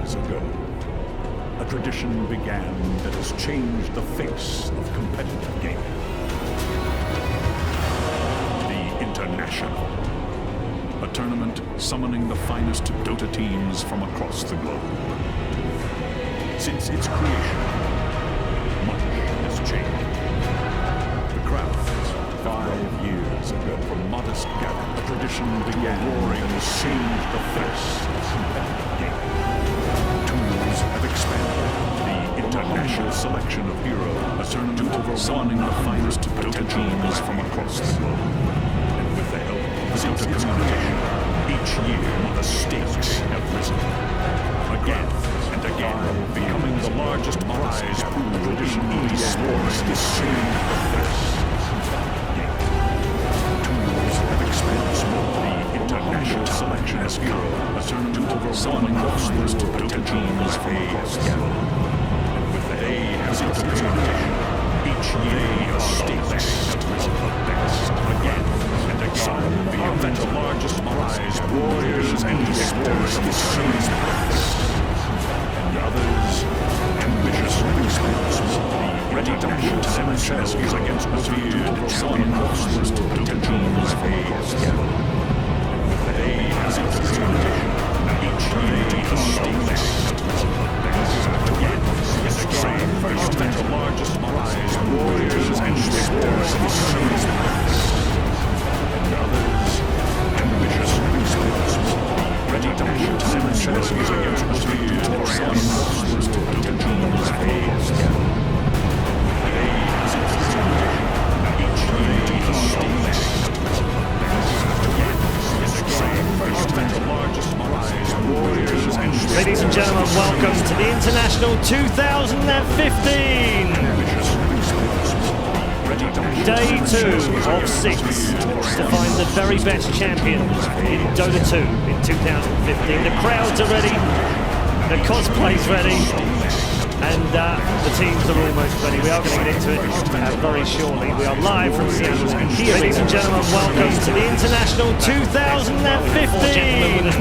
years ago, a tradition began that has changed the face of competitive gaming. The International, a tournament summoning the finest Dota teams from across the globe. Since its creation, much has changed. The crowds, 5 years ago, from modest gathering, a tradition began roaring and changed the face of competitive gaming. Tools have expanded. The International Selection of Heroes, a tournament overwhelming the finest Dota teams from across the globe. And with the help of the Dota community, each year the stakes have risen. Again and again, becoming the largest prize pool in esports is changing the face of competitive gaming. Tools have expanded. The International Selection of Heroes, a tournament overwhelming the finest Dota teams from across the globe. And with the help of the community, each year the stakes of the best. Again and again, becoming the largest prize warriors and esports is changing the face. And others, ambitious experts, ready to put themselves against revered champions to Dota teams across the globe. And with the aid of the community, each year the stakes of the best. Again, yes, again, becoming the largest prize warriors and esports is changing the face. And others, ambitious experts, ready to put themselves against revered champions to Dota teams across the globe. Each year the stakes of the best. Again, yes, again, becoming the largest prize warriors and esports. Ladies and gentlemen, welcome to the International 2015! Day 2 of 6 to find the very best champions in Dota 2 in 2015. The crowds are ready, the cosplay's ready, and the teams are almost ready. We are going to get into it very shortly. We are live from Seattle. Ladies and gentlemen, welcome to the International 2015!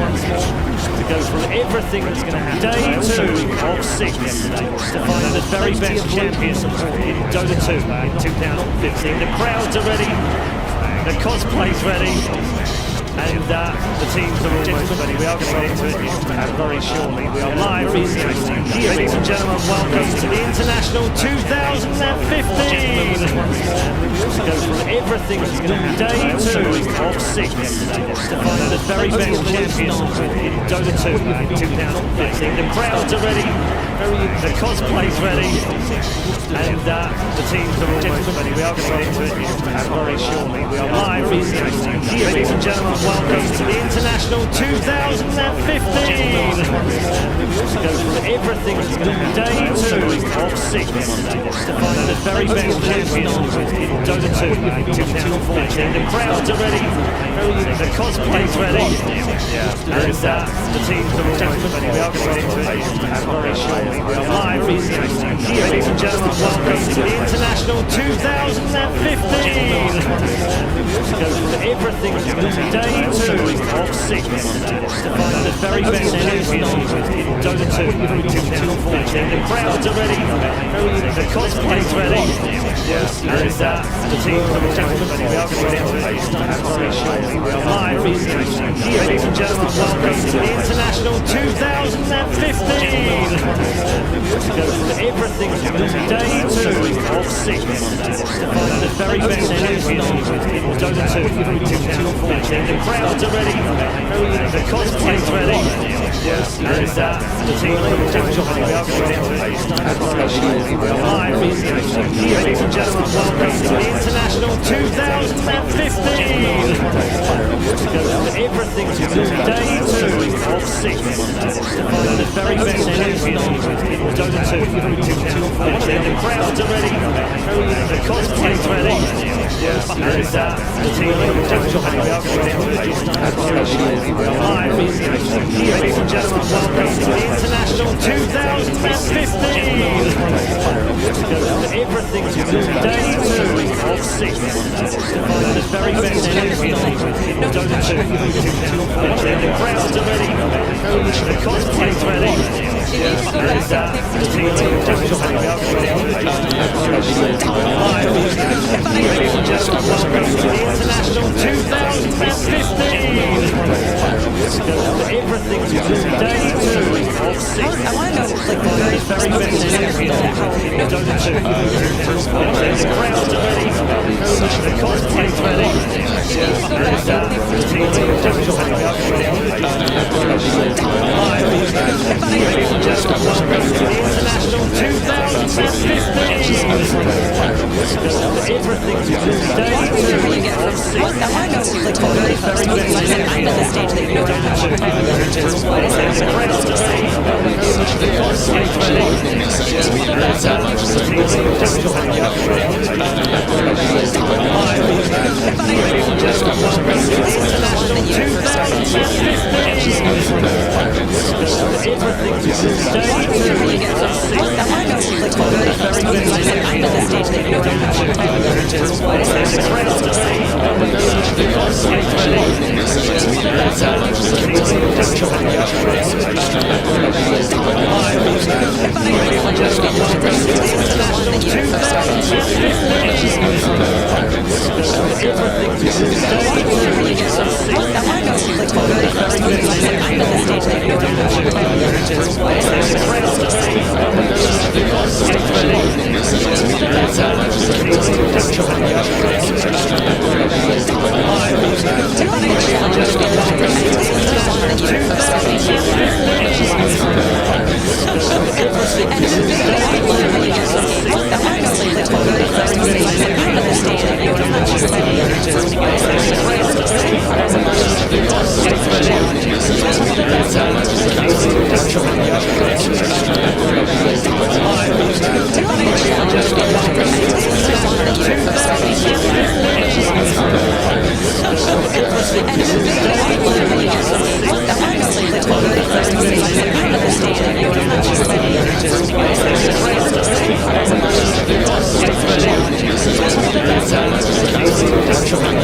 To go through everything that's going to happen. Day 2 of 6 to find the very best champions in Dota 2 in 2015. The crowds are ready, the cosplay's ready, and the teams are almost ready. We are going to get into it very shortly. We are live from Seattle. Ladies and gentlemen, welcome to the International 2015! To go through everything that's going to happen. Day 2 of 6 to find the very best champions in Dota 2 in 2015. The crowds are ready, the cosplay's ready, and the teams are almost ready. We are going to get into it very shortly. We are live from Seattle. Ladies and gentlemen, welcome to the International 2015! To go through everything that's going to happen. Day 2 of 6 to find the very best champions in Dota 2 in 2015. The crowds are ready, the cosplay's ready, and the teams are almost ready. We are going to get into it very shortly. We are live from Seattle. Ladies and gentlemen, welcome to the International 2015! To go through everything that's going to happen. Day 2 of 6 to find the very best champions in Dota 2 in 2015. The crowds are ready, the cosplay's ready, and the teams are almost ready. We are going to get into it very shortly. We are live from Seattle. Ladies and gentlemen, welcome to the International 2015! To go through everything that's going to happen. Day 2 of 6 to find the very best champions in Dota 2 in 2015. The crowds are ready, the cosplay's ready, and the teams are almost ready. We are going to get into it very shortly. We are live from Seattle. Ladies and gentlemen, welcome to the International 2015! To go through everything that's going to happen. Day 2 of 6 to find the very best champions in Dota 2 in 2015. The crowds are ready, the cosplay's ready, and the teams are almost ready. We are going to get into it very shortly. We are live from Seattle. Ladies and gentlemen, welcome to the International 2015! To go through everything that's going to happen. Day 2 of 6 to find the very best champions in Dota 2 in 2015. The crowds are ready, the cosplay's ready, The team just coming up just welcome to the International 2015. Everything's day 2 of 6. I want to know, like, the very Very best champion in Dota 2. The crowds are ready. The cosplays ready. The team just coming up just welcome to the International 2015. Everything's day 2 of 6. I want to know, like, the very best champion the stage that you're on. What is that? The crowds are ready. The cosplays ready. The team just coming up just welcome to the International 2015. Everything's day 2 of 6. I want to know, like, the very best champion the stage that you're on. What is that? The crowds are ready. The cosplays ready. The team just coming up just welcome to the International 2015. Everything's day 2 of 6. I want to know, like, the very best champion the stage that you're on. What is that? The crowds are ready. The cosplays ready. The team just coming up just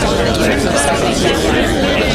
welcome to the International 2015.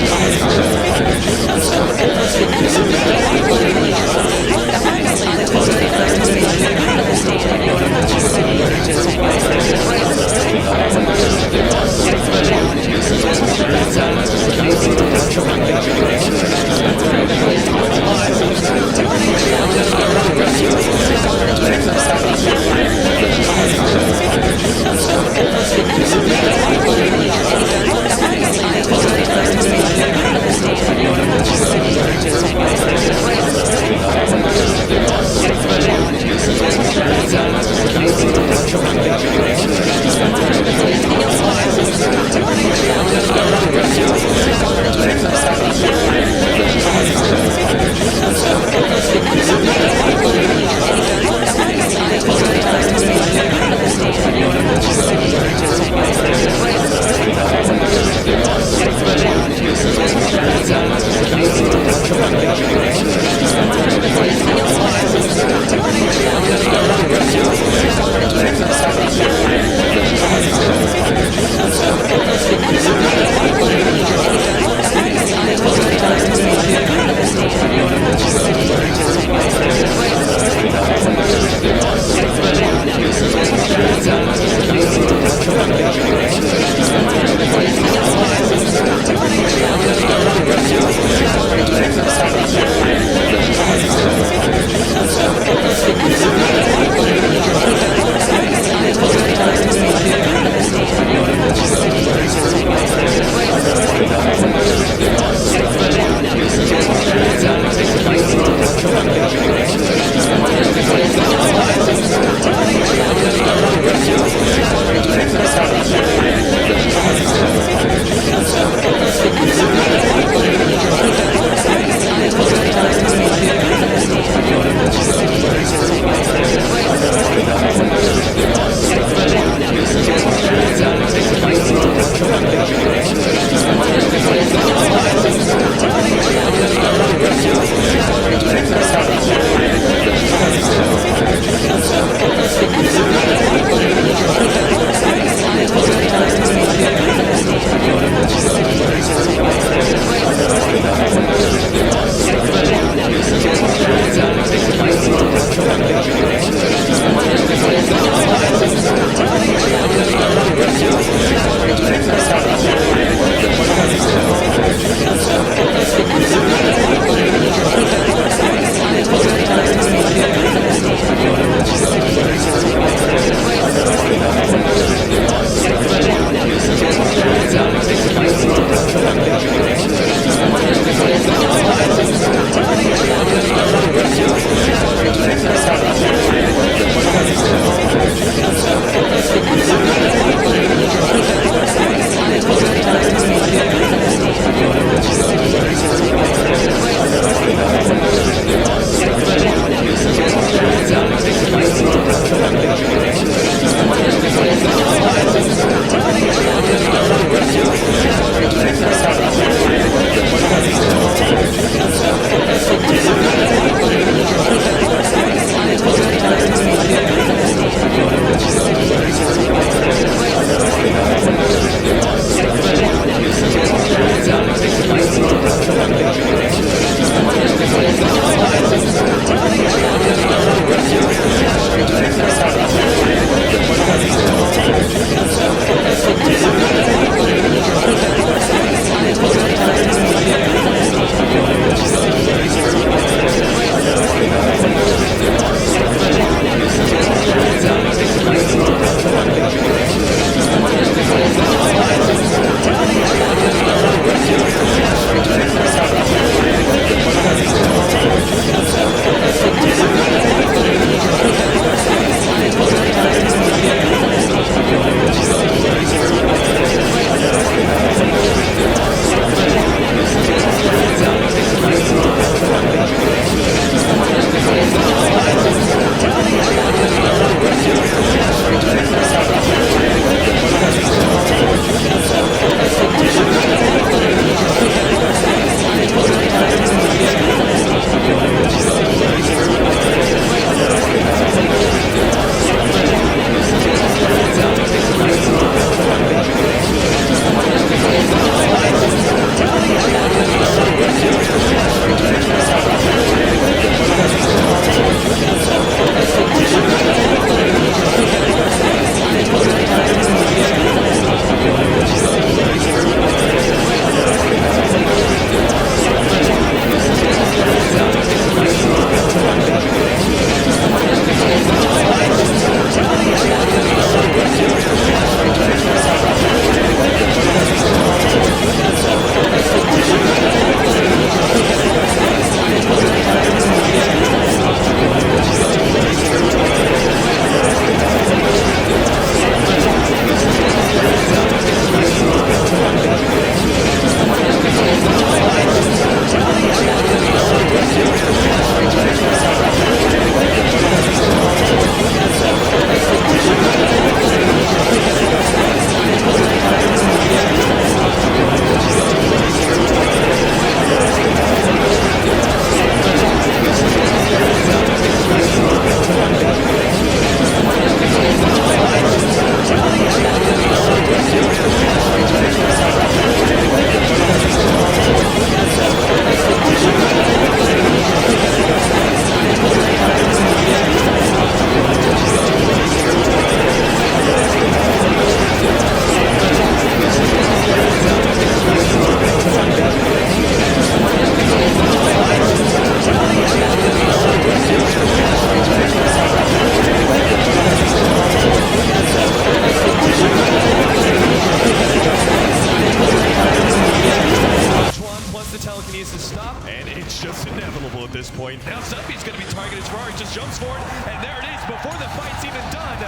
up, he's going to be targeted as far as just jumps forward, and there it is. Before the fight's even done,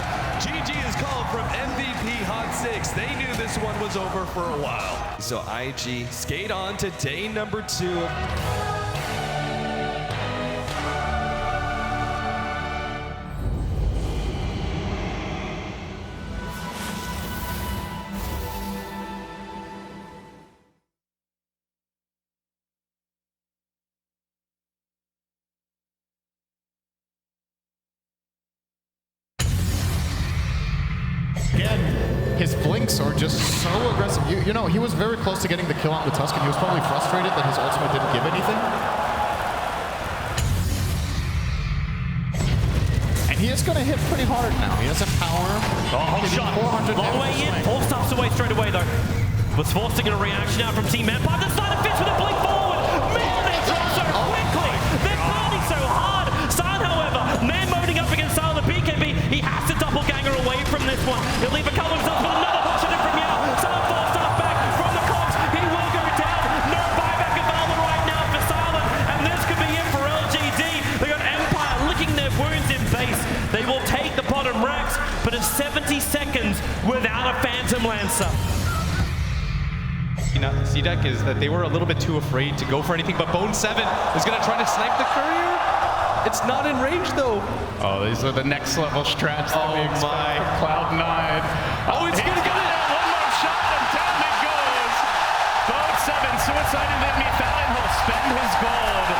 GG is called from MVP Hot 6. They knew this one was over for a while. So IG skate on to day number 2. Again, his blinks are just so aggressive. You know, he was very close to getting the kill on the Tuscan. He was probably frustrated that his ultimate didn't give anything. And he is going to hit pretty hard now. He has a power. Oh, shot. Long way in. Paul stops away straight away, though. Was forced to get a reaction out from Team Empire. The side of Fitz with a blink forward. Man, they drop so quickly. They're partying so hard. San, however, man moding up against Sal, the BKB. He has to doppelganger away from this one. He'll leave a couple himself with another push at it from Yao. Sal falls off back from the Cox. He will go down. No buyback available right now for Silent. And this could be it for LGD. They got Empire licking their wounds in base. They will take the bottom racks, but it's 70 seconds without a Phantom Lancer. C-Deck is that they were a little bit too afraid to go for anything, but Bone 7 is going to try to snipe the courier. It's not in range though. Oh, these are the next level strats that we expect from Cloud9. Oh, it's going to get it. One more shot and down it goes. Bone 7 suicide in the Fallen. He'll spend his gold.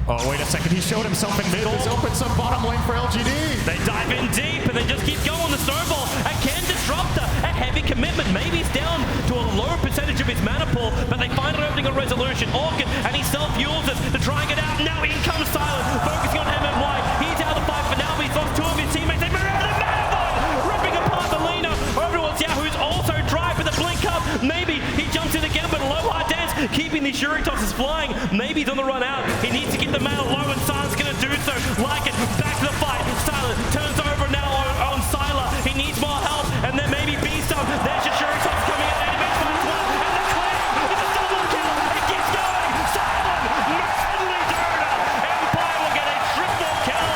Oh, wait a second. He showed himself in middle. This opens up bottom lane for LGD. They dive in deep and they just keep going. The snowball again disruptor. A heavy commitment. Maybe he's down to a low percentage of his mana pool, but they find an opening on Resolution. Orchid, and he self-fuels it to try and get out. Now in comes Silent, focusing on MMY. He's out of the fight for now, but he's lost 2 of his teammates. They move out of the Manabon, ripping apart the Lina. Over towards Yao, who's also dry with the blink up. Maybe he jumps in again, but a low high dance, keeping the Shuritos flying. Maybe he's on the run out. He needs to keep the mana low, and Silent's going to do so. Like it, back to the fight. Silent turns over now on Sylar. He needs more help, and then maybe B-Stone. There's your Shuritos coming out. And finds one, and the clear. It's a double kill. It keeps going. Silent, madly Dota. Empire will get a triple kill,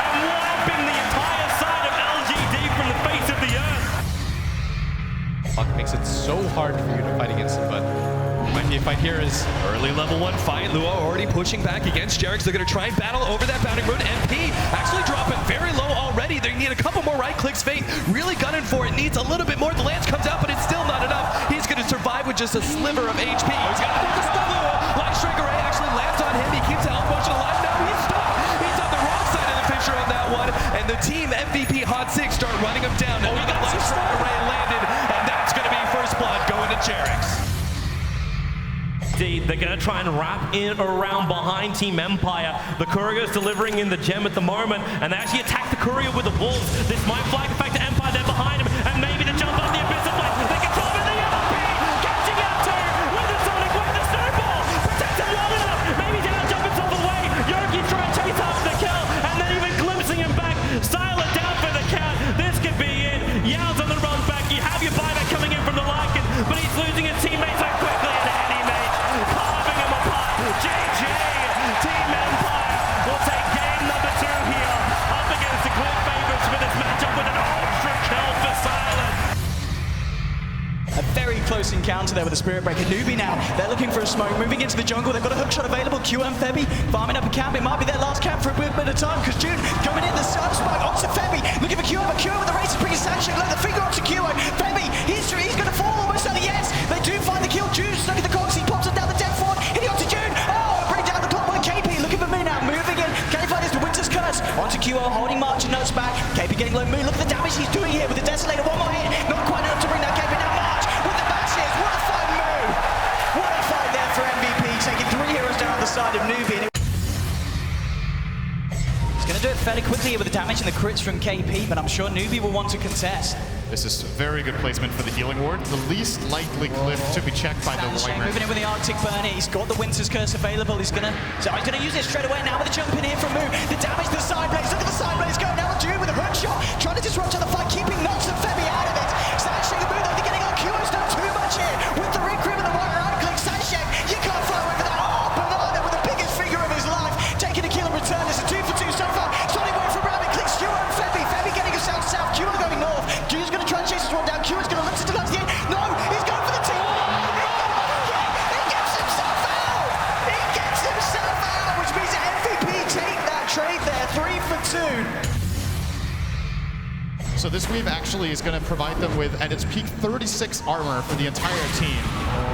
and wiping the entire side of LGD from the face of the earth. It makes it so hard for you to fight against him, but might be a fight here is Early level 1 fight. Luo already pushing back against Jerix. They're going to try and battle over that bounding road. MP actually dropping very low already. They need a couple more right clicks. Fate really gunning for it. Needs a little bit more. The lance comes out, but it's still not enough. He's going to survive with just a sliver of HP. He's got to focus on Luo. Light Strike Array actually lands on him. He keeps the health potion alive. Now he's stuck. He's on the wrong side of the picture on that one. And the team MVP Hot 6 start running him down. Another Light Strike Array landed, and that's going to be first blood going to Jerix. They're going to try and wrap in around behind Team Empire. The Courier's delivering in the gem at the moment, and they actually attack the Courier with the wolves. This might flag the fact that Empire, they're behind him, and maybe the jump off the Abyss of Light. They can drop in the LP, catching out too, with the Sonic Wave, the snowball, protects him long enough. Maybe down, jump himself away. Yogi trying to chase after the kill, and then even glimpsing him back. Silent down for the count. This could be it. Yao's on the run back. You have your buyback coming in from the Lycan, but he's losing his teammates so quickly. Carving him apart. GG! Team Empire will take game number 2 here, up against the clear favorites for this matchup with an ultra kill for Silent. A very close encounter there with the Spirit Breaker. Newbie now, they're looking for a smoke, moving into the jungle. They've got a hook shot available. QM Febby farming up a camp. It might be their last camp for a bit of time, because June coming in, the sun spike onto Febby, looking for QM, but QM with the race is bringing Sanction, let the finger onto QM. Febby, he's going to fall almost at the end. They do find the kill. June stuck in the cogs, he pops it down the death forward, hitting onto June. Oh, bring down the top one. KP looking for me now, moving in. KP finds the Winter's Curse onto QO, holding March and notes back. KP getting low moon. Look at the damage he's doing here with the Desolator. One more hit, not quite enough to bring that KP down. March with the bashes. What a fight move! What a fight there for MVP, taking 3 heroes down the side of Newbie. He's going to do it fairly quickly here with the damage and the crits from KP, but I'm sure Newbie will want to contest. This is very good placement for the healing ward. The least likely cliff to be checked by the Sansheng White moving in with the Arctic Burn. He's got the Winter's Curse available. He's gonna use it straight away now with the jump in here from Moo. The damage to the side blades. Look at the side blades going now with June with a hook shot, trying to disrupt the fight, keeping Nox and Febby out of it. Sansheng and Moo, they're getting on QO's done too much here with the Rig Grim and the Wire Right Click. Sansheng, you can't fly away from that. Oh, Banana with the biggest So this weave actually is going to provide them with, at its peak, 36 armor for the entire team.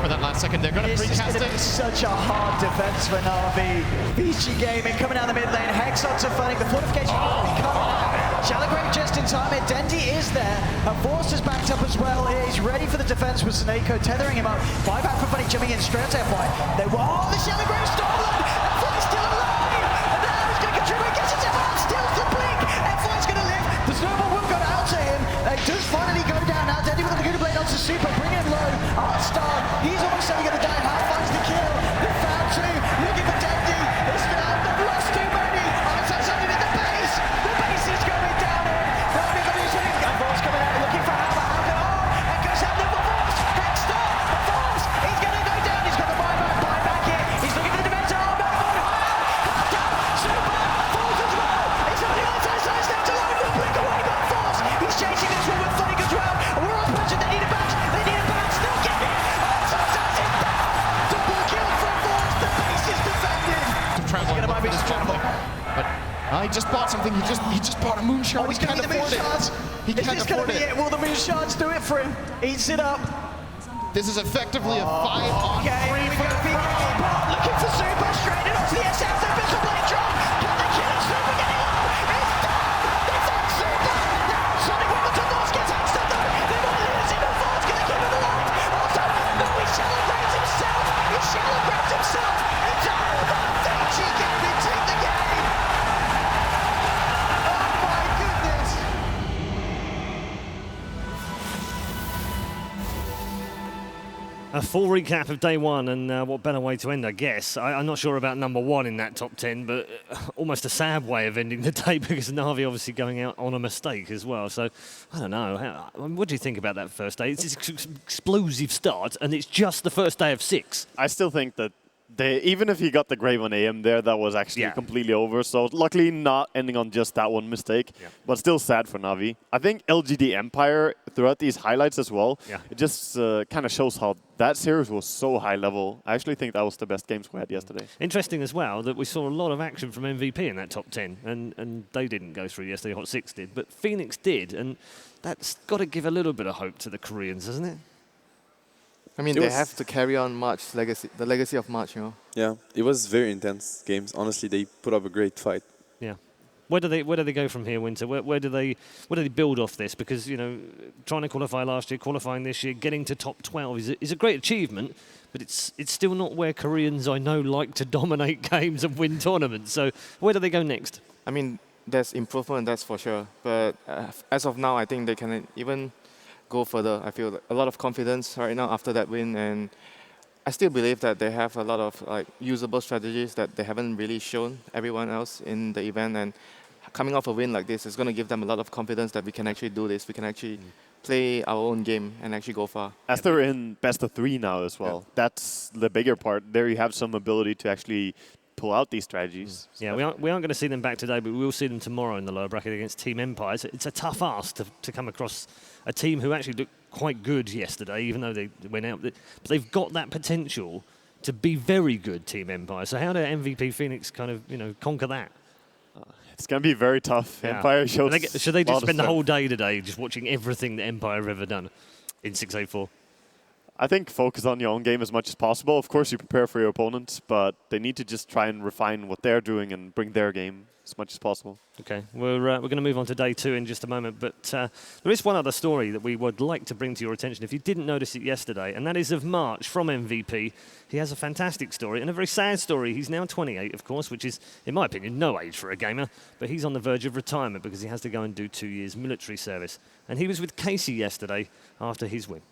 For that last second, they're going to precast it. Such a hard defense for Na'Vi. Vici Gaming coming down the mid lane. Hexots are fighting. The fortification coming out. Shallow Grave just in time. Dendi is there. Force is backed up as well. He's ready for the defense with Snako tethering him up. Buyback for Funny jumping in straight to FY. They were the Shallow Grave stolen. FY's still alive. And now he's going to contribute. Gets his out. Steals the blink. FY's going to live. The snowball will go out to him. It does finally go down. Now Dendi with the Laguna Blade onto Super. Bringing him low. Artstar. He's almost certainly going to die. How finds the kill. They found two. Looking for Dendi. It's now. They've lost too many. Artstar's only in the base. The base is going down here. Everybody's winning. Force coming out. Looking for Hammer. And goes out there for Force. Hexstar. Force. He's going to go down. He's got the buyback here. He's looking for the defense. Oh, no. Super. Force as well. It's on the outside side. Steps alone. Will blink away by Force. He's chasing this one with Funny as well. We're all punching. They need a bounce. They need a bounce. Still get it. Artstar does it down. Double kill from Force. The base is defended. Traveling for this jungle. But he just bought something. He just bought a moonshot. He can't afford it. He can't afford it. Will the moon shards do it for him? Eats it up. This is effectively a 5-on-3 for looking for Super straight in onto the SF. They've been some blade drop. Can they kill it? Super getting low. It's down. They found Super. Now Sonic Wiggle to Force gets Hexstar though. They want to lose it. Force can they keep him alive? Also, no, he shallow grabs himself. He shallow grabs himself. It's over. Vici Gaming take the game. Oh my goodness. A full recap of day one, and what better way to end, I guess. I'm not sure about number one in that top 10, but almost a sad way of ending the day because Na'Vi obviously going out on a mistake as well. So, I don't know. What do you think about that first day? It's an explosive start, and it's just the first day of 6. I still think that even if he got the grave on AM there, that was actually completely over. So luckily not ending on just that one mistake, but still sad for Na'Vi. I think LGD Empire, throughout these highlights as well, it just kind of shows how that series was so high level. I actually think that was the best games we had yesterday. Interesting as well that we saw a lot of action from MVP in that top 10, and they didn't go through yesterday, Hot 6 did, but Phoenix did, and that's got to give a little bit of hope to the Koreans, hasn't it? I mean, they have to carry on March legacy, the legacy of March, you know. Yeah, it was very intense games. Honestly, they put up a great fight. Yeah. Where do they go from here, Winter? Where do they build off this? Because, you know, trying to qualify last year, qualifying this year, getting to top 12 is a great achievement, but it's still not where Koreans I know like to dominate games and win tournaments. So where do they go next? I mean, there's improvement, that's for sure. But as of now, I think they can even go further. I feel a lot of confidence right now after that win, and I still believe that they have a lot of usable strategies that they haven't really shown everyone else in the event, and coming off a win like this is going to give them a lot of confidence that we can actually do this. We can actually play our own game and actually go far. As they're in best of 3 now as well. That's the bigger part. There you have some ability to actually pull out these strategies. Yeah, we aren't going to see them back today, but we will see them tomorrow in the lower bracket against Team Empire. So it's a tough ask to come across a team who actually looked quite good yesterday, even though they went out. But they've got that potential to be very good, Team Empire. So how do MVP Phoenix kind of, conquer that? It's going to be very tough. Yeah. Empire showed should they just spend the whole day today just watching everything that Empire have ever done in 6A4? I think focus on your own game as much as possible. Of course, you prepare for your opponents, but they need to just try and refine what they're doing and bring their game as much as possible. Okay, we're going to move on to day 2 in just a moment, but there is one other story that we would like to bring to your attention if you didn't notice it yesterday, and that is of March from MVP. He has a fantastic story and a very sad story. He's now 28, of course, which is, in my opinion, no age for a gamer, but he's on the verge of retirement because he has to go and do 2 years military service. And he was with Casey yesterday after his win.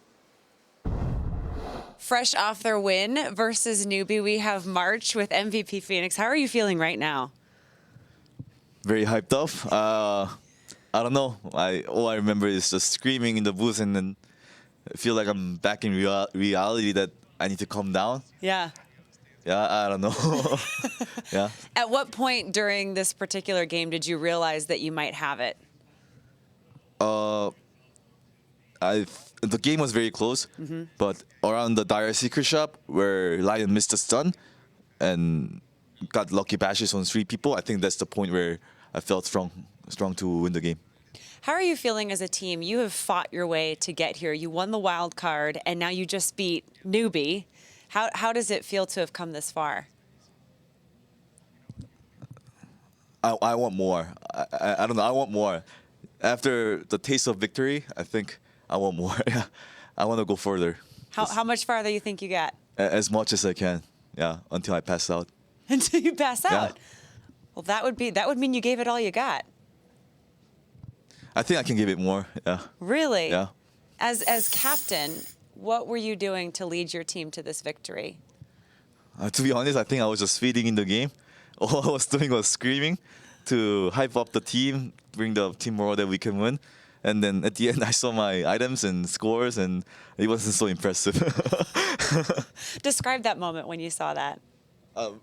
Fresh off their win versus Newbie, we have March with MVP Phoenix. How are you feeling right now? Very hyped up. I don't know. All I remember is just screaming in the booth, and then I feel like I'm back in reality that I need to calm down. Yeah. Yeah, I don't know. Yeah. At what point during this particular game did you realize that you might have it? The game was very close, but around the Dire Secret shop where Lion missed a stun and got lucky bashes on 3 people, I think that's the point where I felt strong to win the game. How are you feeling as a team? You have fought your way to get here. You won the wild card, and now you just beat newbie. How does it feel to have come this far? I want more. I don't know. I want more. After the taste of victory, I think I want more. I want to go further. How much farther you think you got? As much as I can. Yeah, until I pass out. Until you pass out? Yeah. Well, that would mean you gave it all you got. I think I can give it more. Yeah. Really? Yeah. As captain, what were you doing to lead your team to this victory? To be honest, I think I was just feeding in the game. All I was doing was screaming to hype up the team, bring the team morale that we can win. And then at the end, I saw my items and scores, and it wasn't so impressive. Describe that moment when you saw that.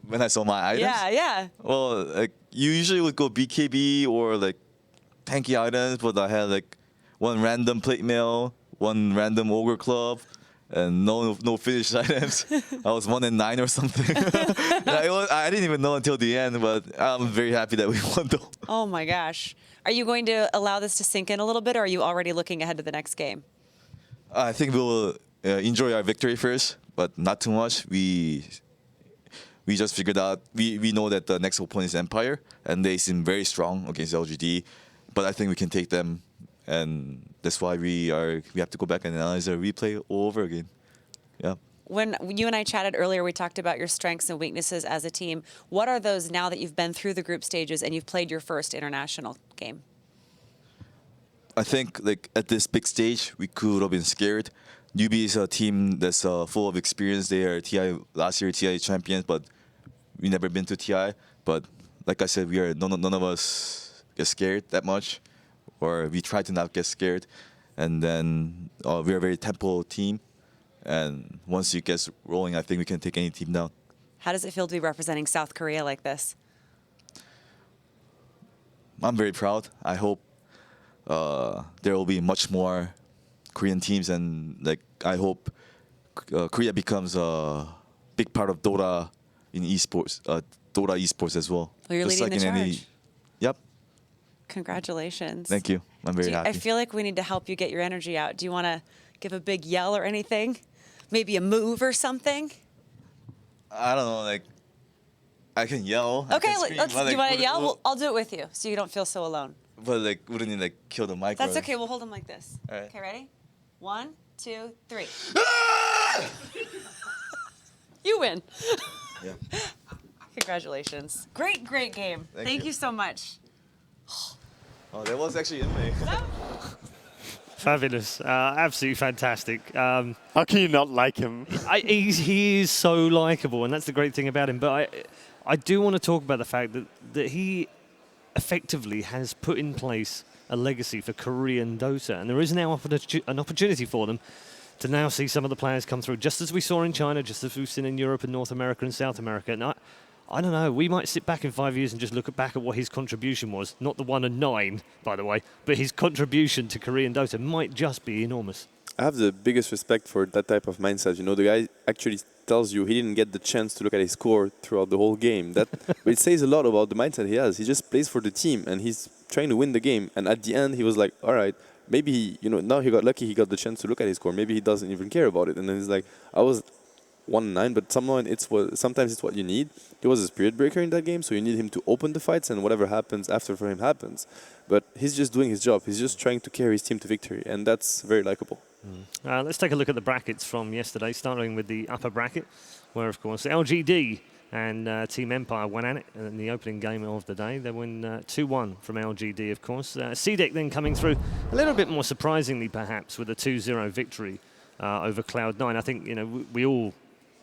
When I saw my items? Yeah. Well, like you usually would go BKB or like tanky items, but I had like one random plate mail, one random ogre club, and no finished items. I was 1 and 9 or something. I didn't even know until the end, but I'm very happy that we won though. Oh my gosh. Are you going to allow this to sink in a little bit, or are you already looking ahead to the next game? I think we'll enjoy our victory first, but not too much. We just figured out, we know that the next opponent is Empire, and they seem very strong against LGD, but I think we can take them, and that's why we have to go back and analyze our replay all over again. Yeah. When you and I chatted earlier, we talked about your strengths and weaknesses as a team. What are those now that you've been through the group stages and you've played your first international game? I think like at this big stage, we could have been scared. Newbie is a team that's full of experience. They are last year TI champions, but we never been to TI. But like I said, we are none of us get scared that much, or we try to not get scared. And then we are a very tempo team. And once it gets rolling, I think we can take any team down. How does it feel to be representing South Korea like this? I'm very proud. I hope there will be much more Korean teams, and like I hope Korea becomes a big part of Dota in esports, Dota esports as well. Well, you're leading the charge. Yep. Congratulations. Thank you. I'm very happy. I feel like we need to help you get your energy out. Do you want to give a big yell or anything? Maybe a move or something? I don't know, like, I can yell. Okay, do you want to yell? I'll do it with you so you don't feel so alone. But, like, wouldn't it, like, kill the mic? That's okay. We'll hold them like this. All right. Okay, ready? 1, 2, 3. You win. Yeah. Congratulations. Great game. Thank you so much. Oh, that was actually in me. Fabulous. Absolutely fantastic. How can you not like him? He is so likable, and that's the great thing about him. But I do want to talk about the fact that he effectively has put in place a legacy for Korean Dota, and there is now an opportunity for them to now see some of the players come through, just as we saw in China, just as we've seen in Europe and North America and South America. And I don't know, we might sit back in 5 years and just look back at what his contribution was. Not the 1 and 9, by the way, but his contribution to Korean Dota might just be enormous. I have the biggest respect for that type of mindset. You know, the guy actually tells you he didn't get the chance to look at his score throughout the whole game. But it says a lot about the mindset he has. He just plays for the team, and he's trying to win the game. And at the end, he was like, all right, maybe, now he got lucky, he got the chance to look at his score. Maybe he doesn't even care about it. And then he's like, I was 1-9, but sometimes it's what you need. He was a spirit breaker in that game, so you need him to open the fights, and whatever happens after for him happens. But he's just doing his job. He's just trying to carry his team to victory, and that's very likable. Let's take a look at the brackets from yesterday, starting with the upper bracket, where, of course, LGD and Team Empire went at it in the opening game of the day. They win 2-1 from LGD, of course. CDEC then coming through a little bit more surprisingly, perhaps, with a 2-0 victory over Cloud9. I think, we all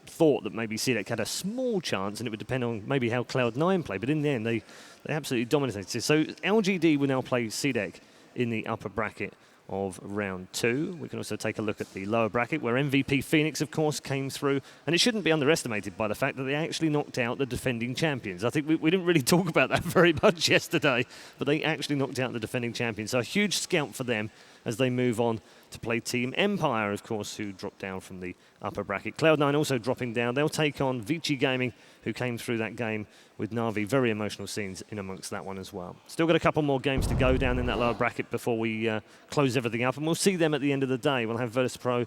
thought that maybe CDEC had a small chance, and it would depend on maybe how Cloud9 play, but in the end, they absolutely dominated. So LGD will now play CDEC in the upper bracket of round 2. We can also take a look at the lower bracket, where MVP Phoenix, of course, came through, and it shouldn't be underestimated by the fact that they actually knocked out the defending champions. I think we didn't really talk about that very much yesterday, but they actually knocked out the defending champions. So a huge scalp for them. as they move on to play Team Empire, of course, who dropped down from the upper bracket. Cloud9 also dropping down. They'll take on Vici Gaming, who came through that game with Na'Vi. Very emotional scenes in amongst that one as well. Still got a couple more games to go down in that lower bracket before we close everything up, and we'll see them at the end of the day. We'll have Virtus.pro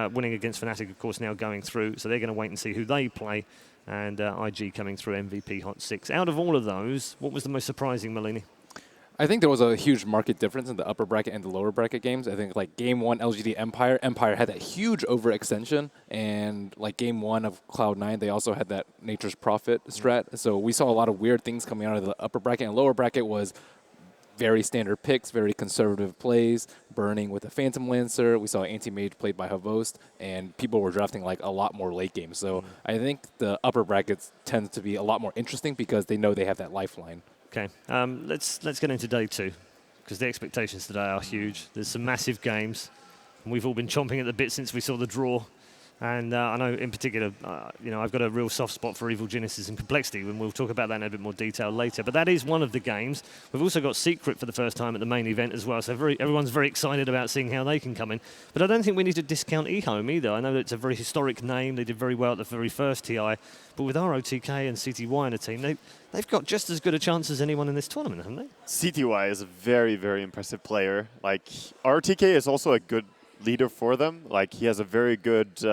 winning against Fnatic, of course, now going through, so they're going to wait and see who they play, and IG coming through MVP Hot 6. Out of all of those, what was the most surprising, Malini? I think there was a huge market difference in the upper bracket and the lower bracket games. I think like game 1 LGD Empire had that huge overextension, and like game 1 of Cloud9 they also had that Nature's Prophet strat. So we saw a lot of weird things coming out of the upper bracket, and lower bracket was very standard picks, very conservative plays, burning with a Phantom Lancer. We saw Anti-Mage played by Havost, and people were drafting like a lot more late games. So I think the upper brackets tend to be a lot more interesting because they know they have that lifeline. Okay, let's get into day 2, because the expectations today are huge. There's some massive games, and we've all been chomping at the bit since we saw the draw. And I know in particular, I've got a real soft spot for Evil Genesis and Complexity, and we'll talk about that in a bit more detail later. But that is one of the games. We've also got Secret for the first time at the main event as well, so everyone's very excited about seeing how they can come in. But I don't think we need to discount eHome either. I know that it's a very historic name. They did very well at the very first TI. But with ROTK and CTY in a team, they've got just as good a chance as anyone in this tournament, haven't they? CTY is a very, very impressive player. Like, ROTK is also a good leader for them. Like, he has a very good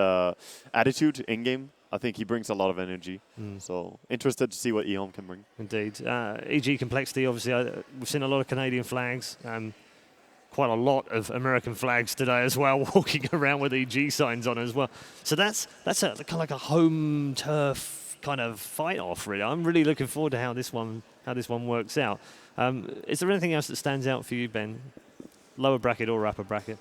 attitude in-game. I think he brings a lot of energy. So interested to see what eHome can bring. Indeed. EG Complexity, obviously, we've seen a lot of Canadian flags. Quite a lot of American flags today as well, walking around with EG signs on as well. So that's kind of like a home turf kind of fight off, really. I'm really looking forward to how this one works out. Is there anything else that stands out for you, Ben? Lower bracket or upper bracket?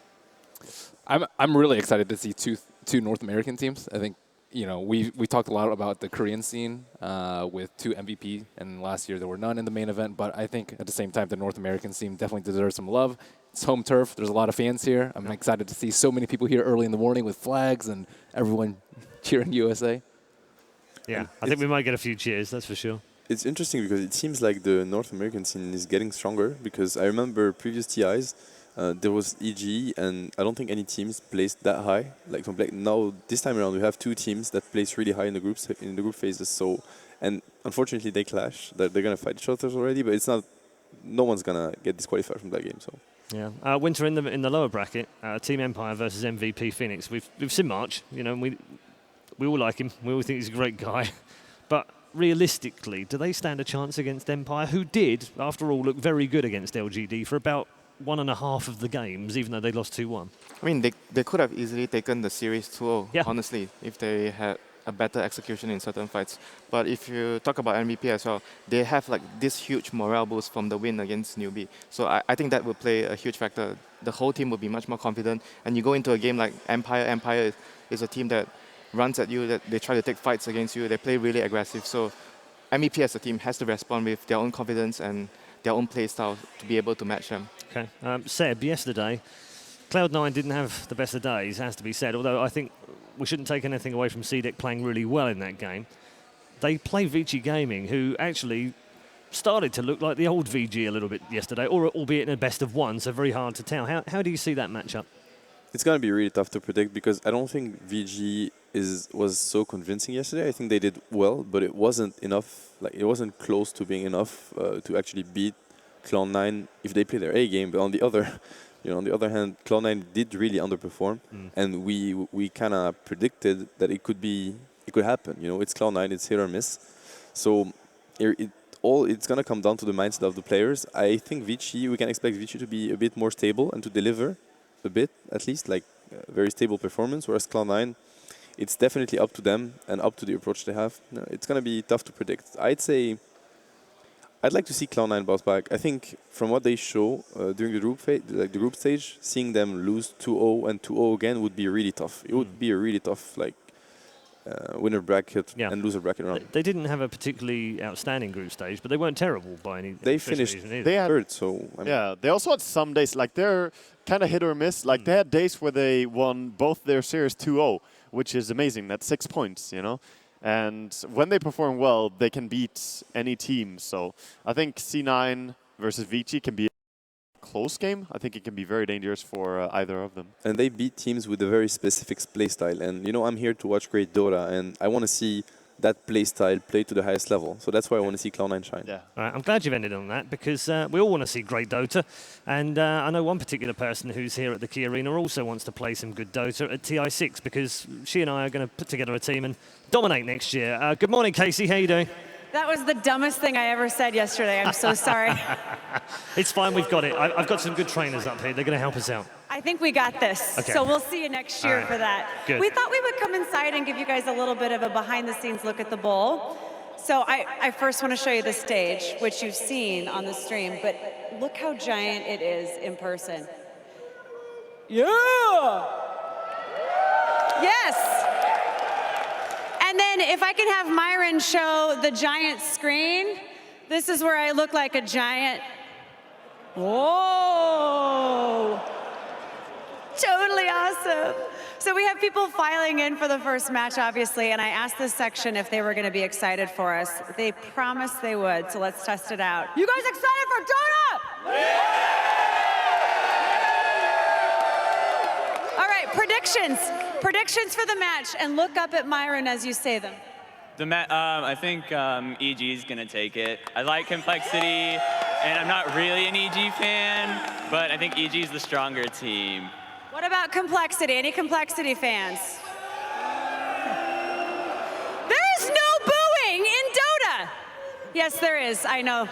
I'm really excited to see two North American teams. I think we talked a lot about the Korean scene with 2 MVP, and last year there were none in the main event. But I think at the same time the North American scene definitely deserves some love. It's home turf. There's a lot of fans here. I'm excited to see so many people here early in the morning with flags and everyone cheering USA. Yeah, I think we might get a few cheers. That's for sure. It's interesting because it seems like the North American scene is getting stronger, because I remember previous TIs. There was EG, and I don't think any teams placed that high. Like now, this time around, we have 2 teams that place really high in the group phases. So, and unfortunately, they clash. They're gonna fight each other already, but it's not. No one's gonna get disqualified from that game. So. Yeah, Winter in the lower bracket, Team Empire versus MVP Phoenix. We've seen March, and we all like him. We all think he's a great guy, but realistically, do they stand a chance against Empire, who did, after all, look very good against LGD for about 1.5 of the games, even though they lost 2-1. I mean, they could have easily taken the series 2-0, honestly, if they had a better execution in certain fights. But if you talk about MVP as well, they have like this huge morale boost from the win against Newbie. So I think that will play a huge factor. The whole team will be much more confident. And you go into a game like Empire. Empire is a team that runs at you, that they try to take fights against you. They play really aggressive. So MVP as a team has to respond with their own confidence and their own play style to be able to match them. Okay. Seb, yesterday, Cloud9 didn't have the best of days, has to be said, although I think we shouldn't take anything away from CDEC playing really well in that game. They play Vici Gaming, who actually started to look like the old VG a little bit yesterday, or albeit in a best of 1, so very hard to tell. How do you see that matchup? It's going to be really tough to predict, because I don't think VG was so convincing yesterday. I think they did well, but it wasn't enough. Like, it wasn't close to being enough to actually beat Cloud9 if they play their A game. But on the other hand, Cloud9 did really underperform, and we kind of predicted that it could happen. It's Cloud9, it's hit or miss. So it's gonna come down to the mindset of the players. I think we can expect Vici to be a bit more stable and to deliver a bit, at least, like a very stable performance. Whereas Cloud9, it's definitely up to them and up to the approach they have. It's gonna be tough to predict. I'd like to see Cloud9 bounce back. I think from what they show during the group stage, seeing them lose 2-0 and 2-0 again would be really tough. It would be a really tough winner bracket and loser bracket round. They didn't have a particularly outstanding group stage, but they weren't terrible by any. They finished third, so they also had some days like they're kind of hit or miss. Like they had days where they won both their series 2-0, which is amazing. That's 6 points, And when they perform well, they can beat any team. So I think C9 versus Vici can be a close game, I think it can be very dangerous for either of them. And they beat teams with a very specific playstyle. And, you know, I'm here to watch great Dota, and I want to see that playstyle play to the highest level. So that's why I want to see Cloud9 shine. Yeah. All right, I'm glad you've ended on that because we all want to see great Dota. And I know one particular person who's here at the Key Arena also wants to play some good Dota at TI6 because she and I are going to put together a team and dominate next year. Good morning, Casey. How you doing? That was the dumbest thing I ever said yesterday. I'm so sorry. It's fine. We've got it. I've got some good trainers up here. They're going to help us out. I think we got this. Okay. So we'll see you next year for that. Good. We thought we would come inside and give you guys a little bit of a behind-the-scenes look at the bowl. So I first want to show you the stage, which you've seen on the stream, but look how giant it is in person. Yeah! Yes! And then if I can have Myron show the giant screen, this is where I look like a giant. Whoa! Totally awesome. So we have people filing in for the first match, obviously, and I asked this section if they were going to be excited for us. They promised they would, so let's test it out. You guys excited for Dota? All right, predictions. Predictions for the match, and look up at Myron as you say them. I think EG is going to take it. I like Complexity, and I'm not really an EG fan, but I think EG is the stronger team. What about Complexity? Any Complexity fans? There is no booing in Dota. Yes, there is. I know.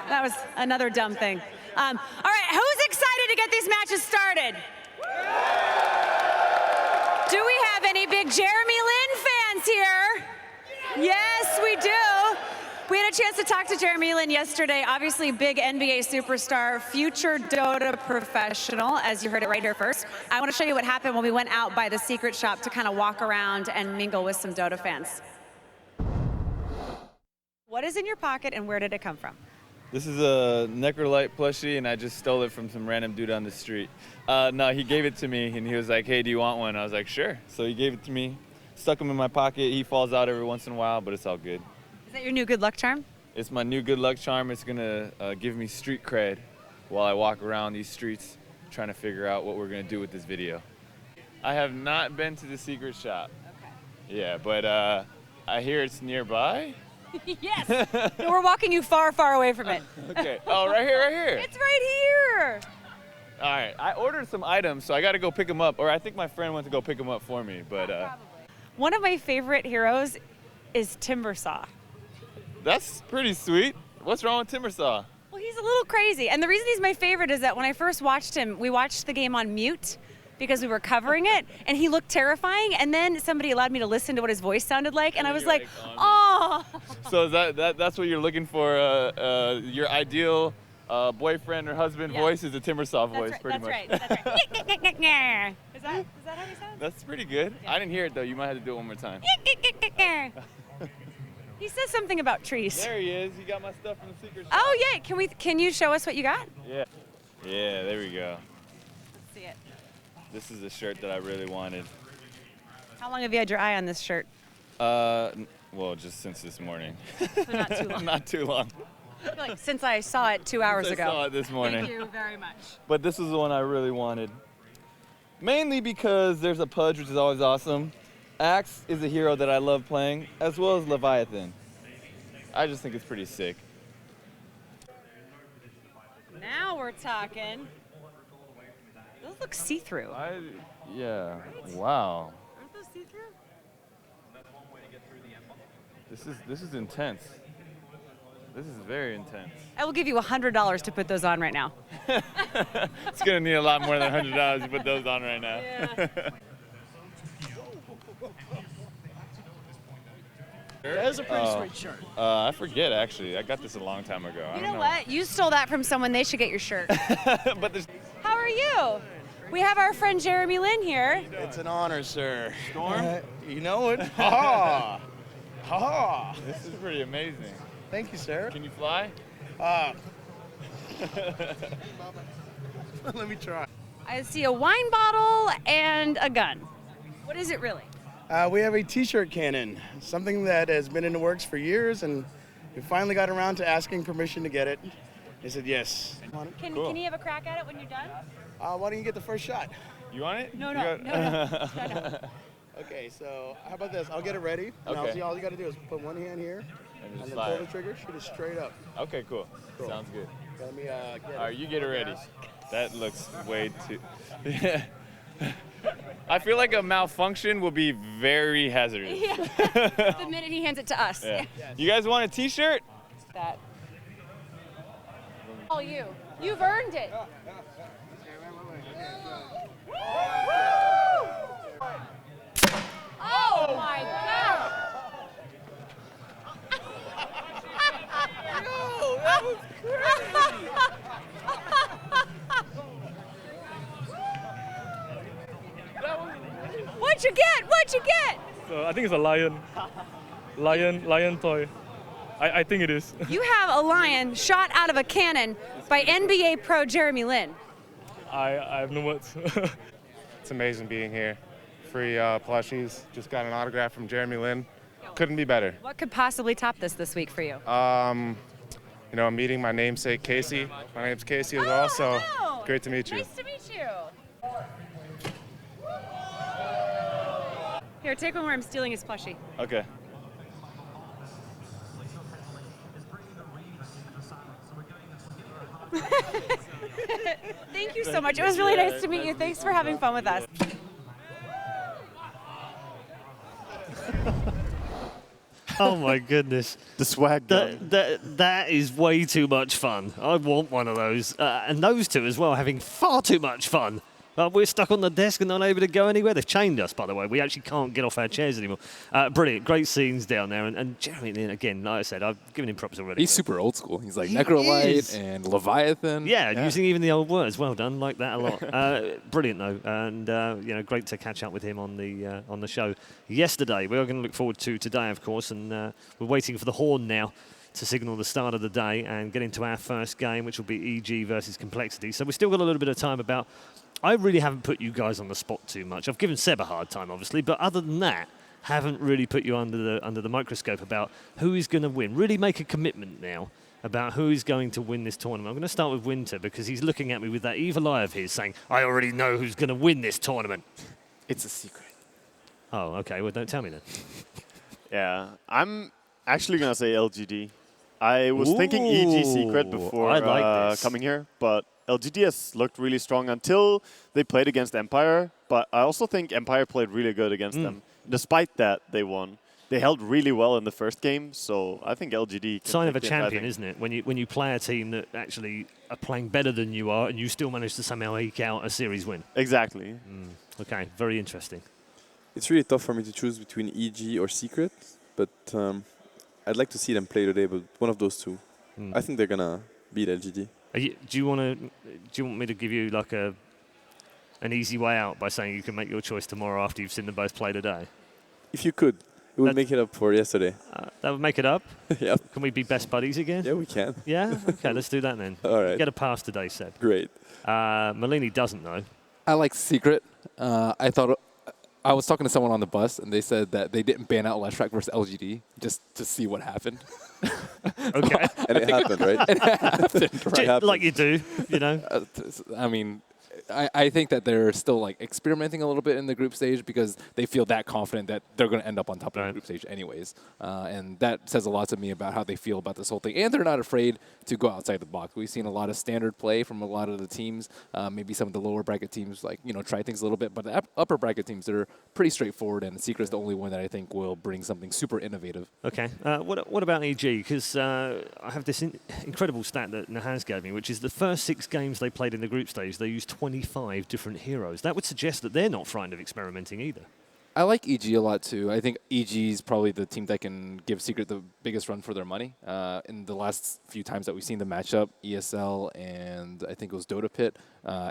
That was another dumb thing. All right, who's excited to get these matches started? Do we have any big Jeremy Lin fans here? Yes, we do. We had a chance to talk to Jeremy Lin yesterday. Obviously, big NBA superstar, future Dota professional, as you heard it right here first. I want to show you what happened when we went out by the secret shop to kind of walk around and mingle with some Dota fans. What is in your pocket and where did it come from? This is a Necrolite plushie, and I just stole it from some random dude on the street. No, he gave it to me, and he was like, hey, do you want one? I was like, sure. So he gave it to me, stuck him in my pocket. He falls out every once in a while, but it's all good. Is that your new good luck charm? It's my new good luck charm. It's going to give me street cred while I walk around these streets trying to figure out what we're going to do with this video. I have not been to the secret shop. Okay. Yeah, but I hear it's nearby. Yes. No, we're walking you far, far away from it. Okay. Oh, right here, right here. It's right here. All right. I ordered some items, so I got to go pick them up. Or I think my friend went to go pick them up for me. But one of my favorite heroes is Timbersaw. That's pretty sweet. What's wrong with Timbersaw? Well, he's a little crazy. And the reason he's my favorite is that when I first watched him, we watched the game on mute because we were covering it, and he looked terrifying. And then somebody allowed me to listen to what his voice sounded like, and I was like, oh. So is that's what you're looking for? Your ideal boyfriend or husband voice is a Timbersaw voice, pretty much. That's right. Is that how he sounds? That's pretty good. Yeah. I didn't hear it though. You might have to do it one more time. He says something about trees. There he is. He got my stuff from the secret shop. Oh yeah. Can you show us what you got? Yeah. Yeah. There we go. Let's see it. This is a shirt that I really wanted. How long have you had your eye on this shirt? Well, just since this morning. So not too long. Not too long. I feel like since I saw it 2 hours ago. I saw it this morning. Thank you very much. But this is the one I really wanted. Mainly because there's a Pudge, which is always awesome. Axe is a hero that I love playing, as well as Leviathan. I just think it's pretty sick. Now we're talking. Those look see-through. Yeah. Wow. Aren't those see-through? This is intense. This is very intense. I will give you $100 to put those on right now. It's gonna need a lot more than $100 to put those on right now. Yeah. That is a pretty sweet shirt. I forget actually. I got this a long time ago. You know what? You stole that from someone. They should get your shirt. But there's. How are you? We have our friend Jeremy Lin here. It's an honor, sir. Storm? You know it. Ha ha! This is pretty amazing. Thank you, sir. Can you fly? Let me try. I see a wine bottle and a gun. What is it really? We have a t-shirt cannon, something that has been in the works for years, and we finally got around to asking permission to get it. They said yes. Can you have a crack at it when you're done? Why don't you get the first shot? You want it? No. Okay, so how about this? I'll get it ready. And Okay. all you got to do is put one hand here And just then fire. pull the trigger, shoot it straight up. Okay, cool. Sounds good. Let me get All right, you get it ready. That looks way too... I feel like a malfunction will be very hazardous. Yeah. The minute he hands it to us. Yeah. You guys want a t-shirt? That. All you. You've earned it. Oh my God! No, that was crazy. What'd you get? What'd you get? I think it's a lion. Lion toy. I think it is. You have a lion shot out of a cannon by NBA pro Jeremy Lin. I have no words. It's amazing being here. Free plushies. Just got an autograph from Jeremy Lin. Couldn't be better. What could possibly top this week for you? You know, I'm meeting my namesake Casey. My name's Casey as well, so great to meet you. Nice to meet you. Here, take one where I'm stealing his plushie. Okay. Thank you so much. It was really nice to meet you. Thanks for having fun with us. Oh my goodness. The swag gun. That is way too much fun. I want one of those. And those two as well, having far too much fun. We're stuck on the desk and not able to go anywhere. They've chained us, by the way. We actually can't get off our chairs anymore. Brilliant. Great scenes down there. And Jeremy Lin, again, like I said, I've given him props already. He's super old school. He's like Necrolite and Leviathan. Yeah, using even the old words. Well done. Like that a lot. Brilliant, though. And, great to catch up with him on the show yesterday. We are going to look forward to today, of course. And we're waiting for the horn now to signal the start of the day and get into our first game, which will be EG versus Complexity. So we've still got a little bit of time about... I really haven't put you guys on the spot too much. I've given Seb a hard time, obviously, but other than that, haven't really put you under the microscope about who is going to win. Really make a commitment now about who is going to win this tournament. I'm going to start with Winter because he's looking at me with that evil eye of his saying, I already know who's going to win this tournament. It's a secret. Oh, okay. Well, don't tell me then. Yeah, I'm actually going to say LGD. I was thinking EG Secret before coming here, but LGD has looked really strong until they played against Empire, but I also think Empire played really good against them. Despite that, they won. They held really well in the first game, so I think LGD can sign of a take it, champion, isn't it? When you play a team that actually are playing better than you are, and you still manage to somehow eke out a series win. Exactly. Okay, very interesting. It's really tough for me to choose between EG or Secret, but I'd like to see them play today. But one of those two, I think they're gonna beat LGD. Do you want me to give you like an easy way out by saying you can make your choice tomorrow after you've seen them both play today? If you could, it would make it up for yesterday. That would make it up? Yep. Can we be best buddies again? Yeah, we can. Yeah? Okay, let's do that then. All right. You get a pass today, Seb. Great. Malini doesn't know. I like Secret. I was talking to someone on the bus, and they said that they didn't ban out Last Track versus LGD just to see what happened. Okay. And it happened, right? It happened, right? Like you do, you know. I mean, I think that they're still like experimenting a little bit in the group stage because they feel that confident that they're going to end up on top of the group stage anyways. And that says a lot to me about how they feel about this whole thing. And they're not afraid to go outside the box. We've seen a lot of standard play from a lot of the teams. Maybe some of the lower bracket teams try things a little bit. But the upper bracket teams, they're pretty straightforward. And the Secret's the only one that I think will bring something super innovative. Okay. What about EG? Because I have this incredible stat that Nahaz gave me, which is the first 6 games they played in the group stage, they used 25 different heroes. That would suggest that they're not frightened of experimenting either. I like EG a lot too. I think EG is probably the team that can give Secret the biggest run for their money. In the last few times that we've seen the matchup, ESL and I think it was Dota Pit,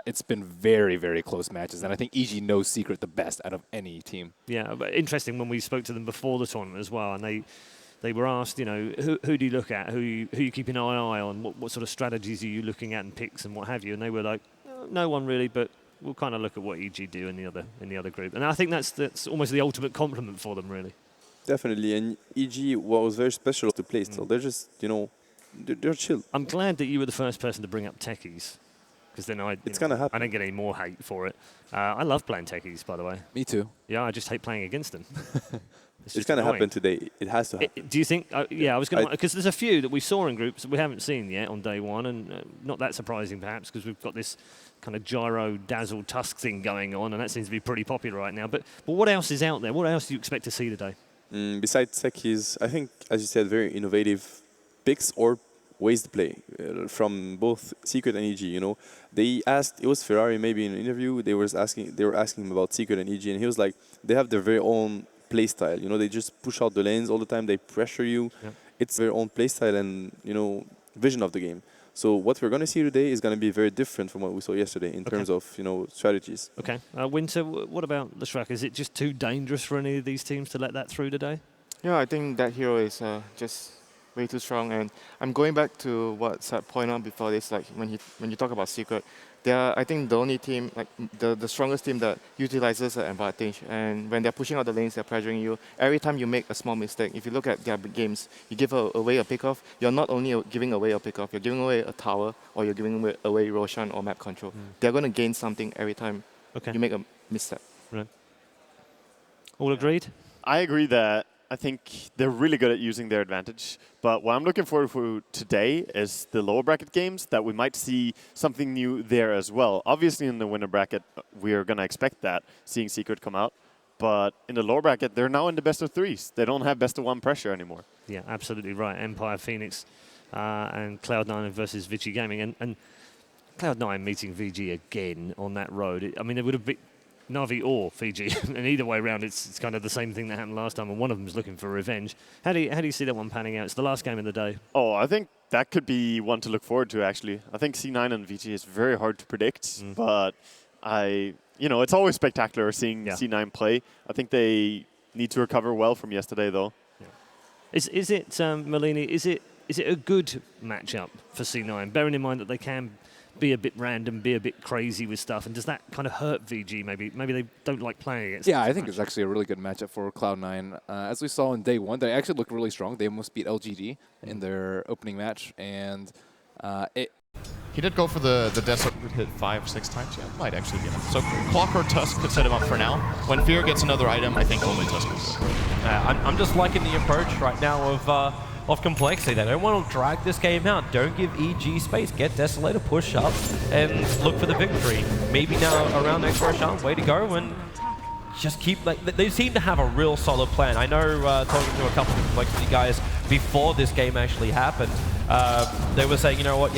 it's been very, very close matches. And I think EG knows Secret the best out of any team. Yeah, but interesting when we spoke to them before the tournament as well, and they were asked, who do you look at, who you keep an eye on, what sort of strategies are you looking at and picks and what have you, and they were like, no one really, but we'll kind of look at what EG do in the other group, and I think that's almost the ultimate compliment for them, really. Definitely, and EG, what was very special to play still, they're just they're chill. I'm glad that you were the first person to bring up techies, because then It's gonna happen. I don't get any more hate for it. I love playing techies, by the way. Me too. Yeah, I just hate playing against them. It's going to happen today. It has to happen. Do you think? Yeah, I was going to, because there's a few that we saw in groups that we haven't seen yet on day one, and not that surprising perhaps, because we've got this kind of gyro dazzle tusk thing going on, and that seems to be pretty popular right now. But what else is out there? What else do you expect to see today? Besides techies, I think, as you said, very innovative picks or ways to play from both Secret and EG. You know, they asked, it was Ferrari maybe in an interview. They were asking him about Secret and EG, and he was like, they have their very own play style. You know, they just push out the lanes all the time. They pressure you. Yeah. It's their own play style and vision of the game. So what we're going to see today is going to be very different from what we saw yesterday in terms of strategies. Okay, Winter, what about the Shrek? Is it just too dangerous for any of these teams to let that through today? Yeah, I think that hero is just way too strong. And I'm going back to what Seth pointed out before this. Like when you talk about Secret, they are, I think, the only team, like the strongest team that utilizes the advantage. And when they're pushing out the lanes, they're pressuring you. Every time you make a small mistake, if you look at their games, you give away a pickoff, you're not only giving away a pickoff, you're giving away a tower, or you're giving away Roshan or map control. They're going to gain something every time you make a misstep. Right. All agreed? I agree that I think they're really good at using their advantage. But what I'm looking forward to today is the lower bracket games, that we might see something new there as well. Obviously, in the winner bracket, we are going to expect that, seeing Secret come out. But in the lower bracket, they're now in the best of threes. They don't have best of one pressure anymore. Yeah, absolutely right. Empire, Phoenix, and Cloud9 versus Vici Gaming. And Cloud9 meeting VG again on that road. I mean, it would have been Na'Vi or Fiji, and either way around, it's kind of the same thing that happened last time, and one of them is looking for revenge. How do you see that one panning out? It's the last game of the day. Oh, I think that could be one to look forward to, actually. I think C9 and VG is very hard to predict, but it's always spectacular seeing C9 play. I think they need to recover well from yesterday, though. Yeah. Is it, Malini, is it a good matchup for C9, bearing in mind that they can be a bit random, be a bit crazy with stuff, and does that kind of hurt VG? Maybe they don't like playing against. Yeah, I think it's actually a really good matchup for Cloud9. As we saw in day one, they actually looked really strong. They almost beat LGD in their opening match, and he did go for the Desert, hit 5-6 times. Yeah, might actually get him. So Clock or Tusk could set him up for now. When Fear gets another item, I think only Tusk is good. I'm just liking the approach right now of Complexity. They don't want to drag this game out. Don't give EG space. Get Desolator, push up, and look for the victory. Maybe now around next Roshan, way to go, and just keep, they seem to have a real solid plan. I know talking to a couple of Complexity guys before this game actually happened, they were saying, you know what,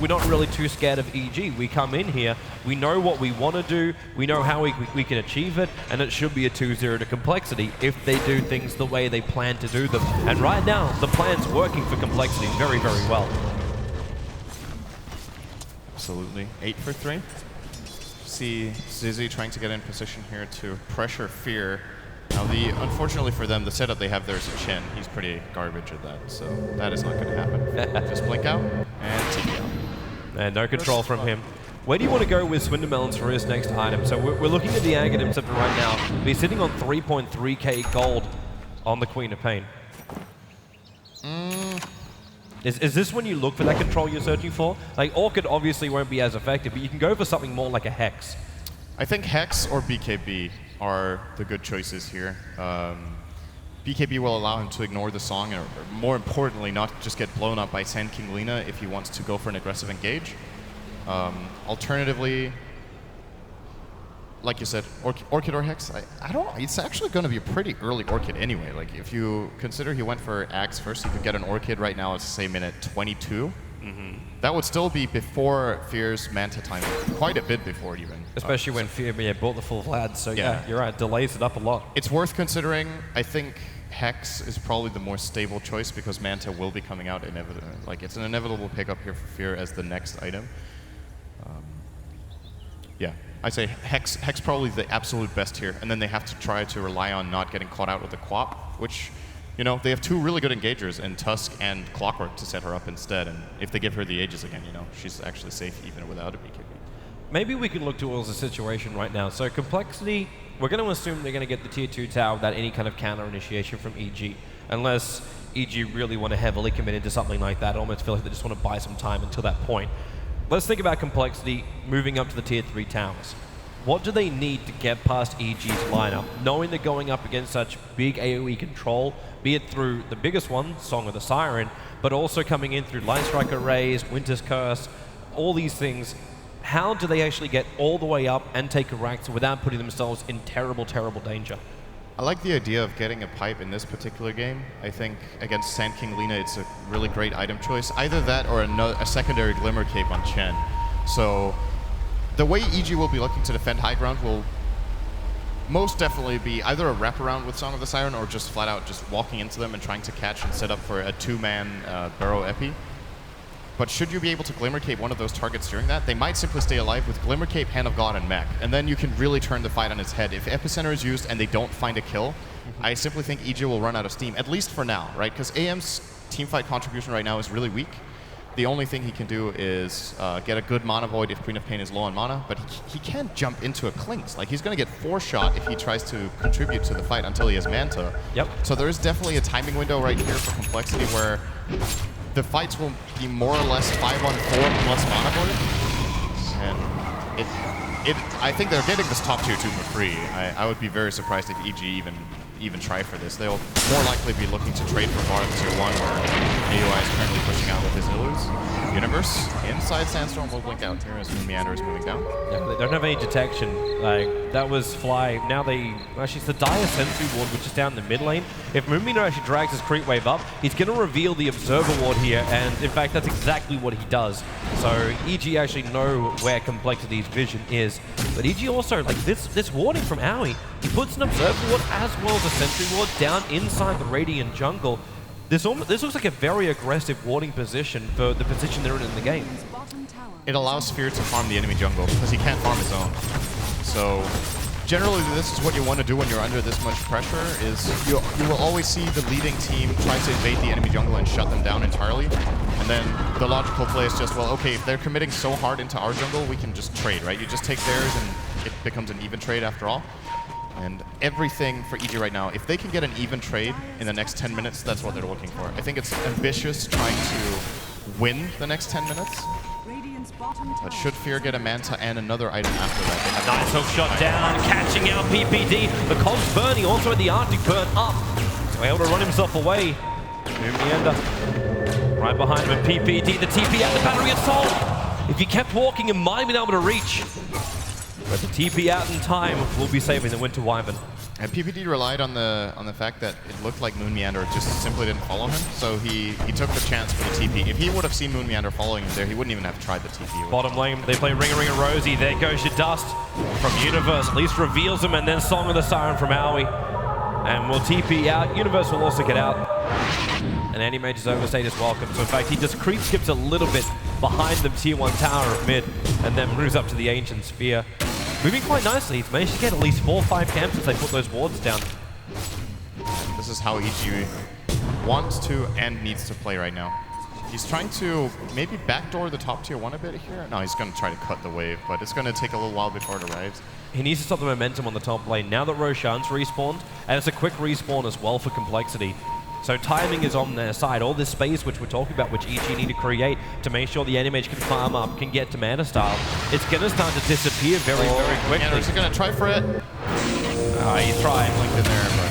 we're not really too scared of EG. We come in here, we know what we want to do, we know how we can achieve it, and it should be a 2-0 to Complexity if they do things the way they plan to do them. And right now, the plan's working for Complexity very, very well. Absolutely. 8 for 3. See Zizzy trying to get in position here to pressure Fear. Now, unfortunately for them, the setup they have there is a Chen. He's pretty garbage at that, so that is not going to happen. Just blink out and TP out. And no control from him. Where do you want to go with Swindermelons for his next item? So we're looking at the Aghanim Scepter right now. He's sitting on 3.3k gold on the Queen of Pain. Is this when you look for that control you're searching for? Like, Orchid obviously won't be as effective, but you can go for something more like a Hex. I think Hex or BKB are the good choices here. BKB will allow him to ignore the song, or more importantly, not just get blown up by Sand King Lina if he wants to go for an aggressive engage. Alternatively, like you said, Orchid or Hex, I don't know. It's actually going to be a pretty early Orchid anyway. Like, if you consider he went for Axe first, you could get an Orchid right now, let's say minute 22. That would still be before Fear's Manta time, quite a bit before even. Especially when Fear bought the full Vlad, so yeah, you're right, delays it up a lot. It's worth considering. I think Hex is probably the more stable choice because Manta will be coming out inevitably. Like, it's an inevitable pickup here for Fear as the next item. Yeah, I say Hex probably the absolute best here, and then they have to try to rely on not getting caught out with the Quap, which, they have two really good engagers in Tusk and Clockwork to set her up instead, and if they give her the Aegis again, she's actually safe even without a BKB. Maybe we can look towards the situation right now. So Complexity, we're going to assume they're going to get the tier 2 tower without any kind of counter initiation from EG, unless EG really want to heavily commit into something like that. I almost feel like they just want to buy some time until that point. Let's think about Complexity moving up to the Tier 3 towers. What do they need to get past EG's lineup, knowing they're going up against such big AoE control, be it through the biggest one, Song of the Siren, but also coming in through Light Strike Arrays, Winter's Curse, all these things. How do they actually get all the way up and take a Rax without putting themselves in terrible, terrible danger? I like the idea of getting a pipe in this particular game. I think against Sand King Lina, it's a really great item choice. Either that or a secondary Glimmer Cape on Chen. So the way EG will be looking to defend high ground will most definitely be either a wraparound with Song of the Siren or just flat out just walking into them and trying to catch and set up for a two-man Burrow Epi. But should you be able to Glimmer Cape one of those targets during that, they might simply stay alive with Glimmer Cape, Hand of God, and Mech. And then you can really turn the fight on its head. If Epicenter is used and they don't find a kill, I simply think EG will run out of steam, at least for now, right? Because AM's teamfight contribution right now is really weak. The only thing he can do is get a good Mana Void if Queen of Pain is low on mana, but he can't jump into a Clinks. Like, he's going to get 4-shot if he tries to contribute to the fight until he has Manta. Yep. So there is definitely a timing window right here for Complexity where the fights will be more or less 5-on-4 plus Mana Void. And I think they're getting this top tier 2 for free. I would be very surprised if EG even try for this. They'll more likely be looking to trade for Bar tier 1, where AUI is currently pushing out with his Illus. Universe inside Sandstorm will blink out here as Meander is moving down. Yeah, they don't have any detection. Like, that was Fly. Now actually, it's the Dire Sentry ward, which is down in the mid lane. If Moonmeaner actually drags his creep wave up, he's going to reveal the Observer ward here, and in fact, that's exactly what he does. So EG actually know where Complexity's vision is. But EG also, like, this warding from Aoi, he puts an Observer ward as well as a Sentry ward down inside the Radiant jungle. This looks like a very aggressive warding position for the position they're in the game. It allows Sphere to farm the enemy jungle because he can't farm his own. So generally this is what you want to do when you're under this much pressure, is you will always see the leading team try to invade the enemy jungle and shut them down entirely. And then the logical play is just, well, okay, if they're committing so hard into our jungle, we can just trade, right? You just take theirs and it becomes an even trade after all. And everything for EG right now, if they can get an even trade in the next 10 minutes, that's what they're looking for. I think it's ambitious trying to win the next 10 minutes. But should Fear get a Manta and another item after that? Nice hook shot down, catching out PPD. The Cog's burning, also had the Arctic burn up. So able to run himself away. Meander right behind him, and PPD, the TP out, the battery assault. If he kept walking, it might have been able to reach. But the TP out in time will be saving the Winter Wyvern. And PPD relied on the fact that it looked like Moon Meander just simply didn't follow him, so he took the chance for the TP. If he would have seen Moon Meander following him there, he wouldn't even have tried the TP. Bottom lane, they play Ring a Ring a Rosie. There goes your dust from Universe. At least reveals him, and then Song of the Siren from Aoi. And will TP out. Universe will also get out. And Anti-Mage's Overstate is welcome. So in fact, he just creep skips a little bit behind the Tier 1 tower of mid, and then moves up to the Ancient Sphere. Moving quite nicely. He's managed to get at least 4 or 5 camps as they put those wards down. This is how EG wants to and needs to play right now. He's trying to maybe backdoor the top tier 1 a bit here. No, he's going to try to cut the wave, but it's going to take a little while before it arrives. He needs to stop the momentum on the top lane. Now that Roshan's respawned, and it's a quick respawn as well for Complexity. So timing is on their side. All this space which we're talking about, which EG need to create to make sure the Anti-Mage can farm up, can get to Mana Style, it's going to start to disappear very, very quickly. He's going to try for it. He's trying. Linked in there, but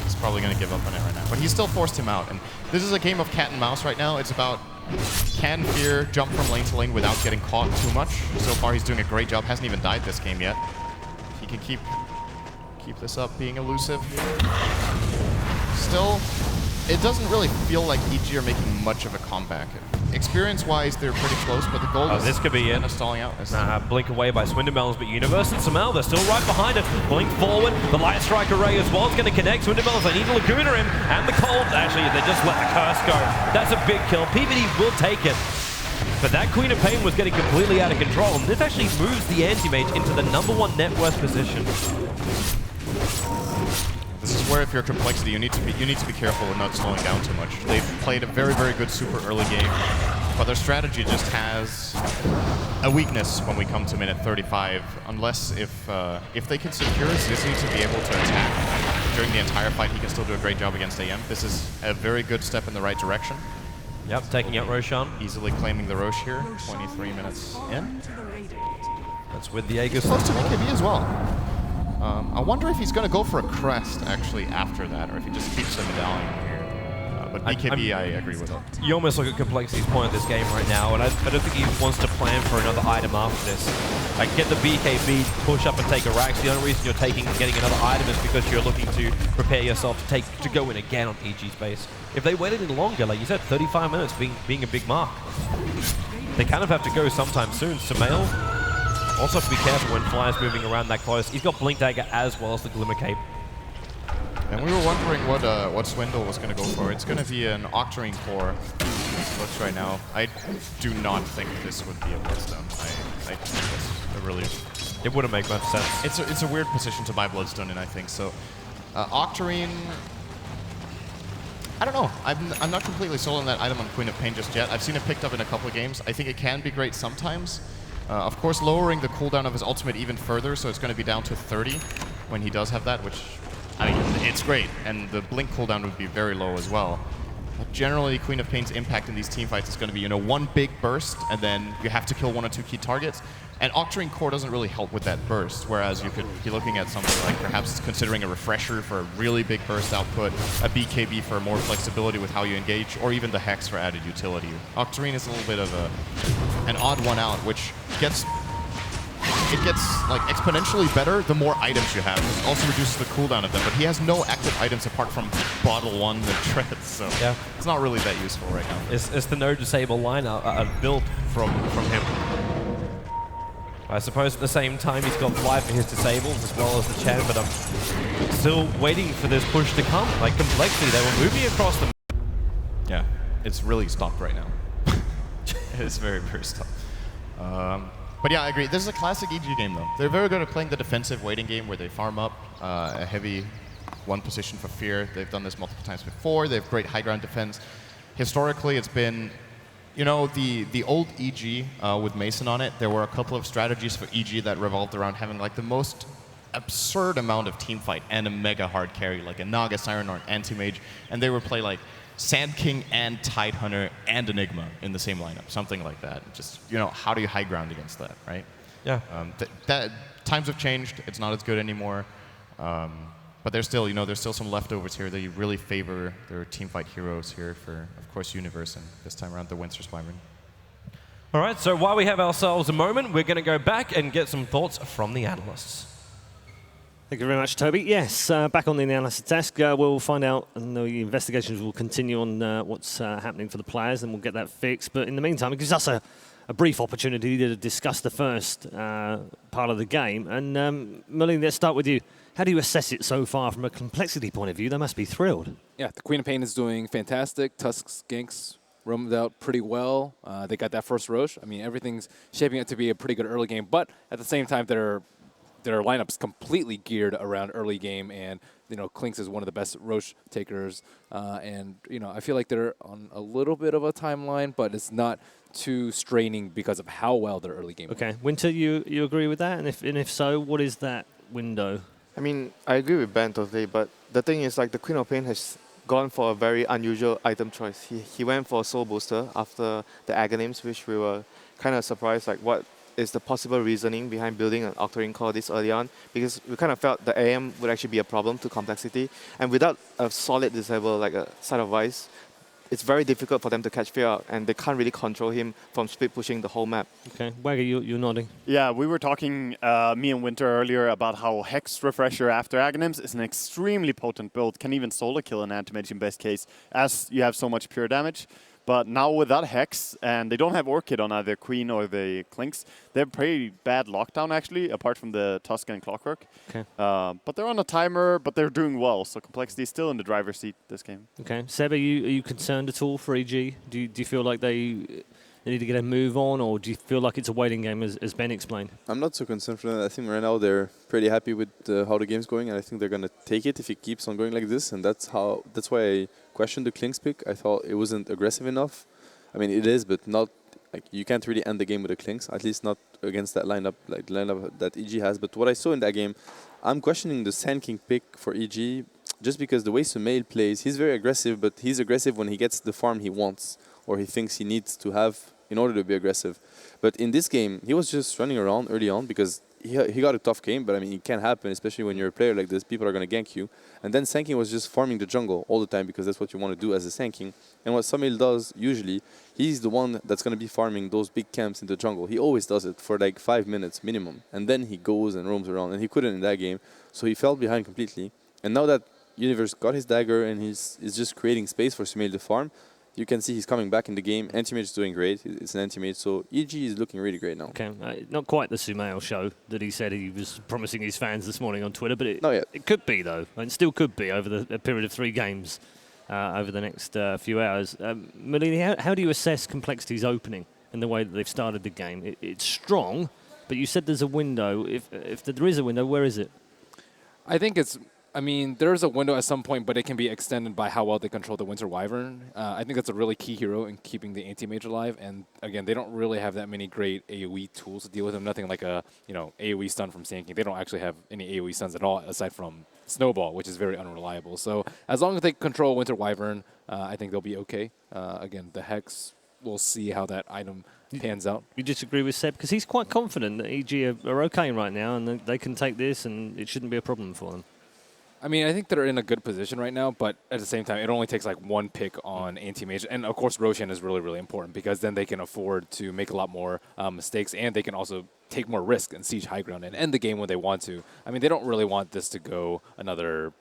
he's probably going to give up on it right now. But he still forced him out. And this is a game of cat and mouse right now. It's about, can Fear jump from lane to lane without getting caught too much? So far, he's doing a great job. Hasn't even died this game yet. He can keep this up, being elusive. Still, it doesn't really feel like EG are making much of a comeback. Experience-wise, they're pretty close, but the gold is this could be kind it. of stalling out. Blink away by Swindlemelons, but Universe and Samal, they're still right behind it. Blink forward, the Light Strike Array as well is going to connect. Swindlemelons, they need to Laguna him, and the Cold, actually, they just let the Curse go. That's a big kill. PPD will take it. But that Queen of Pain was getting completely out of control, and this actually moves the Anti-Mage into the #1 net worth position. This is where, if you're Complexity, you need to be careful with not slowing down too much. They've played a very, very good super early game, but their strategy just has a weakness when we come to minute 35. Unless if they can secure Zizzy to be able to attack during the entire fight, he can still do a great job against AM. This is a very good step in the right direction. Yep, taking out Roshan. Easily claiming the Roche here, 23 minutes in. That's with the Aegis. Close to BKB as well. I wonder if he's going to go for a crest actually after that, or if he just keeps the medallion here. But BKB, I agree with him. You almost look at Complexity's point of this game right now, and I don't think he wants to plan for another item after this. Like, get the BKB, push up and take a Rax. The only reason you're getting another item is because you're looking to prepare yourself to go in again on EG's base. If they waited any longer, like you said, 35 minutes being a big mark, they kind of have to go sometime soon. Sumail also have to be careful when Fly's moving around that close. He's got Blink Dagger as well as the Glimmer Cape. And we were wondering what Swindle was going to go for. It's going to be an Octarine core. This looks right now. I do not think this would be a Bloodstone. I think it really. It wouldn't make much sense. It's a weird position to buy Bloodstone in, I think. So, Octarine. I don't know. I'm not completely sold on that item on Queen of Pain just yet. I've seen it picked up in a couple of games. I think it can be great sometimes. Of course, lowering the cooldown of his ultimate even further, so it's going to be down to 30 when he does have that, which. I mean, it's great, and the blink cooldown would be very low as well. But generally, Queen of Pain's impact in these team fights is going to be, one big burst, and then you have to kill 1 or 2 key targets. And Octarine Core doesn't really help with that burst, whereas you could be looking at something like perhaps considering a Refresher for a really big burst output, a BKB for more flexibility with how you engage, or even the Hex for added utility. Octarine is a little bit of an odd one out, which gets like exponentially better the more items you have. It also reduces the cooldown of them, but he has no active items apart from Bottle 1 and Treads, so yeah, it's not really that useful right now. It's the no disable line build from him. I suppose at the same time he's got Fly for his disables as well as the Chan, but I'm still waiting for this push to come. Like Complexity, they were moving across the... Yeah, it's really stopped right now. It's very, very stopped. But yeah, I agree. This is a classic EG game, though. They're very good at playing the defensive waiting game where they farm up a heavy one position for fear. They've done this multiple times before. They have great high ground defense. Historically, it's been, the old EG with Mason on it. There were a couple of strategies for EG that revolved around having like the most absurd amount of team fight and a mega hard carry, like a Naga Siren or an Anti-Mage, and they would play like Sand King and Tidehunter and Enigma in the same lineup, something like that. Just, how do you high ground against that, right? Yeah. Times have changed. It's not as good anymore. But there's still, there's still some leftovers here. They really favor their teamfight heroes here for, of course, Universe, and this time around the Windsor Wyvern. All right, so while we have ourselves a moment, we're going to go back and get some thoughts from the analysts. Thank you very much, Toby. Yes, back on the analysis desk, we'll find out, and the investigations will continue on what's happening for the players, and we'll get that fixed. But in the meantime, it gives us a brief opportunity to discuss the first part of the game. And Merlin, let's start with you. How do you assess it so far from a complexity point of view? They must be thrilled. Yeah, the Queen of Pain is doing fantastic. Tusk's ganks roamed out pretty well. They got that first Roche. I mean, everything's shaping up to be a pretty good early game, but at the same time, their lineup's completely geared around early game, and Klinks is one of the best Roche takers, and I feel like they're on a little bit of a timeline, but it's not too straining because of how well their early game. Okay, Winter, you agree with that? And if so, what is that window? I mean, I agree with Ben totally, but the thing is, like, the Queen of Pain has gone for a very unusual item choice. He went for a Soul Booster after the Aghanims, which we were kind of surprised, like, what is the possible reasoning behind building an Octarine core this early on, because we kind of felt the AM would actually be a problem to complexity, and without a solid disable like a Side of Vice, it's very difficult for them to catch Fear out, and they can't really control him from split pushing the whole map. Okay, Wagger, you're nodding. Yeah, we were talking, me and Winter earlier, about how Hex Refresher after Aghanims is an extremely potent build, can even solo kill an Anti-Mage in best case, as you have so much pure damage. But now without Hex, and they don't have Orchid on either Queen or the Klinks, they have pretty bad lockdown actually, apart from the Tusk and Clockwork. Okay. But they're on a timer, but they're doing well, so Complexity is still in the driver's seat this game. Okay. Seb, are you concerned at all for EG? Do you feel like they need to get a move on, or do you feel like it's a waiting game, as Ben explained? I'm not so concerned for them. I think right now they're pretty happy with how the game's going, and I think they're going to take it if it keeps on going like this, and that's why I questioned the Klinks pick. I thought it wasn't aggressive enough. I mean, it is, but not like you can't really end the game with the Klinks, at least not against that lineup, like the lineup that EG has. But what I saw in that game, I'm questioning the Sand King pick for EG. just because the way Sumail plays, he's very aggressive, but he's aggressive when he gets the farm he wants or he thinks he needs to have in order to be aggressive. But in this game, he was just running around early on because he got a tough game, but I mean, it can happen, especially when you're a player like this. People are going to gank you. And then Sanking was just farming the jungle all the time because that's what you want to do as a Sanking. And what Sumail does, usually, he's the one that's going to be farming those big camps in the jungle. He always does it for like 5 minutes minimum. And then he goes and roams around. And he couldn't in that game, so he fell behind completely. And now that Universe got his dagger and he's just creating space for Sumail to farm, you can see he's coming back in the game. Anti-Mage is doing great. It's an anti-Mage, so EG is looking really great now. Okay, not quite the Sumail show that he said he was promising his fans this morning on Twitter, but Not yet. it could be, though. And it still could be over a period of 3 games over the next few hours. Malini, how do you assess Complexity's opening and the way that they've started the game? It's strong, but you said there's a window. If there is a window, where is it? I think it's... I mean, there's a window at some point, but it can be extended by how well they control the Winter Wyvern. I think that's a really key hero in keeping the anti-mage alive. And again, they don't really have that many great AoE tools to deal with them. Nothing like a AoE stun from Sand King. They don't actually have any AoE stuns at all, aside from Snowball, which is very unreliable. So as long as they control Winter Wyvern, I think they'll be okay. Again, the Hex, we'll see how that item pans out. You disagree with Seb? Because he's quite confident that EG are okay right now and they can take this and it shouldn't be a problem for them. I mean, I think they're in a good position right now, but at the same time, it only takes like 1 pick on anti-mage. And of course, Roshan is really, really important because then they can afford to make a lot more mistakes and they can also take more risk and siege high ground and end the game when they want to. I mean, they don't really want this to go another,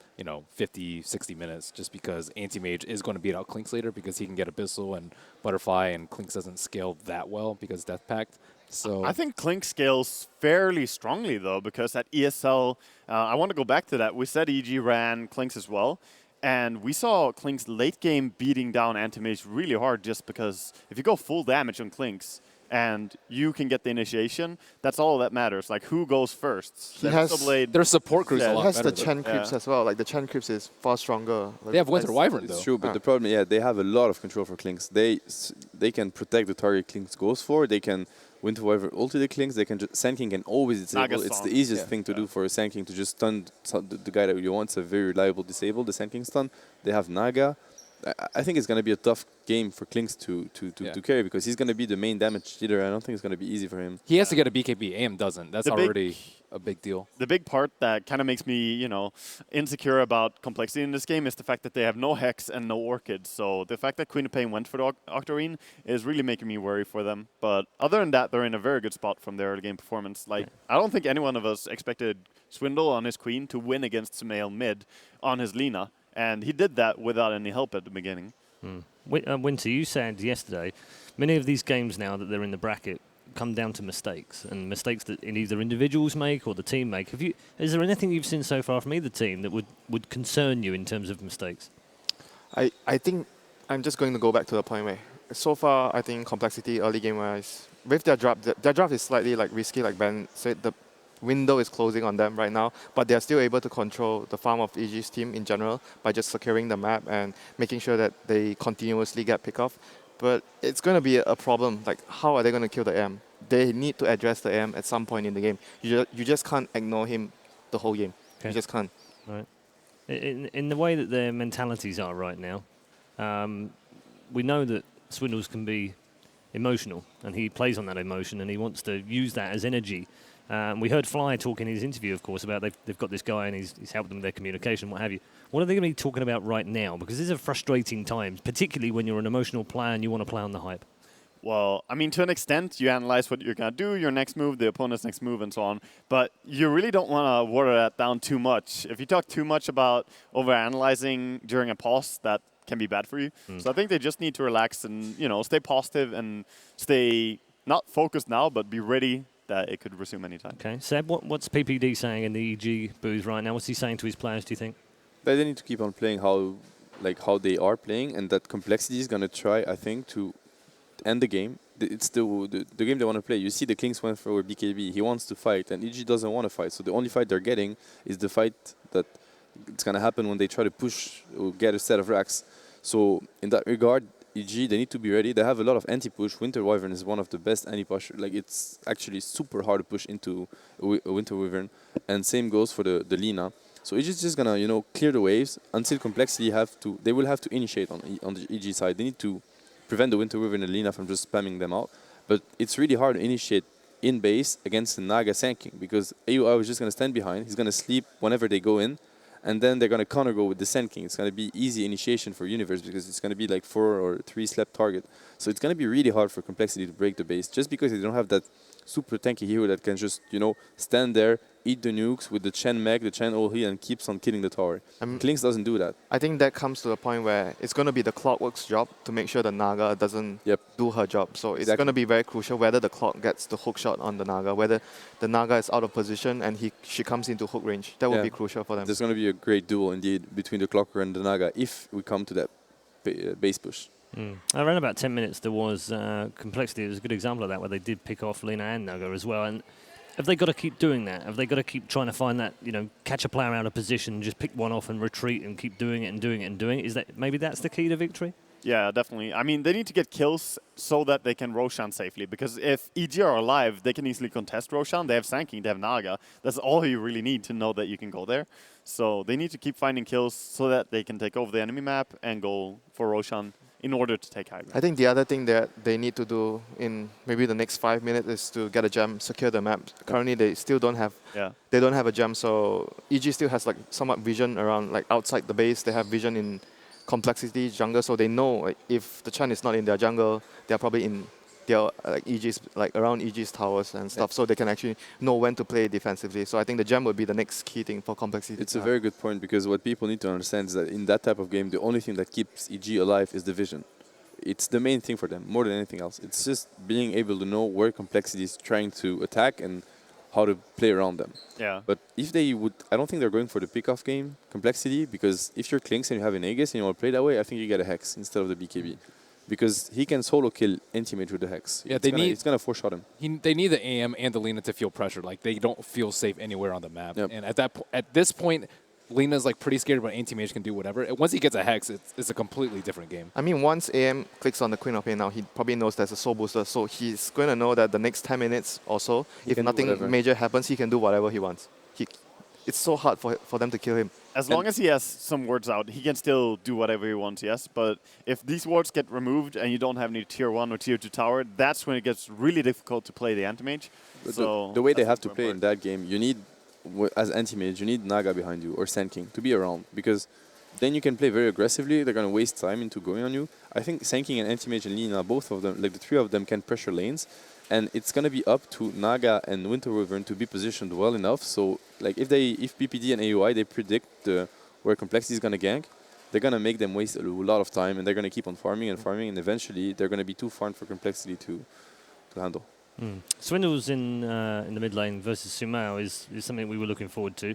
50, 60 minutes just because anti-mage is going to beat out Clinks later because he can get Abyssal and Butterfly and Clinks doesn't scale that well because Death Pact. So I think Clink scales fairly strongly, though, because at ESL, I want to go back to that. We said EG ran Clinks as well, and we saw Clinks late game beating down Anti-Mage really hard just because if you go full damage on Clinks and you can get the initiation, that's all that matters. Like, who goes first? He has their support crews a lot better. He has the better, Chen creeps as well. Like, the Chen creeps is far stronger. They have Winter Wyvern, though. It's true, but the problem, they have a lot of control for Clinks. They can protect the target Clinks goes for. They can Winter Wyvern ulti the Clinks. They can just Sand King can always disable. It's the easiest thing to do for a Sand King to just stun the guy that you want. It's a very reliable disable, the Sand King stun. They have Naga. I think it's going to be a tough game for Clinks to carry because he's going to be the main damage dealer. I don't think it's going to be easy for him. He has to get a BKB. AM doesn't. That's already a big deal. The big part that kind of makes me, insecure about Complexity in this game is the fact that they have no Hex and no Orchid. So the fact that Queen of Pain went for the Octarine is really making me worry for them. But other than that, they're in a very good spot from their early game performance. Like, I don't think any one of us expected Swindle on his Queen to win against Sumail mid on his Lina. And he did that without any help at the beginning. Winter, you said yesterday, many of these games now that they're in the bracket come down to mistakes, and mistakes that either individuals make or the team make. Is there anything you've seen so far from either team that would concern you in terms of mistakes? I think I'm just going to go back to the point where so far I think Complexity early game wise with their draft is slightly like risky, like Ben said. The window is closing on them right now, but they're still able to control the farm of EG's team in general by just securing the map and making sure that they continuously get pick off. But it's going to be a problem. Like, how are they going to kill the AM? They need to address the AM at some point in the game. You just can't ignore him the whole game. Okay. You just can't. Right. In the way that their mentalities are right now, we know that Swindles can be emotional, and he plays on that emotion, and he wants to use that as energy. We heard Fly talk in his interview, of course, about they've got this guy and he's helped them with their communication, what have you. What are they going to be talking about right now? Because these are frustrating times, particularly when you're an emotional player and you want to play on the hype. Well, I mean, to an extent, you analyze what you're going to do, your next move, the opponent's next move, and so on. But you really don't want to water that down too much. If you talk too much about overanalyzing during a pause, that can be bad for you. So I think they just need to relax and, stay positive and stay not focused now, but be ready that it could resume anytime. Okay. Seb, what's PPD saying in the EG booth right now? What's he saying to his players, do you think? But they need to keep on playing how they are playing, and that Complexity is going to try, I think, to end the game. It's the game they want to play. You see the Kings went for BKB. He wants to fight, and EG doesn't want to fight. So the only fight they're getting is the fight that it's going to happen when they try to push or get a set of racks. So in that regard, EG, they need to be ready. They have a lot of anti-push. Winter Wyvern is one of the best anti-push. Like, it's actually super hard to push into a Winter Wyvern. And same goes for the Lina. So EG is just gonna, you know, clear the waves until Complexity they will have to initiate on the EG side. They need to prevent the Winter River and the Lina from just spamming them out. But it's really hard to initiate in base against the Naga Sanking because AUI is just gonna stand behind. He's gonna sleep whenever they go in, and then they're gonna counter go with the Sand King. It's gonna be easy initiation for Universe because it's gonna be like 4 or 3 slept target. So it's gonna be really hard for Complexity to break the base just because they don't have that super tanky hero that can just, you know, stand there, eat the nukes with the Chen Meg, the Chen ult, and keeps on killing the tower. Klinks doesn't do that. I think that comes to a point where it's going to be the Clockwork's job to make sure the Naga doesn't do her job. So it's going to be very crucial whether the Clock gets the hook shot on the Naga, whether the Naga is out of position and she comes into hook range. That would be crucial for them. There's going to be a great duel indeed between the Clocker and the Naga if we come to that base push. Around about 10 minutes, there was Complexity. It was a good example of that, where they did pick off Lina and Naga as well. And have they got to keep doing that? Have they got to keep trying to find that, you know, catch a player out of position, just pick one off and retreat and keep doing it and doing it and doing it? Is that maybe that's the key to victory? Yeah, definitely. I mean, they need to get kills so that they can Roshan safely. Because if EG are alive, they can easily contest Roshan. They have Sanking, they have Naga. That's all you really need to know that you can go there. So they need to keep finding kills so that they can take over the enemy map and go for Roshan in order to take high ground. I think the other thing that they need to do in maybe the next 5 minutes is to get a gem, secure the map. Currently, they still don't have. They don't have a gem, so EG still has like somewhat vision around, like outside the base. They have vision in Complexity jungle, so they know like, if the Chen is not in their jungle, they're probably in their around EG's towers and stuff, so they can actually know when to play defensively. So I think the gem would be the next key thing for Complexity. It's a very good point because what people need to understand is that in that type of game, the only thing that keeps EG alive is the vision. It's the main thing for them, more than anything else. It's just being able to know where Complexity is trying to attack and how to play around them. Yeah. But if they would, I don't think they're going for the pick-off game, Complexity, because if you're Klinks and you have an Aegis and you want to play that way, I think you get a Hex instead of the BKB. Because he can solo kill Intimate with the Hex. Yeah, it's gonna four-shot him. They need the AM and the Lina to feel pressure. Like, they don't feel safe anywhere on the map. And at this point, Lina's like pretty scared about Anti-Mage can do whatever. Once he gets a Hex, it's a completely different game. I mean, once AM clicks on the Queen of Pain now, he probably knows there's a Soul Booster, so he's going to know that the next 10 minutes or so, if nothing major happens, he can do whatever he wants. It's so hard for them to kill him. As long as he has some wards out, he can still do whatever he wants, yes. But if these wards get removed and you don't have any tier 1 or tier 2 tower, that's when it gets really difficult to play the anti-mage. So the way they have to play in that game, you need, as anti-mage, you need Naga behind you or Sand King to be around, because then you can play very aggressively. They're going to waste time into going on you. I think Sand King and anti-mage and Lina, both of them, like the three of them, can pressure lanes. And it's going to be up to Naga and Winter Wyvern to be positioned well enough. So, like, if BPD and AUI, they predict where Complexity is going to gank, they're going to make them waste a lot of time, and they're going to keep on farming, and eventually they're going to be too farmed for Complexity to handle. Swindles in the mid lane versus Sumail is something we were looking forward to.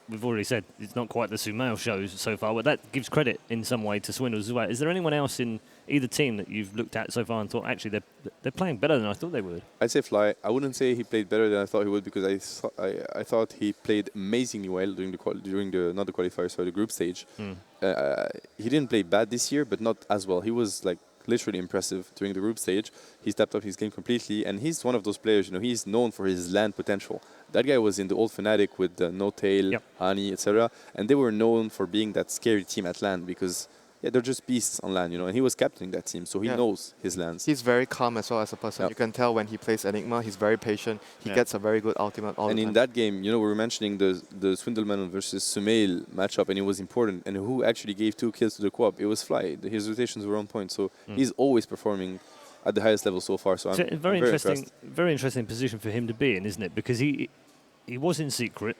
We've already said it's not quite the Sumail show so far, but that gives credit in some way to Swindles as well. Is there anyone else in either team that you've looked at so far and thought, actually, they're playing better than I thought they would? I'd say Fly. I wouldn't say he played better than I thought he would, because I thought he played amazingly well during not the qualifier, sorry, the group stage. He didn't play bad this year, but not as well. He was like literally impressive during the group stage. He stepped up his game completely, and he's one of those players, he's known for his land potential. That guy was in the old Fnatic with No Tail, Hani, etc., and they were known for being that scary team at land because they're just beasts on land, and he was captaining that team, so he knows his lands. He's very calm as well as a person. You can tell when he plays Enigma, he's very patient. He gets a very good ultimate all the time. And in that game, we were mentioning the Swindleman versus Sumail matchup, and it was important. And who actually gave 2 kills to the co-op? It was Fly. His rotations were on point, so he's always performing at the highest level so far. So I'm very interesting, very interesting position for him to be in, isn't it? Because he was in secret.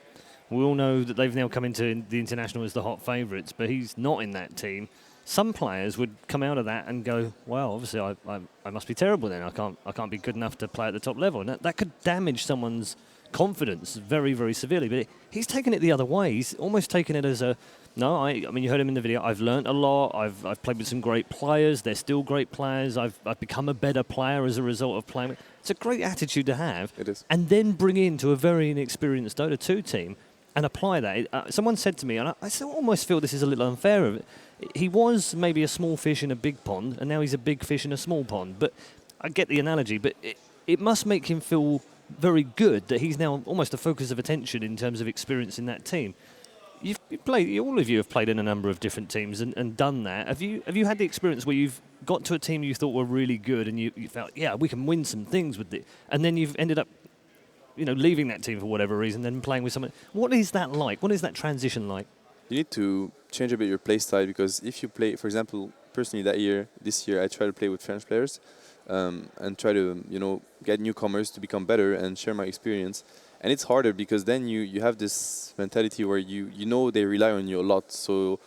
We all know that they've now come into the international as the hot favourites, but he's not in that team. Some players would come out of that and go, well, obviously I must be terrible then. I can't be good enough to play at the top level. And that could damage someone's confidence very, very severely. But he's taken it the other way. He's almost taken it as I mean, you heard him in the video. I've learnt a lot. I've played with some great players. They're still great players. I've become a better player as a result of playing. It's a great attitude to have. It is. And then bring into a very inexperienced Dota 2 team and apply that. Someone said to me, and I still almost feel this is a little unfair of it, he was maybe a small fish in a big pond, and now he's a big fish in a small pond. But I get the analogy, but it must make him feel very good that he's now almost a focus of attention in terms of experience in that team. You've played, all of you have played in a number of different teams and done that. Have you had the experience where you've got to a team you thought were really good and you felt, yeah, we can win some things with it, and then you've ended up, leaving that team for whatever reason, then playing with someone? What is that like? What is that transition like? You need to change a bit your play style, because if you play, for example, personally this year, I try to play with French players and try to, get newcomers to become better and share my experience. And it's harder because then you have this mentality where you know they rely on you a lot. So,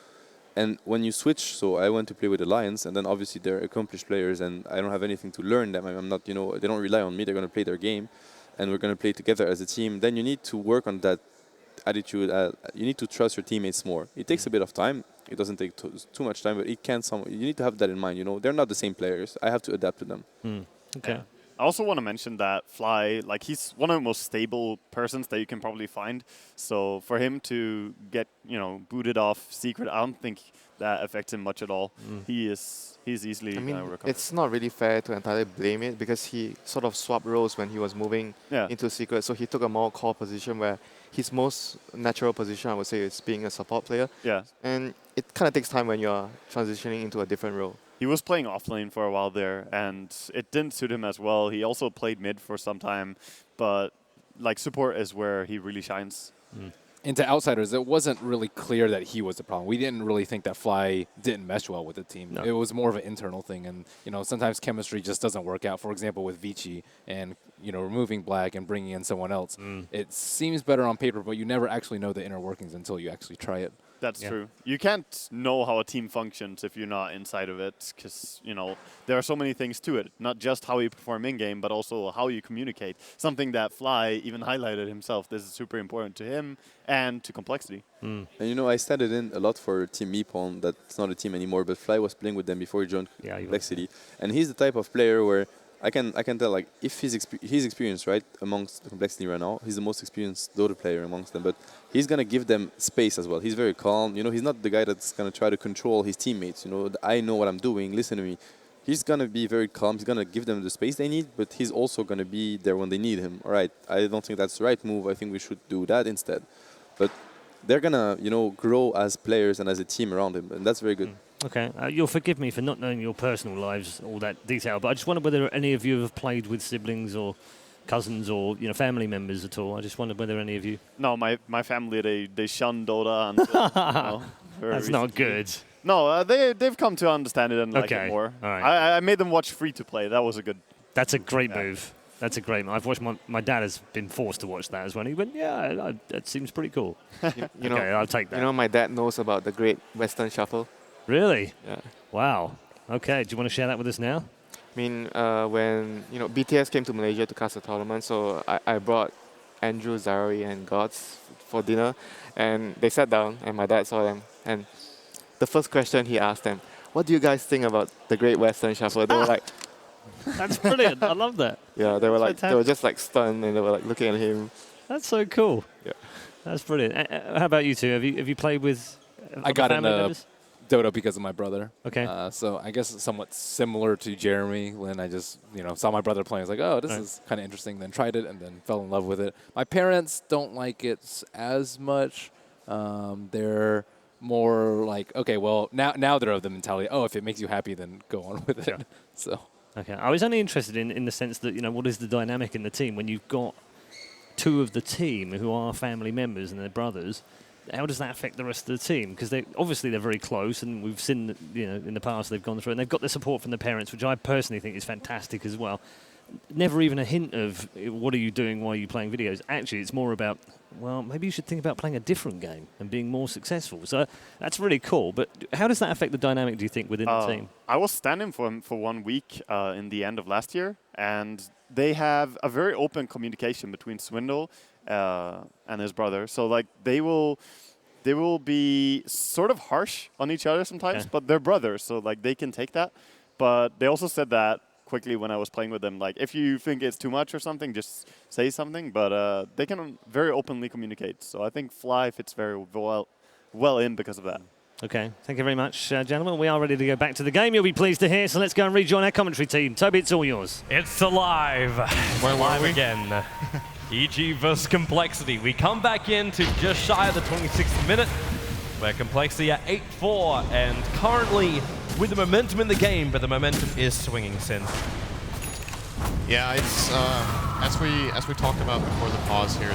and when you switch, so I went to play with Alliance, and then obviously they're accomplished players, and I don't have anything to learn them. I'm not, they don't rely on me. They're going to play their game, and we're going to play together as a team. Then you need to work on that attitude. You need to trust your teammates more. It takes a bit of time. It doesn't take too much time, but it can. You need to have that in mind. They're not the same players. I have to adapt to them. Okay. Yeah. I also want to mention that Fly, he's one of the most stable persons that you can probably find. So for him to get, booted off Secret, I don't think that affects him much at all. He's easily recovered. It's not really fair to entirely blame it, because he sort of swapped roles when he was moving into Secret. So he took a more core position where his most natural position, I would say, is being a support player. Yeah. And it kind of takes time when you're transitioning into a different role. He was playing offlane for a while there, and it didn't suit him as well. He also played mid for some time, but support is where he really shines. And to outsiders, it wasn't really clear that he was the problem. We didn't really think that Fly didn't mesh well with the team. No. It was more of an internal thing, and sometimes chemistry just doesn't work out. For example, with Vici and removing Black and bringing in someone else, it seems better on paper, but you never actually know the inner workings until you actually try it. That's true. You can't know how a team functions if you're not inside of it, because, there are so many things to it. Not just how you perform in-game, but also how you communicate. Something that Fly even highlighted himself. This is super important to him and to Complexity. And, I started in a lot for Team Meepon. That's not a team anymore, but Fly was playing with them before he joined Complexity. And he's the type of player where I can tell, if he's experienced, right, amongst the Complexity right now, he's the most experienced Dota player amongst them, but he's going to give them space as well. He's very calm. He's not the guy that's going to try to control his teammates. I know what I'm doing, listen to me. He's going to be very calm. He's going to give them the space they need, but he's also going to be there when they need him. All right, I don't think that's the right move. I think we should do that instead. But they're going to, grow as players and as a team around him, and that's very good. Okay, you'll forgive me for not knowing your personal lives, all that detail, but I just wondered whether any of you have played with siblings or cousins or family members at all. I just wondered whether any of you... No, my family, they shun Dota. And, That's not good. No, they've come to understand it and like it more. All right. I made them watch free-to-play. That was a good... That's a great move. That's a great move. I've watched my dad has been forced to watch that as well. He went, yeah, that seems pretty cool. Okay, I'll take that. My dad knows about the Great Western Shuffle. Really? Yeah. Wow. Okay. Do you want to share that with us now? When BTS came to Malaysia to cast a tournament, so I brought Andrew, Zari, and Gods for dinner, and they sat down, and my dad saw them, and the first question he asked them, "What do you guys think about the Great Western Shuffle?" They were like, "That's brilliant! I love that." Yeah, they were they were just stunned, and they were looking at him. That's so cool. Yeah, that's brilliant. How about you two? Have you played with? I got into Dota because of my brother. Okay. So I guess it's somewhat similar to Jeremy. When I just saw my brother playing, I was like, oh, this is kind of interesting. Then tried it and then fell in love with it. My parents don't like it as much. They're more like, okay, well now they're of the mentality, oh, if it makes you happy, then go on with it. Sure. So. Okay. I was only interested in the sense that what is the dynamic in the team when you've got two of the team who are family members and they're brothers. How does that affect the rest of the team? Because they're very close, and we've seen that, in the past they've gone through, and they've got the support from the parents, which I personally think is fantastic as well. Never even a hint of what are you doing, why are you playing videos. Actually, it's more about, well, maybe you should think about playing a different game and being more successful. So that's really cool. But how does that affect the dynamic, do you think, within the team? I was standing for him for 1 week in the end of last year, and they have a very open communication between Swindle and his brother. So they will be sort of harsh on each other sometimes, but they're brothers, so they can take that. But they also said that quickly when I was playing with them, if you think it's too much or something, just say something. But they can very openly communicate. So I think Fly fits very well in because of that. Okay, thank you very much, gentlemen. We are ready to go back to the game. You'll be pleased to hear, so let's go and rejoin our commentary team. Toby, it's all yours. It's alive. Where were Live we? again. EG versus Complexity. We come back into just shy of the 26th minute, where Complexity are 8-4, and currently with the momentum in the game, but the momentum is swinging since. Yeah, it's as we talked about before the pause here.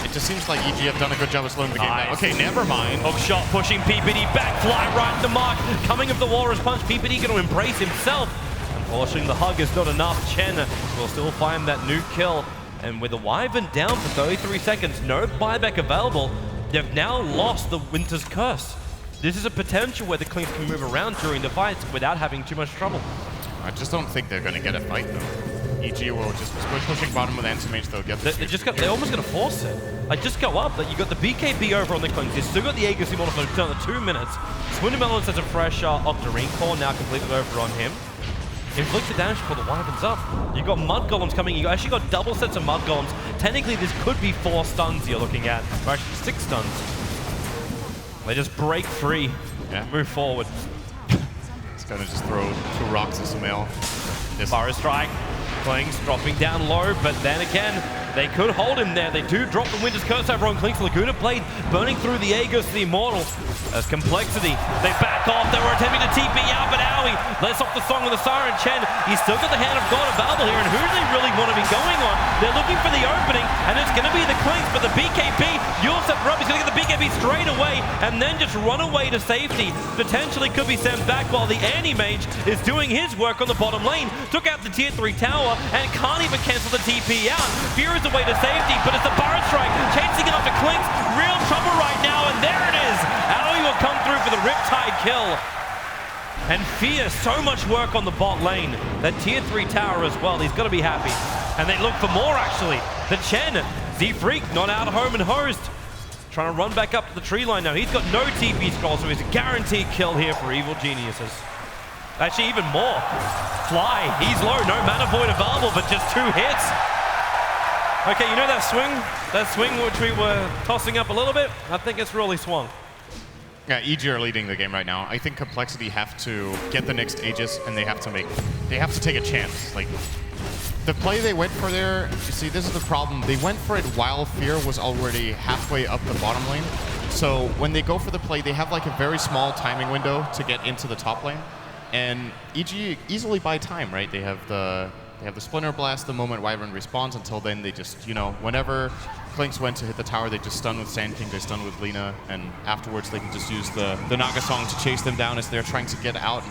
It just seems like EG have done a good job of slowing the game down. Okay, never mind. Hook shot pushing PPD back, fly right to the mark. Coming of the Walrus Punch, PPD going to embrace himself. Unfortunately, the hug is not enough. Chen will still find that new kill. And with the Wyvern down for 33 seconds, no buyback available, they've now lost the Winter's Curse. This is a potential where the Clinks can move around during the fights without having too much trouble. I just don't think they're going to get a fight, though. EG will just pushing bottom with anti-mage, they'll get the they're almost going to force it. Like, just go up. Like, you got the BKB over on the Clinks. You've still got the Aegis Immortal for another 2 minutes. Swindon Melons has a fresh Octarine Core now completed over on him. Inflict the damage before the Wyvern's up. You've got Mud Golems coming. You've actually got double sets of Mud Golems. Technically, this could be 4 stuns you're looking at. Or actually 6 stuns. They just break free. Yeah. Move forward. It's going to just throw 2 rocks at Sumail. Fire Strike. Clinks dropping down low, but then again, they could hold him there. They do drop the Winter's Curse over on Clinks. Laguna Blade burning through the Aegis, the Immortal. As Complexity, they back off. They were attempting to TP out, but Owie lets off the song with the Siren Chen. He's still got the Hand of God available here, and who do they really want to be going on? They're looking for the opening, and it's going to be the Clinks, but the BKB, Yulsep Rubb is going to get the BKB straight away, and then just run away to safety. Potentially could be sent back while the Anti-Mage is doing his work on the bottom lane. Took out the tier 3 tower, and can't even cancel the TP out. Fear is away to safety, but it's the Burrow Strike chasing it up to Clinks. Real trouble right now, and there it is. Owie will come through for the Riptide kill. And Fear, so much work on the bot lane. That tier 3 tower as well, he's got to be happy. And they look for more, actually. The Chen, Z-Freak, not out of home and host. Trying to run back up to the tree line now. He's got no TP scroll, so he's a guaranteed kill here for Evil Geniuses. Actually, even more. Fly, he's low, no mana void available, but just 2 hits. Okay, you know that swing which we were tossing up a little bit? I think it's really swung. Yeah, EG are leading the game right now. I think Complexity have to get the next Aegis, and they have to take a chance. Like, the play they went for there, you see, this is the problem. They went for it while Fear was already halfway up the bottom lane. So when they go for the play, they have like a very small timing window to get into the top lane. And EG easily buy time, right? They have the Splinter Blast the moment Wyvern respawns. Until then, they just, you know, whenever Clinks went to hit the tower, they just stun with Sand King, they stun with Lina, and afterwards they can just use the Naga Song to chase them down as they're trying to get out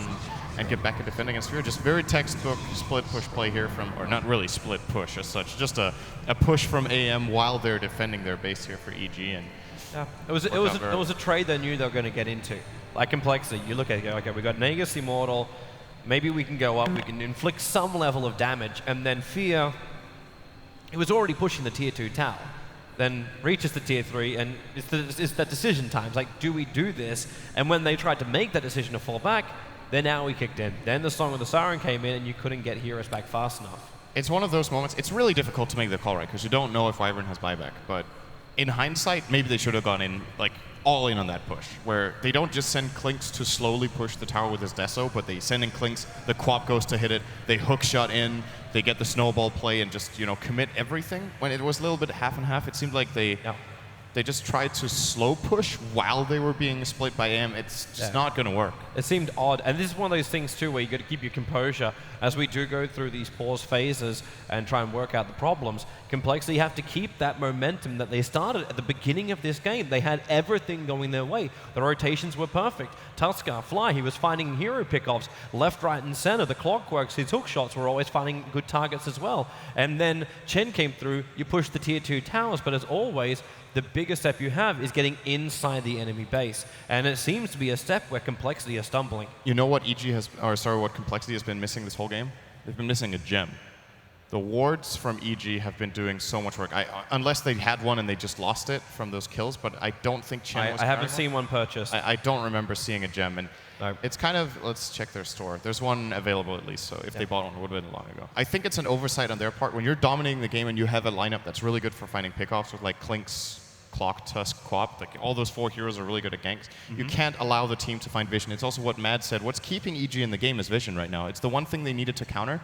and get back and defend against Fear. Just very textbook split push play here from, or not really split push as such, just a push from AM while they're defending their base here for EG. And yeah, it was a trade they knew they were going to get into. Like Complexity, you look at it, okay, we got an Aegis Immortal. Maybe we can go up, we can inflict some level of damage, and then Fear, he was already pushing the tier 2 tower, then reaches the tier 3, and it's that decision time. It's like, do we do this? And when they tried to make that decision to fall back, then now we kicked in. Then the Song of the Siren came in, and you couldn't get heroes back fast enough. It's one of those moments, it's really difficult to make the call right, because you don't know if Wyvern has buyback, but in hindsight, maybe they should have gone in, like, all in on that push, where they don't just send Clinks to slowly push the tower with his Deso, but they send in Clinks, the Quap goes to hit it, they hook shot in, they get the snowball play and just, you know, commit everything. When it was a little bit half and half, it seemed like they just tried to slow push while they were being split by AM. It's just not going to work. It seemed odd, and this is one of those things too where you got to keep your composure as we do go through these pause phases and try and work out the problems. Complexity have to keep that momentum that they started at the beginning of this game. They had everything going their way. The rotations were perfect. Tuskar, Fly, he was finding hero pickoffs left, right, and center. The Clockworks, his hook shots were always finding good targets as well. And then Chen came through, you pushed the tier 2 towers, but as always, the biggest step you have is getting inside the enemy base. And it seems to be a step where Complexity is stumbling. You know what what Complexity has been missing this whole game? They've been missing a gem. The wards from EG have been doing so much work. Unless they had one and they just lost it from those kills, but I don't think Chen was I haven't seen one purchased. I don't remember seeing a gem, and it's kind of, let's check their store. There's one available at least, so if they bought one, it would have been long ago. I think it's an oversight on their part. When you're dominating the game and you have a lineup that's really good for finding pickoffs with like Clinks, Clock, Tusk, Quap, like all those 4 heroes are really good at ganks. You can't allow the team to find vision. It's also what Mad said. What's keeping EG in the game is vision right now. It's the one thing they needed to counter.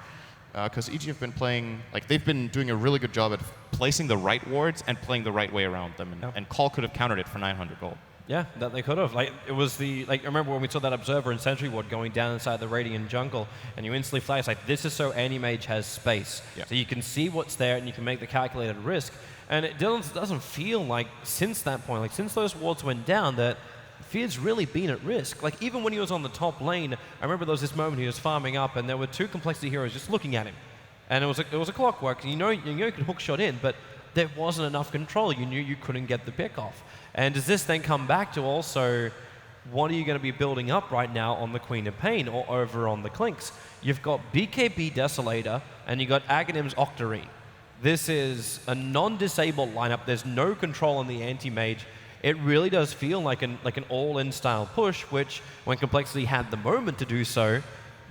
Because EG have been playing, like they've been doing a really good job at placing the right wards and playing the right way around them. And Call could have countered it for 900 gold. Yeah, that they could have. Like it was the I remember when we saw that Observer and Sentry ward going down inside the Radiant jungle, and you instantly flag. It's like this is so Anti-Mage has space, so you can see what's there and you can make the calculated risk. And it doesn't feel like since that point, like since those wards went down, that Fear's really been at risk. Like even when he was on the top lane, I remember there was this moment he was farming up, and there were 2 complexity heroes just looking at him, and it was a clockwork. You know you could hook shot in, but there wasn't enough control. You knew you couldn't get the pick off. And does this then come back to also, what are you going to be building up right now on the Queen of Pain or over on the Clinks? You've got BKB Desolator and you've got Aghanim's Octarine. This is a non-disabled lineup. There's no control on the anti-mage. It really does feel like an all-in style push, which when Complexity had the moment to do so,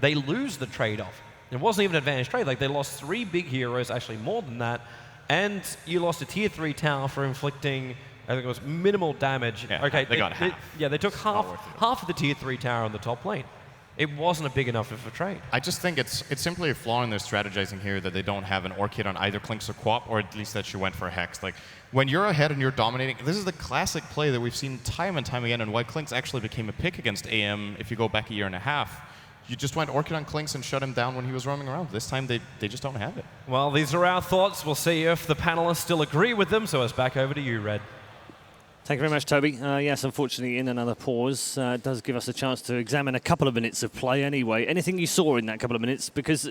they lose the trade-off. It wasn't even an advantage trade. Like they lost 3 big heroes, actually more than that, and you lost a tier 3 tower for inflicting, I think it was minimal damage. Yeah, okay, they got half. Yeah, they took half of the tier 3 tower on the top lane. It wasn't a big enough of a trade. I just think it's simply a flaw in their strategizing here that they don't have an Orchid on either Clinks or Quap, or at least that she went for Hex. Like, when you're ahead and you're dominating, this is the classic play that we've seen time and time again, and why Clinks actually became a pick against AM if you go back a year and a half. You just went Orchid on Clinks and shut him down when he was roaming around. This time, they just don't have it. Well, these are our thoughts. We'll see if the panelists still agree with them, so it's back over to you, Red. Thank you very much, Toby. Yes, unfortunately, in another pause, it does give us a chance to examine a couple of minutes of play anyway. Anything you saw in that couple of minutes? Because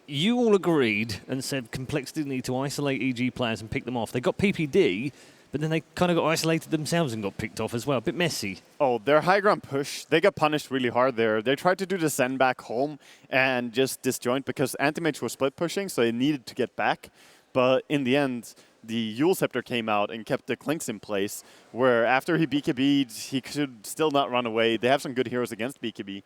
you all agreed and said Complexity need to isolate EG players and pick them off. They got PPD, but then they kind of got isolated themselves and got picked off as well. A bit messy. Oh, their high ground push, they got punished really hard there. They tried to do the send back home and just disjoint because Anti-Mage was split pushing, so they needed to get back. But in the end, the Yule Scepter came out and kept the Clinks in place, where after he BKB'd, he could still not run away. They have some good heroes against BKB.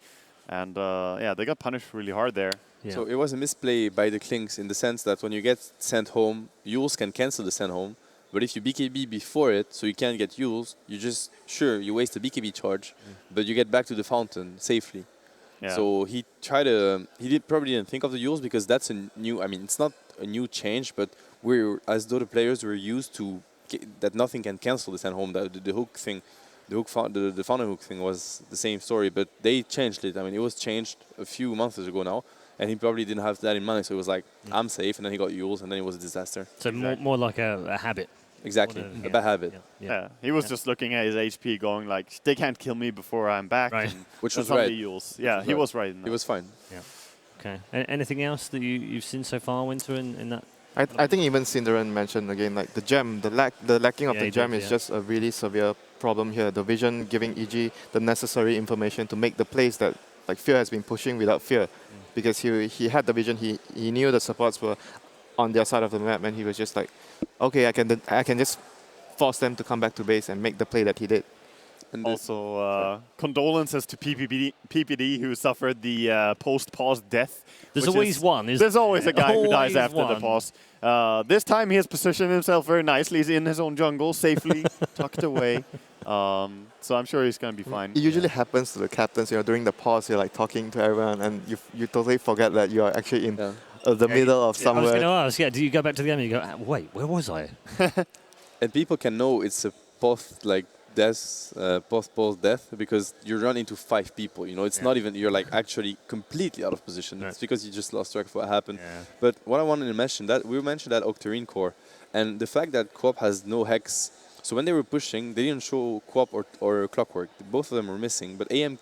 And yeah, they got punished really hard there. Yeah. So it was a misplay by the Clinks in the sense that when you get sent home, Yules can cancel the send home. But if you BKB before it, so you can't get Yules, you just, sure, you waste a BKB charge, but you get back to the fountain safely. Yeah. So he tried to, probably didn't think of the Yules because that's a new, I mean, it's not a new change, but we're, as Dota players, we're used to that nothing can cancel the send home. The hook thing, the fountain hook thing was the same story, but they changed it. I mean, it was changed a few months ago now, and he probably didn't have that in mind. So it was like, I'm safe, and then he got Yules, and then it was a disaster. So more like a habit. Exactly, a bad habit. Yeah, he was just looking at his HP going like, they can't kill me before I'm back. Right. Which was right. Yeah, he was right in that. He was fine. Yeah. Okay. Anything else that you've seen so far, Winter, in that? I think even Cinderan mentioned again, like the gem, the lacking of the gem is just a really severe problem here. The Vision giving EG the necessary information to make the plays that like Fear has been pushing without fear, because he had the Vision, he knew the supports were on their side of the map, and he was just like, okay, I can just force them to come back to base and make the play that he did. And also, condolences to PPD who suffered the post-pause death. There's always one. There's always a guy who dies after the pause. This time he has positioned himself very nicely. He's in his own jungle, safely tucked away. So I'm sure he's going to be fine. It usually happens to the captains, during the pause, you're like talking to everyone, and you totally forget that you are actually in the middle of somewhere. I was going to ask, do you go back to the game and you go, wait, where was I? And people can know it's a post-pause death because you run into 5 people. It's not even, you're like actually completely out of position. It's because you just lost track of what happened. But what I wanted to mention, that we mentioned that Octarine core, and the fact that Quap has no Hex. So when they were pushing, they didn't show Quap or Clockwork. Both of them were missing, but AM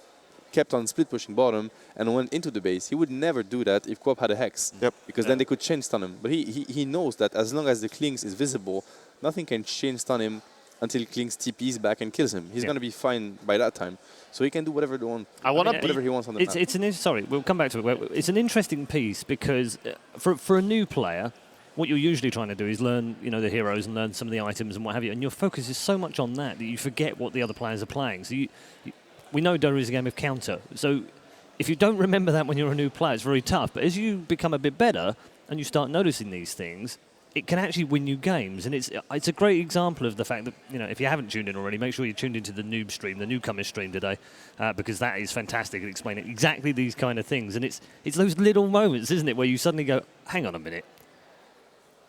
kept on split pushing bottom and went into the base. He would never do that if Quap had a Hex, because then they could chain stun him. But he knows that as long as the Clinks is visible, nothing can chain stun him until Clinks TPs back and kills him. He's going to be fine by that time. So he can do whatever he wants on the map. Sorry, we'll come back to it. It's an interesting piece because for a new player, what you're usually trying to do is learn, the heroes and learn some of the items and what have you. And your focus is so much on that you forget what the other players are playing. So we know Dota is a game of counter. So if you don't remember that when you're a new player, it's very tough. But as you become a bit better and you start noticing these things, it can actually win you games. And it's a great example of the fact that, if you haven't tuned in already, make sure you're tuned into the noob stream, the newcomer stream today, because that is fantastic at explaining exactly these kind of things. And it's those little moments, isn't it, where you suddenly go, hang on a minute.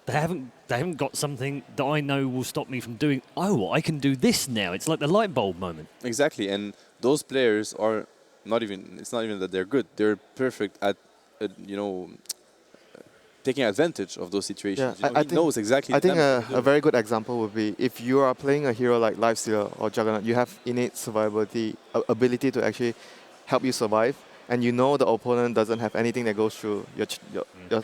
They haven't got something that I know will stop me from doing, I can do this now. It's like the light bulb moment. Exactly, and those players are it's not even that they're good. They're perfect at, taking advantage of those situations. Yeah, he knows exactly. I think a very good example would be if you are playing a hero like Lifestealer or Juggernaut, you have innate survivability, ability to actually help you survive, and you know the opponent doesn't have anything that goes through your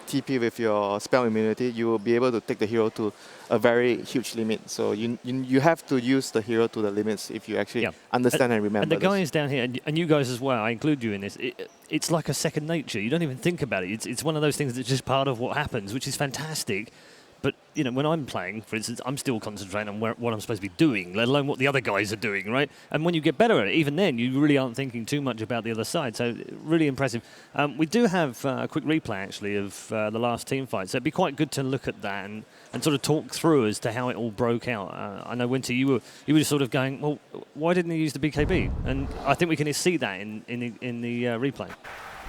TP with your spell immunity, you will be able to take the hero to a very huge limit. So you have to use the hero to the limits if you actually understand and remember. And the guys down here, and you guys as well, I include you in this, it's like a second nature. You don't even think about it. It's one of those things that's just part of what happens, which is fantastic. But, when I'm playing, for instance, I'm still concentrating on what I'm supposed to be doing, let alone what the other guys are doing, right? And when you get better at it, even then, you really aren't thinking too much about the other side. So, really impressive. We do have a quick replay, actually, of the last team fight. So, it'd be quite good to look at that and sort of talk through as to how it all broke out. I know, Winter, you were just sort of going, well, why didn't he use the BKB? And I think we can see that in the replay.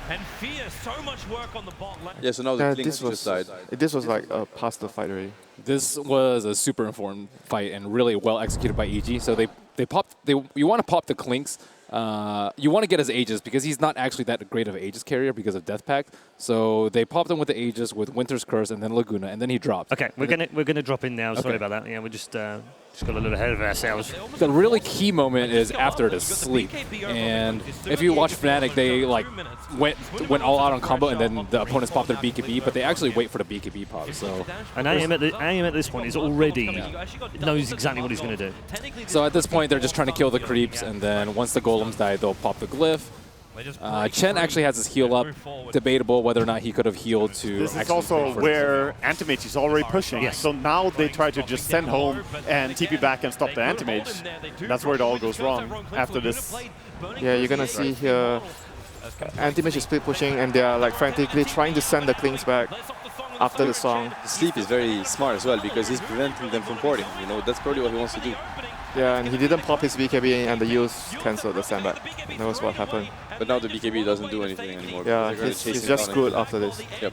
And Fear, so much work on the bot lane. Yeah, so now the Link just died. This was like past the fight already. This was a super informed fight and really well executed by EG. So you want to pop the Clinks. You want to get his Aegis because he's not actually that great of an Aegis carrier because of Death Pact. So they popped him with the Aegis with Winter's Curse and then Laguna, and then he dropped. Okay, we're gonna drop in now. Sorry about that. Yeah, we just got a little ahead of ourselves. The really key moment is after the sleep, and if you watch Fnatic, they went all out on combo, and then the opponents pop their BKB, but they actually wait for the BKB pop. So and AM at this point is already knows exactly what he's going to do. So at this point, they're just trying to kill the creeps, and then once the golems die, they'll pop the glyph. Chen actually has his heal up. Debatable whether or not he could have healed to. This is also where Anti-Mage is already pushing. Yes. So now they try to just send home and TP back and stop the Anti-Mage. That's where it all goes wrong after this. Yeah, you're gonna see here Anti-Mage is split pushing, and they are frantically trying to send the Clings back after the song. The sleep is very smart as well because he's preventing them from porting. That's probably what he wants to do. Yeah, and he didn't pop his BKB, and the use cancelled the sandbag. That was what happened. But now the BKB doesn't do anything anymore. Yeah, he's just screwed after this. Yep.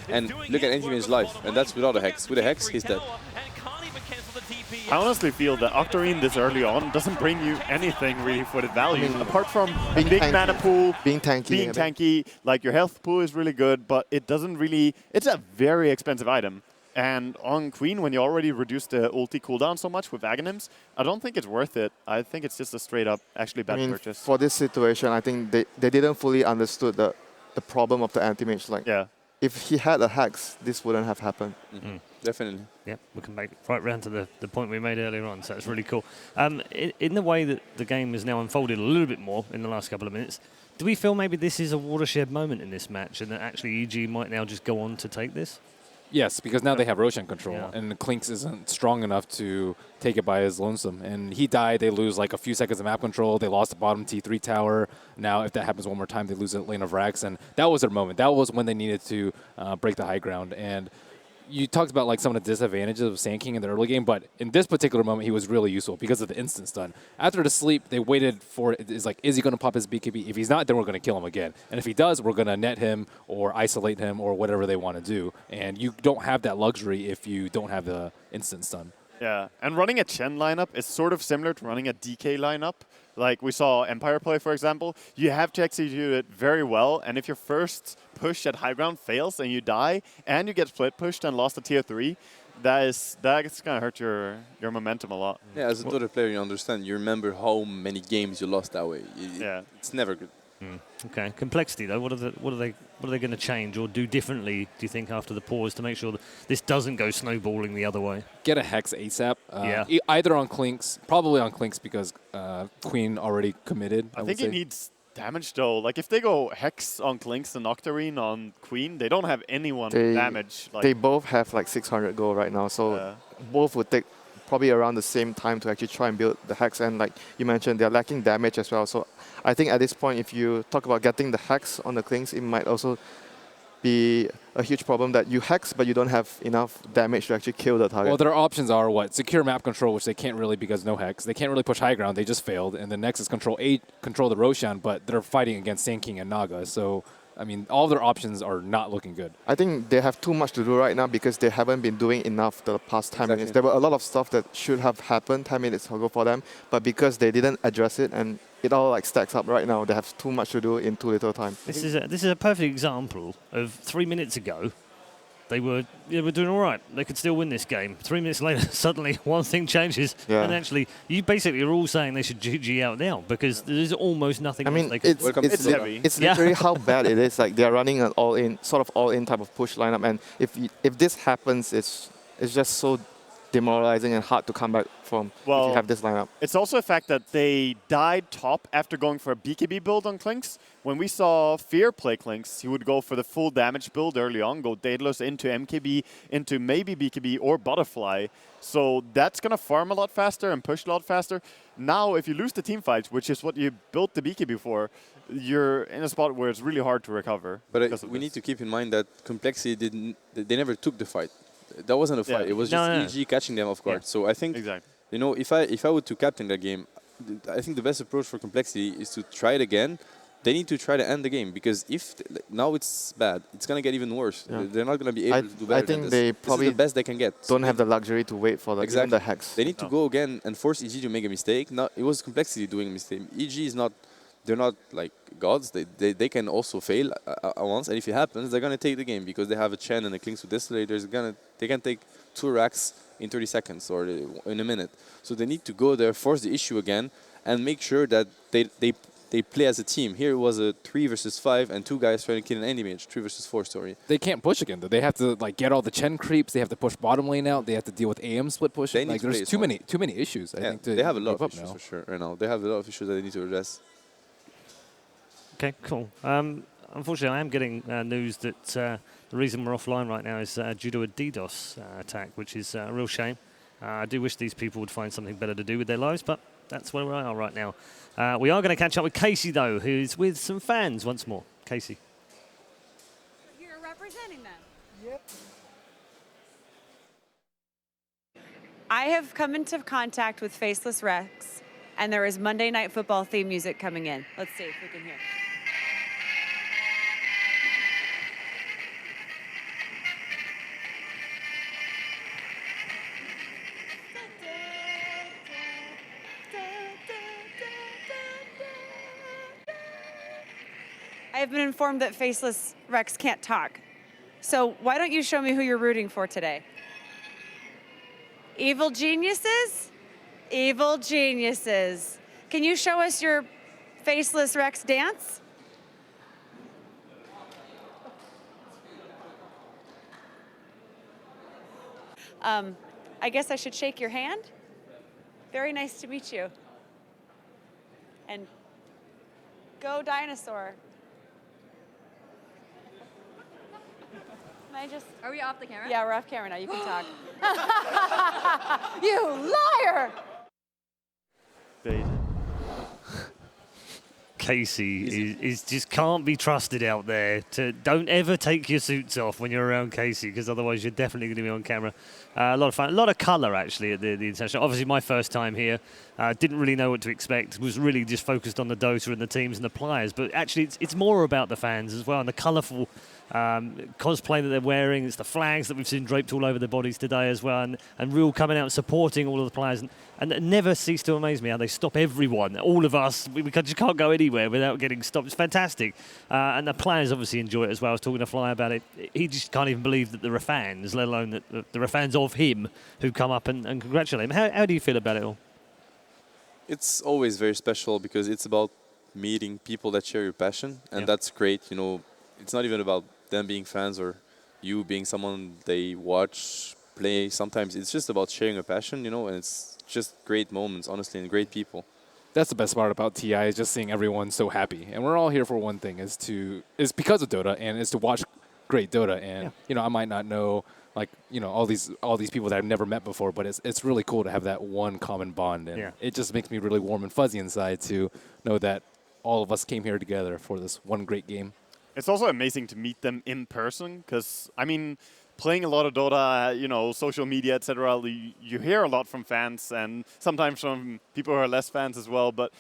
And look at Anti-Mage's life, and that's without a Hex. With a Hex, he's dead. I honestly feel that Octarine this early on doesn't bring you anything really for the value, apart from a big mana pool, being tanky. Like your health pool is really good, but it doesn't really. It's a very expensive item. And on Queen, when you already reduced the ulti cooldown so much with Aghanims, I don't think it's worth it. I think it's just a straight up, actually bad purchase. For this situation, I think they didn't fully understood the problem of the Anti-Mage. If he had a Hex, this wouldn't have happened. Definitely. Yeah, we can make right round to the point we made earlier on, so it's really cool. In the way that the game has now unfolded a little bit more in the last couple of minutes, do we feel maybe this is a watershed moment in this match and that actually EG might now just go on to take this? Yes, because now they have Roshan control, and Clinks isn't strong enough to take it by his lonesome. And he died, they lose a few seconds of map control, they lost the bottom T3 tower. Now, if that happens one more time, they lose a lane of Rax, and that was their moment. That was when they needed to break the high ground. And you talked about some of the disadvantages of Sand King in the early game, but in this particular moment, he was really useful because of the instant stun. After the sleep, they waited for it. It's is he going to pop his BKB? If he's not, then we're going to kill him again. And if he does, we're going to net him or isolate him or whatever they want to do. And you don't have that luxury if you don't have the instant stun. Yeah, and running a Chen lineup is sort of similar to running a DK lineup. Like we saw Empire play, for example. You have to execute it very well, and if your first push at high ground fails and you die, and you get split pushed and lost a tier 3, that's going to hurt your momentum a lot. Yeah, as a Dota player, you understand. You remember how many games you lost that way. It's never good. Okay, complexity though. What are they going to change or do differently? Do you think after the pause to make sure that this doesn't go snowballing the other way? Get a Hex ASAP. Either on Clinks, probably on Clinks because Queen already committed. I think it needs damage though. If they go Hex on Clinks and Octarine on Queen, they don't have anyone damage. They both have 600 gold right now, so both would take probably around the same time to actually try and build the Hex. And like you mentioned, they're lacking damage as well. So I think at this point, if you talk about getting the Hex on the Clings, it might also be a huge problem that you hex, but you don't have enough damage to actually kill the target. Well, their options are what? Secure map control, which they can't really because no hex. They can't really push high ground. They just failed. And the next is control 8, control the Roshan, but they're fighting against Sand King and Naga. So, I mean, all their options are not looking good. I think they have too much to do right now because they haven't been doing enough the past 10 minutes. There were a lot of stuff that should have happened 10 minutes ago for them, but because they didn't address it and it all like stacks up right now, they have too much to do in too little time. This is a perfect example of 3 minutes ago. They were doing all right. They could still win this game. 3 minutes later, suddenly one thing changes, and actually, you basically are all saying they should GG out now because there's almost nothing. I mean, else they can it's literally how bad it is. Like they're running an all-in, sort of all-in type of push lineup, and if this happens, it's just so demoralizing and hard to come back from if you have this lineup. It's also a fact that they died top after going for a BKB build on Klinks. When we saw Fear play Klinks, he would go for the full damage build early on, go Daedalus into MKB, into maybe BKB or Butterfly. So that's going to farm a lot faster and push a lot faster. Now, if you lose the team fights, which is what you built the BKB for, you're in a spot where it's really hard to recover. But we need to keep in mind that Complexity they never took the fight. That wasn't a fight. It was just EG catching them off guard. So I think, you know, if I were to captain that game, I think the best approach for Complexity is to try it again. They need to try to end the game because if now it's bad, it's gonna get even worse. They're not gonna be able to do better. I think than they this. probably This is the best they can get. Don't have the luxury to wait for even the hex. They need to go again and force EG to make a mistake. Not it was Complexity doing a mistake. EG is not. They're not like gods. They can also fail once, and if it happens, they're gonna take the game because they have a Chen and a Klinks with Destillators. They can take 2 racks in 30 seconds or in a minute. So they need to go there, force the issue again, and make sure that they play as a team. Here it was a 3 versus 5 and 2 guys trying to kill an enemy mage, 3 versus 4 story. They can't push again though. They have to like get all the Chen creeps. They have to push bottom lane out. They have to deal with AM split pushing. Like there's too many issues. I think they have a lot of issues now. for sure right now. They have a lot of issues that they need to address. Okay, cool. Unfortunately, I am getting news that the reason we're offline right now is due to a DDoS attack, which is a real shame. I do wish these people would find something better to do with their lives, but that's where we are right now. We are going to catch up with Casey, though, who's with some fans once more. Casey. You're representing them. Yep. I have come into contact with Faceless Rex, and there is Monday Night Football theme music coming in. Let's see if we can hear. I have been informed that Faceless Rex can't talk. So why don't you show me who you're rooting for today? Evil geniuses? Evil geniuses. Can you show us your Faceless Rex dance? I guess I should shake your hand. Very nice to meet you. And go dinosaur. Can I just... Are we off the camera? Yeah, we're off camera now. You can talk. You liar! Casey is just can't be trusted out there. Don't ever take your suits off when you're around Casey, because otherwise you're definitely going to be on camera. A lot of fun, a lot of colour actually at the international. Obviously, my first time here, didn't really know what to expect. Was really just focused on the Dota and the teams and the players. But actually, it's more about the fans as well and the colourful cosplay that they're wearing. It's the flags that we've seen draped all over their bodies today as well, and real coming out and supporting all of the players. And it never ceased to amaze me how they stop everyone, all of us. We just can't go anywhere without getting stopped. It's fantastic. And the players obviously enjoy it as well. I was talking to Fly about it. He just can't even believe that there are fans, let alone that there are fans of him who come up and congratulate him. How do you feel about it all? It's always very special because it's about meeting people that share your passion, and that's great. You know, it's not even about them being fans or you being someone they watch play. Sometimes it's just about sharing a passion, you know, and it's just great moments, honestly, and great people. That's the best part about TI, is just seeing everyone so happy. And we're all here for one thing, is because of Dota, and is to watch great Dota. And you know, I might not know, like, you know, all these people that I've never met before, but it's really cool to have that one common bond, and it just makes me really warm and fuzzy inside to know that all of us came here together for this one great game. It's also amazing to meet them in person because, I mean, playing a lot of Dota, you know, social media, etc., you hear a lot from fans and sometimes from people who are less fans as well. But,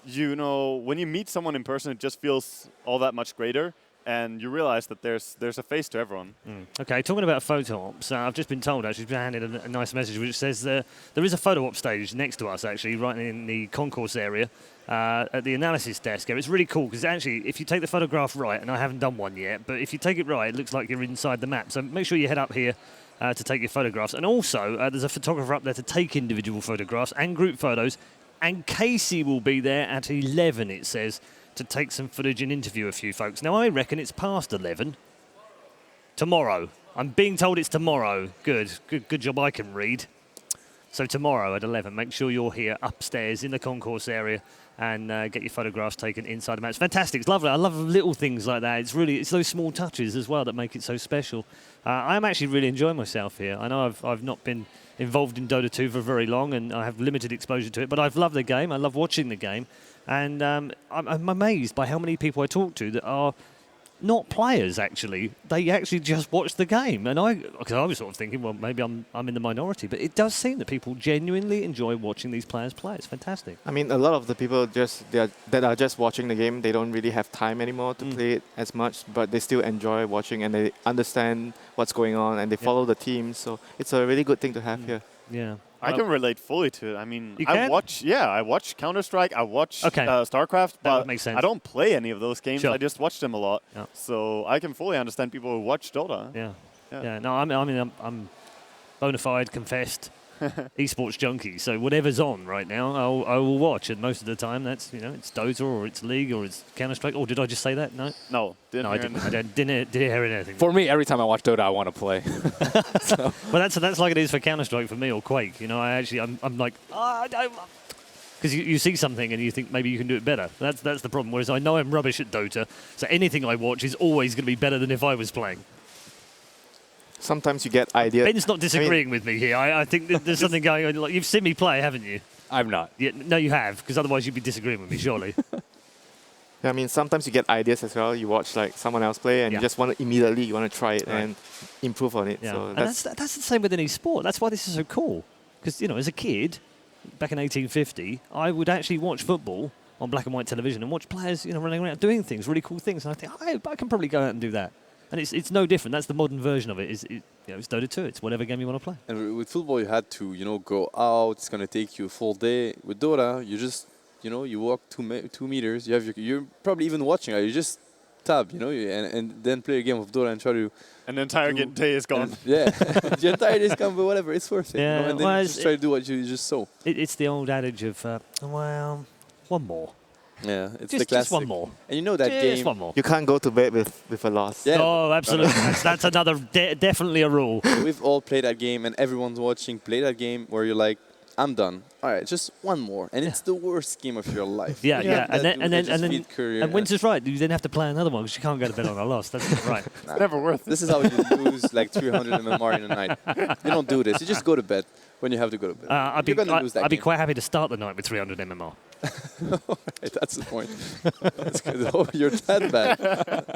you know, when you meet someone in person, it just feels all that much greater. And you realize that there's a face to everyone. Okay, talking about photo ops, I've just been told, actually, been handed a nice message which says there is a photo op stage next to us, actually, right in the concourse area at the analysis desk. It's really cool because actually, if you take the photograph right, and I haven't done one yet, but if you take it right, it looks like you're inside the map. So make sure you head up here to take your photographs. And also, there's a photographer up there to take individual photographs and group photos. And Casey will be there at 11, it says, to take some footage and interview a few folks. Now, I reckon it's past 11. Tomorrow. I'm being told it's tomorrow. Good job I can read. So tomorrow at 11, make sure you're here upstairs in the concourse area and get your photographs taken inside the match. It's fantastic. It's lovely. I love little things like that. It's those small touches as well that make it so special. I am actually really enjoying myself here. I know I've not been involved in Dota 2 for very long and I have limited exposure to it, but I've loved the game. I love watching the game. And I'm amazed by how many people I talk to that are not players, actually. They actually just watch the game. And I was sort of thinking, well, maybe I'm in the minority. But it does seem that people genuinely enjoy watching these players play. It's fantastic. I mean, a lot of the people that are just watching the game, they don't really have time anymore to play it as much, but they still enjoy watching and they understand what's going on and they follow the team. So it's a really good thing to have here. Yeah. I can relate fully to it. I mean, You I can? watch Counter-Strike, I watch StarCraft, but makes sense. I don't play any of those games. Sure. I just watch them a lot. Yeah. So I can fully understand people who watch Dota. Yeah. No, I'm bona fide, confessed esports junkie. So whatever's on right now, I will watch. And most of the time, that's it's Dota or it's League or it's Counter-Strike. Or did I just say that? No. No. I didn't hear anything. For me, every time I watch Dota, I want to play. Well, that's like it is for Counter-Strike for me or Quake. I'm like, because you see something and you think maybe you can do it better. That's the problem. Whereas I know I'm rubbish at Dota, so anything I watch is always going to be better than if I was playing. Sometimes you get ideas. Ben's not disagreeing with me here. I think there's something going on. Like, you've seen me play, haven't you? I'm not. Yeah, no, you have, because otherwise you'd be disagreeing with me, surely. Yeah, I mean, sometimes you get ideas as well. You watch like someone else play and you just want to immediately try it and improve on it. Yeah. So And that's the same with any sport. That's why this is so cool. Because, as a kid, back in 1850, I would actually watch football on black and white television and watch players, running around doing things, really cool things. And I think, I can probably go out and do that. And it's no different. That's the modern version of it. It's Dota 2. It's whatever game you want to play. And with football, you had to, go out. It's going to take you a full day. With Dota, you just, you walk 2 meters. You're probably even watching. You just tab, and then play a game of Dota and try to. And the entire day is gone. Yeah, the entire day is gone, but whatever, it's worth it. Yeah, And then you just try to do what you just saw. It's the old adage of, one more. Yeah, it's Just the classic. one more. And you know that game. Just one more. you can't go to bed with a loss. Yeah. Oh, absolutely. that's another, definitely a rule. We've all played that game, and everyone's watching play that game where you're like, I'm done. All right, just one more, and it's the worst game of your life. Yeah, You have and that then to feed career and Winter's right. You then have to play another one because you can't go to bed on a loss. That's not right. It's never worth it. This is how you lose like 300 MMR in a night. You don't do this. You just go to bed when you have to go to bed. I'd be quite happy to start the night with 300 MMR. Right, that's the point. That's good. Oh, you're that bad.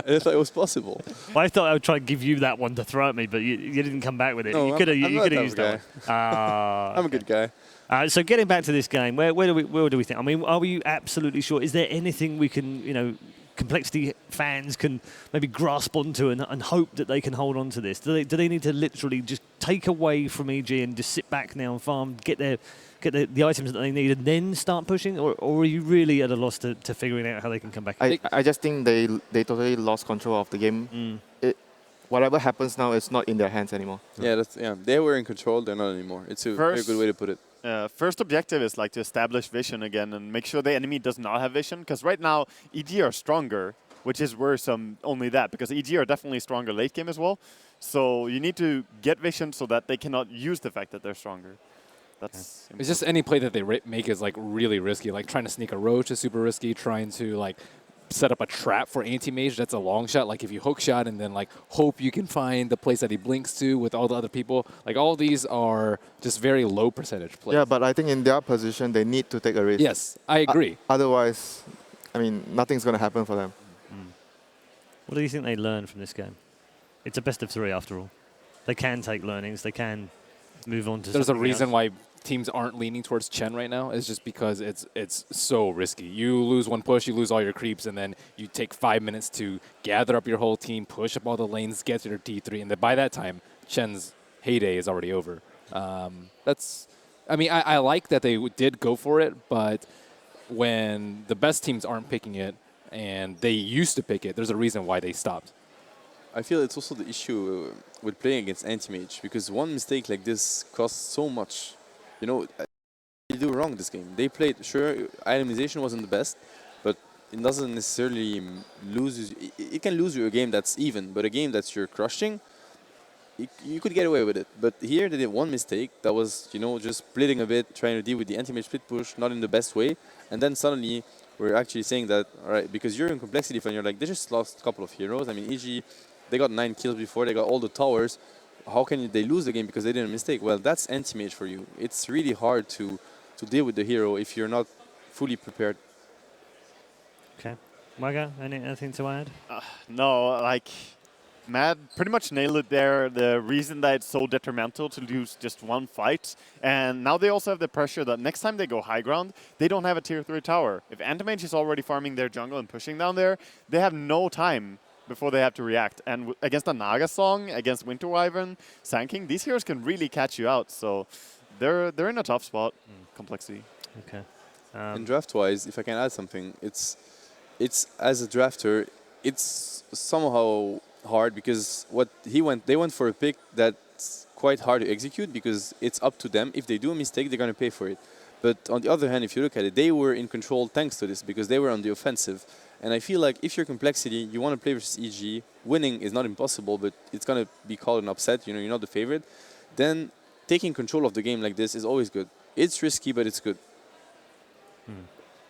I thought it was possible. Well, I thought I would try and give you that one to throw at me, but you didn't come back with it. No, you could have used guy. that one. I'm a good guy. So getting back to this game, where do we think? I mean, are we absolutely sure? Is there anything we can, Complexity fans can maybe grasp onto and hope that they can hold on to this? Do they need to literally just take away from EG and just sit back now and farm, get the items that they need and then start pushing? Or are you really at a loss to figuring out how they can come back? I just think they totally lost control of the game. Whatever happens now, it's not in their hands anymore. Yeah, they were in control. They're not anymore. It's a very good way to put it. First objective is to establish vision again and make sure the enemy does not have vision. Because right now, EG are stronger, which is worrisome only that. Because EG are definitely stronger late game as well. So you need to get vision so that they cannot use the fact that they're stronger. That's It's just any play that they make is really risky. Like trying to sneak a roach is super risky. Trying to set up a trap for anti-mage, that's a long shot. Like if you hook shot and then hope you can find the place that he blinks to with all the other people. All these are just very low percentage plays. Yeah, but I think in their position, they need to take a risk. Yes, I agree. Otherwise, I mean, nothing's going to happen for them. What do you think they learned from this game? It's a best of 3 after all. They can take learnings. They can move on to There's a something reason else. why teams aren't leaning towards Chen right now. It's just because it's so risky. You lose one push, you lose all your creeps, and then you take 5 minutes to gather up your whole team, push up all the lanes, get to your T3, and then by that time, Chen's heyday is already over. I mean, I like that they did go for it, but when the best teams aren't picking it and they used to pick it, there's a reason why they stopped. I feel it's also the issue with playing against anti-mage, because one mistake like this costs so much. You know, they do wrong this game. They played, sure, itemization wasn't the best, but it doesn't necessarily lose. It can lose you a game that's even, but a game that you're crushing, you could get away with it. But here they did one mistake that was, you know, just splitting a bit, trying to deal with the anti-mage split push, not in the best way, and then suddenly we're actually saying that, all right, because you're in complexity fan, you're like, they just lost a couple of heroes. I mean, EG, they got 9 kills before, they got all the towers. How can they lose the game because they did a mistake? Well, that's anti-mage for you. It's really hard to deal with the hero if you're not fully prepared. Okay. Maga, anything to add? No, like, Mad pretty much nailed it there. The reason that it's so detrimental to lose just one fight. And now they also have the pressure that next time they go high ground, they don't have a tier 3 tower. If Anti-Mage is already farming their jungle and pushing down there, they have no time before they have to react. And against a Naga Song, against Winter Wyvern, Sand King, these heroes can really catch you out. So they're in a tough spot. They Okay. And draft-wise, if I can add something, it's as a drafter, it's somehow hard because they went for a pick that's quite hard to execute because it's up to them. If they do a mistake, they're going to pay for it. But on the other hand, if you look at it, they were in control thanks to this because they were on the offensive. And I feel like if you're complexity, you want to play versus EG, winning is not impossible, but it's going to be called an upset, you know, you're not the favorite. Then taking control of the game like this is always good. It's risky, but it's good.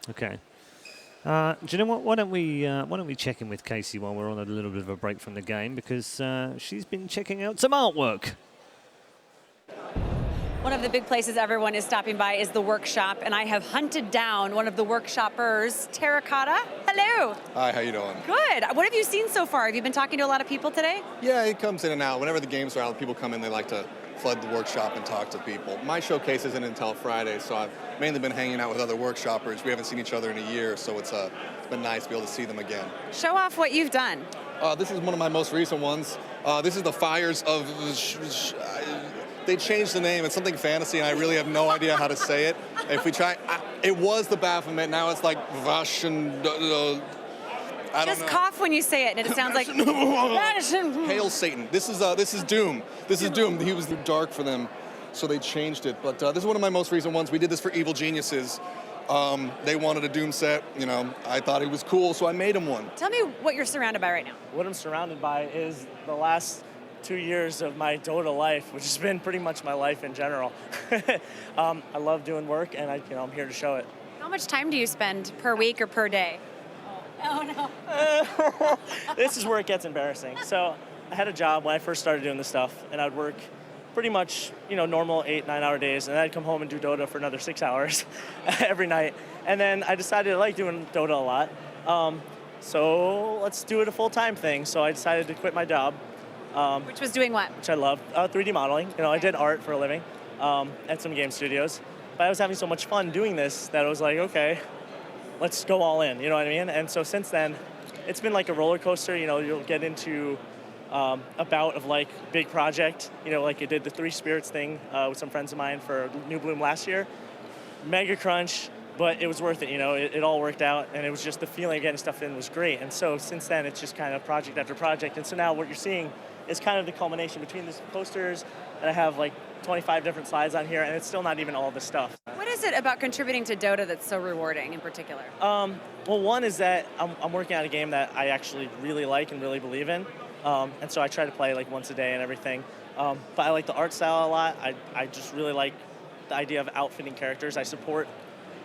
Okay. Do you know what? Why don't we check in with Casey while we're on a little bit of a break from the game because she's been checking out some artwork. One of the big places everyone is stopping by is the workshop, and I have hunted down one of the workshoppers, Terracotta. Hello. Hi, how you doing? Good. What have you seen so far? Have you been talking to a lot of people today? Yeah, it comes in and out. Whenever the games are out, people come in, they like to flood the workshop and talk to people. My showcase isn't until Friday, so I've mainly been hanging out with other workshoppers. We haven't seen each other in a year, so it's been nice to be able to see them again. Show off what you've done. This is one of my most recent ones. This is the Fires of... They changed the name. It's something fantasy, and I really have no idea how to say it. If we try... it was the Baphomet. Now it's like Vash and... I don't Just know. cough when you say it, and it sounds like... Hail Satan. This is Doom. This is Doom. He was dark for them, so they changed it. But this is one of my most recent ones. We did this for Evil Geniuses. They wanted a Doom set. You know, I thought it was cool, so I made him one. Tell me what you're surrounded by right now. What I'm surrounded by is the last 2 years of my Dota life, which has been pretty much my life in general. I love doing work, and I'm here to show it. How much time do you spend per week or per day? Oh, no. This is where it gets embarrassing. So I had a job when I first started doing this stuff, and I'd work pretty much, normal 8-9 hour days, and I'd come home and do Dota for another 6 hours every night. And then I decided I like doing Dota a lot. So let's do it a full-time thing. So I decided to quit my job. Which was doing what? Which I love. 3D modeling. I did art for a living at some game studios. But I was having so much fun doing this that I was like, okay, let's go all in, you know what I mean? And so since then, it's been like a roller coaster. You'll get into a bout of like big project, like I did the Three Spirits thing with some friends of mine for New Bloom last year. Mega crunch, but it was worth it, it all worked out, and it was just the feeling of getting stuff in was great. And so since then, it's just kind of project after project. And so now what you're seeing is kind of the culmination between these posters, and I have like 25 different slides on here, and it's still not even all this stuff. What is it about contributing to Dota that's so rewarding in particular? Well, one is that I'm working on a game that I actually really like and really believe in. And so I try to play like once a day and everything. But I like the art style a lot. I just really like the idea of outfitting characters. I support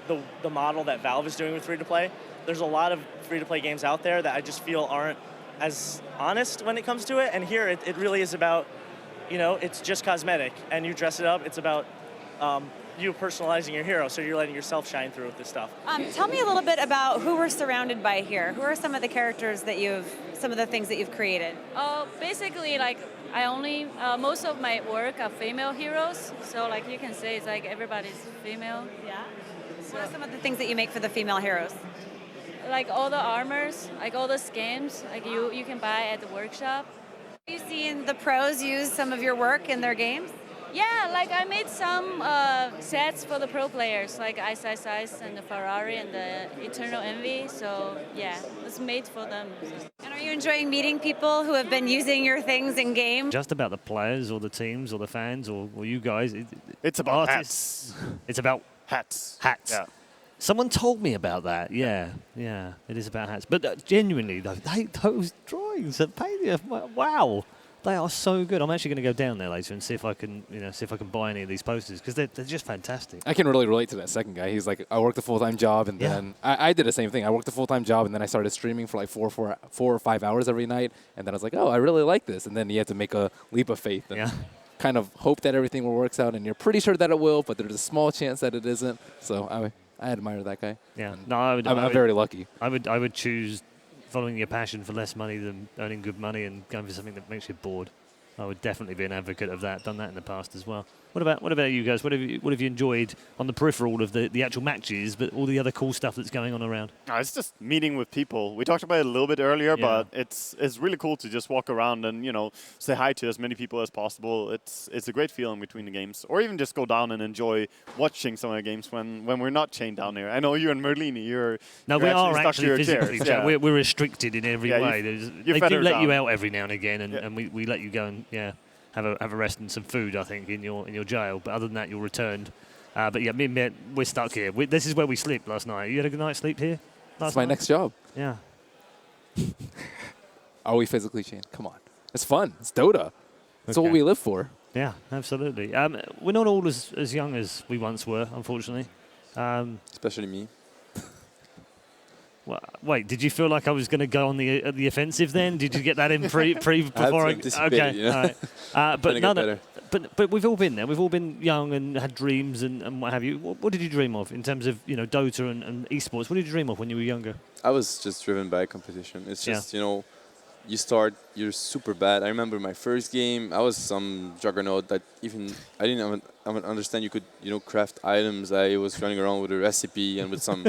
the model that Valve is doing with free-to-play. There's a lot of free-to-play games out there that I just feel aren't as honest when it comes to it. And here it really is about, it's just cosmetic. And you dress it up. It's about you personalizing your hero, so you're letting yourself shine through with this stuff. Tell me a little bit about who we're surrounded by here. Who are some of the characters that some of the things that you've created? Basically, like I only most of my work are female heroes, so like you can say it's like everybody's female. Yeah. So what are some of the things that you make for the female heroes? Like all the armors, like all the skins, like you can buy at the workshop. Have you seen the pros use some of your work in their games? Yeah, like I made some sets for the pro players, like Ice Ice Ice and the Ferrari and the Eternal Envy. So yeah, it's made for them. And are you enjoying meeting people who have been using your things in game? Just about the players or the teams or the fans or you guys. It's about artists. hats. It's about hats. Hats. Yeah. Someone told me about that. Yeah, it is about hats. But genuinely, though, those drawings are painted. Wow. They are so good. I'm actually going to go down there later and see if I can, buy any of these posters because they're just fantastic. I can really relate to that second guy. He's like, I worked a full-time job, and then I did the same thing. I worked a full-time job, and then I started streaming for like 4 or 5 hours every night, and then I was like, oh, I really like this. And then you have to make a leap of faith and kind of hope that everything will work out, and you're pretty sure that it will, but there's a small chance that it isn't. So I admire that guy. Yeah, And no, I'm very lucky. I would choose following your passion for less money than earning good money and going for something that makes you bored. I would definitely be an advocate of that. Done that in the past as well. What about you guys? What have you enjoyed on the peripheral of the actual matches, but all the other cool stuff that's going on around? It's just meeting with people. We talked about it a little bit earlier, but it's really cool to just walk around and say hi to as many people as possible. It's a great feeling between the games, or even just go down and enjoy watching some of the games when we're not chained down here. I know you and Merlini, we are stuck to actually your physically. chairs. We're restricted in every way. They do let you out every now and again, and we let you go and have a rest and some food, I think, in your jail. But other than that, you're returned. But yeah, me and Matt, we're stuck here. This is where we slept last night. You had a good night's sleep here? That's my next job. Yeah. Are we physically chained? Come on. It's fun. It's Dota. That's what we live for. Yeah, absolutely. We're not all as young as we once were, unfortunately. Especially me. Well, wait, did you feel like I was going to go on the offensive then? Did you get that in before I okay, all right. But we've all been there. We've all been young and had dreams and what have you. What did you dream of in terms of Dota and esports? What did you dream of when you were younger? I was just driven by competition. It's just you start, you're super bad. I remember my first game, I was some juggernaut that I didn't even understand you could, craft items. I was running around with a recipe and with some,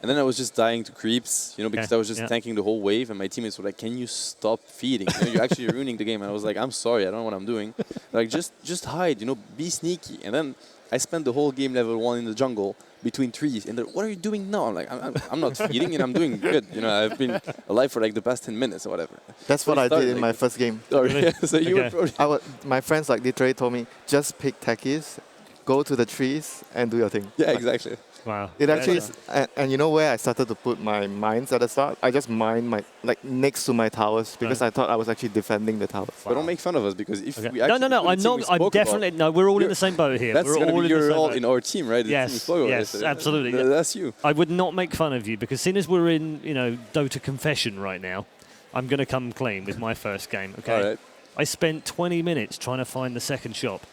and then I was just dying to creeps, because I was just tanking the whole wave, and my teammates were like, "Can you stop feeding? You're actually ruining the game." And I was like, "I'm sorry, I don't know what I'm doing." Like, just hide, be sneaky. And then I spent the whole game level 1 in the jungle between trees, and they're, what are you doing now? I'm like, I'm not feeding, and I'm doing good. I've been alive for like the past 10 minutes or whatever. That's what I did in my first game. Oh, really? So you were probably my friends literally told me, just pick techies, go to the trees, and do your thing. Yeah, exactly. Wow. It actually is, and you know where I started to put my mines at the start? I just mined next to my towers because I thought I was actually defending the towers. But don't make fun of us because if we No, I'm not. I'm definitely no. We're all in the same boat here. That's we're all you're all in our team, right? Yes, absolutely. That's you. I would not make fun of you because seeing as we're in Dota confession right now, I'm going to come clean with my first game. Okay. All right. I spent 20 minutes trying to find the second shop.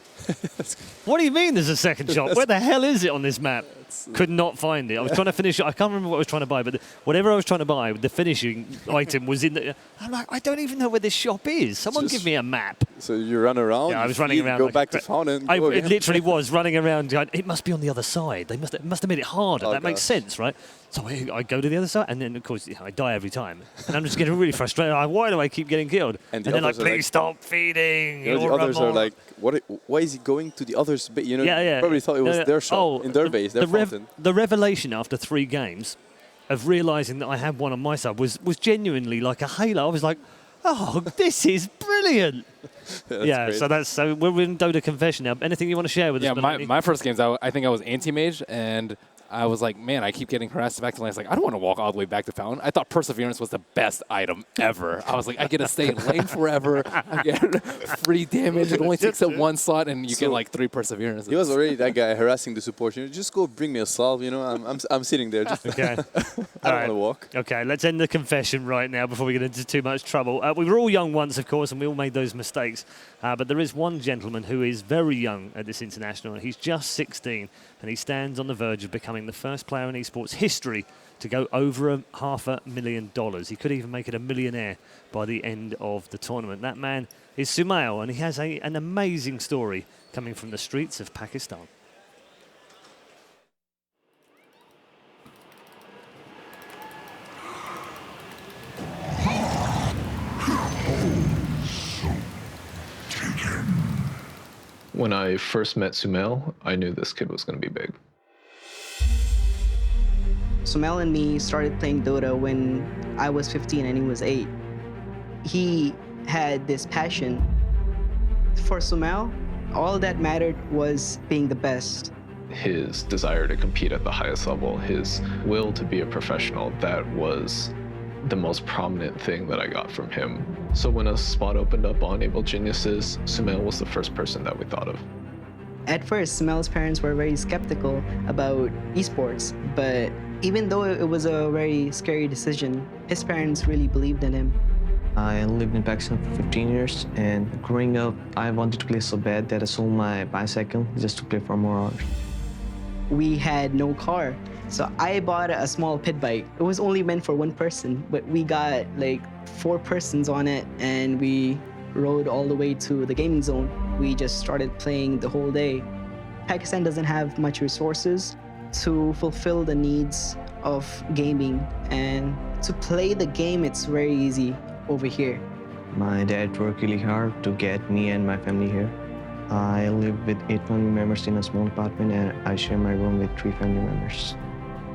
What do you mean there's a second shop? Where the hell is it on this map? Could not find it. I was trying to finish it. I can't remember what I was trying to buy, but whatever I was trying to buy, the finishing item was in the... I'm like, I don't even know where this shop is. Someone give me a map. So you run around? Yeah, I was running around. Go back to fountain. It literally was running around. Going, it must be on the other side. They must have made it harder. Oh, that makes sense, right? So I go to the other side, and then, of course, I die every time. And I'm just getting really frustrated. Like, why do I keep getting killed? And then like, please stop feeding. The others are like, why is he going to the others? Probably thought it was their shop, in their base, their fountain. The revelation after 3 games of realizing that I had one on my side was genuinely like a halo. I was like, oh, this is brilliant. So we're in Dota confession now. Anything you want to share with us? Yeah, my first games, I think I was anti-mage, and I was like, man, I keep getting harassed back to lane. I was like, I don't want to walk all the way back to Fountain. I thought Perseverance was the best item ever. I was like, I get to stay in lane forever. I get free damage. It only takes up 1 slot, and you get like 3 Perseverance. He was already that guy harassing the support. You know, just go bring me a salve. You know, I'm sitting there. Just Okay. I don't want to walk. Okay, let's end the confession right now before we get into too much trouble. We were all young once, of course, and we all made those mistakes. But there is one gentleman who is very young at this international, and he's just 16, and he stands on the verge of becoming the first player in esports history to go over $500,000. He could even make it a millionaire by the end of the tournament. That man is Sumail, and he has an amazing story coming from the streets of Pakistan. When I first met Sumail, I knew this kid was going to be big. Sumail and me started playing Dota when I was 15 and he was 8. He had this passion. For Sumail, all that mattered was being the best. His desire to compete at the highest level, his will to be a professional, that was the most prominent thing that I got from him. So when a spot opened up on Able Geniuses, Sumail was the first person that we thought of. At first, Sumail's parents were very skeptical about esports, but even though it was a very scary decision, his parents really believed in him. I lived in Pakistan for 15 years, and growing up, I wanted to play so bad that I sold my bicycle just to play for more hours. We had no car, so I bought a small pit bike. It was only meant for 1 person, but we got like 4 persons on it, and we rode all the way to the gaming zone. We just started playing the whole day. Pakistan doesn't have much resources to fulfill the needs of gaming, and to play the game, it's very easy over here. My dad worked really hard to get me and my family here. I live with 8 family members in a small apartment, and I share my room with 3 family members.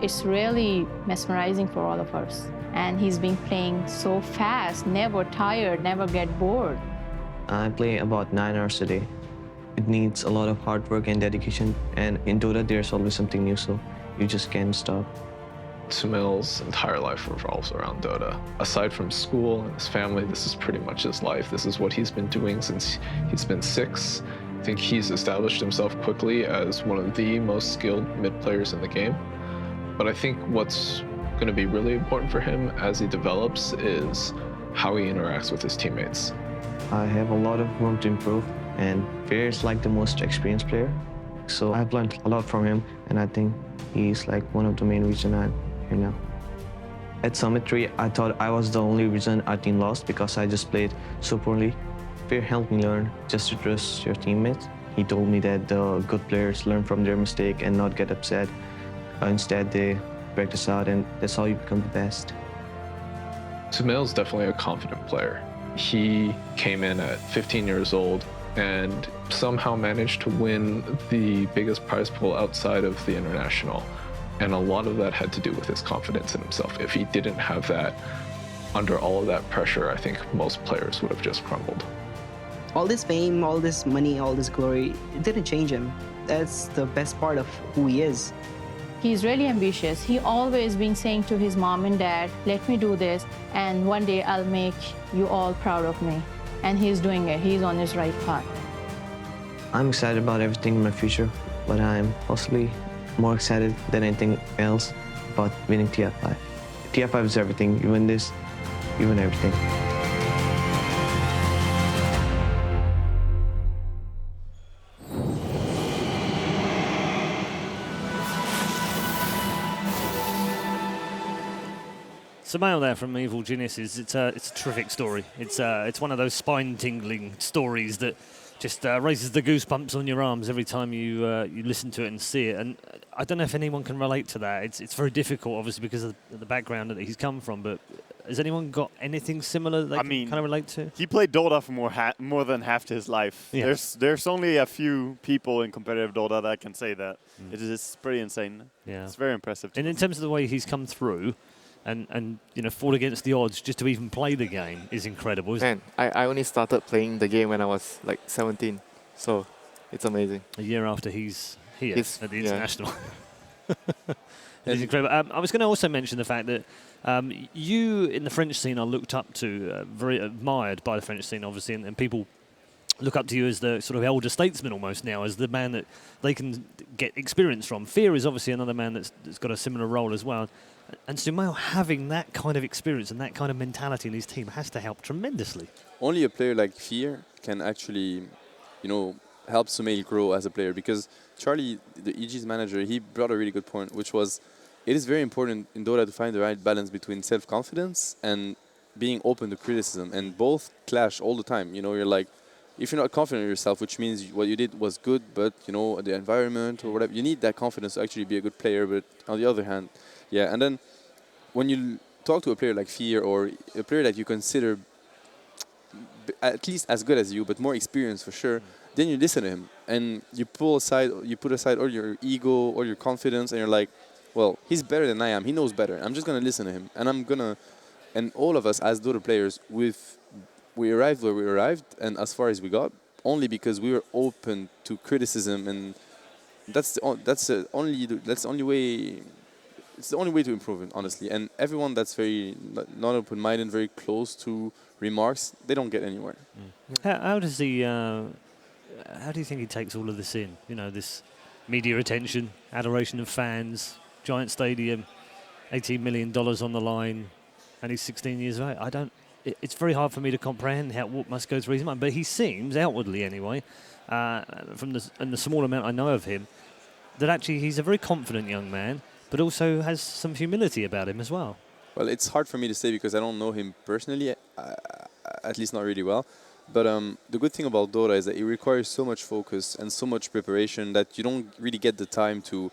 It's really mesmerizing for all of us. And he's been playing so fast, never tired, never get bored. I play about 9 hours a day. It needs a lot of hard work and dedication, and in Dota there's always something new, so you just can't stop. Sumail's entire life revolves around Dota. Aside from school and his family, this is pretty much his life. This is what he's been doing since he's been 6. I think he's established himself quickly as one of the most skilled mid players in the game. But I think what's going to be really important for him as he develops is how he interacts with his teammates. I have a lot of room to improve, and Fair is like the most experienced player. So I've learned a lot from him, and I think he's like one of the main reasons I'm here now. At Summit 3, I thought I was the only reason our team lost because I just played so poorly. Fair helped me learn just to trust your teammates. He told me that the good players learn from their mistake and not get upset. Instead, they practice out, and that's how you become the best. Sumail's definitely a confident player. He came in at 15 years old and somehow managed to win the biggest prize pool outside of the international. And a lot of that had to do with his confidence in himself. If he didn't have that, under all of that pressure, I think most players would have just crumbled. All this fame, all this money, all this glory, it didn't change him. That's the best part of who he is. He's really ambitious. He always been saying to his mom and dad, let me do this, and one day I'll make you all proud of me. And he's doing it. He's on his right path. I'm excited about everything in my future, but I'm possibly more excited than anything else about winning TF5. TF5 is everything. You win this, you win everything. Sumail there from Evil Geniuses. It's a terrific story. It's one of those spine-tingling stories that just raises the goosebumps on your arms every time you listen to it and see it. And I don't know if anyone can relate to that. It's very difficult, obviously, because of the background that he's come from. But has anyone got anything similar that they can kind of relate to? He played Dota for more than half his life. Yeah. There's only a few people in competitive Dota that can say that. It is pretty insane. Yeah, it's very impressive. And in terms of the way he's come through, and fought against the odds just to even play the game is incredible. Man, I only started playing the game when I was like 17, so it's amazing. A year after he's here at the international. It is incredible. I was going to also mention the fact that you in the French scene are looked up to, very admired by the French scene, obviously, and people look up to you as the sort of elder statesman almost now, as the man that they can get experience from. Fear is obviously another man that's got a similar role as well. And Sumail having that kind of experience and that kind of mentality in his team has to help tremendously. Only a player like Fear can actually, help Sumail grow as a player, because Charlie, the EG's manager, he brought a really good point, which was it is very important in Dota to find the right balance between self-confidence and being open to criticism, and both clash all the time. You're like, if you're not confident in yourself, which means what you did was good, but, the environment or whatever, you need that confidence to actually be a good player. But on the other hand, yeah, and then when you talk to a player like Fear, or a player that you consider at least as good as you, but more experienced for sure, then you listen to him and you put aside all your ego, all your confidence, and you're like, well, he's better than I am. He knows better. I'm just gonna listen to him, and all of us as Dota players, we arrived where we arrived, and as far as we got, only because we were open to criticism, and that's the only way. It's the only way to improve it, honestly. And everyone that's very not open-minded, very close to remarks, they don't get anywhere. How does he? How do you think he takes all of this in? This media attention, adoration of fans, giant stadium, $18 million on the line, and he's 16 years old. It's very hard for me to comprehend what must go through his mind. But he seems, outwardly anyway, from the small amount I know of him, that actually he's a very confident young man, but also has some humility about him as well. Well, it's hard for me to say because I don't know him personally, at least not really well. But the good thing about Dota is that it requires so much focus and so much preparation that you don't really get the time to,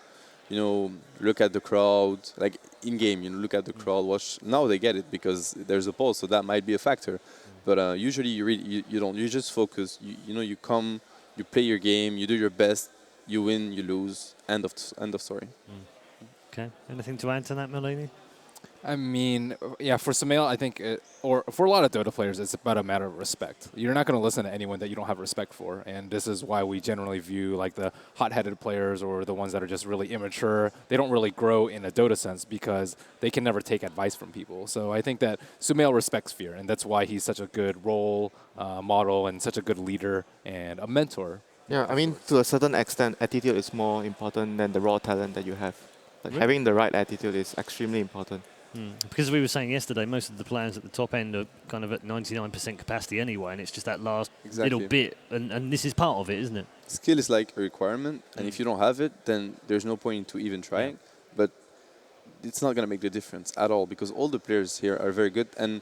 look at the crowd, like in-game, look at the crowd, watch. Now they get it because there's a pulse, so that might be a factor. But usually you don't. You just focus. You come, you play your game, you do your best, you win, you lose. End of story. Okay. Anything to add to that, Mulaney? I mean, yeah, for Sumail, I think, or for a lot of Dota players, it's about a matter of respect. You're not going to listen to anyone that you don't have respect for, and this is why we generally view like the hot-headed players or the ones that are just really immature. They don't really grow in a Dota sense because they can never take advice from people. So I think that Sumail respects Fear, and that's why he's such a good role model and such a good leader and a mentor. Yeah, I mean, to a certain extent, attitude is more important than the raw talent that you have. Like having the right attitude is extremely important. Because we were saying yesterday, most of the players at the top end are kind of at 99% capacity anyway, and it's just that last little bit, and this is part of it, isn't it? Skill is like a requirement, and if you don't have it, then there's no point to even trying. But it's not going to make the difference at all, because all the players here are very good, and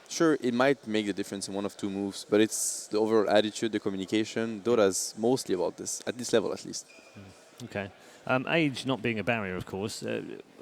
sure, it might make the difference in one of two moves, but it's the overall attitude, the communication. Dota is mostly about this, at this level at least. Okay. Age not being a barrier, of course.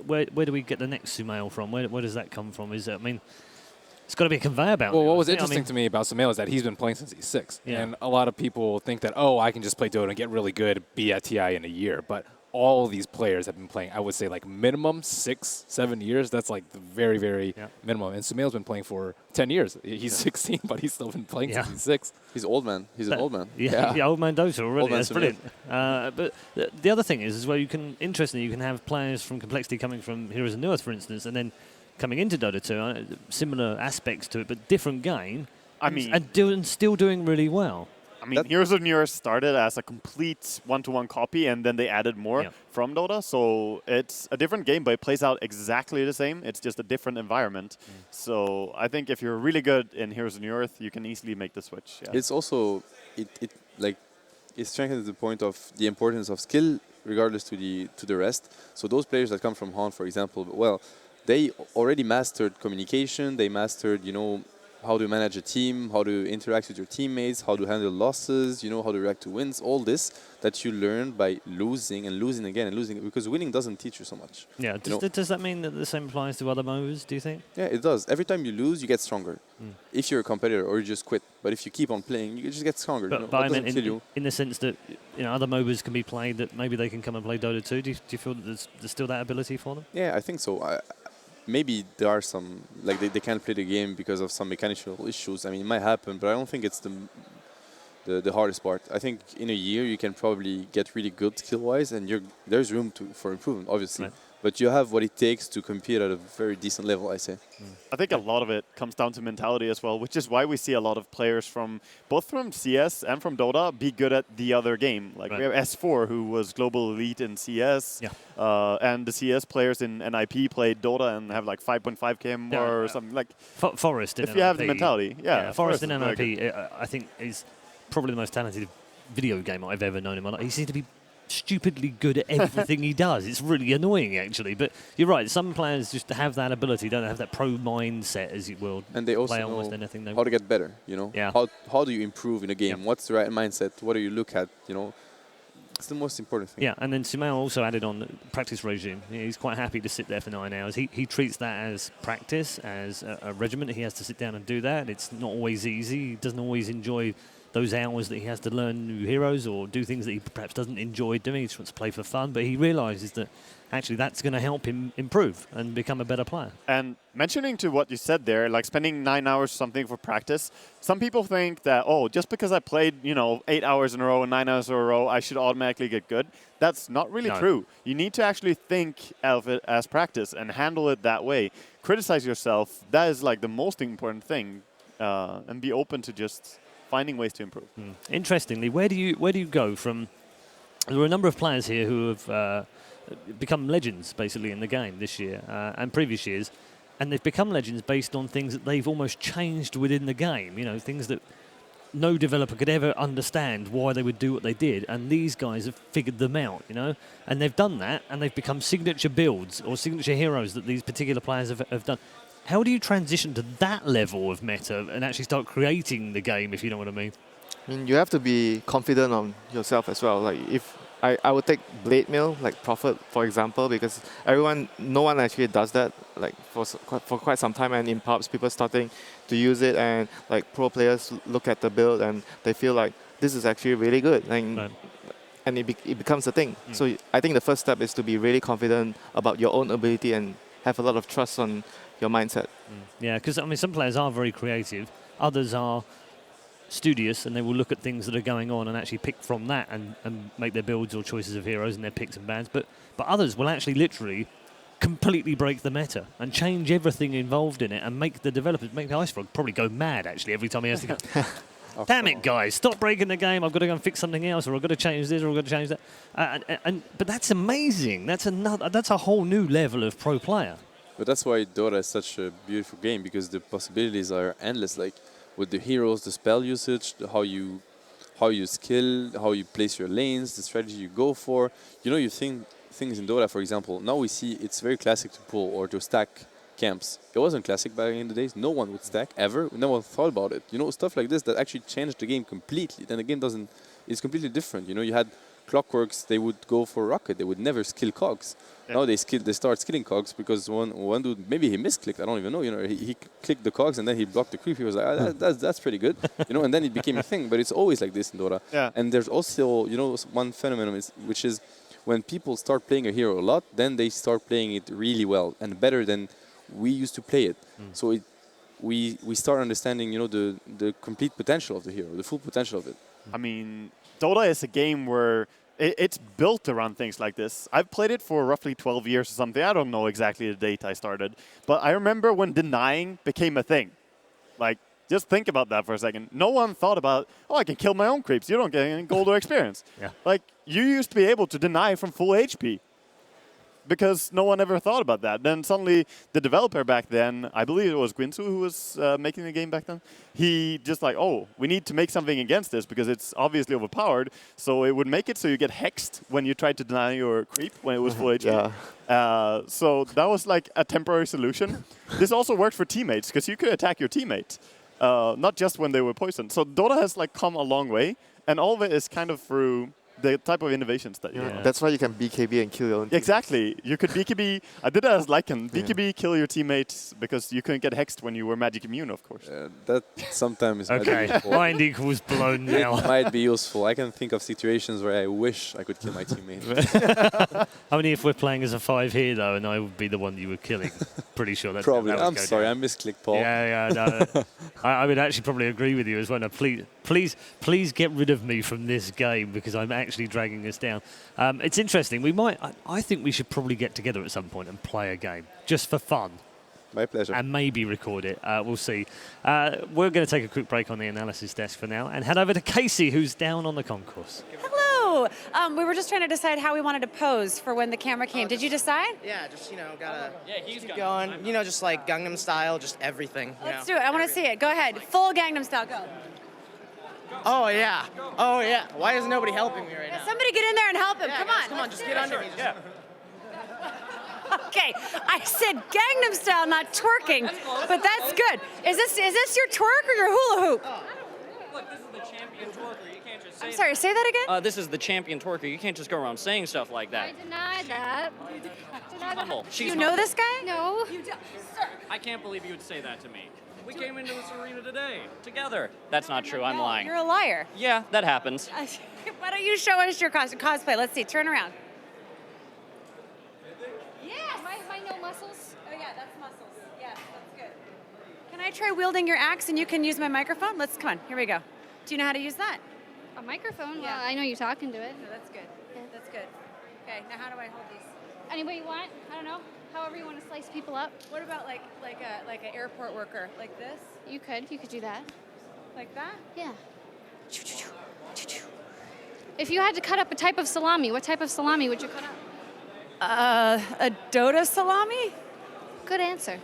Where do we get the next Sumail from? Where does that come from? It's got to be a conveyor belt. Well, what was interesting to me about Sumail is that he's been playing since he's 6. Yeah. And a lot of people think that, I can just play Dota and get really good, be at TI in a year. But all these players have been playing, I would say, like minimum 6-7 years. That's like the very, very minimum. And Sumail's been playing for 10 years. He's 16, but he's still been playing since he's 6. He's old man. He's an old man. Yeah, old man Dota already. That's Sumail. Brilliant. But the other thing is well, you can have players from Complexity coming from Heroes of Newerth, for instance, and then coming into Dota 2, similar aspects to it, but different game. And still doing really well. I mean, Heroes of Newerth started as a complete one-to-one copy, and then they added more from Dota. So it's a different game, but it plays out exactly the same. It's just a different environment. So I think if you're really good in Heroes of Newerth, you can easily make the switch. Yeah. It's also it strengthens the point of the importance of skill, regardless to the rest. So those players that come from Haunt, for example, they already mastered communication. They mastered, how to manage a team, how to interact with your teammates, how to handle losses, how to react to wins, all this that you learn by losing and losing again and losing, because winning doesn't teach you so much. Yeah, does that mean that the same applies to other MOBAs, do you think? Yeah, it does. Every time you lose, you get stronger. If you're a competitor, or you just quit. But if you keep on playing, you just get stronger. But I meant in the sense that other MOBAs can be played, that maybe they can come and play Dota 2. Do you feel that there's still that ability for them? Yeah, I think so. Maybe there are some, like they can't play the game because of some mechanical issues. I mean, it might happen, but I don't think it's the the hardest part. I think in a year you can probably get really good skill-wise, and there's room for improvement, obviously. Right. But you have what it takes to compete at a very decent level, I say. I think a lot of it comes down to mentality as well, which is why we see a lot of players from both from CS and from Dota be good at the other game. Like we have S4, who was global elite in CS, and the CS players in NIP played Dota and have like 5.5 KM or something like. Forest in if NIP. you have the mentality, Forest in is very NIP, good. I think is probably the most talented video gamer I've ever known in my life. He seems to be stupidly good at everything he does. It's really annoying, actually. But you're right. Some players just have that ability, don't have that pro mindset, as you will. And they also play almost know anything they how to get better, you know? Yeah. How do you improve in a game? What's the right mindset? What do you look at, you know? It's the most important thing. Yeah, and then Sumail also added on the practice regime. He's quite happy to sit there for 9 hours. He treats that as practice, as a regimen. He has to sit down and do that. It's not always easy. He doesn't always enjoy those hours that he has to learn new heroes or do things that he perhaps doesn't enjoy doing. He just wants to play for fun, but he realizes that actually that's going to help him improve and become a better player. And mentioning to what you said there, like spending 9 hours or something for practice, some people think that, oh, just because I played, 8 hours in a row and 9 hours in a row, I should automatically get good. That's not really true. You need to actually think of it as practice and handle it that way. Criticize yourself. That is like the most important thing. And be open to just finding ways to improve. Interestingly, where do you go from? There are a number of players here who have become legends basically in the game this year and previous years, and they've become legends based on things that they've almost changed within the game. Things that no developer could ever understand why they would do what they did, and these guys have figured them out. And they've done that, and they've become signature builds or signature heroes that these particular players have done. How do you transition to that level of meta and actually start creating the game, if you know what I mean? I mean, you have to be confident on yourself as well. Like if I would take Blade Mail, like Prophet, for example, because no one actually does that, like for quite some time, and in pubs, people starting to use it, and like pro players look at the build and they feel like this is actually really good, and it becomes a thing. So I think the first step is to be really confident about your own ability and have a lot of trust on your mindset. Yeah, because some players are very creative. Others are studious, and they will look at things that are going on and actually pick from that and make their builds or choices of heroes and their picks and bans. But others will actually literally completely break the meta and change everything involved in it and make the developers, make the Ice Frog probably go mad actually every time he has to go. Damn it, guys! Stop breaking the game. I've got to go and fix something else, or I've got to change this, or I've got to change that. But that's amazing. That's a whole new level of pro player. But that's why Dota is such a beautiful game, because the possibilities are endless. Like with the heroes, the spell usage, how you skill, how you place your lanes, the strategy you go for. You think things in Dota, for example. Now we see it's very classic to pull or to stack camps. It wasn't classic back in the days. No one would stack ever. No one thought about it. Stuff like this that actually changed the game completely. Then the game it's completely different. You had Clockworks, they would go for Rocket. They would never skill cogs. Yeah. Now they start skilling cogs because one dude, maybe he misclicked. I don't even know. He clicked the cogs and then he blocked the creep. He was like, that's pretty good. And then it became a thing. But it's always like this in Dota. Yeah. And there's also, one phenomenon which is when people start playing a hero a lot, then they start playing it really well and better than we used to play it. So we start understanding, the complete potential of the hero, the full potential of it. I mean, Dota is a game where it's built around things like this. I've played it for roughly 12 years or something. I don't know exactly the date I started. But I remember when denying became a thing. Like, just think about that for a second. No one thought about, I can kill my own creeps. You don't get any gold or experience. Yeah. Like, you used to be able to deny from full HP. Because no one ever thought about that. Then suddenly the developer back then, I believe it was Guinsu who was making the game back then, he just like, we need to make something against this because it's obviously overpowered. So it would make it so you get hexed when you tried to deny your creep when it was full HP. Yeah. So that was like a temporary solution. This also worked for teammates because you could attack your teammate, not just when they were poisoned. So Dota has like come a long way, and all of it is kind of through the type of innovations that you have. That's why you can BKB and kill your own team. Exactly. You could BKB. I did that as Lycan. BKB, kill your teammates because you couldn't get hexed when you were magic immune, of course. That sometimes might be Okay, useful. mind equals blown now. It might be useful. I can think of situations where I wish I could kill my teammate. Only if we're playing as a 5 here, though, and I would be the one you were killing. Pretty sure that's Probably. That would I'm go sorry, down. I misclicked, Paul. Yeah, no. I would actually probably agree with you as well. No, please get rid of me from this game because I'm actually dragging us down. It's interesting. I think we should probably get together at some point and play a game just for fun. My pleasure. And maybe record it. We'll see. We're going to take a quick break on the analysis desk for now and head over to Casey, who's down on the concourse. Hello. We were just trying to decide how we wanted to pose for when the camera came. Did you decide? Yeah, just, gotta keep going. Just like Gangnam Style, just everything. Let's do it. I want to see it. Go ahead. Full Gangnam Style. Go. Oh, yeah. Oh, yeah. Why is nobody helping me right now? Somebody get in there and help him. Yeah, Come guys, on. come on, just get under me. Okay, I said Gangnam Style, not twerking, but that's good. Is this your twerk or your hula hoop? Look, this is the champion twerker. You can't just say I'm sorry, say that again? This is the champion twerker. You can't just go around saying stuff like that. I deny that. Humble. Do She's you know humble. this guy? No. You don't. Sir. I can't believe you would say that to me. We came into this arena today, together. That's not true. I'm lying. You're a liar. Yeah, that happens. Why don't you show us your cosplay? Let's see. Turn around. Yes. My no muscles. Oh yeah, that's muscles. Yes, that's good. Can I try wielding your axe and you can use my microphone? Come on. Here we go. Do you know how to use that? A microphone? Yeah. Well, I know you're talking to it. No, that's good. That's good. Okay, now how do I hold these? Any way you want. I don't know. However you want to slice people up. What about like an airport worker, like this? You could do that. Like that? Yeah. If you had to cut up a type of salami, what type of salami would you cut up? A Dota salami? Good answer.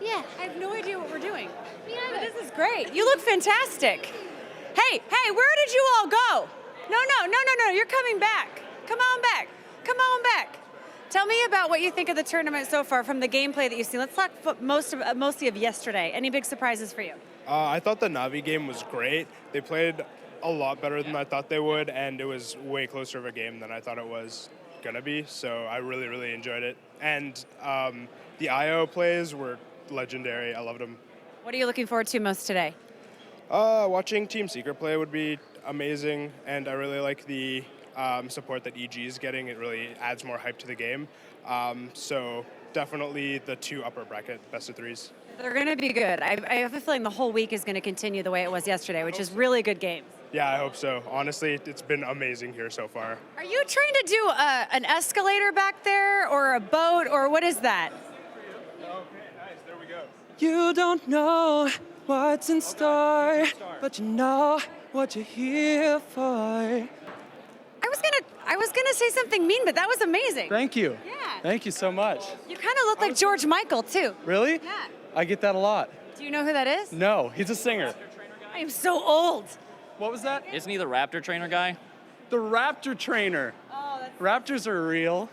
Yeah. I have no idea what we're doing. Me But neither. this is great. You look fantastic. Hey, where did you all go? No, you're coming back. Come on back. Tell me about what you think of the tournament so far from the gameplay that you've seen. Let's talk mostly of yesterday. Any big surprises for you? I thought the Navi game was great. They played a lot better than I thought they would, and it was way closer of a game than I thought it was going to be, so I really, really enjoyed it. And the IO plays were legendary. I loved them. What are you looking forward to most today? Watching Team Secret play would be amazing, and I really like the support that EG is getting. It really adds more hype to the game. So definitely the 2 upper bracket best of 3s. They're going to be good. I have a feeling the whole week is going to continue the way it was yesterday, which is really good games. Yeah, I hope so. Honestly, it's been amazing here so far. Are you trying to do an escalator back there or a boat or what is that? Okay, nice. There we go. You don't know what's in store, but you know what you're here for. I was gonna say something mean, but that was amazing. Thank you. Yeah. Thank you so much. You kind of look like George Michael too. Really? Yeah. I get that a lot. Do you know who that is? No, he's a singer. I am so old. What was that? Isn't he the Raptor trainer guy? The Raptor trainer. Oh, Raptors are real.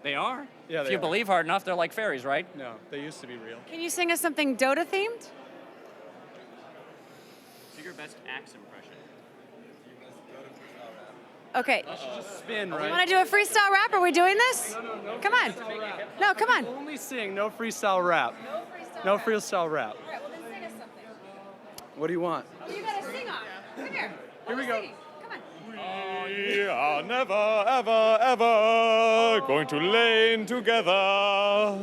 They are. Yeah, If they you are. believe hard enough, they're like fairies, right? No, they used to be real. Can you sing us something Dota themed? Do your best axe impression. Okay. Just spin, right? Want to do a freestyle rap? Are we doing this? No. Come on. No, come on. Only sing, no freestyle rap. No freestyle rap. All right, well then sing us something. What do you want? You gotta sing on. Come here. Here we go. Come on. We are never, ever, ever going to lane together.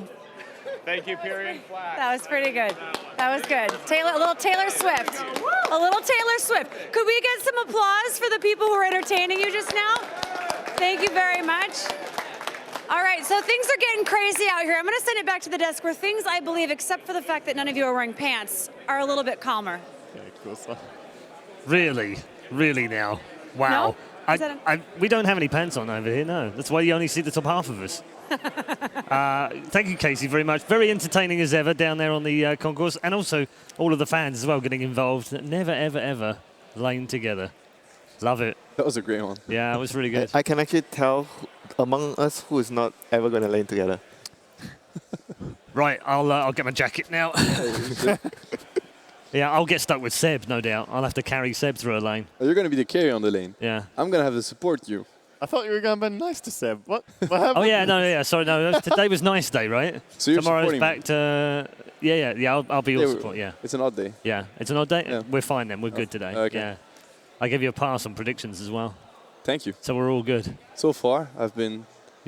Thank you, Pyrian Flag. That was pretty good. That was good. A little Taylor Swift. A little Taylor Swift. Could we get some applause for the people who are entertaining you just now? Thank you very much. All right, so things are getting crazy out here. I'm going to send it back to the desk where things, I believe, except for the fact that none of you are wearing pants, are a little bit calmer. Really? Really now? Wow. No? We don't have any pants on over here, no. That's why you only see the top half of us. Thank you, Casey, very much. Very entertaining as ever down there on the concourse. And also all of the fans as well getting involved. Never, ever, ever lane together. Love it. That was a great one. Yeah, it was really good. I can actually tell among us who is not ever going to lane together. Right, I'll get my jacket now. Yeah, I'll get stuck with Seb, no doubt. I'll have to carry Seb through a lane. You're going to be the carry on the lane. Yeah. I'm going to have to support you. I thought you were going to be nice to Seb. What happened? Oh, yeah, no, sorry, no. Today was nice day, right? So you're Tomorrow's supporting back me? to... Yeah, I'll be your support, yeah. It's an odd day. Yeah, it's an odd day? Yeah. We're fine then, we're good today. Okay. Yeah. I gave you a pass on predictions as well. Thank you. So we're all good. So far, You've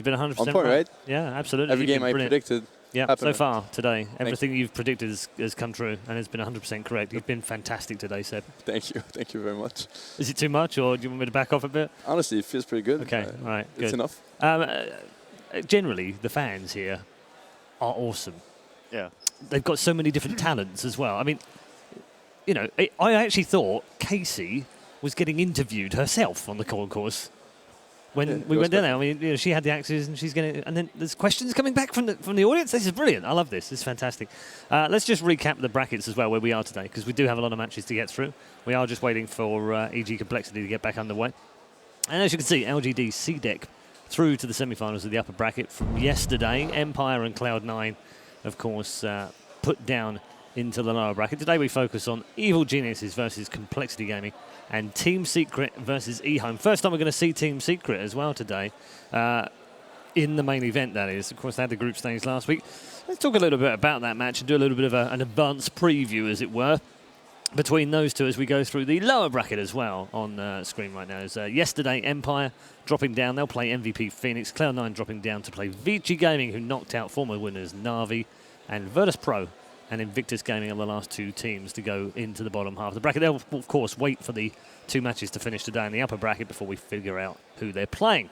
been 100% on point, right? Yeah, absolutely. Every You've game been I brilliant. predicted. Yeah, happened. so far today, everything you've predicted has come true and has been 100% correct. You've been fantastic today, Seb. Thank you. Thank you very much. Is it too much, or do you want me to back off a bit? Honestly, it feels pretty good. Okay, all right, good. It's enough. Generally, the fans here are awesome. Yeah. They've got so many different talents as well. I mean, you know, I actually thought Casey was getting interviewed herself on the concourse. When we went down there, I mean, you know, she had the axes and she's going to... And then there's questions coming back from the audience. This is brilliant. I love this. This is fantastic. Let's just recap the brackets as well, where we are today, because we do have a lot of matches to get through. We are just waiting for EG Complexity to get back underway. And as you can see, LGD C-Deck through to the semi-finals of the upper bracket from yesterday. Empire and Cloud9, of course, put down into the lower bracket. Today we focus on Evil Geniuses versus Complexity Gaming and Team Secret versus eHome. First time we're going to see Team Secret as well today in the main event, that is. Of course, they had the group stage last week. Let's talk a little bit about that match and do a little bit of an advanced preview, as it were, between those two as we go through the lower bracket as well on screen right now. As, yesterday, Empire dropping down. They'll play MVP Phoenix. Cloud9 dropping down to play Vici Gaming, who knocked out former winners Na'Vi and Virtus Pro. And Invictus Gaming are the last two teams to go into the bottom half of the bracket. They'll, of course, wait for the two matches to finish today in the upper bracket before we figure out who they're playing.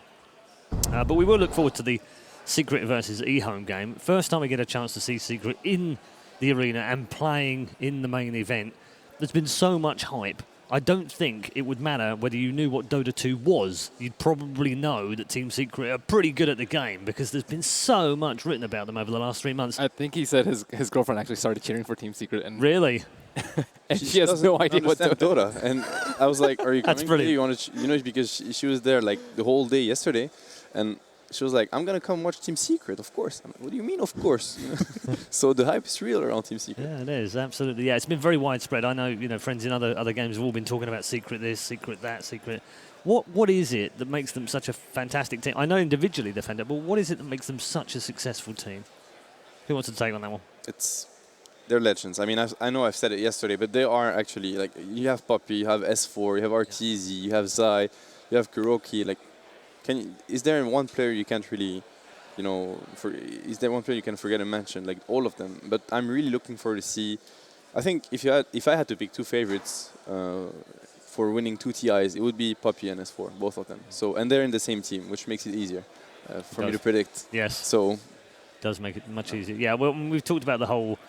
But we will look forward to the Secret versus eHome game. First time we get a chance to see Secret in the arena and playing in the main event. There's been so much hype. I don't think it would matter whether you knew what Dota 2 was. You'd probably know that Team Secret are pretty good at the game because there's been so much written about them over the last 3 months. I think he said his girlfriend actually started cheering for Team Secret. And really? And she has no idea what Dota. And I was like, are you coming? That's brilliant. You want to, you know, because she was there like the whole day yesterday, and she was like, I'm going to come watch Team Secret, of course. I'm like, what do you mean, of course? So the hype is real around Team Secret. Yeah, it is, absolutely. Yeah, it's been very widespread. I know, you know, friends in other games have all been talking about Secret this, Secret that, Secret. What is it that makes them such a fantastic team? I know individually they're fantastic, but what is it that makes them such a successful team? Who wants to take on that one? They're legends. I mean, I know I've said it yesterday, but they are actually, like, you have Poppy, you have S4, you have RTZ, you have Zai, you have Kuroki, like, is there one player you can't really, you know, is there one player you can forget to mention? Like all of them. But I'm really looking forward to see. I think if I had to pick two favorites for winning two TIs, it would be Poppy and S4, both of them. So and they're in the same team, which makes it easier for me to predict. Yes. So does make it much easier. Yeah. Well, we've talked about the whole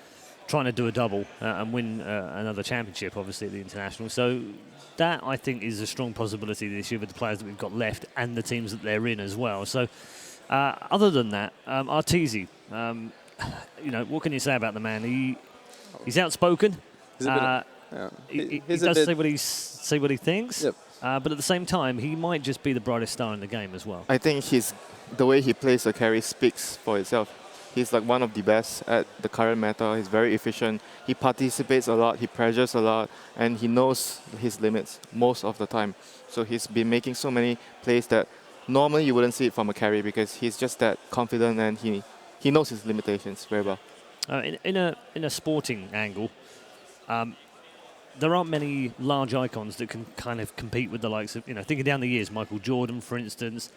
trying to do a double and win another championship, obviously at the international. So. That, I think, is a strong possibility this year with the players that we've got left and the teams that they're in as well. So, other than that, Arteezy, you know, what can you say about the man? He's outspoken. He does say what he thinks. Yep. But at the same time, he might just be the brightest star in the game as well. I think the way he plays the carry speaks for itself. He's like one of the best at the current meta. He's very efficient. He participates a lot. He pressures a lot. And he knows his limits most of the time. So he's been making so many plays that normally you wouldn't see it from a carry because he's just that confident and he knows his limitations very well. In a sporting angle, there aren't many large icons that can kind of compete with the likes of, you know, thinking down the years, Michael Jordan, for instance,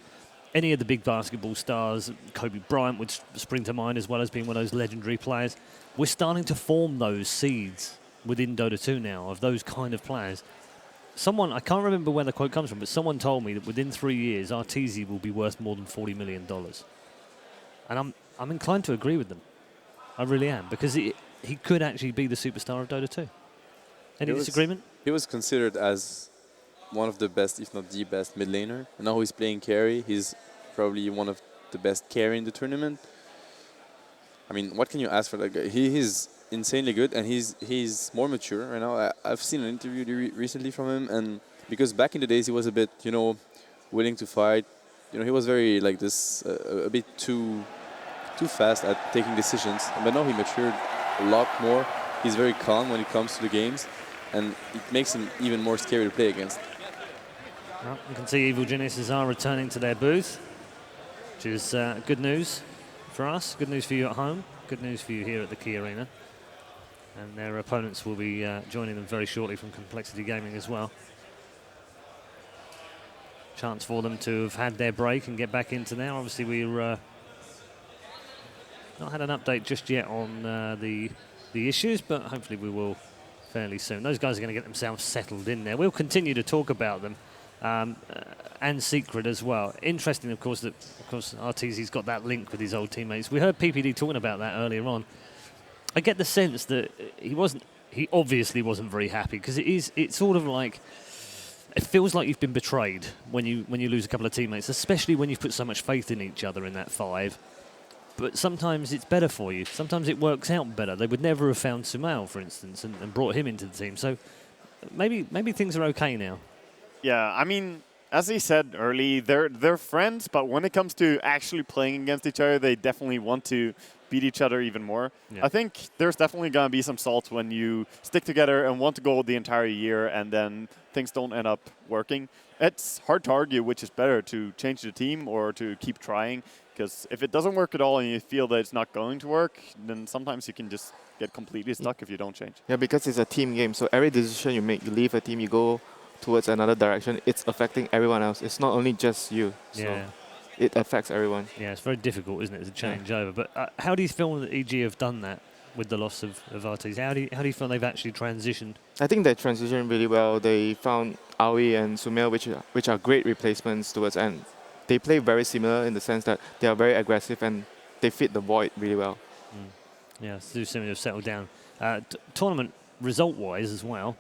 any of the big basketball stars, Kobe Bryant would spring to mind as well as being one of those legendary players. We're starting to form those seeds within Dota 2 now of those kind of players. Someone, I can't remember where the quote comes from, but someone told me that within 3 years, Arteezy will be worth more than $40 million. And I'm inclined to agree with them. I really am, because he could actually be the superstar of Dota 2. Any disagreement? He was considered as one of the best, if not the best, mid laner. And now he's playing carry. He's probably one of the best carry in the tournament. I mean, what can you ask for that guy? He is insanely good, and he's more mature right now. I've seen an interview recently from him, and because back in the days he was a bit, you know, willing to fight. You know, he was very like this, a bit too fast at taking decisions. But now he matured a lot more. He's very calm when it comes to the games, and it makes him even more scary to play against. Well, you can see Evil Geniuses are returning to their booth, which is good news for us, good news for you at home, good news for you here at the Key Arena. And their opponents will be joining them very shortly from Complexity Gaming as well. Chance for them to have had their break and get back into there. Obviously, we're not had an update just yet on the issues, but hopefully we will fairly soon. Those guys are going to get themselves settled in there. We'll continue to talk about them. And Secret as well. Interesting, of course, that RTZ's got that link with his old teammates. We heard PPD talking about that earlier on. I get the sense that he obviously wasn't very happy, because it's sort of like, it feels like you've been betrayed when you lose a couple of teammates, especially when you've put so much faith in each other in that 5. But sometimes it's better for you. Sometimes it works out better. They would never have found Sumail, for instance, and brought him into the team. So maybe things are okay now. Yeah, I mean, as he said early, they're friends, but when it comes to actually playing against each other, they definitely want to beat each other even more. Yeah. I think there's definitely going to be some salt when you stick together and want to go the entire year and then things don't end up working. It's hard to argue which is better, to change the team or to keep trying, because if it doesn't work at all and you feel that it's not going to work, then sometimes you can just get completely stuck if you don't change. Yeah, because it's a team game, so every decision you make, you leave a team, you go towards another direction, it's affecting everyone else. It's not only just you. So Yeah. it affects everyone. Yeah, it's very difficult, isn't it, to change over. But how do you feel that EG have done that with the loss of RTZ? How do you feel they've actually transitioned? I think they transitioned really well. They found Aoi and Sumail, which are great replacements towards end. They play very similar in the sense that they are very aggressive and they fit the void really well. Yeah, Stu seem to have settled down. Tournament result-wise as well,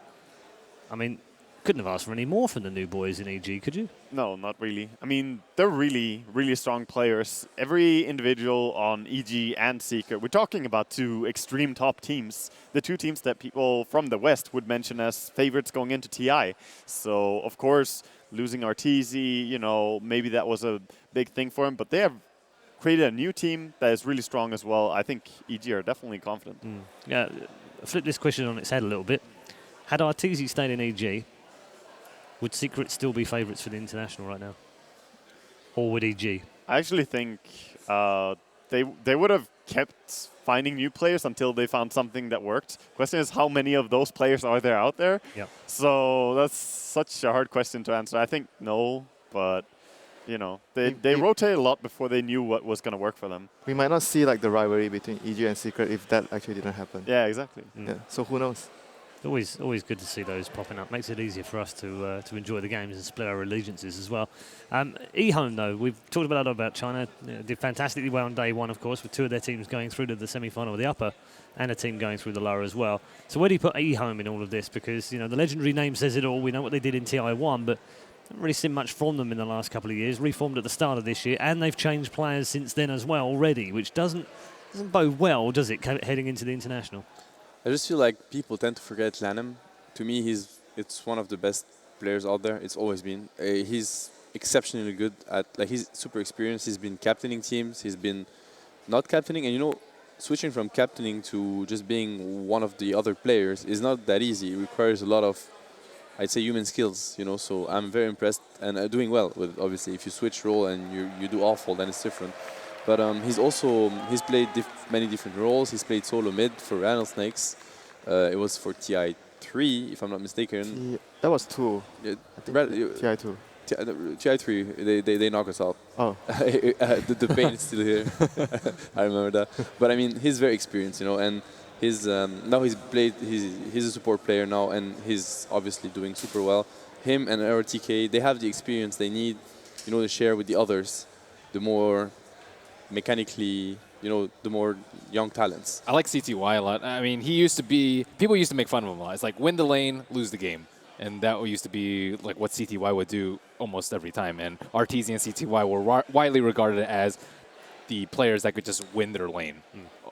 I mean, couldn't have asked for any more from the new boys in EG, could you? No, not really. I mean, they're really, really strong players. Every individual on EG and Secret, we're talking about 2 extreme top teams. The 2 teams that people from the West would mention as favorites going into TI. So, of course, losing RTZ, you know, maybe that was a big thing for him. But they have created a new team that is really strong as well. I think EG are definitely confident. Yeah, flip this question on its head a little bit. Had RTZ stayed in EG, would Secret still be favourites for the international right now? Or would EG? I actually think they would have kept finding new players until they found something that worked. Question is, how many of those players are there out there? Yep. So that's such a hard question to answer. I think no, but you know, they rotated a lot before they knew what was going to work for them. We might not see like the rivalry between EG and Secret if that actually didn't happen. Yeah, exactly. Yeah. So who knows? Always good to see those popping up. Makes it easier for us to enjoy the games and split our allegiances as well. eHome, though, we've talked a lot about China. Did fantastically well on day 1, of course, with 2 of their teams going through to the semi-final of the upper and a team going through the lower as well. So where do you put eHome in all of this? Because, you know, the legendary name says it all. We know what they did in TI1, but haven't really seen much from them in the last couple of years. Reformed at the start of this year, and they've changed players since then as well already, which doesn't bode well, does it, heading into the international? I just feel like people tend to forget Lanham. To me, it's one of the best players out there. It's always been. He's exceptionally good at, like, he's super experienced. He's been captaining teams. He's been not captaining, and you know, switching from captaining to just being one of the other players is not that easy. It requires a lot of, I'd say, human skills. You know, so I'm very impressed and doing well with. Obviously, if you switch role and you do awful, then it's different. But he's played many different roles. He's played solo mid for Rattlesnakes. It was for TI3, if I'm not mistaken. Yeah, that was 2. Yeah, TI2. TI3, they knock us out. Oh. the pain is still here. I remember that. But I mean, he's very experienced, you know, and now he's a support player now, and he's obviously doing super well. Him and RTK, they have the experience they need, you know, to share with the others, the more mechanically, you know, the more young talents. I like CTY a lot. I mean, people used to make fun of him a lot. It's like, win the lane, lose the game. And that used to be like what CTY would do almost every time. And RTZ and CTY were widely regarded as the players that could just win their lane.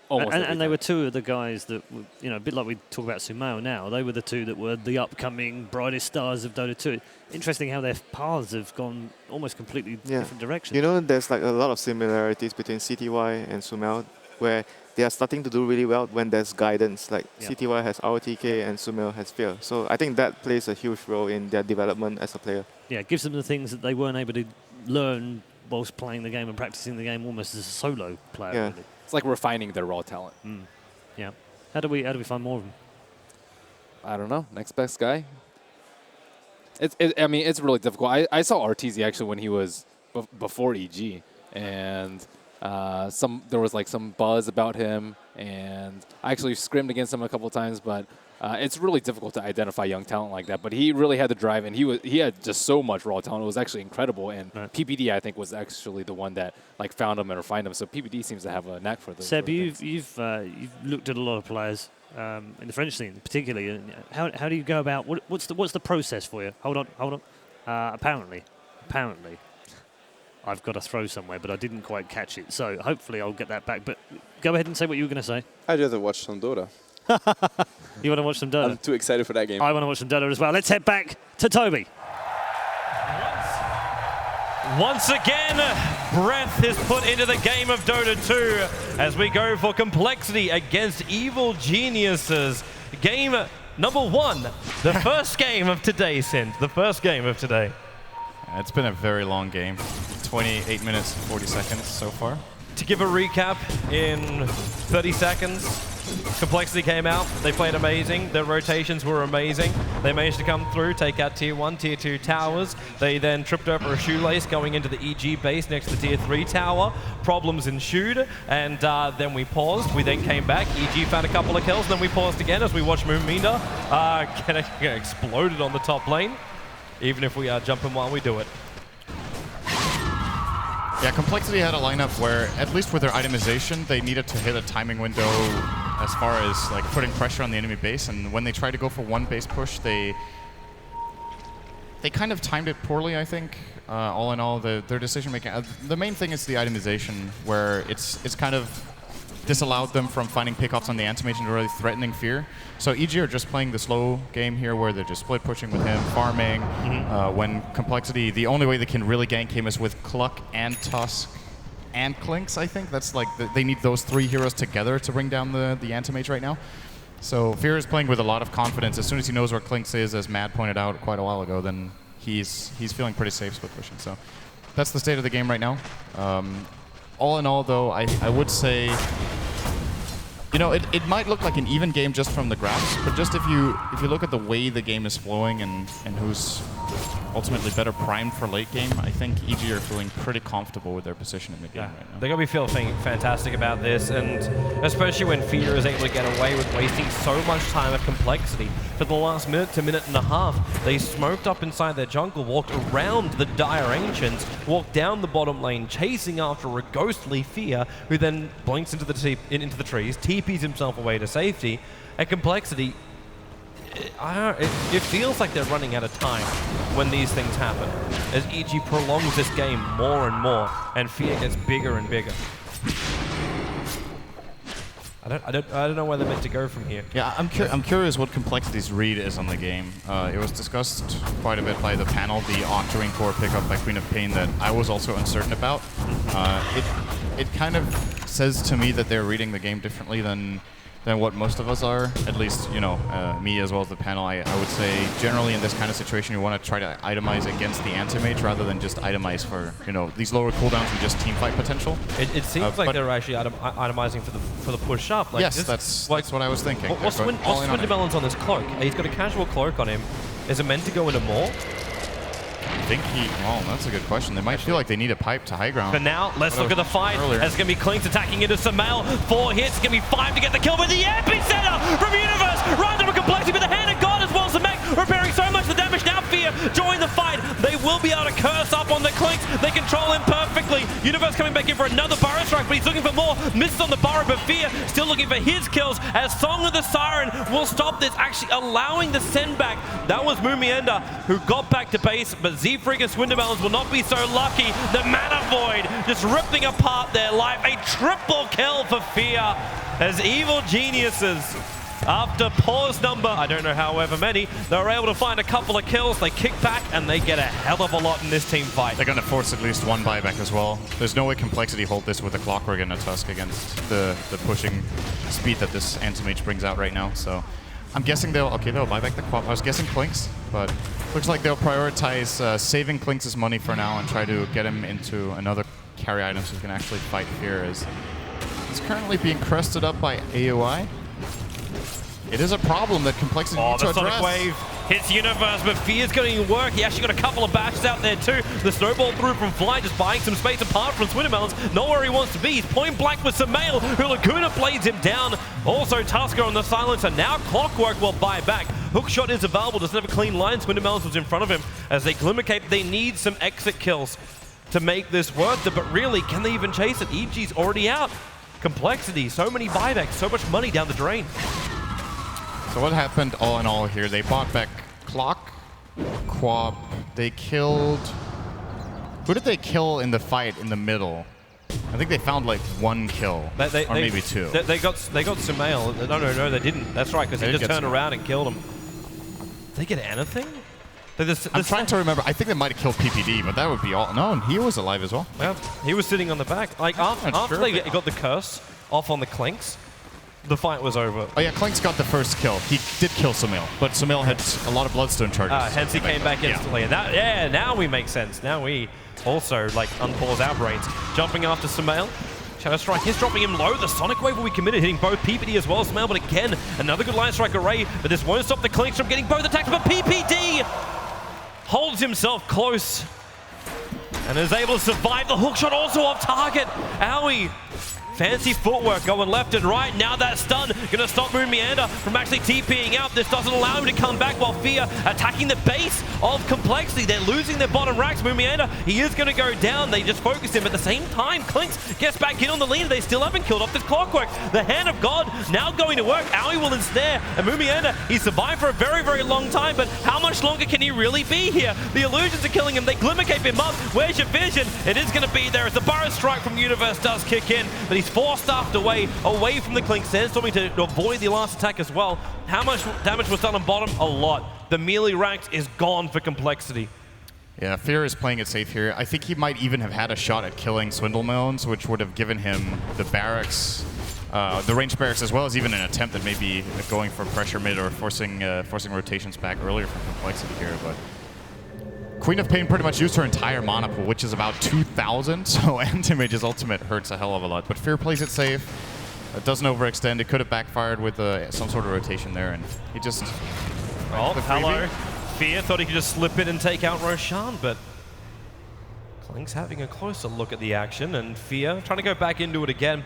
And they were 2 of the guys that, you know, a bit like we talk about Sumail now, they were the 2 that were the upcoming brightest stars of Dota 2. Interesting how their paths have gone almost completely different directions. You know, there's like a lot of similarities between CTY and Sumail where they are starting to do really well when there's guidance. Like CTY has ROTK and Sumail has Fear. So I think that plays a huge role in their development as a player. Yeah, it gives them the things that they weren't able to learn whilst playing the game and practicing the game almost as a solo player. Yeah. Really. It's like refining their raw talent. Yeah. How do we find more of them? I don't know. Next best guy. I mean, it's really difficult. I saw RTZ actually when he was before EG, and there was like some buzz about him, and I actually scrimmed against him a couple of times, but it's really difficult to identify young talent like that. But he really had the drive, and he had just so much raw talent. It was actually incredible, and PPD I think was actually the one that like found him and refined him. So PPD seems to have a knack for this. Seb, you've looked at a lot of players. In the French scene, particularly, how do you go about what's the process for you? Hold on. Apparently, I've got a throw somewhere, but I didn't quite catch it. So hopefully I'll get that back. But go ahead and say what you were going to say. I'd rather watch some Dota. You want to watch some Dota? I'm too excited for that game. I want to watch some Dota as well. Let's head back to Toby. Once again, breath is put into the game of Dota 2 as we go for Complexity against Evil Geniuses. Game number 1, the first game of today, Sind. The first game of today. It's been a very long game. 28 minutes, 40 seconds so far. To give a recap in 30 seconds, Complexity came out, they played amazing, their rotations were amazing, they managed to come through, take out Tier 1, Tier 2 towers, they then tripped over a shoelace going into the EG base next to the Tier 3 tower, problems ensued, and then we paused, we then came back, EG found a couple of kills, then we paused again as we watched Moomina get exploded on the top lane, even if we are jumping while we do it. Yeah, Complexity had a lineup where, at least with their itemization, they needed to hit a timing window as far as like putting pressure on the enemy base. And when they tried to go for one base push, they kind of timed it poorly, I think. All in all, their decision making. The main thing is the itemization, where it's kind of disallowed them from finding pickoffs on the anti-mage and really threatening Fear. So EG are just playing the slow game here where they're just split pushing with him, farming. When Complexity, the only way they can really gank him is with Cluck and Tusk and Clinks, I think. That's like, they need those 3 heroes together to bring down the anti-mage right now. So Fear is playing with a lot of confidence. As soon as he knows where Clinks is, as Matt pointed out quite a while ago, then he's feeling pretty safe split pushing. So that's the state of the game right now. All in all, though, I would say, you know, it might look like an even game just from the graphs, but just if you look at the way the game is flowing and who's ultimately better primed for late game, I think EG are feeling pretty comfortable with their position in the game right now. They're going to be feeling fantastic about this, and especially when Fear is able to get away with wasting so much time at Complexity. For the last minute to minute and a half, they smoked up inside their jungle, walked around the Dire Ancients, walked down the bottom lane, chasing after a ghostly Fear, who then blinks into the trees, TPs himself away to safety, and Complexity, it feels like they're running out of time when these things happen, as EG prolongs this game more and more, and Fear gets bigger and bigger. I don't know where they're meant to go from here. Yeah, I'm curious what Complexity's read is on the game. It was discussed quite a bit by the panel, the Octarine core pickup by Queen of Pain that I was also uncertain about. It kind of says to me that they're reading the game differently than what most of us are, at least, you know, me as well as the panel. I would say generally in this kind of situation you want to try to itemize against the anti-mage rather than just itemize for, you know, these lower cooldowns and just teamfight potential. It seems like they're actually itemizing for the push up. Like yes, that's what I was thinking. What's Swindelmelon's on this cloak? He's got a casual cloak on him. Is it meant to go into more? I think that's a good question. They might feel like they need a pipe to high ground. But now, let's look at the fight. As it's going to be Clinks attacking into Sumail. 4 hits, going to be 5 to get the kill. But the epicenter from Universe, right into Complexity, but the hand of God as well as the mech, repairing so much the damage. Now Fear join the fight. They will be able to curse up on the Clinks. They control him perfectly. Universe coming back in for another burrow strike, but he's looking for more. Misses on the burrow, but Fear still looking for his kills as Song of the Siren will stop this, actually allowing the send back. That was Moomienda who got back to base, but Z-Freak and Swindelmelons will not be so lucky. The Mana Void just ripping apart their life. A triple kill for Fear as Evil Geniuses After pause number, I don't know however many, they were able to find a couple of kills. They kick back and they get a hell of a lot in this team fight. They're going to force at least one buyback as well. There's no way Complexity hold this with a Clockwork and a Tusk against the pushing speed that this Anti-Mage brings out right now. So I'm guessing they'll buy back the Quap. I was guessing Clinks, but looks like they'll prioritize saving Clinks' money for now and try to get him into another carry item so he can actually fight Fear, as he's currently being crested up by AOI. It is a problem that Complexity needs to address. Sonic Wave hits Universe, but Fear's going to work. He actually got a couple of bashes out there too. The snowball through from Fly, just buying some space apart from Swintermelons. Not where he wants to be. He's point blank with Sumail, who Laguna blades him down. Also Tusker on the silencer. Now Clockwork will buy back. Hookshot is available, doesn't have a clean line. Swintermelons was in front of him as they Glimmer Cape. They need some exit kills to make this worth it, but really, can they even chase it? EG's already out. Complexity, so many buybacks, so much money down the drain. So what happened all in all here? They bought back Clock, Quap, they killed... Who did they kill in the fight in the middle? I think they found like one kill, or maybe two. They got Sumail. No, they didn't. That's right, because he just turned around and killed him. Did they get anything? I'm trying to remember. I think they might have killed PPD, but that would be all. No, he was alive as well. Yeah, he was sitting on the back. Like after they got the curse off on the Clinks, the fight was over. Oh yeah, Clinks got the first kill. He did kill Sumail, but Sumail had a lot of Bloodstone charges. Hence he came back instantly. And now we make sense. Now we also like unpause our brains. Jumping after Sumail. Shadow Strike is dropping him low. The Sonic Wave will be committed, hitting both PPD as well as Sumail. But again, another good line strike array. But this won't stop the Clinks from getting both attacks. But PPD holds himself close and is able to survive the hook shot, also off target. Owie, fancy footwork going left and right. Now that stun gonna stop Moon Meander from actually TPing out. This doesn't allow him to come back while Fear attacking the base of Complexity. They're losing their bottom racks. Moon Meander, he is gonna go down. They just focused him. At the same time, Clinks gets back in on the lead. They still haven't killed off this Clockwork. The Hand of God now going to work. Owie will ensnare, and Moon Meander, he survived for a very, very long time, but how much longer can he really be here? The illusions are killing him. They Glimmer Cape him up. Where's your vision? It is gonna be there as the Burrow Strike from Universe does kick in, but he's force-staffed away from the Clink. Sandstorming to avoid the last attack as well. How much damage was done on bottom? A lot. The melee ranks is gone for Complexity. Yeah, Fear is playing it safe here. I think he might even have had a shot at killing Swindlemelons, which would have given him the barracks, the ranged barracks, as well as even an attempt at maybe going for pressure mid or forcing rotations back earlier from Complexity here. But Queen of Pain pretty much used her entire mana pool, which is about 2,000, so Anti-Mage's ultimate hurts a hell of a lot. But Fear plays it safe. It doesn't overextend. It could have backfired with some sort of rotation there, and he just... Oh, hello. Fear thought he could just slip it and take out Roshan, but Clink's having a closer look at the action, and Fear trying to go back into it again.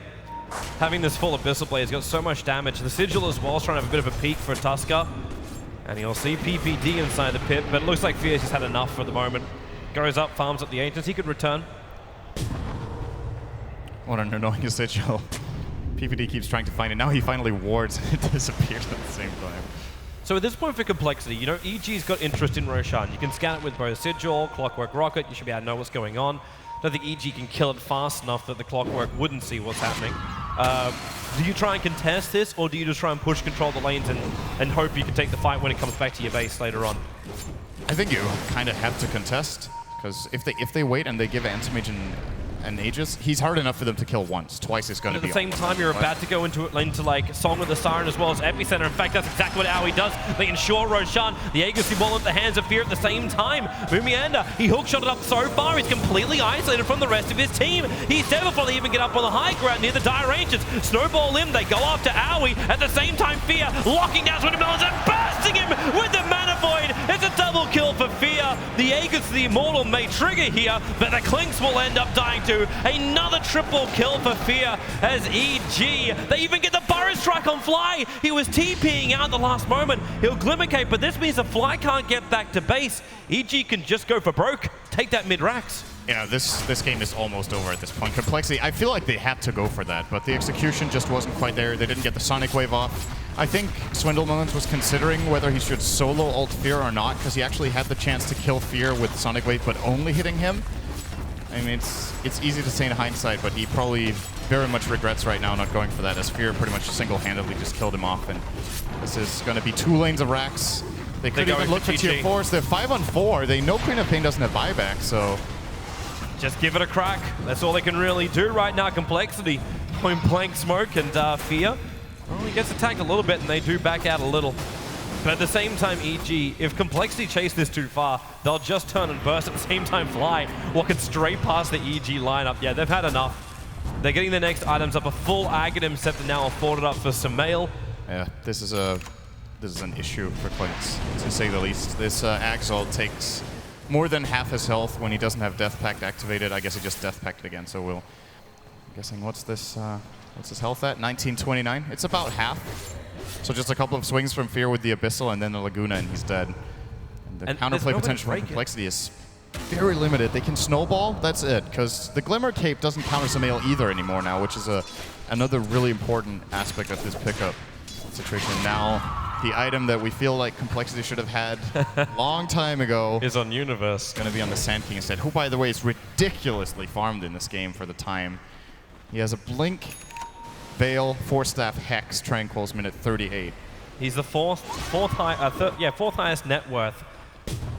Having this full Abyssal Blade has got so much damage. The Sigil as well is trying to have a bit of a peek for Tusker. And you'll see PPD inside the pit, but it looks like Fear's just had enough for the moment. Goes up, farms up the Ancients. He could return. What an annoying Sigil. PPD keeps trying to find it. Now he finally wards and it disappears at the same time. So at this point for Complexity, you know, EG's got interest in Roshan. You can scan it with both Sigil, Clockwork Rocket. You should be able to know what's going on. I don't think EG can kill it fast enough that the Clockwork wouldn't see what's happening. Do you try and contest this, or do you just try and push control the lanes and hope you can take the fight when it comes back to your base later on? I think you kind of have to contest, because if they wait and they give Anti-Mage and Aegis, he's hard enough for them to kill once. Twice is going to be. At the same time, you're about to go into like Song of the Siren as well as Epicenter. In fact, that's exactly what Owie does. They ensure Roshan, the Aegis ball at the hands of Fear at the same time. Mumianda, he hookshot it up so far, he's completely isolated from the rest of his team. He's dead before they even get up on the high ground near the Dire Ancients. Snowball him, they go after Owie. At the same time, Fear locking down Swintermelons and bursting him with the Mana Void. It's a double kill for Fear. The Aegis, the Immortal, may trigger here, but the Clinks will end up dying too. Another triple kill for Fear as EG. They even get the Burrow Strike on Fly. He was TPing out the last moment. He'll Glimmer Cape, but this means the Fly can't get back to base. EG can just go for broke, take that mid-racks. Yeah, this game is almost over at this point. Complexity, I feel like they had to go for that, but the execution just wasn't quite there. They didn't get the Sonic Wave off. I think Swindlemelons was considering whether he should solo ult Fear or not, because he actually had the chance to kill Fear with Sonic Wave, but only hitting him. I mean, it's easy to say in hindsight, but he probably very much regrets right now not going for that, as Fear pretty much single-handedly just killed him off. And this is going to be 2 lanes of racks. They could even look for tier 4s. They're 5 on 4. They know Queen of Pain doesn't have buyback, so... Just give it a crack. That's all they can really do right now. Complexity, point blank smoke, and Fear. Well, he gets attacked a little bit, and they do back out a little. But at the same time, EG, if Complexity chase this too far, they'll just turn and burst. At the same time, Fly walking straight past the EG lineup. Yeah, they've had enough. They're getting the next items up. A full Aghanim set to now afforded up for Sumail. Yeah, this is an issue for Clintz, to say the least. This Axol takes more than half his health when he doesn't have Death Pact activated. I guess he just Death Pact again, so I'm guessing what's his health at? 1929? It's about half. So just a couple of swings from Fear with the Abyssal and then the Laguna and he's dead. And the counterplay potential for Complexity is very limited. They can snowball, that's it, because the Glimmer Cape doesn't counter Sumail either anymore now, which is another really important aspect of this pickup situation. Now, the item that we feel like Complexity should have had a long time ago is on Universe. Going to be on the Sand King instead, who, by the way, is ridiculously farmed in this game for the time. He has a Blink, Veil, 4-staff, Hex, Tranquils, minute 38. He's the fourth highest net worth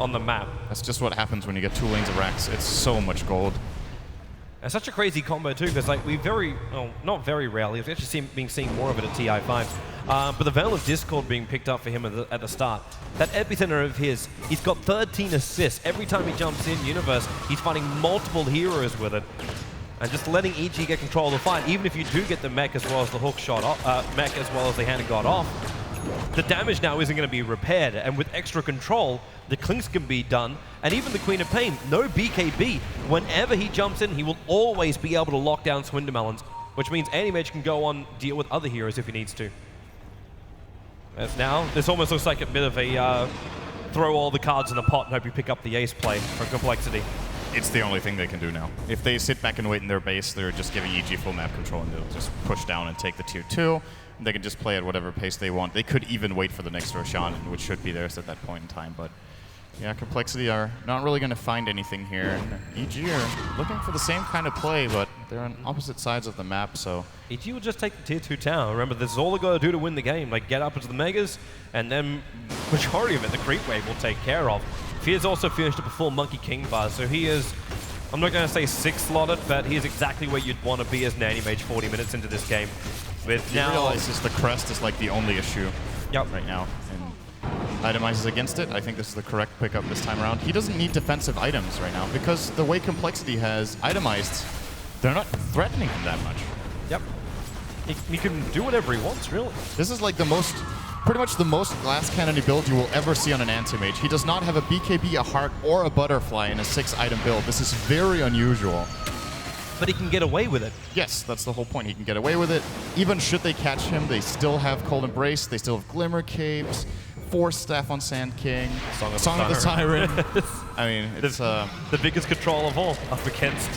on the map. That's just what happens when you get 2 lanes of racks. It's so much gold. It's such a crazy combo too, because like not very rarely, we've actually been seeing more of it at TI5. But the Veil of Discord being picked up for him at the start. That epicenter of his, he's got 13 assists. Every time he jumps in Universe, he's fighting multiple heroes with it. And just letting EG get control of the fight, even if you do get the mech as well as the hook shot off, mech as well as the hand of God off, the damage now isn't going to be repaired. And with extra control, the clinks can be done. And even the Queen of Pain, no BKB. Whenever he jumps in, he will always be able to lock down Swindermelons, which means Anti-Mage can go on deal with other heroes if he needs to. As now, this almost looks like a bit of a throw all the cards in a pot and hope you pick up the ace play for Complexity. It's the only thing they can do now. If they sit back and wait in their base, they're just giving EG full map control and they'll just push down and take the tier 2. And they can just play at whatever pace they want. They could even wait for the next Roshan, which should be theirs at that point in time. But yeah, Complexity are not really going to find anything here. And EG are looking for the same kind of play, but they're on opposite sides of the map, so... EG will just take the tier 2 tower. Remember, this is all they got to do to win the game. Like, get up into the Megas, and then majority of it, the creep wave will take care of. Fear's also finished up a full Monkey King bar, so he is, I'm not going to say 6-slotted, but he is exactly where you'd want to be as an Anti-Mage 40 minutes into this game. With he realizes the crest is like the only issue right now, and itemizes against it. I think this is the correct pickup this time around. He doesn't need defensive items right now, because the way Complexity has itemized, they're not threatening him that much. Yep. He can do whatever he wants, really. This is like pretty much the most glass cannony build you will ever see on an Anti-Mage. He does not have a BKB, a heart, or a butterfly in a 6-item build. This is very unusual. But he can get away with it. Yes, that's the whole point. He can get away with it. Even should they catch him, they still have Cold Embrace, they still have Glimmer Capes, 4-staff on Sand King, Song of the Siren. I mean, it's the biggest control of all up against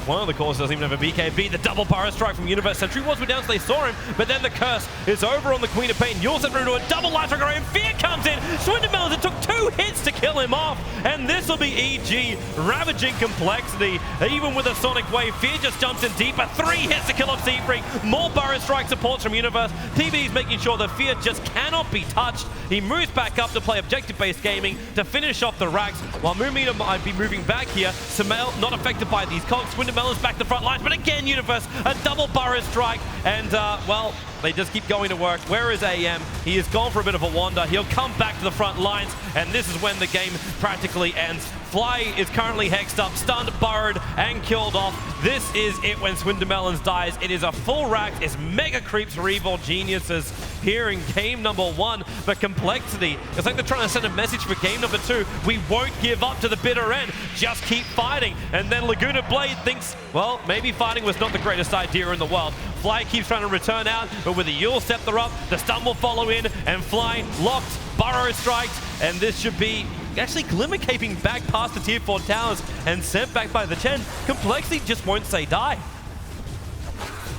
one of the cores doesn't even have a BKB. The double power strike from Universe Sentry was down, so they saw him, but then the curse is over on the Queen of Pain. You'll set through to a double life trigger, and Fear comes in. Swindermelons, it took 2 hits to kill him off, and this will be EG ravaging Complexity. Even with a Sonic Wave, Fear just jumps in deeper. 3 hits to kill off Seafreak. More Burrow Strike supports from Universe. TB's making sure that Fear just cannot be touched. He moves back up to play objective-based gaming to finish off the racks, while Moomina might be moving back here. Sumail not affected by these cogs. Swindermelons back to the front lines, but again, Universe, a double Burrow Strike, and well, they just keep going to work. Where is AM? He is gone for a bit of a wander. He'll come back to the front lines, and this is when the game practically ends. Fly is currently hexed up, stunned, burrowed, and killed off. This is it when Swindermelons dies. It is a full rack. It's Mega Creeps Revolt Geniuses here in game number 1. But Complexity, it's like they're trying to send a message for game number 2. We won't give up to the bitter end. Just keep fighting. And then Laguna Blade thinks, well, maybe fighting was not the greatest idea in the world. Fly keeps trying to return out, but with the Yule Scepter up, the stun will follow in, and Fly locked, Burrow striked, and this should be actually Glimmer caping back past the tier 4 towers and sent back by the Chen. Complexity just won't say die.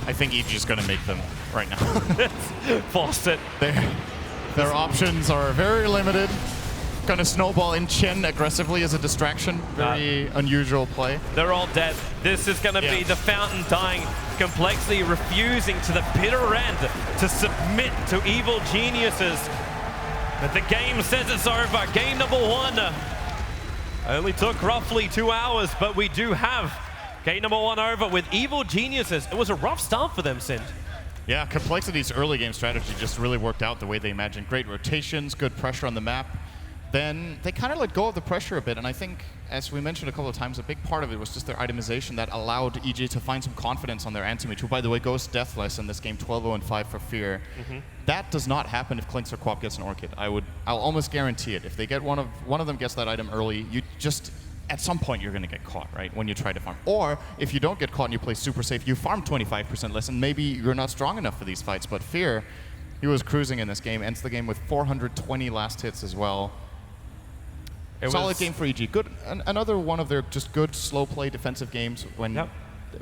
I think EG is going to make them right now. Forced it. Their options are very limited. going to snowball in Chen aggressively as a distraction. Very unusual play. They're all dead. This is going to be the fountain dying. Complexity refusing to the bitter end to submit to evil geniuses. But the game says it's over. Game number 1 only took roughly 2 hours, but we do have game number 1 over with evil geniuses. It was a rough start for them, Sind. Yeah, Complexity's early game strategy just really worked out the way they imagined. Great rotations, good pressure on the map. Then they kind of let go of the pressure a bit, and I think, as we mentioned a couple of times, a big part of it was just their itemization that allowed EG to find some confidence on their anti-mage, who, by the way, goes deathless in this game, 12-0-5 for Fear. That does not happen if Klinks or Quap gets an Orchid. I'll almost guarantee it. If they get one of them gets that item early, you just, at some point you're going to get caught, right, when you try to farm. Or if you don't get caught and you play super safe, you farm 25% less, and maybe you're not strong enough for these fights. But Fear, he was cruising in this game, ends the game with 420 last hits as well. Solid game for EG. Good, another one of their just good slow play defensive games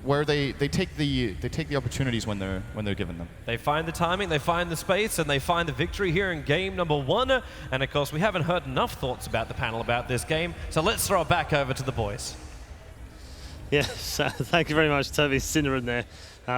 where they take the opportunities when they're given them. They find the timing, they find the space, and they find the victory here in game number 1. And of course, we haven't heard enough thoughts about the panel about this game, so let's throw it back over to the boys. Yes, thank you very much, Toby Sinneran there,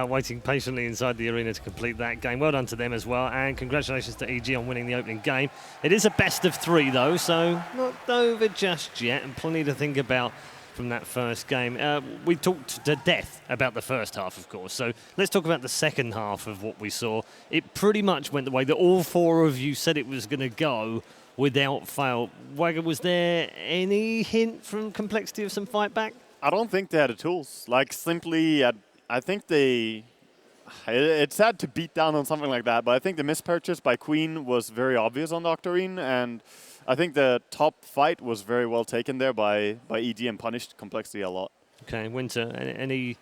waiting patiently inside the arena to complete that game. Well done to them as well, and congratulations to EG on winning the opening game. It is a best of 3 though, so not over just yet, and plenty to think about from that first game. We talked to death about the first half, of course, so let's talk about the second half of what we saw. It pretty much went the way that all 4 of you said it was going to go without fail. Wagger, was there any hint from Complexity of some fight back? I don't think they had the tools. Like, simply, I think it's sad to beat down on something like that, but I think the mispurchase by Queen was very obvious on the Octarine, and I think the top fight was very well taken there by EG and punished Complexity a lot. Okay, Winter, any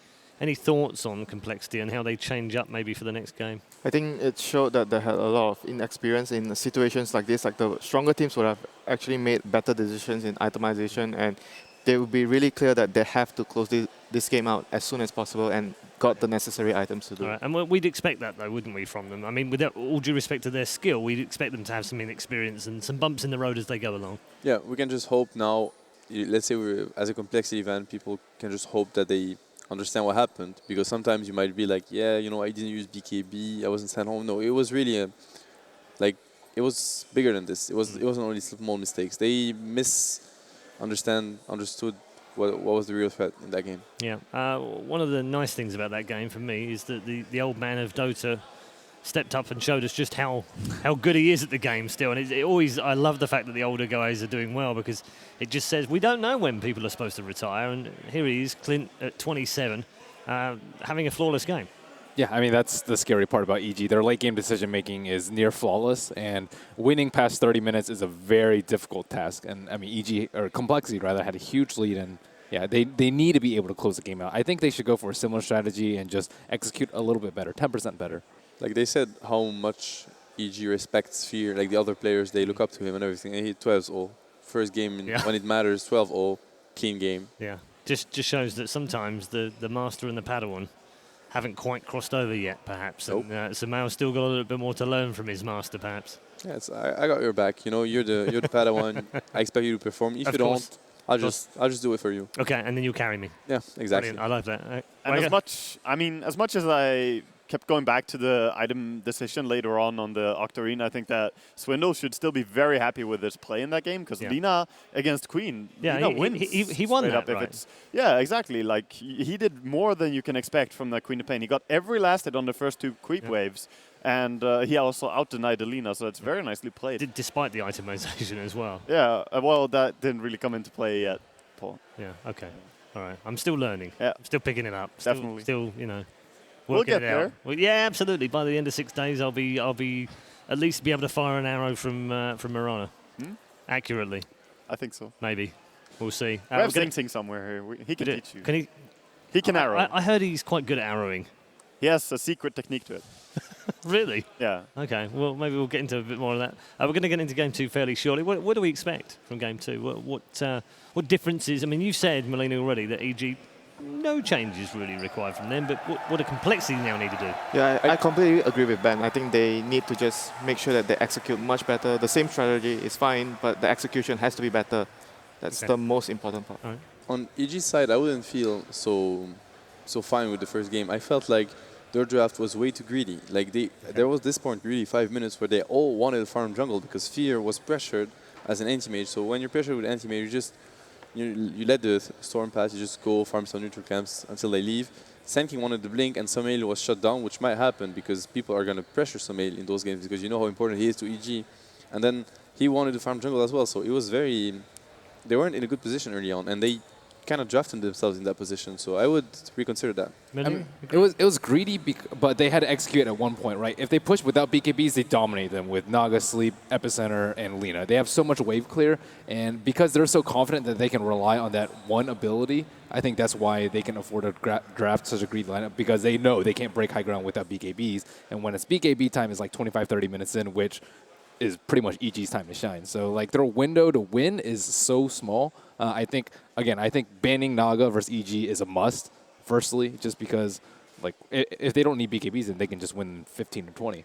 thoughts on Complexity and how they change up maybe for the next game? I think it showed that they had a lot of inexperience in situations like this. Like the stronger teams would have actually made better decisions in itemization, and they would be really clear that they have to close this game out as soon as possible and got the necessary items to do. All right, and we'd expect that, though, wouldn't we, from them? I mean, with all due respect to their skill, we'd expect them to have some inexperience and some bumps in the road as they go along. Yeah, we can just hope now, let's say as a Complexity event, people can just hope that they understand what happened, because sometimes you might be like, yeah, you know, I didn't use BKB, I wasn't sent home. No, it was really it was bigger than this. It wasn't only small mistakes. They understood what was the real threat in that game. Yeah. One of the nice things about that game for me is that the old man of Dota stepped up and showed us just how good he is at the game still. And I love the fact that the older guys are doing well, because it just says we don't know when people are supposed to retire. And here he is, Clint at 27, having a flawless game. Yeah, I mean, that's the scary part about EG. Their late game decision making is near flawless, and winning past 30 minutes is a very difficult task. And I mean, EG, or Complexity rather, had a huge lead, and yeah, they need to be able to close the game out. I think they should go for a similar strategy and just execute a little bit better, 10% better. Like they said, how much EG respects Fear, like the other players, they look up to him and everything. And he 12-0. First game when it matters, 12-0, clean game. Yeah, just shows that sometimes the Master and the Padawan haven't quite crossed over yet, perhaps. Nope. And Samao's still got a little bit more to learn from his Master, perhaps. Yeah, I got your back. You know, you're the Padawan. I expect you to perform. If you don't, I'll just do it for you. Okay, and then you carry me. Yeah, exactly. Brilliant. I love that. And as much as I kept going back to the item decision later on the Octarine, I think that Swindle should still be very happy with his play in that game, because Lina against Queen, Lina wins. He won that, right? Yeah, exactly. Like, he did more than you can expect from the Queen of Pain. He got every last hit on the first 2 creep waves, and he also out-denied Lina, so it's very nicely played. Despite the itemization as well. Yeah, well, that didn't really come into play yet, Paul. Yeah, okay. All right. I'm still learning. Yeah. I'm still picking it up. Definitely. Still, you know. We'll get there. Well, yeah, absolutely. By the end of 6 days, I'll be at least be able to fire an arrow from Mirana accurately. I think so. Maybe. We'll see. We have Sing somewhere here. He can teach you. Can he? He can arrow. I heard he's quite good at arrowing. He has a secret technique to it. Really? Yeah. Okay. Well, maybe we'll get into a bit more of that. We're going to get into Game 2 fairly shortly. What do we expect from Game 2? What differences? I mean, you said, Melina, already that EG no changes really required from them, but what do complexity now need to do? Yeah, I completely agree with Ben. I think they need to just make sure that they execute much better. The same strategy is fine, but the execution has to be better. That's the most important part. On EG's side, I wouldn't feel so fine with the first game. I felt like their draft was way too greedy. Like there was this point, really 5 minutes, where they all wanted to farm jungle because Fear was pressured as an anti-mage. So when you're pressured with anti-mage, you let the storm pass, you just go farm some neutral camps until they leave. Sand wanted the blink and Somail was shut down, which might happen because people are going to pressure Somail in those games because you know how important he is to EG. And then he wanted to farm jungle as well, so it was very... They weren't in a good position early on, and they kind of drafted themselves in that position, so I would reconsider that. I mean, it was greedy, but they had to execute at one point, right? If they pushed without BKBs, they dominate them with Naga, Sleep, Epicenter, and Lina. They have so much wave clear, and because they're so confident that they can rely on that one ability, I think that's why they can afford to draft such a greedy lineup, because they know they can't break high ground without BKBs, and when it's BKB time, it's like 25-30 minutes in, which is pretty much EG's time to shine. So like their window to win is so small. I think banning Naga versus EG is a must. Firstly, just because like if they don't need BKBs, then they can just win 15 or 20.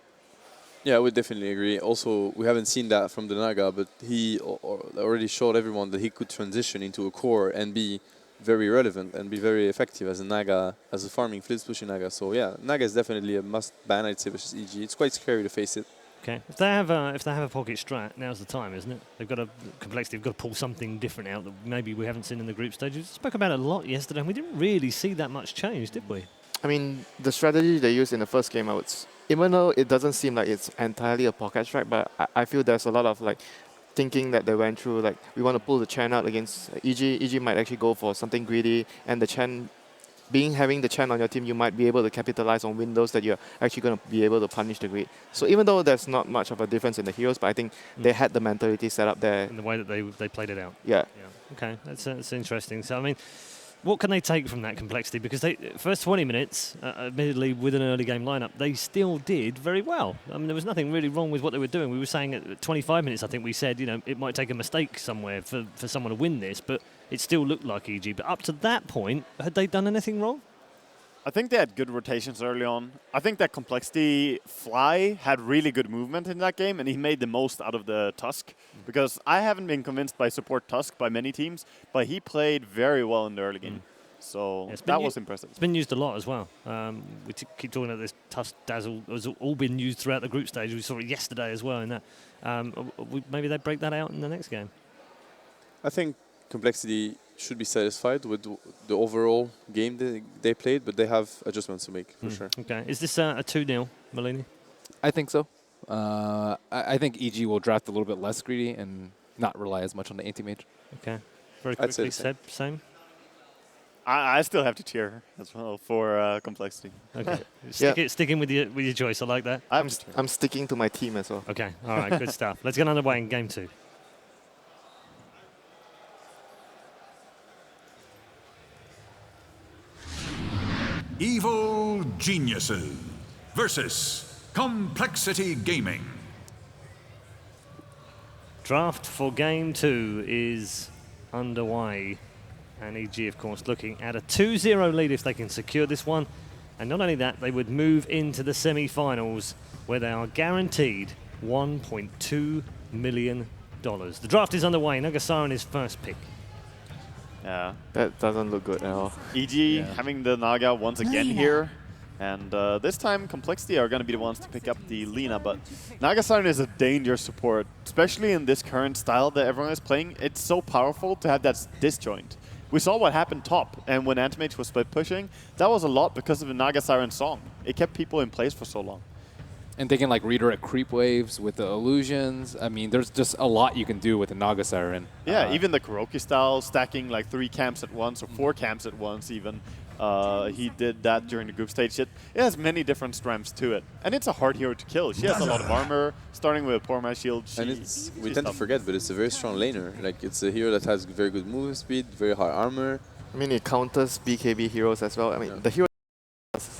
Yeah, I would definitely agree. Also, we haven't seen that from the Naga, but he already showed everyone that he could transition into a core and be very relevant and be very effective as a Naga, as a farming flips pushing Naga. So yeah, Naga is definitely a must ban, I'd say, versus EG. It's quite scary to face it. Okay, if they have a pocket strat, now's the time, isn't it? They've got a complexity. They've got to pull something different out that maybe we haven't seen in the group stages. We spoke about it a lot yesterday, and we didn't really see that much change, did we? I mean, the strategy they used in the first game, even though it doesn't seem like it's entirely a pocket strat, but I feel there's a lot of like thinking that they went through. Like we want to pull the Chen out against EG. EG might actually go for something greedy, and the Chen. Having the Chen on your team, you might be able to capitalize on windows that you're actually going to be able to punish the greed. So even though there's not much of a difference in the heroes, but I think they had the mentality set up there. In the way that they played it out. Yeah. Okay, that's interesting. So, I mean, what can they take from that complexity? Because they first 20 minutes, admittedly with an early game lineup, they still did very well. I mean, there was nothing really wrong with what they were doing. We were saying at 25 minutes, I think we said, it might take a mistake somewhere for someone to win this, but it still looked like EG. But up to that point, had they done anything wrong? I think they had good rotations early on. I think that Complexity Fly had really good movement in that game, and he made the most out of the Tusk. Because I haven't been convinced by support Tusk by many teams, but he played very well in the early game. So that was impressive. It's been used a lot as well. We keep talking about this Tusk Dazzle. It's all been used throughout the group stage. We saw it yesterday as well in that. Maybe they break that out in the next game. I think Complexity should be satisfied with the overall game they played, but they have adjustments to make, for sure. Okay. Is this a 2-0, Malini? I think so. I think EG will draft a little bit less greedy and not rely as much on the anti-mage. Okay. Very quickly, Seb, same? I still have to cheer as well for Complexity. Okay. Sticking with your choice. I like that. I'm sticking to my team as well. Okay. All right. Good stuff. Let's get underway in game 2. Evil Geniuses versus Complexity Gaming. Draft for game 2 is underway. And EG, of course, looking at a 2-0 lead if they can secure this one. And not only that, they would move into the semi-finals where they are guaranteed $1.2 million. The draft is underway. Nagasaran is first pick. Yeah. That doesn't look good at all. EG having the Naga once again here. And this time, Complexity are going to be the ones to pick up the Lina. But Nagasaran is a dangerous support, especially in this current style that everyone is playing. It's so powerful to have that disjoint. We saw what happened top, and when Antimage was split pushing, that was a lot because of the Nagasaran song. It kept people in place for so long. And they can like redirect creep waves with the illusions. I mean, there's just a lot you can do with the Nagasaran. Yeah, even the Kuroki style, stacking like 3 camps at once or 4 camps at once even. He did that during the group stage. It has many different strengths to it. And it's a hard hero to kill. She has a lot of armor, starting with a poor man shield. And we tend to forget, but it's a very strong laner. Like, it's a hero that has very good movement speed, very high armor. I mean, it counters BKB heroes as well. I mean, the hero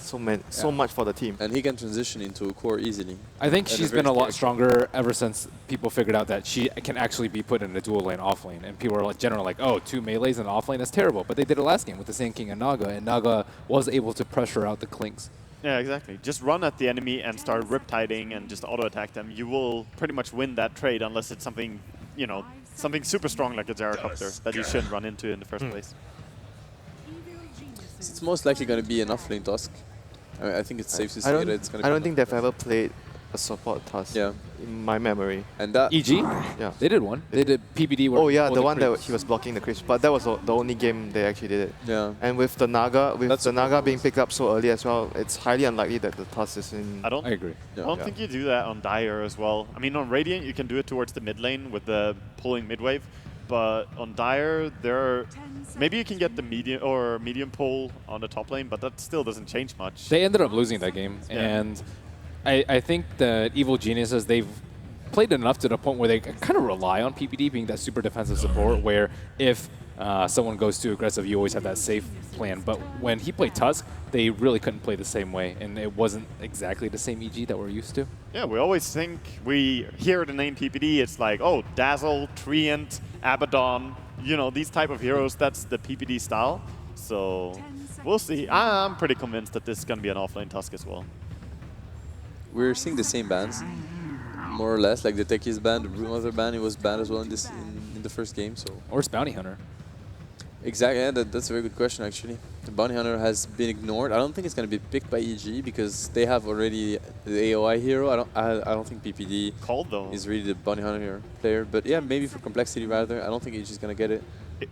so much for the team. And he can transition into core easily. I think And she's been a lot stronger ever since people figured out that she can actually be put in a dual lane off lane. And people are like, generally like, oh, 2 melees in off lane, that's terrible. But they did it last game with the Sand King and Naga, and Naga was able to pressure out the Clinks. Yeah, exactly. Just run at the enemy and start riptiding and just auto-attack them. You will pretty much win that trade unless it's something, you know, something super strong like a Gyrocopter that you shouldn't run into in the first place. It's most likely going to be an off-lane Tusk. I mean, I think it's safe to say that it's going to I don't think they've ever played a support Tusk in my memory. And that EG? Yeah. They did one. They did PBD. Oh yeah, the one that he was blocking the creeps. But that was the only game they actually did it. Yeah. And with the Naga, being picked up so early as well, it's highly unlikely that the Tusk is in. I agree. I don't think you do that on Dire as well. I mean, on Radiant, you can do it towards the mid lane with the pulling mid wave. But on Dire, maybe you can get the medium pull on the top lane, but that still doesn't change much. They ended up losing that game, and I think the Evil Geniuses, they've played enough to the point where they kind of rely on PPD being that super defensive support, where if someone goes too aggressive, you always have that safe plan. But when he played Tusk, they really couldn't play the same way, and it wasn't exactly the same EG that we're used to. Yeah, we always think we hear the name PPD, it's like, oh, Dazzle, Treant, Abaddon, you know, these type of heroes, that's the PPD style. So we'll see. I'm pretty convinced that this is going to be an offlane Tusk as well. We're seeing the same bands, more or less, like the Techies band, the Brewmother band, it was banned as well in the first game. So. Or it's Bounty Hunter. Exactly, yeah, that's a very good question actually. The Bounty Hunter has been ignored. I don't think it's going to be picked by EG because they have already the AOI hero. I don't think PPD is really the Bounty Hunter player. But yeah, maybe for complexity rather. I don't think EG is going to get it.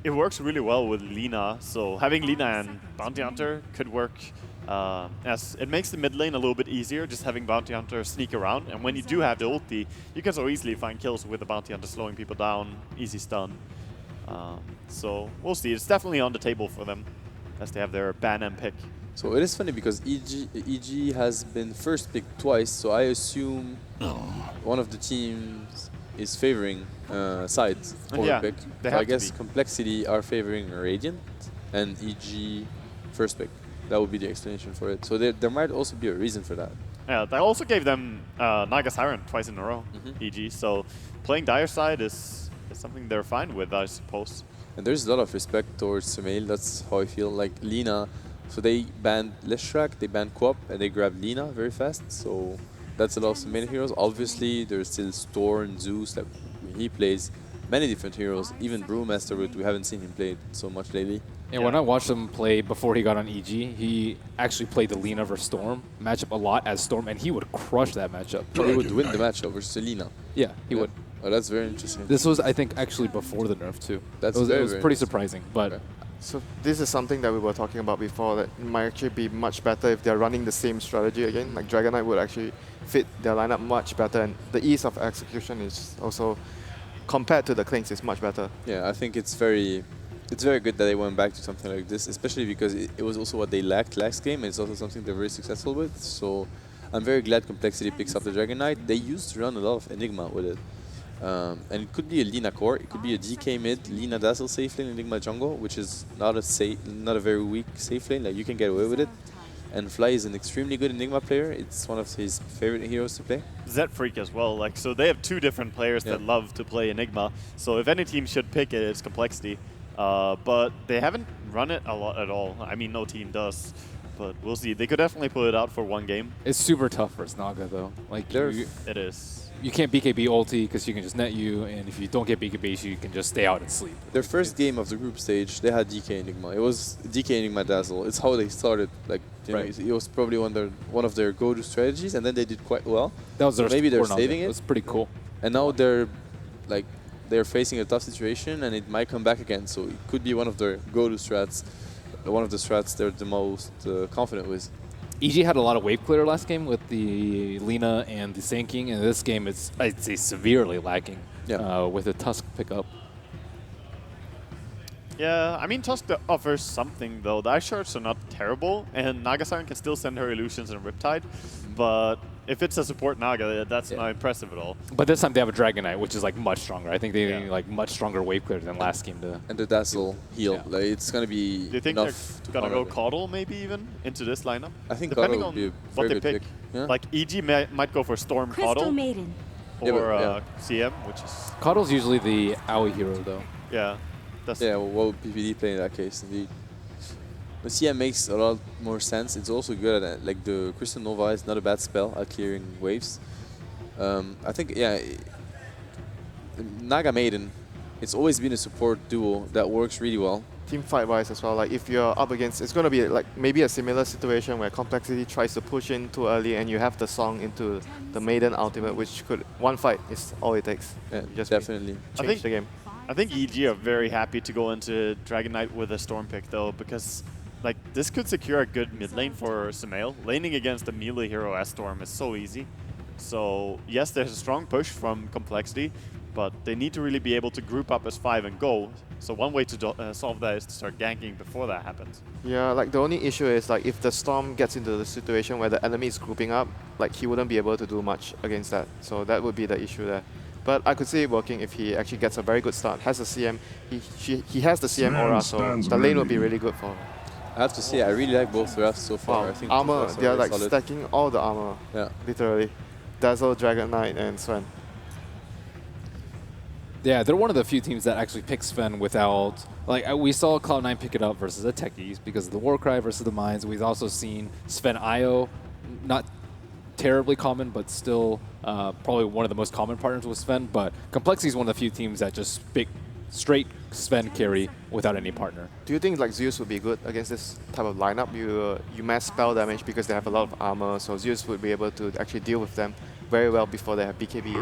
It works really well with Lina, so having Lina and Bounty Hunter could work as it makes the mid lane a little bit easier, just having Bounty Hunter sneak around. And when you do have the ulti, you can so easily find kills with the Bounty Hunter slowing people down, easy stun. So we'll see. It's definitely on the table for them as they have their ban and pick. So it is funny because EG has been first picked twice, so I assume one of the teams is favoring sides for yeah, pick. So I guess Complexity are favoring Radiant and EG first pick. That would be the explanation for it. So there might also be a reason for that. Yeah, they also gave them Naga Siren twice in a row, EG. So playing Dire side is something they're fine with, I suppose. And there's a lot of respect towards Sumail. That's how I feel. Like Lina, so they banned Leshrac, they banned Quap, and they grabbed Lina very fast. So that's a lot of Sumail heroes. Obviously, there's still Storm, Zeus. Like he plays many different heroes. Even Brewmaster, but we haven't seen him play so much lately. And when I watched him play before he got on EG, he actually played the Lina versus Storm matchup a lot as Storm, and he would crush that matchup. So he would win the matchup versus Lina. Yeah, he would. Oh, that's very interesting. This was, I think, actually before the nerf too. That's it was pretty surprising, but. So this is something that we were talking about before, that it might actually be much better if they're running the same strategy again. Like Dragon Knight would actually fit their lineup much better, and the ease of execution is also, compared to the Clinks, is much better. Yeah, I think it's very good that they went back to something like this, especially because it was also what they lacked last game, and it's also something they're very successful with. So I'm very glad Complexity picks up the Dragon Knight. They used to run a lot of Enigma with it. And it could be a Lina core, it could be a DK mid, Lina Dazzle safe lane, Enigma jungle, which is not a very weak safe lane, like you can get away with it. And Fly is an extremely good Enigma player, it's one of his favorite heroes to play. Zed Freak as well, like so they have two different players that love to play Enigma, so if any team should pick it, it's Complexity. But they haven't run it a lot at all, I mean no team does. But we'll see, they could definitely pull it out for one game. It's super tough for Naga though. Like it is. You can't BKB ulti because you can just net you, and if you don't get BKB, you can just stay out and sleep. Their first game of the group stage, they had DK Enigma. It was DK Enigma Dazzle. It's how they started. Like you know, it was probably one of their go-to strategies, and then they did quite well. That was so maybe they're saving it. That's pretty cool. And now they're facing a tough situation, and it might come back again. So it could be one of their go-to strats, one of the strats they're the most confident with. EG had a lot of wave clear last game with the Lina and the Sand King, and this game it's, I'd say, severely lacking with the Tusk pickup. Yeah, I mean, Tusk offers something, though. The Ice Shards are not terrible, and Naga Siren can still send her illusions and Riptide, but if it's a support Naga, that's not impressive at all. But this time they have a Dragon Knight, which is like much stronger. I think they like much stronger wave clear than last game. And the Dazzle heal, like, it's gonna be Do you think enough they're gonna go counter. Coddle maybe even into this lineup? I think depending Coddle on would be a what very they good pick. pick. Yeah. Like EG might go for Storm Crystal Coddle Maiden. or Yeah, but, CM, which is Coddle's usually the AOE hero though. yeah. That's Yeah, well, what would PPD play in that case, indeed? The CM makes a lot more sense. It's also good at like the Crystal Nova is not a bad spell at clearing waves. I think Naga Maiden, it's always been a support duo that works really well. Team fight wise as well, like if you're up against, it's going to be like maybe a similar situation where Complexity tries to push in too early and you have the song into the Maiden ultimate, which could, one fight is all it takes. Yeah, You just definitely. change the game. I think EG are very happy to go into Dragon Knight with a Storm pick though, because like this could secure a good mid lane for Sumail. Laning against a melee hero as Storm is so easy. So yes, there's a strong push from Complexity, but they need to really be able to group up as 5 and go. So one way to solve that is to start ganking before that happens. Yeah, like the only issue is like if the Storm gets into the situation where the enemy is grouping up, like he wouldn't be able to do much against that. So that would be the issue there. But I could see it working if he actually gets a very good start. Has a CM, he has the CM aura, so the lane would be really good for him. I have to say, I really like both drafts so far. Wow. I think Armor, both they are very like solid. stacking all the armor. Yeah. Literally. Dazzle, Dragon Knight, and Sven. Yeah, they're one of the few teams that actually pick Sven without, like, we saw Cloud9 pick it up versus the Techies because of the Warcry versus the Mines. We've also seen Sven IO, not terribly common, but still probably one of the most common partners with Sven. But Complexity is one of the few teams that just pick straight Sven carry without any partner. Do you think like Zeus would be good against this type of lineup? You mass spell damage because they have a lot of armor, so Zeus would be able to actually deal with them very well before they have BKB.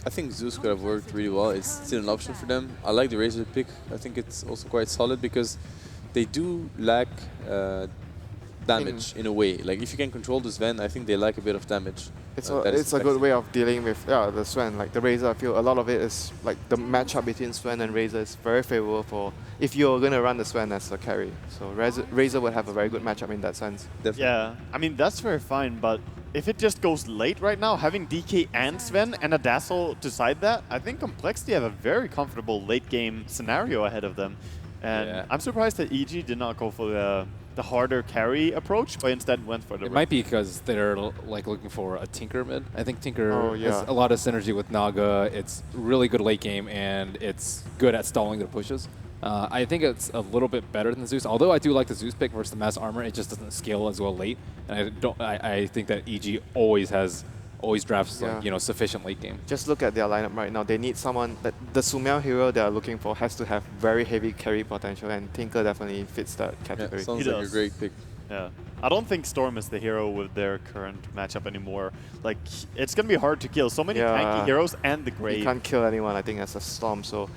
I think Zeus could have worked really well. It's still an option for them. I like the Razor pick. I think it's also quite solid because they do lack damage in a way. Like if you can control the Sven, I think they lack a bit of damage. It's that a good way of dealing with the Sven. Like the Razor, I feel a lot of it is like the matchup between Sven and Razor is very favorable for if you're going to run the Sven as a carry. So Razor would have a very good matchup in that sense. Definitely. Yeah, I mean, that's very fine, but if it just goes late right now, having DK and Sven and a Dazzle decide that, I think Complexity have a very comfortable late game scenario ahead of them. And I'm surprised that EG did not go for the harder carry approach, but instead went for the... It might be because they're like looking for a Tinker mid. I think Tinker has a lot of synergy with Naga. It's really good late game, and it's good at stalling their pushes. I think it's a little bit better than Zeus, although I do like the Zeus pick versus the mass armor. It just doesn't scale as well late, and I think that EG always drafts like, sufficient late game. Just look at their lineup right now. They need someone that the Sumail hero they are looking for has to have very heavy carry potential, and Tinker definitely fits that category. Yeah, sounds like a great pick. Yeah. I don't think Storm is the hero with their current matchup anymore. Like, it's going to be hard to kill. So many tanky heroes and the Grave. You can't kill anyone, I think, as a Storm. So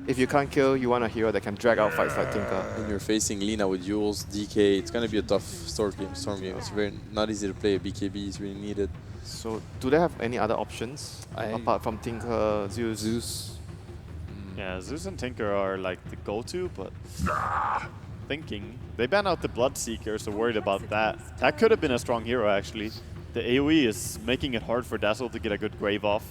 if you can't kill, you want a hero that can drag out fights like Tinker. When you're facing Lina with Jules, DK, it's going to be a tough Storm game. It's very not easy to play. A BKB is really needed. So do they have any other options apart from Tinker, Zeus? Yeah, Zeus and Tinker are like the go-to, but thinking. They ban out the Bloodseeker, so worried about that. That could have been a strong hero, actually. The AoE is making it hard for Dazzle to get a good Grave off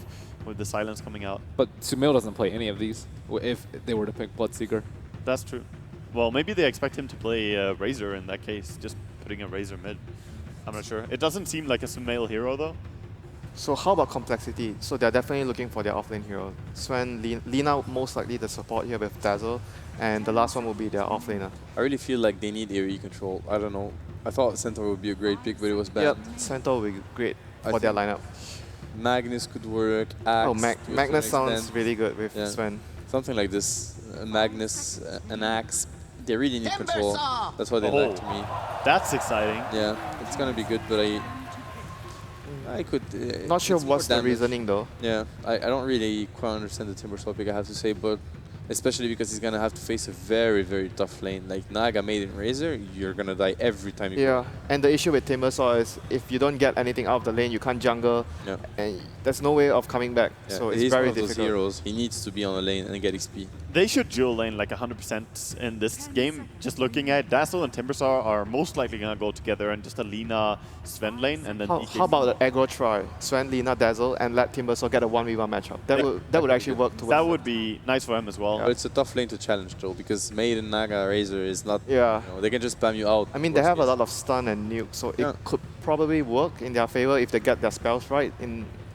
with the silence coming out. But Sumail doesn't play any of these if they were to pick Bloodseeker. That's true. Well, maybe they expect him to play Razor in that case, just putting a Razor mid. I'm not sure. It doesn't seem like a Sumail hero, though. So how about Complexity? So they're definitely looking for their offlane hero. Sven, Lina most likely the support here with Dazzle, and the last one will be their offlaner. I really feel like they need AoE control. I don't know. I thought Centaur would be a great pick, but it was bad. Yep, Centaur will be great for their lineup. Magnus could work. Axe Magnus sounds really good with Sven. Something like this. Magnus, an Axe. They really need control. That's what they like to me. That's exciting. Yeah, it's gonna be good, but I could... Not sure what's the reasoning though. Yeah, I don't really quite understand the Timber Swap pick, I have to say, but especially because he's gonna have to face a very, very tough lane. Like Naga Maiden Razor, you're gonna die every time you and the issue with Timbersaw is if you don't get anything out of the lane, you can't jungle, and there's no way of coming back. Yeah, So it's he's very one of those difficult. heroes. He needs to be on a lane and get XP. They should dual lane like 100% in this game. Just looking at Dazzle and Timbersaw are most likely going to go together and just a Lina Sven lane. And then How about the aggro try? Sven, Lina, Dazzle, and let Timbersaw get a 1v1 matchup. That would actually work towards that would be nice for him as well. But it's a tough lane to challenge though, because Maiden, Naga, Razor is not. Yeah. You know, they can just spam you out. I mean, they have a lot of stun and nuke, so it could probably work in their favor if they get their spells right.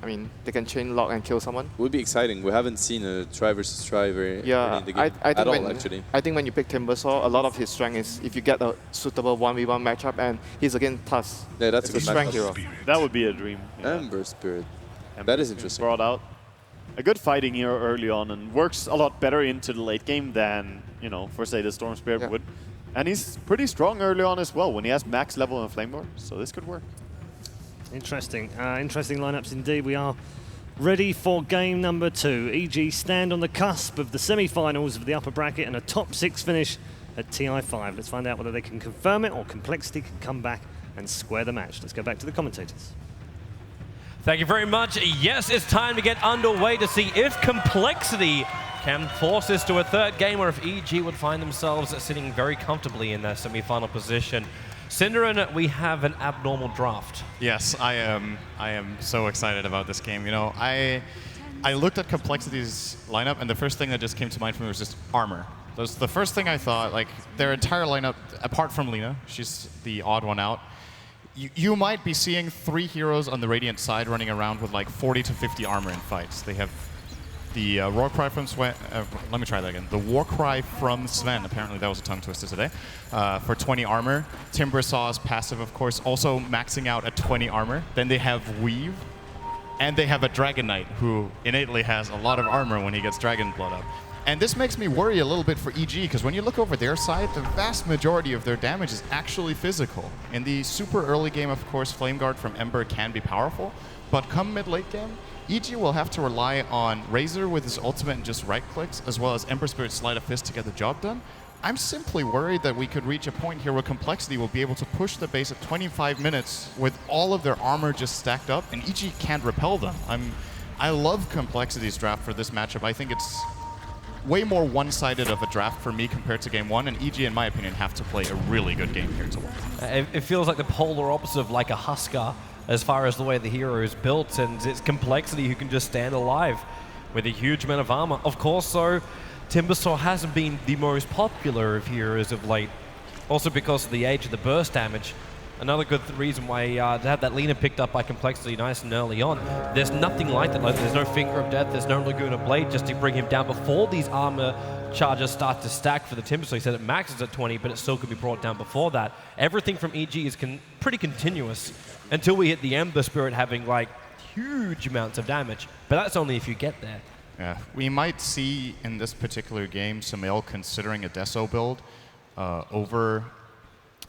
I mean, they can chain lock and kill someone. It would be exciting. We haven't seen a try versus try very Yeah, in the game I think at all, actually. I think when you pick Timbersaw, a lot of his strength is if you get a suitable 1v1 matchup and he's against Tusk. Yeah, that's a his good strength matchup. hero. That would be a dream. Yeah. Ember Spirit. That is interesting. Brought out a good fighting hero early on and works a lot better into the late game than, you know, for say the Storm Spirit would. And he's pretty strong early on as well when he has max level in Flame Lord, so this could work. Interesting. Interesting lineups indeed. We are ready for game number 2. EG stand on the cusp of the semi-finals of the upper bracket and a top 6 finish at TI5. Let's find out whether they can confirm it or Complexity can come back and square the match. Let's go back to the commentators. Thank you very much. Yes, it's time to get underway to see if Complexity can force this to a third game or if EG would find themselves sitting very comfortably in their semi-final position. Cinderin, we have an abnormal draft. Yes, I am so excited about this game. You know, I looked at Complexity's lineup, and the first thing that just came to mind for me was just armor. That was the first thing I thought. Like, their entire lineup, apart from Lina, she's the odd one out, you might be seeing 3 heroes on the Radiant side running around with like 40 to 50 armor in fights. They have the Warcry from Sven. Let me try that again. The Warcry from Sven. Apparently that was a tongue twister today. For 20 armor. Timbersaw's passive, of course, also maxing out at 20 armor. Then they have Weave. And they have a Dragon Knight, who innately has a lot of armor when he gets Dragon Blood up. And this makes me worry a little bit for EG, because when you look over their side, the vast majority of their damage is actually physical. In the super early game, of course, Flame Guard from Ember can be powerful. But come mid-late game, EG will have to rely on Razor with his ultimate and just right-clicks, as well as Ember Spirit's Sleight of Fist to get the job done. I'm simply worried that we could reach a point here where Complexity will be able to push the base at 25 minutes with all of their armor just stacked up, and EG can't repel them. I love Complexity's draft for this matchup. I think it's way more one-sided of a draft for me compared to game 1, and EG, in my opinion, have to play a really good game here to win. It feels like the polar opposite of like a Husker as far as the way the hero is built, and it's Complexity who can just stand alive with a huge amount of armor. Of course, though, Timbersaw hasn't been the most popular of heroes of late, also because of the age of the burst damage. Another good reason why to have that Lina picked up by Complexity nice and early on. There's nothing like that. Like, there's no Finger of Death, there's no Laguna Blade just to bring him down before these armor charges start to stack for the Timbersaw. He said it maxes at 20, but it still could be brought down before that. Everything from EG is pretty continuous until we hit the Ember Spirit having like huge amounts of damage. But that's only if you get there. Yeah, we might see in this particular game Sumail considering a Deso build over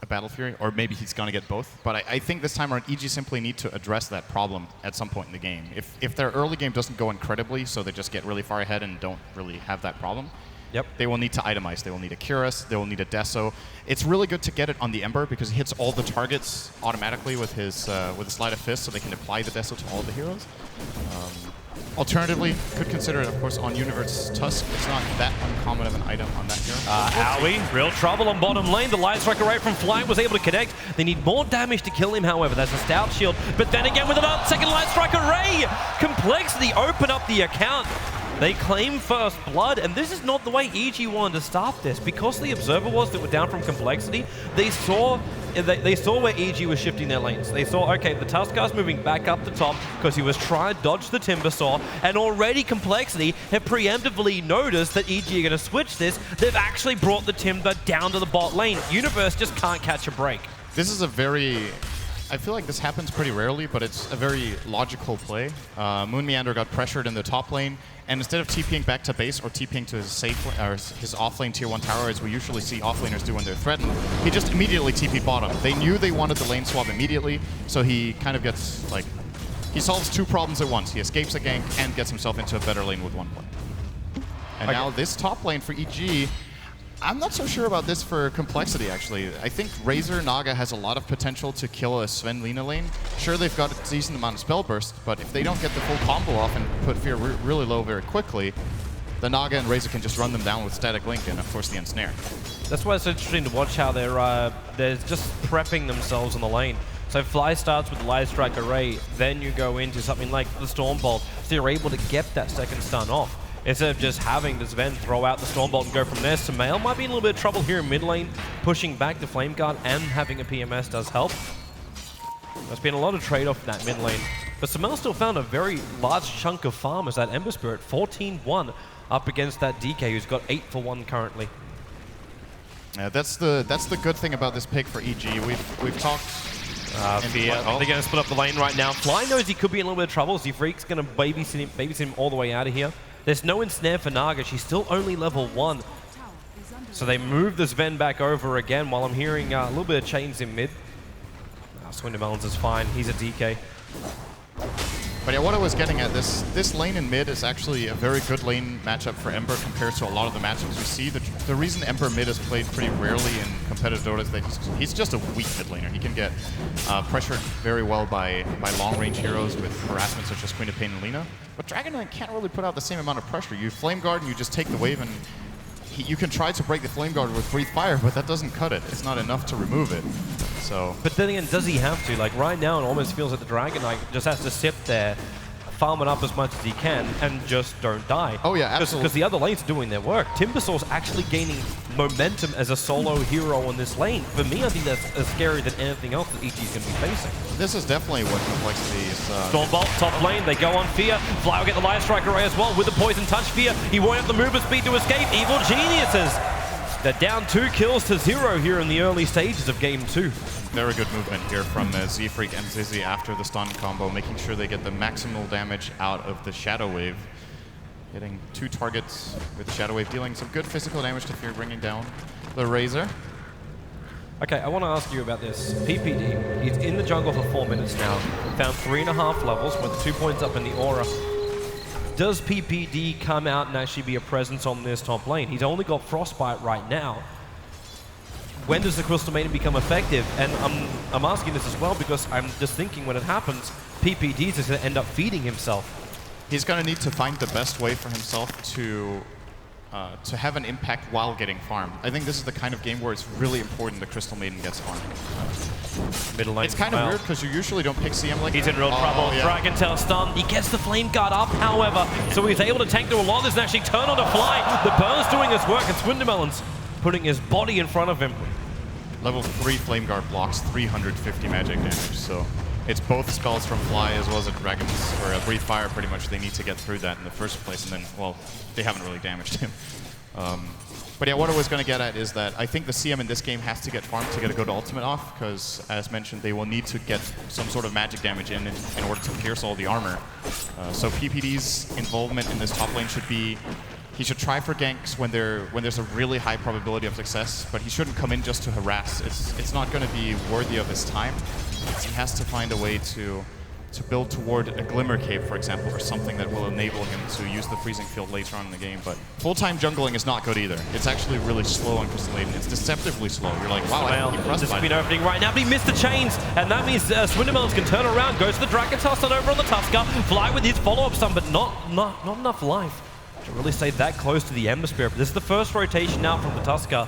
a Battle Fury, or maybe he's going to get both. But I think this time around, EG simply need to address that problem at some point in the game. If their early game doesn't go incredibly, so they just get really far ahead and don't really have that problem, they will need to itemize. They will need a Curus, they will need a Deso. It's really good to get it on the Ember because he hits all the targets automatically with his Sleight of Fist, so they can apply the Deso to all the heroes. Alternatively, could consider it, of course, on Universe Tusk. It's not that uncommon of an item on that hero. Owie, real trouble on bottom lane. The Light Strike Array from Flying was able to connect. They need more damage to kill him, however. That's a Stout Shield. But then again with another second Light Strike Array! Complexity open up the account. They claim first blood, and this is not the way EG wanted to start this. Because the Observer Wards that were down from Complexity, they saw where EG was shifting their lanes. They saw, okay, the Tuskar's moving back up the top because he was trying to dodge the Timbersaw, and already Complexity have preemptively noticed that EG are going to switch this. They've actually brought the Timber down to the bot lane. Universe just can't catch a break. This is a I feel like this happens pretty rarely, but it's a very logical play. Moon Meander got pressured in the top lane, and instead of TPing back to base or TPing to his his offlane tier 1 tower, as we usually see offlaners do when they're threatened, he just immediately TP'd bottom. They knew they wanted the lane swap immediately, so he kind of gets, like, he solves 2 problems at once. He escapes a gank and gets himself into a better lane with 1 play. And now this top lane for EG, I'm not so sure about this for Complexity, actually. I think Razor Naga has a lot of potential to kill a Sven Lina lane. Sure, they've got a decent amount of spell burst, but if they don't get the full combo off and put Fear really low very quickly, the Naga and Razor can just run them down with Static Link and, of course, the Ensnare. That's why it's interesting to watch how they're just prepping themselves on the lane. So Fly starts with the Light Strike Array, then you go into something like the Stormbolt, so you're able to get that second stun off. Instead of just having the Sven throw out the Stormbolt and go from there, Sumail might be in a little bit of trouble here in mid lane. Pushing back the Flame Guard and having a PMS does help. There's been a lot of trade-off in that mid lane. But Sumail still found a very large chunk of farm as that Ember Spirit, 14-1 up against that DK, who's got 8 for 1 currently. Yeah, that's the good thing about this pick for EG. We've talked... They're going to split up the lane right now. Fly knows he could be in a little bit of trouble. Z-Freak's going to babysit him all the way out of here. There's no ensnare for Naga. She's still only level 1. So they move the Sven back over again while I'm hearing a little bit of chains in mid. Swindelmelons is fine. He's a DK. But yeah, what I was getting at, this lane in mid is actually a very good lane matchup for Ember compared to a lot of the matchups we see. The reason Ember mid is played pretty rarely in competitive Dota is that he's just a weak mid laner. He can get pressured very well by long-range heroes with harassment such as Queen of Pain and Lina. But Dragon Knight can't really put out the same amount of pressure. You Flame Guard and you just take the wave, and you can try to break the Flame Guard with Breathe Fire, but that doesn't cut it. It's not enough to remove it. So. But then again, does he have to? Like right now, it almost feels like the Dragon Knight just has to sit there, farm it up as much as he can, and just don't die. Oh yeah, absolutely. Because the other lanes are doing their work. Timbersaur's actually gaining momentum as a solo hero on this lane. For me, I think that's as scary than anything else that EG is going to be facing. This is definitely what Complexity is. Stormbolt, top lane, they go on Fear. Fly will get the Light Strike Array as well with the Poison Touch Fear. He won't have the movement speed to escape. Evil Geniuses! They're down 2 kills to 0 here in the early stages of Game 2. Very good movement here from Z-Freak and Zizzy after the stun combo, making sure they get the maximal damage out of the Shadow Wave. Hitting 2 targets with Shadow Wave, dealing some good physical damage to Fear, bringing down the Razor. Okay, I want to ask you about this. PPD, he's in the jungle for 4 minutes now. Found 3.5 levels with 2 points up in the aura. Does PPD come out and actually be a presence on this top lane? He's only got Frostbite right now. When does the Crystal Maiden become effective? And I'm asking this as well because I'm just thinking when it happens, PPD is going to end up feeding himself. He's going to need to find the best way for himself to have an impact while getting farmed. I think this is the kind of game where it's really important the Crystal Maiden gets farmed. Middle lane. It's kind of weird because you usually don't pick CM like He's that. in real trouble. Yeah. Dragon Tail stun. He gets the Flame Guard up, however, so he's able to tank through a lot of this and actually turn on to Fly. The burn's doing his work, and Swindelmelons putting his body in front of him. Level 3 Flame Guard blocks 350 magic damage, so it's both spells from Fly as well as a Dragon's, or a Breathe Fire pretty much. They need to get through that in the first place, and then, well, they haven't really damaged him. But yeah, what I was going to get at is that I think the CM in this game has to get farmed to get a good ultimate off, because as mentioned, they will need to get some sort of magic damage in order to pierce all the armor. So PPD's involvement in this top lane should be, he should try for ganks when there's a really high probability of success, but he shouldn't come in just to harass. It's not going to be worthy of his time. He has to find a way to build toward a Glimmer Cape, for example, or something that will enable him to use the Freezing Field later on in the game. But full-time jungling is not good either. It's actually really slow on Crystal Maiden. It's deceptively slow. You're like, wow, I can keep This has been opening right now, but he missed the chains, and that means Swindelmelons can turn around, goes to the Dragon Tail stun over on the Tusker, Fly with his follow-up stun, but not enough life to really stay that close to the Ember Spirit. But this is the first rotation now from the Tusker.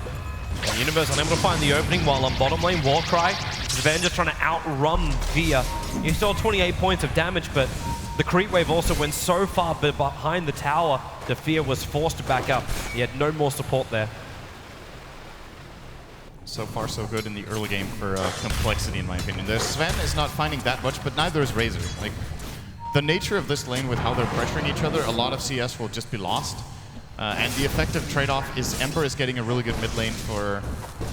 And Universe unable to find the opening while on bottom lane, Warcry. Sven just trying to outrun Fear. He still 28 points of damage, but the creep wave also went so far behind the tower that Fear was forced to back up. He had no more support there. So far, so good in the early game for Complexity, in my opinion. Sven is not finding that much, but neither is Razor. Like, the nature of this lane with how they're pressuring each other, a lot of CS will just be lost. And the effective trade-off is Ember is getting a really good mid lane for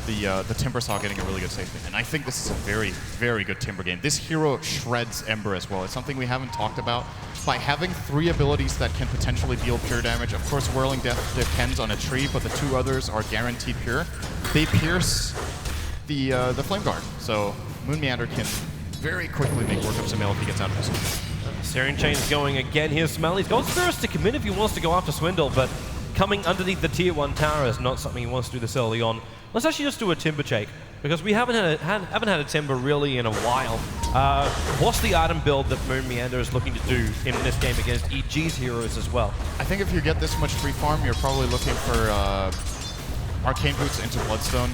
the Timbersaw getting a really good safe lane. And I think this is a very, very good Timber game. This hero shreds Ember as well. It's something we haven't talked about. By having 3 abilities that can potentially deal pure damage, of course Whirling Death depends on a tree, but the 2 others are guaranteed pure. They pierce the Flame Guard. So Moon Meander can very quickly make work of Sumail if he gets out of this. Searing Chain's going again here. Sumail, he's got Spirits to commit if he wants to go after Swindle, but coming underneath the tier 1 tower is not something he wants to do this early on. Let's actually just do a Timber Shake, because we haven't had a Timber really in a while. What's the item build that Moon Meander is looking to do in this game against EG's heroes as well? I think if you get this much free farm, you're probably looking for Arcane Boots into Bloodstone.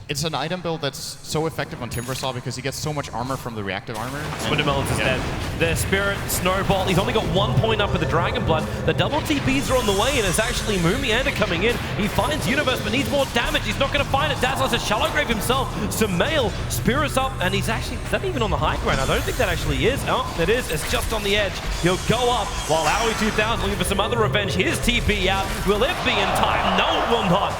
It's an item build that's so effective on Timbersaw because he gets so much armor from the reactive armor. Swindermelons is dead. The Spirit Snowball, he's only got 1 point up with the Dragon Blood. The double TPs are on the way, and it's actually Moon Meander coming in. He finds Universe, but needs more damage. He's not going to find it. Dazzler has a Shallow Grave himself. Sumail, Spirit's up, and he's actually, is that even on the high ground? I don't think that actually is. Oh, it is. It's just on the edge. He'll go up while Aoi 2000 looking for some other revenge. His TP out. Will it be in time? No, it will not.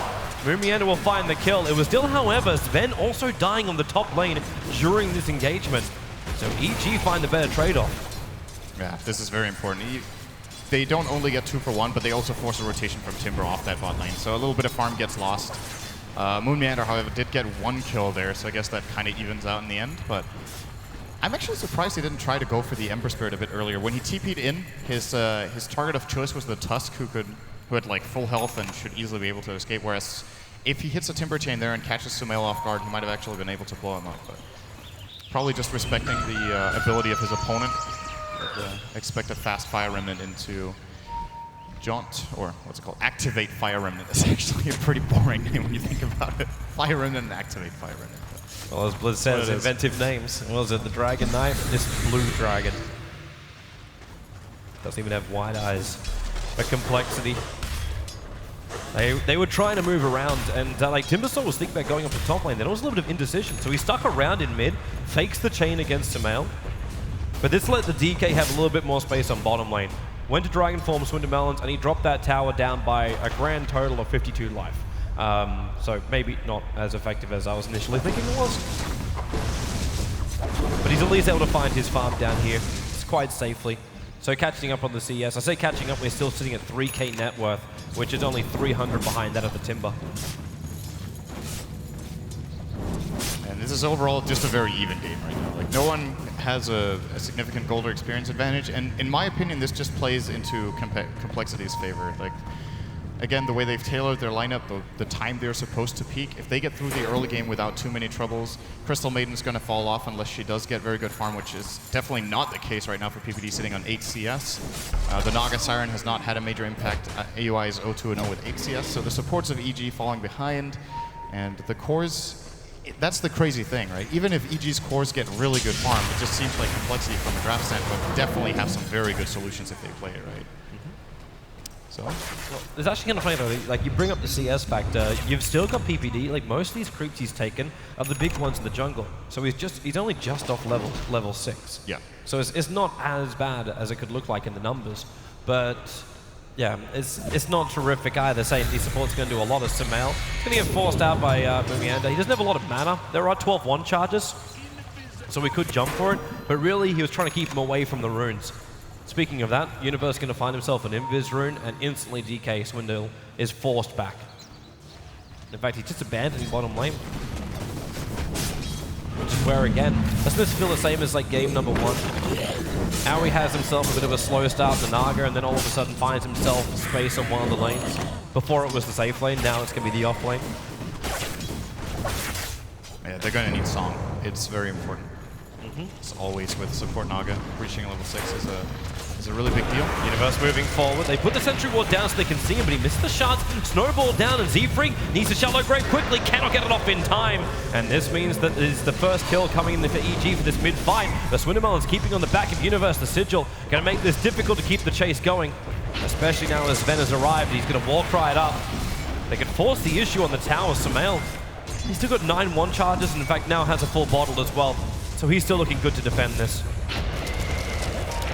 Moon Meander will find the kill. It was still, however, Sven also dying on the top lane during this engagement. So EG find the better trade-off. Yeah, this is very important. They don't only get 2 for 1, but they also force a rotation from Timber off that bot lane. So a little bit of farm gets lost. Moon Meander, however, did get 1 kill there, so I guess that kind of evens out in the end. But I'm actually surprised he didn't try to go for the Ember Spirit a bit earlier. When he TP'd in, his target of choice was the Tusk, who had like full health and should easily be able to escape, whereas if he hits a Timber Chain there and catches Sumail off guard, he might have actually been able to blow him up. But probably just respecting the ability of his opponent. But, expect a fast Fire Remnant into Jaunt, or what's it called? Activate Fire Remnant. That's actually a pretty boring name when you think about it. Fire Remnant and Activate Fire Remnant. Well, as Blizz says, inventive names. What was it, the Dragon Knight? This blue dragon. Doesn't even have wide eyes. But complexity. They were trying to move around, and like Timbersaw was thinking about going up the top lane. There was a little bit of indecision, so he stuck around in mid, fakes the chain against Sumail. But this let the DK have a little bit more space on bottom lane. Went to Dragon Form Swindermelons, and he dropped that tower down by a grand total of 52 life. So maybe not as effective as I was initially thinking it was. But he's at least able to find his farm down here. It's quite safely. So catching up on the CS. I say catching up, we're still sitting at 3k net worth, which is only 300 behind that of the Timber. And this is overall just a very even game right now. Like, no one has a significant gold or experience advantage, and in my opinion, this just plays into Complexity's favor. Like, again, the way they've tailored their lineup, the time they're supposed to peak, if they get through the early game without too many troubles, Crystal Maiden's going to fall off unless she does get very good farm, which is definitely not the case right now for PPD sitting on 8 CS. The Naga Siren has not had a major impact. AUI is 0-2-0 with 8 CS, so the supports of EG falling behind, and the cores, that's the crazy thing, right? Even if EG's cores get really good farm, it just seems like Complexity from a draft standpoint definitely have some very good solutions if they play it right. So, well, it's actually kind of funny though, like you bring up the CS factor, you've still got PPD, like most of these creeps he's taken are the big ones in the jungle. So he's only just off level 6. Yeah. So it's not as bad as it could look like in the numbers, but yeah, it's not terrific either. Saying these support's going to do a lot of Sumail. He's going to get forced out by Mumianda. He doesn't have a lot of mana. There are 12 1 charges, so we could jump for it, but really he was trying to keep him away from the runes. Speaking of that, Universe going to find himself an Invis rune, and instantly DK Swindle is forced back. In fact, he's just abandoning bottom lane. Which is where, again, doesn't this feel the same as like game number 1? Aoi has himself a bit of a slow start to Naga, and then all of a sudden finds himself space on one of the lanes. Before it was the safe lane, now it's going to be the off lane. Yeah, they're going to need Song. It's very important. It's always with support Naga. Reaching level 6 is a really big deal. Universe moving forward. They put the sentry ward down so they can see him, but he missed the shots. Snowball down, and Z-Freak needs to Shallow Grave quickly. Cannot get it off in time. And this means that it is the first kill coming in for EG for this mid-fight. The Swindermelons keeping on the back of Universe. The Sigil going to make this difficult to keep the chase going, especially now as Sven has arrived. He's going to Warcry it up. They can force the issue on the tower. Sumail, he's still got 9 1 charges, and in fact now has a full bottle as well. So he's still looking good to defend this.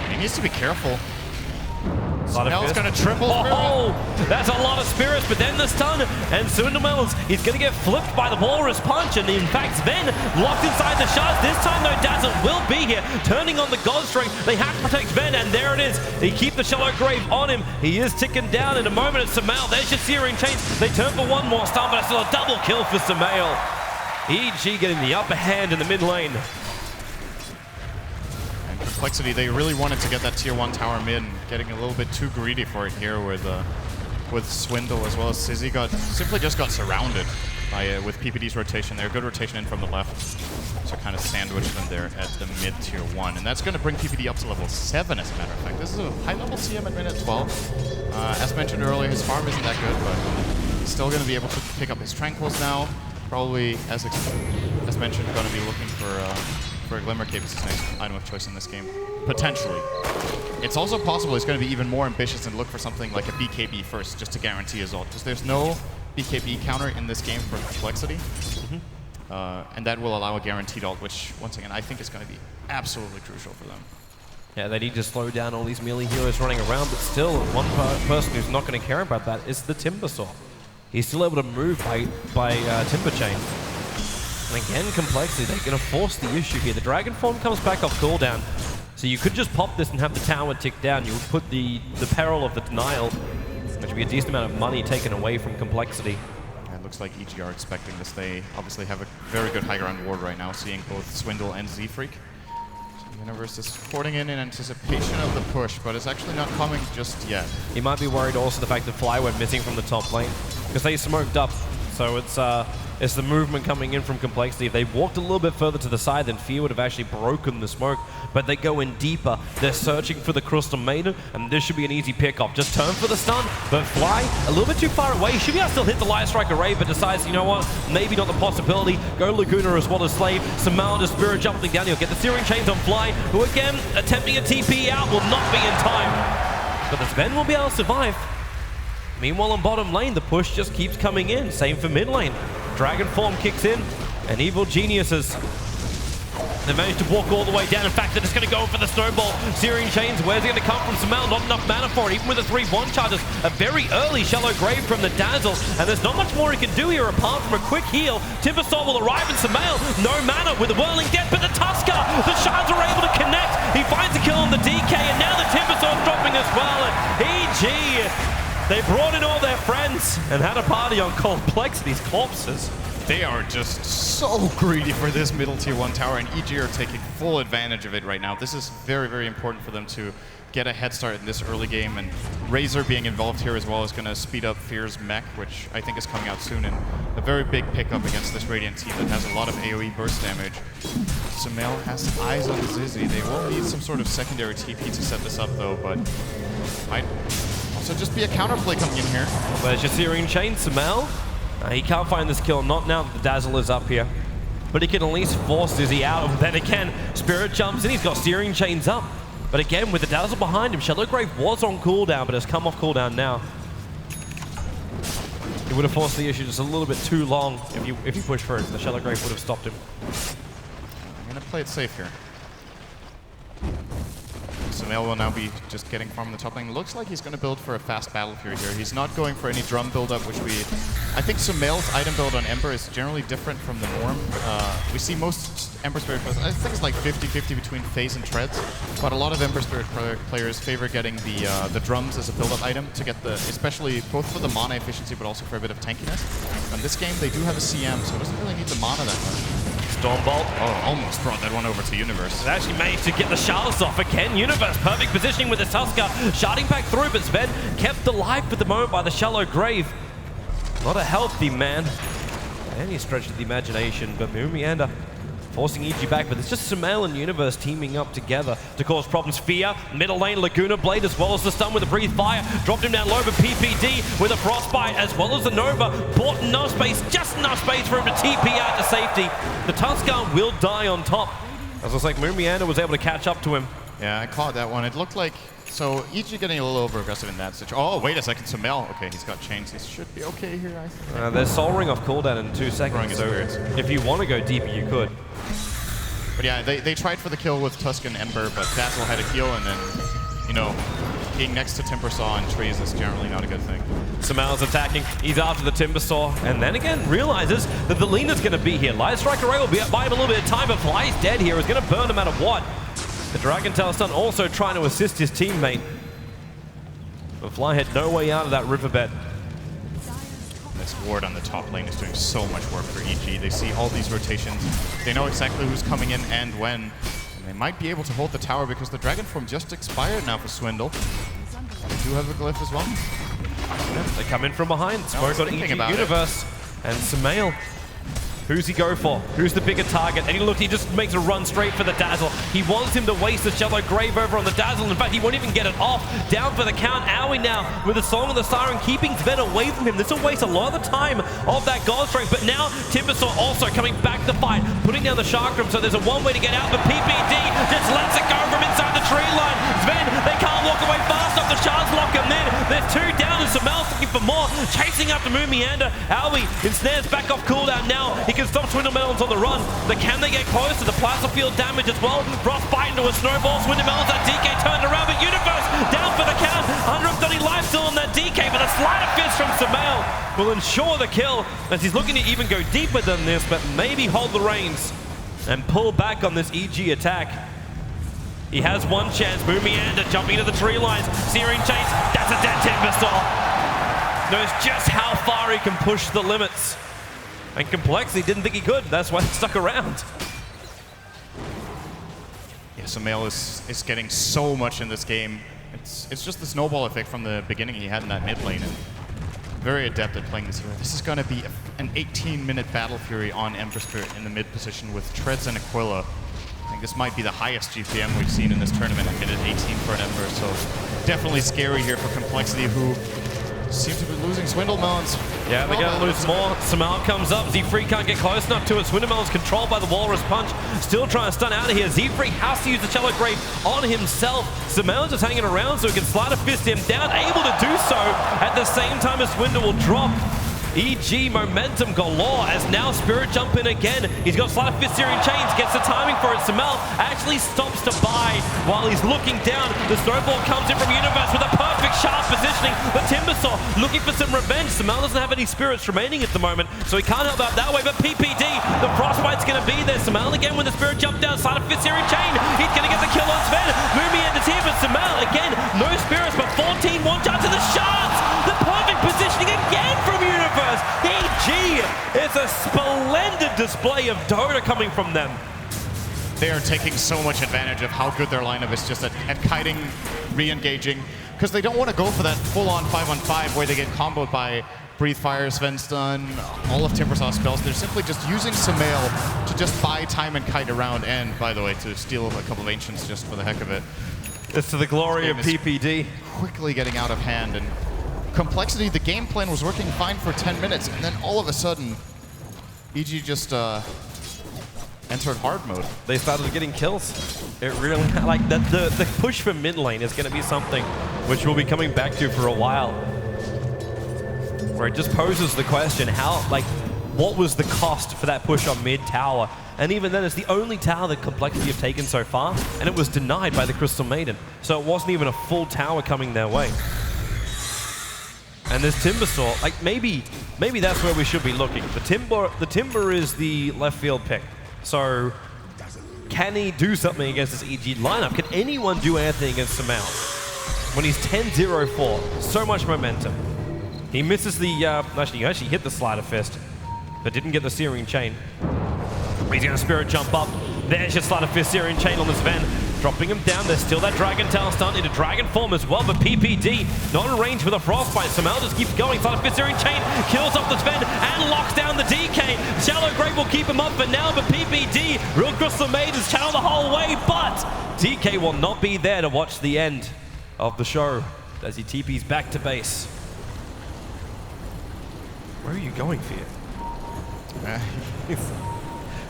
He needs to be careful. Sumail's going to triple Spirit. Oh, that's a lot of spirits, but then the stun, and Swindermelons, he's going to get flipped by the Walrus Punch, and in fact Sven locked inside the shards. This time though, Dazzle will be here, turning on the God Strength. They have to protect Sven, and there it is. They keep the Shallow Grave on him. He is ticking down in a moment. It's Sumail. There's your Searing Chains. They turn for one more stun, but it's still a double kill for Sumail. EG getting the upper hand in the mid lane. Complexity, they really wanted to get that tier 1 tower mid, and getting a little bit too greedy for it here with Swindle as well as Sizzy simply just got surrounded by with PPD's rotation there. Good rotation in from the left. So kind of sandwiched them there at the mid tier 1. And that's going to bring PPD up to level 7 as a matter of fact. This is a high level CM at minute 12. As mentioned earlier, his farm isn't that good, but he's still going to be able to pick up his Tranquils now. Probably, as mentioned, going to be looking for a Glimmer Cape as his next item of choice in this game. Potentially. It's also possible he's going to be even more ambitious and look for something like a BKB first, just to guarantee his ult. Because there's no BKB counter in this game for Complexity. And that will allow a guaranteed ult, which, once again, I think is going to be absolutely crucial for them. Yeah, they need to slow down all these melee heroes running around, but still, one person who's not going to care about that is the Timbersaw. He's still able to move by Timber Chain. And again, Complexity, they're going to force the issue here. The Dragon Form comes back off cooldown, so you could just pop this and have the tower tick down. You would put the peril of the denial, which would be a decent amount of money taken away from Complexity. It looks like EG are expecting this. They obviously have a very good high ground ward right now, seeing both Swindle and Z-Freak. So Universe is porting in anticipation of the push, but it's actually not coming just yet. He might be worried also the fact that Fly went missing from the top lane, because they smoked up. So it's the movement coming in from Complexity. If they walked a little bit further to the side, then Fear would have actually broken the smoke. But they go in deeper. They're searching for the Crystal Maiden, and this should be an easy pickup. Just turn for the stun, but Fly a little bit too far away. Should be able to still hit the Light Strike array, but decides, you know what, maybe not the possibility. Go Laguna as well as Slave. Samal, the Spirit jumping down. He'll get the Searing Chains on Fly, who again, attempting a TP out, will not be in time. But the Sven will be able to survive. Meanwhile, on bottom lane, the push just keeps coming in. Same for mid lane. Dragon Form kicks in, and Evil Geniuses, they managed to walk all the way down. In fact, they're just going to go for the snowball. Searing Chains, where's it going to come from? Samal, not enough mana for it, even with the 3-1 charges. A very early Shallow Grave from the Dazzle, and there's not much more he can do here apart from a quick heal. Timbersaw will arrive, and Samal, no mana with the Whirling Death, but the Tusker, the shards are able to connect. He finds a kill on the DK, and now the Timbersaw's dropping as well, and EG, they brought in all their friends and had a party on Complexity's corpses. They are just so greedy for this middle tier 1 tower, and EG are taking full advantage of it right now. This is very, very important for them to get a head start in this early game, and Razor being involved here as well is going to speed up Fear's mech, which I think is coming out soon, and a very big pickup against this Radiant team that has a lot of AoE burst damage. Sumail has eyes on Zizzy. They will need some sort of secondary TP to set this up though, but might also just be a counterplay coming in here. There's your Searing Chain, Sumail. He can't find this kill, not now that the Dazzle is up here. But he can at least force Zizzy out. Then again, Spirit jumps in, he's got Searing Chains up. But again, with the Dazzle behind him, Shallow Grave was on cooldown, but has come off cooldown now. He would have forced the issue just a little bit too long if he pushed for it. The Shallow Grave would have stopped him. I'm going to play it safe here. Sumail will now be just getting farm on the top lane. Looks like he's going to build for a fast Battle Fury here. He's not going for any drum build-up, which I think Sumail's item build on Ember is generally different from the norm. We see most Ember Spirit players, I think it's like 50-50 between phase and treads, but a lot of Ember Spirit players favor getting the drums as a build-up item to get especially both for the mana efficiency, but also for a bit of tankiness. In this game, they do have a CM, so it doesn't really need the mana that much. Stormbolt. Oh, almost brought that one over to Universe. They actually managed to get the shards off again. Universe, perfect positioning with the Tusker. Sharding back through, but Sven kept alive for the moment by the Shallow Grave. Not a healthy man. Any stretch of the imagination, but Mumianda forcing EG back, but it's just Sumail and Universe teaming up together to cause problems. Fear, middle lane, Laguna Blade, as well as the stun with the Breathe Fire. Dropped him down low, but PPD with a Frostbite, as well as the Nova. Bought enough space, just enough space for him to TP out to safety. The Tusker will die on top. As looks like Mumianda was able to catch up to him. Yeah, I caught that one. It looked like, so EG getting a little over aggressive in that situation. Oh, wait a second, Sumail. Okay, he's got chains. He should be okay here, I think. They're Soul Ring off cooldown in 2 seconds, so if you want to go deeper, you could. But yeah, they tried for the kill with Tusk and Ember, but Dazzle had a heal, and then, you know, being next to Timbersaw and trees is generally not a good thing. Sumail's attacking, he's after the Timbersaw, and then again realizes that the Lena's going to be here. Light Strike Array will buy him a little bit of time, but Fly's dead here. Is going to burn no matter what. The Dragon Tail Stun also trying to assist his teammate. But Fly had no way out of that riverbed. This ward on the top lane is doing so much work for EG. They see all these rotations. They know exactly who's coming in and when. And They might be able to hold the tower because the Dragon Form just expired now for Swindle. They do have a glyph as well. They come in from behind. Smoke on EG Universe. And Sumail. Who's he go for? Who's the bigger target? And he just makes a run straight for the Dazzle. He wants him to waste the Shallow Grave over on the Dazzle. In fact, he won't even get it off. Down for the count. Aoi now with the Song of the Siren, keeping Sven away from him. This will waste a lot of the time of that God Strength. But now Timbersaw also coming back to fight, putting down the Chakram. So there's a one way to get out, but PPD just lets it go from inside the tree line. Sven, they can't walk away fast enough. The shards lock him in. There's two down, and Sumail's looking for more. Chasing after Moon Meander. Aoi ensnares back off cooldown now. He can stop Swindle Melons on the run, but can they get close to the plasma field damage as well? Frostbite into a snowball. Swindle Melons, that DK turned around, but Universe down for the count. 130 life still on that DK, but a slider fist from Sumail will ensure the kill as he's looking to even go deeper than this, but maybe hold the reins and pull back on this EG attack. He has one chance. Moon Meander jumping into the tree lines. Searing Chase, that's a dead Timbersaw. Knows just how far he can push the limits. And Complexity didn't think he could. That's why he stuck around. Yeah, Sumail is getting so much in this game. It's just the snowball effect from the beginning he had in that mid lane. And very adept at playing this hero. This is going to be an 18-minute Battle Fury on Ember Spirit in the mid position with Treads and Aquila. I think this might be the highest GPM we've seen in this tournament. I hit it 18 for an Ember, so definitely scary here for Complexity, who seem to be losing Swindle Melons. Yeah, they're going to lose more. Sumail comes up. Z-Free can't get close enough to it. Swindle Melons controlled by the Walrus Punch. Still trying to stun out of here. Z-Free has to use the Shallow Grave on himself. Sumail just hanging around so he can slide a fist him down. Able to do so at the same time as Swindle will drop. EG momentum galore as now Spirit Jump in again. He's got Slider Fist Searing Chains, gets the timing for it. Sumail actually stops to buy while he's looking down. The snowball comes in from Universe with a perfect sharp positioning. But Timbersaw looking for some revenge. Sumail doesn't have any spirits remaining at the moment, so he can't help out that way. But PPD, the Frostbite's going to be there. Sumail again with the Spirit Jump down. Slider Fist Searing Chain. He's going to get the kill on Sven. Moomy enters here, but Sumail again, no spirits, but 14 one-shots to the shards. The perfect positioning again from Universe. EG, it's a splendid display of Dota coming from them. They are taking so much advantage of how good their lineup is just at kiting, re-engaging, because they don't want to go for that full-on 5-on-5 where they get comboed by Breathe Fire, Sven Stun, all of Timbersaw's spells. They're simply just using Sumail to just buy time and kite around, and by the way, to steal a couple of Ancients just for the heck of it. It's to the glory of PPD. Quickly getting out of hand, and Complexity, the game plan was working fine for 10 minutes, and then all of a sudden, EG just entered hard mode. They started getting kills. It really, like, the push for mid lane is going to be something which we'll be coming back to for a while. Where it just poses the question, what was the cost for that push on mid tower? And even then, it's the only tower that Complexity have taken so far, and it was denied by the Crystal Maiden. So it wasn't even a full tower coming their way. And this Timbersaw, like maybe that's where we should be looking. The Timber is the left field pick. So can he do something against this EG lineup? Can anyone do anything against Sumail? When he's 10-0-4, so much momentum. He misses the, actually hit the Slider Fist, but didn't get the Searing Chain. He's gonna Spirit Jump up. There's your Slider Fist Searing Chain on this Sven. Dropping him down, there's still that Dragon Tail stun into Dragon Form as well, but PPD not in range with a Frostbite. Sumail just keeps going, Slider Fist Searing Chain kills off the Sven and locks down the DK. Shallow Grave will keep him up for now, but PPD, Real Crystal Maidens channel the whole way, but DK will not be there to watch the end of the show as he TPs back to base. Where are you going, Fear?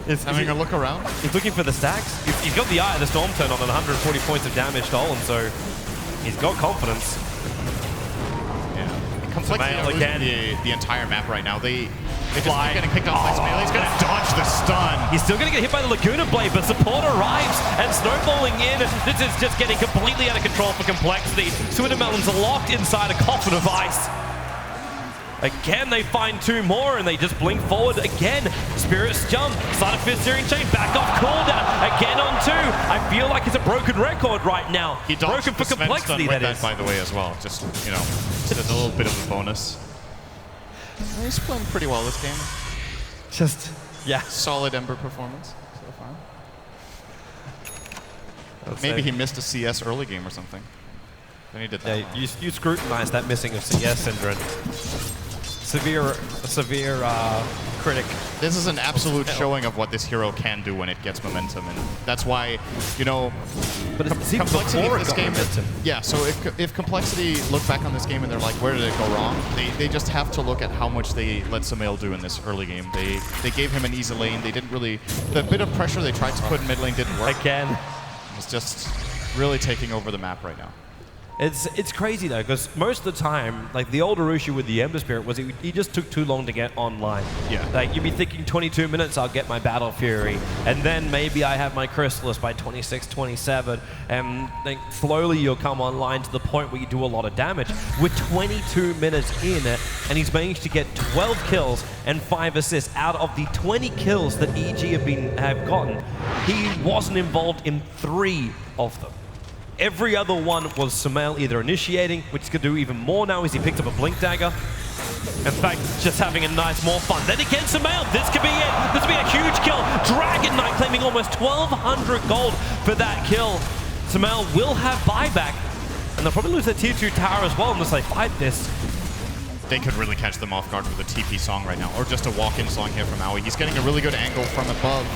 Is having a look around? He's looking for the stacks. He's got the Eye of the Storm turn on and 140 points of damage stolen, so he's got confidence. Yeah. Complexity again. The entire map right now. They just keep getting picked off by Sumail. He's going to dodge the stun. He's still going to get hit by the Laguna Blade, but support arrives and snowballing in. This is just getting completely out of control for Complexity. Swindlemelon's locked inside a coffin of ice. Again, they find two more, and they just blink forward again. Spirits Jump, Slider Fist Searing Chain, back off cooldown, again on two. I feel like it's a broken record right now. He broken for Complexity, that is. By the way, as well. Just, you know, just a little bit of a bonus. He's playing pretty well this game. Just, yeah. Solid Ember performance so far. Maybe he missed a CS early game or something. Then he did that. Yeah, you scrutinized that missing of CS, Syndren. Severe critic. This is an absolute showing of what this hero can do when it gets momentum, and that's why, you know, but Complexity in this game. Yeah, so if Complexity look back on this game and they're like, where did it go wrong? They just have to look at how much they let Sumail do in this early game. They gave him an easy lane. They didn't really, the bit of pressure they tried to put in mid lane didn't work. Again, it's just really taking over the map right now. It's crazy though, because most of the time, like the older issue with the Ember Spirit was he just took too long to get online. Yeah. Like you'd be thinking 22 minutes, I'll get my Battle Fury, and then maybe I have my Chrysalis by 26, 27, and then slowly you'll come online to the point where you do a lot of damage. We're 22 minutes in it, and he's managed to get 12 kills and 5 assists out of the 20 kills that EG have gotten. He wasn't involved in 3 of them. Every other one was Sumail either initiating, which he could do even more now as he picked up a Blink Dagger. In fact, just having a nice more fun. Then again, Sumail, this could be it. This would be a huge kill. Dragon Knight claiming almost 1,200 gold for that kill. Sumail will have buyback, and they'll probably lose their tier 2 tower as well unless they fight this. They could really catch them off guard with a TP song right now, or just a walk-in song here from Aoi. He's getting a really good angle from above.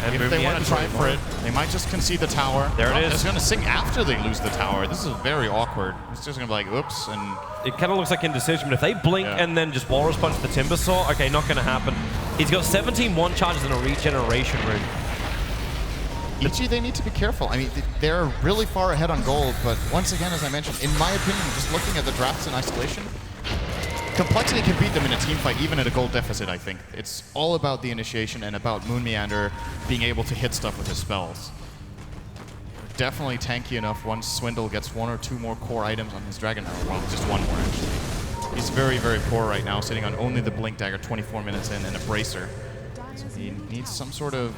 And if they want to try for it, they might just concede the tower. There it is. It's going to sing after they lose the tower. This is very awkward. It's just going to be like, oops, and... It kind of looks like indecision, but if they blink and then just Walrus Punch the Timber Saw, okay, not going to happen. He's got 17 one charges and a regeneration rune. EG, they need to be careful. I mean, they're really far ahead on gold, but once again, as I mentioned, in my opinion, just looking at the drafts in isolation, Complexity can beat them in a team fight, even at a gold deficit, I think. It's all about the initiation and about Moon Meander being able to hit stuff with his spells. Definitely tanky enough once Swindle gets 1 or 2 more core items on his Dragon Arrow. Well, just 1 more, actually. He's very, very poor right now, sitting on only the Blink Dagger 24 minutes in and a Bracer. So he needs some sort of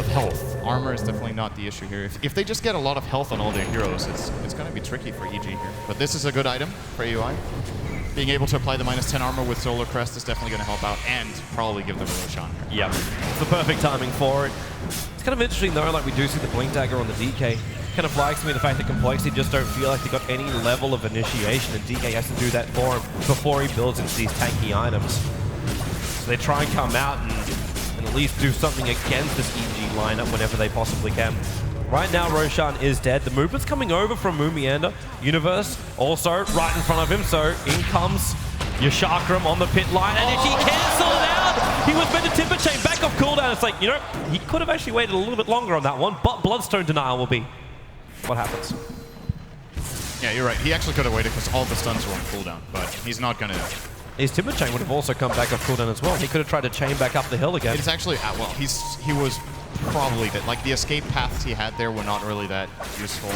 health. Armor is definitely not the issue here. If they just get a lot of health on all their heroes, it's going to be tricky for EG here. But this is a good item for AUI. Being able to apply the -10 armor with Solar Crest is definitely going to help out and probably give them a Roshan here. Yep, it's the perfect timing for it. It's kind of interesting though, like we do see the Blink Dagger on the DK. Kind of flags to me the fact that Complexity just don't feel like they got any level of initiation, and DK has to do that for him before he builds into these tanky items. So they try and come out and at least do something against this EG lineup whenever they possibly can. Right now, Roshan is dead. The movement's coming over from Moon Meander. Universe also right in front of him, so in comes Yashakram on the pit line, and if he cancel it out, he was meant to Timber Chain back off cooldown. It's like, you know, he could have actually waited a little bit longer on that one, but Bloodstone Denial will be what happens. Yeah, you're right. He actually could have waited because all the stuns were on cooldown, but he's not going to. His Timber Chain would have also come back off cooldown as well. He could have tried to chain back up the hill again. It's actually, well, he was probably that. Like the escape paths he had there were not really that useful.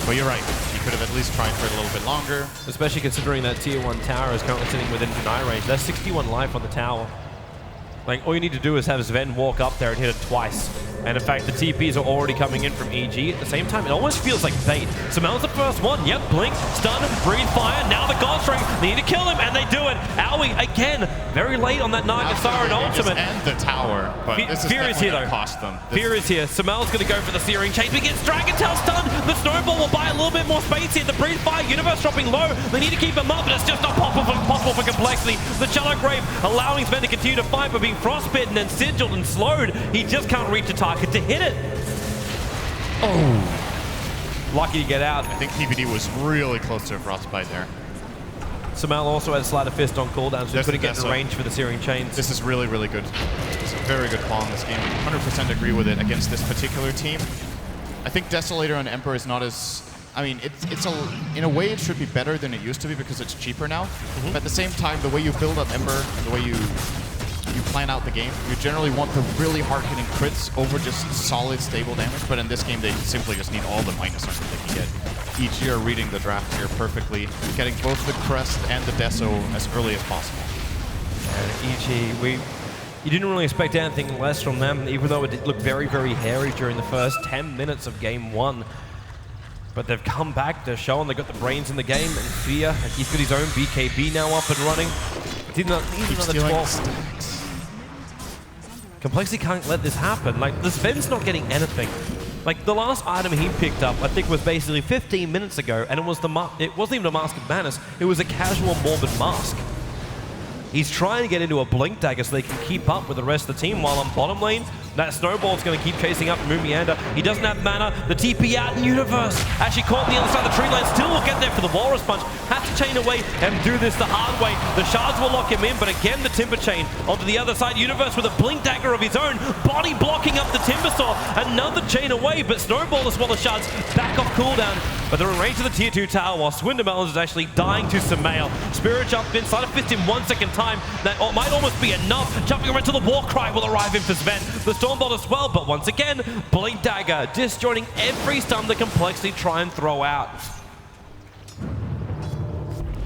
But you're right. He could have at least tried for it a little bit longer. Especially considering that tier 1 tower is currently sitting within deny range. That's 61 life on the tower. Like, all you need to do is have Sven walk up there and hit it twice. And in fact, the TPs are already coming in from EG. At the same time, it almost feels like bait. Sumail's the first one. Yep, blink, stun, breathe fire. Now the God String. They need to kill him, and they do it. Aoi, again, very late on that Siren ultimate. And the tower, but this is Fear is here, though. Cost them. Fear is here. Sumail's going to go for the Searing Chains. He gets Dragon Tail stunned. The Snowball will buy a little bit more space here. The breathe fire, Universe dropping low. They need to keep him up, but it's just not possible for Complexity. The Shallow Grave allowing Sven to continue to fight, but being frostbitten and sigiled and slowed. He just can't reach the target to hit it. Oh, lucky to get out. I think PPD was really close to a frostbite there. Sumail also had Sleight of Fist on cooldown, so he couldn't get in range for the Searing Chains. This is really, really good. It's a very good call in this game. 100% agree with it against this particular team. I think Desolator on Emperor is not as... I mean, in a way it should be better than it used to be because it's cheaper now. But at the same time, the way you build up Ember and the way you plan out the game, you generally want the really hard-hitting crits over just solid, stable damage. But in this game, they simply just need all the minus armor they can get. EG are reading the draft here perfectly, getting both the Crest and the Deso as early as possible. And EG, you didn't really expect anything less from them, even though it did look very, very hairy during the first 10 minutes of Game 1. But they've come back, they're showing they've got the brains in the game, and Fear, and he's got his own BKB now up and running. But another 12. Complexity can't let this happen. Like, the Sven's not getting anything. Like, the last item he picked up, I think, was basically 15 minutes ago, and it wasn't even a Mask of Madness, it was a casual Morbid Mask. He's trying to get into a Blink Dagger so they can keep up with the rest of the team, while on bottom lane, that Snowball's going to keep chasing up Mumianda. He doesn't have mana. The TP out in Universe. Actually caught on the other side of the tree line. Still will get there for the Walrus Punch. Has to chain away and do this the hard way. The shards will lock him in, but again the Timber Chain onto the other side. Universe with a Blink Dagger of his own. Body blocking up the Timber Saw. Another chain away, but Snowball as well as shards back off cooldown. But they're in range of the tier 2 tower, while Swindamelons is actually dying to Sumail. Spirit jumped in, Side of Fist in 1 second time. That might almost be enough. Jumping around to the Warcry will arrive in for Sven. The Stormbolt as well, but once again, Blink Dagger disjoining every stun the Complexity try and throw out.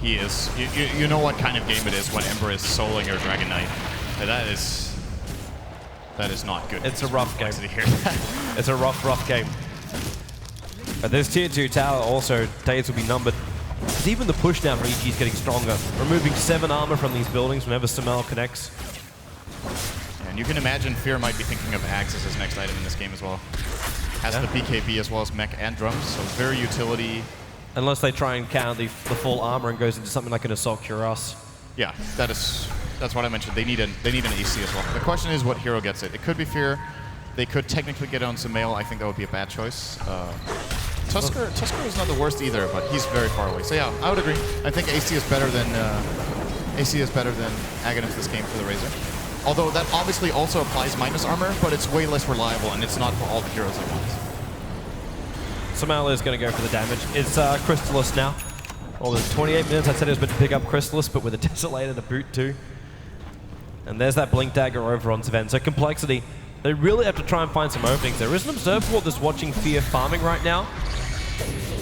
He is. You know what kind of game it is when Ember is soloing your Dragon Knight. That is not good. It's a rough game. It's a rough game. But this tier 2 tower also, days will be numbered. Because even the push down for EG is getting stronger, removing 7 armor from these buildings whenever Sumail connects. And you can imagine Fear might be thinking of Axe as his next item in this game as well. Has the BKB as well as mech and drums, so very utility. Unless they try and counter the full armor and goes into something like an Assault Cuirass. Yeah, that's what I mentioned. They need an AC as well. The question is what hero gets it. It could be Fear. They could technically get it on Sumail. I think that would be a bad choice. Tusker is not the worst either, but he's very far away. So yeah, I would agree. I think AC is better than Aghanim this game for the Razor. Although that obviously also applies minus armor, but it's way less reliable and it's not for all the heroes at once. Sumail is going to go for the damage. It's Crystallis now. Well, there's 28 minutes. I said it was meant to pick up Crystallis, but with a Desolator to boot too. And there's that Blink Dagger over on Sven. So Complexity, they really have to try and find some openings. There is an Observer that's watching Fear farming right now.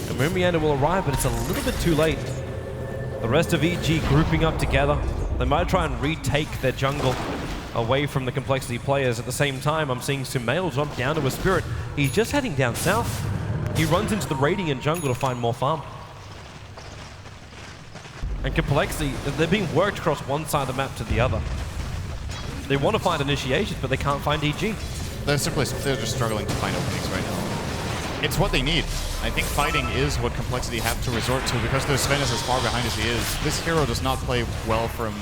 And Mumianda will arrive, but it's a little bit too late. The rest of EG grouping up together. They might try and retake their jungle away from the Complexity players. At the same time, I'm seeing Sumail jump down to a Spirit. He's just heading down south. He runs into the Radiant jungle to find more farm. And Complexity, they're being worked across one side of the map to the other. They want to find initiations, but they can't find EG. They're just struggling to find openings right now. It's what they need. I think fighting is what Complexity have to resort to because their Sven is as far behind as he is. This hero does not play well from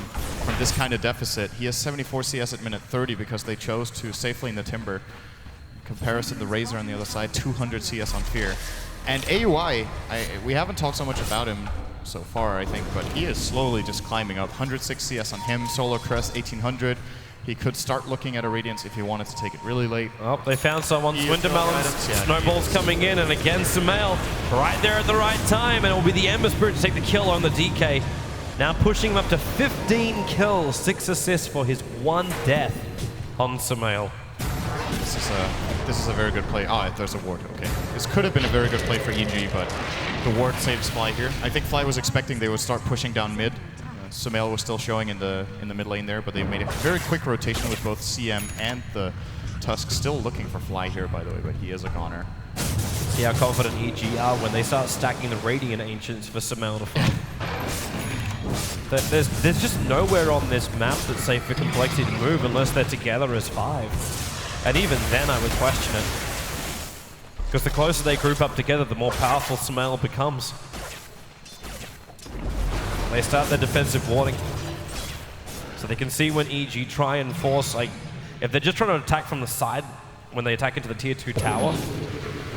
this kind of deficit. He has 74 CS at minute 30 because they chose to safely in the Timber. In comparison, the Razor on the other side, 200 CS on Fear. And AUI, we haven't talked so much about him so far, I think, but he is slowly just climbing up. 106 CS on him, Solar Crest 1800. He could start looking at a Radiance if he wanted to take it really late. Oh, they found someone. Swindamelons. Yeah, Snowball's coming in, and again, Sumail right there at the right time, and it will be the Ember Spirit to take the kill on the DK. Now pushing him up to 15 kills, 6 assists for his 1 death on Sumail. This is a very good play. Ah, there's a ward. Okay. This could have been a very good play for EG, but the ward saves Fly here. I think Fly was expecting they would start pushing down mid. Sumail was still showing in the mid lane there, but they made a very quick rotation with both CM and the Tusk. Still looking for Fly here, by the way, but he is a goner. See how confident EG are when they start stacking the Radiant Ancients for Sumail to farm. There's just nowhere on this map that's safe for Complexity to move unless they're together as 5. And even then I would question it. Because the closer they group up together, the more powerful Sumail becomes. They start their defensive warding. So they can see when EG try and force, like, if they're just trying to attack from the side when they attack into the tier 2 tower,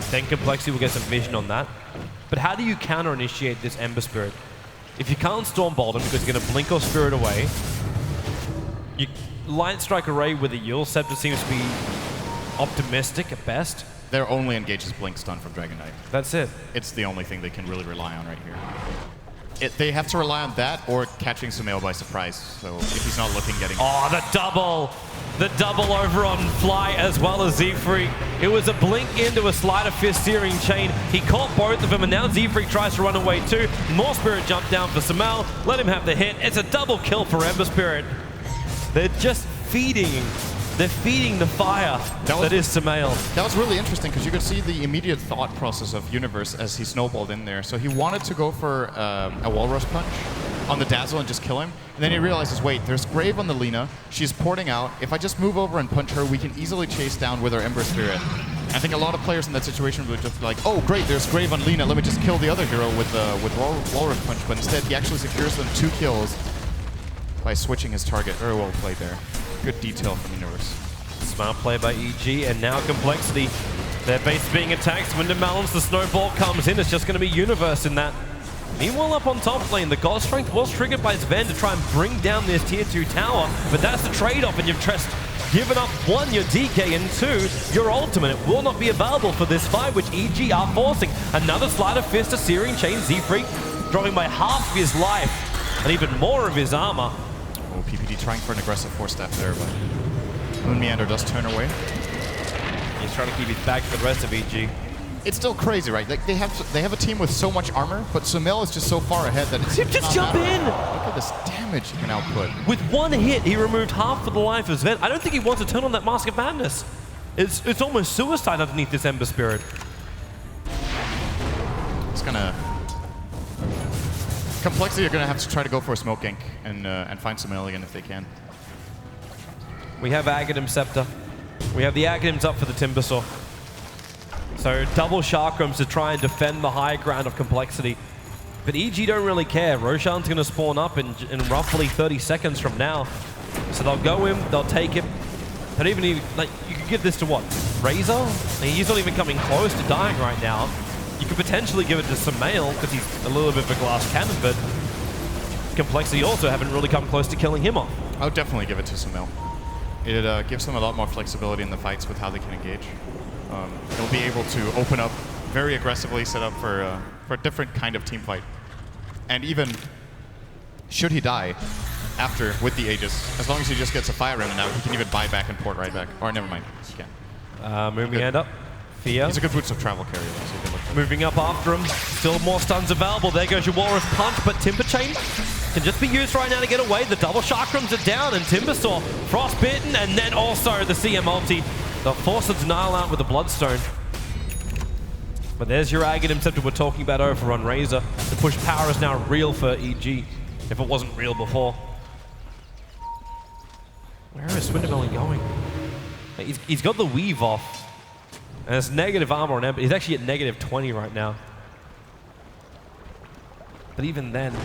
then Complexity will get some vision on that. But how do you counter-initiate this Ember Spirit? If you can't Stormbolt him because you're going to blink or Spirit away, you Light Strike Array with a Yule Scepter seems to be optimistic at best. Their only engage is Blink Stun from Dragon Knight. That's it. It's the only thing they can really rely on right here. They have to rely on that or catching Sumail by surprise. So if he's not looking, getting... Oh, the double! The double over on Fly as well as Z-Freak. It was a blink into a Sleight of Fist Searing Chain. He caught both of them, and now Z-Freak tries to run away too. More Spirit jump down for Sumail. Let him have the hit. It's a double kill for Ember Spirit. They're just feeding. They're feeding the fire that is Sumail. That was really interesting because you could see the immediate thought process of Universe as he snowballed in there. So he wanted to go for a Walrus Punch on the Dazzle and just kill him. And then he realizes, wait, there's Grave on the Lina. She's porting out. If I just move over and punch her, we can easily chase down with our Ember Spirit. I think a lot of players in that situation would just be like, oh great, there's Grave on Lina, let me just kill the other hero with Walrus Punch, but instead he actually secures them 2 kills by switching his target. Very well played there. Good detail from Universe. Smart play by EG, and now Complexity. Their base being attacked. Swindlemelons, the snowball comes in. It's just going to be Universe in that. Meanwhile, up on top lane, the God Strength was triggered by Sven to try and bring down this tier 2 tower, but that's the trade-off, and you've just given up 1, your DK, and 2, your ultimate. It will not be available for this fight, which EG are forcing. Another Sleight of Fist to Searing Chain. Z-Freak dropping by half of his life, and even more of his armor. Oh, PPD trying for an aggressive 4-step there, but Moon Meander does turn away. He's trying to keep his back for the rest of EG. It's still crazy, right? Like they have a team with so much armor, but Sumail is just so far ahead that it's just jump in. Look at this damage he can output. With 1 hit, he removed half of the life of Sven. I don't think he wants to turn on that Mask of Madness. It's almost suicide underneath this Ember Spirit. It's gonna Complexity are gonna have to try to go for a smoke gank and find Sumail again if they can. We have Aghanim Scepter. We have the Aghanims up for the Timbersaw. So double Chakrams to try and defend the high ground of Complexity. But EG don't really care. Roshan's going to spawn up in roughly 30 seconds from now. So they'll go in, they'll take it. But even if, like, you could give this to what? Razor? I mean, he's not even coming close to dying right now. You could potentially give it to Sumail because he's a little bit of a glass cannon, but Complexity also haven't really come close to killing him off. I would definitely give it to Sumail. It gives them a lot more flexibility in the fights with how they can engage. They'll be able to open up very aggressively, set up for a different kind of team fight. And even should he die after with the Aegis, as long as he just gets a fire round now, he can even buy back and port right back. Or never mind, he can. Moving end up. Fear. He's a good Boots of Travel carrier, though, so you can look for Moving up after him. Still more stuns available. There goes your Walrus Punch, but Timber Chain can just be used right now to get away. The double Chakrams are down, and Timbersaw frostbitten, and then also the CM ulti. They'll force the denial out with the Bloodstone. But there's your Aghanim Scepter we're talking about over on Razor. The push power is now real for EG, if it wasn't real before. Where is Swindlemelon going? He's got the weave off. And it's negative armor on Ember. He's actually at negative 20 right now. But even then,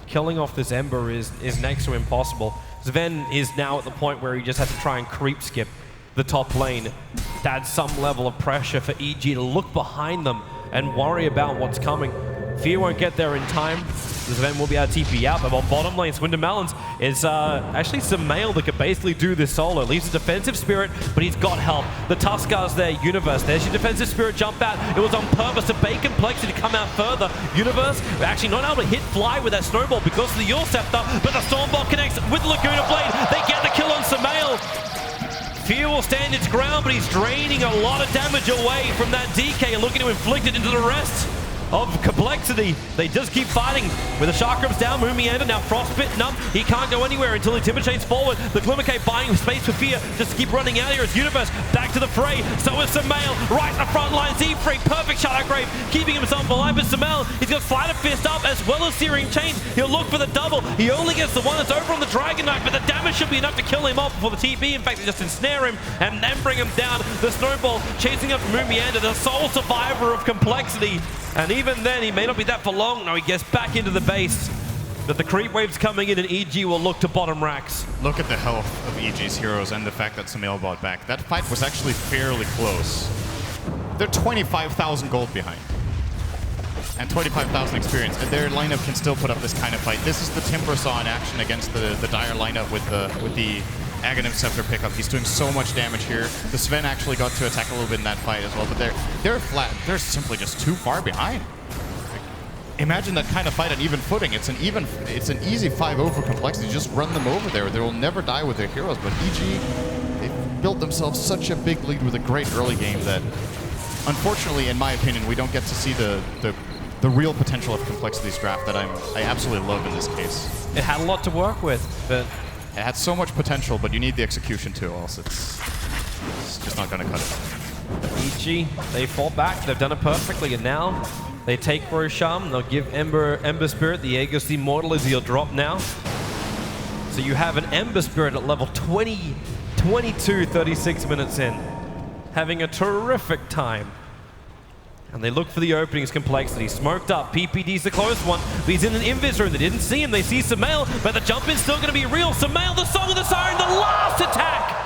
killing off this Ember is next to impossible. Sven is now at the point where he just has to try and creep skip the top lane to add some level of pressure for EG to look behind them and worry about what's coming. Fear won't get there in time. Sven will be able to TP out, but on bottom lane, Swindlemelons is actually Sumail that could basically do this solo. Leaves a defensive spirit, but he's got help. The Tuskar's there, Universe. There's your defensive spirit jump out. It was on purpose to bait Complexity to come out further. Universe actually not able to hit fly with that snowball because of the Yule Scepter, but the Stormball connects with Laguna Blade. They get the kill on Sumail. Fear will stand its ground, but he's draining a lot of damage away from that DK, looking to inflict it into the rest of Complexity. They just keep fighting with the Chakrams down. Moomiander now frostbitten up. He can't go anywhere until he Timber Chains forward. The Glimmercape buying space for Fear just to keep running out here. It's Universe back to the fray. So is Sumail right in the front line. Z-Freak, perfect Shadow Grave, keeping himself alive. But Sumail, he's got Sleight of Fist up as well as Searing Chain. He'll look for the double. He only gets the one that's over on the Dragon Knight, but the damage should be enough to kill him off before the TP. In fact, they just ensnare him and then bring him down. The Snowball chasing up Moomiander, the sole survivor of Complexity. And even then, he may not be that for long. No, he gets back into the base. But the creep wave's coming in, and EG will look to bottom racks. Look at the health of EG's heroes and the fact that Sumail bought back. That fight was actually fairly close. They're 25,000 gold behind. And 25,000 experience. And their lineup can still put up this kind of fight. This is the Timbersaw in action against the Dire lineup with the Aghanim Scepter pickup. He's doing so much damage here. The Sven actually got to attack a little bit in that fight as well, but they're flat. They're simply just too far behind. Imagine that kind of fight on even footing. It's an easy 5-0 for Complexity. Just run them over there. They will never die with their heroes. But EG, they've built themselves such a big lead with a great early game that, unfortunately, in my opinion, we don't get to see the real potential of Complexity's draft that I absolutely love in this case. It had a lot to work with, but it had so much potential, but you need the execution too, or else it's just not going to cut it. EG, they fall back. They've done it perfectly, and now they take Roshan. They'll give Ember Spirit. The Aegis Immortal is he'll drop now. So you have an Ember Spirit at level 20, 22, 36 minutes in. having a terrific time. And they look for the openings. Complexity smoked up. PPD's the close one, but he's in an invis room. They didn't see him. They see Sumail, but the jump is still going to be real. Sumail, the song of the siren, the last attack!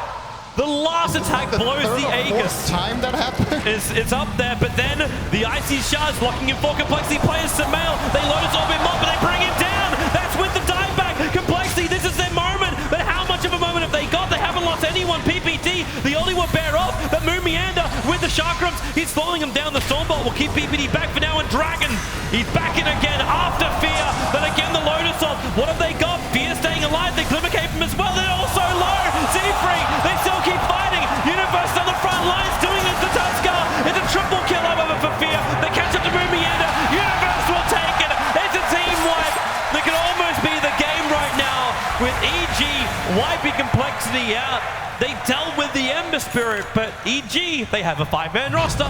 The last attack blows the Aegis. Time that happened? It's up there, but then the Icy Shards locking in for Complexity players. Sumail, they Lotus Orb him up, but they bring him down. That's with the dive back. Complexity, this is their moment. But how much of a moment have they got? They haven't lost anyone. PPD, the only one bear off, but Mumianda with the Chakrams, he's slowing him down. The Stormbolt will keep PPD back for now, and Dragon, he's back in again after Fear. But again, the Lotus Orb, what have they got? Fear staying alive, they Glimmer Cape him as well. They're also low. Z-Free, they still keep fighting. Universe on the front lines doing it to Tuskar. It's a triple kill over for Fear. They catch up to Mumianda. Universe will take it. It's a team wipe. That could almost be the game right now with EG wiping Complexity out. They dealt with the Ember Spirit, but EG, they have a 5-man roster.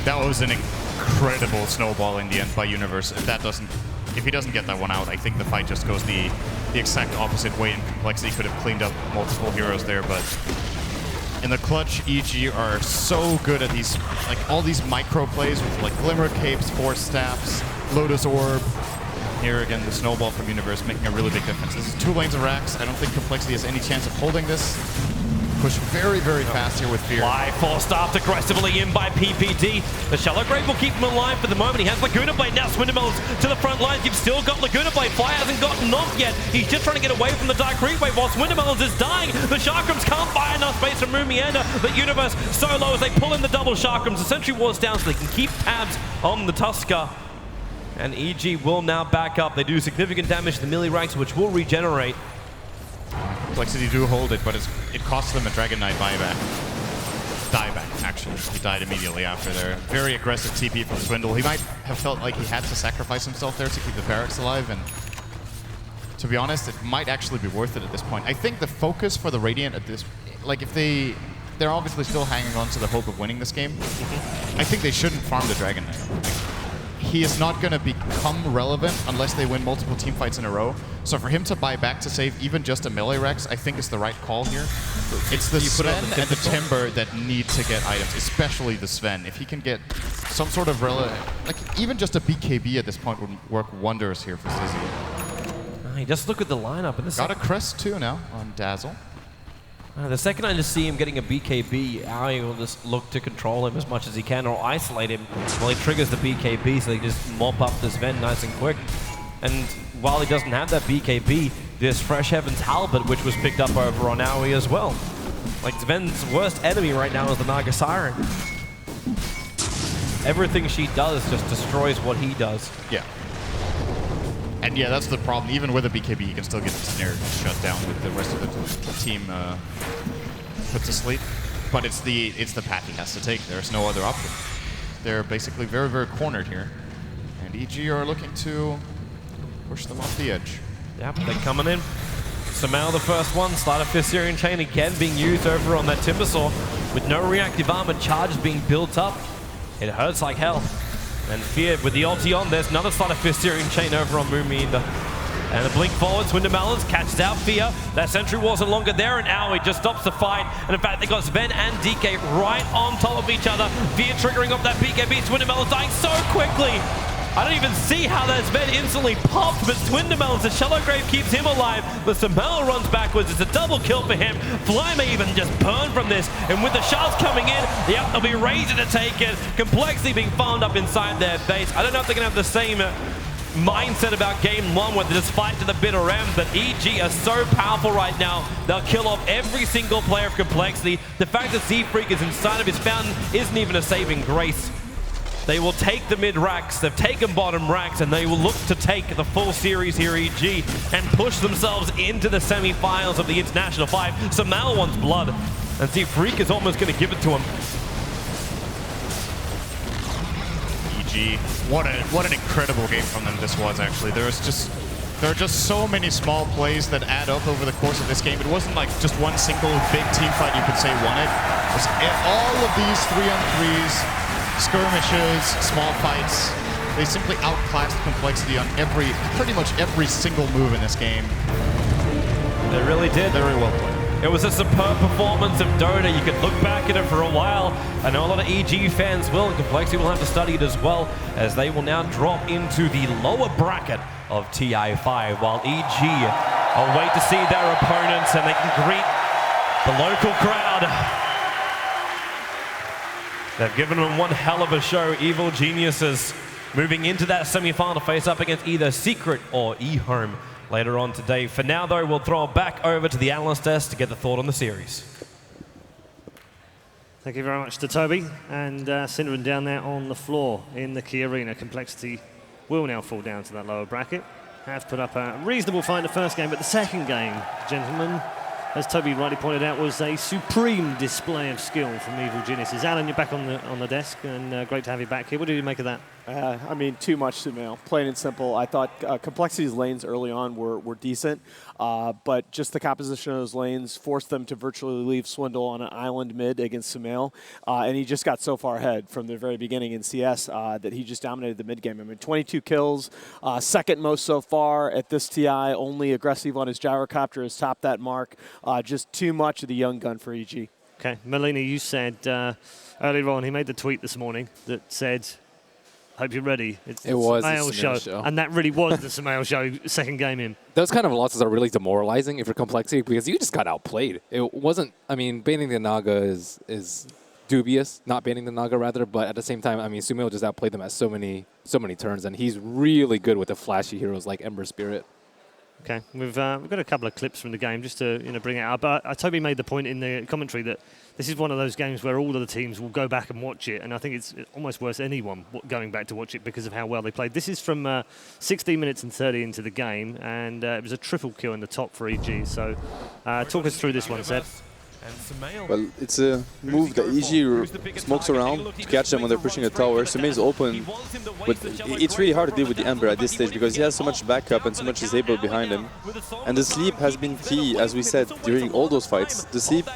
That was an incredible snowball in the end by Universe. If he doesn't get that one out, I think the fight just goes the exact opposite way, and Complexity could have cleaned up multiple heroes there, but in the clutch, EG are so good at these, like all these micro plays with like Glimmer Capes, Force Staffs, Lotus Orb. Here again, the snowball from Universe making a really big difference. This is 2 lanes of racks. I don't think Complexity has any chance of holding this. Push very, very fast here with Fear. Fly forced after aggressively in by PPD. The Shallow Grave will keep him alive for the moment. He has Laguna Blade now. Swindlemel's to the front lines. You've still got Laguna Blade. Fly hasn't gotten knocked yet. He's just trying to get away from the Dark Creep Wave while Swindlemel's is dying. The Chakrams can't buy enough space from Mumianda. But Universe so low as they pull in the double Chakrams. The Sentry Ward's down so they can keep tabs on the Tuskar. And EG will now back up. They do significant damage to the melee ranks, which will regenerate. Complexity do hold it, but it costs them a Dragon Knight buyback. Dieback, actually. He died immediately after there. Very aggressive TP from Swindle. He might have felt like he had to sacrifice himself there to keep the barracks alive, and to be honest, it might actually be worth it at this point. I think the focus for the Radiant at this, like if they're obviously still hanging on to the hope of winning this game, I think they shouldn't farm the Dragon Knight. He is not going to become relevant unless they win multiple team fights in a row. So for him to buy back to save even just a melee Rex, I think is the right call here. It's the Sven and the Timber that need to get items, especially the Sven. If he can get some sort of like even just a BKB at this point would work wonders here for Zizzy. Just look at the lineup. And got a crest too now on Dazzle. The second I just see him getting a BKB, Aoi will just look to control him as much as he can or isolate him while he triggers the BKB so they can just mop up this Sven nice and quick. And while he doesn't have that BKB, there's Fresh Heaven's Halberd, which was picked up over on Aoi as well. Like Sven's worst enemy right now is the Naga Siren. Everything she does just destroys what he does. Yeah. And yeah, that's the problem. Even with a BKB, he can still get the snare shut down with the rest of the team put to sleep. But it's the path he has to take. There's no other option. They're basically very, very cornered here. And EG are looking to push them off the edge. Yep, they're coming in. Sumail the first one. Sleight of Fist Syrian Chain again being used over on that Timbersaw. With no reactive armor charges being built up. It hurts like hell. And Fear with the ulti on, there's another Sleight of Fist Syrian Chain over on Mumianda. And the blink forward, Swindamalans catches out Fear. That sentry wasn't longer there, and Aoi just stops the fight. And in fact, they got Sven and DK right on top of each other. Fear triggering up that BKB. Swindamalans dying so quickly. I don't even see how that Sven instantly popped, but Swindamalans, the Shallow Grave keeps him alive. But Sumail runs backwards. It's a double kill for him. Fly may even just burn from this. And with the shards coming in, yep, they'll be ready to take it. Complexity being farmed up inside their base. I don't know if they're going to have the same mindset about game one where they just fight to the bitter end, but EG are so powerful right now. They'll kill off every single player of Complexity. The fact that Z-Freak is inside of his fountain isn't even a saving grace. They will take the mid racks, they've taken bottom racks, and they will look to take the full series here, EG, and push themselves into the semi-finals of the International 5. Sumail wants blood, and Z-Freak is almost going to give it to him. EG, what an incredible game from them this was, actually. There are just so many small plays that add up over the course of this game. It wasn't like just one single big team fight you could say won it. It was all of these 3-on-3s, skirmishes, small fights. They simply outclassed Complexity on pretty much every single move in this game. They really did. Very well played. It was a superb performance of Dota. You could look back at it for a while. I know a lot of EG fans will, and Complexity will have to study it as well, as they will now drop into the lower bracket of TI5, while EG await to see their opponents and they can greet the local crowd. They've given them one hell of a show. Evil Geniuses moving into that semi-final to face up against either Secret or eHome later on today. For now, though, we'll throw it back over to the analyst desk to get the thought on the series. Thank you very much to Toby. And Cinderin down there on the floor in the key arena. Complexity will now fall down to that lower bracket. Have put up a reasonable fight in the first game, but the second game, gentlemen, as Toby rightly pointed out, was a supreme display of skill from Evil Geniuses. Alan, you're back on the desk, and great to have you back here. What did you make of that? I mean, too much Sumail. Plain and simple. I thought Complexity's lanes early on were decent, but just the composition of those lanes forced them to virtually leave Swindle on an island mid against Sumail, and he just got so far ahead from the very beginning in CS that he just dominated the mid game. I mean, 22 kills, second most so far at this TI. Only Aggressive on his gyrocopter has topped that mark. Just too much of the young gun for EG. Okay, Melina, you said earlier on, he made the tweet this morning that said, hope you're ready. It was the Sumail show. And that really was the Sumail show, second game in. Those kind of losses are really demoralizing if you're Complexity because you just got outplayed. It wasn't, I mean, banning the Naga is dubious, not banning the Naga rather, but at the same time, I mean, Sumail just outplayed them at so many turns, and he's really good with the flashy heroes like Ember Spirit. Okay, we've got a couple of clips from the game just to bring it up. But Toby made the point in the commentary that this is one of those games where all of the teams will go back and watch it, and I think it's almost worth anyone going back to watch it because of how well they played. This is from 16 minutes and 30 into the game, and it was a triple kill in the top for EG. So talk us through this one, Seb. Well, it's a move that EG smokes around to catch them when they're pushing the tower. Sumail's open, but it's really hard to deal with the Ember at this stage because he has so much backup and so much disabled behind him. And the sleep has been key, as we said, during all those fights. The sleep,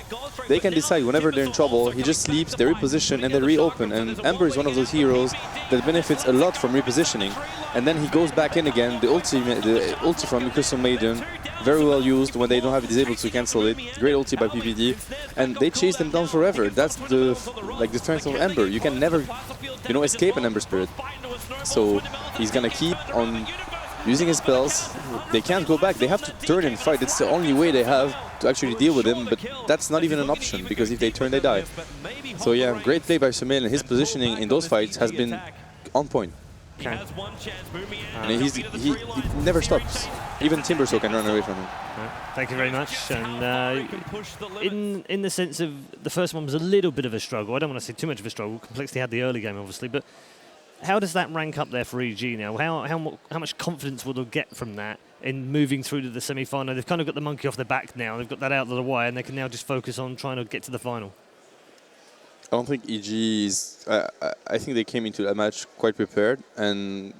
they can decide whenever they're in trouble, he just sleeps, they reposition, and they reopen. And Ember is one of those heroes that benefits a lot from repositioning. And then he goes back in again, the ulti from Crystal Maiden, very well used when they don't have it disabled to cancel it. Great ulti by PPD. And they chase them down forever. That's the strength of Ember. You can never, escape an Ember Spirit. So he's gonna keep on using his spells. They can't go back. They have to turn and fight. It's the only way they have to actually deal with him. But that's not even an option because if they turn, they die. So yeah, great play by Sumail, and his positioning in those fights has been on point. Okay. And he never stops. Even Timbersaw can run away from him. Thank you very much. And in the sense of the first one was a little bit of a struggle. I don't want to say too much of a struggle. Complexity had the early game, obviously, but how does that rank up there for EG now? How much confidence will they get from that in moving through to the semi-final? They've kind of got the monkey off their back now. They've got that out of the way, and they can now just focus on trying to get to the final. I don't think EG is. I think they came into that match quite prepared, and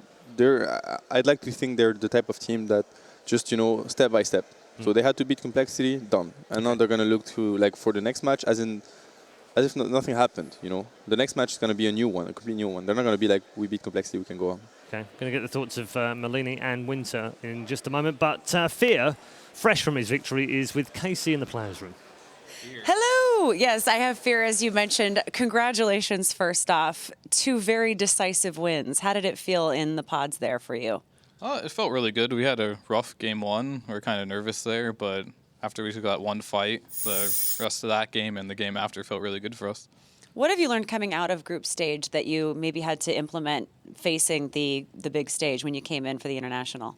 I'd like to think they're the type of team that just step by step. So they had to beat Complexity, done, and now they're gonna look to for the next match as if nothing happened. The next match is gonna be a new one, a complete new one. They're not gonna be like, we beat Complexity, we can go on. Okay, going to get the thoughts of Melini and Winter in just a moment, but Fear, fresh from his victory, is with Casey in the players' room. Hello! Yes, I have Fear, as you mentioned. Congratulations, first off. 2 very decisive wins. How did it feel in the pods there for you? It felt really good. We had a rough game 1. We were kind of nervous there, but after we took that one fight, the rest of that game and the game after felt really good for us. What have you learned coming out of group stage that you maybe had to implement facing the big stage when you came in for the international?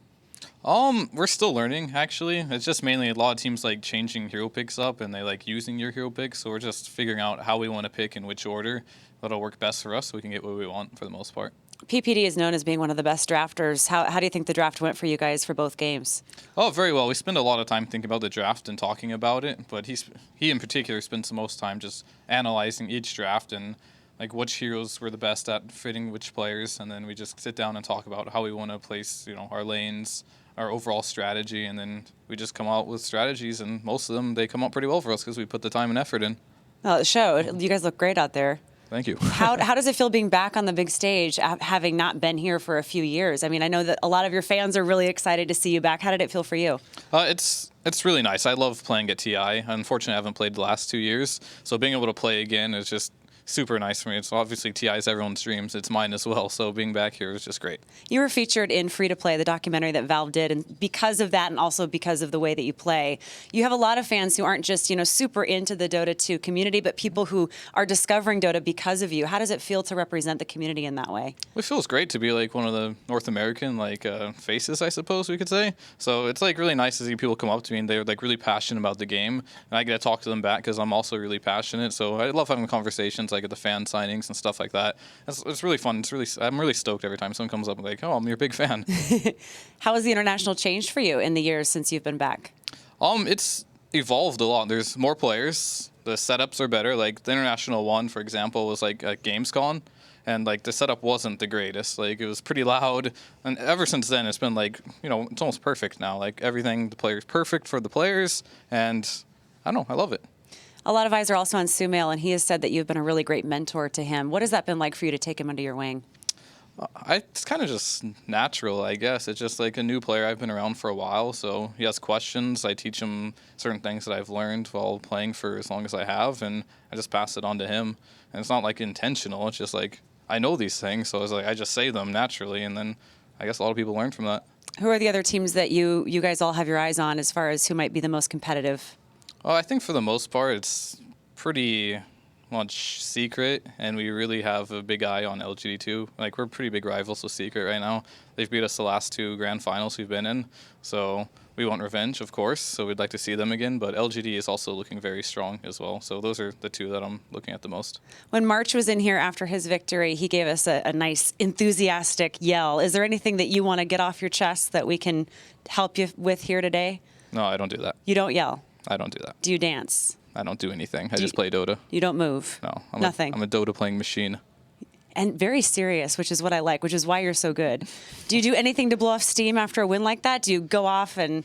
We're still learning, actually. It's just mainly a lot of teams like changing hero picks up and they like using your hero picks. So we're just figuring out how we want to pick in which order that'll work best for us so we can get what we want for the most part. PPD is known as being one of the best drafters. How do you think the draft went for you guys for both games? Oh, very well. We spend a lot of time thinking about the draft and talking about it, but he in particular spends the most time just analyzing each draft and like which heroes were the best at fitting which players, and then we just sit down and talk about how we want to place, our lanes, our overall strategy, and then we just come out with strategies, and most of them, they come out pretty well for us because we put the time and effort in. Well, it showed. You guys look great out there. Thank you. How does it feel being back on the big stage, having not been here for a few years? I mean, I know that a lot of your fans are really excited to see you back. How did it feel for you? It's really nice. I love playing at TI. Unfortunately, I haven't played the last 2 years, so being able to play again is just super nice for me. It's obviously TI's everyone's dreams. It's mine as well. So being back here is just great. You were featured in Free to Play, the documentary that Valve did, and because of that, and also because of the way that you play, you have a lot of fans who aren't just super into the Dota 2 community, but people who are discovering Dota because of you. How does it feel to represent the community in that way? It feels great to be like one of the North American faces, I suppose we could say. So it's like really nice to see people come up to me and they're like really passionate about the game, and I get to talk to them back because I'm also really passionate. So I love having conversations like at the fan signings and stuff like that. It's really fun. I'm really stoked every time someone comes up and like, oh, I'm your big fan. How has the international changed for you in the years since you've been back? It's evolved a lot. There's more players. The setups are better. Like the international one, for example, was like at Gamescom, and like the setup wasn't the greatest. Like it was pretty loud, and ever since then it's been like it's almost perfect now. Like everything, the players perfect for the players, and I don't know, I love it. A lot of eyes are also on Sumail, and he has said that you've been a really great mentor to him. What has that been like for you to take him under your wing? It's kind of just natural, I guess. It's just like a new player. I've been around for a while, so he has questions. I teach him certain things that I've learned while playing for as long as I have, and I just pass it on to him. And it's not like intentional. It's just like I know these things, so it's like I just say them naturally, and then I guess a lot of people learn from that. Who are the other teams that you guys all have your eyes on as far as who might be the most competitive? Oh, I think for the most part, it's pretty much Secret, and we really have a big eye on LGD2. Like, we're pretty big rivals with Secret right now. They've beat us the last 2 grand finals we've been in, so we want revenge, of course, so we'd like to see them again, but LGD is also looking very strong as well, so those are the 2 that I'm looking at the most. When March was in here after his victory, he gave us a nice, enthusiastic yell. Is there anything that you want to get off your chest that we can help you with here today? No, I don't do that. You don't yell? I don't do that. Do you dance? I don't do anything. I just play Dota. You don't move? No. Nothing? I'm a Dota playing machine. And very serious, which is what I like, which is why you're so good. Do you do anything to blow off steam after a win like that? Do you go off and,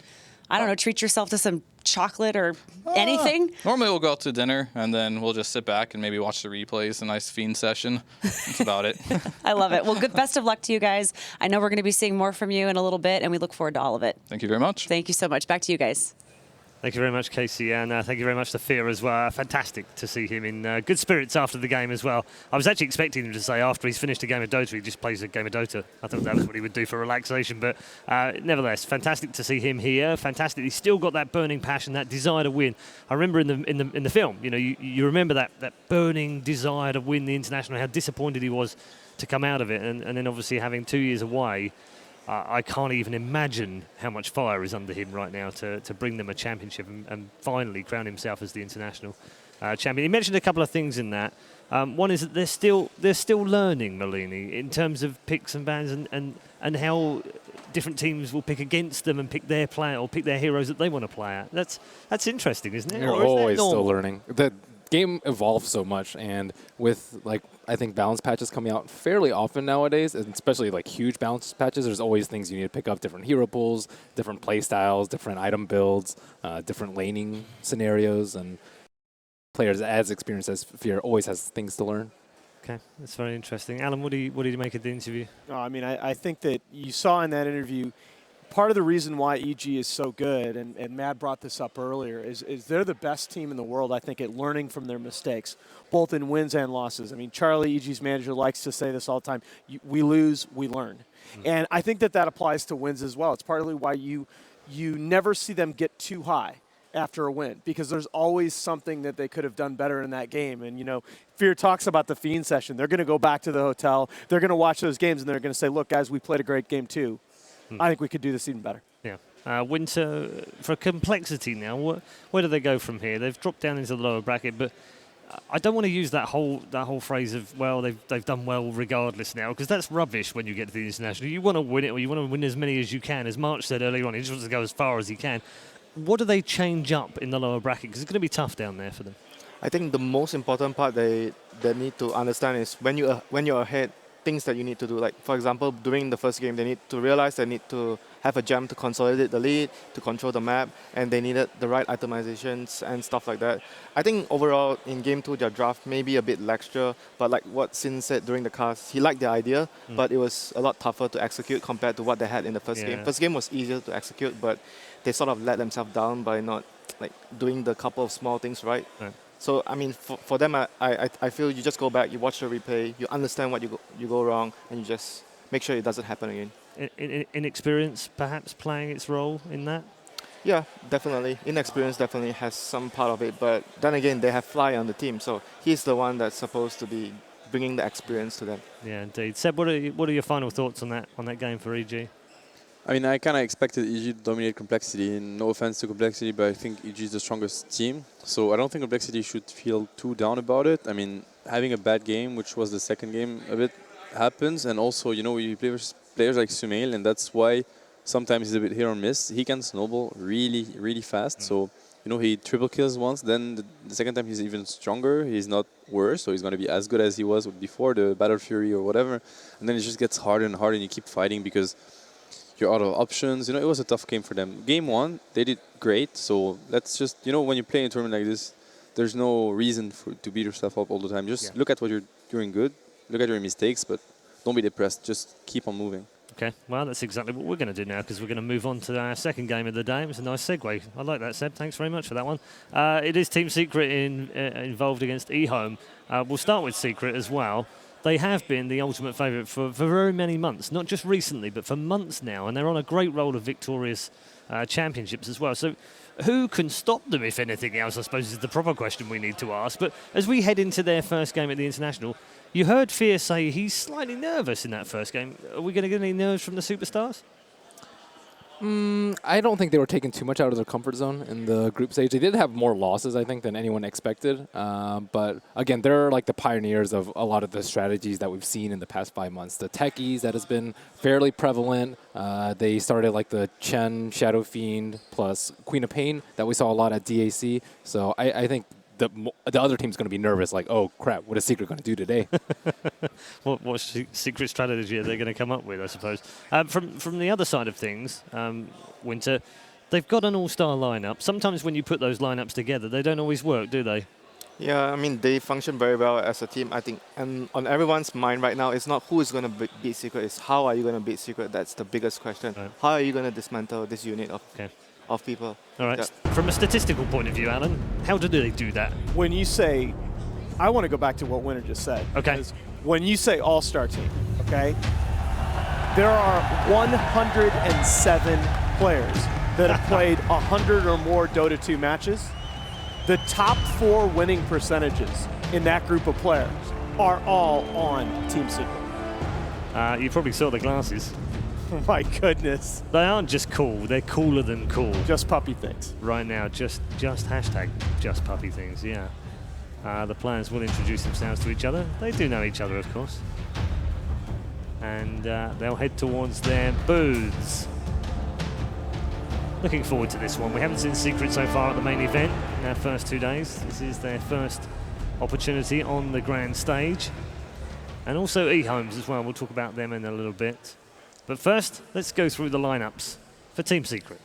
I don't know, treat yourself to some chocolate or anything? Normally we'll go out to dinner, and then we'll just sit back and maybe watch the replays, a nice Fiend session. That's about it. I love it. Well, best of luck to you guys. I know we're going to be seeing more from you in a little bit, and we look forward to all of it. Thank you very much. Thank you so much. Back to you guys. Thank you very much, Casey, and thank you very much to Fear as well. Fantastic to see him in good spirits after the game as well. I was actually expecting him to say after he's finished a game of Dota, he just plays a game of Dota. I thought that was what he would do for relaxation, but nevertheless, fantastic to see him here. Fantastic. He's still got that burning passion, that desire to win. I remember in the film, you remember that burning desire to win the international, how disappointed he was to come out of it, and then obviously having 2 years away. I can't even imagine how much fire is under him right now to bring them a championship and finally crown himself as the international champion. He mentioned a couple of things in that. One is that they're still learning, Malini, in terms of picks and bans and how different teams will pick against them and pick their player or pick their heroes that they want to play at. That's interesting, isn't it? You're always still learning. The game evolves so much, and with I think balance patches coming out fairly often nowadays, and especially huge balance patches, there's always things you need to pick up, different hero pools, different play styles, different item builds, different laning scenarios, and players as experienced as Fear always has things to learn. Okay, that's very interesting. Alan, what did you make of the interview? I mean, I think that you saw in that interview, part of the reason why EG is so good, and Matt brought this up earlier, is they're the best team in the world, I think, at learning from their mistakes, both in wins and losses. I mean, Charlie, EG's manager, likes to say this all the time, we lose, we learn. Mm-hmm. And I think that applies to wins as well. It's partly why you never see them get too high after a win, because there's always something that they could have done better in that game. And, Fear talks about the Fiend session. They're going to go back to the hotel. They're going to watch those games, and they're going to say, look, guys, we played a great game too. I think we could do this even better. Yeah. Winter, for complexity now, where do they go from here? They've dropped down into the lower bracket, but I don't want to use that whole phrase of, well, they've done well regardless now, because that's rubbish when you get to the international. You want to win it, or you want to win as many as you can. As March said earlier on, he just wants to go as far as he can. What do they change up in the lower bracket? Because it's going to be tough down there for them. I think the most important part they need to understand is when you're ahead things that you need to do. Like, for example, during the first game, they need to realize they need to have a gem to consolidate the lead, to control the map, and they needed the right itemizations and stuff like that. I think overall, in Game 2, their draft may be a bit lackluster, but like what Sin said during the cast, he liked the idea, but it was a lot tougher to execute compared to what they had in the first game. First game was easier to execute, but they sort of let themselves down by not like doing the couple of small things right. So, I mean, for them, I feel you just go back, you watch the replay, you understand what you go wrong, and you just make sure it doesn't happen again. Inexperience, perhaps, playing its role in that? Yeah, definitely. Inexperience definitely has some part of it, but then again, they have Fly on the team, so he's the one that's supposed to be bringing the experience to them. Yeah, indeed. Seb, what are your final thoughts on that game for EG? I mean, I kind of expected EG to dominate Complexity, and no offense to Complexity, but I think EG is the strongest team. So I don't think Complexity should feel too down about it. I mean, having a bad game, which was the second game a bit, happens. And also, you know, you play with players like Sumail, and that's why sometimes he's a bit hit or miss. He can snowball really, really fast. So, you know, he triple kills once, then the second time he's even stronger. He's not worse, so he's going to be as good as he was before the Battle Fury or whatever. And then it just gets harder and harder, and you keep fighting because you're out of options. You know, it was a tough game for them. Game 1, they did great. So let's just, you know, when you play in a tournament like this, there's no reason to beat yourself up all the time. Just look at what you're doing good, look at your mistakes, but don't be depressed. Just keep on moving. Okay, well, that's exactly what we're going to do now, because we're going to move on to our second game of the day. It was a nice segue. I like that, Seb. Thanks very much for that one. It is Team Secret involved against eHome. We'll start with Secret as well. They have been the ultimate favourite for very many months, not just recently, but for months now, and they're on a great roll of victorious championships as well. So who can stop them, if anything else, I suppose is the proper question we need to ask. But as we head into their first game at the International, you heard Fear say he's slightly nervous in that first game. Are we going to get any nerves from the superstars? I don't think they were taking too much out of their comfort zone in the group stage. They did have more losses, I think, than anyone expected. But again, they're like the pioneers of a lot of the strategies that we've seen in the past 5 months. The techies, that has been fairly prevalent. They started like the Chen, Shadow Fiend, plus Queen of Pain that we saw a lot at DAC. So I think the other team's going to be nervous, like, oh, crap, what is Secret going to do today? what secret strategy are they going to come up with, I suppose? From the other side of things, Winter, they've got an all-star lineup. Sometimes when you put those lineups together, they don't always work, do they? Yeah, I mean, they function very well as a team, I think. And on everyone's mind right now, it's not who is going to beat Secret, it's how are you going to beat Secret. That's the biggest question. Right. How are you going to dismantle this unit of people? All right. From a statistical point of view, Alan, how do they do that? When you say, I want to go back to what Winter just said. Okay. When you say all-star team, okay, there are 107 players that have played 100 or more Dota 2 matches. The top 4 winning percentages in that group of players are all on Team Secret. You probably saw the glasses. My goodness. They aren't just cool, they're cooler than cool. Just puppy things. Right now, just hashtag just puppy things, yeah. The players will introduce themselves to each other. They do know each other, of course. And they'll head towards their booths. Looking forward to this one. We haven't seen Secret so far at the main event in our first 2 days. This is their first opportunity on the grand stage. And also eHomes as well. We'll talk about them in a little bit. But first, let's go through the lineups for Team Secret.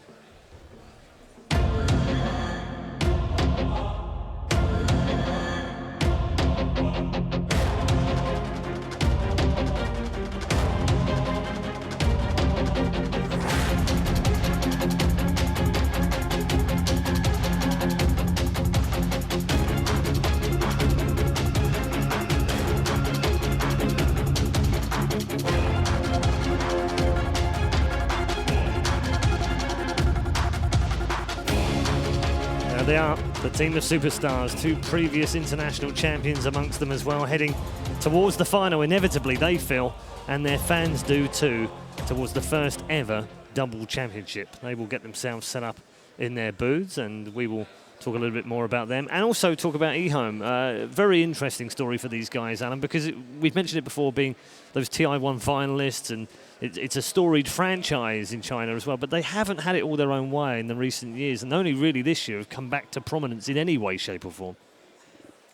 They are the team of superstars, 2 previous international champions amongst them as well, heading towards the final inevitably, they feel, and their fans do too, towards the first ever double championship. They will get themselves set up in their booths, and we will talk a little bit more about them and also talk about eHome. Very interesting story for these guys, Alan, because we've mentioned it before, being those TI1 finalists, and it's a storied franchise in China as well, but they haven't had it all their own way in the recent years, and only really this year have come back to prominence in any way, shape or form.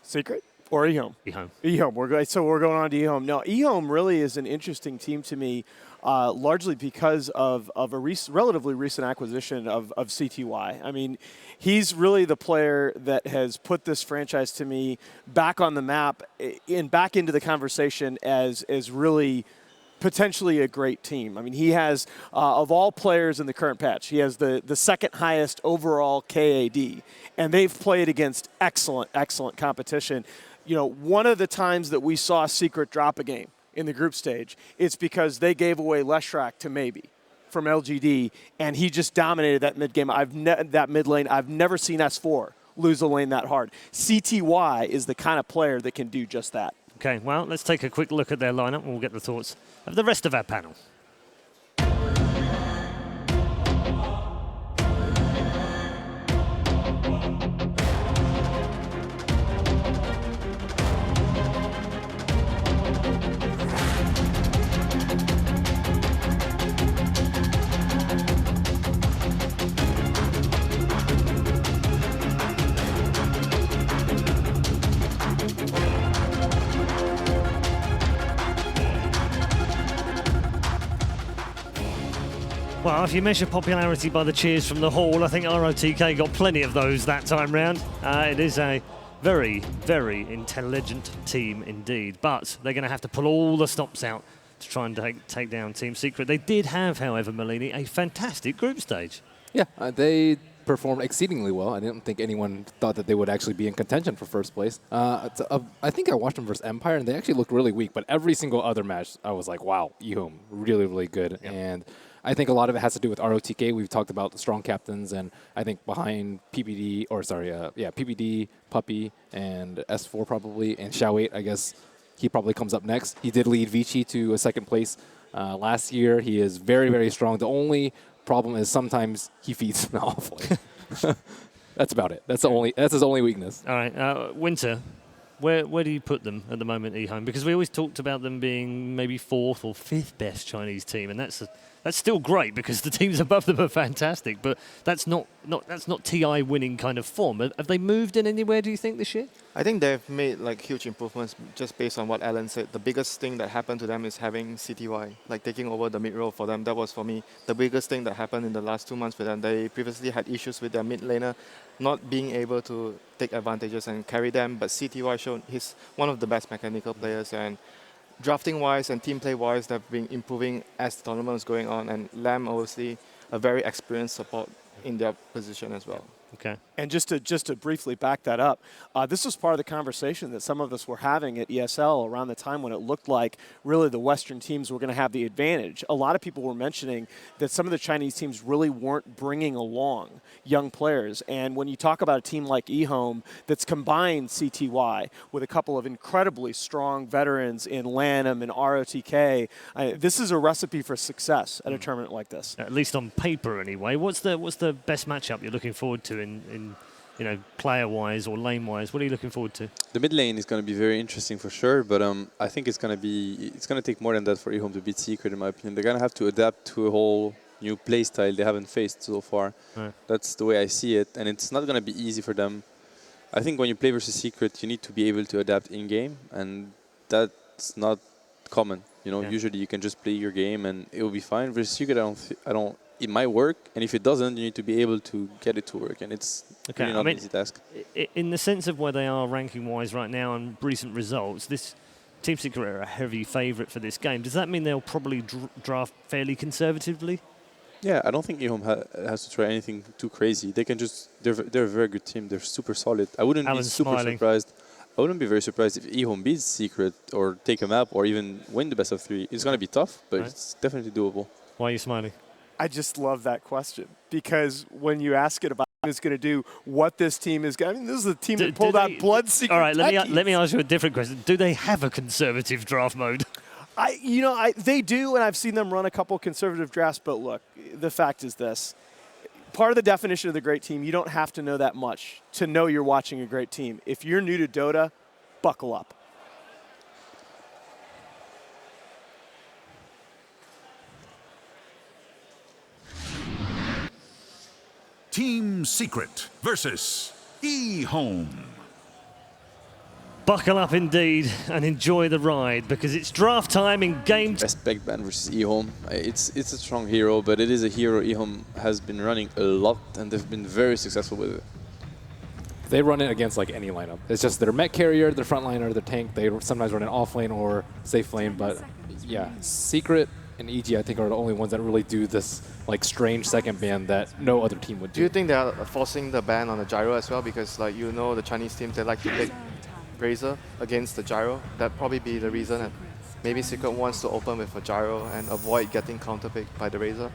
Secret? Or eHome. eHome. eHome. So we're going on to eHome. Now, eHome really is an interesting team to me, largely because of a relatively recent acquisition of CTY. I mean, he's really the player that has put this franchise to me back on the map and back into the conversation as really potentially a great team. I mean, he has, of all players in the current patch, he has the second highest overall KAD, and they've played against excellent competition. You know, one of the times that we saw Secret drop a game in the group stage, it's because they gave away Leshrac to Maybe from LGD, and he just dominated that mid game. That mid lane. I've never seen S4 lose a lane that hard. CTY is the kind of player that can do just that. Okay, well, let's take a quick look at their lineup and we'll get the thoughts of the rest of our panel. Well, if you measure popularity by the cheers from the hall, I think ROTK got plenty of those that time round. It is a very, very intelligent team indeed, but they're going to have to pull all the stops out to try and take down Team Secret. They did have, however, Malini, a fantastic group stage. Yeah, they performed exceedingly well. I didn't think anyone thought that they would actually be in contention for first place. I think I watched them versus Empire, and they actually looked really weak, but every single other match, I was like, wow, eHome, really, really good. Yep. And I think a lot of it has to do with ROTK. We've talked about the strong captains, and I think behind PPD, PPD, Puppy, and S4 probably, and Xiao8, I guess he probably comes up next. He did lead Vici to a second place last year. He is very, very strong. The only problem is sometimes he feeds awfully. That's about it. That's his only weakness. All right, Winter, where do you put them at the moment, eHome? Because we always talked about them being maybe 4th or 5th best Chinese team, and that's still great because the teams above them are fantastic, but that's not TI winning kind of form. Have they moved in anywhere, do you think, this year? I think they've made like huge improvements just based on what Alan said. The biggest thing that happened to them is having CTY, like taking over the mid role for them. That was, for me, the biggest thing that happened in the last 2 months for them. They previously had issues with their mid laner not being able to take advantages and carry them, but CTY showed he's one of the best mechanical players, and drafting-wise and team play-wise, they've been improving as the tournament is going on, and Lam, obviously, a very experienced support in their position as well. Okay. And just to briefly back that up, this was part of the conversation that some of us were having at ESL around the time when it looked like really the Western teams were going to have the advantage. A lot of people were mentioning that some of the Chinese teams really weren't bringing along young players. And when you talk about a team like eHome that's combined CTY with a couple of incredibly strong veterans in LANM and ROTK, this is a recipe for success at a tournament like this. At least on paper, anyway. What's the best matchup you're looking forward to in player-wise or lane-wise? What are you looking forward to? The mid lane is going to be very interesting for sure, but I think it's going to take more than that for eHome to beat Secret, in my opinion. They're going to have to adapt to a whole new play style they haven't faced so far. Right. That's the way I see it, and it's not going to be easy for them. I think when you play versus Secret, you need to be able to adapt in-game, and that's not common. Usually you can just play your game and it will be fine. Versus Secret, it might work, and if it doesn't, you need to be able to get it to work, and it's really not an easy task. In the sense of where they are ranking-wise right now and recent results, this Team Secret are a heavy favourite for this game. Does that mean they'll probably draft fairly conservatively? Yeah, I don't think eHome has to try anything too crazy. They can they're a very good team. They're super solid. I wouldn't be super surprised. I wouldn't be very surprised if eHome beats Secret or take a map or even win the best of 3. It's going to be tough, but it's definitely doable. Why are you smiling? I just love that question because when you ask it about what it's going to do, what this team is going to... I mean, this is a team that pulled out Blood Secret. All right, let me ask you a different question. Do they have a conservative draft mode? They do, and I've seen them run a couple conservative drafts, but look, the fact is this. Part of the definition of the great team, you don't have to know that much to know you're watching a great team. If you're new to Dota, buckle up. Team Secret versus eHome. Buckle up indeed and enjoy the ride because it's draft time in game. Respect ban versus eHome. It's a strong hero, but it is a hero eHome has been running a lot and they've been very successful with it. They run it against like any lineup. It's just their mech carrier, their frontliner, their tank. They sometimes run an off lane or safe lane, but yeah, Secret and EG I think are the only ones that really do this like strange second ban that no other team would do. Do you think they are forcing the ban on the gyro as well? Because like you know the Chinese teams, they like to pick Razor against the gyro. That'd probably be the reason that maybe Secret wants to open with a gyro and avoid getting counterpicked by the Razor.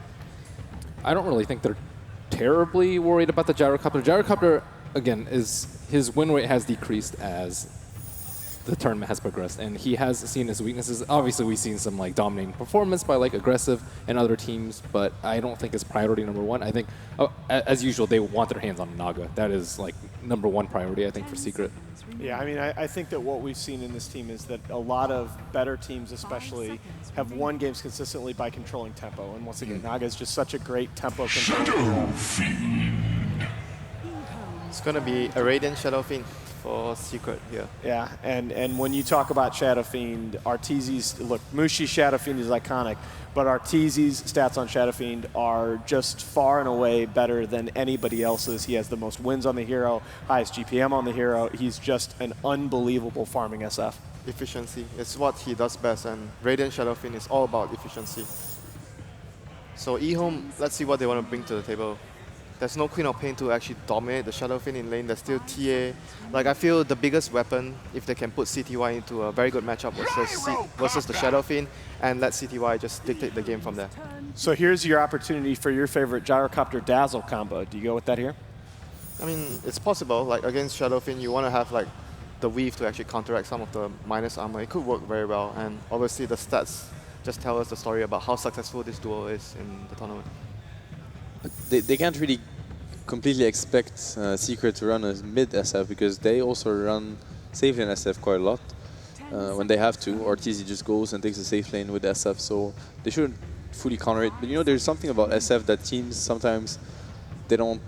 I don't really think they're terribly worried about the gyrocopter. Gyrocopter, again, his win rate has decreased as the tournament has progressed, and he has seen his weaknesses. Obviously, we've seen some like dominating performance by like Aggressive and other teams, but I don't think it's priority number one. I think, as usual, they want their hands on Naga. That is like number one priority, I think, for Secret. Yeah, I mean, I think that what we've seen in this team is that a lot of better teams especially have won games consistently by controlling tempo. And once again, Naga is just such a great tempo controller. It's going to be a Radiant Shadow Fiend for Secret here. Yeah, and when you talk about Shadow Fiend, Arteezy's, look, Mushi's Shadow Fiend is iconic, but Arteezy's stats on Shadow Fiend are just far and away better than anybody else's. He has the most wins on the hero, highest GPM on the hero. He's just an unbelievable farming SF. Efficiency is what he does best, and Radiant Shadow Fiend is all about efficiency. So eHome, let's see what they want to bring to the table. There's no Queen of Pain to actually dominate the Shadow Fiend in lane. There's still TA. Like, I feel the biggest weapon, if they can put CTY into a very good matchup versus the Shadow Fiend, and let CTY just dictate the game from there. So here's your opportunity for your favorite Gyrocopter Dazzle combo. Do you go with that here? I mean, it's possible. Like, against Shadow Fiend, you want to have, like, the weave to actually counteract some of the minus armor. It could work very well, and obviously the stats just tell us the story about how successful this duo is in the tournament. They can't really completely expect Secret to run a mid SF because they also run safe lane SF quite a lot when they have to. Arteezy just goes and takes a safe lane with SF, so they shouldn't fully counter it. But you know, there's something about SF that teams sometimes they don't.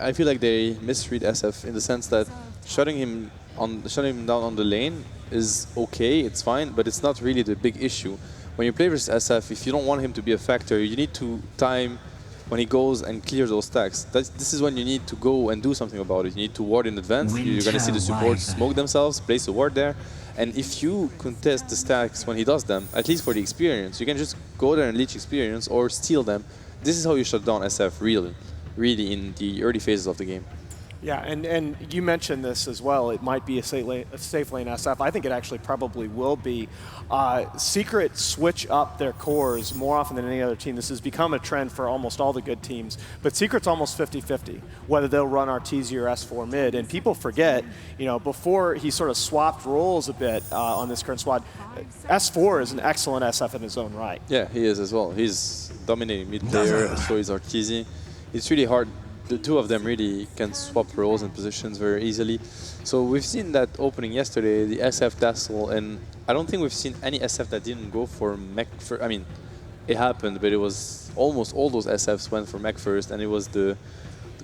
I feel like they misread SF in the sense that shutting him down on the lane is okay, it's fine, but it's not really the big issue. When you play versus SF, if you don't want him to be a factor, you need to time when he goes and clears those stacks. This is when you need to go and do something about it. You need to ward in advance. You're going to see the supports smoke themselves, place a ward there. And if you contest the stacks when he does them, at least for the experience, you can just go there and leech experience or steal them. This is how you shut down SF really in the early phases of the game. Yeah, and you mentioned this as well. It might be a safe lane SF. I think it actually probably will be. Secret switch up their cores more often than any other team. This has become a trend for almost all the good teams. But Secret's almost 50-50, whether they'll run Arteezy or S4 mid. And people forget, you know, before he sort of swapped roles a bit on this current squad, S4 is an excellent SF in his own right. Yeah, he is as well. He's dominating mid player, so is Arteezy. It's really hard. The two of them really can swap roles and positions very easily. So we've seen that opening yesterday, the SF Dazzle, and I don't think we've seen any SF that didn't go for mech first. I mean, it happened, but it was almost all those SFs went for mech first, and it was the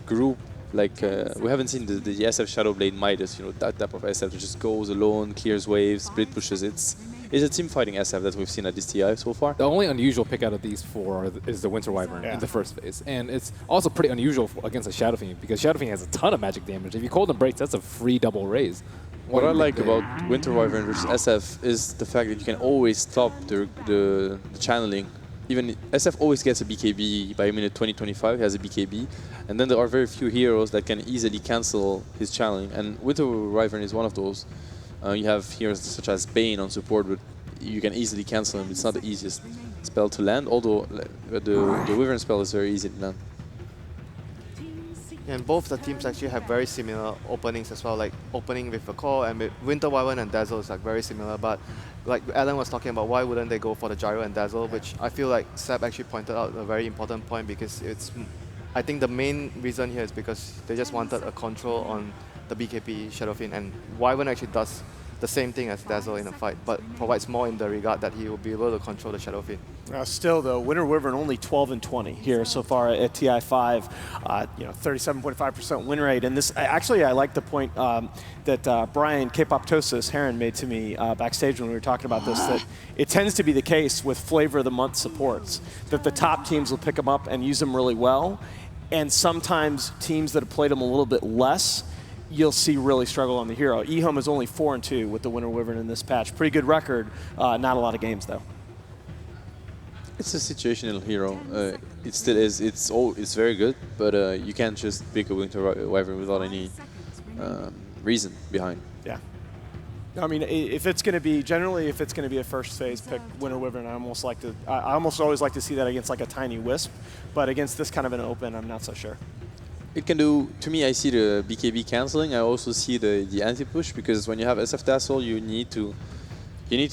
group, like, we haven't seen the SF Shadowblade Midas, you know, that type of SF that just goes alone, clears waves, split pushes. It's a team fighting SF that we've seen at this TI so far. The only unusual pick out of these four is the Winter Wyvern in the first phase. And it's also pretty unusual against a Shadow Fiend because Shadow Fiend has a ton of magic damage. If you Cold Embrace, that's a free double raise. What I like about Winter Wyvern versus SF is the fact that you can always stop the channeling. Even SF always gets a BKB by minute 20-25, he has a BKB. And then there are very few heroes that can easily cancel his channeling. And Winter Wyvern is one of those. You have heroes such as Bane on support, but you can easily cancel him. It's not the easiest spell to land, although the Wyvern spell is very easy to land. And both the teams actually have very similar openings as well, like opening with a core, and with Winter Wyvern and Dazzle is like very similar, but like Alan was talking about, why wouldn't they go for the Gyro and Dazzle, which I feel like Seb actually pointed out a very important point, because I think the main reason here is because they just wanted a control on the BKB Shadow Fiend, and Wyvern actually does the same thing as Dazzle in a fight, but provides more in the regard that he will be able to control the Shadow Fiend. Still, though, Winter Wyvern only 12-20 here so far at TI5. 37.5% win rate. And this, actually, I like the point that Brian K-Poptosis Heron made to me backstage when we were talking about this, that it tends to be the case with Flavor of the Month supports, that the top teams will pick them up and use them really well. And sometimes teams that have played them a little bit less, you'll see really struggle on the hero. eHome is only 4-2 with the Winter Wyvern in this patch. Pretty good record, not a lot of games, though. It's a situational hero. It still is. It's very good, but you can't just pick a Winter Wyvern without any reason behind. Yeah. I mean, if it's going to be if it's going to be a first phase pick, Winter Wyvern, I almost always like to see that against like a tiny Wisp, but against this kind of an open, I'm not so sure. It can do, to me, I see the BKB canceling. I also see the anti-push, because when you have SF Dazzle, you need to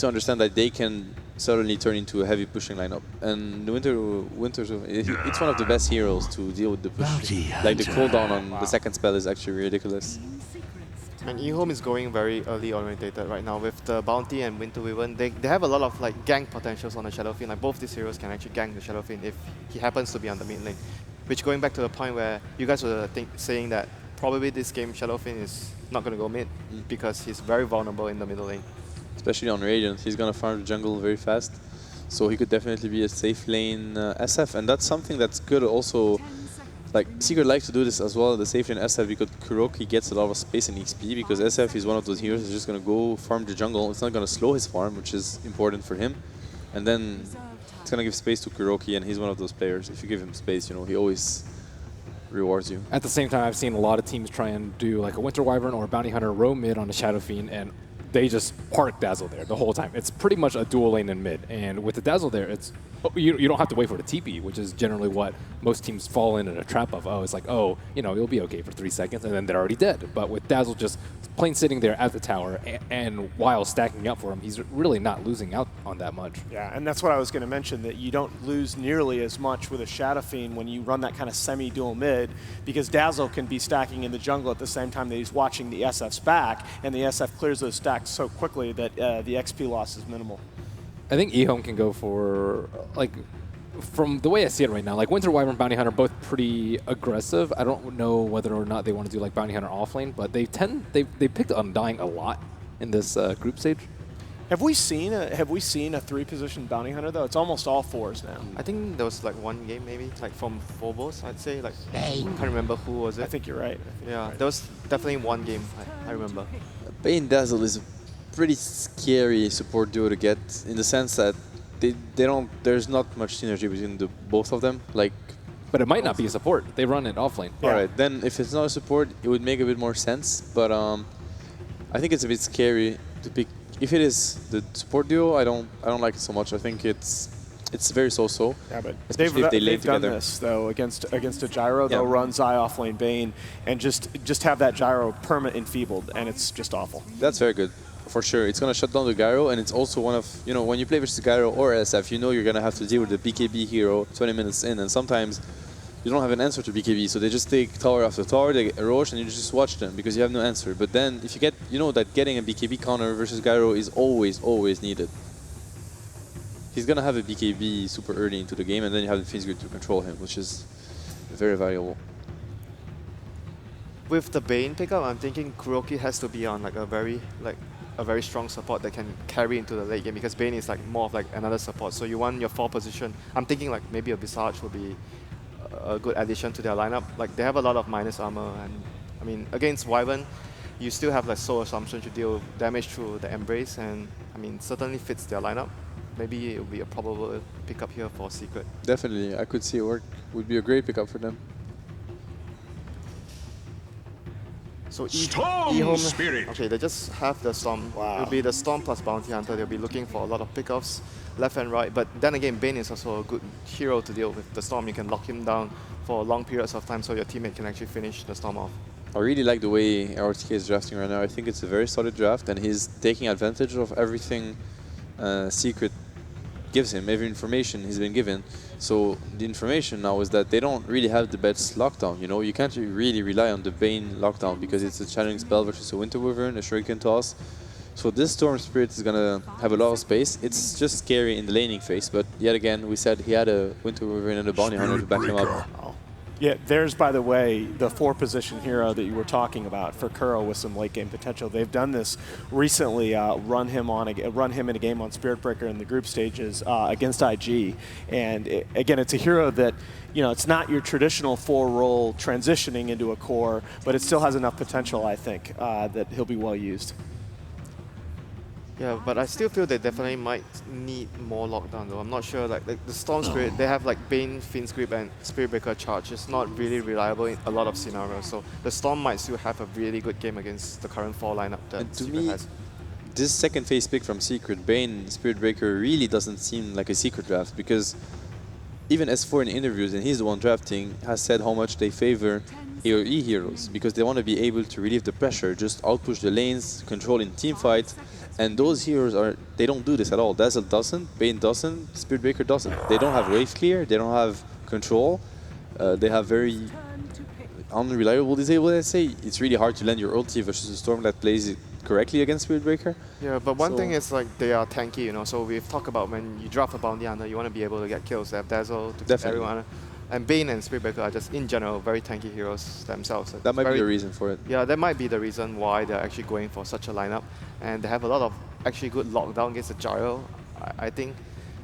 understand that they can suddenly turn into a heavy pushing lineup. And the it's one of the best heroes to deal with the push. Like the cooldown on the second spell is actually ridiculous. And eHome is going very early orientated right now with the Bounty and Winter Wyvern. They have a lot of like gank potentials on the Shadow Fiend. Like both these heroes can actually gank the Shadow Fiend if he happens to be on the mid lane. Which, going back to the point where you guys were saying that probably this game Shadow Fiend is not going to go mid because he's very vulnerable in the middle lane. Especially on Radiant, he's going to farm the jungle very fast. So he could definitely be a safe lane SF, and that's something that's good also. Like, Secret likes to do this as well, the safe lane SF, because Kuroki gets a lot of space in XP, because SF is one of those heroes that's just going to go farm the jungle. It's not going to slow his farm, which is important for him. And then it's going to give space to Kuroki, and he's one of those players. If you give him space, you know, he always rewards you. At the same time, I've seen a lot of teams try and do like a Winter Wyvern or a Bounty Hunter roam mid on a Shadow Fiend, and they just park Dazzle there the whole time. It's pretty much a dual lane in mid, and with the Dazzle there, it's you don't have to wait for the TP, which is generally what most teams fall in a trap of. Oh, it's like, oh, you know, you'll be okay for 3 seconds, and then they're already dead. But with Dazzle just plain sitting there at the tower, and while stacking up for him, he's really not losing out on that much. Yeah, and that's what I was going to mention, that you don't lose nearly as much with a Shadow Fiend when you run that kind of semi-dual mid, because Dazzle can be stacking in the jungle at the same time that he's watching the SF's back, and the SF clears those stacks so quickly that the XP loss is minimal. I think eHome can go for, like, from the way I see it right now, like Winter Wyvern, Bounty Hunter, both pretty aggressive. I don't know whether or not they want to do like Bounty Hunter offlane, but they picked Undying a lot in this group stage. Have we seen a 3-position Bounty Hunter though? It's almost all 4s now. I think there was like one game maybe, like from Phobos, I'd say. Like I can't remember who was it. I think you're right. Yeah, there was definitely one game I remember. Bane Dazzle is a pretty scary support duo to get, in the sense that there's not much synergy between the both of them. Like, but it might not be a support. They run it offlane. Yeah. All right, then if it's not a support, it would make a bit more sense. But I think it's a bit scary to pick. If it is the support duo, I don't like it so much. I think it's very so-so. Yeah, but especially if they lane together. They've done this though against a gyro. They'll run Zai offlane Bane and just have that gyro perma enfeebled, and it's just awful. That's very good. For sure, it's going to shut down the gyro, and it's also one of, you know, when you play versus gyro or SF, you know you're going to have to deal with the BKB hero 20 minutes in, and sometimes you don't have an answer to BKB, so they just take tower after tower, they Roche, and you just watch them because you have no answer. But then if you get, you know that getting a BKB counter versus gyro is always needed. He's going to have a BKB super early into the game, and then you have the Fiend's Grid to control him, which is very valuable. With the Bane pickup, I'm thinking Kuroki has to be on like a very strong support that can carry into the late game, because Bane is like more of like another support. So you want your 4 position. I'm thinking like maybe a Visage would be a good addition to their lineup. Like they have a lot of minus armor, and I mean against Wyvern, you still have like Soul Assumption to deal damage through the Embrace, and I mean certainly fits their lineup. Maybe it would be a probable pickup here for Secret. Definitely, I could see it work. Would be a great pickup for them. So Storm Spirit. Okay, they just have the Storm. Wow. It'll be the Storm plus Bounty Hunter. They'll be looking for a lot of pickoffs left and right. But then again, Bane is also a good hero to deal with. The Storm, you can lock him down for long periods of time so your teammate can actually finish the Storm off. I really like the way RTK is drafting right now. I think it's a very solid draft, and he's taking advantage of everything Secret gives him, every information he's been given. So the information now is that they don't really have the best lockdown. You know, you can't really rely on the Bane lockdown because it's a challenging spell versus a Winter Wyvern, a Shuriken Toss. So this Storm Spirit is going to have a lot of space. It's just scary in the laning phase, but yet again, we said he had a Winter Wyvern and a Bounty Hunter to back him up. Yeah, there's, by the way, the 4-position hero that you were talking about for Kuro with some late game potential. They've done this recently, run him in a game on Spirit Breaker in the group stages against IG. And again, it's a hero that, you know, it's not your traditional 4-role transitioning into a core, but it still has enough potential, I think, that he'll be well used. Yeah, but I still feel they definitely might need more lockdown though. I'm not sure, like the Storm Spirit, they have like Bane, Fiend's Grip and Spirit Breaker Charge. It's not really reliable in a lot of scenarios, so the Storm might still have a really good game against the current 4 lineup that And to Secret me, has. this second phase pick from Secret, Bane, Spirit Breaker, really doesn't seem like a Secret draft, because even S4 in interviews, and he's the one drafting, has said how much they favor AoE heroes, because they want to be able to relieve the pressure, just outpush the lanes, control in team fights. And those heroes they don't do this at all. Dazzle doesn't, Bane doesn't, Spirit Breaker doesn't. They don't have wave clear, they don't have control. They have very unreliable disable, let's say. It's really hard to land your ulti versus a Storm that plays it correctly against Spirit Breaker. Yeah, but one thing is like they are tanky, you know, so we've talked about when you draft a Bounty Hunter, you want to be able to get kills. They have Dazzle to Definitely. everyone. And Bane and Spirit Breaker are just, in general, very tanky heroes themselves. That might be the reason for it. Yeah, that might be the reason why they're actually going for such a lineup. And they have a lot of actually good lockdown against the Gyro. I think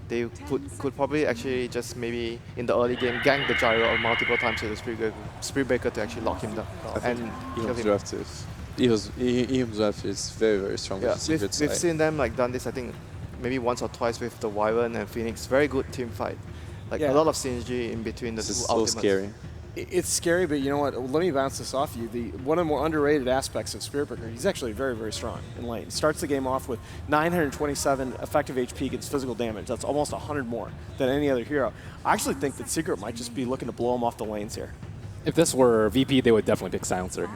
they could probably actually just maybe in the early game gank the Gyro multiple times to the Spirit Breaker to actually lock him down. And Ehom's draft is very, very strong. Yeah, with the Secret we've side. seen them like done this, I think, maybe once or twice with the Wyvern and Phoenix. Very good team fight. Like a lot of synergy in between the two This is so ultimates. scary. It's scary, but you know what? Let me bounce this off you. One of the more underrated aspects of Spirit Breaker, he's actually very, very strong in lane. Starts the game off with 927 effective HP against physical damage. That's almost 100 more than any other hero. I actually think that Secret might just be looking to blow him off the lanes here. If this were VP, they would definitely pick Silencer.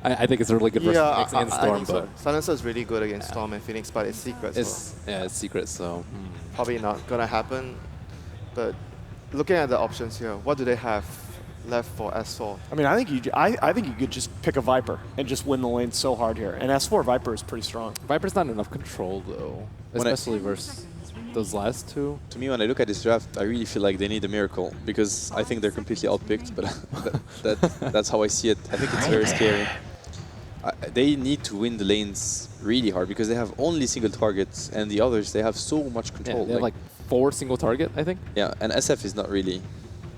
I think it's a really good versus Phoenix and Storm, but Silencer is really good against Storm and Phoenix, but it's Secret. it's Secret, so probably not gonna happen. But looking at the options here, what do they have left for S4? I mean, I think you could just pick a Viper and just win the lane so hard here. And S4 Viper is pretty strong. Viper's not enough control though, especially versus those last two. To me, when I look at this draft, I really feel like they need a miracle, because I think they're completely outpicked, but that's how I see it. I think it's very scary. They need to win the lanes really hard, because they have only single targets, and the others, they have so much control. Yeah, they have like 4 single target, I think. Yeah, and SF is not really...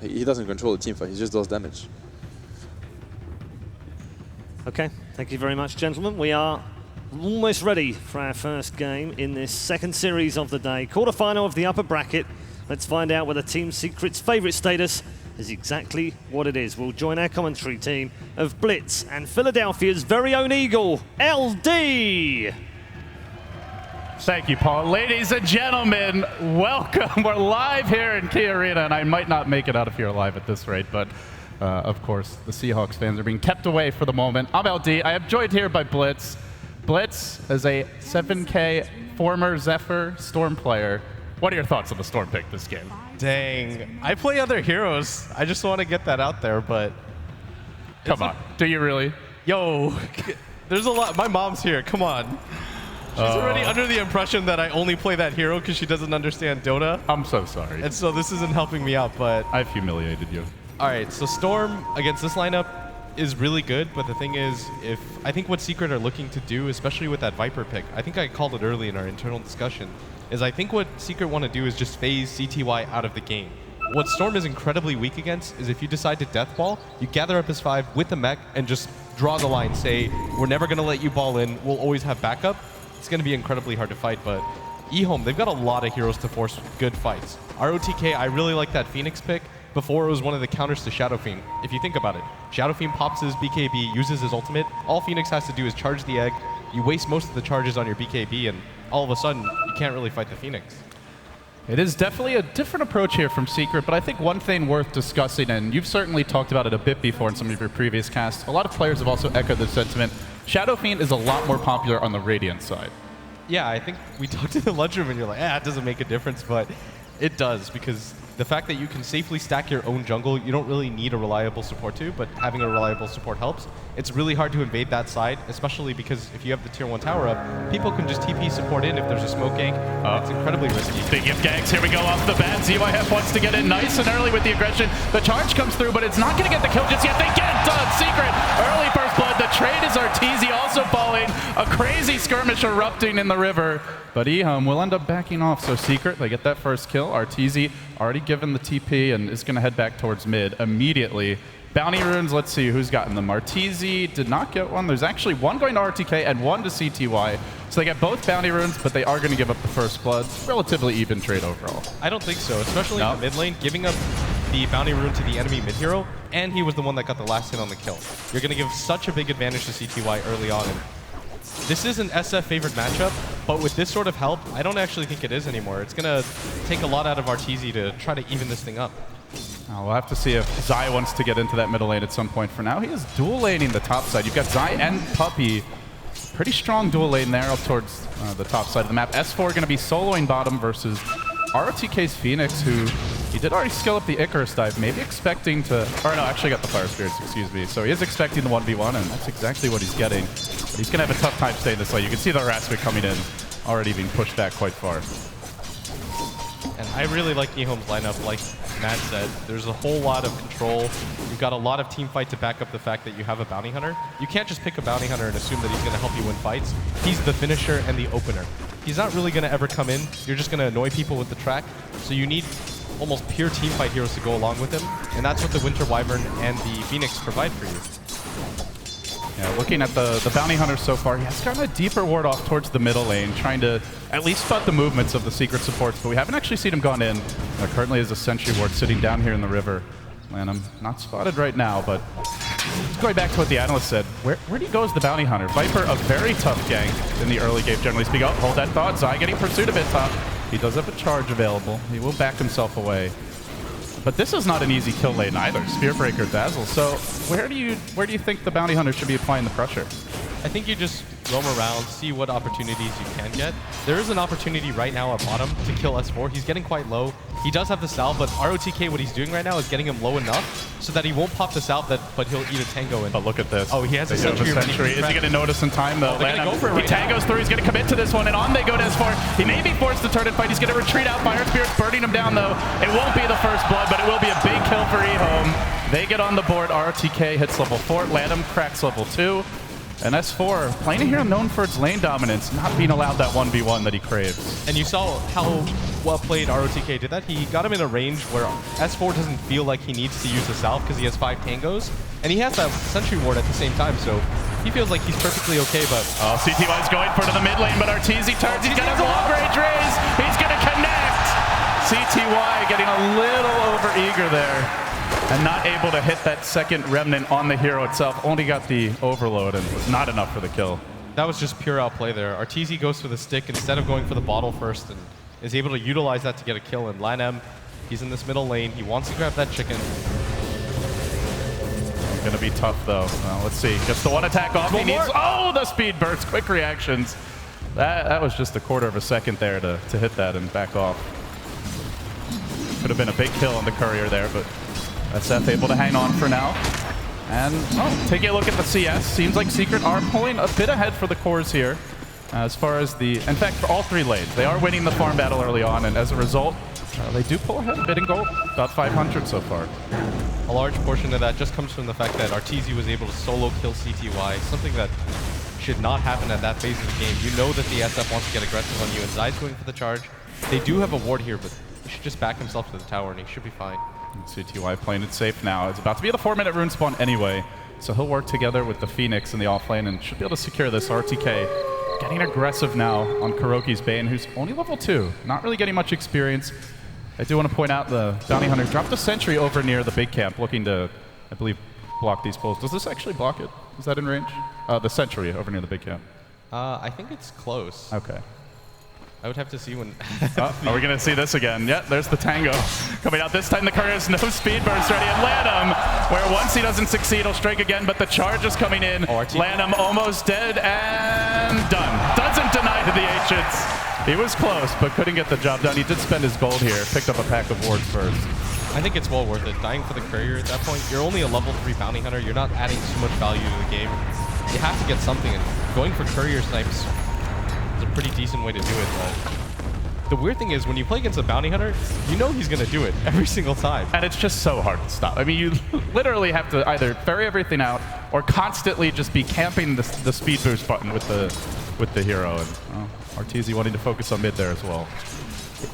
He doesn't control the team fight, he just does damage. Okay, thank you very much, gentlemen. We are almost ready for our first game in this second series of the day. Quarterfinal of the upper bracket. Let's find out whether Team Secret's favourite status is exactly what it is. We'll join our commentary team of Blitz and Philadelphia's very own Eagle, LD. Thank you, Paul. Ladies and gentlemen, welcome. We're live here in Key Arena, and I might not make it out of here alive at this rate, but of course, the Seahawks fans are being kept away for the moment. I'm LD. I am joined here by Blitz. Blitz is a 7K former Zephyr Storm player. What are your thoughts on the Storm pick this game? Dang. I play other heroes. I just want to get that out there, but... Come on. Do you really? Yo, there's a lot. My mom's here. Come on. She's already under the impression that I only play that hero because she doesn't understand Dota. I'm so sorry. And so this isn't helping me out, but... I've humiliated you. All right, so Storm against this lineup is really good, but the thing is, I think what Secret are looking to do, especially with that Viper pick, I think I called it early in our internal discussion, is I think what Secret want to do is just phase CTY out of the game. What Storm is incredibly weak against is if you decide to death ball, you gather up his 5 with the mech and just draw the line, say, we're never going to let you ball in, we'll always have backup. It's going to be incredibly hard to fight, but Ehome, they've got a lot of heroes to force good fights. ROTK, I really like that Phoenix pick. Before, it was one of the counters to Shadow Fiend. If you think about it, Shadow Fiend pops his BKB, uses his ultimate. All Phoenix has to do is charge the egg. You waste most of the charges on your BKB, and all of a sudden, you can't really fight the Phoenix. It is definitely a different approach here from Secret, but I think one thing worth discussing, and you've certainly talked about it a bit before in some of your previous casts, a lot of players have also echoed this sentiment. Shadow Fiend is a lot more popular on the Radiant side. Yeah, I think we talked in the lunchroom and you're like, it doesn't make a difference, but it does, because the fact that you can safely stack your own jungle, you don't really need a reliable support to, but having a reliable support helps. It's really hard to invade that side, especially because if you have the tier 1 tower up, people can just TP support in if there's a smoke gank. It's incredibly risky. Speaking of ganks, here we go off the bat. ZYF wants to get in nice and early with the aggression. The charge comes through, but it's not going to get the kill just yet. They get it done. Secret, early first blood. The trade is Arteezy also falling. A crazy skirmish erupting in the river. But eHome will end up backing off. So Secret, they get that first kill. Arteezy already given the TP and is going to head back towards mid immediately. Bounty runes, let's see who's gotten them. Arteezy did not get one. There's actually one going to RTK and one to CTY. So they get both bounty runes, but they are going to give up the first blood. Relatively even trade overall. I don't think so, especially in the mid lane, giving up the bounty rune to the enemy mid hero, and he was the one that got the last hit on the kill. You're going to give such a big advantage to CTY early on. And this is an SF favored matchup, but with this sort of help, I don't actually think it is anymore. It's going to take a lot out of Arteezy to try to even this thing up. We'll have to see if Zai wants to get into that middle lane at some point. For now, he is dual laning the top side. You've got Zai and Puppey. Pretty strong dual lane there up towards the top side of the map. S4 going to be soloing bottom versus ROTK's Phoenix, who he did already skill up the Icarus dive, maybe expecting to, or no, actually got the Fire Spirits, excuse me. So he is expecting the 1v1, and that's exactly what he's getting. But he's going to have a tough time staying this lane. You can see the harassment coming in, already being pushed back quite far. And I really like eHome's lineup, like Matt said. There's a whole lot of control. You've got a lot of team fight to back up the fact that you have a bounty hunter. You can't just pick a bounty hunter and assume that he's going to help you win fights. He's the finisher and the opener. He's not really going to ever come in. You're just going to annoy people with the track. So you need almost pure team fight heroes to go along with him. And that's what the Winter Wyvern and the Phoenix provide for you. Yeah, looking at the bounty hunter so far, he has gotten a deeper ward off towards the middle lane, trying to at least spot the movements of the secret supports, but we haven't actually seen him gone in. Currently is a sentry ward sitting down here in the river. Lanham not spotted right now, but going back to what the analyst said, where do you go as the bounty hunter? Viper, a very tough gank in the early game, generally speaking. Oh, hold that thought. Zai getting pursued a bit top. He does have a charge available. He will back himself away. But this is not an easy kill lane either. Spearbreaker, Dazzle. So where do you think the bounty hunter should be applying the pressure? I think you just roam around, see what opportunities you can get. There is an opportunity right now at bottom to kill S4. He's getting quite low. He does have the salve, but ROTK, what he's doing right now is getting him low enough so that he won't pop the salve, but he'll eat a tango in. But look at this. Oh, he has a sentry. Is he going to notice in time, though? They're going to go for it he tangos through. He's going to commit to this one, and on they go to S4. He may be forced to turn and fight. He's going to retreat out. Fire Spirit's burning him down, though. It won't be the first blood, but it will be a big kill for eHome. They get on the board. ROTK hits level 4. Lanham cracks level 2. And S4, playing here known for its lane dominance, not being allowed that 1v1 that he craves. And you saw how well played ROTK did that. He got him in a range where S4 doesn't feel like he needs to use the Salve because he has 5 tangos. And he has that sentry ward at the same time, so he feels like he's perfectly okay, but... Oh, CTY's going for the mid lane, but Arteezy turns. He's got his long-range raise. He's going to connect. CTY getting a little over-eager there. And not able to hit that second remnant on the hero itself. Only got the overload and was not enough for the kill. That was just pure outplay there. Arteezy goes for the stick instead of going for the bottle first and is able to utilize that to get a kill. And LanM, he's in this middle lane. He wants to grab that chicken. Gonna be tough though. Well, let's see. Gets the one attack off. He needs, oh, the speed burst. Quick reactions. That was just a quarter of a second there to hit that and back off. Could have been a big kill on the courier there, but SF able to hang on for now. And taking a look at the CS, seems like Secret are pulling a bit ahead for the cores here. As far as the, in fact, for all 3 lanes, they are winning the farm battle early on, and as a result, they do pull ahead a bit in gold. About 500 so far. A large portion of that just comes from the fact that Arteezy was able to solo kill CTY, something that should not happen at that phase of the game. You know that the SF wants to get aggressive on you, and Zai's going for the charge. They do have a ward here, but he should just back himself to the tower, and he should be fine. CTY playing it safe now. It's about to be the 4-minute rune spawn anyway, so he'll work together with the Phoenix in the offlane and should be able to secure this. RTK getting aggressive now on Kuroki's Bane, who's only level 2, not really getting much experience. I do want to point out the Bounty Hunter dropped a sentry over near the big camp, looking to, I believe, block these pulls. Does this actually block it? Is that in range? The sentry over near the big camp. I think it's close. Okay. I would have to see when... Are we going to see this again? Yeah, there's the tango coming out. This time the courier has no speed burst ready. And Lanham, where once he doesn't succeed, he'll strike again, but the charge is coming in. Lanham almost dead and done. Doesn't deny to the Ancients. He was close, but couldn't get the job done. He did spend his gold here, picked up a pack of wards first. I think it's well worth it. Dying for the courier at that point, you're only a level 3 bounty hunter. You're not adding too much value to the game. You have to get something, and going for courier snipes is a pretty decent way to do it. But the weird thing is, when you play against a bounty hunter, you know he's going to do it every single time. And it's just so hard to stop. I mean, you literally have to either ferry everything out or constantly just be camping the speed boost button with the hero. And Arteezy wanting to focus on mid there as well.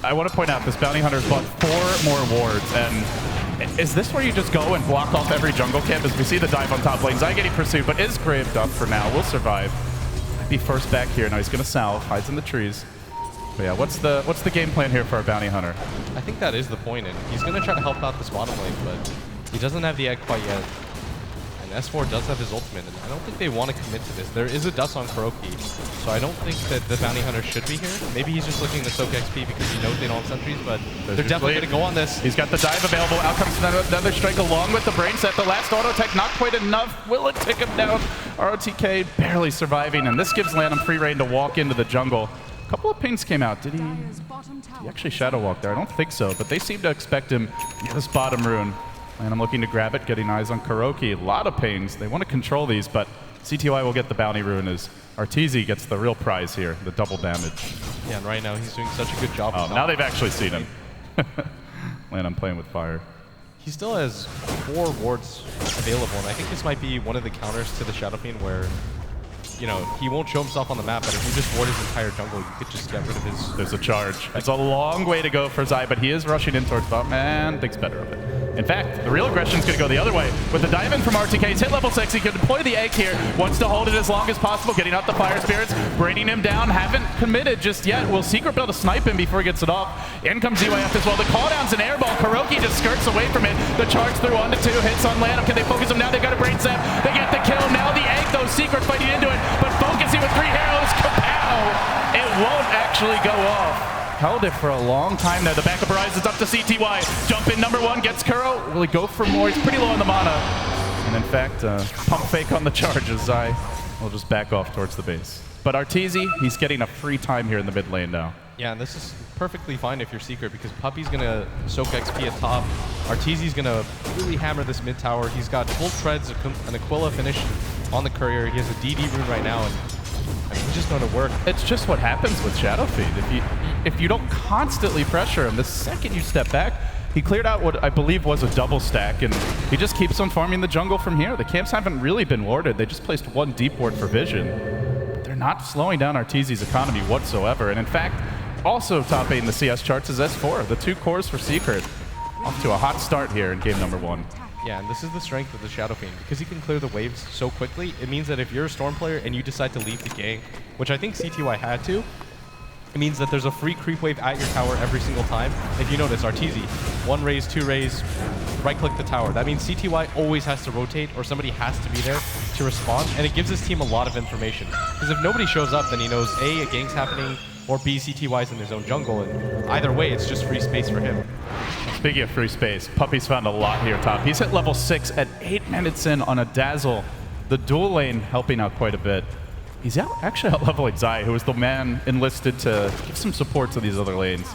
I want to point out, this bounty hunter's bought 4 more wards, and is this where you just go and block off every jungle camp? As we see the dive on top lane, Zai getting pursued, but is graved up for now. Will survive. Might be first back here. Now he's going to salve, hides in the trees. But yeah, what's the game plan here for our bounty hunter? I think that is the point, and he's going to try to help out this bottom lane, but he doesn't have the egg quite yet. And S4 does have his ultimate, and I don't think they want to commit to this. There is a dust on Kuroki, so I don't think that the bounty hunter should be here. Maybe he's just looking to soak XP because he knows they don't have sentries, but they're definitely going to go on this. He's got the dive available. Out comes another strike along with the brain set. The last auto tech not quite enough. Will it take him down? ROTK barely surviving, and this gives Lanham free reign to walk into the jungle. A couple of pings came out. Did he actually shadow walk there? I don't think so, but they seem to expect him near this bottom rune. And I'm looking to grab it, getting eyes on Kuroki. A lot of pings. They want to control these, but CTY will get the bounty rune as Arteezy gets the real prize here, the double damage. Yeah, and right now he's doing such a good job. Oh, now they've actually seen him. I'm playing with fire. He still has 4 wards available, and I think this might be one of the counters to the Shadow Fiend where, you know, he won't show himself on the map, but if you just ward his entire jungle, you could just get rid of his... There's a charge. It's a long way to go for Zai, but he is rushing in towards bot, man. Thinks better of it. In fact, the real aggression is going to go the other way. With the dive in from RTK, he's hit level 6. He can deploy the egg here. Wants to hold it as long as possible, getting out the fire spirits, bringing him down. Haven't committed just yet. Will Secret be able to snipe him before he gets it off? In comes ZYF as well. The call down's an airball. Kuroki just skirts away from it. The charge through 1 to 2 hits on Lanham. Can they focus him now? They've got a brain set. They get the kill. Now the egg, though. Secret fighting into it, but focusing with 3 arrows. Kapow! It won't actually go off. Held it for a long time there. The backup rises up to CTY. Jump in number 1, gets Kuro. Will he go for more? He's pretty low on the mana. And in fact, pump fake on the charges. Zai will just back off towards the base. But Arteezy, he's getting a free time here in the mid lane now. Yeah, and this is perfectly fine if you're Secret because Puppy's going to soak XP at top. Arteezy's going to really hammer this mid tower. He's got full treads, an Aquila finish on the courier. He has a DD rune right now, and it's just going to work. It's just what happens with Shadow Fiend. If you don't constantly pressure him, the second you step back, he cleared out what I believe was a double stack, and he just keeps on farming the jungle from here. The camps haven't really been warded. They just placed 1 deep ward for vision. But they're not slowing down Arteezy's economy whatsoever. And in fact, also topping the CS charts is S4, the 2 cores for Secret. Off to a hot start here in game number 1. Yeah, and this is the strength of the Shadow Fiend. Because he can clear the waves so quickly, it means that if you're a Storm player and you decide to leave the gank, which I think CTY had to, it means that there's a free creep wave at your tower every single time. If you notice, Arteezy, 1 raise, 2 raise, right-click the tower. That means CTY always has to rotate or somebody has to be there to respond, and it gives his team a lot of information. Because if nobody shows up, then he knows A, a gank's happening, or B, CTY's in his own jungle, and either way, it's just free space for him. Speaking of free space, Puppy's found a lot here top. He's hit level 6 at 8 minutes in on a Dazzle. The dual lane helping out quite a bit. He's actually out-leveling Zai, who was the man enlisted to give some support to these other lanes.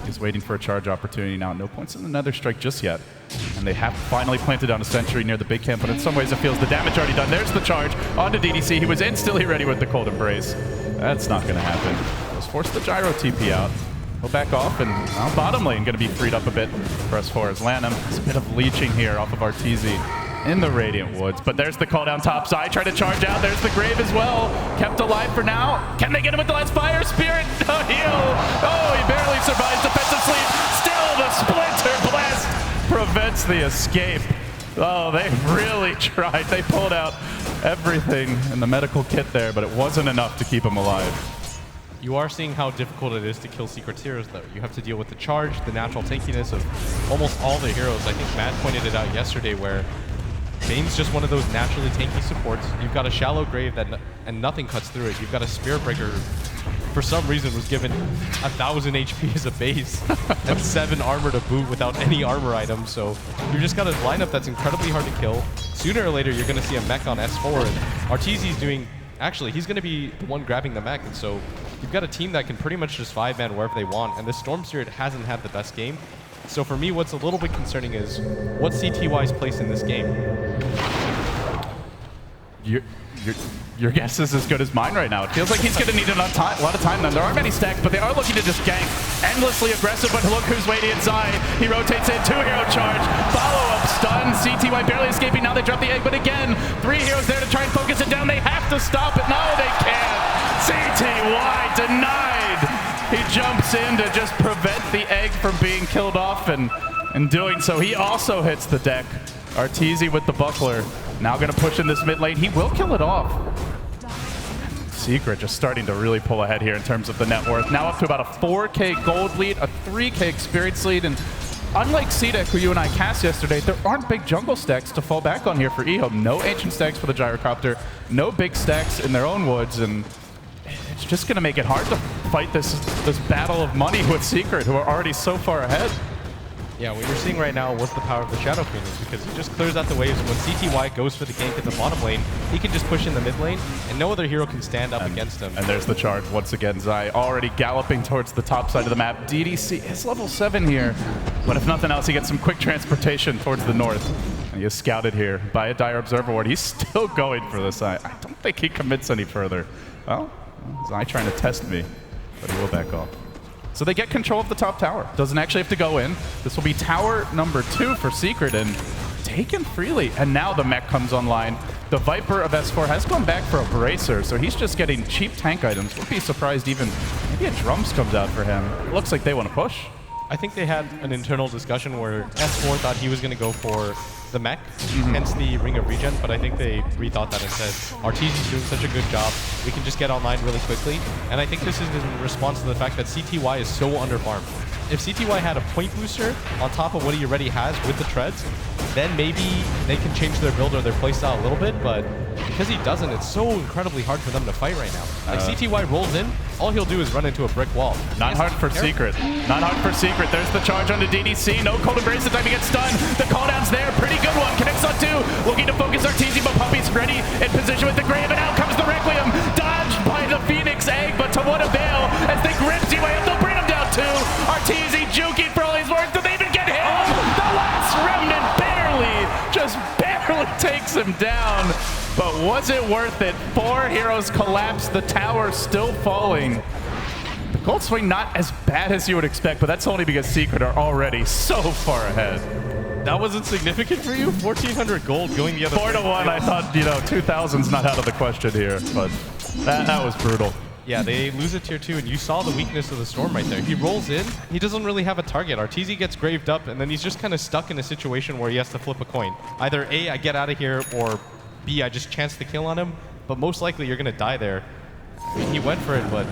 He's waiting for a charge opportunity now. No points in the Nether Strike just yet. And they have finally planted down a sentry near the big camp, but in some ways it feels the damage already done. There's the charge onto DDC. He was instantly ready with the Cold Embrace. That's not going to happen. Let's force the Gyro TP out. He'll back off, and now bottom lane going to be freed up a bit for S4 as Lanham. There's a bit of leeching here off of Arteezy in the Radiant Woods, but there's the call down top side. Try to charge out. There's the Grave as well. Kept alive for now. Can they get him with the last Fire Spirit? No heal. Oh, he barely survives defensive sleep. Still the Splinter Blast prevents the escape. Oh, they really tried. They pulled out everything in the medical kit there, but it wasn't enough to keep him alive. You are seeing how difficult it is to kill Secret heroes, though. You have to deal with the charge, the natural tankiness of almost all the heroes. I think Matt pointed it out yesterday where Bane's just one of those naturally tanky supports. You've got a shallow grave and nothing cuts through it. You've got a Spirit Breaker, for some reason, was given 1,000 HP as a base and 7 armor to boot without any armor items. So you've just got a lineup that's incredibly hard to kill. Sooner or later, you're going to see a mech on S4, and Arteezy's doing... Actually, he's going to be the one grabbing the mech, and so you've got a team that can pretty much just 5-man wherever they want, and the Storm Spirit hasn't had the best game. So for me, what's a little bit concerning is what's CTY's place in this game? Your guess is as good as mine right now. It feels like he's going to need a lot of time then. There aren't many stacks, but they are looking to just gank. Endlessly aggressive, but look who's waiting inside. He rotates in, 2-hero charge. Follow-up stun. CTY barely escaping. Now they drop the egg, but again, 3 heroes there to try and focus it down. They have to stop it. No, they can't. CTY denied. He jumps in to just prevent the egg from being killed off, and in doing so, he also hits the deck. Arteezy with the buckler. Now going to push in this mid lane. He will kill it off. Secret just starting to really pull ahead here in terms of the net worth. Now up to about a 4K gold lead, a 3K experience lead, and unlike Cedek, who you and I cast yesterday, there aren't big jungle stacks to fall back on here for eHome. No ancient stacks for the Gyrocopter, no big stacks in their own woods, and it's just going to make it hard to fight this battle of money with Secret, who are already so far ahead. Yeah, what you're seeing right now was the power of the Shadow Phoenix, because he just clears out the waves, and when CTY goes for the gank at the bottom lane, he can just push in the mid lane, and no other hero can stand up against him. And there's the charge once again. Zai already galloping towards the top side of the map. DDC is level 7 here, but if nothing else, he gets some quick transportation towards the north. And he is scouted here by a Dire Observer Ward. He's still going for this. I don't think he commits any further. Well, Zai trying to test me, but he will back off. So they get control of the top tower. Doesn't actually have to go in. This will be tower number 2 for Secret, and taken freely. And now the mech comes online. The Viper of S4 has gone back for a Bracer, so he's just getting cheap tank items. Would be surprised even maybe a Drums comes out for him. It looks like they want to push. I think they had an internal discussion where S4 thought he was going to go for the mech, hence the Ring of Regen, but I think they rethought that and said, Arteezy's doing such a good job, we can just get online really quickly. And I think this is in response to the fact that CTY is so underfarmed. If CTY had a point booster on top of what he already has with the treads, then maybe they can change their build or their playstyle a little bit, but because he doesn't, it's so incredibly hard for them to fight right now. Like CTY rolls in, all he'll do is run into a brick wall. Not hard for Secret. Not hard for Secret. There's the charge onto DDC. No cold embrace the time he gets stunned. The cooldown's there. Pretty good one. Connects on 2. Looking to focus Arteezy, but Puppy's ready in position with the Grave, and out comes the Requiem. Dodged by the Phoenix Egg, but to what avail as they grip Z-Way up. They'll bring him down too. Arteezy juking for all he's worth. Do they even get him? The last remnant just barely takes him down. But was it worth it? 4 heroes collapse. The tower still falling. The gold swing not as bad as you would expect, but that's only because Secret are already so far ahead. That wasn't significant for you? 1,400 gold going the other way. 4-1. I thought, 2,000's not out of the question here, but that was brutal. Yeah, they lose a tier 2, and you saw the weakness of the Storm right there. He rolls in, he doesn't really have a target. Arteezy gets graved up, and then he's just kind of stuck in a situation where he has to flip a coin. Either A, I get out of here, or B, I just chance the kill on him, but most likely you're going to die there. I mean, he went for it, but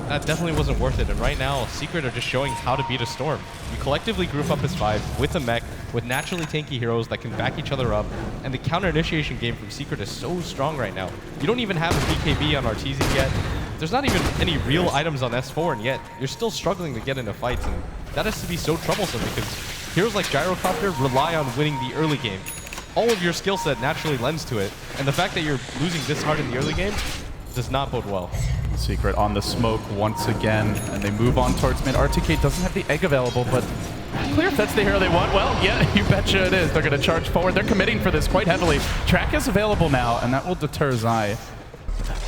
that definitely wasn't worth it. And right now, Secret are just showing how to beat a Storm. You collectively group up as 5 with a mech, with naturally tanky heroes that can back each other up, and the counter initiation game from Secret is so strong right now. You don't even have a BKB on Arteezy yet. There's not even any real items on S4, and yet you're still struggling to get into fights, and that has to be so troublesome because heroes like Gyrocopter rely on winning the early game. All of your skill set naturally lends to it, and the fact that you're losing this hard in the early game does not bode well. Secret on the smoke once again, and they move on towards mid. RTK doesn't have the egg available, but clear if that's the hero they want. Well, yeah, you betcha it is. They're going to charge forward. They're committing for this quite heavily. Track is available now, and that will deter Zai.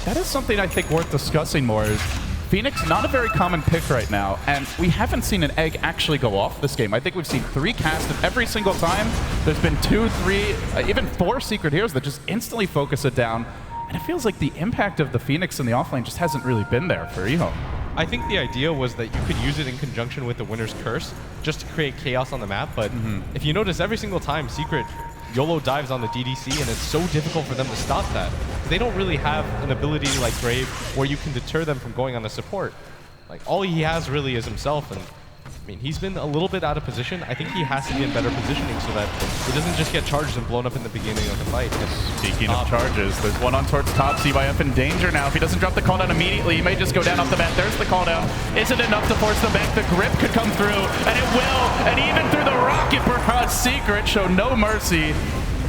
That is something I think worth discussing more. Is Phoenix, not a very common pick right now, and we haven't seen an egg actually go off this game. I think we've seen 3 casted every single time. There's been 2, 3, even 4 Secret heroes that just instantly focus it down, and it feels like the impact of the Phoenix in the offlane just hasn't really been there for eHome. I think the idea was that you could use it in conjunction with the Winner's Curse just to create chaos on the map, but if you notice, every single time Secret YOLO dives on the DDC, and it's so difficult for them to stop that. They don't really have an ability like Grave where you can deter them from going on the support. Like, all he has really is himself, and I mean, he's been a little bit out of position. I think he has to be in better positioning so that he doesn't just get charged and blown up in the beginning of the fight. Speaking of charges, there's one on towards top. CYF in danger now. If he doesn't drop the cooldown immediately, he may just go down off the bat. There's the cooldown. Is it enough to force them back? The grip could come through, and it will. And even through the rocket barrage, Secret show no mercy.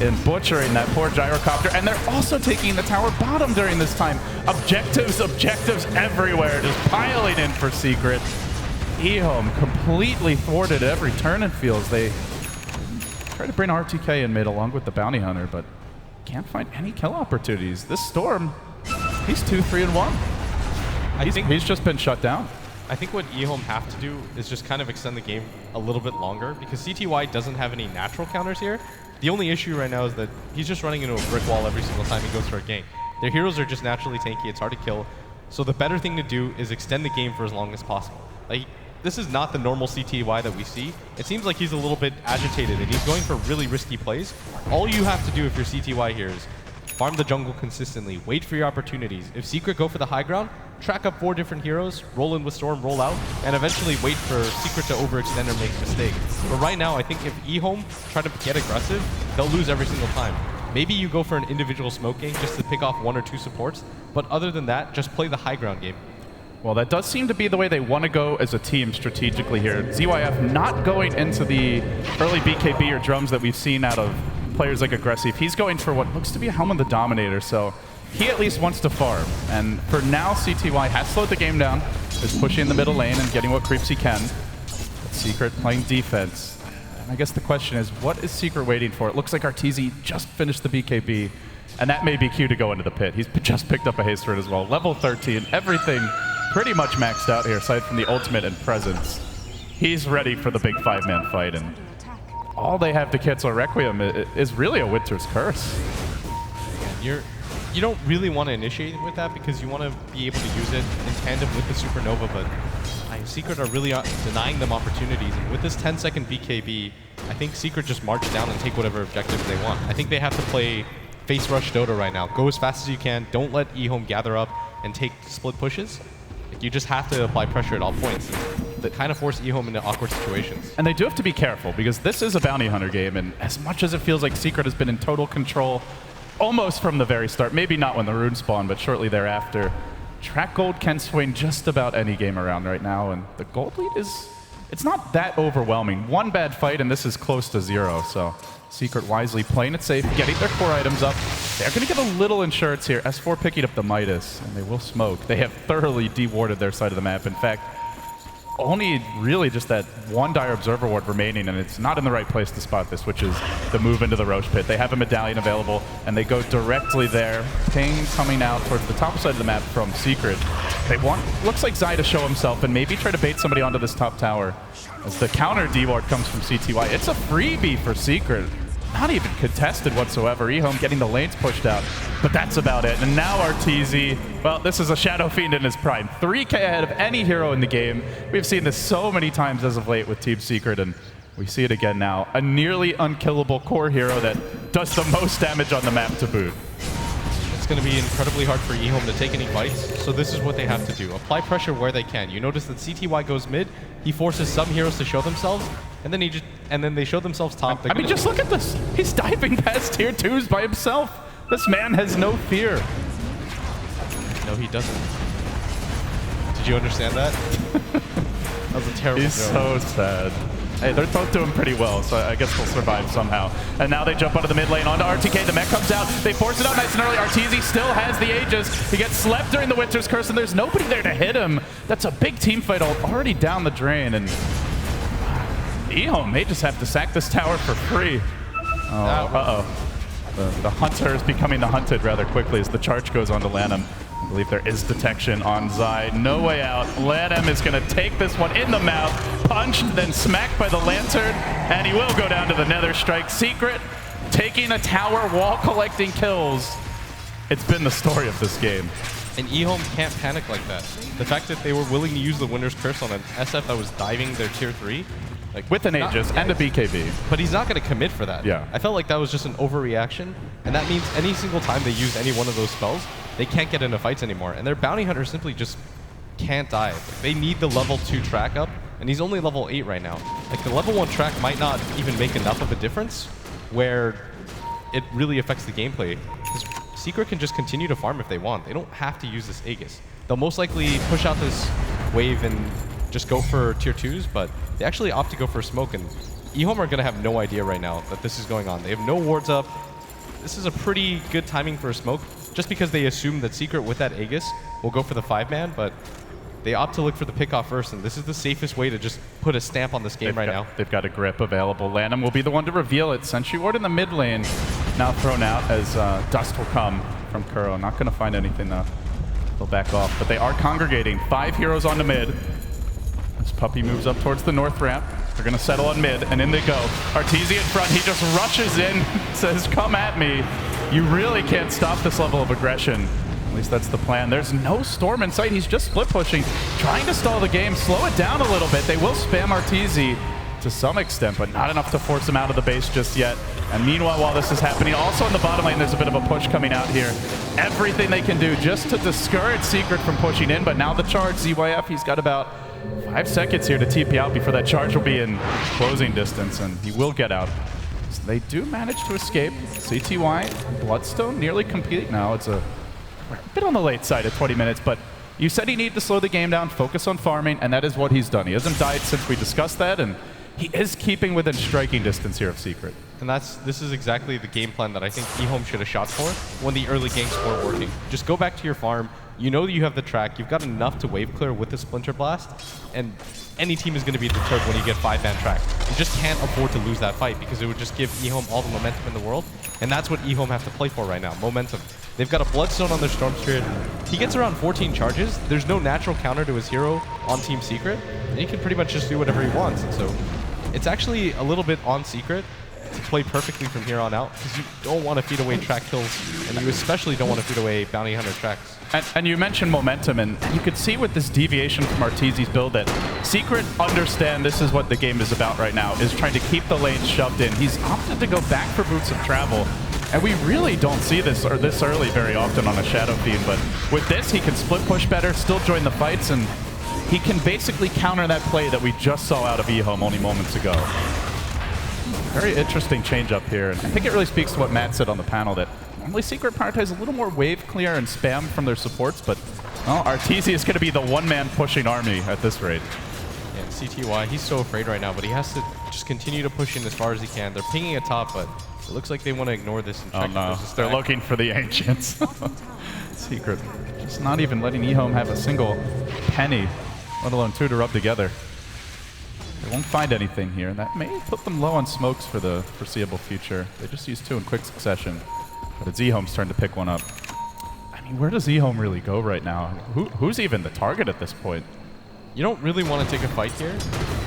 and butchering that poor gyrocopter. And they're also taking the tower bottom during this time. Objectives everywhere, just piling in for Secret. eHome completely thwarted every turn, it feels. They try to bring RTK in mid along with the Bounty Hunter, but can't find any kill opportunities. This Storm, he's 2-3-1. He's just been shut down. I think what eHome have to do is just kind of extend the game a little bit longer because CTY doesn't have any natural counters here. The only issue right now is that he's just running into a brick wall every single time he goes for a gank. Their heroes are just naturally tanky, it's hard to kill. So the better thing to do is extend the game for as long as possible. Like, this is not the normal CTY that we see. It seems like he's a little bit agitated and he's going for really risky plays. All you have to do if you're CTY here is farm the jungle consistently, wait for your opportunities. If Secret go for the high ground, track up 4 different heroes, roll in with Storm, roll out, and eventually wait for Secret to overextend or make a mistake. But right now, I think if eHome try to get aggressive, they'll lose every single time. Maybe you go for an individual smoke game just to pick off 1 or 2 supports, but other than that, just play the high ground game. Well, that does seem to be the way they want to go as a team strategically here. ZYF not going into the early BKB or drums that we've seen out of players like Aggressive. He's going for what looks to be a Helm of the Dominator, so he at least wants to farm. And for now, CTY has slowed the game down, is pushing the middle lane and getting what creeps he can. But Secret playing defense. And I guess the question is, what is Secret waiting for? It looks like Arteezy just finished the BKB, and that may be cue to go into the pit. He's just picked up a haste rate as well. Level 13, everything pretty much maxed out here, aside from the ultimate and presence. He's ready for the big 5-man fight, and all they have to cancel Requiem is really a Winter's Curse. You don't really want to initiate it with that because you want to be able to use it in tandem with the Supernova, but Secret are really denying them opportunities. And with this 10-second BKB, I think Secret just march down and take whatever objectives they want. I think they have to play face rush Dota right now. Go as fast as you can. Don't let eHome gather up and take split pushes. Like, you just have to apply pressure at all points. That kind of force eHome into awkward situations. And they do have to be careful because this is a Bounty Hunter game, and as much as it feels like Secret has been in total control almost from the very start, maybe not when the rune spawned, but shortly thereafter, Track Gold can swing just about any game around right now, and the gold lead it's not that overwhelming. One bad fight and this is close to 0, so Secret wisely playing it safe, getting their core items up. They're going to get a little insurance here. S4 picking up the Midas, and they will smoke. They have thoroughly dewarded their side of the map. In fact, only really just that one Dire Observer ward remaining, and it's not in the right place to spot this, which is the move into the Roche pit. They have a medallion available, and they go directly there. Ping coming out towards the top side of the map from Secret. They want, looks like Zai to show himself and maybe try to bait somebody onto this top tower. As the counter D-ward comes from CTY. It's a freebie for Secret. Not even contested whatsoever. eHome getting the lanes pushed out, but that's about it. And now Arteezy, well, this is a Shadow Fiend in his prime. 3K ahead of any hero in the game. We've seen this so many times as of late with Team Secret, and we see it again now. A nearly unkillable core hero that does the most damage on the map to boot. It's going to be incredibly hard for eHome to take any fights, so this is what they have to do. Apply pressure where they can. You notice that CTY goes mid, he forces some heroes to show themselves, and then they show themselves top. I mean, just look at this. He's diving past tier 2s by himself. This man has no fear. No, he doesn't. Did you understand that? That was a terrible He's joke. so sad. Hey, they're both doing pretty well, so I guess they'll survive somehow. And now they jump out of the mid lane onto RTK. The mech comes out. They force it out nice and early. Arteezy still has the Aegis. He gets slept during the Winter's Curse, and there's nobody there to hit him. That's a big team fight already down the drain, and eHome may just have to sack this tower for free. Oh, uh-oh. The hunter is becoming the hunted rather quickly as the charge goes on to Lanham. I believe there is detection on Zai. No way out. Lanham is going to take this one in the mouth, punched, then smacked by the Lantern, and he will go down to the Nether Strike. Secret taking a tower while collecting kills. It's been the story of this game. And eHome can't panic like that. The fact that they were willing to use the Winter's Curse on an SF that was diving their tier 3, like with an Aegis and a BKB. But he's not going to commit for that. Yeah. I felt like that was just an overreaction, and that means any single time they use any one of those spells, they can't get into fights anymore, and their Bounty Hunter simply just can't dive. They need the level 2 track up, and he's only level 8 right now. Like, the level 1 track might not even make enough of a difference where it really affects the gameplay. Because Secret can just continue to farm if they want. They don't have to use this Aegis. They'll most likely push out this wave and just go for tier 2s, but they actually opt to go for a smoke, and eHome are going to have no idea right now that this is going on. They have no wards up. this is a pretty good timing for a smoke, just because they assume that Secret with that Aegis will go for the 5-man, but they opt to look for the pickoff first, and this is the safest way to just put a stamp on this game now. They've got a grip available. Lanham will be the one to reveal it. Sentry Ward in the mid lane, now thrown out as Dust will come from Kuro. Not going to find anything though. They'll back off, but they are congregating. 5 heroes on the mid. As Puppey moves up towards the north ramp. They're going to settle on mid, and in they go. Arteezy in front. He just rushes in, says, come at me. You really can't stop this level of aggression. At least that's the plan. There's no Storm in sight. He's just split pushing, trying to stall the game, slow it down a little bit. They will spam Arteezy to some extent, but not enough to force him out of the base just yet. And meanwhile, while this is happening, also in the bottom lane, there's a bit of a push coming out here. Everything they can do just to discourage Secret from pushing in, but now the charge, ZYF, he's got about 5 seconds here to TP out before that charge will be in closing distance, and he will get out. So they do manage to escape. CTY, Bloodstone nearly complete now. It's a bit on the late side at 20 minutes, but you said he needed to slow the game down, focus on farming, and that is what he's done. He hasn't died since we discussed that, and he is keeping within striking distance here of Secret. And this is exactly the game plan that I think eHome should have shot for when the early ganks weren't working. Just go back to your farm. You know that you have the track. You've got enough to wave clear with the Splinter Blast, and any team is going to be deterred when you get 5-man track. You just can't afford to lose that fight because it would just give eHome all the momentum in the world, and that's what eHome have to play for right now, momentum. They've got a Bloodstone on their Storm Spirit. He gets around 14 charges. There's no natural counter to his hero on Team Secret, and he can pretty much just do whatever he wants. And so it's actually a little bit on Secret to play perfectly from here on out, because you don't want to feed away track kills, and you especially don't want to feed away bounty hunter tracks. And you mentioned momentum, and you could see with this deviation from Arteezy's build that Secret understand this is what the game is about right now, is trying to keep the lanes shoved in. He's opted to go back for Boots of Travel, and we really don't see this early very often on a Shadow Fiend, but with this he can split push better, still join the fights, and he can basically counter that play that we just saw out of eHome only moments ago. Very interesting change up here, and I think it really speaks to what Matt said on the panel, that normally Secret prioritizes a little more wave clear and spam from their supports, but well, Arteezy is going to be the one-man pushing army at this rate. And CTY, he's so afraid right now, but he has to just continue to push in as far as he can. They're pinging at top, but it looks like they want to ignore this and check if there's a stack. They're looking for the Ancients. Secret just not even letting eHome have a single penny, let alone 2 to rub together. They won't find anything here, and that may put them low on smokes for the foreseeable future. They just used 2 in quick succession, but it's eHome's turn to pick one up. I mean, where does eHome really go right now? Who's even the target at this point? You don't really want to take a fight here.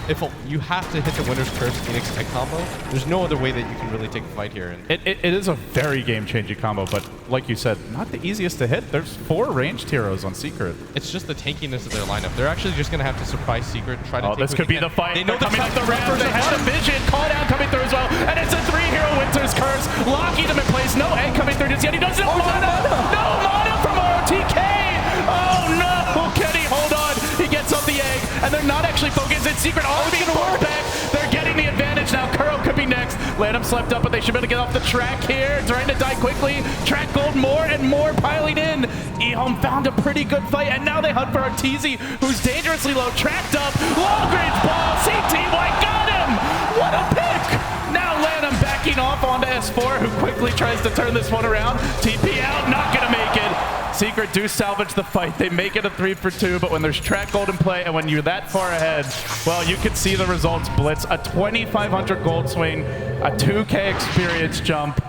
If you have to hit the Winter's Curse Phoenix Tech combo, there's no other way that you can really take a fight here. And it is a very game-changing combo, but like you said, not the easiest to hit. There's 4 ranged heroes on Secret. It's just the tankiness of their lineup. They're actually just going to have to surprise Secret, try to take this could be the fight. They know they're coming up the ramp. They have a vision. Call down coming through as well. And it's a 3-hero Winter's Curse, locking them in place. No egg coming through just yet. He doesn't have mana. No mana from ROTK. Oh no! Can he hold on? He gets up the egg, and they're not actually focused. It's Secret all being forced back. They're getting the advantage now. Kuro could be next. Lanham slept up, but they should be able to get off the track here. Trying to die quickly. Track gold more and more piling in. eHome found a pretty good fight, and now they hunt for Arteezy, who's dangerously low. Tracked up. Long-range ball. CTY got him! What a pick! Now Lanham backing off onto S4, who quickly tries to turn this one around. TP out, not gonna make it. Secret do salvage the fight. They make it a 3 for 2, but when there's track gold in play and when you're that far ahead, well, you can see the results blitz. A 2,500 gold swing, a 2K experience jump.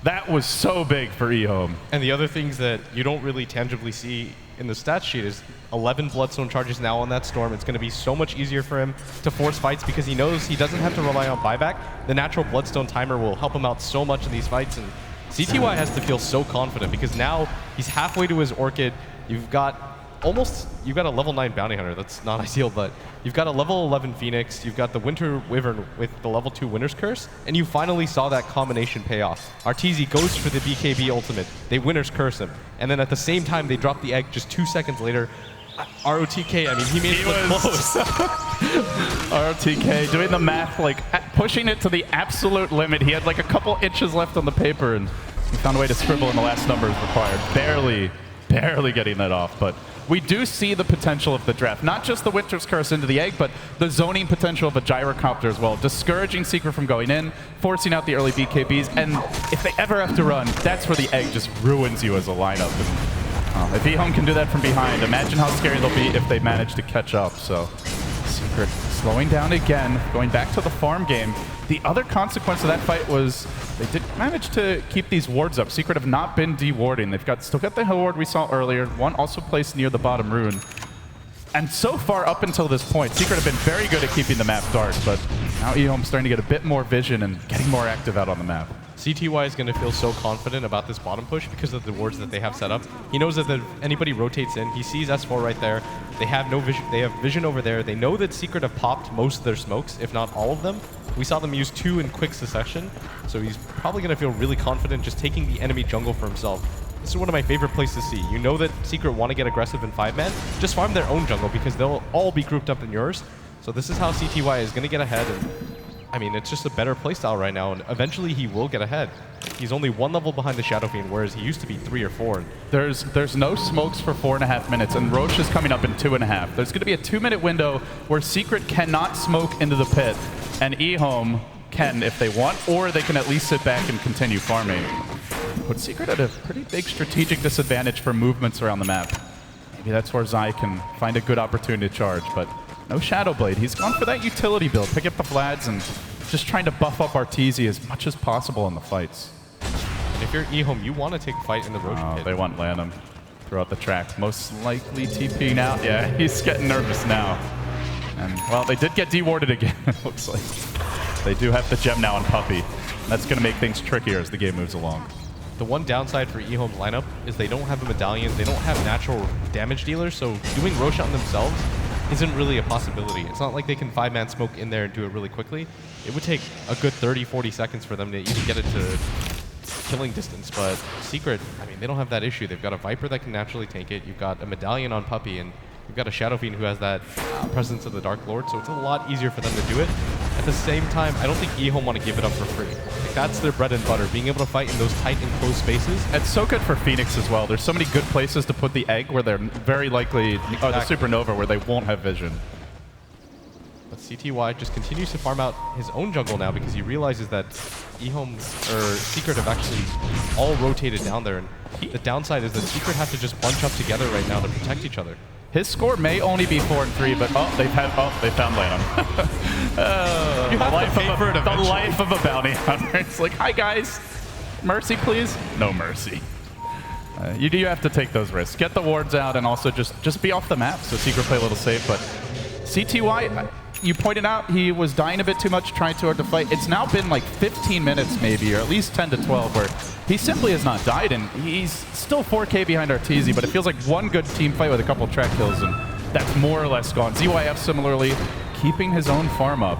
That was so big for eHome. And the other things that you don't really tangibly see in the stat sheet is 11 Bloodstone charges now on that Storm. It's going to be so much easier for him to force fights because he knows he doesn't have to rely on buyback. The natural Bloodstone timer will help him out so much in these fights, and CTY has to feel so confident because now he's halfway to his Orchid. You've got a level 9 Bounty Hunter. That's not ideal, but you've got a level 11 Phoenix. You've got the Winter Wyvern with the level 2 Winter's Curse, and you finally saw that combination pay off. Arteezy goes for the BKB ultimate. They Winter's Curse him, and then at the same time they drop the egg just 2 seconds later. ROTK, I mean, he made it look close. ROTK doing the math, like pushing it to the absolute limit. He had like a couple inches left on the paper, and he found a way to scribble in the last numbers required. Barely barely getting that off. But we do see the potential of the draft. Not just the Winter's Curse into the egg, but the zoning potential of a gyrocopter as well. Discouraging Secret from going in, forcing out the early BKBs, and if they ever have to run, that's where the egg just ruins you as a lineup. And, if eHome can do that from behind, imagine how scary they'll be if they manage to catch up. So Secret slowing down again, going back to the farm game. The other consequence of that fight was they did manage to keep these wards up. Secret have not been dewarding. They've still got the hill ward we saw earlier, one also placed near the bottom rune. And so far up until this point, Secret have been very good at keeping the map dark, but now eHome's starting to get a bit more vision and getting more active out on the map. CTY is going to feel so confident about this bottom push because of the wards that they have set up. He knows that if anybody rotates in, he sees S4 right there. They have no vision. They have vision over there. They know that Secret have popped most of their smokes, if not all of them. We saw them use 2 in quick succession, so he's probably going to feel really confident just taking the enemy jungle for himself. This is one of my favorite places to see. You know that Secret want to get aggressive in 5-man. Just farm their own jungle because they'll all be grouped up in yours. So this is how CTY is going to get ahead. And I mean, it's just a better playstyle right now, and eventually he will get ahead. He's only 1 level behind the Shadow Fiend, whereas he used to be 3 or 4. There's no smokes for 4.5 minutes, and Roche is coming up in 2.5. There's going to be a 2-minute window where Secret cannot smoke into the pit, and eHome can if they want, or they can at least sit back and continue farming. Put Secret at a pretty big strategic disadvantage for movements around the map. Maybe that's where Zai can find a good opportunity to charge, but no Shadow Blade. He's gone for that utility build, pick up the Vlads, and just trying to buff up Arteezy as much as possible in the fights. And if you're eHome, you want to take a fight in the Roche pit. They want Lanham throughout the track. Most likely TPing out. Yeah, he's getting nervous now. And, well, they did get dewarded again, it looks like. They do have the gem now on Puppey. That's going to make things trickier as the game moves along. The one downside for eHome's lineup is they don't have a medallion, they don't have natural damage dealers, so doing Roche on themselves isn't really a possibility. It's not like they can 5-man smoke in there and do it really quickly. It would take a good 30-40 seconds for them to even get it to killing distance, but Secret, I mean, they don't have that issue. They've got a Viper that can naturally tank it, you've got a medallion on Puppey, and you've got a Shadow Fiend who has that presence of the Dark Lord, so it's a lot easier for them to do it. At the same time, I don't think eHome want to give it up for free. Like, that's their bread and butter, being able to fight in those tight and close spaces. It's so good for Phoenix as well. There's so many good places to put the egg where they're very likely, or the Supernova where they won't have vision. But CTY just continues to farm out his own jungle now because he realizes that eHome or Secret have actually all rotated down there, and the downside is that Secret have to just bunch up together right now to protect each other. His score may only be 4-3, but they found Lanham. You have to pay for it eventually. The life of a bounty hunter. It's like, hi guys, mercy please. No mercy. You do have to take those risks. Get the wards out and also just be off the map so Secret play a little safe. But CTY, you pointed out he was dying a bit too much, trying too hard to fight. It's now been like 15 minutes maybe, or at least 10 to 12, where he simply has not died, and he's still 4K behind Arteezy, but it feels like one good team fight with a couple track kills, and that's more or less gone. ZYF similarly keeping his own farm up.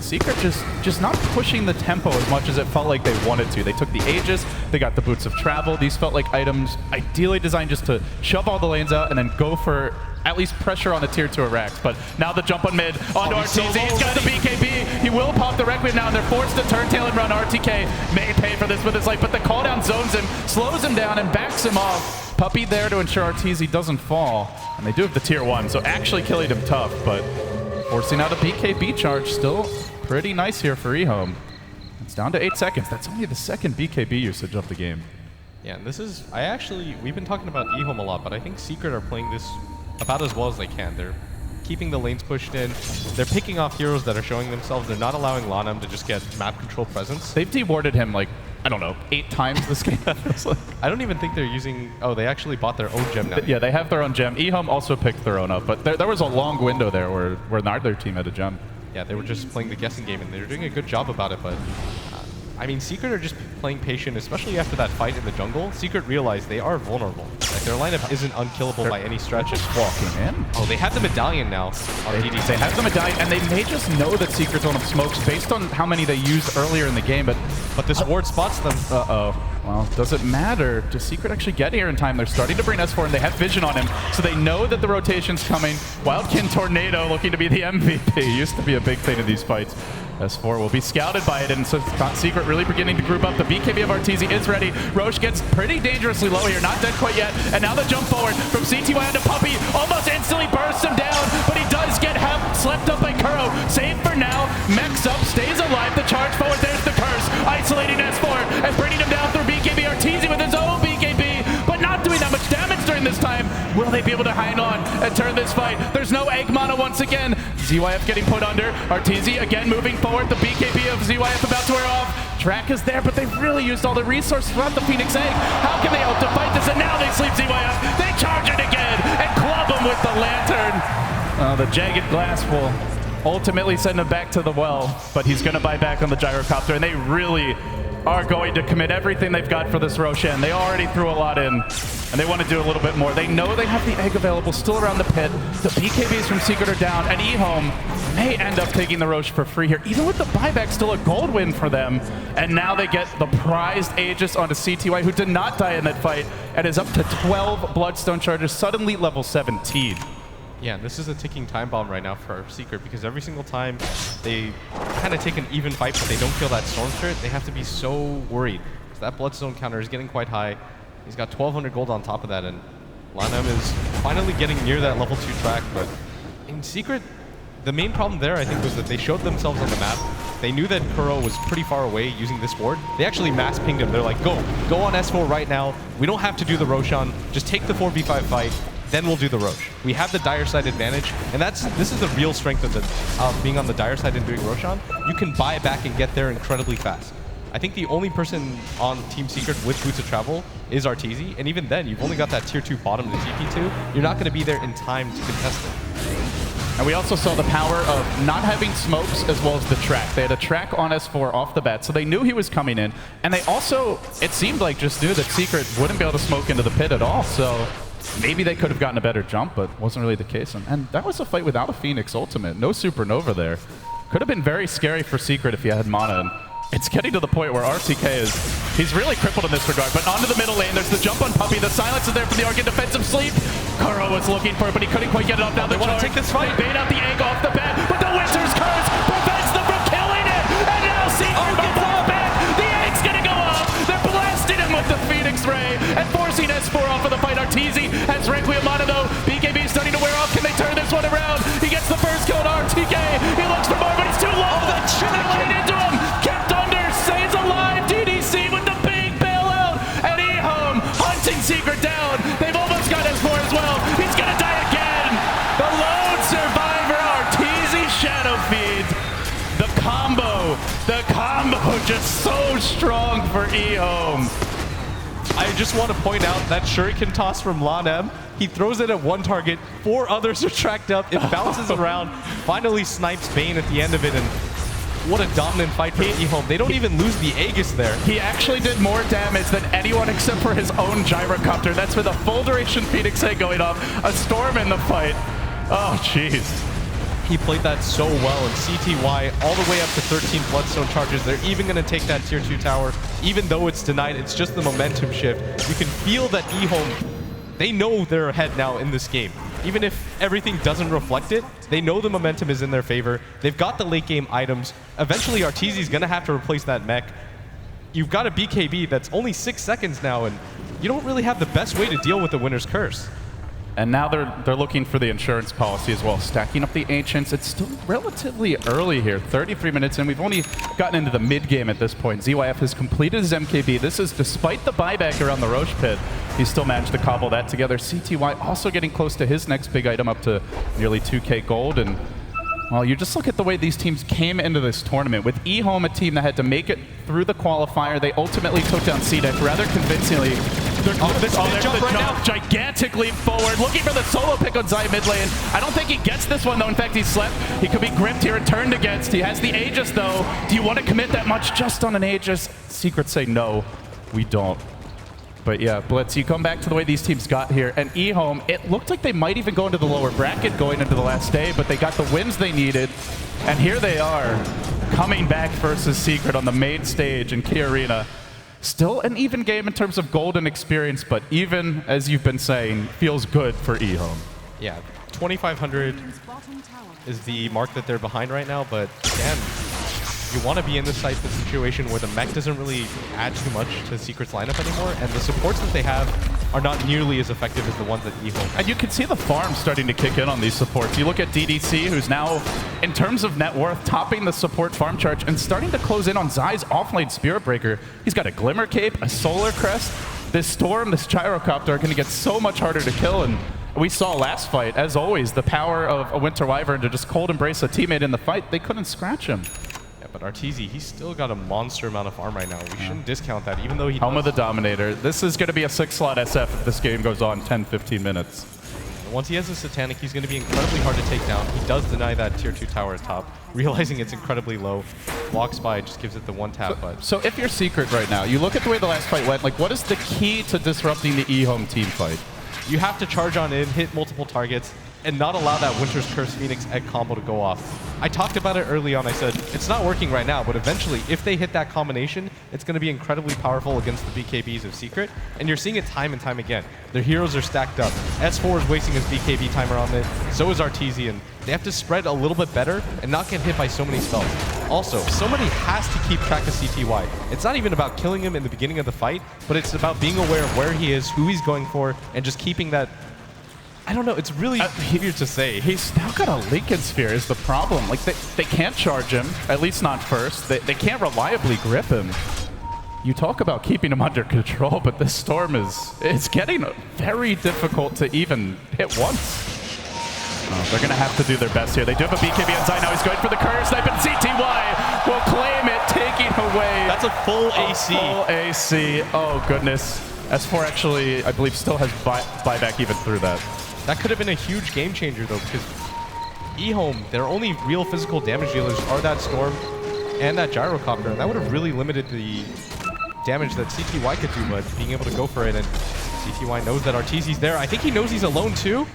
Secret just not pushing the tempo as much as it felt like they wanted to. They took the Aegis, they got the Boots of Travel. These felt like items ideally designed just to shove all the lanes out and then go for at least pressure on the tier 2 Arax. But now the jump on mid onto Arteezy. He's got the BKB. He will pop the Requiem now, and they're forced to turn tail and run. RTK may pay for this with his life, but the call down zones him, slows him down, and backs him off. Puppey there to ensure Arteezy doesn't fall. And they do have the tier 1, so actually killing him tough, but forcing out a BKB charge still pretty nice here for eHome. It's down to 8 seconds. That's only the second BKB usage of the game. Yeah, and this is, we've been talking about eHome a lot, but I think Secret are playing this about as well as they can. They're keeping the lanes pushed in. They're picking off heroes that are showing themselves. They're not allowing Lanham to just get map control presence. They've dewarded him like, I don't know, 8 times this game. I don't even think they're using, oh, they actually bought their own gem now. Yeah, they have their own gem. eHome also picked their own up, but there was a long window there where neither team had a gem. Yeah, they were just playing the guessing game, and they were doing a good job about it, but I mean, Secret are just playing patient, especially after that fight in the jungle. Secret realized they are vulnerable. Like, their lineup isn't unkillable by any stretch. Just walking in. Oh, they have the medallion now. They have the medallion, and they may just know that Secret's on smokes based on how many they used earlier in the game, but this ward spots them. Uh-oh. Well, does it matter? Does Secret actually get here in time? They're starting to bring S4, and they have vision on him, so they know that the rotation's coming. Wildkin Tornado looking to be the MVP. Used to be a big thing in these fights. S4 will be scouted by it, and so Secret really beginning to group up. The BKB of Arteezy is ready. Roche gets pretty dangerously low here, not dead quite yet. And now the jump forward from CTY onto Puppey, almost instantly bursts him down, but he does get slept up by Kuro. Saved for now, mechs up, stays alive. The charge forward, there's the curse, isolating S4 and bringing him down through BKB. Arteezy with his own BKB, but not doing that much damage during this time. Will they be able to hang on and turn this fight? There's no egg mana once again. ZYF getting put under. Arteezy again moving forward. The BKB of ZYF about to wear off. Track is there, but they've really used all the resources throughout the Phoenix Egg. How can they hope to fight this? And now they sleep ZYF. They charge it again and club him with the lantern. The jagged glass will ultimately send him back to the well, but he's going to buy back on the gyrocopter, and they really are going to commit everything they've got for this Roshan. They already threw a lot in, and they want to do a little bit more. They know they have the egg available still around the pit. The BKBs from Secret are down, and eHome may end up taking the Roche for free here. Even with the buyback, still a gold win for them. And now they get the prized Aegis onto CTY, who did not die in that fight, and is up to 12 Bloodstone charges, suddenly level 17. Yeah, this is a ticking time bomb right now for Secret, because every single time they kind of take an even fight, but they don't feel that Storm Spirit, they have to be so worried. So that Bloodstone counter is getting quite high. He's got 1,200 gold on top of that, and Lanem is finally getting near that level 2 track, but in Secret, the main problem there, I think, was that they showed themselves on the map. They knew that Kuro was pretty far away using this ward. They actually mass pinged him. They're like, go on S4 right now. We don't have to do the Roshan. Just take the 4v5 fight. Then we'll do the Roche. We have the dire side advantage, and this is the real strength of being on the dire side and doing Roshan. You can buy back and get there incredibly fast. I think the only person on Team Secret with Boots of Travel is Arteezy, and even then, you've only got that tier 2 bottom to TP2. You're not going to be there in time to contest it. And we also saw the power of not having smokes as well as the track. They had a track on S4 off the bat, so they knew he was coming in. And they also, it seemed like, just knew that Secret wouldn't be able to smoke into the pit at all, so maybe they could have gotten a better jump, but wasn't really the case. And that was a fight without a Phoenix ultimate. No Supernova there. Could have been very scary for Secret if he had mana. And it's getting to the point where RTK he's really crippled in this regard. But onto the middle lane, there's the jump on Puppey. The silence is there from the Arcane defensive sleep. Kuro was looking for it, but he couldn't quite get it off. Now they want to take this fight. They bait out the egg off the bat, but the Winter's Curse prevents them from killing it. And now Secret gets off back. The egg's gonna go up. They're blasting him with the Phoenix Ray and forcing S4 off of the fight. Arteezy has Requiem mana though. BKB is starting to wear off. Can they turn this one around? He gets the first kill on RTK. He looks for more, but he's too low. The chin into him. Kept under, stays alive. DDC with the big bailout. And eHome hunting Secret down. They've almost got S4 as well. He's gonna die again. The lone survivor, Arteezy Shadow Feeds. The combo just so strong for eHome. I just want to point out that Shuriken toss from Lanem. He throws it at one target, 4 others are tracked up, it bounces around, finally snipes Bane at the end of it, and what a dominant fight for eHome. They don't even lose the Aegis there. He actually did more damage than anyone except for his own gyrocopter. That's with a full duration Phoenix Egg going off, a storm in the fight. Oh, jeez. He played that so well, and CTY all the way up to 13 Bloodstone charges. They're even going to take that tier 2 tower. Even though it's denied, it's just the momentum shift. You can feel that eHome, they know they're ahead now in this game. Even if everything doesn't reflect it, they know the momentum is in their favor. They've got the late game items. Eventually, Arteezy's going to have to replace that mech. You've got a BKB that's only 6 seconds now, and you don't really have the best way to deal with the Winter's Curse. And now they're looking for the insurance policy as well, stacking up the Ancients. It's still relatively early here, 33 minutes in. We've only gotten into the mid-game at this point. ZYF has completed his MKB. This is despite the buyback around the Roche pit. He still managed to cobble that together. CTY also getting close to his next big item, up to nearly 2K gold. And well, you just look at the way these teams came into this tournament. With eHome, a team that had to make it through the qualifier, they ultimately took down CDEC rather convincingly. There's the jump gigantic leap forward, looking for the solo pick on Zai mid lane. I don't think he gets this one though. In fact, he's slept. He could be gripped here and turned against. He has the Aegis though. Do you want to commit that much just on an Aegis? Secret say no, we don't. But yeah, Blitz, you come back to the way these teams got here, and eHome, it looked like they might even go into the lower bracket going into the last day, but they got the wins they needed, and here they are, coming back versus Secret on the main stage in Key Arena. Still an even game in terms of golden experience, but even, as you've been saying, feels good for eHome. Yeah, 2,500 is the mark that they're behind right now, but again, You want to be in this type of situation where the mech doesn't really add too much to Secret's lineup anymore, and the supports that they have are not nearly as effective as the ones that eHome. And you can see the farm starting to kick in on these supports. You look at DDC, who's now, in terms of net worth, topping the support farm charge and starting to close in on Zai's offlane Spirit Breaker. He's got a Glimmer Cape, a Solar Crest. This Storm, this Gyrocopter are going to get so much harder to kill, and we saw last fight, as always, the power of a Winter Wyvern to just cold embrace a teammate in the fight. They couldn't scratch him. Yeah, but Arteezy, he's still got a monster amount of farm right now. We shouldn't discount that, even though he Home of the Dominator. This is going to be a 6-slot SF if this game goes on 10-15 minutes. Once he has a Satanic, he's going to be incredibly hard to take down. He does deny that tier 2 tower at top, realizing it's incredibly low. Walks by, just gives it the one tap. So if you're Secret right now, you look at the way the last fight went, like what is the key to disrupting the eHome team fight? You have to charge on in, hit multiple targets, and not allow that Winter's Curse Phoenix egg combo to go off. I talked about it early on. I said, it's not working right now, but eventually, if they hit that combination, it's going to be incredibly powerful against the BKBs of Secret, and you're seeing it time and time again. Their heroes are stacked up. S4 is wasting his BKB timer on it, so is Arteezy, and they have to spread a little bit better and not get hit by so many spells. Also, somebody has to keep track of CTY. It's not even about killing him in the beginning of the fight, but it's about being aware of where he is, who he's going for, and just keeping that. I don't know, it's really weird to say. He's now got a Lincoln Sphere is the problem. Like, they can't charge him, at least not first. They can't reliably grip him. You talk about keeping him under control, but this Storm it's getting very difficult to even hit once. Oh, they're going to have to do their best here. They do have a BKB on Zai. Now he's going for the courier snipe, and CTY will claim it, taking away. That's a full AC. Full AC. Oh, goodness. S4 actually, I believe, still has buyback even through that. That could have been a huge game changer, though, because eHome, their only real physical damage dealers are that Storm and that Gyrocopter, and that would have really limited the damage that CTY could do, but being able to go for it, and CTY knows that Arteezy's there. I think he knows he's alone, too.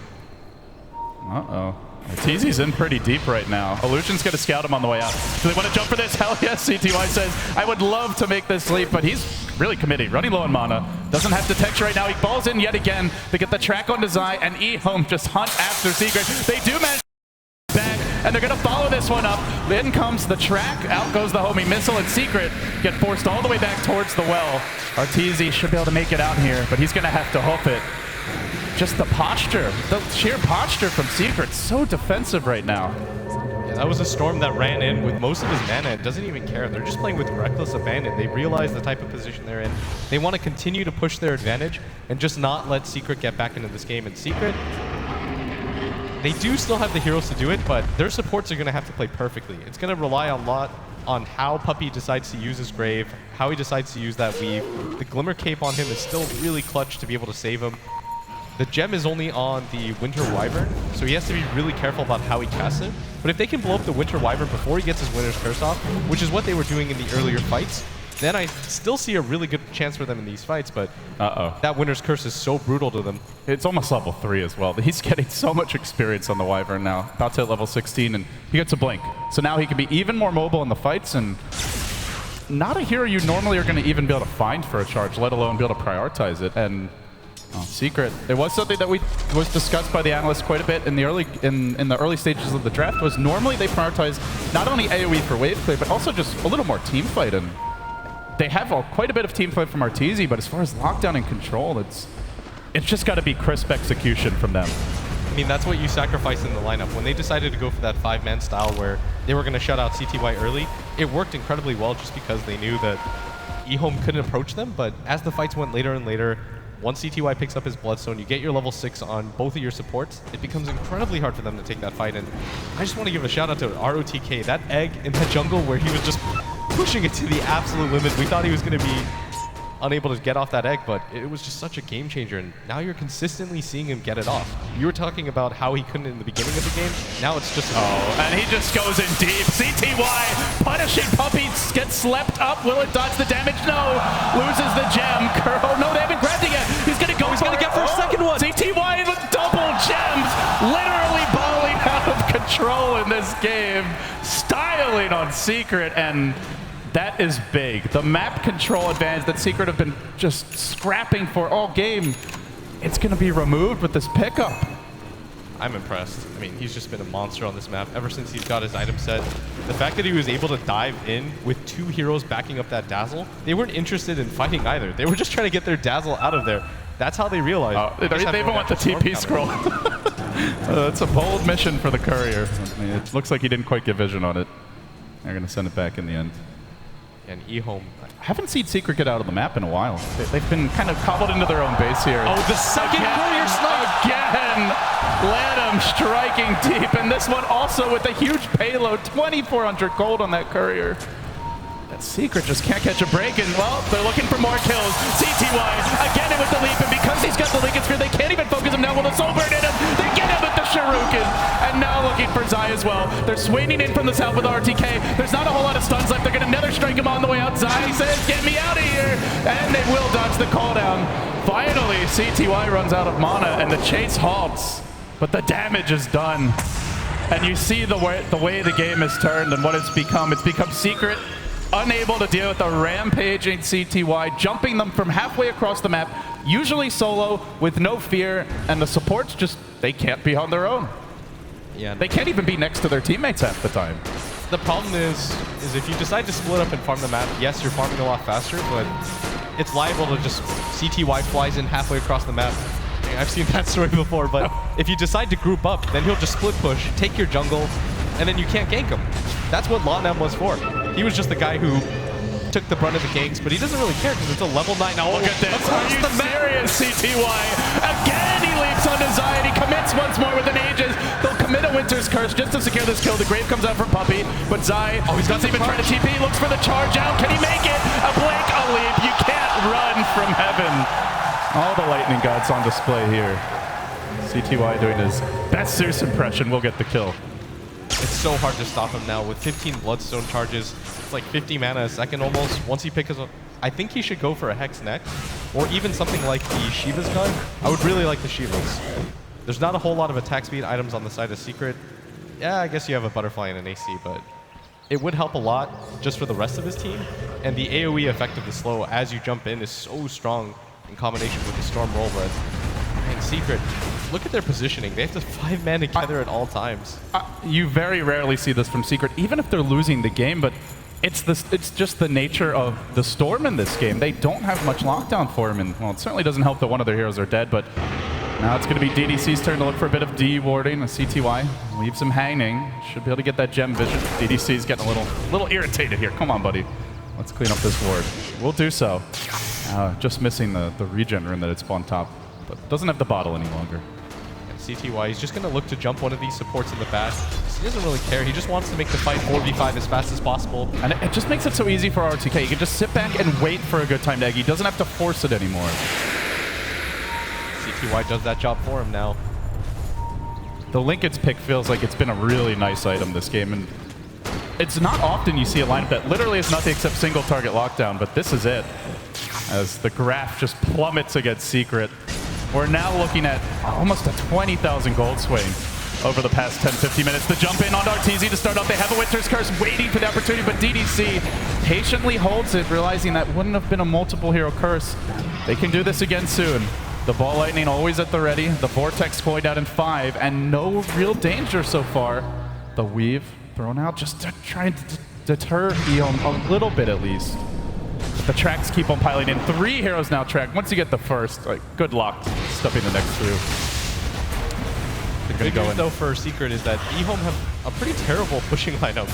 Uh-oh. Arteezy's in pretty deep right now. Illusion's going to scout him on the way out. Do they want to jump for this? Hell yes, CTY says, I would love to make this leap, but he's really committing, running low on mana. Doesn't have to texture right now. He balls in yet again to get the track onto Zai, and eHome just hunt after Secret. They do manage back, and they're going to follow this one up. In comes the track, out goes the homie missile, and Secret get forced all the way back towards the well. Arteezy should be able to make it out here, but he's going to have to hoof it. Just the posture, the sheer posture from Secret, so defensive right now. Yeah, that was a Storm that ran in with most of his mana and doesn't even care. They're just playing with reckless abandon. They realize the type of position they're in. They want to continue to push their advantage and just not let Secret get back into this game. And Secret, they do still have the heroes to do it, but their supports are going to have to play perfectly. It's going to rely a lot on how Puppey decides to use his Grave, how he decides to use that Weave. The Glimmer Cape on him is still really clutch to be able to save him. The gem is only on the Winter Wyvern, so he has to be really careful about how he casts it. But if they can blow up the Winter Wyvern before he gets his Winter's Curse off, which is what they were doing in the earlier fights, then I still see a really good chance for them in these fights, but that Winter's Curse is so brutal to them. It's almost level 3 as well. He's getting so much experience on the Wyvern now. About to hit level 16, and he gets a blink. So now he can be even more mobile in the fights, and not a hero you normally are going to even be able to find for a charge, let alone be able to prioritize it. And Secret, it was something that was discussed by the analysts quite a bit in the early stages of the draft. Was normally they prioritize not only AoE for wave clear, but also just a little more team fight. And they have quite a bit of team fight from Arteezy, but as far as lockdown and control, it's just got to be crisp execution from them. I mean, that's what you sacrifice in the lineup. When they decided to go for that 5-man style where they were going to shut out CTY early, it worked incredibly well just because they knew that eHome couldn't approach them. But as the fights went later and later, once CTY picks up his Bloodstone, you get your level 6 on both of your supports, it becomes incredibly hard for them to take that fight. And I just want to give a shout out to ROTK. That egg in the jungle where he was just pushing it to the absolute limit. We thought he was going to be unable to get off that egg, but it was just such a game changer. And now you're consistently seeing him get it off. You were talking about how he couldn't in the beginning of the game. Now it's just... and he just goes in deep. CTY punishing Puppey, gets slept up. Will it dodge the damage? No. Loses the gem. Curl. No, they haven't grabbed it yet. He's going to go. He's going to get for a second one. CTY with double gems. Literally balling out of control in this game. Styling on Secret, and that is big. The map control advantage that Secret have been just scrapping for all game, it's going to be removed with this pickup. I'm impressed. I mean, he's just been a monster on this map ever since he's got his item set. The fact that he was able to dive in with 2 heroes backing up that Dazzle, they weren't interested in fighting either. They were just trying to get their Dazzle out of there. That's how they realized. They even want the TP scroll. That's a bold mission for the courier. I mean, it looks like he didn't quite get vision on it. They're going to send it back in the end. And eHome. I haven't seen Secret get out of the map in a while. They've been kind of cobbled into their own base here. Oh, the second courier snipe! Again! Lanham striking deep, and this one also with a huge payload. 2,400 gold on that courier. That Secret just can't catch a break, and well, they're looking for more kills. CTY again in with the leap, and because he's got the Lincoln Sphere, they can't even focus him now with a Soul Burn in him. They get him with the Shuriken, and now looking for Zai as well. They're swinging in from the south with RTK. There's not a whole lot of stuns left. They're going to nether strike him on the way out. Zai says, "Get me out of here," and they will dodge the call down. Finally, CTY runs out of mana, and the chase halts, but the damage is done. And you see the way the game has turned and what it's become. It's become Secret unable to deal with the rampaging CTY, jumping them from halfway across the map, usually solo, with no fear, and the supports just, they can't be on their own. Yeah. They can't even be next to their teammates half the time. The problem is if you decide to split up and farm the map, yes, you're farming a lot faster, but it's liable to just CTY flies in halfway across the map. I've seen that story before, but if you decide to group up, then he'll just split push, take your jungle, and then you can't gank him. That's what Lotnam was for. He was just the guy who took the brunt of the ganks, but he doesn't really care because it's a level 9. Now look at this. Are you serious, CTY? Again, he leaps on Zai, and he commits once more with an Aegis. They'll commit a Winter's Curse just to secure this kill. The Grave comes out from Puppey, but Zai doesn't even try to TP. Looks for the charge out. Can he make it? A blink, a leap. You can't run from heaven. All the lightning gods on display here. CTY doing his best Zeus impression will get the kill. It's so hard to stop him now with 15 Bloodstone charges. It's like 50 mana a second almost. Once he picks up, I think he should go for a Hex next, or even something like the Shiva's gun. I would really like the Shivas. There's not a whole lot of attack speed items on the side of Secret. Yeah, I guess you have a Butterfly and an AC, but it would help a lot just for the rest of his team. And the AoE effect of the slow as you jump in is so strong in combination with the Storm Roll Breath. And Secret, look at their positioning. They have to 5-man together at all times. You very rarely see this from Secret, even if they're losing the game, but it's just the nature of the Storm in this game. They don't have much lockdown for him, and well, it certainly doesn't help that one of their heroes are dead, but now it's going to be DDC's turn to look for a bit of D-warding. A CTY leaves him hanging. Should be able to get that gem vision. DDC's getting a little irritated here. Come on, buddy. Let's clean up this ward. We'll do so. Just missing the regen rune that had spawned top, but doesn't have the bottle any longer. And CTY, he's just going to look to jump one of these supports in the back. He doesn't really care. He just wants to make the fight 4v5 as fast as possible. And it just makes it so easy for RTK. He can just sit back and wait for a good time to egg. He doesn't have to force it anymore. CTY does that job for him now. The Lincoln's pick feels like it's been a really nice item this game, and it's not often you see a lineup that literally is nothing except single target lockdown, but this is it. As the graph just plummets against Secret. We're now looking at almost a 20,000 gold swing over the past 10-15 minutes. The jump in on RTZ to start off. They have a Winter's Curse waiting for the opportunity, but DDC patiently holds it, realizing that wouldn't have been a multiple hero curse. They can do this again soon. The Ball Lightning always at the ready. The Vortex coined out in 5, and no real danger so far. The Weave thrown out just to try and deter Eom a little bit at least. The tracks keep on piling in. 3 heroes now tracked. Once you get the first, like, good luck stuffing the next through. The good news, though, for Secret is that eHome have a pretty terrible pushing lineup.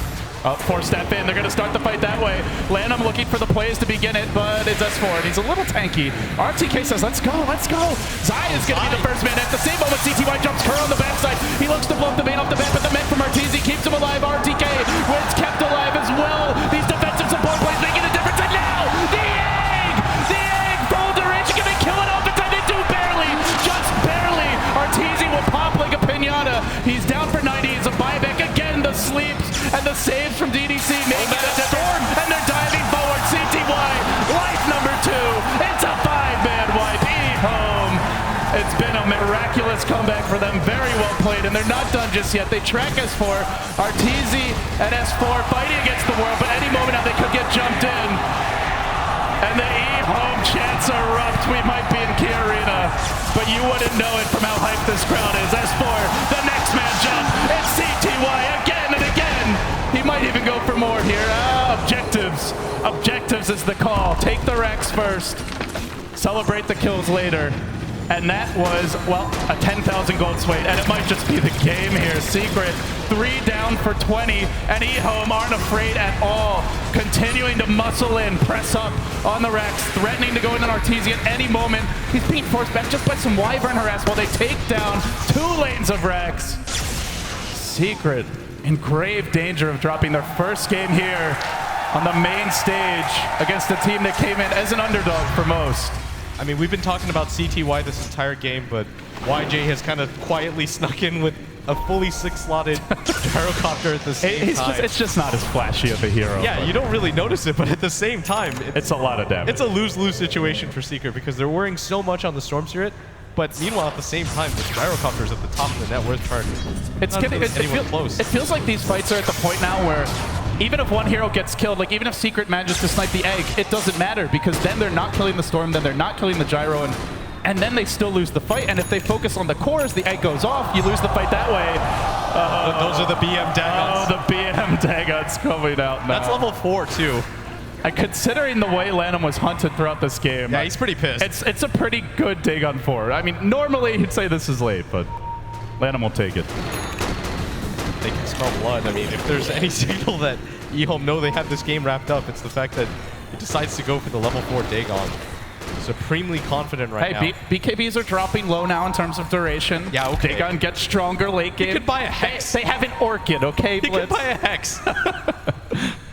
4-step in. They're going to start the fight that way. Lanham looking for the plays to begin it, but it's S4, and he's a little tanky. RTK says, let's go, let's go. Zai is going to be the first man. At the same moment, CTY jumps Kerr on the backside. He looks to blow up the main off the bat, but the men from RTZ keeps him alive. RTK wins kept alive as well. These defensive support plays making a difference, and now the egg! The egg! Boulder Ridge going to kill it off, and they do barely, just barely. RTZ will pop like a pinata. He's down for 90. He's a buyback again. The sleeps and the saves from DDC make it a storm, and they're diving forward. CTY, life number 2. It's a 5-man wipe. eHome. It's been a miraculous comeback for them. Very well played, and they're not done just yet. They track S4. RTZ and S4 fighting against the world, but any moment now they could get jumped in. And the eHome chants erupt. We might be in Key Arena, but you wouldn't know it from how hyped this crowd is. S4, the first, celebrate the kills later. And that was, well, a 10,000 gold swing, and it might just be the game here. Secret, 3 down for 20, and eHome aren't afraid at all. Continuing to muscle in, press up on the Rex, threatening to go into an Arteezy at any moment. He's being forced back just by some Wyvern harass while they take down 2 lanes of Rex. Secret in grave danger of dropping their first game here on the main stage against a team that came in as an underdog for most. I mean, we've been talking about CTY this entire game, but YJ has kind of quietly snuck in with a fully 6-slotted gyrocopter at the same time. It's just not as flashy of a hero. Yeah, you don't really notice it, but at the same time, it's a lot of damage. It's a lose-lose situation for Secret because they're worrying so much on the Storm Spirit, but meanwhile, at the same time, the gyrocopter's at the top of the net worth chart. It feels like these fights are at the point now where even if one hero gets killed, like even if Secret manages to snipe the egg, it doesn't matter because then they're not killing the Storm, then they're not killing the gyro, and then they still lose the fight. And if they focus on the cores, the egg goes off, you lose the fight that way. Those are the BM Daggons. Oh, the BM Daggons coming out now. That's level 4 too. And considering the way Lanham was hunted throughout this game, yeah, he's pretty pissed. It's a pretty good Dagon 4. I mean, normally he'd say this is late, but Lanham will take it. They can smell blood. I mean, if there's any signal that eHome know they have this game wrapped up, it's the fact that he decides to go for the level 4 Dagon. Supremely confident right now. Hey, BKBs are dropping low now in terms of duration. Yeah, okay. Dagon gets stronger late game. He could buy a Hex. They have an Orchid, okay, He could buy a Hex.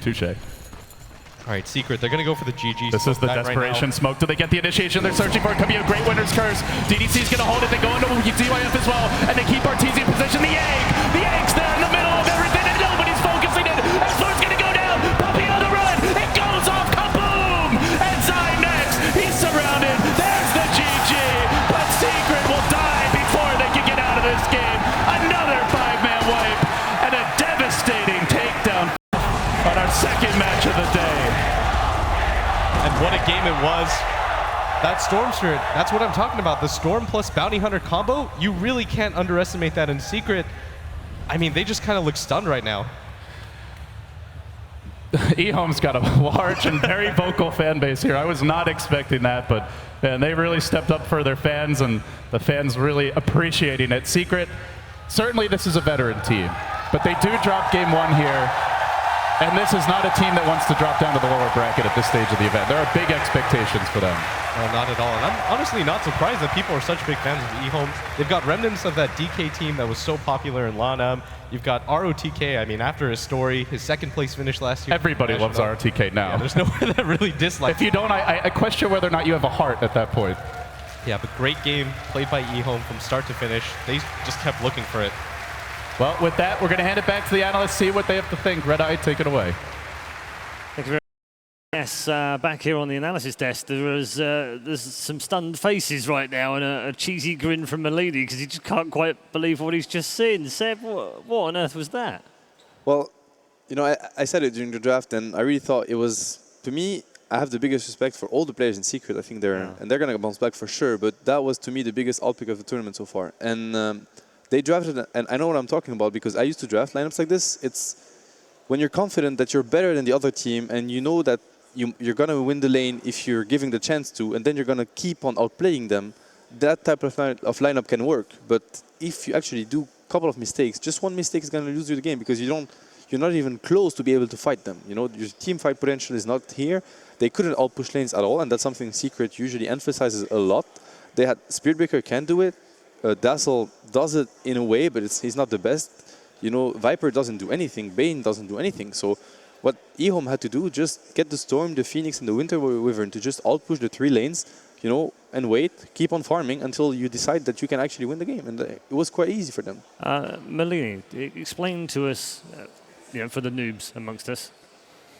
Touche. All right, Secret, they're going to go for the GG. This is the desperation smoke. Do they get the initiation they're searching for? It could be a great winner's curse. DDC's going to hold it. They go into DYF as well, and they keep Arteezy in position. The egg's there in the middle of everything, and nobody's focusing in. And Sword's going to go down. Puppy on the run. It goes off. Kaboom! And Zai next. He's surrounded. There's the GG. But Secret will die before they can get out of this game. Another 5-man wipe, and a devastating takedown on our second match of the day. And what a game it was. That Storm Spirit, that's what I'm talking about. The Storm plus Bounty Hunter combo, you really can't underestimate that in Secret. I mean, they just kind of look stunned right now. eHome's got a large and very vocal fan base here. I was not expecting that, but man, they really stepped up for their fans, and the fans really appreciating it. Secret, certainly this is a veteran team, but they do drop game 1 here. And this is not a team that wants to drop down to the lower bracket at this stage of the event. There are big expectations for them. No, not at all. And I'm honestly not surprised that people are such big fans of eHome. They've got remnants of that DK team that was so popular in LANAM. You've got ROTK. I mean, after his story, his second place finish last year. Everybody loves ROTK now. Yeah, there's nowhere that really dislikes. If you don't, I question whether or not you have a heart at that point. Yeah, but great game played by eHome from start to finish. They just kept looking for it. Well, with that, we're going to hand it back to the analysts, see what they have to think. Red Eye, take it away. Thank you very much. Yes, back here on the analysis desk, there's some stunned faces right now and a cheesy grin from Milady because he just can't quite believe what he's just seen. Seb, what on earth was that? Well, you know, I said it during the draft, and I really thought it was, to me, I have the biggest respect for all the players in Secret. I think they're going to bounce back for sure, but that was, to me, the biggest outpick of the tournament so far. And they drafted, and I know what I'm talking about because I used to draft lineups like this. It's when you're confident that you're better than the other team and you know that you're going to win the lane if you're giving the chance to, and then you're going to keep on outplaying them, that type of lineup can work. But if you actually do a couple of mistakes, just one mistake is going to lose you the game because you're not even close to be able to fight them. You know, your team fight potential is not here. They couldn't outpush lanes at all, and that's something Secret usually emphasizes a lot. They had Spiritbreaker can do it. Dazzle does it in a way, but he's not the best. You know, Viper doesn't do anything. Bane doesn't do anything. So what eHome had to do, just get the Storm, the Phoenix, and the Winter Wyvern to just outpush the 3 lanes, you know, and wait, keep on farming until you decide that you can actually win the game. And it was quite easy for them. Melini, explain to us, you know, for the noobs amongst us,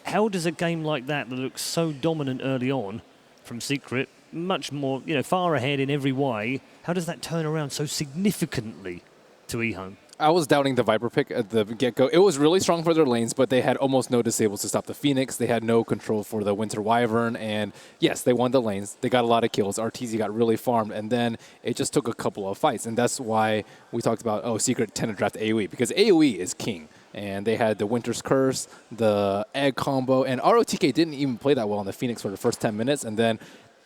how does a game like that looks so dominant early on from Secret, much more, you know, far ahead in every way, how does that turn around so significantly to eHome? I was doubting the Viper pick at the get-go. It was really strong for their lanes, but they had almost no disables to stop the Phoenix. They had no control for the Winter Wyvern, and yes, they won the lanes. They got a lot of kills. Arteezy got really farmed, and then it just took a couple of fights, and that's why we talked about, oh, Secret tend to draft AoE, because AoE is king. and they had the Winter's Curse, the egg combo, and ROTK didn't even play that well on the Phoenix for the first 10 minutes, and then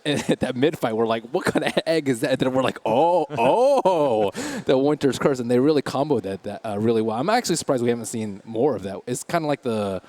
at that mid-fight, we're like, what kind of egg is that? And then we're like, the Winter's Curse, and they really comboed that really well. I'm actually surprised we haven't seen more of that. It's kind of like the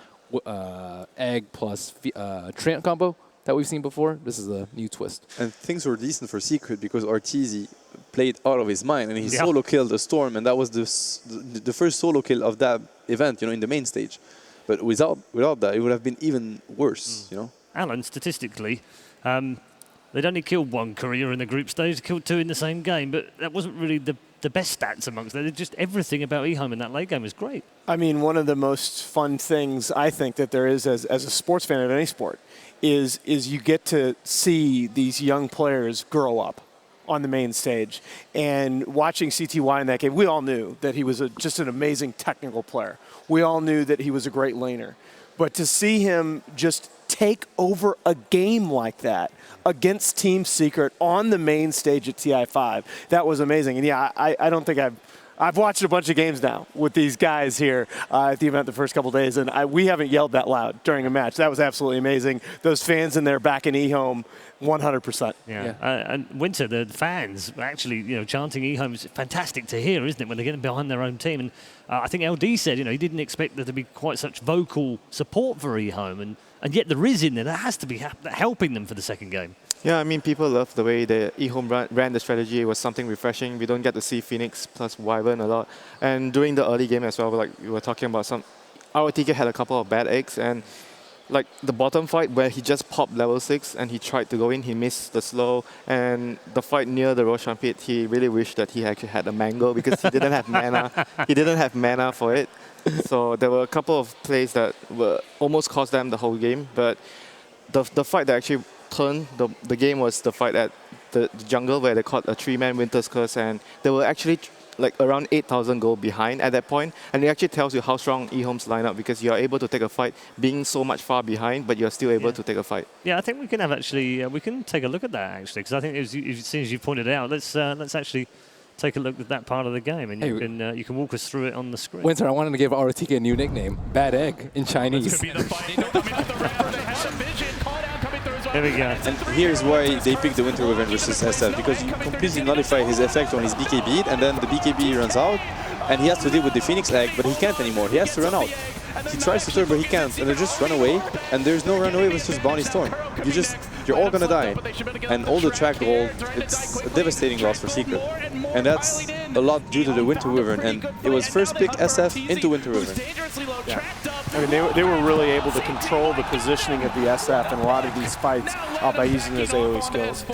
egg plus Treant combo that we've seen before. This is a new twist. And things were decent for Secret because Arteezy played out of his mind and he solo killed a Storm, and that was the first solo kill of that event, in the main stage. But without that, it would have been even worse, Alan, statistically, they'd only killed one career in the group stage, killed 2 in the same game, but that wasn't really the best stats amongst them. Just everything about eHome in that late game was great. I mean, one of the most fun things I think that there is as a sports fan of any sport is you get to see these young players grow up on the main stage. And watching CTY in that game, we all knew that he was just an amazing technical player. We all knew that he was a great laner. But to see him just take over a game like that against Team Secret on the main stage at TI5, that was amazing. And yeah, I don't think I've watched a bunch of games now with these guys here at the event the first couple of days, and we haven't yelled that loud during a match. That was absolutely amazing. Those fans in there back in eHome, 100%. Yeah. And Winter, the fans actually, chanting eHome is fantastic to hear, isn't it, when they're getting behind their own team. And I think LD said, he didn't expect there to be quite such vocal support for eHome, and yet there is in there. That has to be helping them for the second game. Yeah, I mean, people love the way the eHome ran the strategy. It was something refreshing. We don't get to see Phoenix plus Wyvern a lot. And during the early game as well, like we were talking about, ROTK had a couple of bad eggs, and like the bottom fight where he just popped level 6 and he tried to go in, he missed the slow, and the fight near the Roshan pit, he really wished that he actually had a mango because he didn't have mana. He didn't have mana for it. So there were a couple of plays that were almost cost them the whole game, but the fight that actually turned the game was the fight at the jungle where they caught a 3-man Winter's Curse, and they were actually like around 8,000 gold behind at that point, and it actually tells you how strong eHome's lineup, because you are able to take a fight being so much far behind, but you're still able to take a fight. Yeah, I think we can have we can take a look at that actually, because I think as soon as you pointed out, let's actually take a look at that part of the game, and you can walk us through it on the screen. Winter, I wanted to give ROTK a new nickname, Bad Egg in Chinese. There we go. And here's why they picked the Winter Wyvern versus SF, because you completely nullify his effect on his BKB, and then the BKB runs out, and he has to deal with the Phoenix Egg, but he can't anymore. He has to run out. He tries to turn, but he can't, and they just run away, and there's no run away with just Bounty Storm. You're all gonna die. And all the track gold, it's a devastating loss for Secret. And that's a lot due to the Winter Wyvern, and it was first pick SF into Winter Wyvern. Yeah. I mean, they were really able to control the positioning of the SF in a lot of these fights by using those AoE skills.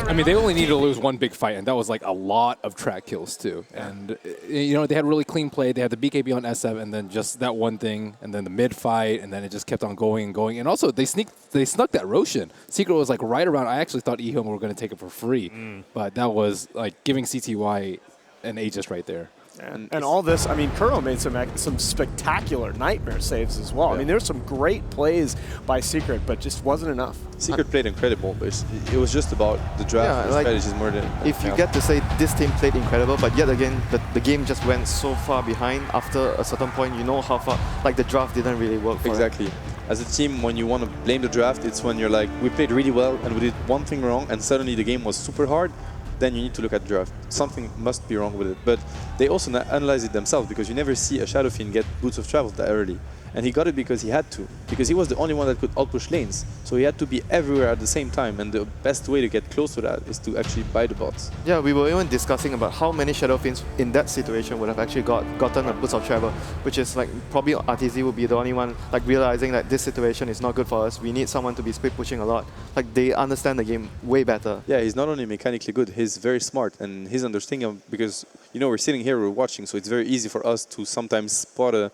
I mean, they only needed to lose one big fight, and that was like a lot of track kills too. And they had really clean play. They had the BKB on SF, and then just that one thing, and then the mid fight, and then it just kept on going and going. And also, they snuck that Roshan. Secret was like right around. I actually thought eHome were going to take it for free, but that was like giving CTY an Aegis right there. And all this, I mean, Kuro made some spectacular nightmare saves as well. Yeah. I mean, there were some great plays by Secret, but just wasn't enough. Secret played incredible, but it was just about the draft and strategies more than... If you get to say this team played incredible, but yet again, the game just went so far behind after a certain point, you know how far, like the draft didn't really work for Exactly. As a team, when you want to blame the draft, it's when you're like, we played really well and we did one thing wrong and suddenly the game was super hard. Then you need to look at the draft. Something must be wrong with it. But they also analyze it themselves, because you never see a Shadow Fiend get Boots of Travel that early. And he got it because he had to. Because he was the only one that could outpush lanes. So he had to be everywhere at the same time. And the best way to get close to that is to actually buy the bots. Yeah, we were even discussing about how many Shadow Fiends in that situation would have actually gotten a Boots of Travel, which is like probably Arteezy would be the only one like realizing that this situation is not good for us. We need someone to be split pushing a lot. Like they understand the game way better. Yeah, he's not only mechanically good, he's very smart, and his understanding of, because we're sitting here, we're watching, so it's very easy for us to sometimes spot a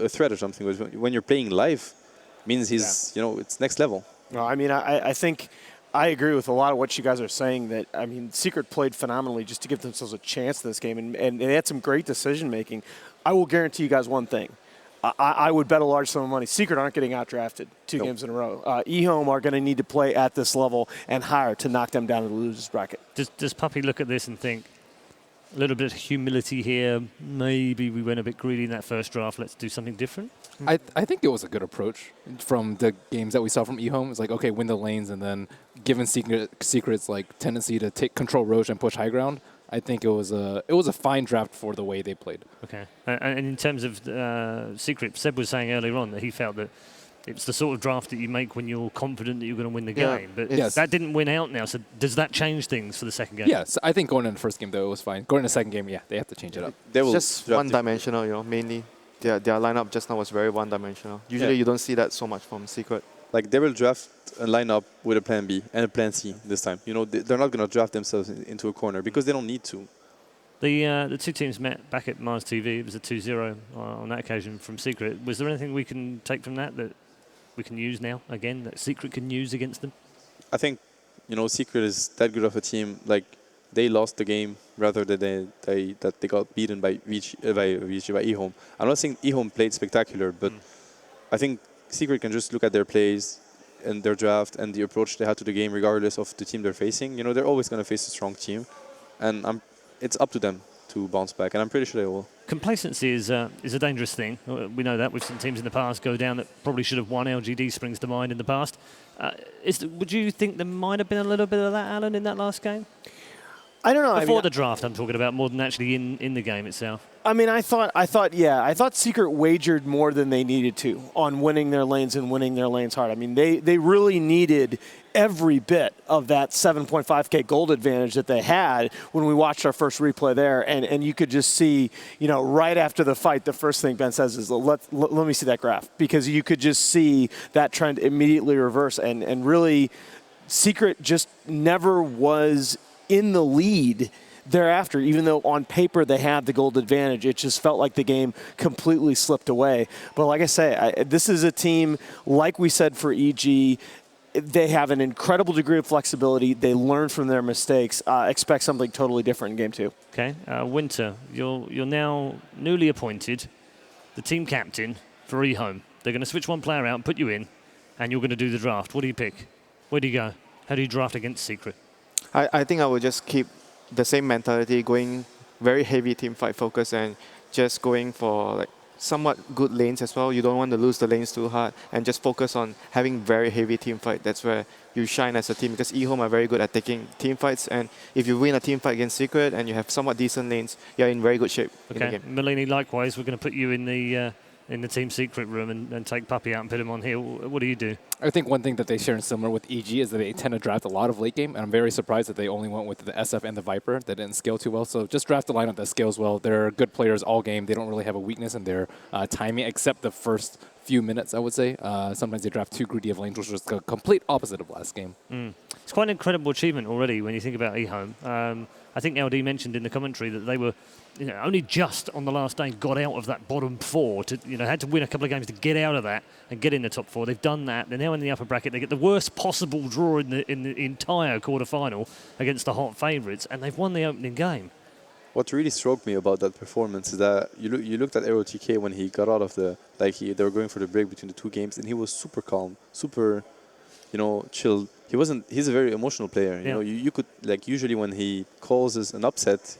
threat or something. When you're playing live, means he's it's next level. No, I mean, I think I agree with a lot of what you guys are saying. That I mean, Secret played phenomenally just to give themselves a chance in this game, and they had some great decision making. I will guarantee you guys one thing. I would bet a large sum of money. Secret aren't getting outdrafted two games in a row. eHome are going to need to play at this level and higher to knock them down to the losers bracket. Does Puppy look at this and think, A little bit of humility here. Maybe we went a bit greedy in that first draft. Let's do something different. I think it was a good approach from the games that we saw from eHome. It's like, okay, win the lanes, and then given Secret's like tendency to take control Roche and push high ground, I think it was a fine draft for the way they played. Okay. And in terms of Secret, Seb was saying earlier on that he felt that it's the sort of draft that you make when you're confident that you're going to win the game. But that didn't win out now, so does that change things for the second game? Yes, I think going in the first game, though, it was fine. Going in the second game, yeah, they have to change it up. It's just one-dimensional, mainly. Their lineup just now was very one-dimensional. Usually you don't see that so much from Secret. Like, they will draft a lineup with a plan B and a plan C this time. They're not going to draft themselves into a corner because they don't need to. The two teams met back at Mars TV. It was a 2-0 on that occasion from Secret. Was there anything we can take from that we can use now, again, that Secret can use against them? I think, Secret is that good of a team. Like, they lost the game rather than that they got beaten by eHome. I'm not saying eHome played spectacular, but I think Secret can just look at their plays and their draft and the approach they had to the game, regardless of the team they're facing. They're always going to face a strong team, and it's up to them to bounce back, and I'm pretty sure they will. Complacency is a dangerous thing. We know that. We've seen teams in the past go down that probably should have won. LGD springs to mind in the past. Would you think there might have been a little bit of that, Alan, in that last game? I don't know. Before the draft, I'm talking about, more than actually in the game itself. I mean, I thought Secret wagered more than they needed to on winning their lanes and winning their lanes hard. I mean, they really needed every bit of that 7.5K gold advantage that they had when we watched our first replay there. And you could just see, right after the fight, the first thing Ben says is, let me see that graph. Because you could just see that trend immediately reverse. And really, Secret just never was in the lead thereafter, even though on paper they had the gold advantage. It just felt like the game completely slipped away. But like I say, this is a team, like we said for EG, they have an incredible degree of flexibility. They learn from their mistakes. Expect something totally different in game two. Okay, Winter, you're now newly appointed the team captain for eHome. They're going to switch one player out and put you in, and you're going to do the draft. What do you pick? Where do you go? How do you draft against Secret? I think I will just keep the same mentality, going very heavy team fight focus and just going for like somewhat good lanes as well. You don't want to lose the lanes too hard and just focus on having very heavy team fight. That's where you shine as a team, because eHome are very good at taking team fights, and if you win a team fight against Secret and you have somewhat decent lanes, you're in very good shape in the Okay, game. Melini, likewise, we're going to put you in the team secret room and take Puppy out and put him on here. What do you do? I think one thing that they share in similar with EG is that they tend to draft a lot of late game, and I'm very surprised that they only went with the SF and the Viper that didn't scale too well. So just draft a lineup that scales well. They're good players all game. They don't really have a weakness in their timing, except the first few minutes, I would say. Sometimes they draft too greedy of lanes, which was the complete opposite of last game. It's quite an incredible achievement already when you think about eHome. I think LD mentioned in the commentary that they were only just on the last day got out of that bottom four. Had to win a couple of games to get out of that and get in the top four. They've done that. They're now in the upper bracket. They get the worst possible draw in the entire quarterfinal against the hot favourites, and they've won the opening game. What really struck me about that performance is that you looked at AeroTK when he got out of they were going for the break between the two games, and he was super calm, super, chilled. He's a very emotional player. You could, usually when he causes an upset,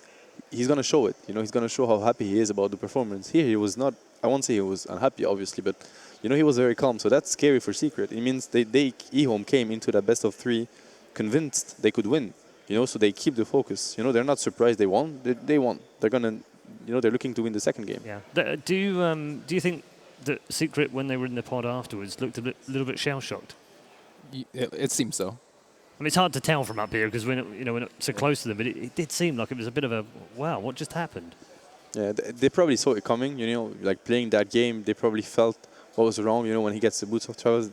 he's going to show it. He's going to show how happy he is about the performance. Here he was not, I won't say he was unhappy, obviously, but, he was very calm. So that's scary for Secret. It means eHome came into that best of three convinced they could win. So they keep the focus. They're not surprised they won. They won. They're going to, they're looking to win the second game. Yeah. Do you think that Secret, when they were in the pod afterwards, looked a little bit shell-shocked? It seems so. I mean, it's hard to tell from up here because we're not so close to them, but it did seem like it was a bit of a, wow, what just happened? Yeah, they probably saw it coming, playing that game, they probably felt what was wrong, when he gets the boots of Travis.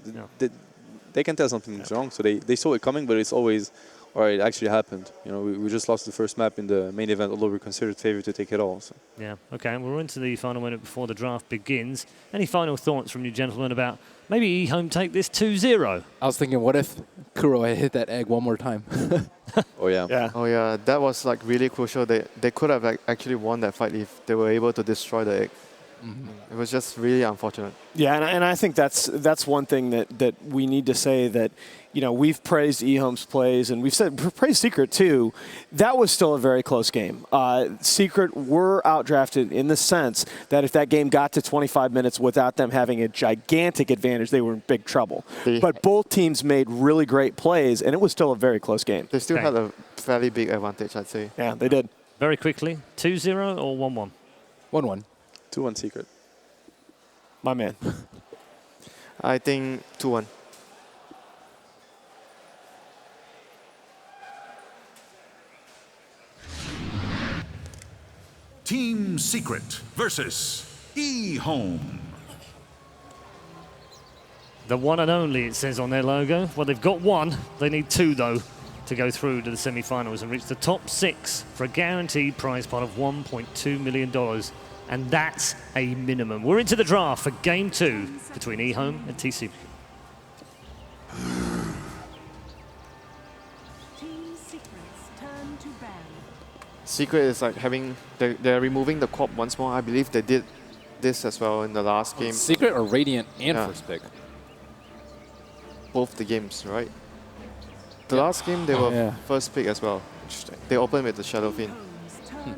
They can tell something's wrong, so they saw it coming, but it's always, all right, it actually happened. We just lost the first map in the main event, although we're considered favored to take it all. So. Yeah, okay, and we're into the final minute before the draft begins. Any final thoughts from you gentlemen about maybe eHome take this 2-0? I was thinking, what if Kuro had hit that egg one more time? Oh, yeah. Oh, yeah. That was really crucial. They could have actually won that fight if they were able to destroy the egg. It was just really unfortunate. Yeah, and I think that's one thing that we need to say that, we've praised eHome's plays, and we've praised Secret too. That was still a very close game. Secret were outdrafted in the sense that if that game got to 25 minutes without them having a gigantic advantage, they were in big trouble. But both teams made really great plays, and it was still a very close game. They still had a fairly big advantage, I'd say. Yeah, they did. Very quickly, 2-0 or 1-1? 1-1. 2-1 Secret. My man. I think 2-1. Team Secret versus eHome. The one and only, it says on their logo. Well, they've got one. They need two, though, to go through to the semi-finals and reach the top 6 for a guaranteed prize pot of $1.2 million. And that's a minimum. We're into the draft for Game 2 between eHome and TC. Secret is like they're removing the corp once more. I believe they did this as well in the last game. Secret or Radiant and first pick? Both the games, right? The last game they were first pick as well. Interesting. They opened with the Shadow Fiend.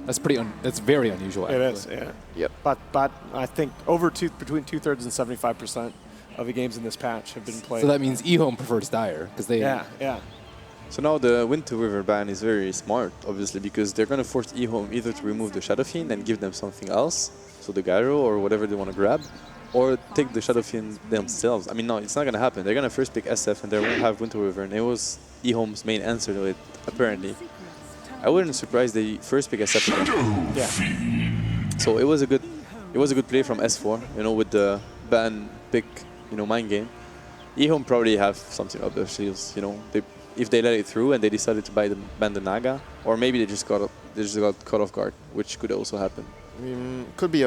That's that's very unusual. It actually. is, yeah. Yep. But I think between 2/3 and 75% of the games in this patch have been played. So that means eHome prefers Dire because they. Yeah. So now the Wind to River ban is very smart, obviously, because they're going to force eHome either to remove the Shadow Fiend and give them something else, so the Gyro or whatever they want to grab, or take the Shadow Fiend themselves. I mean, no, it's not going to happen. They're going to first pick SF and they won't have Wind to River, and it was eHome's main answer to it, apparently. I wouldn't surprise they first pick SF again. Yeah. So it was a good play from S4, with the ban pick, mind game. eHome probably have something up their sleeves, if they let it through and they decided to ban the Naga, or maybe they just got caught off guard, which could also happen. Could be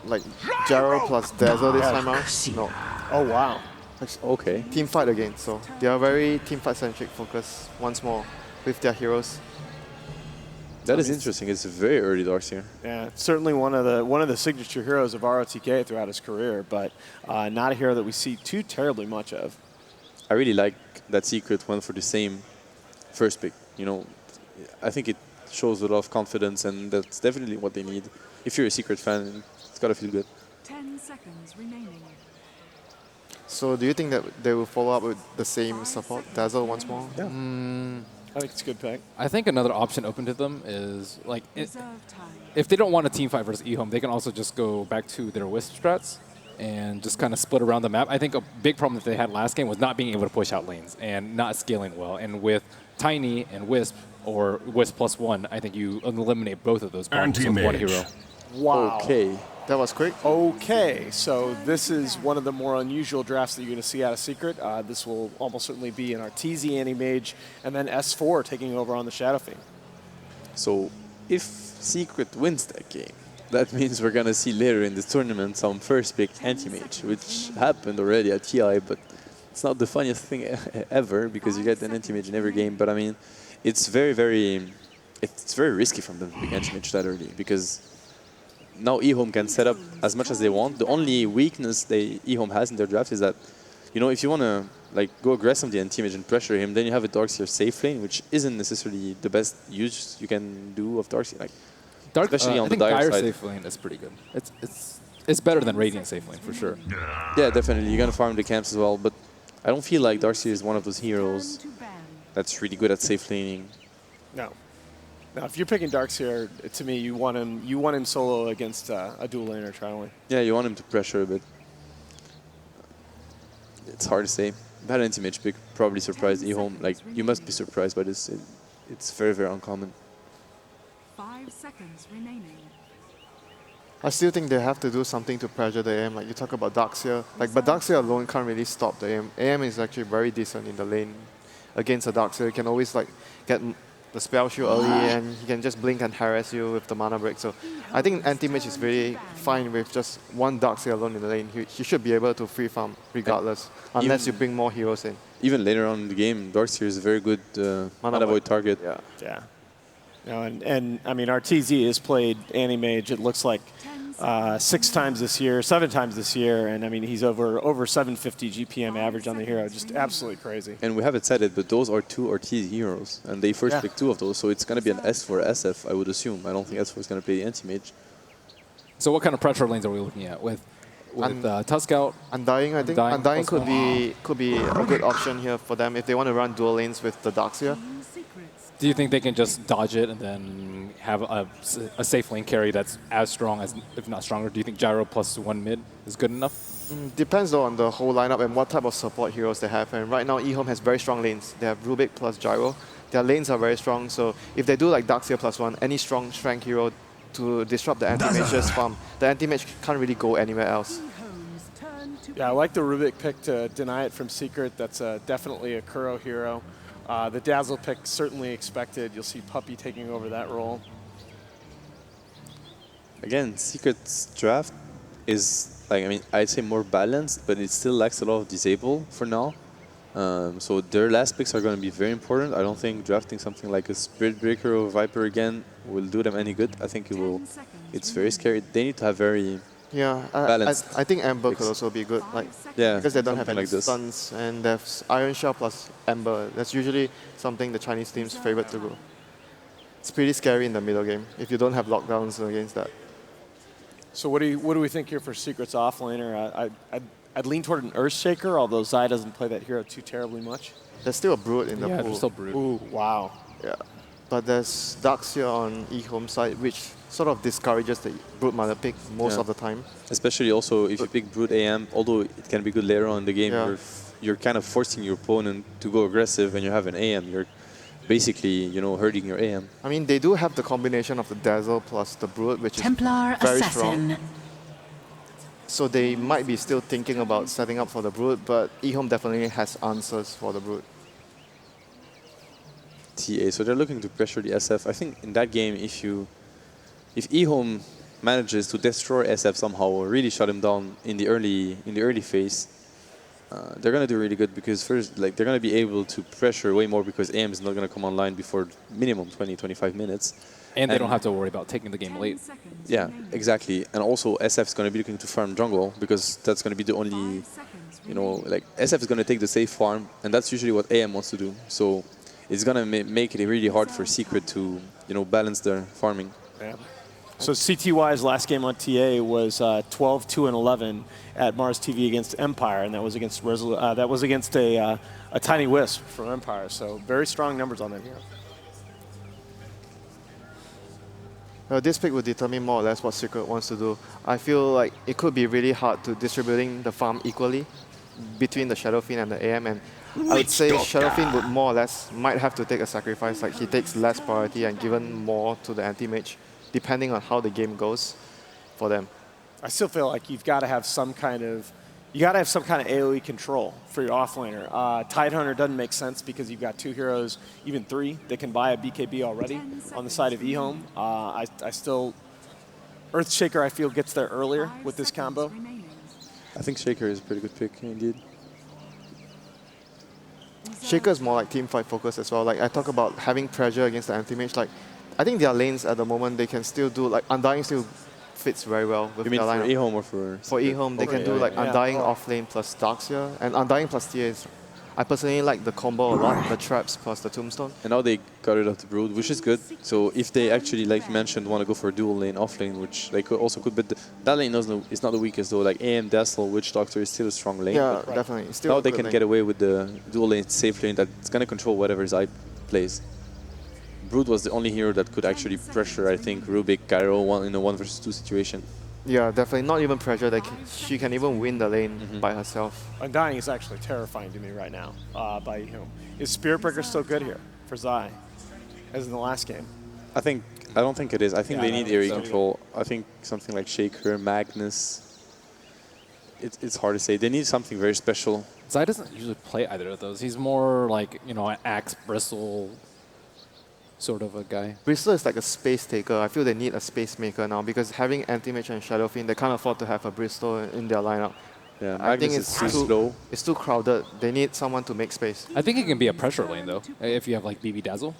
like Gyro plus Dazzle this time out. No. Oh wow. Okay. Team fight again, so they are very team fight centric focus once more with their heroes. That is interesting. It's very early Darkseer. Yeah, certainly one of the signature heroes of ROTK throughout his career, but not a hero that we see too terribly much of. I really like that Secret went for the same first pick. I think it shows a lot of confidence, and that's definitely what they need. If you're a Secret fan, it's gotta feel good. 10 seconds remaining. So do you think that they will follow up with the same support, Dazzle once more? Yeah. I think it's a good pick. I think another option open to them is like if they don't want a team fight versus eHome, they can also just go back to their Wisp strats and just kind of split around the map. I think a big problem that they had last game was not being able to push out lanes and not scaling well. And with Tiny and Wisp, or Wisp +1, I think you eliminate both of those problems with one hero. Wow. Okay. That was quick. Okay, so this is one of the more unusual drafts that you're going to see out of Secret. This will almost certainly be an Arteezy Anti-Mage, and then S4 taking over on the Shadow Fiend. So if Secret wins that game, that means we're going to see later in this tournament some first pick Anti-Mage, which happened already at TI, but it's not the funniest thing ever because you get an Anti-Mage in every game. But I mean, it's very risky from them to pick Anti-Mage that early because now eHome can set up as much as they want. The only weakness eHome has in their draft is that, if you want to go aggressively Anti-Mage and pressure him, then you have a Darkseer safe lane, which isn't necessarily the best use you can do of Darkseer. Especially on the Dire side. Safe lane is pretty good. It's better than Radiant safe lane for sure. Yeah, definitely. You're gonna farm the camps as well, but I don't feel like Darkseer is one of those heroes that's really good at safe laning. No. Now, if you're picking Darkseer, to me, you want him solo against a dual laner trialing. Yeah, you want him to pressure a bit. It's hard to say. Bad Anti-Mage pick probably surprised eHome. You must be surprised by this. It's very, very uncommon. 5 seconds remaining. I still think they have to do something to pressure the AM. Like you talk about Darkseer, but Darkseer alone can't really stop the AM. AM is actually very decent in the lane against a Darkseer. He can always get the spell shield early, and he can just blink and harass you with the mana break. So I think Anti-Mage is very fine with just one Darkseer alone in the lane. He should be able to free farm regardless, unless you bring more heroes in. Even later on in the game, Darkseer is a very good mana void target. Yeah. No, and I mean, Arteezy has played Anti-Mage, it looks like, 6 times this year, 7 times this year, and I mean he's over 750 GPM average on the hero, just absolutely crazy. And we haven't said it, but those are 2 Ortiz heroes, and they first picked 2 of those, so it's going to be an S for SF, I would assume. I don't think S4 is going to play anti-mage. So what kind of pressure lanes are we looking at with Tusk out? Undying, I think. Undying could be a good option here for them if they want to run dual lanes with the Darkseer. Do you think they can just dodge it and then have a safe lane carry that's as strong as, if not stronger? Do you think Gyro plus 1 mid is good enough? Depends though on the whole lineup and what type of support heroes they have. And right now, eHome has very strong lanes. They have Rubik plus Gyro. Their lanes are very strong, so if they do like Darkseer plus 1, any strong strength hero to disrupt the anti-mage's farm, the anti-mage can't really go anywhere else. Yeah, I like the Rubik pick to deny it from Secret. That's definitely a Kuro hero. The Dazzle pick certainly expected. You'll see Puppy taking over that role. Again, Secret's draft is, like, I mean, I'd say more balanced, but it still lacks a lot of disable for now. So their last picks are going to be very important. I don't think drafting something like a Spirit Breaker or Viper again will do them any good. I think it will. It's very scary. They need to have very balanced. I think Ember picks. could also be good, like Yeah, because they don't have any like this. stuns, and there's Iron Shell plus Ember. That's usually something the Chinese team's favorite to go. It's pretty scary in the middle game if you don't have lockdowns against that. So what do we think here for Secret's offlaner? I'd lean toward an Earthshaker, although Zai doesn't play that hero too terribly much. There's still a Brood in the pool. there's still Brood. Ooh, wow. Yeah. But there's Darkseer on eHome side, which sort of discourages the Brood mana pick most of the time. Especially also if you pick Brood AM, although it can be good later on in the game, you're kind of forcing your opponent to go aggressive and you have an AM. You're basically, you know, hurting your AM. I mean, they do have the combination of the Dazzle plus the Brood, which Templar is very Assassin. strong. So they might be still thinking about setting up for the Brood, but eHome definitely has answers for the Brood. TA, so they're looking to pressure the SF. I think in that game, if eHome manages to destroy SF somehow or really shut him down in the early phase, they're gonna do really good because first, like, they're gonna be able to pressure way more because AM is not gonna come online before minimum 20-25 minutes. And they don't have to worry about taking the game late. Yeah, exactly. And also SF is going to be looking to farm jungle because that's going to be the only, you know, like SF is going to take the safe farm and that's usually what AM wants to do. So it's going to make it really hard for Secret to, you know, balance their farming. Yeah. So CTY's last game on TA was 12-2-11 at Mars TV against Empire, and that was against a Tiny Wisp from Empire. So very strong numbers on that hero. This pick will determine more or less what Secret wants to do. I feel like it could be really hard to distributing the farm equally between the Shadow Fiend and the AM, and I would say Shadow Fiend would more or less might have to take a sacrifice, like he takes less priority and given more to the anti-mage, depending on how the game goes for them. I still feel like you've got to have some kind of AoE control for your offlaner. Tidehunter doesn't make sense because you've got 2 heroes, even 3, that can buy a BKB already on the side of eHome. I still, Earthshaker I feel gets there earlier with this combo. I think Shaker is a pretty good pick indeed. Shaker is more like team fight focus as well. Like I talk about having pressure against the anti-mage. Like I think their lanes at the moment they can still do like Undying still fits very well with You mean their for lineup. eHome or for? For eHome, they can do like Undying off lane plus Darkseer and Undying plus TA is. I personally like the combo a lot, the traps plus the tombstone. And now they got rid of the Brood, which is good. So if they actually, like you mentioned, want to go for dual lane, off lane, which they could, but that lane is not the weakest though. Like AM, Dazzle, Witch Doctor is still a strong lane. Yeah, definitely. Still now a they good can lane. get away with the dual lane safe lane that's going to control whatever Zai plays. Brood was the only hero that could actually pressure, I think, Rubik, Gyro in a 1 versus 2 situation. Yeah, definitely. Not even pressure. She can even win the lane by herself. Undying is actually terrifying to me right now by eHome. Is Spirit Breaker still good here for Zai, as in the last game? I don't think it is. I think they need area control. I think something like Shaker, Magnus. It's hard to say. They need something very special. Zai doesn't usually play either of those. He's more like, you know, an Axe, Bristle sort of a guy. Bristle is like a space taker. I feel they need a space maker now because having Anti-Mage and Shadow Fiend, they can't afford to have a Bristle in their lineup. Yeah, I think Magnus is too slow. It's too crowded. They need someone to make space. I think it can be a pressure lane though, if you have like BB Dazzle.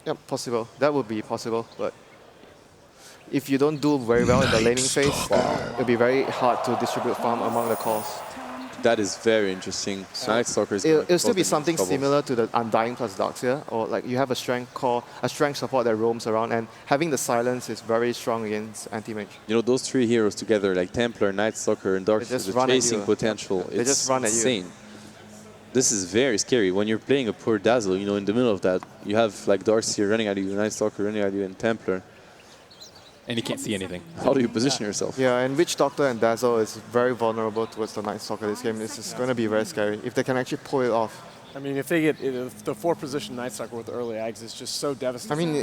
Yeah, possible. That would be possible, but if you don't do very well in the laning phase, it'll be very hard to distribute farm among the cores. That is very interesting. Night Stalker is It'll still be something similar to the Undying plus Darkseer, or like you have a strength core, a strength support that roams around, and having the silence is very strong against anti-mage. You know, those three heroes together, like Templar, Night Stalker, and Darkseer, the chasing potential, They it's just run at you. insane. This is very scary. When you're playing a poor Dazzle, you know, in the middle of that, you have like Darkseer running at you, Night Stalker running at you, and Templar. And you can't see anything. How do you position yourself? Yeah, and Witch Doctor and Dazzle is very vulnerable towards the Night Stalker this game. This is going to be very scary if they can actually pull it off. I mean, if they get if the 4-position Night Stalker with early eggs, it's just so devastating. I mean,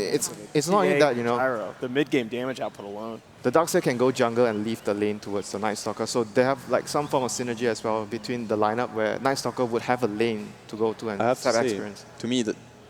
it's not even that, you know. Gyro, the mid-game damage output alone. The Darkseer can go jungle and leave the lane towards the Night Stalker, so they have like some form of synergy as well between the lineup where Night Stalker would have a lane to go to and I have to have say, experience. to me,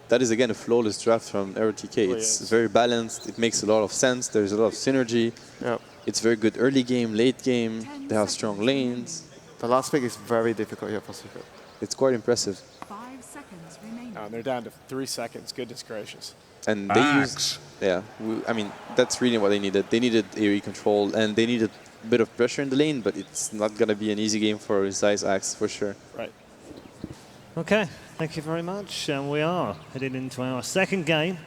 that is again a flawless draft from ROTK. It's very balanced. It makes a lot of sense. There's a lot of synergy. Yep. It's very good early game, late game. They have strong lanes. The last pick is very difficult here for Secret. It's quite impressive. 5 seconds remaining. They're down to 3 seconds. Goodness gracious. And they used, I mean, that's really what they needed. They needed AoE control, and they needed a bit of pressure in the lane, but it's not going to be an easy game for Zeiss Axe, for sure. Right. Okay, thank you very much. And we are heading into our second game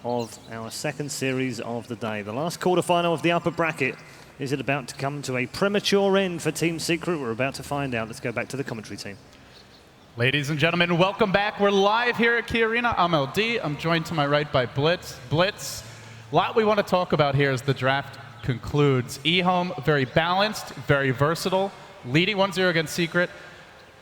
of our second series of the day. The last quarterfinal of the upper bracket. Is it about to come to a premature end for Team Secret? We're about to find out. Let's go back to the commentary team. Ladies and gentlemen, welcome back. We're live here at Key Arena. I'm LD. I'm joined to my right by Blitz. Blitz, a lot we want to talk about here as the draft concludes. eHome, very balanced, very versatile, leading 1-0 against Secret.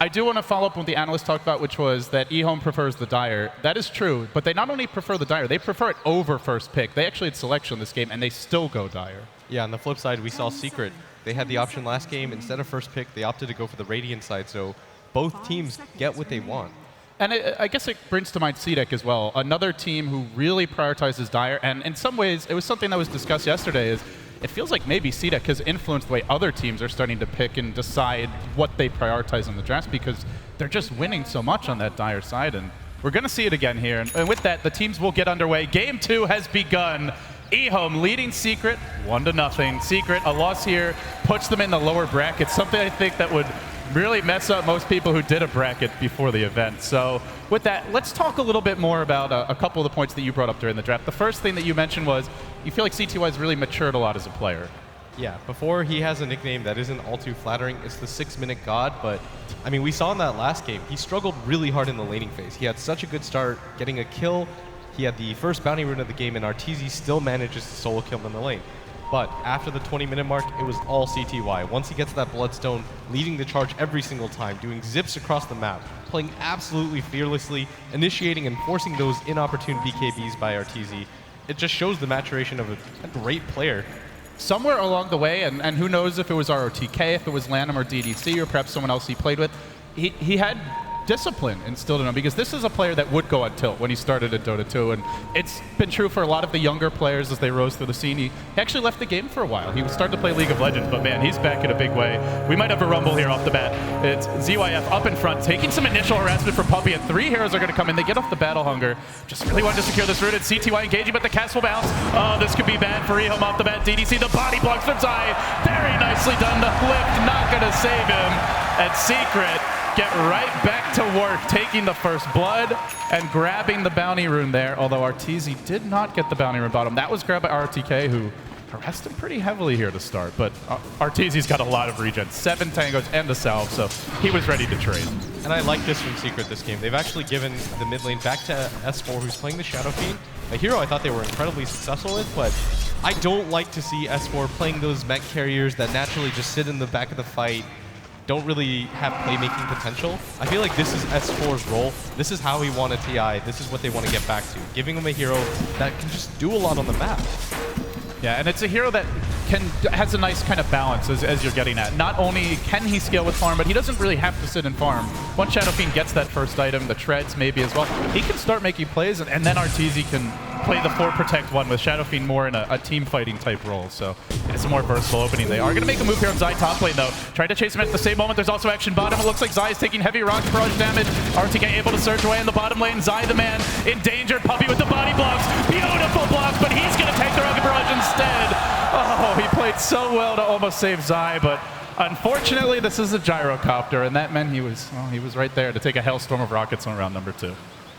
I do want to follow up on what the analyst talked about, which was that eHome prefers the Dire. That is true, but they not only prefer the Dire, they prefer it over first pick. They actually had selection in this game, and they still go Dire. Yeah, on the flip side, we saw Secret. They had the option last game. Instead of first pick, they opted to go for the Radiant side, so both teams get what they want. And I guess it brings to mind CDEC as well, another team who really prioritizes Dire, and in some ways, it was something that was discussed yesterday, is it feels like maybe CDEC has influenced the way other teams are starting to pick and decide what they prioritize in the draft, because they're just winning so much on that Dire side, and we're going to see it again here. And with that, the teams will get underway. Game 2 has begun. eHome leading Secret 1-0. Secret, a loss here, puts them in the lower bracket, something I think that would really mess up most people who did a bracket before the event. So with that, let's talk a little bit more about a couple of the points that you brought up during the draft. The first thing that you mentioned was you feel like CTY has really matured a lot as a player. Yeah, before he has a nickname that isn't all too flattering. It's the 6-minute God, but I mean, we saw in that last game, he struggled really hard in the laning phase. He had such a good start, getting a kill. He had the first bounty rune of the game, and Arteezy still manages to solo kill him in the lane. But after the 20-minute mark, it was all CTY. Once he gets that Bloodstone, leading the charge every single time, doing zips across the map, playing absolutely fearlessly, initiating and forcing those inopportune BKBs by Arteezy. It just shows the maturation of a great player. Somewhere along the way, and who knows if it was ROTK, if it was Lanham or DDC, or perhaps someone else he played with, he had discipline instilled in him, because this is a player that would go on tilt when he started at Dota 2, and it's been true for a lot of the younger players as they rose through the scene. He actually left the game for a while. He started to play League of Legends, but man, he's back in a big way. We might have a rumble here off the bat. It's ZYF up in front, taking some initial harassment from Puppy, and 3 heroes are going to come in. They get off the Battle Hunger. Just really wanted to secure this route. It's CTY engaging, but the cast will bounce. Oh, this could be bad for eHome off the bat. DDC, the body blocks from Zai. Very nicely done. The lift not going to save him. At Secret, get right back to work, taking the first blood and grabbing the bounty rune there, although Arteezy did not get the bounty rune bottom. That was grabbed by RTK, who harassed him pretty heavily here to start, but Arteezy's got a lot of regen, 7 tangos and a salve, so he was ready to trade. And I like this from Secret this game. They've actually given the mid lane back to S4, who's playing the Shadow Fiend, a hero I thought they were incredibly successful with, but I don't like to see S4 playing those mech carriers that naturally just sit in the back of the fight, don't really have playmaking potential. I feel like this is S4's role. This is how he won a TI. This is what they want to get back to. Giving him a hero that can just do a lot on the map. Yeah, and it's a hero that has a nice kind of balance, as you're getting at. Not only can he scale with farm, but he doesn't really have to sit and farm. Once Shadow Fiend gets that first item, the treads maybe as well, he can start making plays, and then Arteezy can play the 4 protect 1 with Shadow Fiend more in a team fighting type role. So it's a more versatile opening. They are going to make a move here on Zai top lane though. Trying to chase him at the same moment. There's also action bottom. It looks like Zai is taking heavy rock barrage damage. RTK able to surge away in the bottom lane. Zai the man endangered. Puppy with the body blocks. Beautiful blocks, but he's going to take the rocket barrage instead. Oh, he played so well to almost save Zai, but unfortunately this is a gyrocopter, and that meant he was right there to take a hailstorm of rockets on round number 2.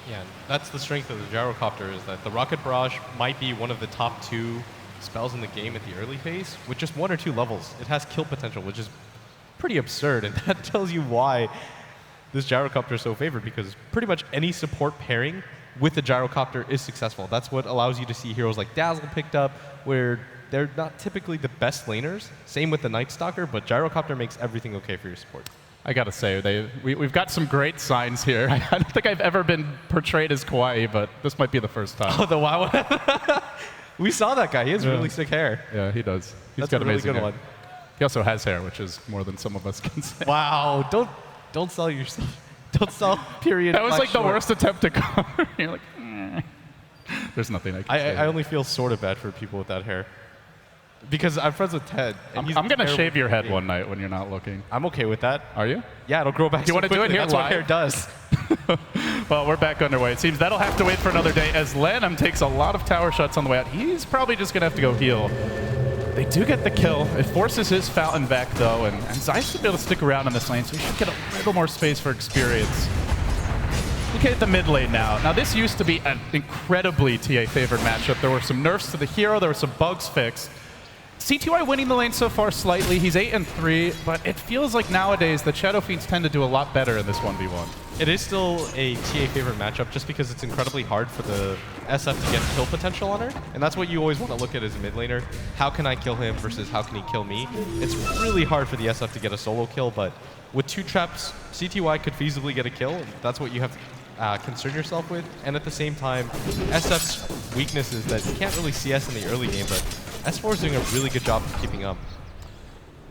Yeah, that's the strength of the gyrocopter, is that the rocket barrage might be one of the top 2 spells in the game at the early phase. With just 1 or 2 levels, it has kill potential, which is pretty absurd, and that tells you why this gyrocopter is so favored, because pretty much any support pairing with the gyrocopter is successful. That's what allows you to see heroes like Dazzle picked up, where they're not typically the best laners. Same with the Night Stalker, but gyrocopter makes everything okay for your support. I gotta say, we've got some great signs here. I don't think I've ever been portrayed as kawaii, but this might be the first time. Oh, the WoW. We saw that guy. He has really sick hair. Yeah, he does. He's That's got a really amazing good hair. one. He also has hair, which is more than some of us can say. Wow, don't sell yourself. Don't sell period. That was like the short. worst attempt to cover. You're like, there's nothing I can say. I only feel sort of bad for people with that hair. Because I'm friends with Ted. And I'm going to shave your head one night when you're not looking. I'm okay with that. Are you? Yeah, it'll grow back. Do you want to do it here That's live? what hair does. Well, we're back underway. It seems that'll have to wait for another day as Lanham takes a lot of tower shots on the way out. He's probably just going to have to go heal. They do get the kill. It forces his Fountain back, though, and Zai should be able to stick around in this lane, so he should get a little more space for experience. Look at the mid lane now. Now, this used to be an incredibly TA-favored matchup. There were some nerfs to the hero. There were some bugs fixed. CTY winning the lane so far slightly. He's 8-3, but it feels like nowadays the Shadow Fiends tend to do a lot better in this 1v1. It is still a TA favorite matchup just because it's incredibly hard for the SF to get kill potential on her. And that's what you always want to look at as a mid laner. How can I kill him versus how can he kill me? It's really hard for the SF to get a solo kill, but with 2 traps, CTY could feasibly get a kill. That's what you have to concern yourself with. And at the same time, SF's weakness is that you can't really CS in the early game, but S4 is doing a really good job of keeping up.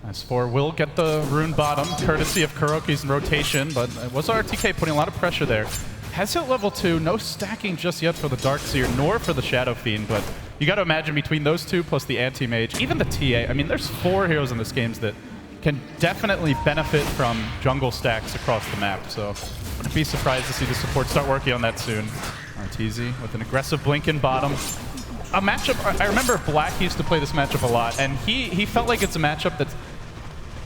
S4 will get the rune bottom, courtesy of Kuroki's rotation, but it was RTK putting a lot of pressure there. Has hit level 2, no stacking just yet for the Darkseer, nor for the Shadow Fiend, but you got to imagine between those 2 plus the Anti-Mage, even the TA, I mean, there's 4 heroes in this game that can definitely benefit from jungle stacks across the map, so wouldn't be surprised to see the support start working on that soon. Arteezy with an aggressive blink in bottom. A matchup, I remember Black used to play this matchup a lot, and he felt like it's a matchup that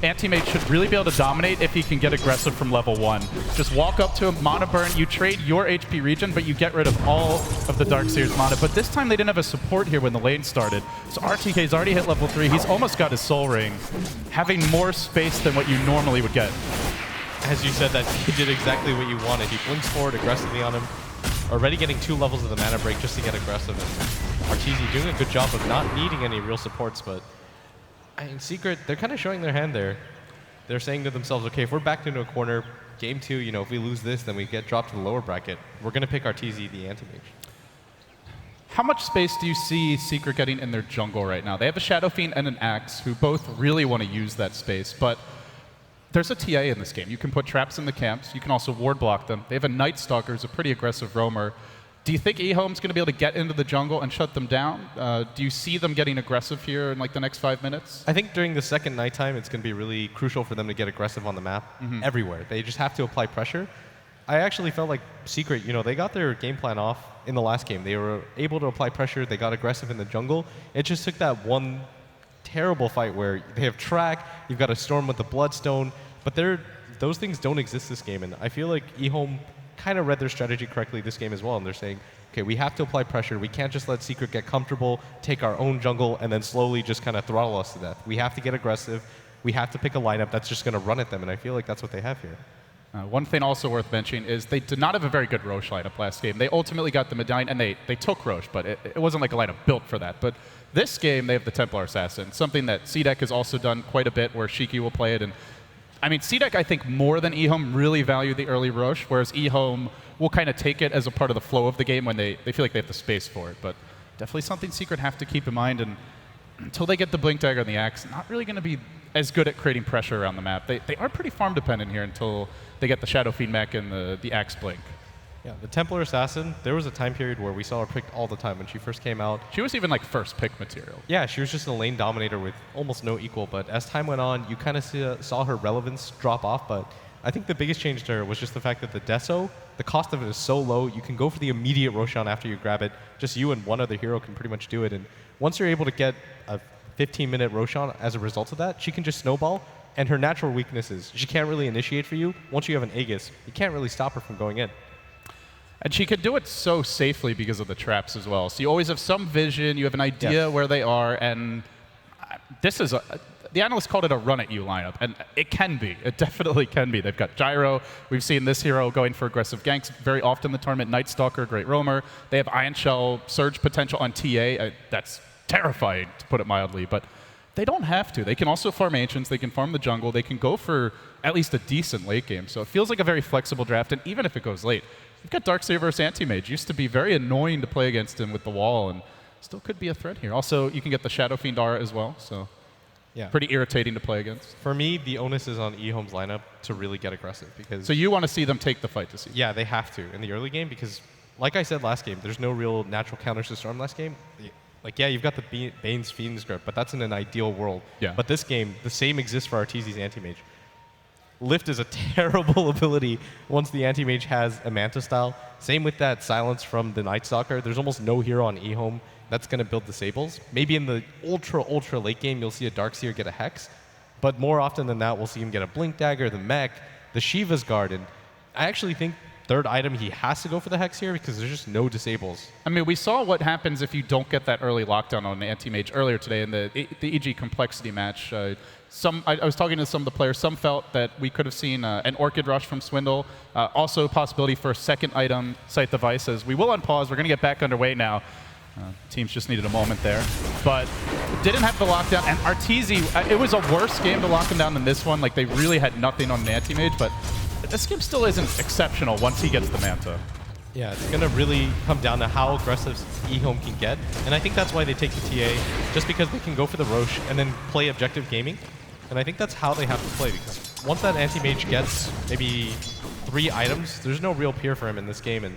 Anti-Mage should really be able to dominate if he can get aggressive from level 1. Just walk up to him, mana burn, you trade your HP regen, but you get rid of all of the Darkseer's mana. But this time they didn't have a support here when the lane started. So RTK's already hit level 3, he's almost got his Soul Ring, having more space than what you normally would get. As you said, that he did exactly what you wanted. He blinks forward aggressively on him, already getting 2 levels of the mana break just to get aggressive. And Arteezy doing a good job of not needing any real supports, but in Secret, they're kind of showing their hand there. They're saying to themselves, okay, if we're backed into a corner, game 2, you know, if we lose this, then we get dropped to the lower bracket. We're going to pick Arteezy, the Anti-Mage. How much space do you see Secret getting in their jungle right now? They have a Shadow Fiend and an Axe who both really want to use that space, but there's a TA in this game. You can put traps in the camps. You can also ward block them. They have a Night Stalker who's a pretty aggressive roamer. Do you think eHome's going to be able to get into the jungle and shut them down? Do you see them getting aggressive here in like the next 5 minutes? I think during the second nighttime, it's going to be really crucial for them to get aggressive on the map everywhere. They just have to apply pressure. I actually felt like Secret, you know, they got their game plan off in the last game. They were able to apply pressure. They got aggressive in the jungle. It just took that one terrible fight where they have track, you've got a Storm with the Bloodstone, but those things don't exist this game. And I feel like eHome kind of read their strategy correctly this game as well, and they're saying, okay, we have to apply pressure. We can't just let Secret get comfortable, take our own jungle, and then slowly just kind of throttle us to death. We have to get aggressive. We have to pick a lineup that's just going to run at them, and I feel like that's what they have here. One thing also worth mentioning is they did not have a very good Roche lineup last game. They ultimately got the Medallion, and they took Roche, but it wasn't like a lineup built for that. But this game, they have the Templar Assassin, something that CDEC has also done quite a bit, where Shiki will play it. And I mean, CDEC, I think, more than eHome, really value the early Roche, whereas eHome will kind of take it as a part of the flow of the game when they feel like they have the space for it. But definitely something Secret have to keep in mind. And until they get the Blink Dagger and the Axe, not really going to be as good at creating pressure around the map. They are pretty farm dependent here until they get the Shadow Fiend mech and the Axe Blink. Yeah, the Templar Assassin, there was a time period where we saw her picked all the time when she first came out. She was even like first pick material. Yeah, she was just a lane dominator with almost no equal, but as time went on, you kind of saw her relevance drop off, but I think the biggest change to her was just the fact that the Deso, the cost of it is so low, you can go for the immediate Roshan after you grab it. Just you and one other hero can pretty much do it, and once you're able to get a 15-minute Roshan as a result of that, she can just snowball, and her natural weakness is she can't really initiate for you. Once you have an Aegis, you can't really stop her from going in. And she could do it so safely because of the traps as well. So you always have some vision, you have an idea where they are, and this is the analysts called it a run-at-you lineup, and it can be. It definitely can be. They've got Gyro. We've seen this hero going for aggressive ganks very often in the tournament. Night Stalker, great roamer. They have Iron Shell surge potential on TA. That's terrifying, to put it mildly, but they don't have to. They can also farm Ancients. They can farm the jungle. They can go for at least a decent late game. So it feels like a very flexible draft, and even if it goes late, you've got Darkseer versus Anti-Mage. Used to be very annoying to play against him with the wall, and still could be a threat here. Also, you can get the Shadow Fiend Aura as well, so yeah, pretty irritating to play against. For me, the onus is on eHome's lineup to really get aggressive. Because so you want to see them take the fight to see? Yeah, they have to in the early game because, like I said last game, there's no real natural counters to Storm last game. Like, yeah, you've got the Bane's Fiend's Grip, but that's in an ideal world. Yeah. But this game, the same exists for Arteezy's Anti-Mage. Lift is a terrible ability once the Anti-Mage has a Manta style. Same with that Silence from the Night Stalker. There's almost no hero on eHome that's going to build disables. Maybe in the ultra late game, you'll see a Darkseer get a Hex. But more often than that, we'll see him get a Blink Dagger, the Mech, the Shiva's Guard. And I actually think third item, he has to go for the Hex here because there's just no disables. I mean, we saw what happens if you don't get that early lockdown on Anti-Mage earlier today in the EG Complexity match. I was talking to some of the players. Some felt that we could have seen an Orchid Rush from Swindle. Also a possibility for a second item, Scythe Devices. We will unpause. We're going to get back underway now. Teams just needed a moment there. But didn't have the lockdown. And Arteezy, it was a worse game to lock him down than this one. Like, they really had nothing on Anti-Mage, but this game still isn't exceptional once he gets the Manta. Yeah, it's going to really come down to how aggressive eHome can get. And I think that's why they take the TA, just because they can go for the Roche and then play objective gaming. And I think that's how they have to play, because once that Anti-Mage gets maybe 3 items, there's no real peer for him in this game. And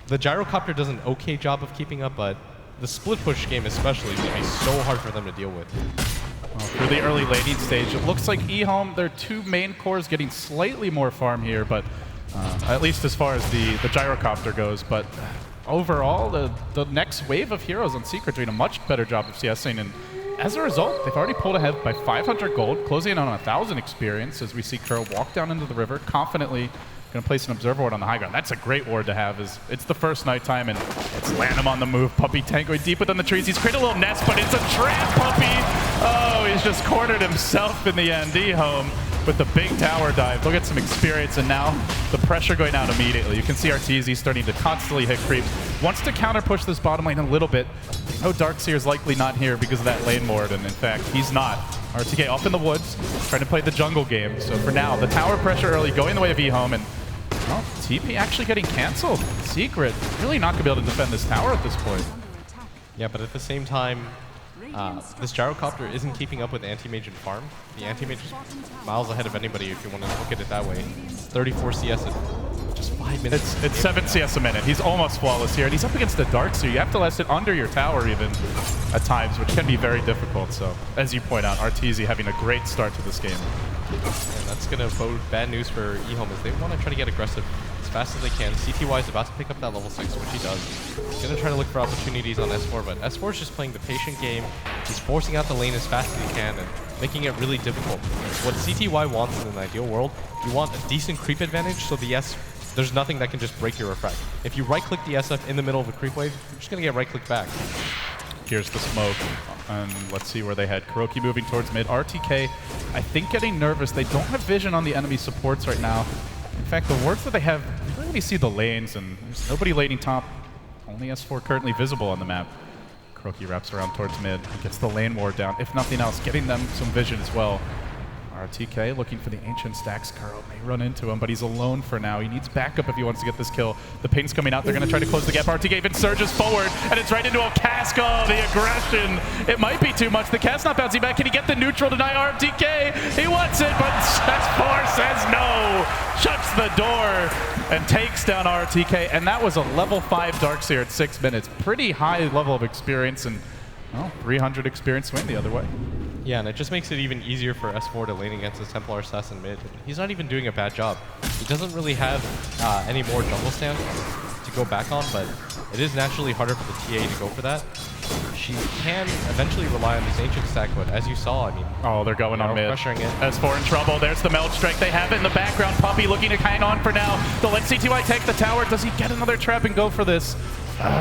the Gyrocopter does an okay job of keeping up, but the split push game especially is going to be so hard for them to deal with. Well, through the early laning stage, it looks like eHome, their 2 main cores getting slightly more farm here, but at least as far as the Gyrocopter goes. But overall, the next wave of heroes on Secret doing a much better job of CSing, and as a result, they've already pulled ahead by 500 gold, closing in on 1,000 experience as we see Kuro walk down into the river, confidently going to place an Observer Ward on the high ground. That's a great ward to have. It's the first nighttime, and it's land him on the move. Puppy Tank going deep within the trees. He's created a little nest, but it's a trap, Puppy! Oh, he's just cornered himself in the end. eHome with the big tower dive. They'll get some experience, and now the pressure going out immediately. You can see Arteezy starting to constantly hit creeps. Wants to counter push this bottom lane a little bit. No, Darkseer is likely not here because of that lane ward, and in fact, he's not. RTK off in the woods, trying to play the jungle game. So for now, the tower pressure early going the way of eHome, and well, TP actually getting canceled. Secret really not going to be able to defend this tower at this point. Yeah, but at the same time, this Gyrocopter isn't keeping up with Anti-Mage and farm. The Anti-Mage is miles ahead of anybody if you want to look at it that way. 34 CS in just 5 minutes. It's 7 CS a minute. He's almost flawless here, and he's up against the Darkseer. You have to let it under your tower even at times, which can be very difficult. So, as you point out, Arteezy having a great start to this game. And that's going to bode bad news for eHome as they want to try to get aggressive as fast as they can. CTY is about to pick up that level 6, which he does. He's going to try to look for opportunities on S4, but S4 is just playing the patient game. He's forcing out the lane as fast as he can and making it really difficult. What CTY wants in an ideal world, you want a decent creep advantage, so the S, there's nothing that can just break your refract. If you right-click the SF in the middle of a creep wave, you're just going to get right-clicked back. Here's the smoke, and let's see where they head. Kuroki moving towards mid. RTK, I think, getting nervous. They don't have vision on the enemy supports right now. In fact, the wards that they have, you don't really see the lanes, and there's nobody laning top. Only S4 currently visible on the map. Kuroki wraps around towards mid, gets the lane ward down. If nothing else, giving them some vision as well. RTK looking for the ancient stacks. Kuro may run into him, but he's alone for now. He needs backup if he wants to get this kill. The ping's coming out. They're going to try to close the gap. RTK even surges forward, and it's right into a cask. Oh, the aggression. It might be too much. The cast not bouncing back. Can he get the neutral tonight? RTK, he wants it, but S4 says no. Shuts the door. and takes down RTK. And that was a level 5 Darkseer at 6 minutes. Pretty high level of experience, and well, 300 experience swing the other way. Yeah, and it just makes it even easier for S4 to lane against the Templar Assassin mid. He's not even doing a bad job. He doesn't really have any more jungle stands to go back on, but it is naturally harder for the TA to go for that. She can eventually rely on this ancient stack, but as you saw, I mean... Oh, they're going on mid. Pressuring it. S4 in trouble. There's the meld strike. They have it in the background. Puppey looking to hang on for now. They'll let CTY take the tower. Does he get another trap and go for this?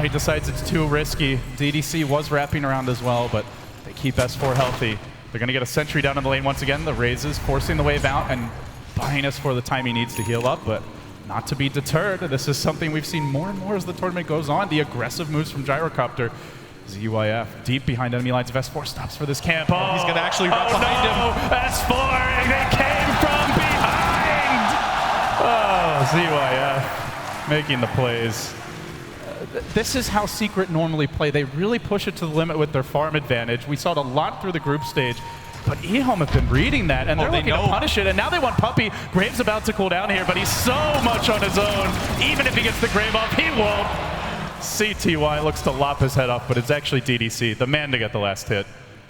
He decides it's too risky. DDC was wrapping around as well, but they keep S4 healthy. They're going to get a sentry down in the lane once again. The raises forcing the wave out and buying S4 the time he needs to heal up, but not to be deterred. This is something we've seen more and more as the tournament goes on. The aggressive moves from Gyrocopter. ZYF deep behind enemy lines. S4 stops for this camp. Oh, he's going to actually run behind him. S4, they came from behind. Oh, ZYF making the plays. This is how Secret normally play. They really push it to the limit with their farm advantage. We saw it a lot through the group stage, but eHome have been reading that, and they're looking to punish it, and now they want Puppey. Graves about to cool down here, but he's so much on his own. Even if he gets the Grave off, he won't. CTY looks to lop his head off, but it's actually DDC, the man to get the last hit.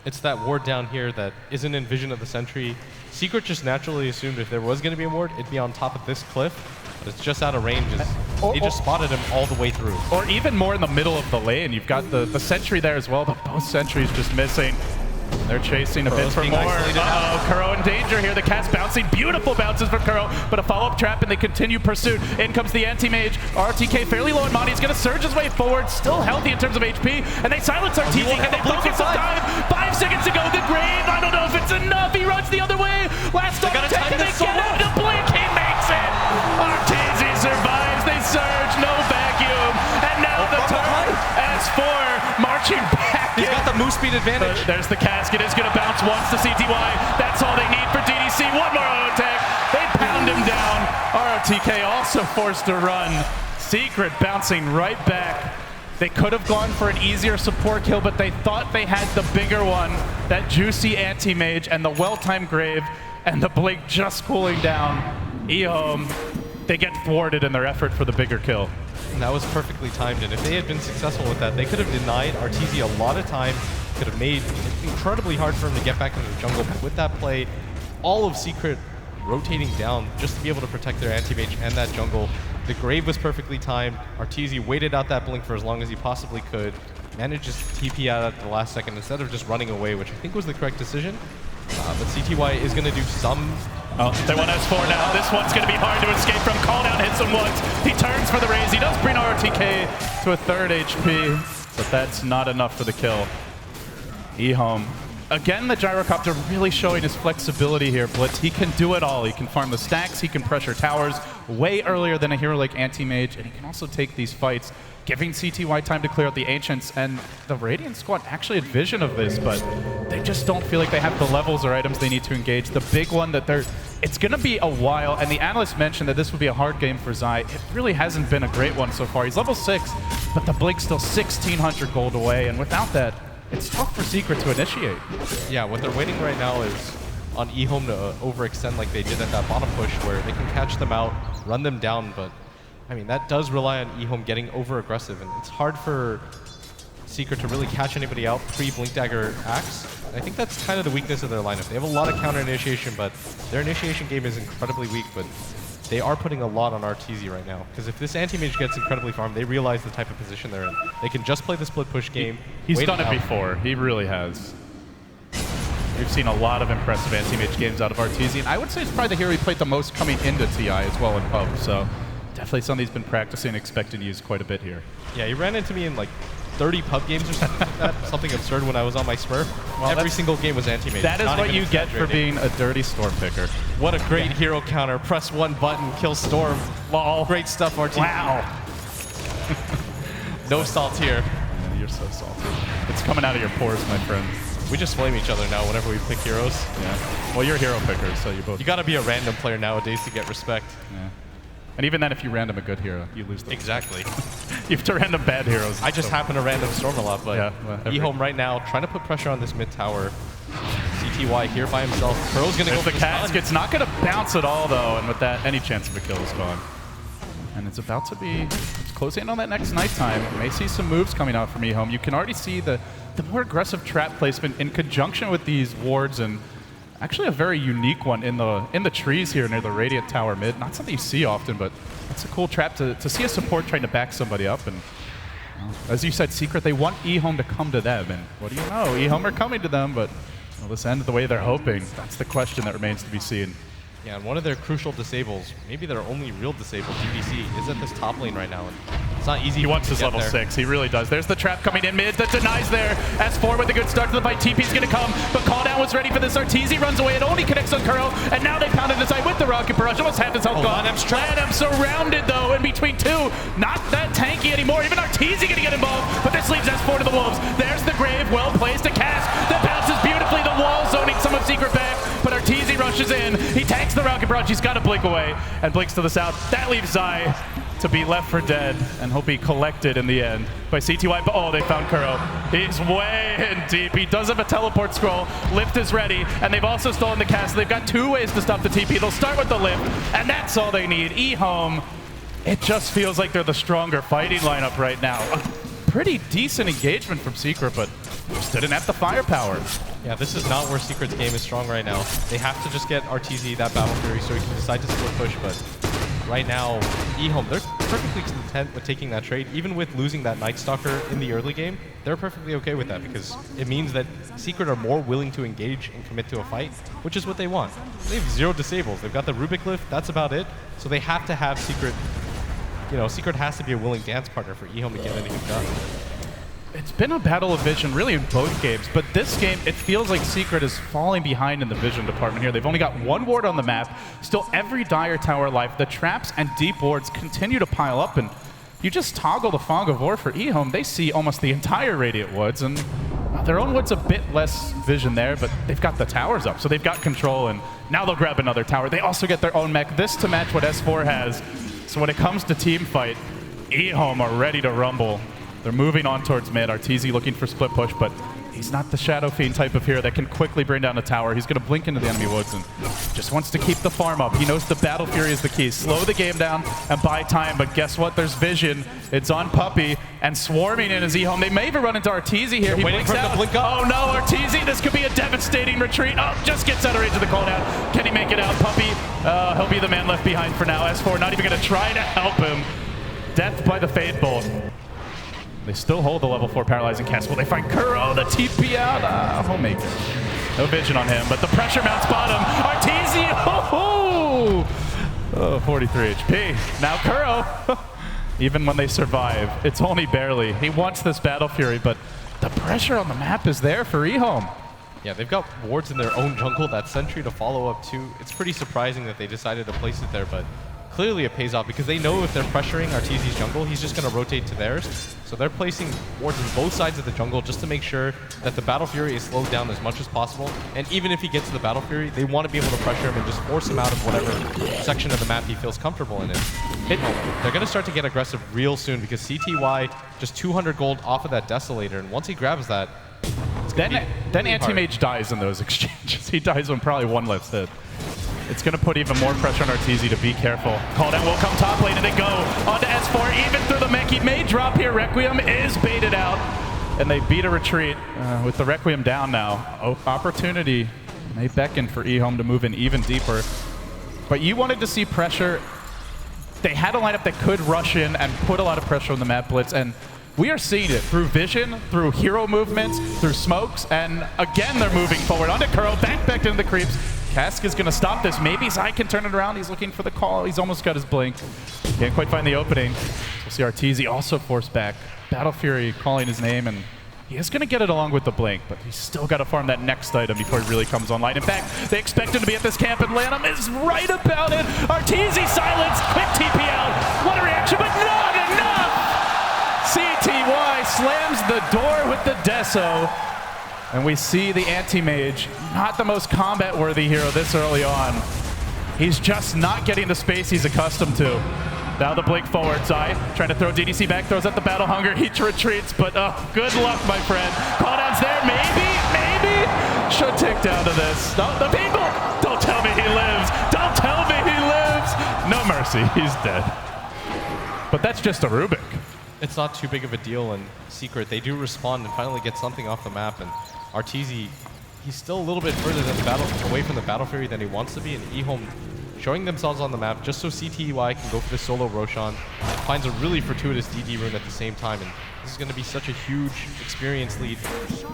It's that ward down here that isn't in vision of the sentry. Secret just naturally assumed if there was going to be a ward, it'd be on top of this cliff. But it's just out of range. They just spotted him all the way through. Or even more in the middle of the lane. You've got the sentry there as well, but both sentries just missing. They're chasing a bit for more. Uh-oh, Kuro in danger here. The cat's bouncing. Beautiful bounces for Kuro, but a follow-up trap, and they continue pursuit. In comes the anti-mage. RTK fairly low on money. He's going to surge his way forward. Still healthy in terms of HP, and they silence RTK, and they focus on time. 5 seconds to go. The Grave, I don't know if it's enough. He runs the other way. Last on attack, and they get him to blink. He makes it. RTZ survives. They surge. No vacuum. And now the turn. S4 marching back. He's got the move speed advantage. There's the casket. It's going to bounce once to CTY. That's all they need for DDC. One more auto attack. They pound him down. ROTK also forced to run. Secret bouncing right back. They could have gone for an easier support kill, but they thought they had the bigger one. That juicy anti-mage and the well-timed Grave and the Blink just cooling down. eHome, they get thwarted in their effort for the bigger kill. And that was perfectly timed, and if they had been successful with that, they could have denied RTZ a lot of time, could have made it incredibly hard for him to get back into the jungle, but with that play, all of Secret rotating down just to be able to protect their anti-mage and that jungle. The Grave was perfectly timed. RTZ waited out that blink for as long as he possibly could, managed to TP out at the last second instead of just running away, which I think was the correct decision. But CTY is going to do some... Oh, they want S4 now. This one's going to be hard to escape from. Call down hits him once. He turns for the raise. He does bring RTK to a 3rd HP, but that's not enough for the kill. eHome. Again, the Gyrocopter really showing his flexibility here, Blitz. He can do it all. He can farm the stacks. He can pressure towers way earlier than a hero like Anti-Mage, and he can also take these fights, giving CTY time to clear out the Ancients. And the Radiant squad actually had vision of this, but they just don't feel like they have the levels or items they need to engage. The big one that it's going to be a while, and the analyst mentioned that this would be a hard game for Zai. It really hasn't been a great one so far. He's level 6, but the Blink's still 1,600 gold away, and without that, it's tough for Secret to initiate. Yeah, what they're waiting right now is on eHome to overextend like they did at that bottom push, where they can catch them out, run them down, but I mean, that does rely on eHome getting over-aggressive, and it's hard for Secret to really catch anybody out pre-Blink Dagger Axe. And I think that's kind of the weakness of their lineup. They have a lot of counter initiation, but their initiation game is incredibly weak, but they are putting a lot on RTZ right now. Because if this anti-mage gets incredibly farmed, they realize the type of position they're in. They can just play the split push game. He's done it before. He really has. We've seen a lot of impressive anti-mage games out of RTZ, and I would say it's probably the hero he played the most coming into TI as well in pub, so definitely something he's been practicing and expecting to use quite a bit here. Yeah, he ran into me in like 30 pub games or something like that. Something absurd when I was on my Smurf. Well, every single game was anti-mage. That is what you get for being a dirty Storm picker. What a great hero counter. Press one button, kill Storm. Lol. Great stuff, RT. Wow. No salt here. Yeah, you're so salty. It's coming out of your pores, my friend. We just flame each other now whenever we pick heroes. Yeah. Well, you're hero pickers, so you both... You gotta be a random player nowadays to get respect. Yeah. And even then, if you random a good hero, you lose them. Exactly. You have to random bad heroes. I just happen to random Storm a lot, but yeah, well, eHome right now trying to put pressure on this mid tower. CTY here by himself. Pearl's gonna go for the casket. It's not gonna bounce at all though, and with that, any chance of a kill is gone. and it's about to be closing in on that next nighttime. You may see some moves coming out from eHome. You can already see the more aggressive trap placement in conjunction with these wards, and actually a very unique one in the trees here near the Radiant Tower mid. Not something you see often, but it's a cool trap to see a support trying to back somebody up. And as you said, Secret, they want eHome to come to them, and what do you know? eHome are coming to them, but will this end the way they're hoping? That's the question that remains to be seen. Yeah, and one of their crucial disables, maybe their only real disable, DBC, is at this top lane right now. And it's not easy. He wants his level 6. He really does. There's the trap coming in mid that denies there. S4 with a good start to the fight. TP's going to come, but Calldown was ready for this. Arteezy runs away. It only connects on Kuro, and now they pound it inside with the Rocket Barrage. Almost half his health gone. Lanham surrounded, though, in between two. Not that tanky anymore. Even Arteezy going to get involved, but this leaves S4 to the Wolves. There's the Grave. Well placed. A cast that bounces beautifully. The wall zoning some of Secret back, but Arteezy rushes in. He tanks the Rocket Barrage. He's got to blink away, and blinks to the south. That leaves Zai to be left for dead, and he'll be collected in the end by CTY. But oh, they found Kuro. He's way in deep. He does have a teleport scroll. Lift is ready, and they've also stolen the castle. They've got 2 ways to stop the TP. They'll start with the lift, and that's all they need. eHome, it just feels like they're the stronger fighting lineup right now. A pretty decent engagement from Secret, but just didn't have the firepower. Yeah, this is not where Secret's game is strong right now. They have to just get Arteezy that Battle Fury so he can decide to split push, but right now, eHome, they're perfectly content with taking that trade. Even with losing that Night Stalker in the early game, they're perfectly okay with that because it means that Secret are more willing to engage and commit to a fight, which is what they want. They have 0 disables. They've got the Rubik lift, that's about it. So they have to have Secret, you know, Secret has to be a willing dance partner for eHome to get anything done. It's been a battle of vision really in both games, but this game, it feels like Secret is falling behind in the vision department here. They've only got 1 ward on the map, still every Dire Tower alive. The traps and deep wards continue to pile up, and you just toggle the Fog of War for eHome, they see almost the entire Radiant Woods, and their own wood's a bit less vision there, but they've got the towers up, so they've got control, and now they'll grab another tower. They also get their own mech, this to match what S4 has. So when it comes to team fight, eHome are ready to rumble. They're moving on towards mid. Arteezy looking for split push, but he's not the Shadow Fiend type of hero that can quickly bring down a tower. He's going to blink into the enemy woods and just wants to keep the farm up. He knows the Battle Fury is the key. Slow the game down and buy time, but guess what? There's vision. It's on Puppey, and swarming in his eHome. They may even run into Arteezy here. He blinks out. Oh no, Arteezy, this could be a devastating retreat. Oh, just gets out of range of the cooldown. Can he make it out? Puppey, he'll be the man left behind for now. S4 not even going to try to help him. Death by the Fade Bolt. They still hold the level 4 paralyzing cast. Will they find Kuro? The TP out. Homemaker. No vision on him, but the pressure mounts bottom. Arteezy. Oh, 43 HP. Now Kuro. Even when they survive, it's only barely. He wants this Battle Fury, but the pressure on the map is there for eHome. Yeah, they've got wards in their own jungle. That sentry to follow up too. It's pretty surprising that they decided to place it there, but clearly it pays off because they know if they're pressuring Arteezy's jungle, he's just going to rotate to theirs. So they're placing wards on both sides of the jungle just to make sure that the Battle Fury is slowed down as much as possible. And even if he gets to the Battle Fury, they want to be able to pressure him and just force him out of whatever section of the map he feels comfortable in. They're going to start to get aggressive real soon because CTY just 200 gold off of that Desolator, and once he grabs that, then Anti-Mage dies in those exchanges. He dies when probably 1 left hit. It's going to put even more pressure on Arteezy to be careful. Calldown will come top lane, and they go onto S4. Even through the mech, he may drop here. Requiem is baited out, and they beat a retreat with the Requiem down now. Oh, opportunity may beckon for eHome to move in even deeper. But you wanted to see pressure. They had a lineup that could rush in and put a lot of pressure on the map blitz, and we are seeing it through vision, through hero movements, through smokes, and again they're moving forward. Onto Kuro, back into the creeps. Cask is going to stop this. Maybe Zai can turn it around. He's looking for the call. He's almost got his blink. Can't quite find the opening. We'll see Arteezy also forced back. Battle Fury calling his name, and he is going to get it along with the blink, but he's still got to farm that next item before he really comes online. In fact, they expect him to be at this camp, and Lanham is right about it. Arteezy silence, quick TP out. What a reaction, but not enough! CTY slams the door with the Deso. And we see the Anti-Mage, not the most combat-worthy hero this early on. He's just not getting the space he's accustomed to. Now the blink forward, Zai trying to throw DDC back, throws out the Battle Hunger, he retreats, but good luck, my friend. Calldown's there, maybe? Should tick down to this. No, the people! Don't tell me he lives! Don't tell me he lives! No mercy, he's dead. but that's just a Rubik. It's not too big of a deal, and Secret, they do respond and finally get something off the map, and Arteezy, he's still a little bit further away from the Battle Fury than he wants to be, and eHome showing themselves on the map just so CTEY can go for the solo Roshan, finds a really fortuitous DD rune at the same time, and this is going to be such a huge experience lead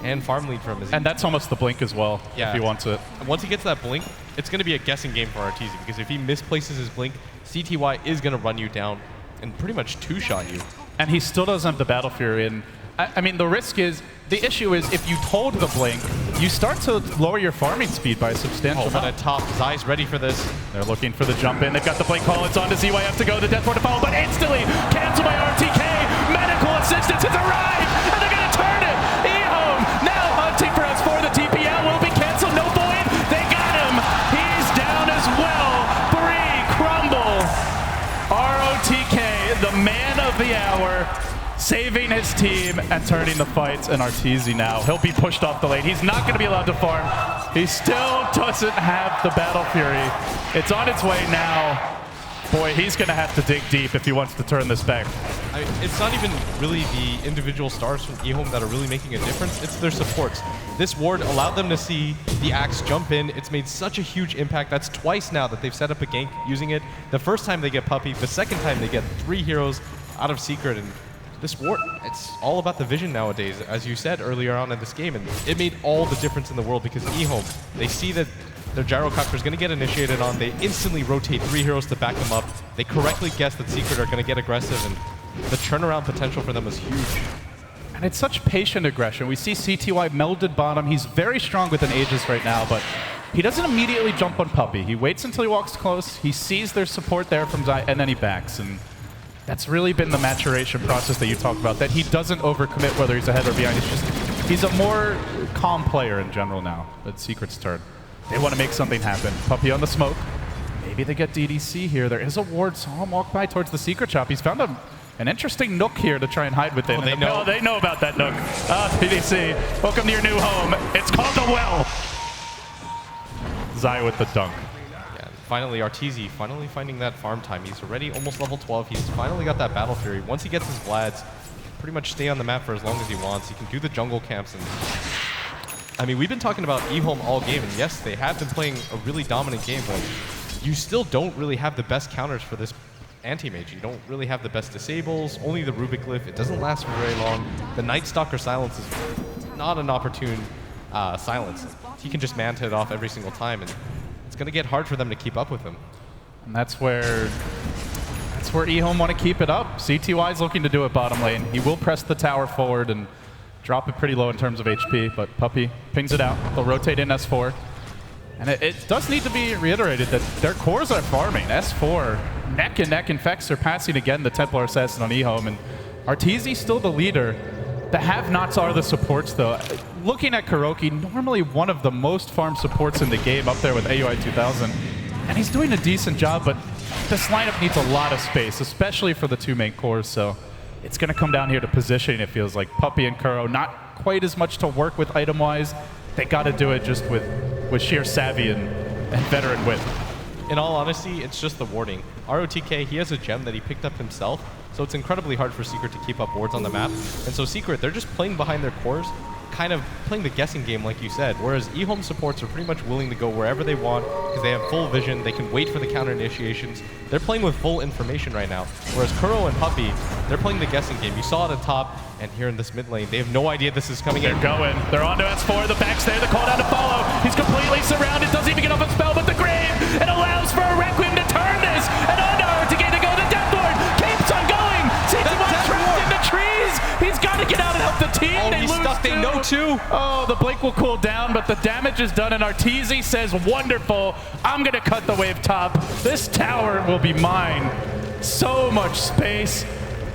and farm lead for him. And that's almost the blink as well, yeah, if he wants it. And once he gets that blink, it's going to be a guessing game for Arteezy, because if he misplaces his blink, CTY is going to run you down and pretty much two-shot you. And he still doesn't have the Battle Fury, and I mean, the risk is, the issue is if you hold the blink, you start to lower your farming speed by a substantial amount. But at top, Zai's ready for this. They're looking for the jump in. They've got the blink call. It's on to ZYF to go. The death ward to follow, but instantly canceled by RTK. Medical assistance has arrived, and they're going to turn it. eHome now hunting for S4. The TPL will be canceled. No Void. They got him. He's down as well. 3 crumble. ROTK, the man of the hour, saving his team and turning the fights. And Arteezy now, he'll be pushed off the lane. He's not going to be allowed to farm. He still doesn't have the Battle Fury. It's on its way now. Boy, he's going to have to dig deep if he wants to turn this back. It's not even really the individual stars from eHome that are really making a difference. It's their supports. This ward allowed them to see the Axe jump in. It's made such a huge impact. That's twice now that they've set up a gank using it. The first time they get Puppey, the second time they get 3 heroes out of Secret. And this ward, it's all about the vision nowadays, as you said earlier on in this game. And it made all the difference in the world because eHome, they see that their Gyrocopter is going to get initiated on. They instantly rotate 3 heroes to back them up. They correctly guess that Secret are going to get aggressive, and the turnaround potential for them is huge. And it's such patient aggression. We see CTY melded bottom. He's very strong with an Aegis right now, but he doesn't immediately jump on Puppey. He waits until he walks close. He sees their support there from Zai, and then he backs. And that's really been the maturation process that you talked about, that he doesn't overcommit whether he's ahead or behind. It's just, he's a more calm player in general now. That's Secret's turn. They want to make something happen. Puppey on the smoke. Maybe they get DDC here. There is a ward. Saw him walk by towards the Secret shop. He's found an interesting nook here to try and hide within. Oh, they know about that nook. DDC, welcome to your new home. It's called the Well. Zai with the dunk. Yeah, finally, Arteezy finally finding that farm time. He's already almost level 12. He's finally got that Battle Fury. Once he gets his Vlads, pretty much stay on the map for as long as he wants. He can do the jungle camps and I mean, we've been talking about eHome all game, and yes, they have been playing a really dominant game, but you still don't really have the best counters for this anti-mage. You don't really have the best disables, only the Rubik Glyph. It doesn't last for very long. The Night Stalker silence is not an opportune silence. He can just manta it off every single time, and it's going to get hard for them to keep up with him. And that's where eHome want to keep it up. CTY is looking to do it bottom lane. He will press the tower forward and drop it pretty low in terms of HP, but Puppey pings it out. They'll rotate in S4. And it does need to be reiterated that their cores are farming. S4, neck and neck, in fact, surpassing again the Templar Assassin on eHome. And Arteezy still the leader. The have-nots are the supports, though. Looking at Kuroki, normally one of the most farmed supports in the game, up there with AUI 2000. And he's doing a decent job, but this lineup needs a lot of space, especially for the 2 main cores, so it's going to come down here to positioning, it feels like. Puppey and Kuro, not quite as much to work with item-wise. They got to do it just with sheer savvy and veteran wit. In all honesty, it's just the warding. ROTK, he has a gem that he picked up himself, so it's incredibly hard for Secret to keep up wards on the map. And so Secret, they're just playing behind their cores, kind of playing the guessing game like you said, whereas eHome supports are pretty much willing to go wherever they want because they have full vision, they can wait for the counter initiations. They're playing with full information right now, whereas Kuro and Puppey, they're playing the guessing game. You saw it at top, and here in this mid lane, they have no idea this is coming in. They're going. They're onto S4, the back's there, the call down to follow. He's completely surrounded, doesn't even get off a spell, but the Grave, it allows for a Requiem to turn this, and onto RTK to go, the Death Ward keeps on going. CT1 trapped in the trees. He's got to get out and help the team. Oh, they he's lose stuck. They know too. Oh, the blink will cool down, but the damage is done, and Arteezy says, wonderful, I'm going to cut the wave top. This tower will be mine. So much space.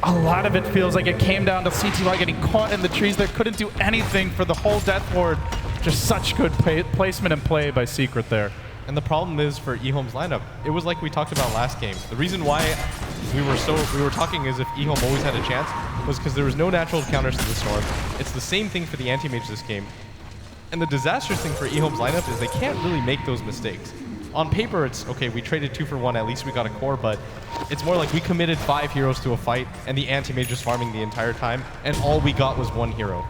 A lot of it feels like it came down to CTY getting caught in the trees. They couldn't do anything for the whole Death Ward. Just such good placement and play by Secret there. And the problem is for eHome's lineup, it was like we talked about last game. The reason why we were talking as if eHome always had a chance was because there was no natural counters to the Storm. It's the same thing for the anti-mage this game. And the disastrous thing for eHome's lineup is they can't really make those mistakes. on paper, it's okay, we traded 2 for 1, at least we got a core, but it's more like we committed 5 heroes to a fight, and the anti-mage was farming the entire time, and all we got was 1 hero.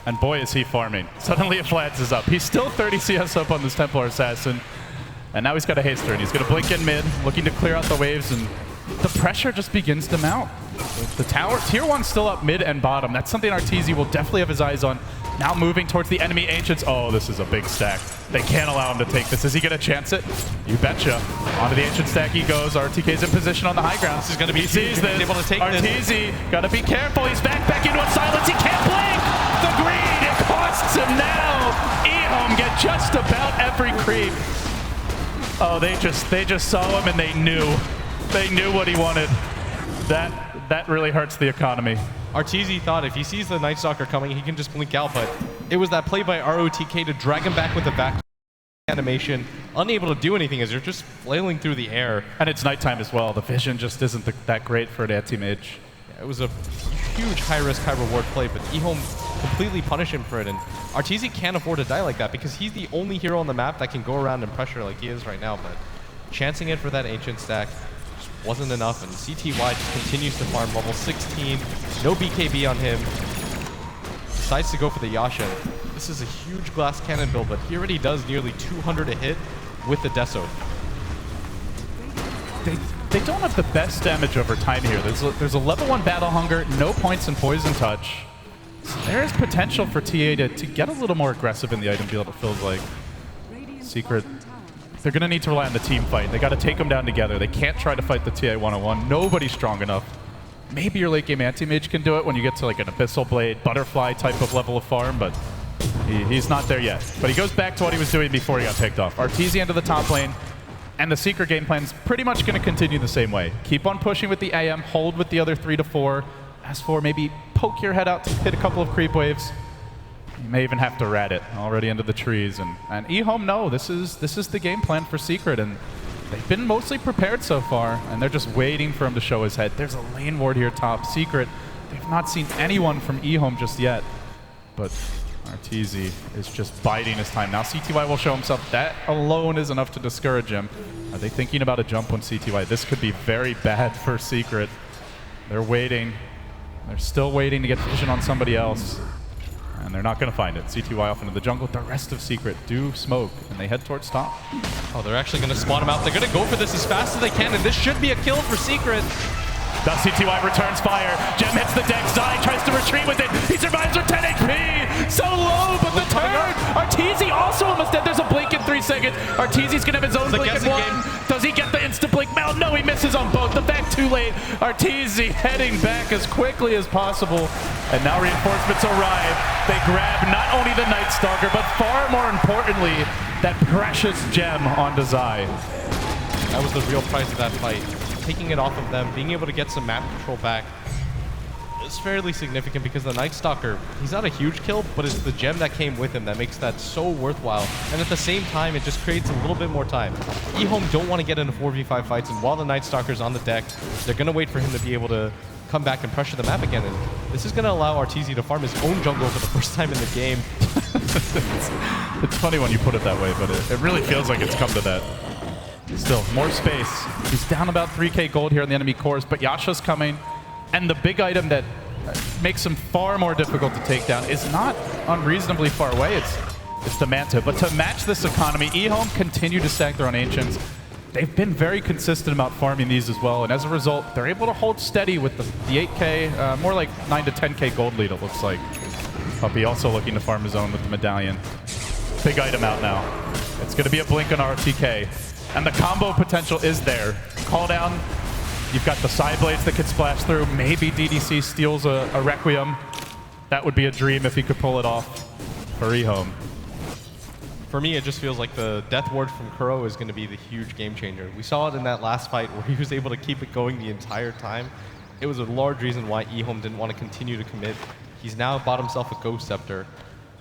And boy, is he farming. Suddenly it flattens up. He's still 30 CS up on this Templar Assassin, and now he's got a haster, and he's going to blink in mid, looking to clear out the waves, and the pressure just begins to mount. The tower, tier 1's still up mid and bottom. That's something Arteezy will definitely have his eyes on. Now moving towards the enemy Ancients. Oh, this is a big stack. They can't allow him to take this. Is he going to chance it? You betcha. Onto the Ancient stack he goes. RTK's in position on the high ground. This is going to be he sees this. Able to take Arteezy, got to be careful. He's back into a silence. He can't blink. The greed, it costs him now. eHome get just about every creep. Oh, they just saw him and they knew. They knew what he wanted. That really hurts the economy. Arteezy thought if he sees the Night Stalker coming, he can just blink out, but it was that play by ROTK to drag him back with the back animation, unable to do anything as you're just flailing through the air. And it's nighttime as well. The vision just isn't that great for an anti-mage. Yeah, it was a huge high-risk, high-reward play, but eHome completely punished him for it, and Arteezy can't afford to die like that because he's the only hero on the map that can go around and pressure like he is right now, but chancing it for that Ancient stack wasn't enough, and CTY just continues to farm level 16. No BKB on him. Decides to go for the Yasha. This is a huge glass cannon build, but he already does nearly 200 a hit with the Deso. They don't have the best damage over time here. There's a level 1 Battle Hunger, no points in Poison Touch. So there is potential for TA to get a little more aggressive in the item field, it feels like. Secret. They're going to need to rely on the team fight. They got to take them down together. They can't try to fight the TA 101. Nobody's strong enough. Maybe your late game anti-mage can do it when you get to like an Abyssal Blade, Butterfly type of level of farm, but he's not there yet. But he goes back to what he was doing before he got picked off. Arteezy into the top lane, and the Secret game plan's pretty much going to continue the same way. Keep on pushing with the AM, hold with the other 3 to 4. As for maybe poke your head out to hit a couple of creep waves. You may even have to rat it already into the trees. And eHome, no, this is the game plan for Secret, and they've been mostly prepared so far, and they're just waiting for him to show his head. There's a lane ward here top. Secret, they've not seen anyone from eHome just yet, but Arteezy is just biding his time. Now CTY will show himself. That alone is enough to discourage him. Are they thinking about a jump on CTY? This could be very bad for Secret. They're waiting. They're still waiting to get vision on somebody else. And they're not going to find it. CTY off into the jungle. The rest of Secret do smoke, and they head towards top. Oh, they're actually going to spawn him out. They're going to go for this as fast as they can, and this should be a kill for Secret. Now CTY returns fire. Gem hits the deck. Zai tries to retreat with it. He survives with 10 HP. So low, but the turn. Arteezy also almost dead. There's a blink in 3 seconds. Arteezy's going to have his own blink in 1. Does he get the instant blink? No, he misses on both. The back too late. Arteezy heading back as quickly as possible. And now reinforcements arrive. They grab not only the Night Stalker, but far more importantly, that precious gem onto Zai. That was the real price of that fight. Taking it off of them, being able to get some map control back is fairly significant because the Night Stalker, he's not a huge kill, but it's the gem that came with him that makes that so worthwhile. And at the same time, it just creates a little bit more time. eHome don't want to get into 4v5 fights, and while the Night Stalker's on the deck, they're going to wait for him to be able to come back and pressure the map again. And this is going to allow Arteezy to farm his own jungle for the first time in the game. It's funny when you put it that way, but it really feels like it's come to that. Still, more space. He's down about 3k gold here in the enemy cores, but Yasha's coming. And the big item that makes him far more difficult to take down is not unreasonably far away. It's the Manta. But to match this economy, eHome continue to stack their own Ancients. They've been very consistent about farming these as well, and as a result, they're able to hold steady with the 8k, more like 9 to 10k gold lead, it looks like. Puppy also looking to farm his own with the medallion. Big item out now. It's going to be a blink on RTK. And the combo potential is there. Call down. You've got the side blades that could splash through. Maybe DDC steals a Requiem. That would be a dream if he could pull it off for eHome. For me, it just feels like the Death Ward from Kuro is going to be the huge game changer. We saw it in that last fight where he was able to keep it going the entire time. It was a large reason why eHome didn't want to continue to commit. He's now bought himself a Ghost Scepter.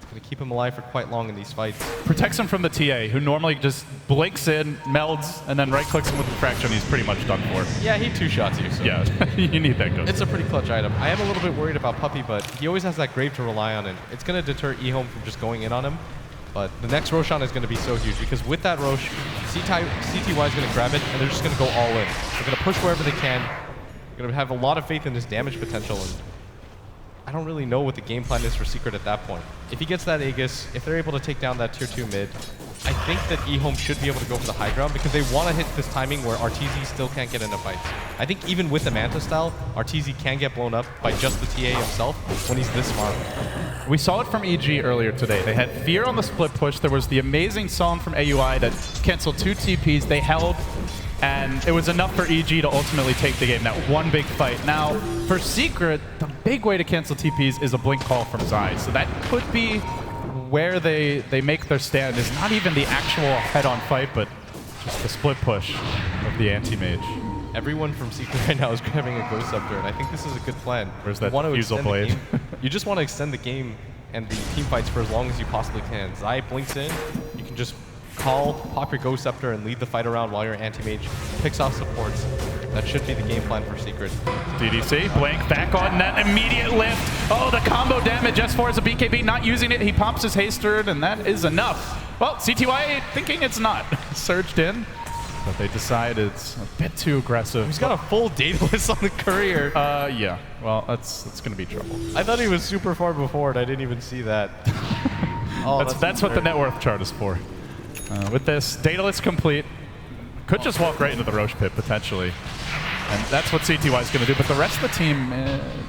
Going to keep him alive for quite long in these fights. Protects him from the TA, who normally just blinks in, melds, and then right-clicks him with Refraction. He's pretty much done for. Yeah, he two-shots you. So. Yeah, you need that Ghost. It's a pretty clutch item. I am a little bit worried about Puppy, but he always has that Grave to rely on, and it's going to deter eHome from just going in on him. But the next Roshan is going to be so huge because with that Rosh, CTY is going to grab it and they're just going to go all in. They're going to push wherever they can. They're going to have a lot of faith in his damage potential. And I don't really know what the game plan is for Secret at that point. If he gets that Aegis, if they're able to take down that tier 2 mid, I think that eHome should be able to go for the high ground because they want to hit this timing where RTZ still can't get into fights. I think even with the Manta style, RTZ can get blown up by just the TA himself when he's this smart. We saw it from EG earlier today. They had Fear on the split push. There was the amazing song from AUI that canceled 2 TPs. They held, and it was enough for EG to ultimately take the game. That one big fight. Now, for Secret, the big way to cancel TPs is a blink call from Zai. So that could be where they make their stand. Is not even the actual head-on fight, but just the split push of the anti-mage. Everyone from Secret right now is grabbing a Ghost Scepter, and I think this is a good plan. Where's that fusel blade? You just want to extend the game and the team fights for as long as you possibly can. Zai blinks in, you can just call, pop your Ghost Scepter, and lead the fight around while your anti-mage picks off supports. That should be the game plan for Secret. DDC, Blink back on that immediate lift. Oh, the combo damage. S4 is a BKB, not using it. He pops his Hastered, and that is enough. Well, CTY thinking it's not. Surged in, but they decide it's a bit too aggressive. He's got a full Daedalus on the Courier. Yeah. Well, that's going to be trouble. I thought he was super far before, and I didn't even see that. Oh, that's what the net worth chart is for. With this, Daedalus complete. Could just walk right into the Roche pit, potentially. And that's what CTY is going to do. But the rest of the team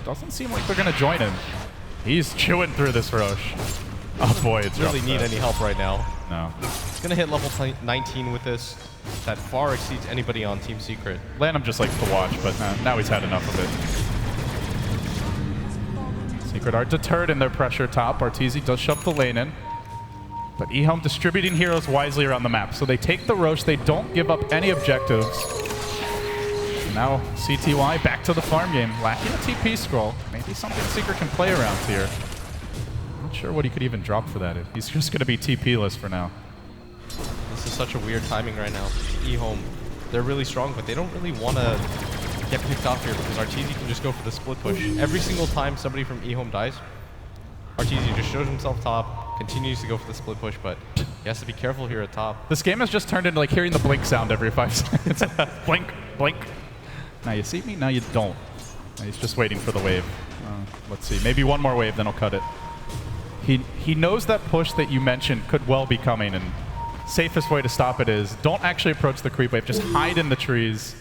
doesn't seem like they're going to join him. He's chewing through this Roche. Oh boy, it's really need any help right now. No. He's going to hit level 19 with this. That far exceeds anybody on Team Secret. Lanham just likes to watch, but now he's had enough of it. Secret are deterred in their pressure top. Arteezy does shove the lane in. But eHome distributing heroes wisely around the map. So they take the Roche, they don't give up any objectives. Now CTY back to the farm game, lacking a TP scroll. Maybe something Secret can play around here. Not sure what he could even drop for that. He's just going to be TP-less for now. This is such a weird timing right now. eHome, they're really strong, but they don't really want to get picked off here because Arteezy can just go for the split push. Every single time somebody from eHome dies, Arteezy just shows himself top, continues to go for the split push, but he has to be careful here at top. This game has just turned into like hearing the blink sound every 5 seconds. Blink, blink. Now you see me, now you don't. Now he's just waiting for the wave. Let's see, maybe one more wave, then he'll cut it. He knows that push that you mentioned could well be coming, and safest way to stop it is don't actually approach the creep wave, just hide in the trees.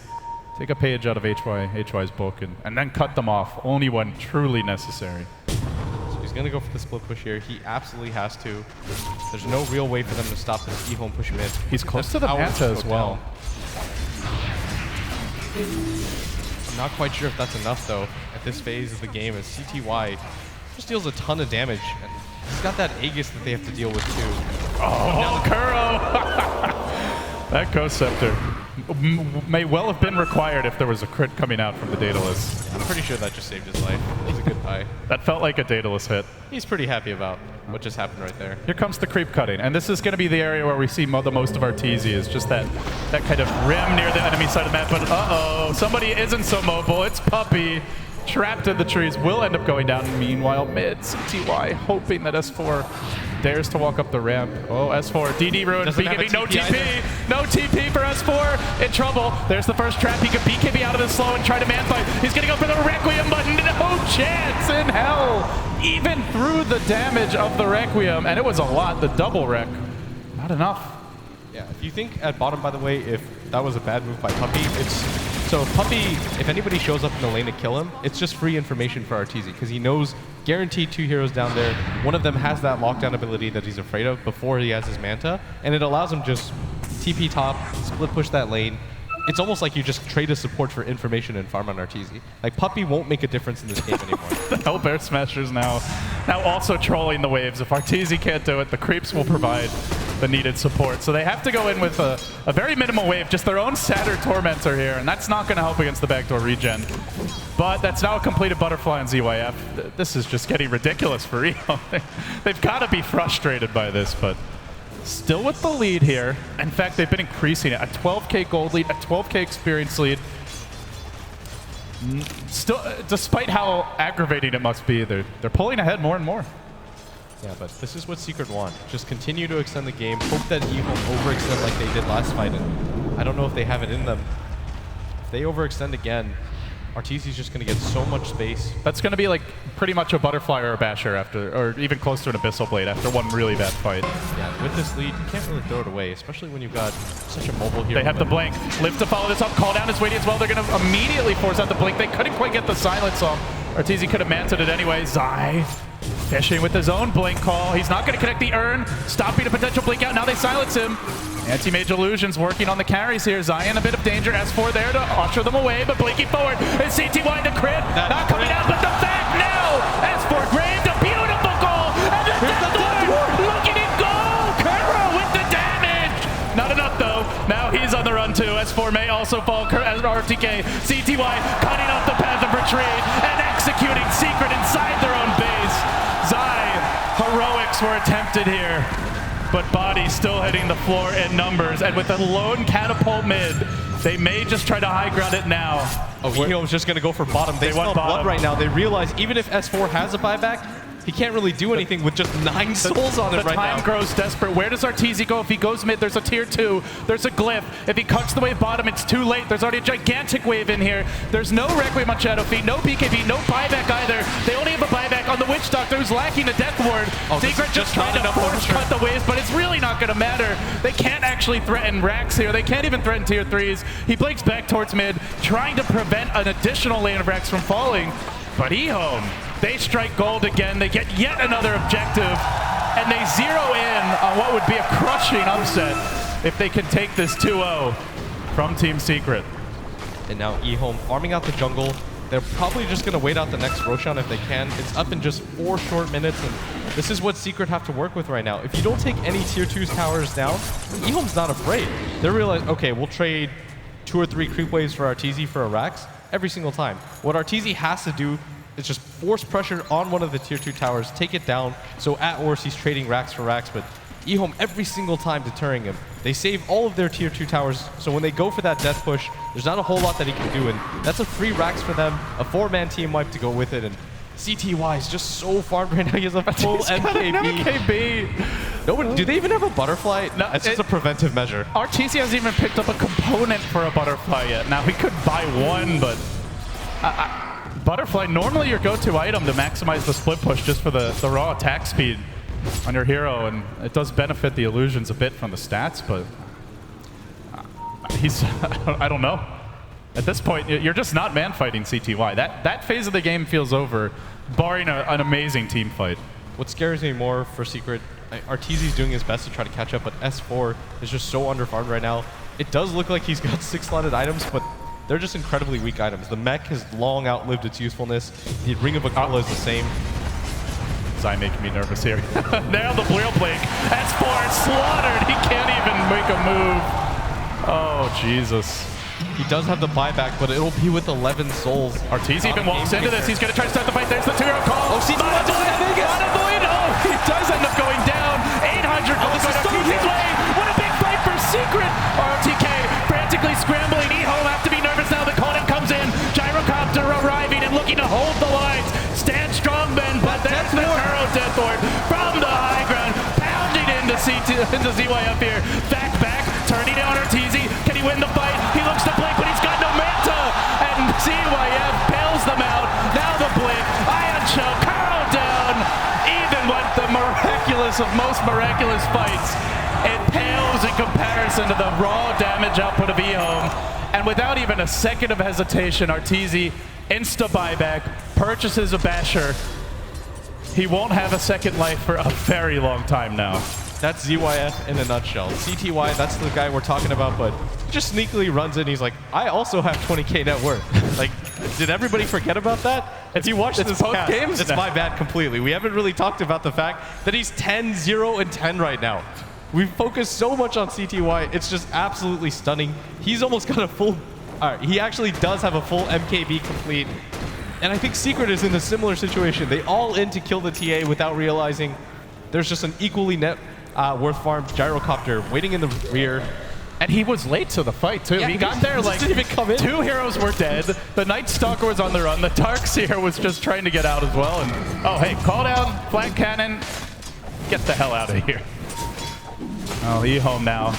Take a page out of HY's book and then cut them off, only when truly necessary. He's going to go for the split push here. He absolutely has to. There's no real way for them to stop this eHome push mid. He's close to the Manta as well. I'm not quite sure if that's enough, though, at this phase of the game, as CTY just deals a ton of damage. And he's got that Aegis that they have to deal with, too. Oh, Kuro! That Ghost Scepter may well have been required if there was a crit coming out from the Daedalus. I'm pretty sure that just saved his life. It was a good buy. That felt like a Daedalus hit. He's pretty happy about what just happened right there. Here comes the creep cutting, and this is going to be the area where we see the most of Arteezy, is just that kind of rim near the enemy side of the map. But uh-oh, somebody isn't so mobile. It's Puppey, trapped in the trees, will end up going down. Meanwhile, mid, CTY hoping that S4 dares to walk up the ramp. Oh, S4, DD ruined, BKB, no TP! No TP for S4, in trouble. There's the first trap, he could BKB out of the slow and try to man fight. He's gonna go for the Requiem, but no chance in hell! Even through the damage of the Requiem, and it was a lot, the double Rec. Not enough. Yeah, if you think at bottom, by the way, if that was a bad move by Puppey, so Puppey, if anybody shows up in the lane to kill him, it's just free information for Arteezy, because he knows guaranteed 2 heroes down there. One of them has that lockdown ability that he's afraid of before he has his Manta, and it allows him just TP top, split push that lane. It's almost like you just trade a support for information and farm on Arteezy. Like, Puppey won't make a difference in this game anymore. The Hellbear Smashers now also trolling the waves. If Arteezy can't do it, the creeps will provide the needed support. So they have to go in with a very minimal wave, just their own Satyr Tormentor here, and that's not going to help against the backdoor regen. But that's now a completed Butterfly on ZYF. This is just getting ridiculous for Rio. They've got to be frustrated by this, but still with the lead here. In fact, they've been increasing it. A 12k gold lead, a 12k experience lead. Still, despite how aggravating it must be, they're pulling ahead more and more. Yeah, but this is what Secret want. Just continue to extend the game. Hope that eHome overextend like they did last fight. And I don't know if they have it in them. If they overextend again, Arteezy's just going to get so much space. That's going to be like pretty much a butterfly or a basher after, or even close to an abyssal blade after one really bad fight. Yeah, with this lead, you can't really throw it away, especially when you've got such a mobile hero. They have the blink. Live to follow this up. Call down is waiting as well. They're going to immediately force out the blink. They couldn't quite get the silence off. Arteezy could have manted it anyway. Zai fishing with his own blink call. He's not going to connect the urn, stopping a potential blink out. Now they silence him. Anti-Mage Illusions working on the carries here. Zion a bit of danger. S4 there to usher them away, but blinking forward. And CTY the crit. Not coming out, but the back now. S4 Graved, a beautiful goal. And the Deathward. Look at it go. Kuro with the damage. Not enough though. Now he's on the run too. S4 may also fall as RTK. CTY cutting off the path of retreat and executing Secret inside their own base. Zai, heroics were attempted here. But Body still hitting the floor in numbers, and with a lone catapult mid, they may just try to high ground it now. Oh, eHome's just going to go for bottom. They smell blood right now. They realize even if S4 has a buyback, he can't really do anything with just 9 souls on it right now. The time grows desperate. Where does Arteezy go? If he goes mid, there's a tier 2. There's a glyph. If he cuts the wave bottom, it's too late. There's already a gigantic wave in here. There's no Requiem on Shadow Feet, no BKB, no buyback either. They only have a buyback on the Witch Doctor who's lacking a Death Ward. Secret just trying to force cut the waves, but it's really not going to matter. They can't actually threaten racks here. They can't even threaten tier 3s. He blinks back towards mid, trying to prevent an additional lane of racks from falling. But eHome, they strike gold again. They get yet another objective, and they zero in on what would be a crushing upset if they can take this 2-0 from Team Secret. And now eHome farming out the jungle. They're probably just going to wait out the next Roshan if they can. It's up in just 4 short minutes, and this is what Secret have to work with right now. If you don't take any tier 2's towers down, eHome's not afraid. They realize, okay, we'll trade 2 or 3 creep waves for Arteezy for a Rax every single time. What Arteezy has to do is just force pressure on one of the tier 2 towers, take it down, so at worst he's trading racks for racks, but eHome every single time deterring him. They save all of their tier 2 towers, so when they go for that death push, there's not a whole lot that he can do, and that's a free racks for them, a 4-man team wipe to go with it, and CTY is just so farmed right now. He has a full MKB. Do they even have a butterfly? No, it's just a preventive measure. Arteezy hasn't even picked up a component for a butterfly yet. Now, he could buy one, but butterfly, normally your go-to item to maximize the split push just for the raw attack speed on your hero, and it does benefit the illusions a bit from the stats, but he's, I don't know. At this point, you're just not man-fighting CTY. That phase of the game feels over, barring an amazing team fight. What scares me more for Secret, Arteezy's doing his best to try to catch up, but S4 is just so underfarmed right now. It does look like he's got 6-slotted items, but they're just incredibly weak items. The mech has long outlived its usefulness. The Ring of Akala is the same. Zai making me nervous here. Now the Blue Blink. S4 slaughtered. He can't even make a move. Oh, Jesus. He does have the buyback, but it'll be with 11 souls. Arteezy even walks into this. He's going to try to start the fight. There's the 2-hero call. Oh, CTY Oh, he does end up going down. 800 gold going Arteezy's way. What a big fight for Secret. RTK frantically scrambling. eHome have to be nervous now. The call-in comes in. Gyrocopter arriving and looking to hold the lines. Stand strong, Ben, but that's the Kuro Deathward from the high ground. Pounding into ZYF here. Back, turning it on Arteezy. Can he win the fight? He looks to blink, but he's got no manta. And ZYF bails them out. Now the blink. Ion Shell, Kuro down. Even with the miraculous of most miraculous fights, it pales in comparison to the raw damage output of eHome. And without even a second of hesitation, Arteezy insta-buyback, purchases a basher. He won't have a second life for a very long time now. That's ZYF in a nutshell. CTY, that's the guy we're talking about, but he just sneakily runs in. He's like, I also have 20K net worth. Like, did everybody forget about that? If you watch this post games, it's my bad completely. We haven't really talked about the fact that he's 10, 0, and 10 right now. We've focused so much on CTY. It's just absolutely stunning. He's almost got a full... he actually does have a full MKB complete. And I think Secret is in a similar situation. They all in to kill the TA without realizing there's just an equally net worth farmed Gyrocopter waiting in the rear. And he was late to the fight, too. Yeah, he got there like didn't even come in. 2 heroes were dead. The Night Stalker was on the run. The Darkseer was just trying to get out as well. And oh, hey, call down, flank cannon. Get the hell out of here. Oh, E-Home now.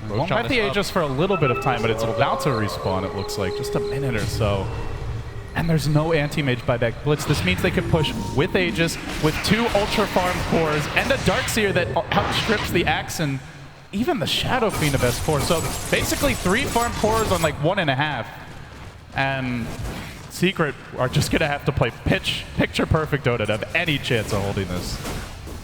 Won't have the Aegis for a little bit of time, but it's about to respawn, it looks like. Just a minute or so. And there's no anti-mage buyback blitz. This means they could push with Aegis, with 2 Ultra Farm cores, and a Darkseer that outstrips the Axe and even the Shadow Fiend of S4. So basically 3 farm cores on like 1.5. And Secret are just going to have to play picture-perfect Dota to have any chance of holding this.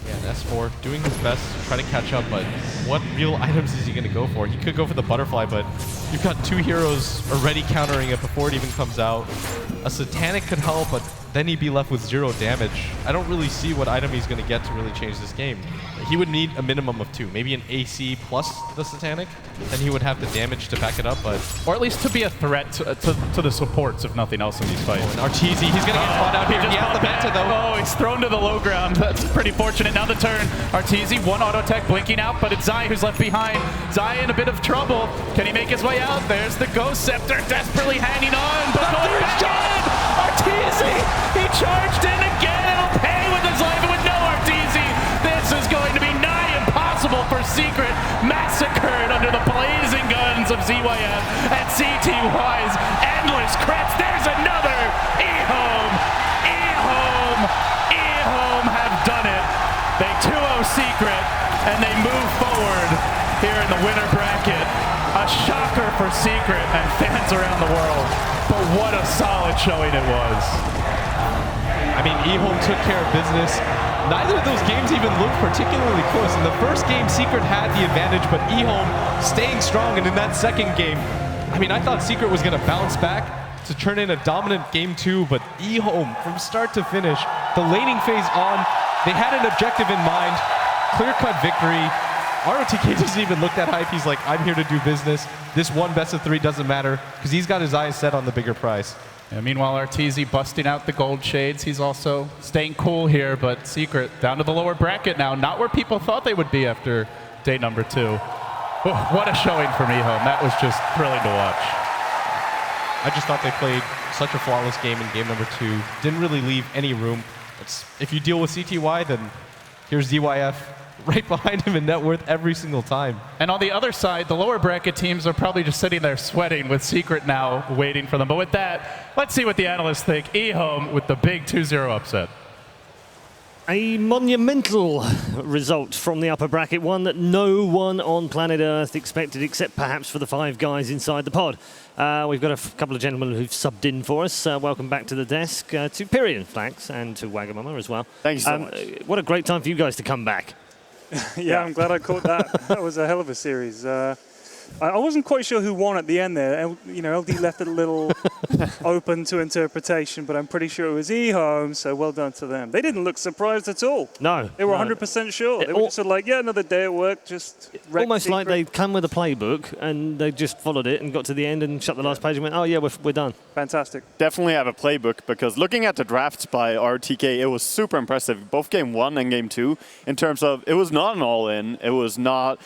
Yeah, and S4 doing his best to try to catch up, but what real items is he going to go for? He could go for the butterfly, but you've got 2 heroes already countering it before it even comes out. A Satanic could help, but then he'd be left with 0 damage. I don't really see what item he's going to get to really change this game. He would need a minimum of 2, maybe an AC plus the Satanic, then he would have the damage to back it up, but... Or at least to be a threat to the supports, if nothing else, in these fights. Oh, and Arteezy, he's going to get caught out here. He has the Manta, though. Oh, he's thrown to the low ground. That's pretty fortunate. Now the turn. Arteezy, 1 auto tech blinking out, but it's Zai who's left behind. Zai in a bit of trouble. Can he make his way out? There's the Ghost Scepter desperately hanging on, but going back in! Arteezy! He charged in again! It'll pay with his life, and with no Arteezy, this is going to be nigh impossible for Secret. Massacred under the blazing guns of ZYF and CTY's endless crits. There's another! E-Home! E-Home! E-Home have done it. They 2-0 Secret, and they move forward here in the winner bracket. A shocker for Secret and fans around the world. But what a solid showing it was. I mean, E-Home took care of business. Neither of those games even looked particularly close. In the first game, Secret had the advantage, but E-Home staying strong. And in that second game, I mean, I thought Secret was going to bounce back to turn in a dominant game 2, but E-Home, from start to finish, the laning phase on, they had an objective in mind, clear-cut victory. ROTK doesn't even look that hype. He's like, I'm here to do business. This one best of 3 doesn't matter, because he's got his eyes set on the bigger prize. Yeah, meanwhile, Arteezy busting out the gold shades. He's also staying cool here, but Secret down to the lower bracket now. Not where people thought they would be after day number 2. Oh, what a showing from E-Home. That was just thrilling to watch. I just thought they played such a flawless game in game number 2. Didn't really leave any room. If you deal with CTY, then here's ZYF right behind him in net worth every single time. And on the other side, the lower bracket teams are probably just sitting there sweating with Secret now waiting for them. But with that, let's see what the analysts think. E-Home with the big 2-0 upset. A monumental result from the upper bracket, one that no one on planet Earth expected, except perhaps for the 5 guys inside the pod. We've got a couple of gentlemen who've subbed in for us. Welcome back to the desk, to Pyrian Flax and to Wagamama as well. Thank you so much. What a great time for you guys to come back. Yeah, I'm glad I caught that. That was a hell of a series. I wasn't quite sure who won at the end there. LD left it a little open to interpretation, but I'm pretty sure it was E-Home, so well done to them. They didn't look surprised at all. No. They were 100% sure. They were just sort of like, yeah, another day at work, just almost like they'd come with a playbook and they just followed it and got to the end and shut the last page and went, oh yeah, we're done. Fantastic. Definitely have a playbook, because looking at the drafts by RTK, it was super impressive, both game 1 and game 2, in terms of it was not an all-in. It was not,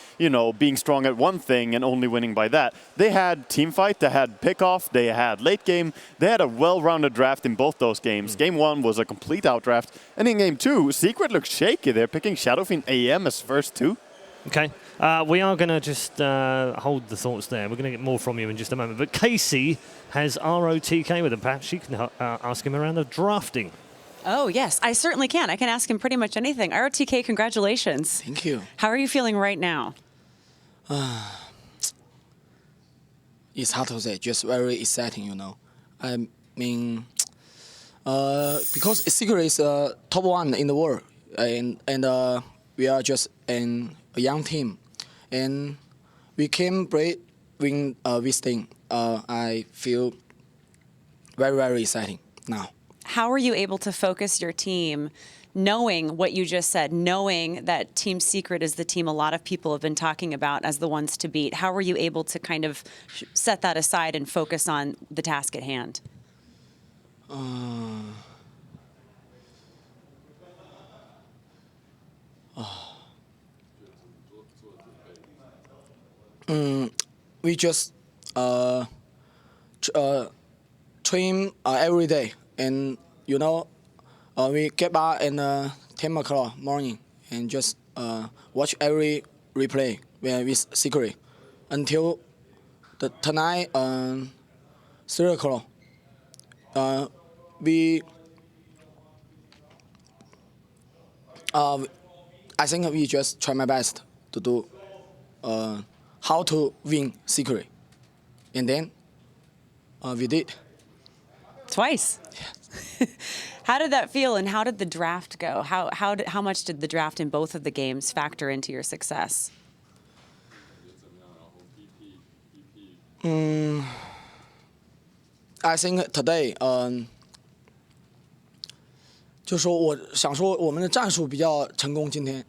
being strong at one thing and only winning by that. They had team fight, they had pick-off, they had late game. They had a well-rounded draft in both those games. Game 1 was a complete outdraft. And in game 2, Secret looked shaky. They're picking Shadowfiend AM as first 2. Okay. We are going to just hold the thoughts there. We're going to get more from you in just a moment. But Casey has ROTK with him. Perhaps she can ask him around the drafting. Oh, yes, I certainly can. I can ask him pretty much anything. ROTK, congratulations. Thank you. How are you feeling right now? It's hard to say, just very exciting, I mean, because Secret is top 1 in the world, and we are just a young team, and we came brave win this thing. I feel very, very exciting now. How are you able to focus your team, knowing what you just said, knowing that Team Secret is the team a lot of people have been talking about as the ones to beat? How were you able to kind of set that aside and focus on the task at hand? We just train every day, and we get back and 10 o'clock morning and just watch every replay with Secret until the tonight 3 o'clock. I think we just try my best to do how to win Secret, and then we did. Twice. How did that feel, and how did the draft go? How much did the draft in both of the games factor into your success? I think today, 就说我想说我们的战术比较成功今天。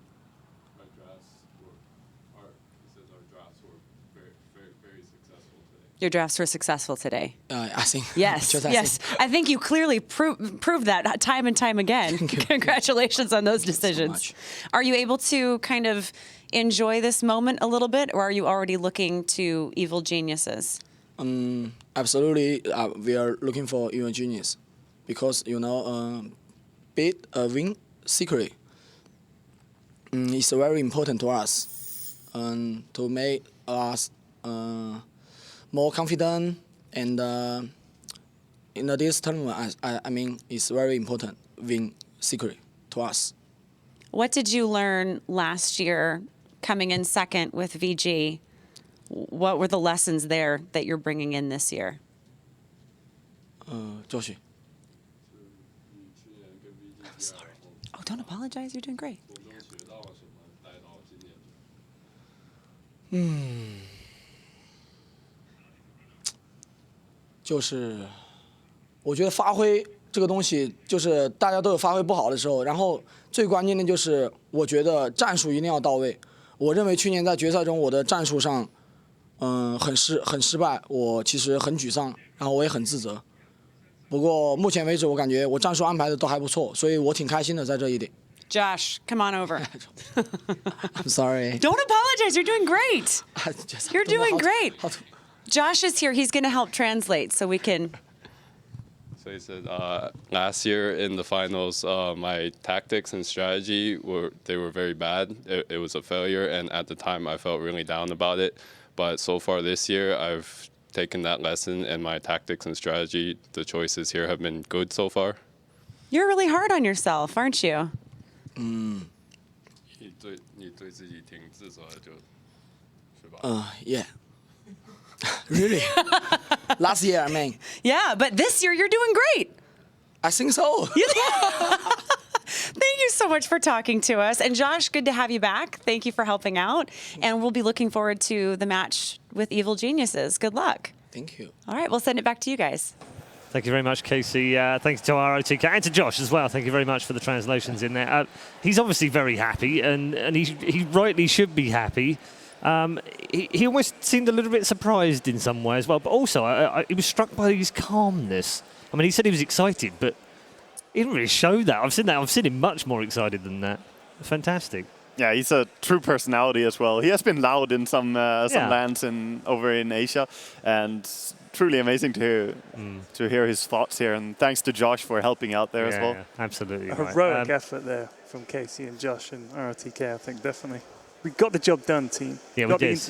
Your drafts were successful today. I think. Yes, yes. I think you clearly proved that time and time again. Congratulations on those decisions. Are you able to kind of enjoy this moment a little bit, or are you already looking to Evil Geniuses? Absolutely, we are looking for Evil Genius because beat win Secret is very important to us to make us more confident, and in this tournament, I mean, it's very important win Secret to us. What did you learn last year coming in second with VG? What were the lessons there that you're bringing in this year? Josh. Sorry. Oh, don't apologize. You're doing great. 就是我觉得发挥这个东西，就是大家都有发挥不好的时候，然后最关键的就是我觉得战术一定要到位。我认为去年在决赛中我的战术上，很失败，我其实很沮丧，然后我也很自责。不过目前为止，我感觉我战术安排的都还不错，所以我挺开心的在这一点。Josh, come on over. I'm sorry. Don't apologize. You're doing great. You're doing great. Josh is here. He's going to help translate so we can. So he said, last year in the finals, my tactics and strategy were very bad. It was a failure, and at the time I felt really down about it. But so far this year, I've taken that lesson, and my tactics and strategy, the choices here have been good so far. You're really hard on yourself, aren't you? 你对自己挺自责的，是吧？Yeah. Really? Last year, I mean. Yeah, but this year you're doing great. I think so. Thank you so much for talking to us. And Josh, good to have you back. Thank you for helping out. And we'll be looking forward to the match with Evil Geniuses. Good luck. Thank you. All right, we'll send it back to you guys. Thank you very much, Casey. Thanks to our OTK and to Josh as well. Thank you very much for the translations in there. He's obviously very happy, and he rightly should be happy. He almost seemed a little bit surprised in some way as well, but also he was struck by his calmness. I mean, he said he was excited, but he didn't really show that. I've seen him much more excited than that. Fantastic. Yeah, he's a true personality as well. He has been loud in some lands over in Asia, and truly amazing to hear his thoughts here. And thanks to Josh for helping out there as well. Yeah, absolutely. A heroic effort there from Casey and Josh and ROTK, I think, definitely. We got the job done, team. Yeah, we did.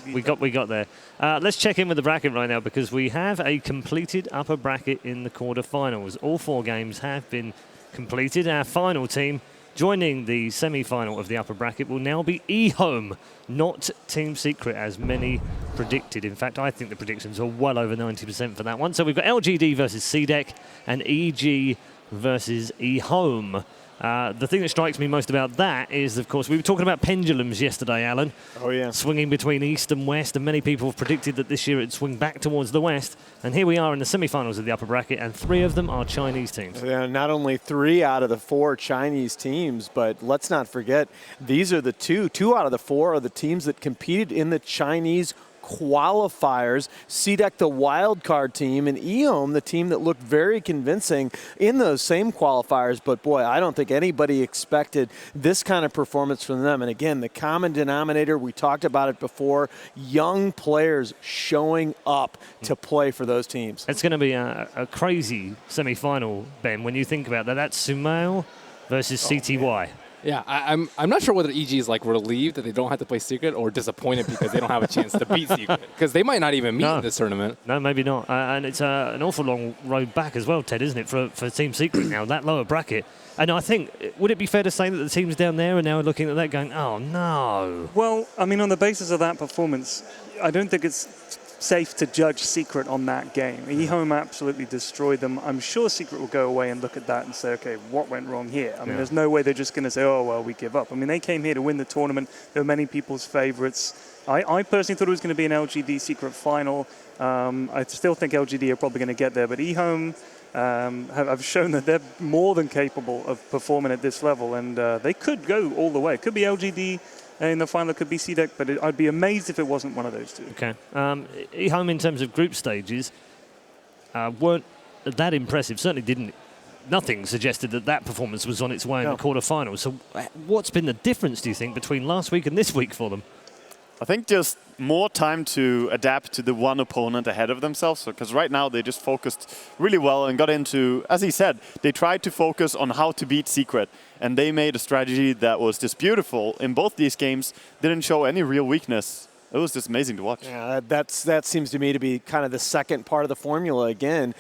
We got there. Let's check in with the bracket right now because we have a completed upper bracket in the quarterfinals. All 4 games have been completed. Our final team joining the semi-final of the upper bracket will now be eHome, not Team Secret, as many predicted. In fact, I think the predictions are well over 90% for that one. So we've got LGD versus CDEC and EG versus eHome. The thing that strikes me most about that is, of course, we were talking about pendulums yesterday, Alan. Oh, yeah. Swinging between east and west, and many people have predicted that this year it'd swing back towards the west. And here we are in the semi-finals of the upper bracket, and 3 of them are Chinese teams. Yeah, not only 3 out of the 4 Chinese teams, but let's not forget, these are the 2 out of the 4 are the teams that competed in the Chinese qualifiers. CDEC, the wild card team, and eHome, the team that looked very convincing in those same qualifiers. But boy, I don't think anybody expected this kind of performance from them. And again, the common denominator, we talked about it before, young players showing up to play for those teams. It's going to be a crazy semi-final, Ben, when you think about that. That's Sumail versus CTY. Yeah, I'm not sure whether EG is like relieved that they don't have to play Secret or disappointed because they don't have a chance to beat Secret. Because they might not even meet in this tournament. No, maybe not. And it's an awful long road back as well, Ted, isn't it, for Team Secret now, that lower bracket. And I think, would it be fair to say that the teams down there are now looking at that going, oh, no. Well, I mean, on the basis of that performance, I don't think it's safe to judge Secret on that game. eHome absolutely destroyed them. I'm sure Secret will go away and look at that and say, okay, what went wrong here? I mean, there's no way they're just going to say, oh, well, we give up. I mean, they came here to win the tournament. They were many people's favorites. I personally thought it was going to be an LGD Secret final. I still think LGD are probably going to get there, but eHome have shown that they're more than capable of performing at this level, and they could go all the way. It could be LGD in the final, it could be CDEC, but I'd be amazed if it wasn't one of those two. Okay. eHome, in terms of group stages, weren't that impressive. Certainly didn't. Nothing suggested that performance was on its way in the quarterfinals. So what's been the difference, do you think, between last week and this week for them? I think just more time to adapt to the one opponent ahead of themselves. Because right now they just focused really well and got into, as he said, they tried to focus on how to beat Secret. And they made a strategy that was just beautiful in both these games, didn't show any real weakness. It was just amazing to watch. Yeah, that seems to me to be kind of the second part of the formula again.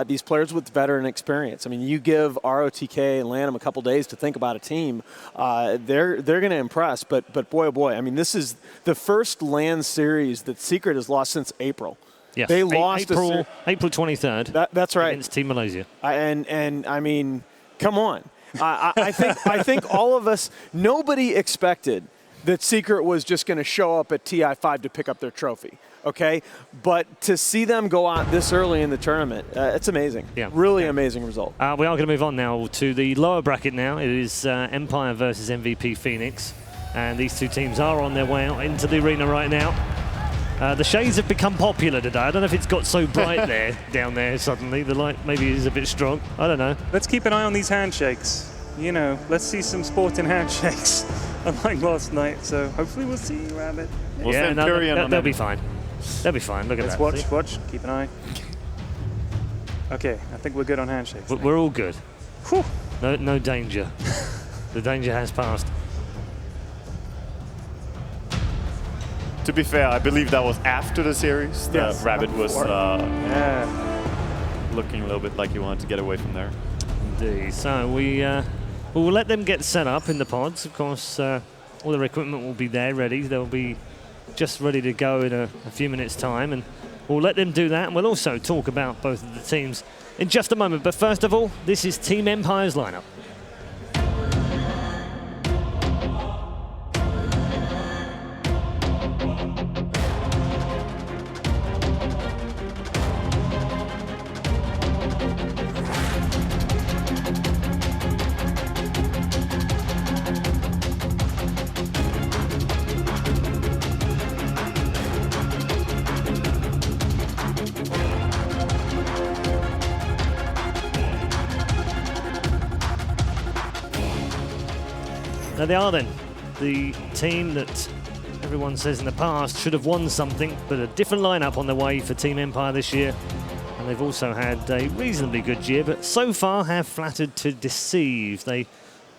These players with veteran experience. I mean, you give ROTK and LANM a couple days to think about a team, they're going to impress. But boy, oh boy, I mean, this is the first LAN series that Secret has lost since April. Yes. They lost April 23rd. That's right. Against Team Malaysia. And I mean, come on. I think all of us, nobody expected that Secret was just going to show up at TI5 to pick up their trophy, okay? But to see them go out this early in the tournament, it's amazing. Yeah. Really amazing result. We are going to move on now to the lower bracket now. It is Empire versus MVP Phoenix. And these two teams are on their way out into the arena right now. The shades have become popular today. I don't know if it's got so bright there, down there suddenly. The light maybe is a bit strong. I don't know. Let's keep an eye on these handshakes. You know, let's see some sporting handshakes, unlike last night. So hopefully we'll see Rabbit. Yeah, they'll be fine. They'll be fine. Look at that. Let's watch. Keep an eye. Okay, I think we're good on handshakes. We're all good. Whew. No danger. The danger has passed. To be fair, I believe that was after the series. Yes. Rabbit was looking a little bit like he wanted to get away from there. Indeed. So we'll let them get set up in the pods. Of course, all their equipment will be there ready. They'll be just ready to go in a few minutes' time, and we'll let them do that. And we'll also talk about both of the teams in just a moment. But first of all, this is Team Empire's lineup. Now they are then the team that everyone says in the past should have won something, but a different lineup on the way for Team Empire this year. And they've also had a reasonably good year, but so far have flattered to deceive. They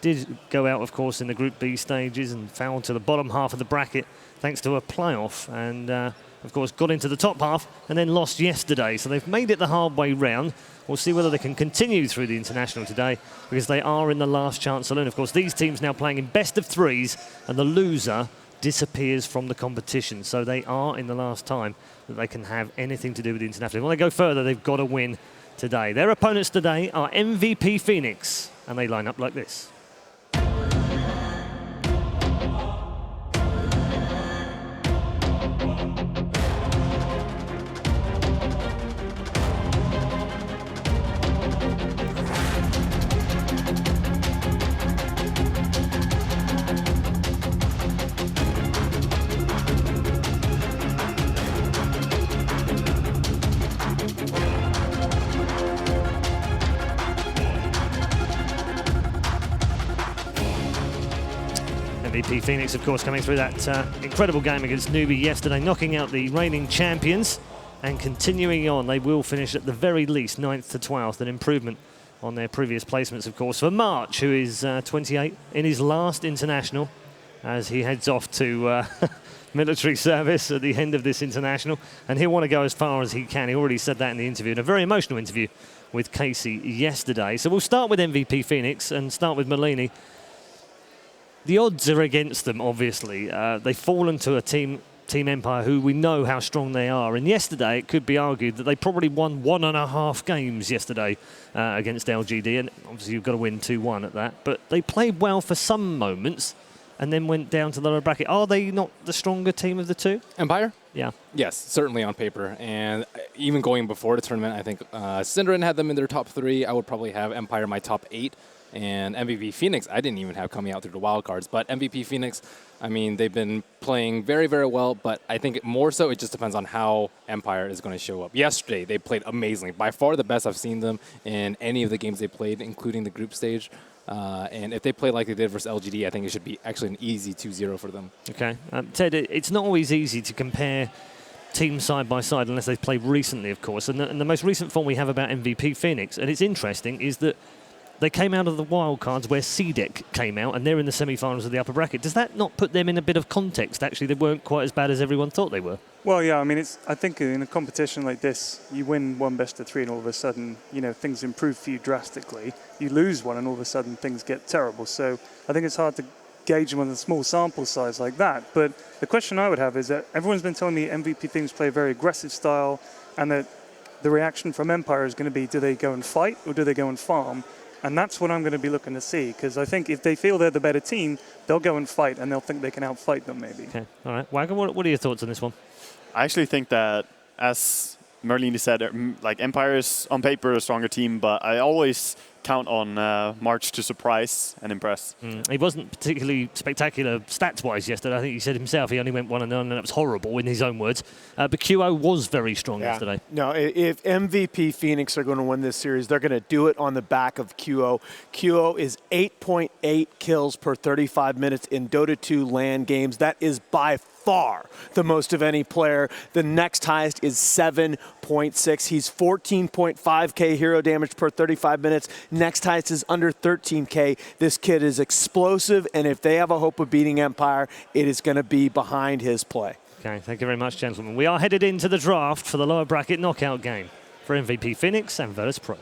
did go out, of course, in the Group B stages and fell to the bottom half of the bracket thanks to a playoff, and of course got into the top half and then lost yesterday. So they've made it the hard way round. We'll see whether they can continue through the international today, because they are in the last chance saloon. Of course, these teams now playing in best of threes, and the loser disappears from the competition. So they are in the last time that they can have anything to do with the international. When they go further, they've got to win today. Their opponents today are MVP Phoenix, and they line up like this. MVP Phoenix, of course, coming through that incredible game against Newbie yesterday, knocking out the reigning champions and continuing on. They will finish at the very least 9th to 12th, an improvement on their previous placements, of course, for March, who is 28 in his last international, as he heads off to military service at the end of this international, and he'll want to go as far as he can. He already said that in the interview, in a very emotional interview with Casey yesterday. So we'll start with MVP Phoenix and start with Merlini. The odds are against them, obviously. They've fallen to a Team Empire who we know how strong they are. And yesterday, it could be argued that they probably won 1.5 games yesterday against LGD. And obviously, you've got to win 2-1 at that. But they played well for some moments and then went down to the lower bracket. Are they not the stronger team of the two? Empire? Yeah. Yes, certainly on paper. And even going before the tournament, I think Synderen had them in their top 3. I would probably have Empire in my top 8. And MVP Phoenix, I didn't even have coming out through the wildcards. But MVP Phoenix, I mean, they've been playing very, very well. But I think more so it just depends on how Empire is going to show up. Yesterday, they played amazingly. By far the best I've seen them in any of the games they played, including the group stage. And if they play like they did versus LGD, I think it should be actually an easy 2-0 for them. Okay. Ted, it's not always easy to compare teams side by side unless they've played recently, of course. And the most recent form we have about MVP Phoenix, and it's interesting, is that they came out of the wildcards where CDEC came out, and they're in the semi-finals of the upper bracket. Does that not put them in a bit of context? Actually, they weren't quite as bad as everyone thought they were. Well, yeah, I mean, I think in a competition like this, you win one best of 3 and all of a sudden, things improve for you drastically. You lose one and all of a sudden things get terrible. So I think it's hard to gauge them on a small sample size like that. But the question I would have is that everyone's been telling me MVP teams play a very aggressive style, and that the reaction from Empire is going to be, do they go and fight or do they go and farm? And that's what I'm going to be looking to see, because I think if they feel they're the better team, they'll go and fight, and they'll think they can outfight them, maybe. Okay, all right. Wagon, what are your thoughts on this one? I actually think that, as Merlini said, like Empire is on paper a stronger team, but I always count on March to surprise and impress. He wasn't particularly spectacular stats-wise yesterday. I think he said himself he only went 1-0, and that was horrible in his own words. But QO was very strong yesterday. No, if MVP Phoenix are going to win this series, they're going to do it on the back of QO. QO is 8.8 kills per 35 minutes in Dota 2 LAN games. That is by far the most of any player. The next highest is 7.6. He's 14.5k hero damage per 35 minutes. Next highest is under 13k. This kid is explosive, and if they have a hope of beating Empire, it is going to be behind his play. Okay, thank you very much, gentlemen. We are headed into the draft for the lower bracket knockout game for MVP Phoenix and Virtus Pro.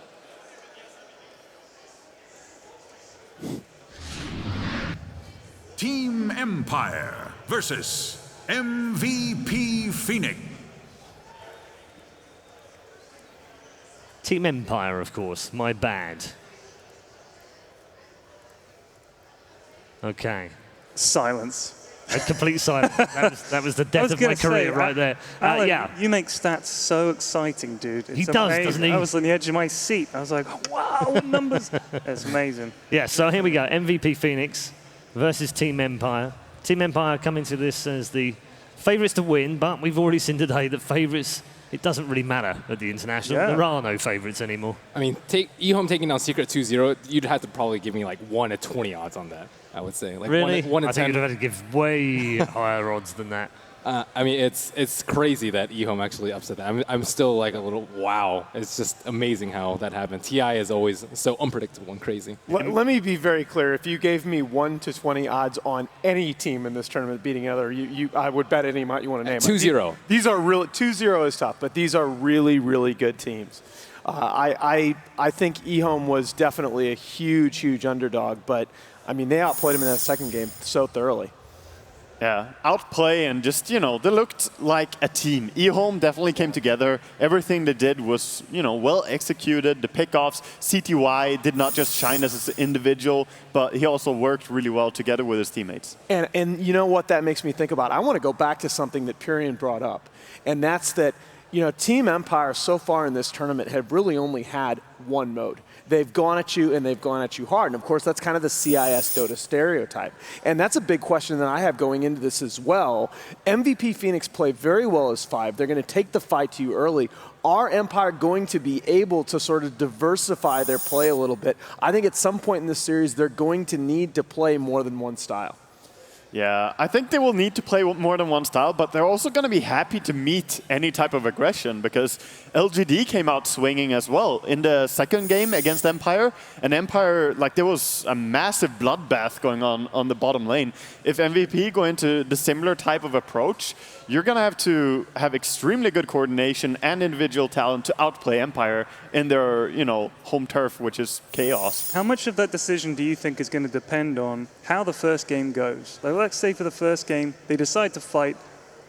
Team Empire versus MVP Phoenix. Team Empire, of course. My bad. Okay. Silence. A complete silence. That was the death of my career right there. Alan, yeah. You make stats so exciting, dude. He does, amazing. doesn't he? I was on the edge of my seat. I was like, wow, what numbers. That's amazing. Yeah, so here we go. MVP Phoenix versus Team Empire. Team Empire come into this as the favourites to win, but we've already seen today that favourites, it doesn't really matter at the International. Yeah. There are no favourites anymore. I mean, eHome taking down Secret 2-0, you'd have to probably give me like 1 to 20 odds on that, I would say. Like Really? 1 to 10. I think you'd have to give way higher odds than that. I mean, it's crazy that eHome actually upset that. I'm still like a little, wow. It's just amazing how that happened. TI is always so unpredictable and crazy. Let me be very clear. If you gave me 1 to 20 odds on any team in this tournament beating another, I would bet any amount you want to name. 2-0. These are real. 2-0 is tough, but these are really, really good teams. I think eHome was definitely a huge, huge underdog, but I mean they outplayed him in that second game so thoroughly. Yeah, outplay and just, they looked like a team. eHome definitely came together. Everything they did was, well executed. The pickoffs, CTY did not just shine as an individual, but he also worked really well together with his teammates. And you know what that makes me think about? I want to go back to something that Purian brought up, and that's that, Team Empire so far in this tournament have really only had one mode. They've gone at you, and they've gone at you hard. And, of course, that's kind of the CIS Dota stereotype. And that's a big question that I have going into this as well. MVP Phoenix play very well as 5. They're going to take the fight to you early. Are Empire going to be able to sort of diversify their play a little bit? I think at some point in this series, they're going to need to play more than one style. Yeah, I think they will need to play more than one style, but they're also going to be happy to meet any type of aggression because LGD came out swinging as well in the second game against Empire. And Empire, like there was a massive bloodbath going on the bottom lane. If MVP go into the similar type of approach, you're going to have extremely good coordination and individual talent to outplay Empire in their, home turf, which is chaos. How much of that decision do you think is going to depend on how the first game goes? Like, let's say for the first game, they decide to fight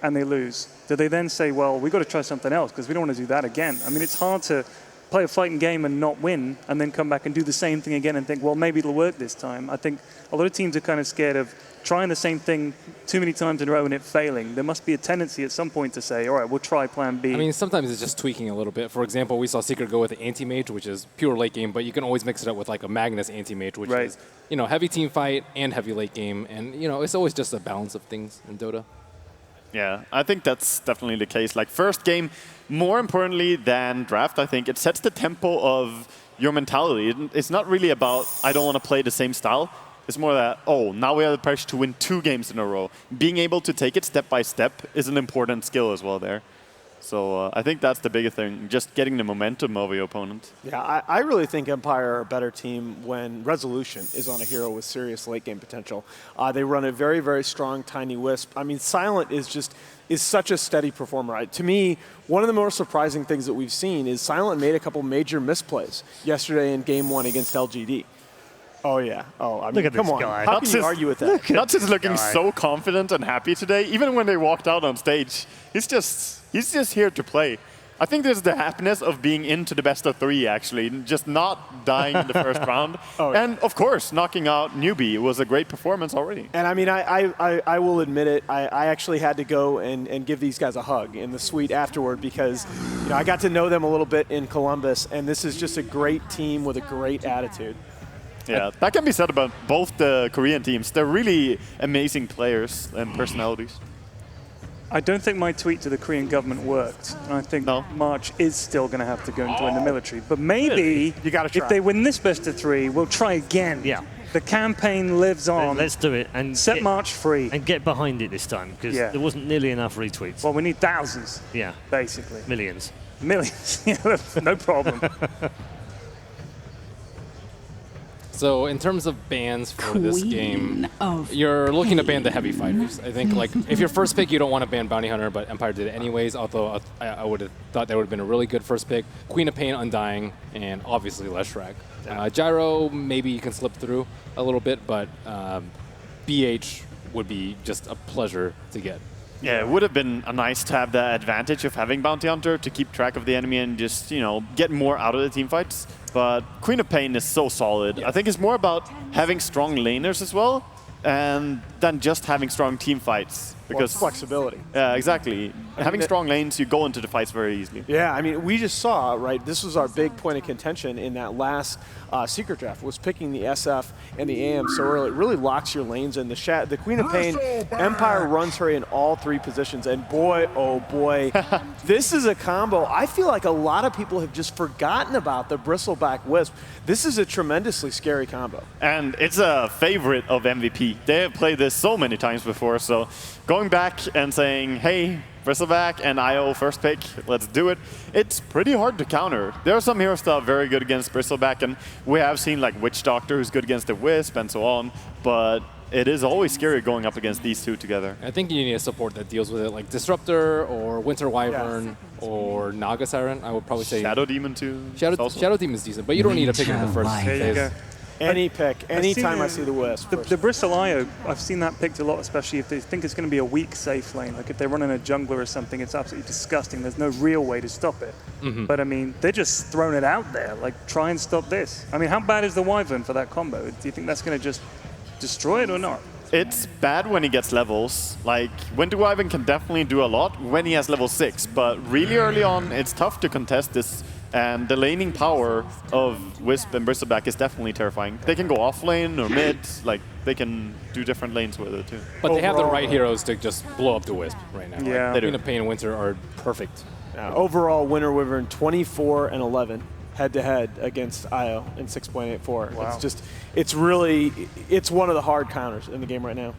and they lose. Do they then say, well, we've got to try something else because we don't want to do that again? I mean, it's hard to play a fighting game and not win and then come back and do the same thing again and think, well, maybe it'll work this time. I think a lot of teams are kind of scared of trying the same thing too many times in a row and it failing. There must be a tendency at some point to say, all right, we'll try plan B. I mean, sometimes it's just tweaking a little bit. For example, we saw Secret go with the anti-mage, which is pure late game, but you can always mix it up with like a Magnus anti-mage, which is, heavy team fight and heavy late game. And, it's always just a balance of things in Dota. Yeah, I think that's definitely the case. Like first game, more importantly than draft, I think it sets the tempo of your mentality. It's not really about, I don't want to play the same style. It's more that, now we have the pressure to win 2 games in a row. Being able to take it step by step is an important skill as well there. So I think that's the biggest thing, just getting the momentum of your opponent. Yeah, I really think Empire are a better team when Resolution is on a hero with serious late game potential. They run a very, very strong Tiny Wisp. I mean, Silent is such a steady performer. To me, one of the more surprising things that we've seen is Silent made a couple major misplays yesterday in Game 1 against LGD. Oh, yeah. Oh, I mean, Look at come this on. guy. How can you argue with that? Nuts is looking so confident and happy today. Even when they walked out on stage, he's just here to play. I think there's the happiness of being into the best of 3, actually, just not dying in the first round. And, of course, knocking out Newbie was a great performance already. And, I mean, I will admit it. I actually had to go and give these guys a hug in the suite afterward because, I got to know them a little bit in Columbus, and this is just a great team with a great attitude. Yeah, that can be said about both the Korean teams. They're really amazing players and personalities. I don't think my tweet to the Korean government worked. And I think March is still going to have to go and join the military. But maybe you gotta try. If they win this best of 3, we'll try again. Yeah. The campaign lives on. Let's do it. And set March free. And get behind it this time because there wasn't nearly enough retweets. Well, we need thousands. Yeah. Basically. Millions. Millions. Yeah, no problem. So in terms of bans for this game, you're looking to ban the heavy fighters. I think like if your first pick, you don't want to ban Bounty Hunter, but Empire did it anyways, although I would have thought that would have been a really good first pick. Queen of Pain, Undying, and obviously Leshrac. Gyro, maybe you can slip through a little bit, but BH would be just a pleasure to get. Yeah, it would have been nice to have the advantage of having Bounty Hunter to keep track of the enemy and just, get more out of the team fights. But Queen of Pain is so solid. I think it's more about having strong laners as well than just having strong team fights. Because flexibility. Yeah, exactly. Having strong lanes, you go into the fights very easily. Yeah, I mean, we just saw, right, this was our big point of contention in that last Secret Draft, was picking the SF and the AM so early. It really locks your lanes in. The Queen of Pain, Empire runs her in all 3 positions, and boy, oh boy, this is a combo. I feel like a lot of people have just forgotten about the Bristleback Wisp. This is a tremendously scary combo. And it's a favorite of MVP. They have played this so many times before, so going back and saying, hey, Bristleback and IO first pick, let's do it. It's pretty hard to counter. There are some heroes that are very good against Bristleback, and we have seen like Witch Doctor who's good against the Wisp and so on, but it is always scary going up against these 2 together. I think you need a support that deals with it, like Disruptor or Winter Wyvern or Naga Siren. I would probably say Shadow Demon too. Shadow Demon's decent, but you don't need to pick it in the first phase. There you go. Any pick, anytime I see the Wisp. The Bristol IO, I've seen that picked a lot, especially if they think it's going to be a weak safe lane. Like if they're running a jungler or something, it's absolutely disgusting. There's no real way to stop it. But I mean, they're just throwing it out there. Like, try and stop this. I mean, how bad is the Wyvern for that combo? Do you think that's going to just destroy it or not? It's bad when he gets levels. Like, Winter Wyvern can definitely do a lot when he has level 6, but really early on, it's tough to contest this. And the laning power of Wisp and Bristleback is definitely terrifying. They can go off lane or mid, like they can do different lanes with it too. But they have the right heroes to just blow up the Wisp right now. Yeah. Like, Queen of Pain and Winter are perfect. Overall, Winter Wyvern 24 and 11 head-to-head against IO in 6.84. Wow. It's really one of the hard counters in the game right now.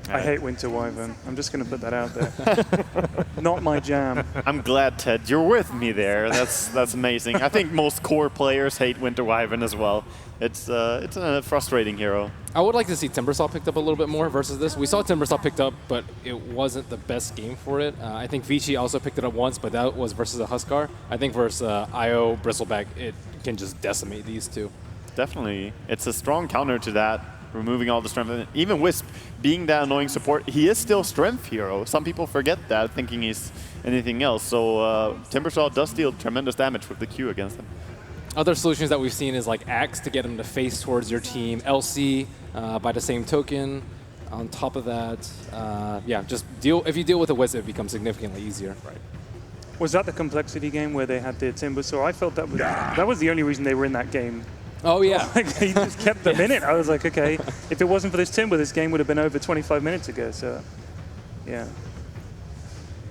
I hate Winter Wyvern. I'm just going to put that out there. Not my jam. I'm glad, Ted, you're with me there. That's amazing. I think most core players hate Winter Wyvern as well. It's a frustrating hero. I would like to see Timbersaw picked up a little bit more versus this. We saw Timbersaw picked up, but it wasn't the best game for it. I think Vici also picked it up once, but that was versus a Huskar. I think versus IO, Bristleback, it can just decimate these two. Definitely. It's a strong counter to that, removing all the strength. And even Wisp, being that annoying support, he is still strength hero. Some people forget that, thinking he's anything else. So Timbersaw does deal tremendous damage with the Q against him. Other solutions that we've seen is like Axe to get him to face towards your team, LC by the same token. On top of that, yeah, just if you deal with a Wisp, it becomes significantly easier. Right. Was that the complexity game where they had the Timbersaw? I felt that was the only reason they were in that game. Oh, yeah. Like, he just kept them in it. I was like, okay, if it wasn't for this Timber, this game would have been over 25 minutes ago. So, yeah.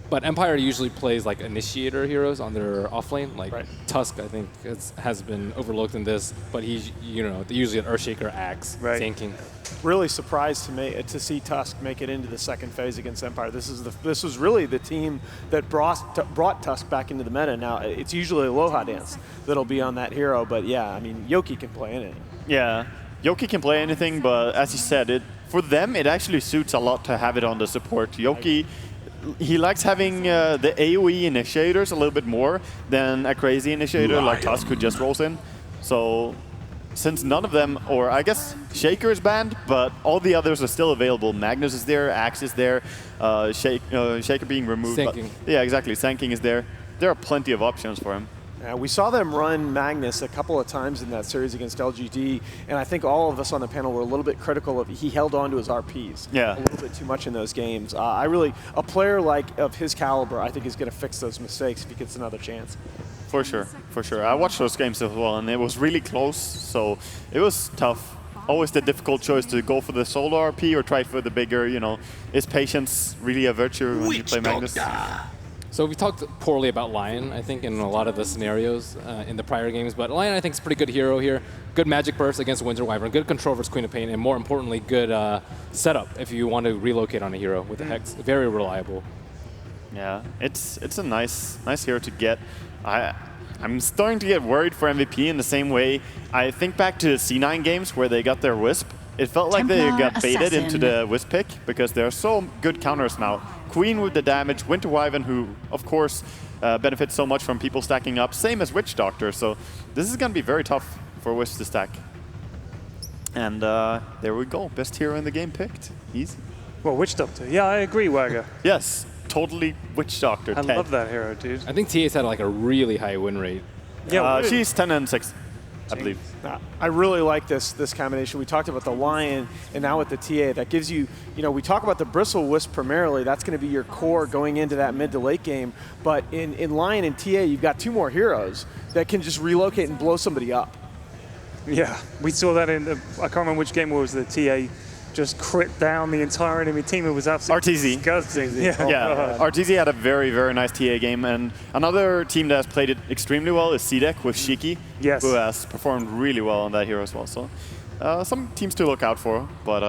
But Empire usually plays like initiator heroes on their offlane. Like Tusk, I think, has been overlooked in this. But he's, usually an Earthshaker Axe tanking. Really surprised to see Tusk make it into the second phase against Empire. This was really the team that brought Tusk back into the meta. Now it's usually Aloha Dance that'll be on that hero, but yeah, I mean Yoki can play anything. Yeah, Yoki can play anything, but as you said, for them it actually suits a lot to have it on the support. Yoki. He likes having the AoE initiators a little bit more than a crazy initiator like Tusk who just rolls in. So since none of them, or I guess Shaker is banned, but all the others are still available. Magnus is there, Axe is there, Shaker being removed. Sanking. Yeah, exactly. Sanking is there. There are plenty of options for him. We saw them run Magnus a couple of times in that series against LGD, and I think all of us on the panel were a little bit critical of he held on to his RPs a little bit too much in those games. A player of his caliber, I think is going to fix those mistakes if he gets another chance. For sure, for sure. I watched those games as well, and it was really close, so it was tough. Always the difficult choice to go for the solo RP or try for the bigger, is patience really a virtue when you play Magnus? So we talked poorly about Lion, I think, in a lot of the scenarios in the prior games, but Lion, I think, is a pretty good hero here. Good magic burst against Winter Wyvern, good control versus Queen of Pain, and more importantly, good setup if you want to relocate on a hero with the Hex. Very reliable. Yeah, it's a nice hero to get. I'm starting to get worried for MVP in the same way. I think back to the C9 games where they got their Wisp. It felt like they got baited into the Wisp pick because there are so good counters now. Queen with the damage, Winter Wyvern, who, of course, benefits so much from people stacking up, same as Witch Doctor. So this is going to be very tough for Wisp to stack. And there we go. Best hero in the game picked. Easy. Well, Witch Doctor. Yeah, I agree, Wagger. Yes, totally Witch Doctor. I love that hero, dude. I think TA's had like a really high win rate. Yeah, she's 10 and 6. I believe. I really like this combination. We talked about the Lion, and now with the TA, that gives you, we talk about the Bristle Wisp primarily. That's going to be your core going into that mid to late game. But in Lion and TA, you've got two more heroes that can just relocate and blow somebody up. Yeah, we saw that in, I can't remember which game it was, the TA just crit down the entire enemy team. It was absolutely disgusting. Yeah, RTZ had a very, very nice TA game. And another team that has played it extremely well is CDEC with Shiki, who has performed really well on that hero as well. So some teams to look out for, but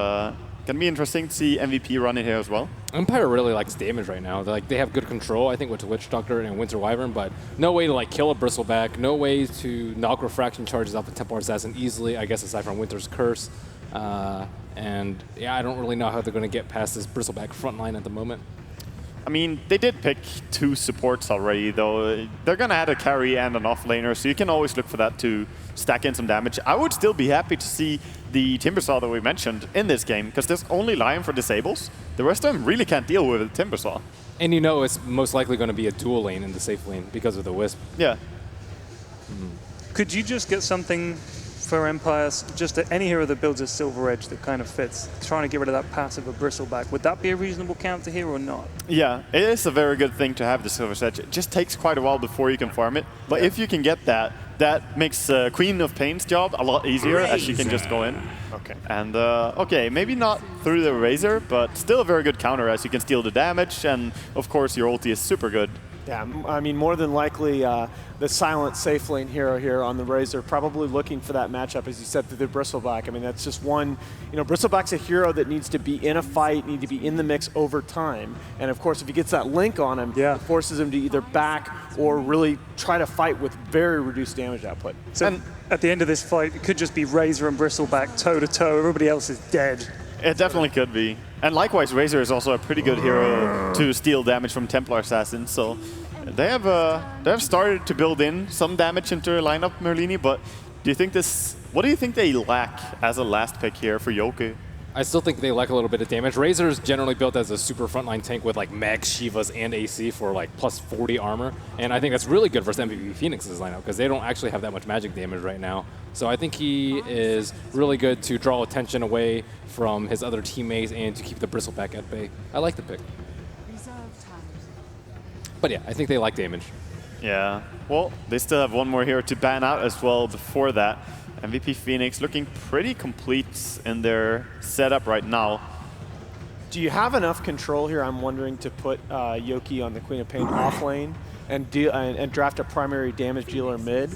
going to be interesting to see MVP run it here as well. Empire really likes damage right now. They have good control, I think, with Witch Doctor and Winter Wyvern, but no way to kill a Bristleback, no way to knock refraction charges off the Templar Assassin easily, I guess, aside from Winter's Curse. And yeah, I don't really know how they're going to get past this Bristleback front line at the moment. I mean, they did pick 2 supports already, though. They're going to add a carry and an offlaner, so you can always look for that to stack in some damage. I would still be happy to see the Timbersaw that we mentioned in this game, because there's only Lion for disables. The rest of them really can't deal with a Timbersaw. And it's most likely going to be a dual lane in the safe lane because of the Wisp. Yeah. Could you just get something for Empires, just any hero that builds a Silver Edge that kind of fits, trying to get rid of that passive of Bristleback? Would that be a reasonable counter here or not? Yeah, it is a very good thing to have the Silver Edge. It just takes quite a while before you can farm it. But if you can get that, that makes Queen of Pain's job a lot easier as she can just go in. Okay. And, okay, maybe not through the Razor, but still a very good counter as you can steal the damage. And, of course, your ulti is super good. Yeah, I mean, more than likely, the silent safe lane hero here on the Razor probably looking for that matchup, as you said, through the Bristleback. I mean, that's just one, Bristleback's a hero that needs to be in a fight, need to be in the mix over time. And of course, if he gets that link on him, it forces him to either back or really try to fight with very reduced damage output. So at the end of this fight, it could just be Razor and Bristleback toe-to-toe. Everybody else is dead. It definitely could be. And likewise, Razor is also a pretty good hero to steal damage from Templar Assassins. So they have started to build in some damage into their lineup, Merlini. But do you think what do you think they lack as a last pick here for Yoku? I still think they lack a little bit of damage. Razor is generally built as a super frontline tank with like Max, Shivas, and AC for like plus 40 armor. And I think that's really good versus MVP Phoenix's lineup because they don't actually have that much magic damage right now. So I think he is really good to draw attention away from his other teammates and to keep the Bristleback at bay. I like the pick. But yeah, I think they like damage. Yeah. Well, they still have one more hero to ban out as well before that. MVP Phoenix looking pretty complete in their setup right now. Do you have enough control here, I'm wondering, to put Yoki on the Queen of Pain off lane and draft a primary damage dealer mid?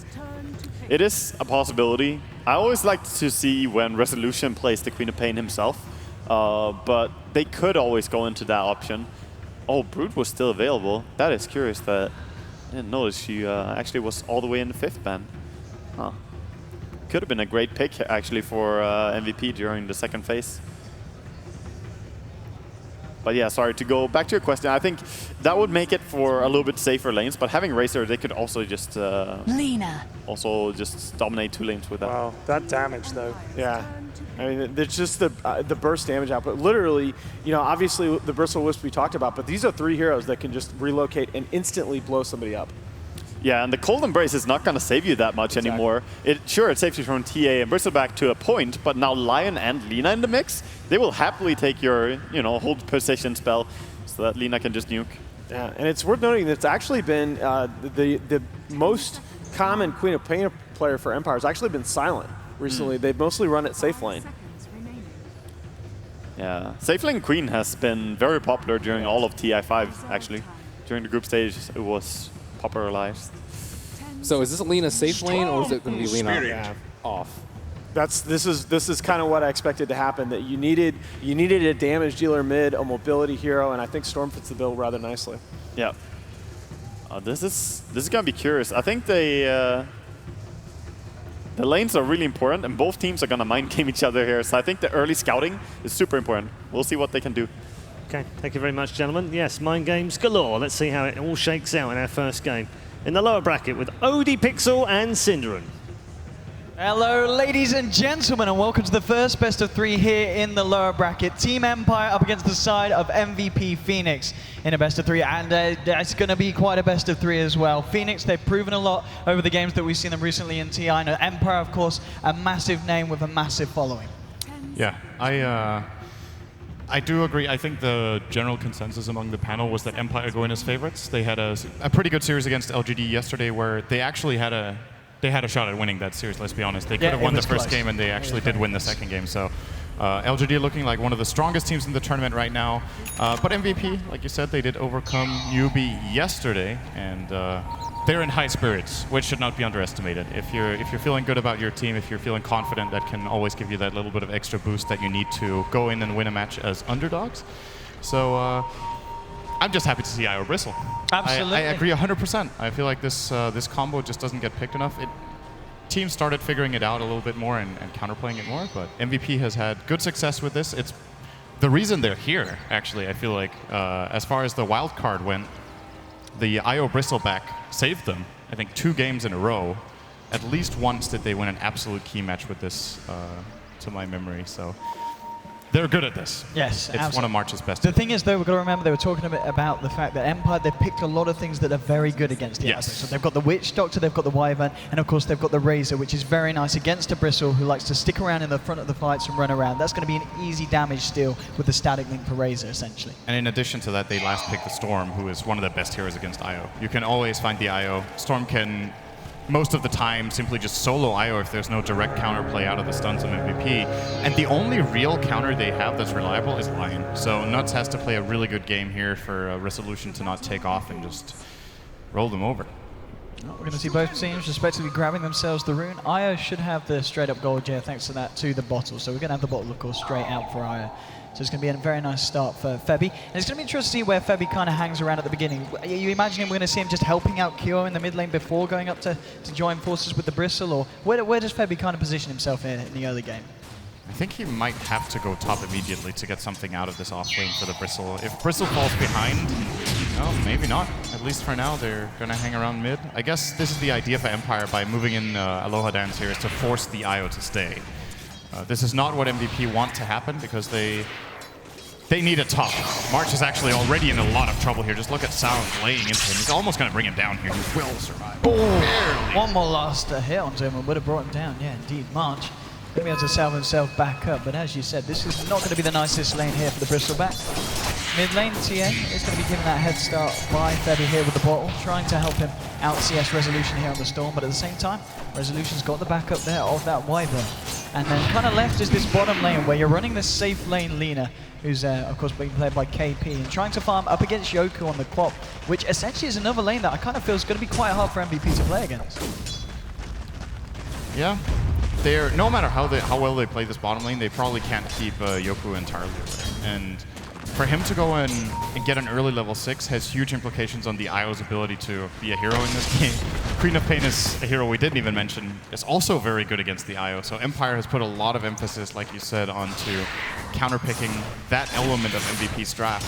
It is a possibility. I always like to see when Resolution plays the Queen of Pain himself, but they could always go into that option. Oh, Brute was still available. That is curious that I didn't notice she actually was all the way in the 5th ban. Huh. Could have been a great pick, actually, for MVP during the second phase. But yeah, sorry, to go back to your question, I think that would make it for a little bit safer lanes, but having Razor, they could also just also just dominate 2 lanes with that. Wow, that damage, though. Yeah. I mean, it's just the burst damage output. Literally, obviously the Bristle Wisp we talked about, but these are 3 heroes that can just relocate and instantly blow somebody up. Yeah, and the Cold Embrace is not going to save you that much anymore. Sure, it saves you from TA and Bristleback to a point, but now Lion and Lina in the mix, they will happily take your, hold position spell so that Lina can just nuke. Yeah, and it's worth noting that it's actually been the most common Queen of Pain player for Empire has actually been Silent recently. They've mostly run it safe lane. Yeah, safe lane Queen has been very popular during all of TI5, actually. During the group stage, it was popularized. So is this Lina safe lane or is it going to be Lina off? This is kind of what I expected to happen. That you needed a damage dealer mid, a mobility hero, and I think Storm fits the bill rather nicely. Yeah. This is going to be curious. I think the lanes are really important, and both teams are going to mind game each other here. So I think the early scouting is super important. We'll see what they can do. Okay, thank you very much, gentlemen. Yes, mind games galore. Let's see how it all shakes out in our first game. In the lower bracket with Odie Pixel and Synderen. Hello, ladies and gentlemen, and welcome to the first best of 3 here in the lower bracket. Team Empire up against the side of MVP Phoenix in a best of 3, and it's going to be quite a best of 3 as well. Phoenix, they've proven a lot over the games that we've seen them recently in TI. And Empire, of course, a massive name with a massive following. Yeah, I do agree. I think the general consensus among the panel was that Empire go in as favorites. They had a pretty good series against LGD yesterday where they actually had a shot at winning that series, let's be honest. They could have won the first game, and they actually did win the second game. So LGD looking like one of the strongest teams in the tournament right now. But MVP, like you said, they did overcome Newbie yesterday, and they're in high spirits, which should not be underestimated. If you're feeling good about your team, if you're feeling confident, that can always give you that little bit of extra boost that you need to go in and win a match as underdogs. So I'm just happy to see IO Bristle. Absolutely. I agree 100%. I feel like this combo just doesn't get picked enough. Teams started figuring it out a little bit more and counterplaying it more, but MVP has had good success with this. It's the reason they're here, actually. I feel like as far as the wild card went, the IO Bristleback saved them, I think, 2 games in a row. At least once did they win an absolute key match with this, to my memory. So they're good at this. Yes, it's absolutely. one of March's best. The thing is, though, we've got to remember they were talking a bit about the fact that Empire, they've picked a lot of things that are very good against the others. So they've got the Witch Doctor, they've got the Wyvern, and of course they've got the Razor, which is very nice against a Bristle who likes to stick around in the front of the fights and run around. That's going to be an easy damage steal with the static link for Razor, essentially. And in addition to that, they last picked the Storm, who is one of the best heroes against IO. You can always find the IO. Storm can, most of the time, simply just solo IO if there's no direct counterplay out of the stuns of MVP. And the only real counter they have that's reliable is Lion. So Nuts has to play a really good game here for Resolution to not take off and just rolled them over. We're going to see both teams respectively grabbing themselves the rune. Io should have the straight up gold here thanks to that to the bottle. So we're going to have the bottle, of course, straight out for Io. So it's going to be a very nice start for Febby. And it's going to be interesting to see where Febby kind of hangs around at the beginning. Are you imagining we're going to see him just helping out Kyo in the mid lane before going up to join forces with the Bristle? Or where does Febby kind of position himself in the early game? I think he might have to go top immediately to get something out of this off lane for the Bristle. If Bristle falls behind, well, maybe not. At least for now, they're going to hang around mid. I guess this is the idea for Empire by moving in Aloha Dance here, is to force the Io to stay. This is not what MVP want to happen because they need a top. March is actually already in a lot of trouble here. Just look at Sound laying into him. He's almost going to bring him down here. He will survive. Oh, one more last hit onto him and would have brought him down. Yeah, indeed, March. Going to be able to salve himself back up, but as you said, this is not going to be the nicest lane here for the Bristleback. Mid lane, TA is going to be given that head start by Febby here with the bottle, trying to help him out CS Resolution here on the Storm, but at the same time, Resolution's got the backup there of that Wyvern. And then kind of left is this bottom lane where you're running this safe lane Lina, who's of course being played by KP, and trying to farm up against Yoku on the Quap, which essentially is another lane that I kind of feel is going to be quite hard for MVP to play against. Yeah. No matter how well they play this bottom lane, they probably can't keep Yoku entirely away. And for him to go in and get an early level 6 has huge implications on the Io's ability to be a hero in this game. Queen of Pain is a hero we didn't even mention. Is also very good against the Io. So Empire has put a lot of emphasis, like you said, onto counterpicking that element of MVP's draft.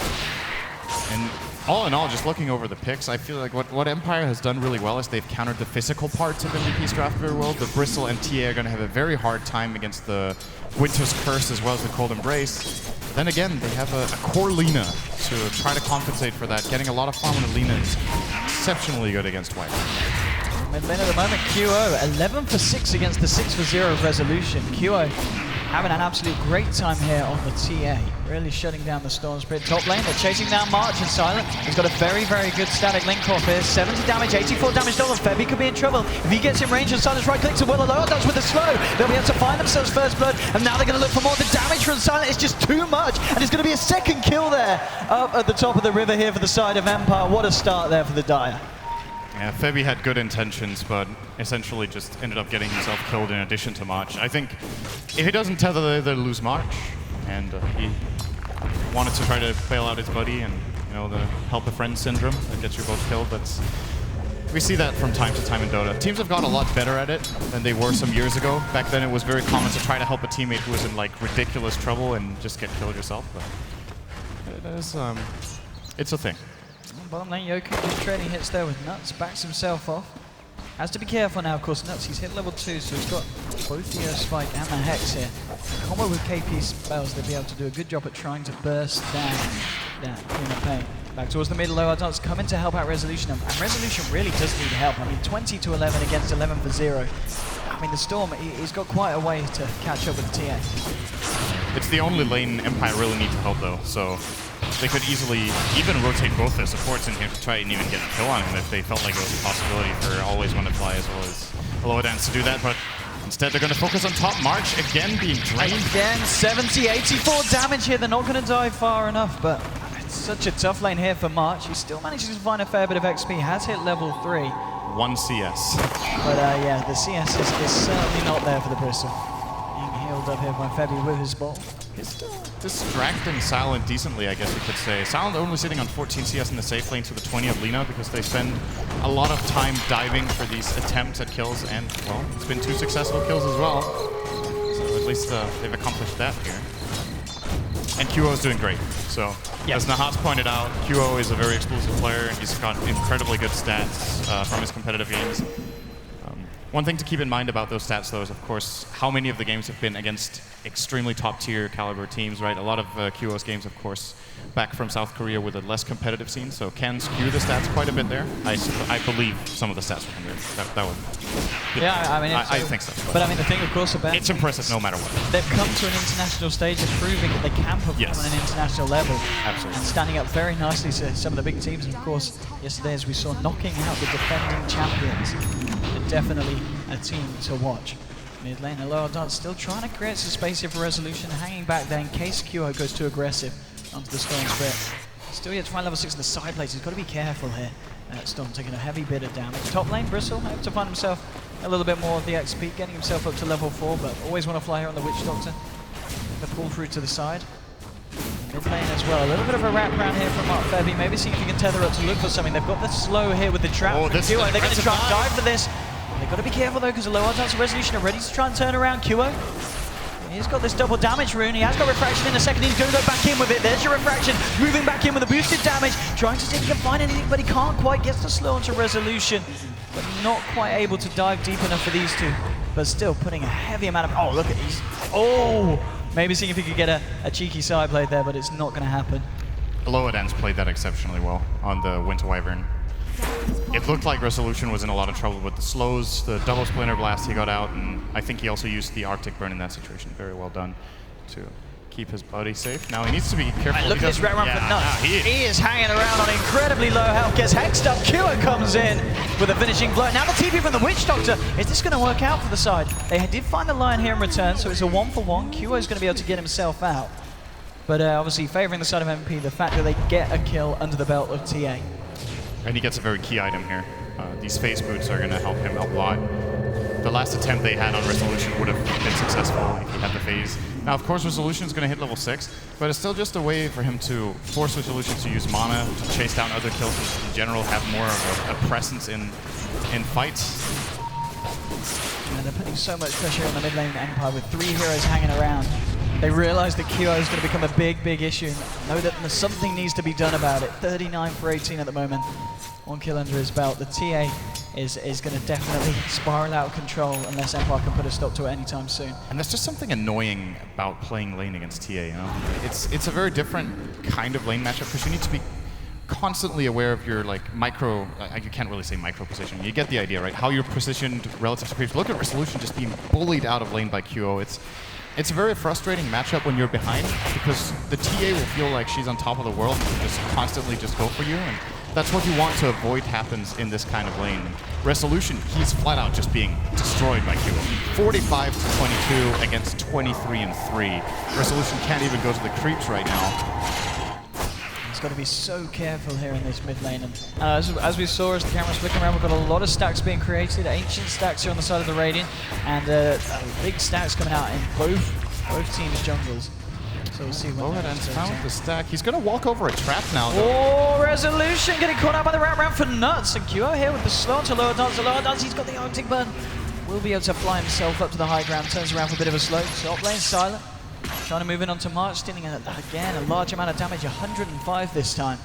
And all in all, just looking over the picks, I feel like what Empire has done really well is they've countered the physical parts of MVP's draft very well. The Bristle and TA are going to have a very hard time against the Winter's Curse as well as the Cold Embrace. But then again, they have a core Lina to try to compensate for that. Getting a lot of farm on Lina is exceptionally good against White. Mid lane at the moment, QO 11 for 6 against the 6 for 0 of Resolution. QO having an absolute great time here on the TA. Really shutting down the Storm Spirit. Top lane, they're chasing down March and Silent. He's got a very, very good static link off here. 70 damage, 84 damage done on Febby. Could be in trouble. If he gets in range and Silent's right click to Will Aloha, that's with the slow. They'll be able to find themselves first blood, and now they're going to look for more. The damage from Silent is just too much, and it's going to be a second kill there up at the top of the river here for the side of Empire. What a start there for the Dire. Yeah, Febby had good intentions, but essentially just ended up getting himself killed in addition to March. I think if he doesn't tether, they'll lose March, and he wanted to try to bail out his buddy, and the help a friend syndrome that gets you both killed. We see that from time to time in Dota. Teams have gotten a lot better at it than they were some years ago. Back then, it was very common to try to help a teammate who was in like ridiculous trouble and just get killed yourself. But it is, it's a thing. Bottom lane, Yoku just trading hits there with Nuts, backs himself off. Has to be careful now, of course. Nuts, he's hit level 2, so he's got both the Spike and the Hex here. Combo with KP spells, they'll be able to do a good job at trying to burst down that Queen of Pain. Back towards the middle, Low Dance coming to help out Resolution, and Resolution really does need help. I mean, 20 to 11 against 11 for 0. I mean, the Storm, he's got quite a way to catch up with the TA. It's the only lane Empire really need to help, though, so they could easily even rotate both their supports in here to try and even get a kill on him if they felt like it was a possibility for Always Wanna Fly as well as Aloha Dance to do that, but instead they're going to focus on top. March again being drained. Again, 70, 84 damage here. They're not going to die far enough, but it's such a tough lane here for March. He still manages to find a fair bit of XP, has hit level 3. 1 CS. But yeah, the CS is certainly not there for the Bristol. Being healed up here by Febby with his ball. He's still distracting Silent decently, I guess you could say. Silent only sitting on 14 CS in the safe lane to the 20 of Lina because they spend a lot of time diving for these attempts at kills, and, well, it's been 2 successful kills as well. So at least they've accomplished that here. And QO is doing great. So, as Nahat's pointed out, QO is a very explosive player, and he's got incredibly good stats from his competitive games. One thing to keep in mind about those stats, though, is, of course, how many of the games have been against extremely top-tier caliber teams, right? A lot of QO's games, of course, back from South Korea with a less competitive scene, so can skew the stats quite a bit there. I believe some of the stats from there. That would. Yeah, I mean, I think so. But I mean, the thing, of course, about it's impressive no matter what. They've come to an international stage of proving that they can perform on an international level. Absolutely. And standing up very nicely to some of the big teams. And of course, yesterday, as we saw, knocking out the defending champions. They're definitely a team to watch. Mid lane, Aloha Dance still trying to create some space here for Resolution, hanging back there in case QO goes too aggressive onto the Storm Spirit. Still yet to find level 6 in the side plates. He's got to be careful here. Storm taking a heavy bit of damage. Top lane, Bristle, have to find himself a little bit more of the XP, getting himself up to level 4, but always want to fly here on the Witch Doctor. The pull through to the side. Mid lane as well. A little bit of a wrap around here from Mark Febby. Maybe see if you can tether up to look for something. They've got the slow here with the trap. Oh, this is They're going to try and dive. dive for this. They've got to be careful though, because the low odds of Resolution are ready to try and turn around QO. He's got this double damage rune. He has got refraction in a second. He's going to go back in with it. There's your refraction. Moving back in with a boosted damage. Trying to see if he can find anything, but he can't quite. Gets the slow onto Resolution, but not quite able to dive deep enough for these two. But still putting a heavy amount of... Oh, look at these. Oh! Maybe seeing if he could get a cheeky side play there, but it's not going to happen. Loadens played that exceptionally well on the Winter Wyvern. It looked like Resolution was in a lot of trouble with the slows, the double Splinter Blast he got out, and I think he also used the Arctic Burn in that situation. Very well done to keep his buddy safe. Now he needs to be careful. Right, look at this red run for Nuts. He is hanging around on incredibly low health. Gets hexed up. Kua comes in with a finishing blow. Now the TP from the Witch Doctor. Is this going to work out for the side? They did find the Lion here in return, so it's a 1-for-1. Kua is going to be able to get himself out. But obviously favoring the side of MP, the fact that they get a kill under the belt of TA. And he gets a very key item here. These phase boots are going to help him a lot. The last attempt they had on Resolution would have been successful if he had the phase. Now, of course, Resolution is going to hit level 6, but it's still just a way for him to force Resolution to use mana, to chase down other kills, and in general have more of a presence in fights. And they're putting so much pressure on the mid lane Empire with 3 heroes hanging around. They realize that QO is going to become a big issue. Know that something needs to be done about it. 39 for 18 at the moment. 1 kill under his belt. The TA is going to definitely spiral out of control unless Empire can put a stop to it anytime soon. And there's just something annoying about playing lane against TA, you know? It's a very different kind of lane matchup because you need to be constantly aware of your micro, you can't really say micro positioning. You get the idea, right? How you're positioned relative to creeps. Look at Resolution just being bullied out of lane by QO. It's a very frustrating matchup when you're behind because the TA will feel like she's on top of the world and just constantly just go for you. And that's what you want to avoid happens in this kind of lane. Resolution, he's flat out just being destroyed by QO. 45 to 22 against 23 and 3. Resolution can't even go to the creeps right now. He's got to be so careful here in this mid lane. And as we saw as the camera's flicking around, we've got a lot of stacks being created. Ancient stacks here on the side of the Radiant, and big stacks coming out in both teams' jungles. So we'll see when Loadens found the stack. He's going to walk over a trap now, though. Oh, Resolution getting caught out by the wrap round for Nuts. And QO here with the slow to lower dance. He's got the Arctic Burn. Will be able to fly himself up to the high ground. Turns around for a bit of a slow. Top lane silent. Trying to move in onto March, dealing again a large amount of damage, 105 this time.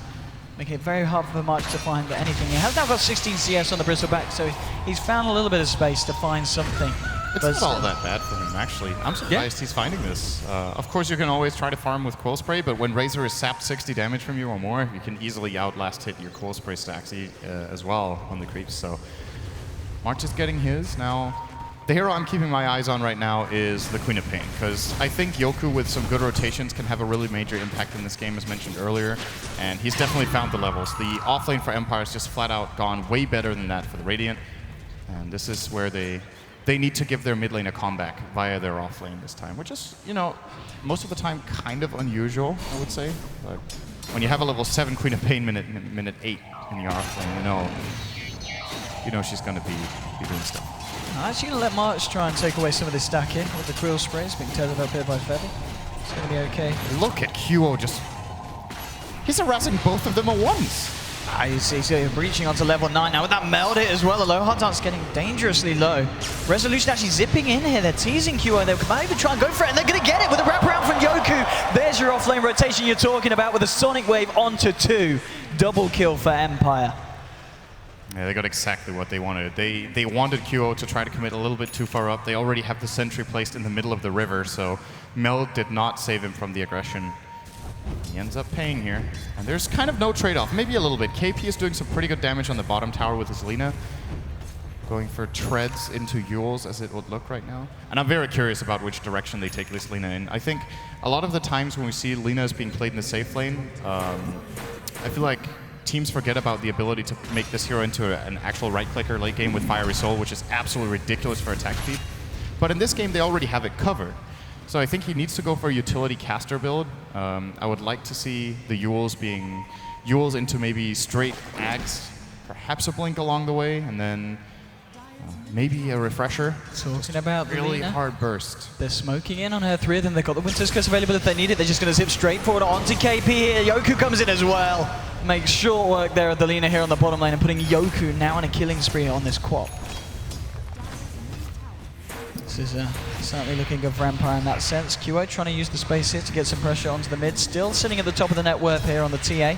Making it very hard for March to find anything. He has now got 16 CS on the Bristleback, so he's found a little bit of space to find something. It's not all that bad for him, actually. I'm surprised he's finding this. Of course, you can always try to farm with Coil Spray, but when Razor is sapped 60 damage from you or more, you can easily outlast hit your Coil Spray stacks as well on the creeps. So March is getting his. Now, the hero I'm keeping my eyes on right now is the Queen of Pain, because I think Yoku with some good rotations can have a really major impact in this game, as mentioned earlier, and he's definitely found the levels. The offlane for Empire is just flat out gone way better than that for the Radiant, and this is where they need to give their mid lane a comeback via their offlane this time, which is, you know, most of the time kind of unusual, I would say. But when you have a level 7 Queen of Pain minute 8 in your offlane, you know she's going to be doing stuff. I'm actually going to let March try and take away some of this stack here with the Quill Sprays being tethered up here by Febby. It's going to be okay. Look at QO just... He's harassing both of them at once. You see, so breaching onto level 9 now with that meld hit as well. The low hot dance getting dangerously low. Resolution actually zipping in here. They're teasing QO. They might even try and go for it, and they're going to get it with a wraparound from Yoku. There's your offlane rotation you're talking about with a Sonic Wave onto 2. Double kill for Empire. Yeah, they got exactly what they wanted. They wanted QO to try to commit a little bit too far up. They already have the sentry placed in the middle of the river, so Meld did not save him from the aggression. He ends up paying here, and there's kind of no trade-off. Maybe a little bit. KP is doing some pretty good damage on the bottom tower with his Lina. Going for treads into Yules, as it would look right now. And I'm very curious about which direction they take this Lina in. I think a lot of the times when we see Linas being played in the safe lane, I feel like teams forget about the ability to make this hero into an actual right-clicker late game with Fiery Soul, which is absolutely ridiculous for attack speed. But in this game, they already have it covered. So I think he needs to go for a utility caster build. I would like to see the Yules being Yules into maybe straight Ags, perhaps a Blink along the way, and then maybe a refresher. Talking about really Lina. hard burst. They're smoking in on her 3 of them. They've got the Winter's Curse available if they need it. They're just going to zip straight forward onto KP here. Yoku comes in as well. Makes short work there of the Lina here on the bottom lane and putting Yoku now on a killing spree on this quad. This is certainly looking good for Empire in that sense. QO trying to use the space here to get some pressure onto the mid. Still sitting at the top of the net worth here on the TA.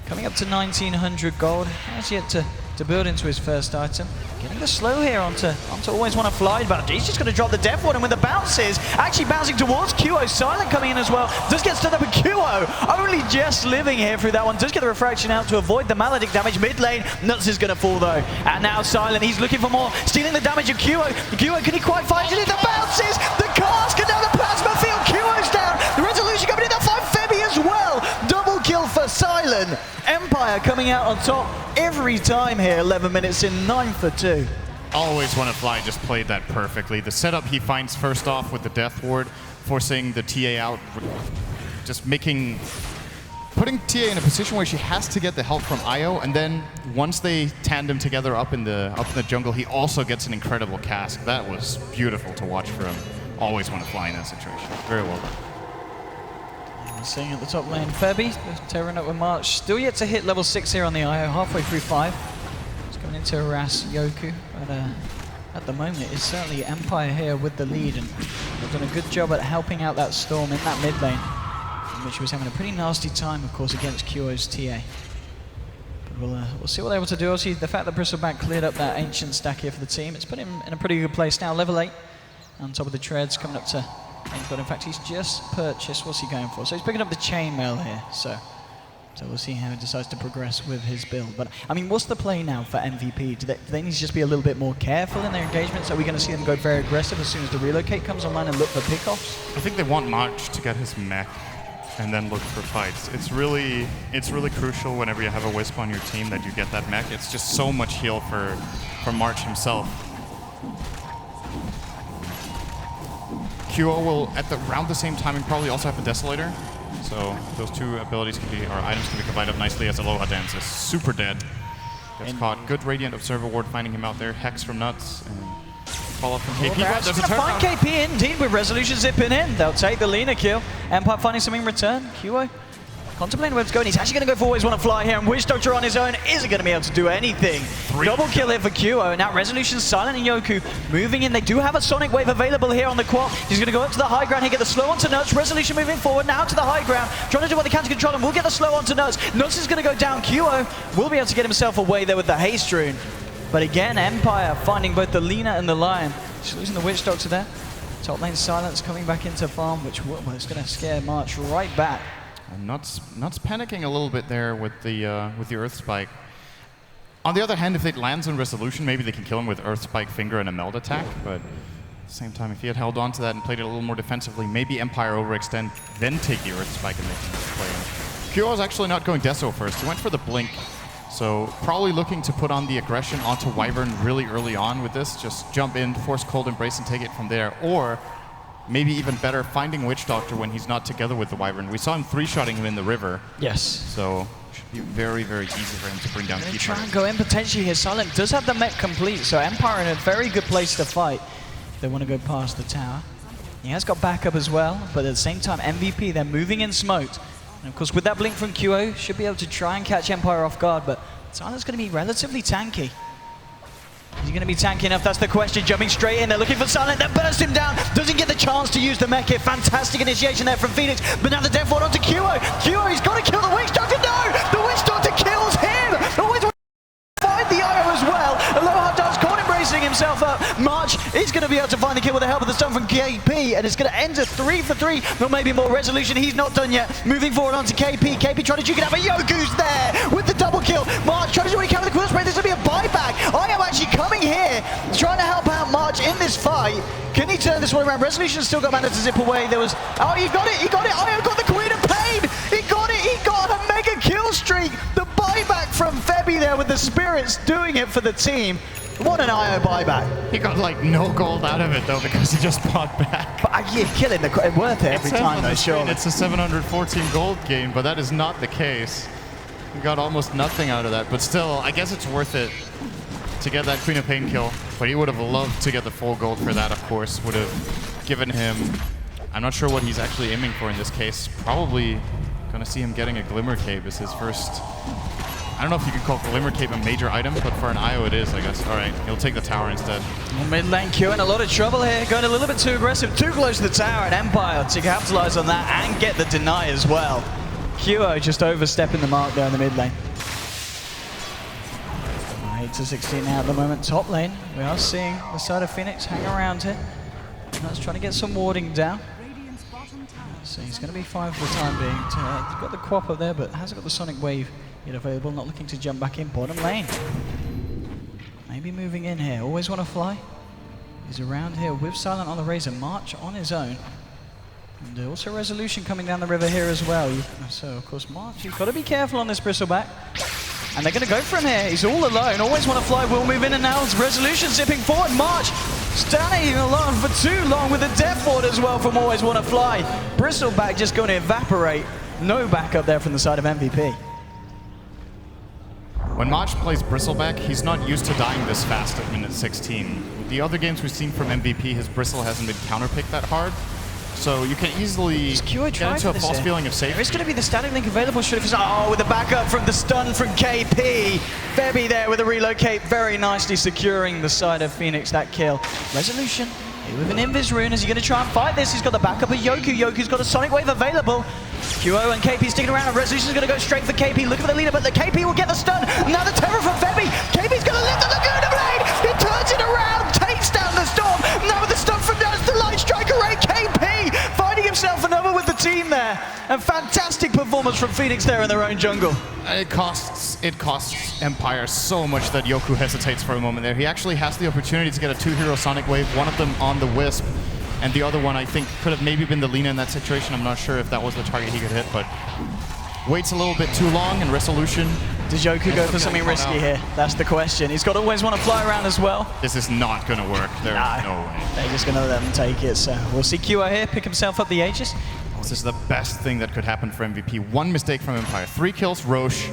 Coming up to 1900 gold. Has yet to build into his first item. Getting the slow here onto Always Wanna Fly, but he's just going to drop the death ward, and with the bounces, actually bouncing towards QO. Silent coming in as well. Does get stood up with QO. Only just living here through that one. Does get the refraction out to avoid the Maledict damage. Mid lane, Nuts is going to fall though. And now Silent, he's looking for more. Stealing the damage of QO. QO, can he quite find it? The bounces, the cask, and now the plasma field. QO's down. The resolution coming in. They'll find Febby as well. Double kill for Silent. Empire coming out on top every time here. 11 minutes in, 9 for 2. Always Wanna Fly just played that perfectly. The setup he finds first off with the Death Ward, forcing the TA out, just putting TA in a position where she has to get the help from Io, and then once they tandem together up in the jungle, he also gets an incredible cask. That was beautiful to watch from Always Wanna Fly in that situation. Very well done. Seeing at the top lane, Febby tearing up with March. Still yet to hit level 6 here on the IO, halfway through 5. He's coming in to harass Yoku, but at the moment it's certainly Empire here with the lead, and they've done a good job at helping out that Storm in that mid lane, in which was having a pretty nasty time, of course, against QO's TA. But we'll see what they're able to do. Obviously, the fact that Bristleback cleared up that Ancient stack here for the team, it's put him in a pretty good place now. Level 8 on top of the treads, coming up to... But in fact, he's just purchased, what's he going for? So he's picking up the chainmail here, so we'll see how he decides to progress with his build. But, I mean, what's the play now for MVP? Do they need to just be a little bit more careful in their engagements? Are we going to see them go very aggressive as soon as the relocate comes online and look for pickoffs? I think they want March to get his mech and then look for fights. It's really crucial whenever you have a Wisp on your team that you get that mech. It's just so much heal for March himself. QO will, around the same time, probably also have a Desolator. So those two abilities or items can be combined up nicely as Aloha Dance is super dead. Gets caught. Good Radiant Observer Ward finding him out there. Hex from Nuts and follow up from KP. There's a turn. Find KP indeed with Resolution zipping in. They'll take the Lina kill. Empire finding something in return. QO contemplating where it's going. He's actually going to go for Always Wanna Fly here, and Witch Doctor on his own isn't going to be able to do anything. Double kill here for QO. Now Resolution, Silent, and Yoku moving in. They do have a Sonic Wave available here on the quad. He's going to go up to the high ground here, get the slow onto Nuts. Resolution moving forward now to the high ground, trying to do what they can to control him. We'll get the slow onto Nuts. Nuts is going to go down. QO will be able to get himself away there with the Haste Rune. But again, Empire finding both the Lina and the Lion. Just losing the Witch Doctor there. Top lane Silence coming back into farm, which is going to scare March right back. Nuts panicking a little bit there with the Earth Spike. On the other hand, if it lands on Resolution, maybe they can kill him with Earth Spike, Finger, and a Meld attack. But at the same time, if he had held on to that and played it a little more defensively, maybe Empire overextend, then take the Earth Spike and make him play. QO is actually not going Deso first. He went for the Blink. So probably looking to put on the aggression onto Wyvern really early on with this. Just jump in, force Cold Embrace, and take it from there. Or maybe even better, finding Witch Doctor when he's not together with the Wyvern. We saw him 3-shotting him in the river. Yes. So should be very, very easy for him to bring down Keeper. Try and go in potentially here. Silent does have the mech complete, so Empire in a very good place to fight. They want to go past the tower. He has got backup as well, but at the same time, MVP, they're moving in smoked. And of course, with that blink from QO, should be able to try and catch Empire off guard, but Silent's going to be relatively tanky. Is he going to be tanky enough? That's the question. Jumping straight in. They're looking for Silent. They burst him down. Doesn't get the chance to use the mech here. Fantastic initiation there from Phoenix. But now the Death Ward onto QO. QO, he's got to kill the Witch Doctor. No! The Witch Doctor kills him! The Witch Doctor find the IO as well. Aloha does. Cold Embracing himself up. March is going to be able to find the kill with the help of the stun from KP. And it's going to end a 3 for 3. But maybe more Resolution. He's not done yet. Moving forward onto KP. KP trying to duke it out. But Yoku's there with the double kill. March trying to do what he can with the quill spray. This will be a buyback. I am actually coming here, trying to help out March in this fight. Can he turn this one around? Resolution still got mana to zip away. There was, oh, he got it, he got it. Io got the Queen of Pain. He got it, he got a mega kill streak. The buyback from Febby there with the Spirits doing it for the team. What an IO buyback. He got like no gold out of it though because he just bought back. But yeah, killing the worth it every time though, sure. It's a 714 gold game, but that is not the case. He got almost nothing out of that, but still, I guess it's worth it to get that Queen of Pain kill. But he would have loved to get the full gold for that, of course. Would have given him, I'm not sure what he's actually aiming for in this case. Probably gonna see him getting a Glimmer Cape as his first. I don't know if you could call Glimmer Cape a major item, but for an IO it is, I guess. All right, he'll take the tower instead. Well, mid lane Q in a lot of trouble here, going a little bit too aggressive, too close to the tower, and Empire to capitalize on that and get the deny as well. QO just overstepping the mark there in the mid lane. 8 to 16 now at the moment. Top lane, we are seeing the side of Phoenix hang around here. That's trying to get some warding down. So he's going to be fine for the time being. He's got the Quap up there, but hasn't got the Sonic Wave yet available. Not looking to jump back in. Bottom lane. Maybe moving in here. Always want to fly. He's around here with Silent on the Razor. March on his own. And also Resolution coming down the river here as well. So, of course, March, you've got to be careful on this Bristleback. And they're going to go from here. He's all alone. Always want to fly. Will move in and now. Resolution zipping forward. March standing alone for too long with a death ward as well from Always Want to Fly. Bristleback just going to evaporate. No backup there from the side of MVP. When March plays Bristleback, he's not used to dying this fast at minute 16. The other games we've seen from MVP, his Bristle hasn't been counterpicked that hard. So you can easily get into a false feeling of safety. There is going to be the static link available. Oh, with the backup from the stun from KP. Febby there with a relocate, very nicely securing the side of Phoenix that kill. Resolution with an Invis rune. Is he going to try and fight this? He's got the backup of Yoku. Yoku's got a Sonic Wave available. QO and KP sticking around, and Resolution's going to go straight for KP. Look at the leader, but the KP will get the stun. Now the terror from Febby. KP's going to lift the Laguna Blade. He turns it around, takes down the Storm. Now with the stun from down the Light Striker Ray. KP finding himself another with the team there. And fantastic performance from Phoenix there in their own jungle. It costs Empire so much that Yoku hesitates for a moment there. He actually has the opportunity to get a 2-hero Sonic Wave, one of them on the Wisp. And the other one, I think, could have maybe been the Lina in that situation. I'm not sure if that was the target he could hit, but waits a little bit too long, and Resolution. Does Yoku go for something risky here? That's the question. He's got to Always Want to Fly around as well. This is not going to work. There's no way. They're just going to let him take it. So we'll see QO here pick himself up the Aegis. This is the best thing that could happen for MVP. One mistake from Empire. 3 kills, Roche.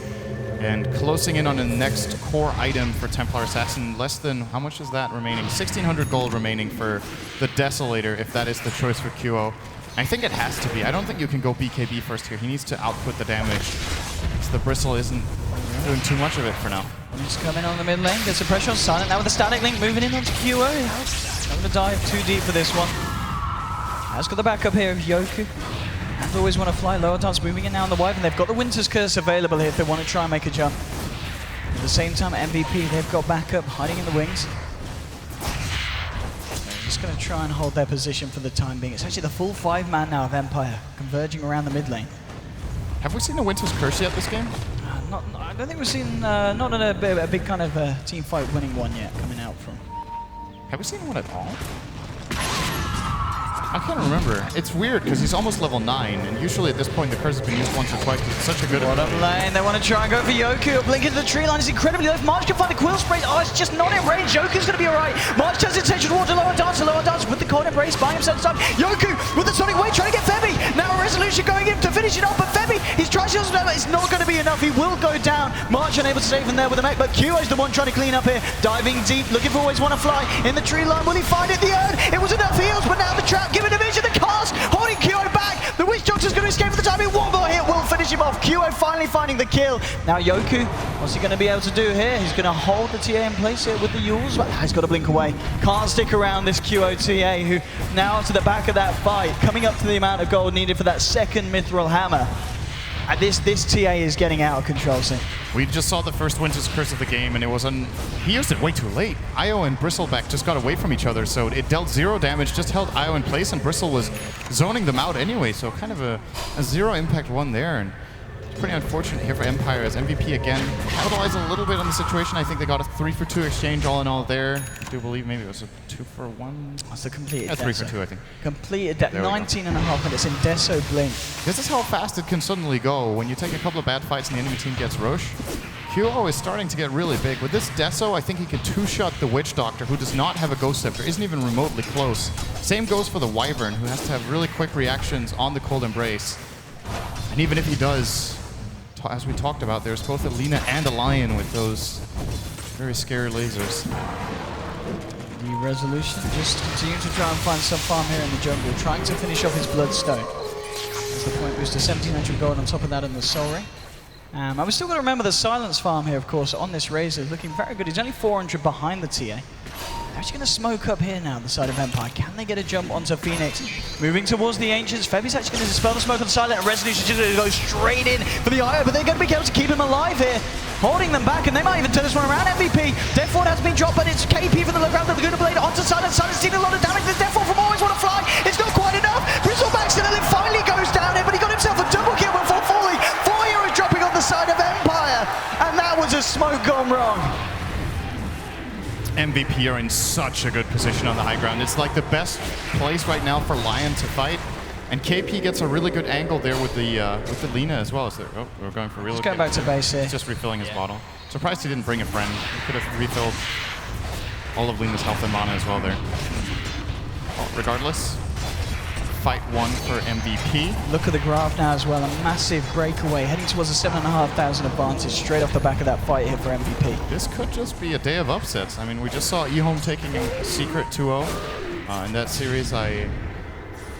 And closing in on the next core item for Templar Assassin, less than, how much is that remaining? 1,600 gold remaining for the Desolator, if that is the choice for QO. I think it has to be. I don't think you can go BKB first here. He needs to output the damage. So the Bristle isn't doing too much of it for now. He's coming on the mid lane, gets some pressure on Silent. Now with the static link moving in onto QO. Not going to dive too deep for this one. Has got the backup here of Yoku. And Always Want to Fly. Lower dance moving in now on the Wyvern. They've got the Winter's Curse available here if they want to try and make a jump. At the same time, MVP, they've got backup hiding in the wings. They're just going to try and hold their position for the time being. It's actually the full 5-man now of Empire, converging around the mid lane. Have we seen a Winter's Curse yet this game? I don't think we've seen, not in a big kind of team fight winning one yet coming out from. Have we seen one at all? I can't remember. It's weird because he's almost level 9, and usually at this point the curse has been used once or twice because it's such a good Bottom lane, they want to try and go for Yoku. Blink into the tree line is incredibly low. If March can find the Quill Spray, oh, it's just not in range. Yoku's going to be alright. March turns attention towards the lower dance with the Cold Embrace, buying himself time. Yoku with the Sonic Wave trying to get Febby. Now a Resolution going in to finish it off, but Febby, he's trying to shield him, but it's not going to be enough. He will go down. March unable to save him there with the mech, but QO's the one trying to clean up here. Diving deep, looking for Always Want to Fly. In the tree line, will he find it? The urn, it was enough heals, but now the trap, giving the vision, the cast, holding QO back. The Witch Doctor's going to escape for the time. One more hit will finish him off. QO finally finding the kill. Now Yoku, what's he going to be able to do here? He's going to hold the TA in place here with the Yules. He's got to blink away. Can't stick around this QO TA, who now to the back of that fight, coming up to the amount of gold needed for that second Mithril Hammer. And this TA is getting out of control soon. We just saw the first Winter's Curse of the game, and it was he used it way too late. Io and Bristleback just got away from each other, so it dealt 0 damage, just held Io in place, and Bristle was zoning them out anyway, so kind of a 0 impact one there. And pretty unfortunate here for Empire as MVP again capitalized a little bit on the situation. I think they got a 3-for-2 exchange all in all there. I do believe maybe it was a 2-for-1. That's a completed 3-for-2, I think. Completed that 19.5 minutes in Deso Blink. This is how fast it can suddenly go when you take a couple of bad fights and the enemy team gets Roche. QO is starting to get really big. With this Deso, I think he can two-shot the Witch Doctor, who does not have a Ghost Scepter, isn't even remotely close. Same goes for the Wyvern, who has to have really quick reactions on the Cold Embrace. And even if he does, as we talked about, there's both a Lina and a Lion with those very scary lasers. The Resolution just continuing to try and find some farm here in the jungle, trying to finish off his Bloodstone. As the point boost to 1700 gold on top of that in the Soul Ring. We're still going to remember the Silence farm here, of course, on this Razor. Looking very good. He's only 400 behind the TA. They're actually going to smoke up here now, the side of Empire. Can they get a jump onto Phoenix? Moving towards the Ancients. Febi's actually going to dispel the smoke on Silent, and Resolution just going to go straight in for the IO, but they're going to be able to keep him alive here. Holding them back, and they might even turn this one around. MVP. Death Ward has been dropped, but it's KP from the look around the Laguna Blade onto Silent. Silent's dealing a lot of damage. The Death Ward from Always Want to Fly. It's not quite enough. Bristleback still finally goes down here, but he got himself a double kill before falling. 4 heroes dropping on the side of Empire, and that was a smoke gone wrong. MVP are in such a good position on the high ground. It's like the best place right now for Lion to fight. And KP gets a really good angle there with the Lina as well. So, oh, we're going for real. Let's go back to base here. He's just refilling his bottle. Surprised he didn't bring a friend. He could have refilled all of Lina's health and mana as well there. Well, regardless, fight one for MVP. Look at the graph now as well. A massive breakaway, heading towards a 7,500 advantage straight off the back of that fight here for MVP. This could just be a day of upsets. I mean, we just saw eHome taking a Secret 2-0 in that series.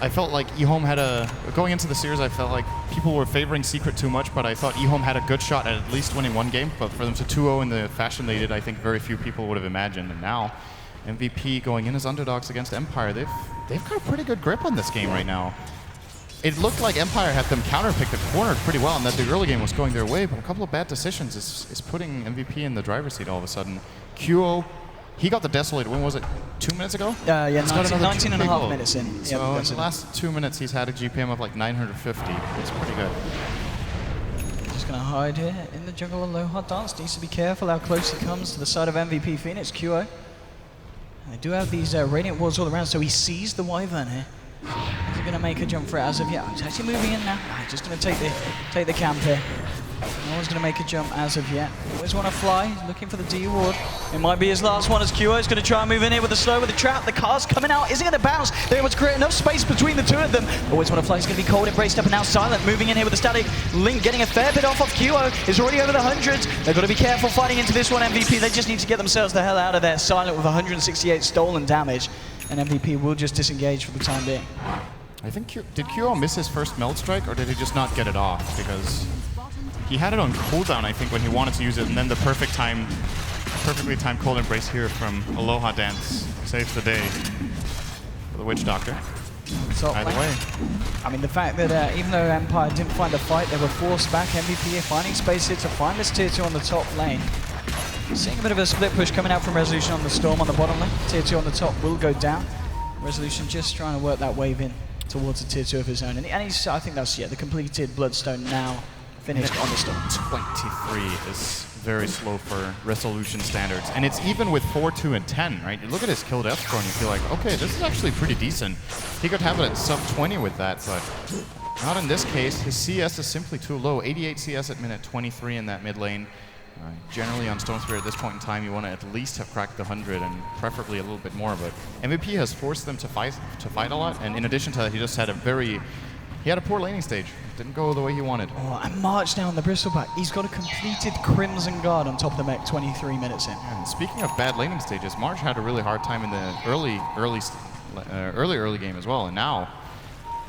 I felt like eHome had going into the series, I felt like people were favoring Secret too much, but I thought eHome had a good shot at least winning one game. But for them to 2-0 in the fashion they did, I think very few people would have imagined. And now, MVP going in as underdogs against Empire. They've got a pretty good grip on this game right now. It looked like Empire had them counterpicked the corner pretty well, and that the early game was going their way, but a couple of bad decisions is putting MVP in the driver's seat all of a sudden. QO, he got the Desolate win, was it 2 minutes ago? Yeah, 19 and a half minutes in. So in the last 2 minutes, he's had a GPM of like 950. It's pretty good. Just going to hide here in the jungle. Aloha Dance needs to be careful how close he comes to the side of MVP Phoenix, QO. They do have these Radiant Wards all around, so he sees the Wyvern here. Is he going to make a jump for it as of yet? He's actually moving in now. Just going to take the camp here. No one's going to make a jump as of yet. Always Want to Fly. He's looking for the D ward. It might be his last one as QO is going to try and move in here with the slow, with the trap. The car's coming out. Is it going to bounce? They're able to create enough space between the two of them. Always Want to Fly is going to be cold embraced up and now Silent. Moving in here with the static. Link getting a fair bit off of QO. Is already over the hundreds. They've got to be careful fighting into this one. MVP, they just need to get themselves the hell out of there. Silent with 168 stolen damage. And MVP will just disengage for the time being. I think did QO miss his first Meld Strike, or did he just not get it off? Because he had it on cooldown, I think, when he wanted to use it, and then the perfectly timed Cold Embrace here from Aloha Dance saves the day for the Witch Doctor. So, either way. I mean, the fact that even though Empire didn't find a fight, they were forced back. MVP finding space here to find this tier 2 on the top lane. Seeing a bit of a split push coming out from Resolution on the Storm on the bottom lane. Tier 2 on the top will go down. Resolution just trying to work that wave in towards a tier 2 of his own. And he's, I think that's, the completed Bloodstone now finished on the Storm. 23 is very slow for Resolution standards. And it's even with 4, 2, and 10, right? You look at his kill death score and you feel like, okay, this is actually pretty decent. He could have it at sub 20 with that, but not in this case. His CS is simply too low. 88 CS at minute 23 in that mid lane. Generally on Stone Spirit at this point in time, you want to at least have cracked the 100 and preferably a little bit more, but MVP has forced them to fight a lot, and in addition to that, he just had he had a poor laning stage. It didn't go the way he wanted. Oh, and March down the Bristleback. He's got a completed Crimson Guard on top of the mech 23 minutes in. And speaking of bad laning stages, March had a really hard time in the early game as well, and now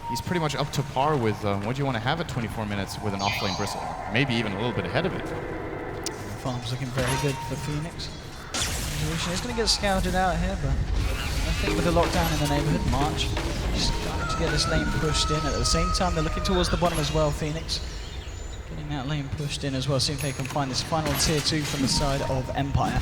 he's pretty much up to par with what you want to have at 24 minutes with an off-lane Bristle. Maybe even a little bit ahead of it. Farm's looking very good for Phoenix. Resolution is going to get scouted out here, but I think with the lockdown in the neighborhood, March just got to get this lane pushed in. At the same time, they're looking towards the bottom as well, Phoenix. Getting that lane pushed in as well, see if they can find this final tier 2 from the side of Empire.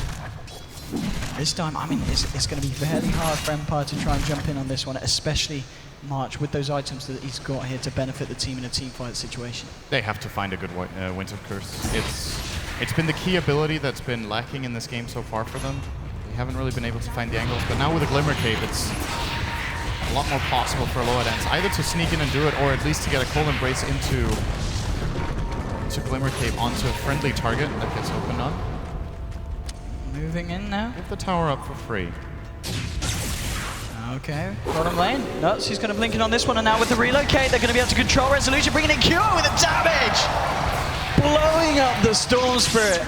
This time, I mean, it's going to be fairly hard for Empire to try and jump in on this one, especially March with those items that he's got here to benefit the team in a team fight situation. They have to find a good Winter Curse. It's been the key ability that's been lacking in this game so far for them. They haven't really been able to find the angles, but now with a Glimmer Cave, it's a lot more possible for Aloha Dance either to sneak in and do it, or at least to get a Cold Embrace into into Glimmer Cape onto a friendly target that gets opened up. Moving in now. Give the tower up for free. Okay, bottom lane. Nuts, he's going to blink in on this one, and now with the relocate, they're going to be able to control Resolution, bringing in Cure with the damage! Blowing up the Storm Spirit.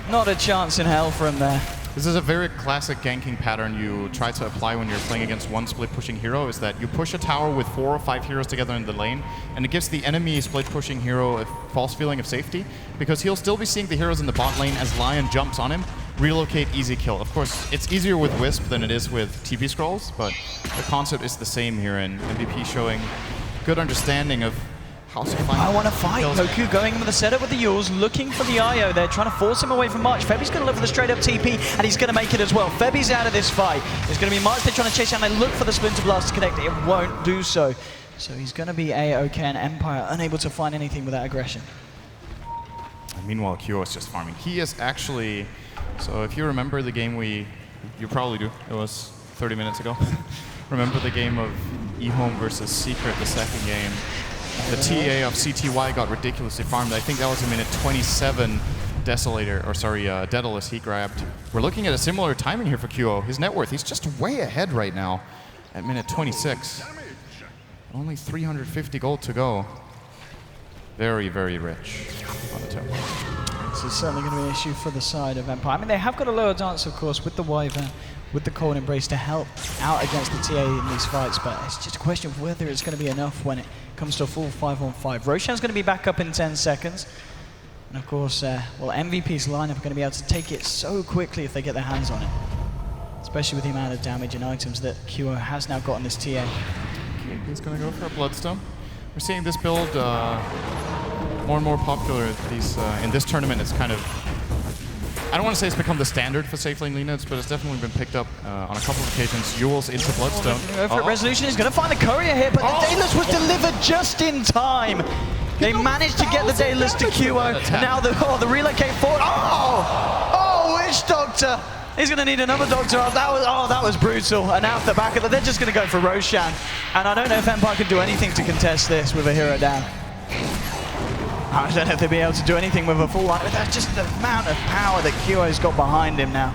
Not a chance in hell for him there. This is a very classic ganking pattern you try to apply when you're playing against one split pushing hero, is that you push a tower with 4 or 5 heroes together in the lane, and it gives the enemy split pushing hero a false feeling of safety, because he'll still be seeing the heroes in the bot lane as Lion jumps on him, relocate, easy kill. Of course, it's easier with Wisp than it is with TP scrolls, but the concept is the same here, and MVP showing good understanding of how to find. I want to fight. kills. Goku going in with the setup with the Yules, looking for the IO. They're trying to force him away from March. Febi's going to look for the straight up TP, and he's going to make it as well. Febi's out of this fight. It's going to be March they're trying to chase down. They look for the Splinter Blast to connect. It won't do so. So he's going to be A-OK, and Empire unable to find anything with that aggression. And meanwhile, Kyo is just farming. He is actually, so if you remember the game you probably do, it was 30 minutes ago. Remember the game of eHome versus Secret, the second game? The TA of CTY got ridiculously farmed. I think that was a minute 27 Desolator, or sorry, Daedalus he grabbed. We're looking at a similar timing here for Kyo. His net worth, he's just way ahead right now at minute 26. Only 350 gold to go. Very, very rich on the temple. This is certainly going to be an issue for the side of Empire. I mean, they have got a lower dance, of course, with the Wyvern, with the Cold Embrace to help out against the TA in these fights, but it's just a question of whether it's going to be enough when it comes to a full 5-on-5. Roshan's going to be back up in 10 seconds. And of course, well, MVP's lineup are going to be able to take it so quickly if they get their hands on it. Especially with the amount of damage and items that Kyo has now got on this TA. Okay, he's going to go for a Bloodstone. We're seeing this build more and more popular in this tournament. It's kind of, I don't want to say it's become the standard for safe lane lead-outs, but it's definitely been picked up on a couple of occasions. Yules into Bloodstone. Resolution is going to find the courier here, but the Daedalus was delivered just in time. They managed to get the Daedalus to Kyo. Now the relocate forward. Oh, Witch Doctor. He's going to need another Doctor. That was brutal. And now off the back of it, they're just going to go for Roshan. And I don't know if Empire can do anything to contest this with a hero down. I don't know if they'll be able to do anything with a full line, but that's just the amount of power that Kyo's got behind him now.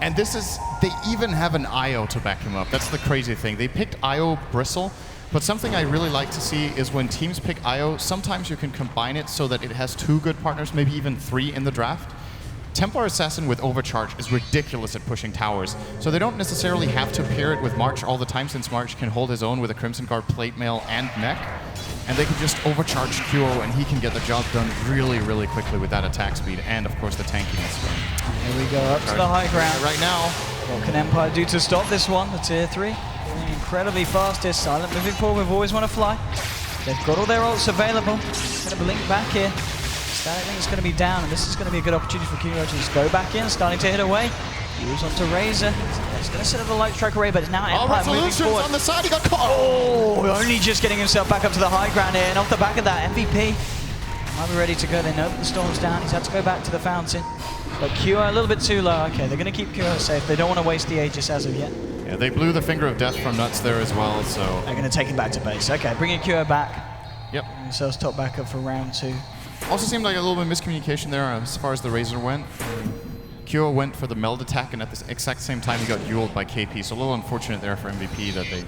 And this is, they even have an IO to back him up. That's the crazy thing. They picked IO Bristle, but something I really like to see is when teams pick IO, sometimes you can combine it so that it has 2 good partners, maybe even 3 in the draft. Templar Assassin with Overcharge is ridiculous at pushing towers, so they don't necessarily have to pair it with March all the time, since March can hold his own with a Crimson Guard, Plate Mail, and Mech. And they can just overcharge Kyo, and he can get the job done really, really quickly with that attack speed, and of course the tankiness. Here we go, up to the high ground. Right now. What can Empire do to stop this one? The tier 3. Incredibly fast here. Silent moving forward, we've always want to fly. They've got all their ults available. Going to blink back here. Static Link's going to be down, and this is going to be a good opportunity for Kyo to just go back in, starting to hit away. Use onto Razor. He's going to set up the Light Strike array, but it's now Empire moving forward. On the side, he got caught! Oh, only just getting himself back up to the high ground here, and off the back of that, MVP might be ready to go. They know that the storm's down. He's had to go back to the fountain. But Kyo a little bit too low. Okay, they're going to keep Kyo safe. They don't want to waste the Aegis as of yet. Yeah, they blew the Finger of Death from Nuts there as well, so... They're going to take him back to base. Okay, bringing Kyo back. Yep. Themselves top back up for round 2. Also seemed like a little bit of miscommunication there as far as the Razor went. Kyo went for the meld attack, and at the exact same time he got Yuled by KP, so a little unfortunate there for MVP that they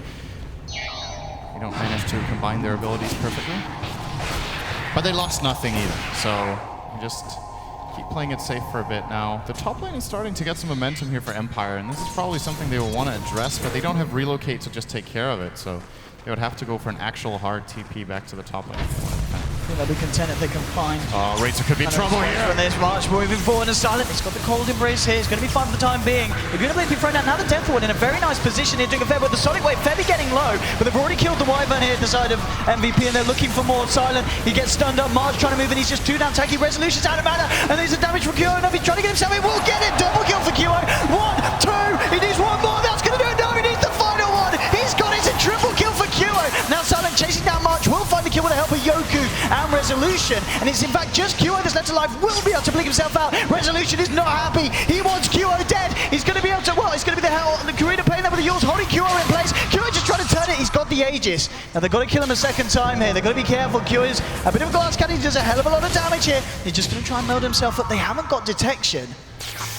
don't manage to combine their abilities perfectly. But they lost nothing either, so just keep playing it safe for a bit now. The top lane is starting to get some momentum here for Empire, and this is probably something they will want to address, but they don't have relocate to just take care of it, so they would have to go for an actual hard TP back to the top lane. I think they'll be content if they can find... Oh, Razor could be in trouble here. When there's March moving forward and Silent. He's got the Cold Embrace here. It's going to be fine for the time being. If you're going to be thrown out now, the Death Ward in a very nice position here, doing a fair with the Sonic Wave. Febi getting low, but they've already killed the Wyvern here at the side of MVP, and they're looking for more. Silent, he gets stunned up. March trying to move in. He's just 2 down. Tacky Resolution's out of mana, and there's a damage from Kyo. And if he's trying to get himself in, we'll get it. Double kill for Kyo. 1, 2. He needs one more. That's going to do it. No, he needs the final one. He's got it. It's a triple kill for Kyo. Now Silent chasing down March. Will find the kill with the help of Yoku and Resolution. And it's in fact just Kyo that's left alive. Will be able to blink himself out. Resolution is not happy. He wants Kyo dead. He's going to be able to, well, it's going to be the Karina playing there with the Yules, holding Kyo in place. Kyo just trying to turn it. He's got the the Aegis. Now they've got to kill him a second time here. They've got to be careful. Q is a bit of a glass cannon. He does a hell of a lot of damage here. He's just going to try and meld himself up. They haven't got detection.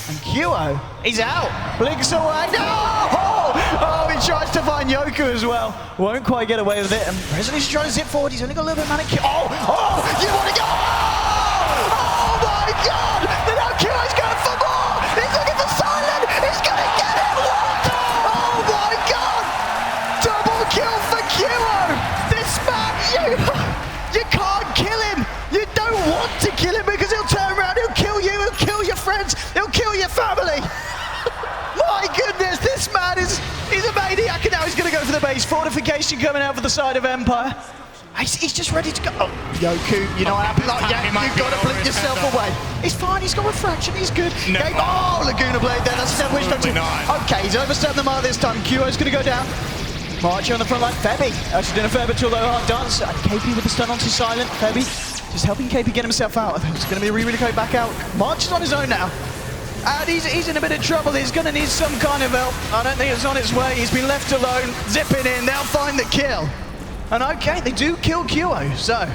And QO, he's out. Blinks away. No! Oh, he tries to find Yoku as well. Won't quite get away with it. And Resolution trying to zip forward. He's only got a little bit of mana. Oh, you want to go? Oh my God! And now QO's going for more. He's looking for Silent. He's going to get it. What? Oh my God! Double kill for QO. This man, you can't kill him. You don't want to kill him because he'll turn around. He'll kill you. He'll kill your friends. He'll kill your family. My goodness, this man he's a maniac, and now he's going to go for the base. Fortification coming out for the side of Empire. He's just ready to go. Oh, Yoku, you know what happened? Like, yeah, you've got to blink yourself away. He's fine, he's got refraction, he's good. No. Oh, Laguna Blade there, that's a wish Okay, he's overstepped the mark this time. QO's going to go down. March on the front line. Febby actually doing a fair bit to a low hard dance. KP with the stun onto Silent. Febby just helping KP get himself out. It's going to be really going back out. March is on his own now. And he's in a bit of trouble. He's going to need some kind of help. I don't think it's on its way. He's been left alone. Zipping in. They'll find the kill. And okay, they do kill QO. So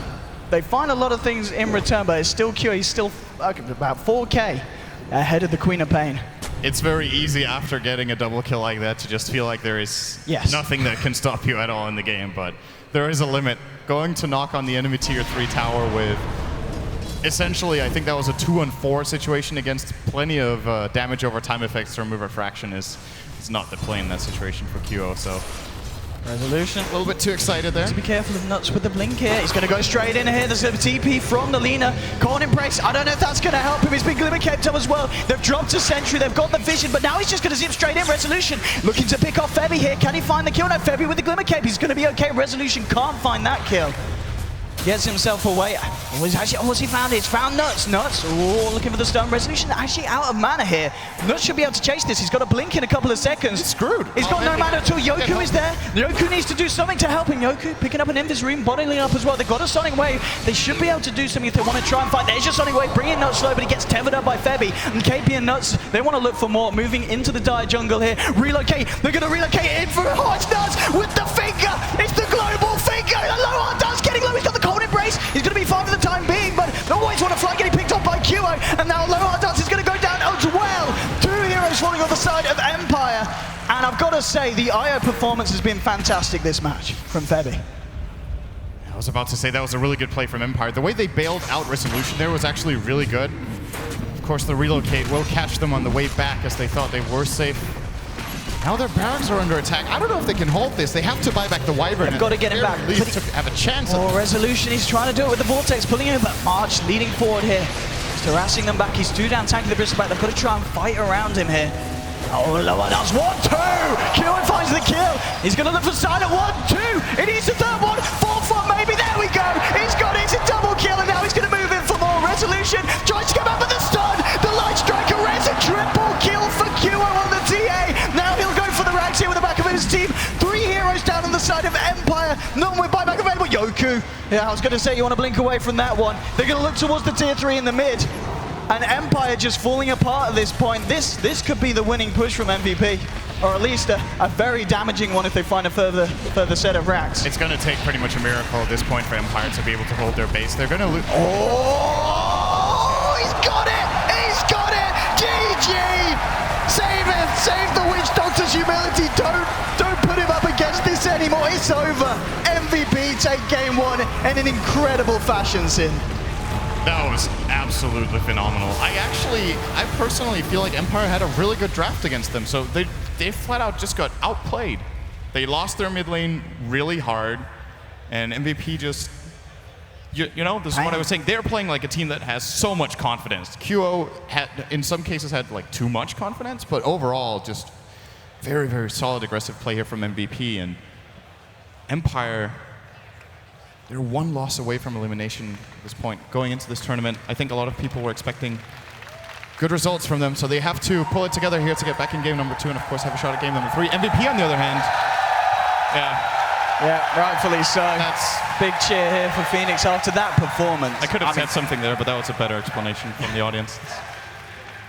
they find a lot of things in return, but it's still QO. He's still about 4K ahead of the Queen of Pain. It's very easy after getting a double kill like that to just feel like there is nothing that can stop you at all in the game, but there is a limit. Going to knock on the enemy tier 3 tower with essentially, I think that was a 2-on-4 situation against plenty of damage over time effects to remove refraction is not the play in that situation for QO, so. Resolution. A little bit too excited there. Just be careful of Nuts with the blink here. He's going to go straight in here. There's a TP from the Lina. Corn Embrace. I don't know if that's going to help him. He's been Glimmer kept up as well. They've dropped a sentry. They've got the vision, but now he's just going to zip straight in. Resolution looking to pick off Febby here. Can he find the kill? No, Febby with the Glimmer cape. He's going to be okay. Resolution can't find that kill. Gets himself away. What's he found? He's found Nuts. Nuts. Oh, looking for the stun. Resolution actually out of mana here. Nuts should be able to chase this. He's got a blink in a couple of seconds. He's screwed. He's got no mana at all. Yoku is there. Yoku needs to do something to help him. Yoku picking up an Invis Rune, bottling up as well. They've got a Sonic Wave. They should be able to do something if they want to try and fight. There's your Sonic Wave. Bring in Nuts slow, but he gets tethered up by Febby. And KP and Nuts, they want to look for more. Moving into the dire jungle here. Relocate. They're going to relocate in for it's Nuts with the finger. It's the global finger. The low on Nuts getting low. He's got the Cold Embrace. He's going to be fine for the time being, but they always want to fly, getting picked up by QO, and now Low Hard Dance is going to go down as well. 2 heroes falling on the side of Empire, and I've got to say, the IO performance has been fantastic this match from Febby. I was about to say that was a really good play from Empire. The way they bailed out Resolution there was actually really good. Of course, the relocate will catch them on the way back as they thought they were safe. Now their barracks are under attack. I don't know if they can hold this. They have to buy back the Wyvern. They've got to get him back. To have a chance. Oh, Resolution, he's trying to do it with the Vortex, pulling him, but March leading forward here. Just harassing them back. He's 2 down, tanking the Bristol back. They've got to try and fight around him here. Oh, Lower does 1-2. QO finds the kill. He's going to look for Silent. 1-2. It needs the third one. 4th one, maybe. There we go. He's got it. It's a double kill, and now he's going to move in for more. Resolution tries to get back with the stun. The Light Striker res a triple kill for QO on the TA. Now he'll go for the rags here with the back of his team. 3 heroes down on the side of Empire. None with buyback available. Yoku. Yeah, I was going to say you want to blink away from that one. They're going to look towards the tier 3 in the mid. And Empire just falling apart at this point. This could be the winning push from MVP. Or at least a very damaging one if they find a further set of racks. It's going to take pretty much a miracle at this point for Empire to be able to hold their base. They're going to lose. Oh, he's got it! He's got it! GG! Save it! Save the Witch Doctor's humility. Don't put him up against this anymore. It's over. MVP take game 1 in an incredible fashion, Sin. That was absolutely phenomenal. I personally feel like Empire had a really good draft against them. So they flat out just got outplayed. They lost their mid lane really hard, and MVP just, you know, this is what I was saying. They're playing like a team that has so much confidence. QO had, in some cases, had like too much confidence, but overall, just very, very solid aggressive play here from MVP. And Empire, they're 1 loss away from elimination at this point. Going into this tournament, I think a lot of people were expecting good results from them, so they have to pull it together here to get back in game number 2 and, of course, have a shot at game number 3. MVP, on the other hand, yeah, rightfully so. That's big cheer here for Phoenix after that performance. I could have said something there, but that was a better explanation from the audience.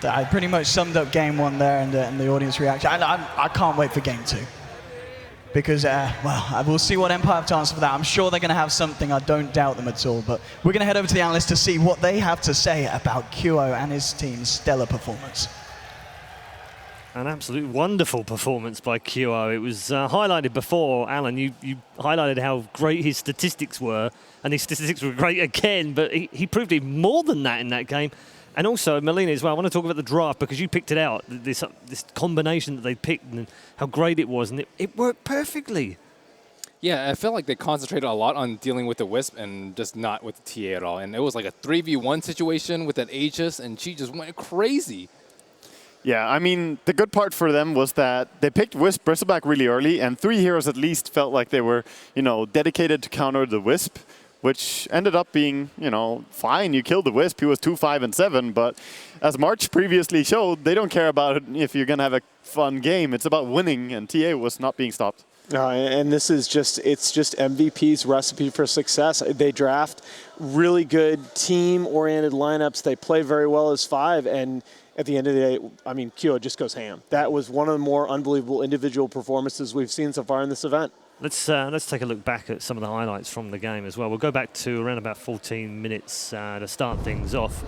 I pretty much summed up game 1 there and the audience reaction. I can't wait for game 2. because, well, we'll see what Empire have to answer for that. I'm sure they're going to have something. I don't doubt them at all. But we're going to head over to the analysts to see what they have to say about QO and his team's stellar performance. An absolute wonderful performance by QO. It was highlighted before, Alan, you highlighted how great his statistics were, and his statistics were great again, but he proved even more than that in that game. And also, Melina as well, I want to talk about the draft because you picked it out, this combination that they picked and how great it was, and it worked perfectly. Yeah, I felt like they concentrated a lot on dealing with the Wisp and just not with the TA at all. And it was like a 3v1 situation with that Aegis, and she just went crazy. Yeah, I mean, the good part for them was that they picked Wisp Bristleback really early, and 3 heroes at least felt like they were, dedicated to counter the Wisp, which ended up being, fine. You killed the Wisp. He was 2, 5, and 7, but as March previously showed, they don't care about it if you're going to have a fun game. It's about winning, and TA was not being stopped. And this is it's just MVP's recipe for success. They draft really good team-oriented lineups. They play very well as 5, and at the end of the day, I mean, QO just goes ham. That was one of the more unbelievable individual performances we've seen so far in this event. Let's take a look back at some of the highlights from the game as well. We'll go back to around about 14 minutes to start things off.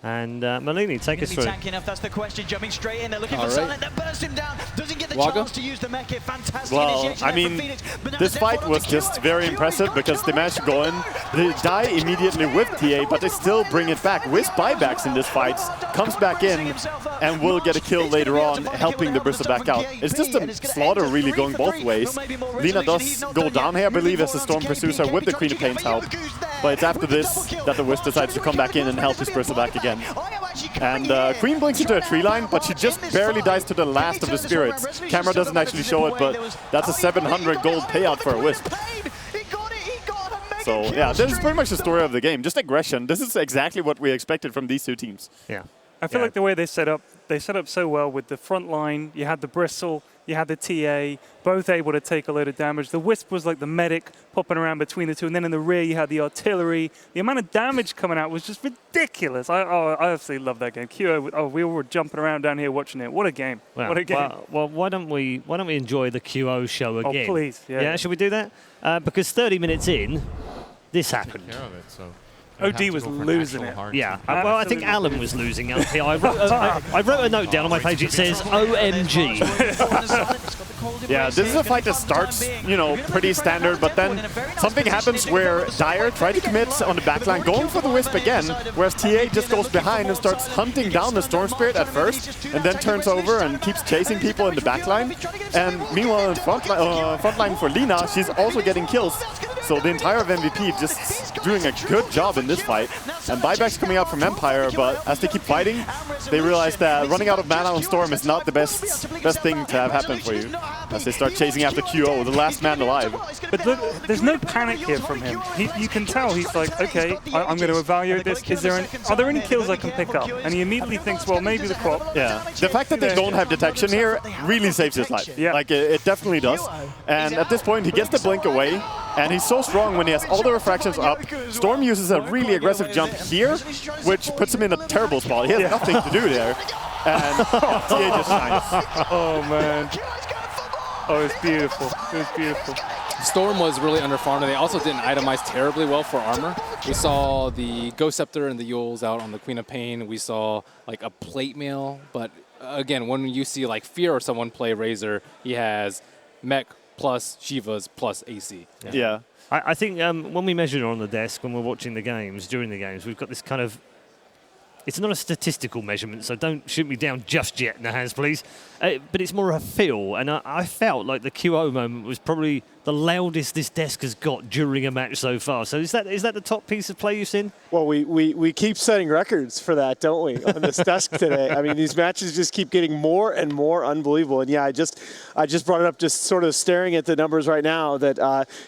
And Malini, take us through. Tanky enough, that's the question. Jumping straight in, they're looking for Silent. They burst him down. Doesn't get the chance to use the mech. Fantastic initiation I mean, from Phoenix. this fight was just very impressive because they managed to go in. They die immediately with TA, but they still bring it back. Wisp buybacks in this fight, comes back in, and will get a kill later on, helping the Bristleback out. It's just a slaughter really going both ways. Lina does go down here, I believe, as the Storm pursues her with the Queen of Pain's help. But it's after this that the Wisp decides to come back in and help his Bristleback again. And Queen blinks into a tree line, but she just barely dies to the last of the spirits. Camera doesn't actually show it, but that's a 700 gold payout for a Wisp. So yeah, this is pretty much the story of the game. Just aggression. This is exactly what we expected from these two teams. Yeah. I feel like the way they set up so well with the front line. You had the Bristle, you had the TA, both able to take a load of damage. The Wisp was like the medic popping around between the two, and then in the rear you had the artillery. The amount of damage coming out was just ridiculous. I absolutely love that game. QO, we all were jumping around down here watching it. What a game! Well, what a game! Well, why don't we enjoy the QO show again? Oh, please. Yeah. Should we do that? Because 30 minutes in, this happened. Care of it, so OD was losing it. Yeah, well, I think Alan was losing up here. I wrote a note down on my page. It says OMG. Yeah, this is a fight that starts, pretty standard, but then something happens where Dire tried to commit on the backline, going for the Wisp again, whereas TA just goes behind and starts hunting down the Storm Spirit at first, and then turns over and keeps chasing people in the backline. And meanwhile, in frontline for Lina, she's also getting kills. So the entire of MVP just doing a good job in this fight. And buybacks coming out from Empire, but as they keep fighting, they realize that running out of mana on Storm is not the best thing to have happen for you. As they start chasing after QO, the last man alive. But look, there's no panic here from him. You can tell he's like, okay, I'm going to evaluate this. Are there any kills I can pick up? And he immediately thinks, well, maybe the crop. Yeah, the fact that they don't have detection here really saves his life. Yeah. Like, it definitely does. And at this point, he gets the blink away, and he's so strong when he has all the refractions up. Storm uses a really aggressive jump here, which puts him in a terrible spot. He has nothing to do there. And TA just shines. Oh, man. Oh, it was beautiful. It was beautiful. Storm was really underfarmed, and they also didn't itemize terribly well for armor. We saw the Ghost Scepter and the Yules out on the Queen of Pain. We saw like a plate mail, but again, when you see like Fear or someone play Razor, he has mech plus Shivas plus AC. Yeah. I think when we measure on the desk, when we're watching the games, during the games, we've got this kind of... It's not a statistical measurement, so don't shoot me down just yet, Nahaz, please. But it's more a feel, and I felt like the QO moment was probably the loudest this desk has got during a match so far. So is that the top piece of play you've seen? Well, we keep setting records for that, don't we, on this desk today? I mean, these matches just keep getting more and more unbelievable. And yeah, I just brought it up, just sort of staring at the numbers right now, that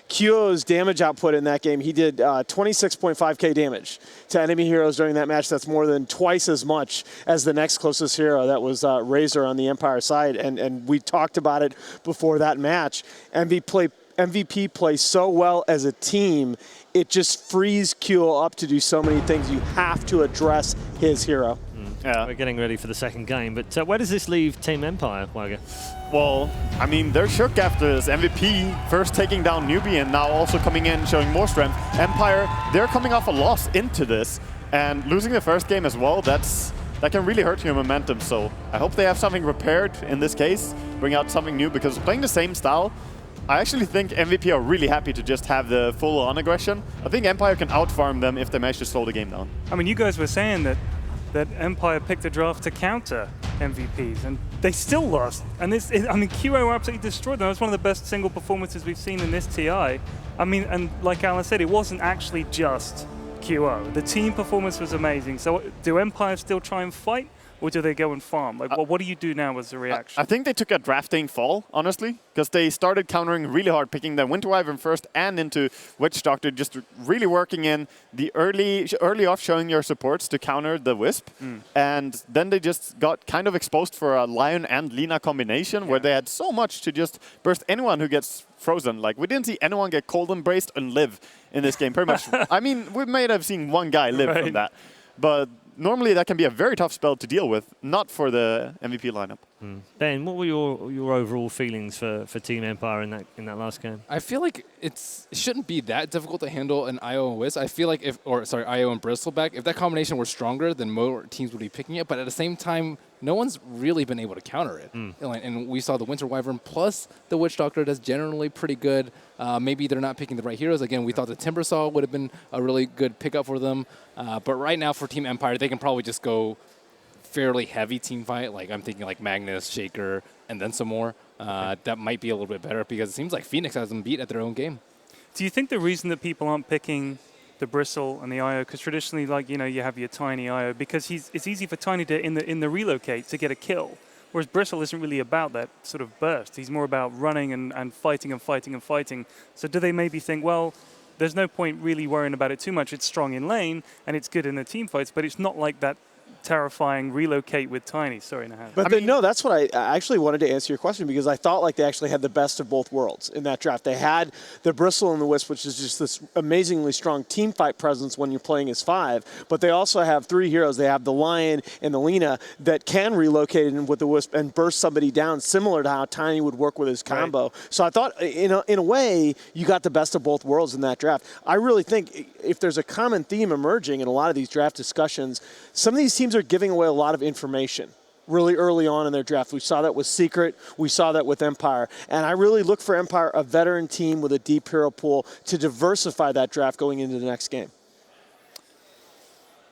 QO's damage output in that game, he did 26.5k damage to enemy heroes during that match. That's more than twice as much as the next closest hero. That was Razor on the Empire side. And we talked about it before that match. MVP plays so well as a team, it just frees QO up to do so many things. You have to address his hero. We're getting ready for the second game. But where does this leave Team Empire, Wagger? Well, I mean, they're shook after this. MVP first taking down Newbie and now also coming in showing more strength. Empire, they're coming off a loss into this and losing the first game as well. That can really hurt your momentum. So I hope they have something prepared in this case, bring out something new, because playing the same style, I actually think MVP are really happy to just have the full-on aggression. I think Empire can outfarm them if they manage to slow the game down. I mean, you guys were saying that Empire picked the draft to counter MVPs, and they still lost. And I mean, QO absolutely destroyed them. That was one of the best single performances we've seen in this TI. I mean, and like Alan said, it wasn't actually just QO. The team performance was amazing. So do Empire still try and fight, or do they go and farm? Like, what do you do now as a reaction? I think they took a drafting fall, honestly, because they started countering really hard, picking the Winter Wyvern first and into Witch Doctor, just really working in the early off, showing your supports to counter the Wisp. And then they just got kind of exposed for a Lion and Lina combination, where they had so much to just burst anyone who gets frozen. Like, we didn't see anyone get cold embraced and live in this game, pretty much. I mean, we may have seen one guy live from that, but normally that can be a very tough spell to deal with, not for the MVP lineup. Ben, what were your overall feelings for Team Empire in that last game? I feel like it shouldn't be that difficult to handle an IO and Wiz. I feel like IO and Bristleback, if that combination were stronger, then more teams would be picking it. But at the same time, no one's really been able to counter it. And we saw the Winter Wyvern plus the Witch Doctor. That's generally pretty good. Maybe they're not picking the right heroes. Again, we thought the Timbersaw would have been a really good pickup for them. But right now for Team Empire, they can probably just go fairly heavy team fight. Like, I'm thinking like Magnus, Shaker, and then some more. That might be a little bit better, because it seems like Phoenix has them beat at their own game. Do you think the reason that people aren't picking the Bristle and the IO, because traditionally, like, you know, you have your Tiny IO, because it's easy for Tiny to in the relocate to get a kill, whereas Bristle isn't really about that sort of burst. He's more about running and fighting and fighting and fighting. So do they maybe think, well, there's no point really worrying about it too much. It's strong in lane and it's good in the team fights, but it's not like that terrifying relocate with Tiny. Sorry, Nahad. But no, that's what I actually wanted to answer your question, because I thought like they actually had the best of both worlds in that draft. They had the Bristle and the Wisp, which is just this amazingly strong team fight presence when you're playing as 5, but they also have 3 heroes. They have the Lion and the Lina that can relocate in with the Wisp and burst somebody down, similar to how Tiny would work with his combo. Right. So I thought, in a way, you got the best of both worlds in that draft. I really think if there's a common theme emerging in a lot of these draft discussions, some of these teams are giving away a lot of information really early on in their draft. We saw that with Secret. We saw that with Empire. And I really look for Empire, a veteran team with a deep hero pool, to diversify that draft going into the next game.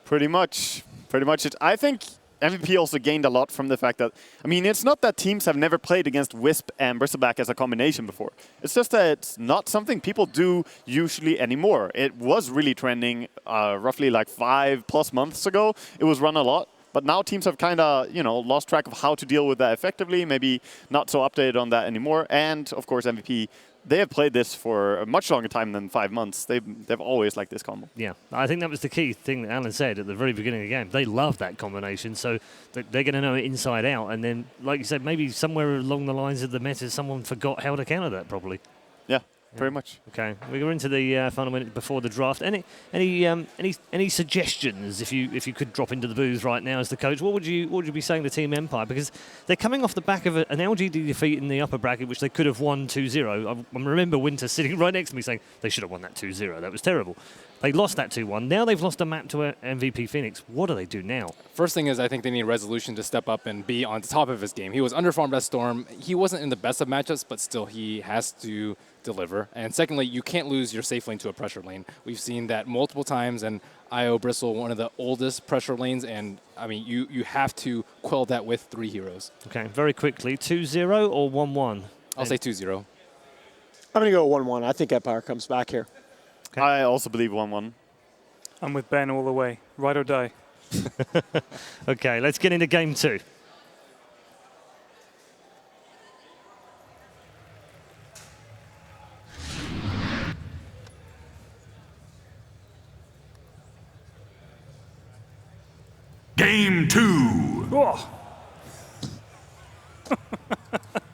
Pretty much it. I think MVP also gained a lot from the fact that, I mean, it's not that teams have never played against Wisp and Bristleback as a combination before. It's just that it's not something people do usually anymore. It was really trending roughly like 5+ months ago. It was run a lot. But now teams have kind of, lost track of how to deal with that effectively, maybe not so updated on that anymore. And, of course, MVP, they have played this for a much longer time than 5 months. They've always liked this combo. Yeah, I think that was the key thing that Alan said at the very beginning of the game. They love that combination, so they're going to know it inside out. And then, like you said, maybe somewhere along the lines of the meta, someone forgot how to counter that properly. Yeah. Very much. Okay, we were into the final minute before the draft. Any suggestions if you could drop into the booth right now as the coach? What would you be saying to Team Empire, because they're coming off the back of an LGD defeat in the upper bracket, which they could have won 2-0. I remember Winter sitting right next to me saying they should have won that 2-0. That was terrible. They lost that 2-1. Now they've lost a map to MVP Phoenix. What do they do now? First thing is, I think they need Resolution to step up and be on top of his game. He was underfarmed at Storm. He wasn't in the best of matchups, but still he has to deliver. And secondly, you can't lose your safe lane to a pressure lane. We've seen that multiple times, and IO Bristle, one of the oldest pressure lanes, and I mean, you have to quell that with 3 heroes. Okay, very quickly, 2-0 or 1-1? I'll say 2-0. I'm going to go 1-1. I think Empire comes back here. Okay. I also believe 1-1. I'm with Ben all the way. Ride or die. Okay, let's get into game 2. Game 2. Oh.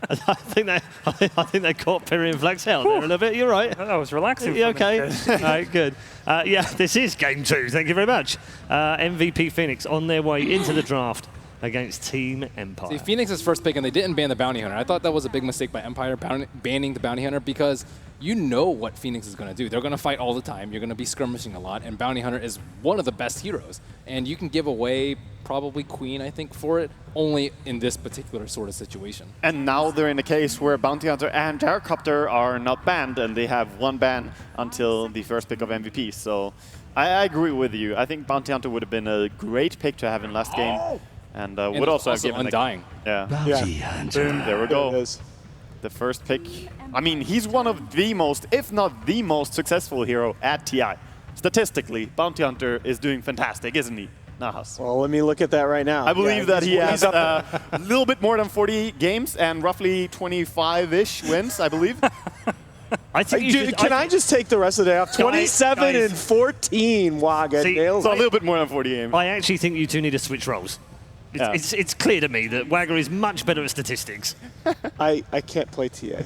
I think they caught Pyrian Flex out there a little bit. You're right. That was relaxing. You okay? All right, good. Yeah, this is game 2. Thank you very much. MVP Phoenix on their way into the draft against Team Empire. See, Phoenix's first pick, and they didn't ban the Bounty Hunter. I thought that was a big mistake by Empire, banning the Bounty Hunter, because you know what Phoenix is going to do. They're going to fight all the time. You're going to be skirmishing a lot, and Bounty Hunter is one of the best heroes. And you can give away probably Queen, I think, for it, only in this particular sort of situation. And now they're in a case where Bounty Hunter and Gyrocopter are not banned, and they have one ban until the first pick of MVP. So I agree with you. I think Bounty Hunter would have been a great pick to have in last game. And would also have given Undying. Boom, there we go. The first pick. I mean, he's one of the most, if not the most successful hero at TI. Statistically, Bounty Hunter is doing fantastic, isn't he, Nahas? Well, let me look at that right now. I believe that he has a little bit more than 40 games and roughly 25-ish wins, I believe. I think can I just take the rest of the day off? 27 and 14, Waga. See, it's a little bit more than 40 games. I actually think you two need to switch roles. It's clear to me that Wagger is much better at statistics. I can't play TA.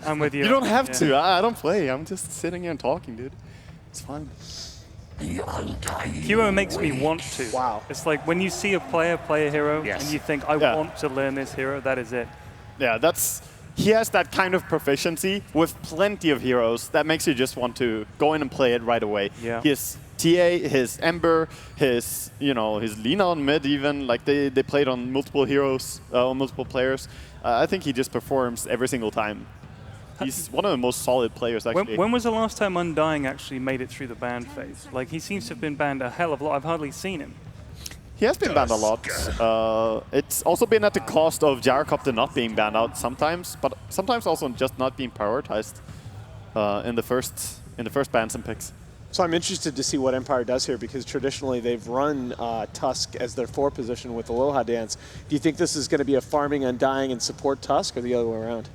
I'm with you. You don't have to. I don't play. I'm just sitting here and talking, dude. It's fine. QO makes me want to. Wow. It's like when you see a player play a hero and you think, I want to learn this hero, that is it. Yeah, he has that kind of proficiency with plenty of heroes that makes you just want to go in and play it right away. Yeah. His TA, his Ember, his Lina on mid even, like they played on multiple heroes, on multiple players. I think he just performs every single time. He's one of the most solid players, actually. When was the last time Undying actually made it through the ban phase? Like, he seems to have been banned a hell of a lot. I've hardly seen him. He has been banned a lot. It's also been at the cost of Gyrocopter not being banned out sometimes, but sometimes also just not being prioritized in the first bans and picks. So I'm interested to see what Empire does here, because traditionally they've run Tusk as their 4 position with Aloha Dance. Do you think this is going to be a farming Undying and support Tusk, or the other way around?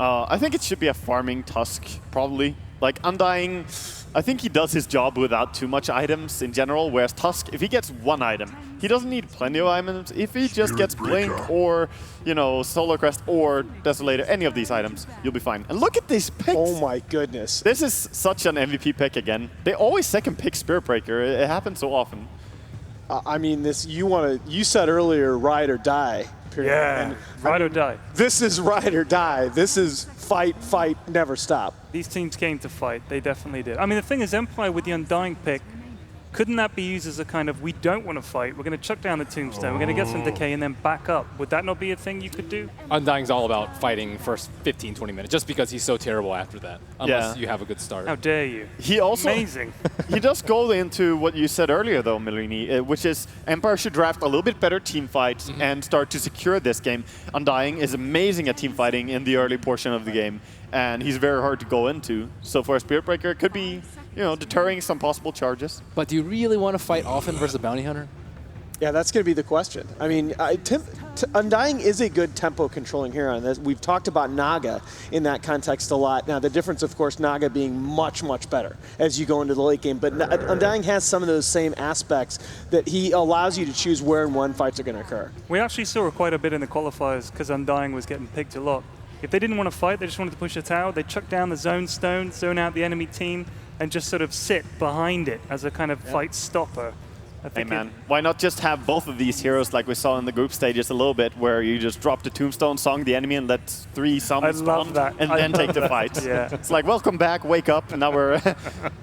I think it should be a farming Tusk, probably. Like, Undying, I think he does his job without too much items in general, whereas Tusk, if he gets 1 item, he doesn't need plenty of items. If he just gets Blink or, Solar Crest or Desolator, any of these items, you'll be fine. And look at these picks! Oh my goodness. This is such an MVP pick again. They always second pick Spirit Breaker. It happens so often. I mean, you said earlier, ride or die. Period. Yeah, and ride or die. This is ride or die. This is fight, never stop. These teams came to fight. They definitely did. I mean, the thing is, Empire with the Undying pick, couldn't that be used as a kind of, we don't want to fight, we're going to chuck down the Tombstone, we're going to get some decay and then back up? Would that not be a thing you could do? Undying's all about fighting first 15, 20 minutes, just because he's so terrible after that, unless you have a good start. How dare you? He also Amazing. He does go into what you said earlier, though, Melini, which is Empire should draft a little bit better team fights and start to secure this game. Undying is amazing at team fighting in the early portion of the game, and he's very hard to go into. So for a Spirit Breaker, it could be, deterring some possible charges. But do you really want to fight often versus a Bounty Hunter? Yeah, that's going to be the question. I mean, Undying is a good tempo controlling hero, and we've talked about Naga in that context a lot. Now, the difference, of course, Naga being much, much better as you go into the late game, but Undying has some of those same aspects that he allows you to choose where and when fights are going to occur. We actually saw quite a bit in the qualifiers because Undying was getting picked a lot. If they didn't want to fight, they just wanted to push a tower, they chuck down the zone stone, zone out the enemy team, and just sort of sit behind it as a kind of fight stopper. Hey man, why not just have both of these heroes like we saw in the group stages a little bit, where you just drop the Tombstone, song the enemy, and let 3 summons spawn, and then take the fight. Yeah. It's like, welcome back, wake up, and now we're...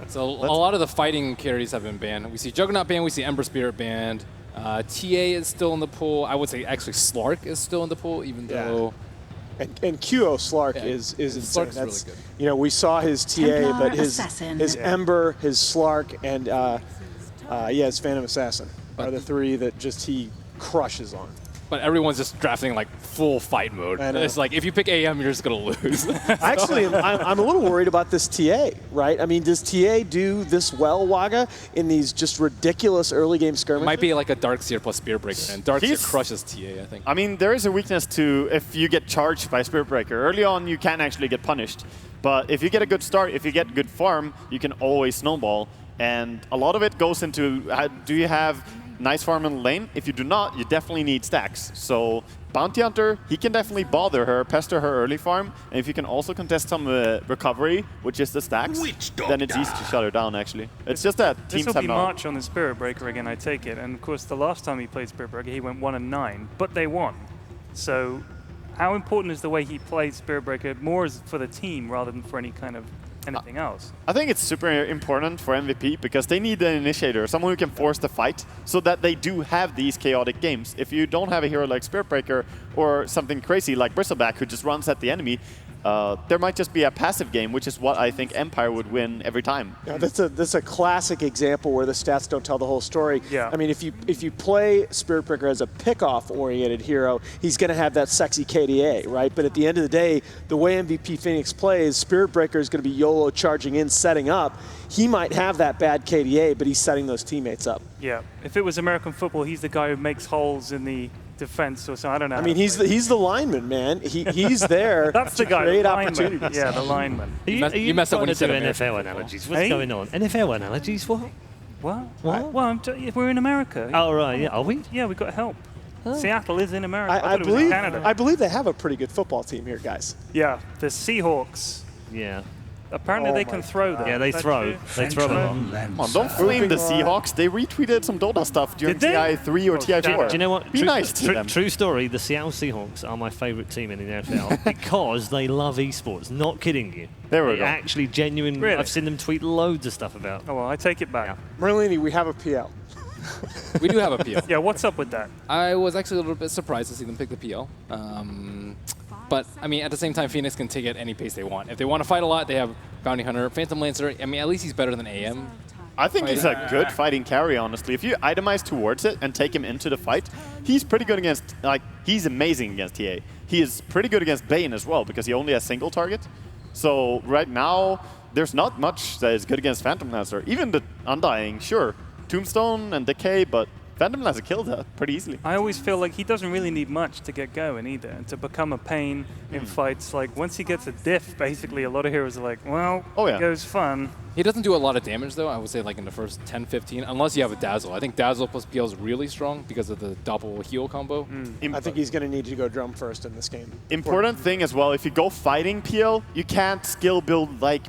So a lot of the fighting carries have been banned. We see Juggernaut banned, we see Ember Spirit banned. TA is still in the pool. I would say actually Slark is still in the pool, even though... And QO Slark is insane. Slark's That's, really good. We saw his TA, but his Assassin. Ember, his Slark, and his Phantom Assassin are the 3 that just he crushes on. But everyone's just drafting like full fight mode. It's like if you pick AM, you're just gonna lose. Actually, I'm a little worried about this TA, right? I mean, does TA do this well, Waga, in these just ridiculous early game skirmishes? Might be like a Darkseer plus Spirit Breaker, and Darkseer crushes TA, I think. I mean, there is a weakness to if you get charged by Spirit Breaker. Early on, you can actually get punished. But if you get a good start, if you get good farm, you can always snowball. And a lot of it goes into, do you have nice farm in the lane. If you do not, you definitely need stacks. So Bounty Hunter, he can definitely bother her, pester her early farm. And if you can also contest some recovery, which is the stacks, then it's easy to shut her down, actually. It's just that teams This will have be not... March on the Spirit Breaker again, I take it. And of course, the last time he played Spirit Breaker, he went 1-9, but they won. So how important is the way he plays Spirit Breaker more as for the team rather than for any kind of anything else? I think it's super important for MVP because they need an initiator, someone who can force the fight so that they do have these chaotic games. If you don't have a hero like Spirit Breaker or something crazy like Bristleback who just runs at the enemy, there might just be a passive game, which is what I think Empire would win every time. Yeah, that's a classic example where the stats don't tell the whole story. Yeah. I mean, if you play Spirit Breaker as a pick-off-oriented hero, he's going to have that sexy KDA, right? But at the end of the day, the way MVP Phoenix plays, Spirit Breaker is going to be YOLO charging in, setting up. He might have that bad KDA, but he's setting those teammates up. Yeah. If it was American football, he's the guy who makes holes in the defense or so. I don't know. I mean, he's the lineman, man. He's there. That's the to guy. create The lineman. opportunities. Yeah, the lineman. You messed up when you said NFL analogies. What's going on? NFL analogies? What? What? Well, we're in America. Oh right, yeah. Are we? Yeah, we've got help. Seattle is in America. I thought it was in Canada. I believe they have a pretty good football team here, guys. Yeah, the Seahawks. Yeah. Apparently they can throw them. Yeah, they throw. They throw a lot. Come on, don't flame the Seahawks. They retweeted some Dota stuff during TI3 or TI4. Do you know what? Be nice to them. True story, the Seattle Seahawks are my favorite team in the NFL because they love esports. Not kidding you. There we They go. actually genuine. Really? I've seen them tweet loads of stuff about. Oh, well, I take it back. Merlini, we have a PL. We do have a PL. Yeah, what's up with that? I was actually a little bit surprised to see them pick the PL. But, I mean, at the same time, Phoenix can take it any pace they want. If they want to fight a lot, they have Bounty Hunter, Phantom Lancer. I mean, at least he's better than AM. I think he's a good fighting carry, honestly. If you itemize towards it and take him into the fight, he's pretty good against, he's amazing against TA. He is pretty good against Bane as well, because he only has single target. So right now, there's not much that is good against Phantom Lancer. Even the Undying, sure. Tombstone and Decay, but Phantom Lancer killed that pretty easily. I always feel like he doesn't really need much to get going either, and to become a pain in fights. Like, once he gets a diff, basically, a lot of heroes are like, well, it goes fun. He doesn't do a lot of damage, though, I would say, like in the first 10, 15, unless you have a Dazzle. I think Dazzle plus PL is really strong because of the double heal combo. I think he's going to need to go drum first in this game. Important thing as well, if you go fighting PL, you can't skill build like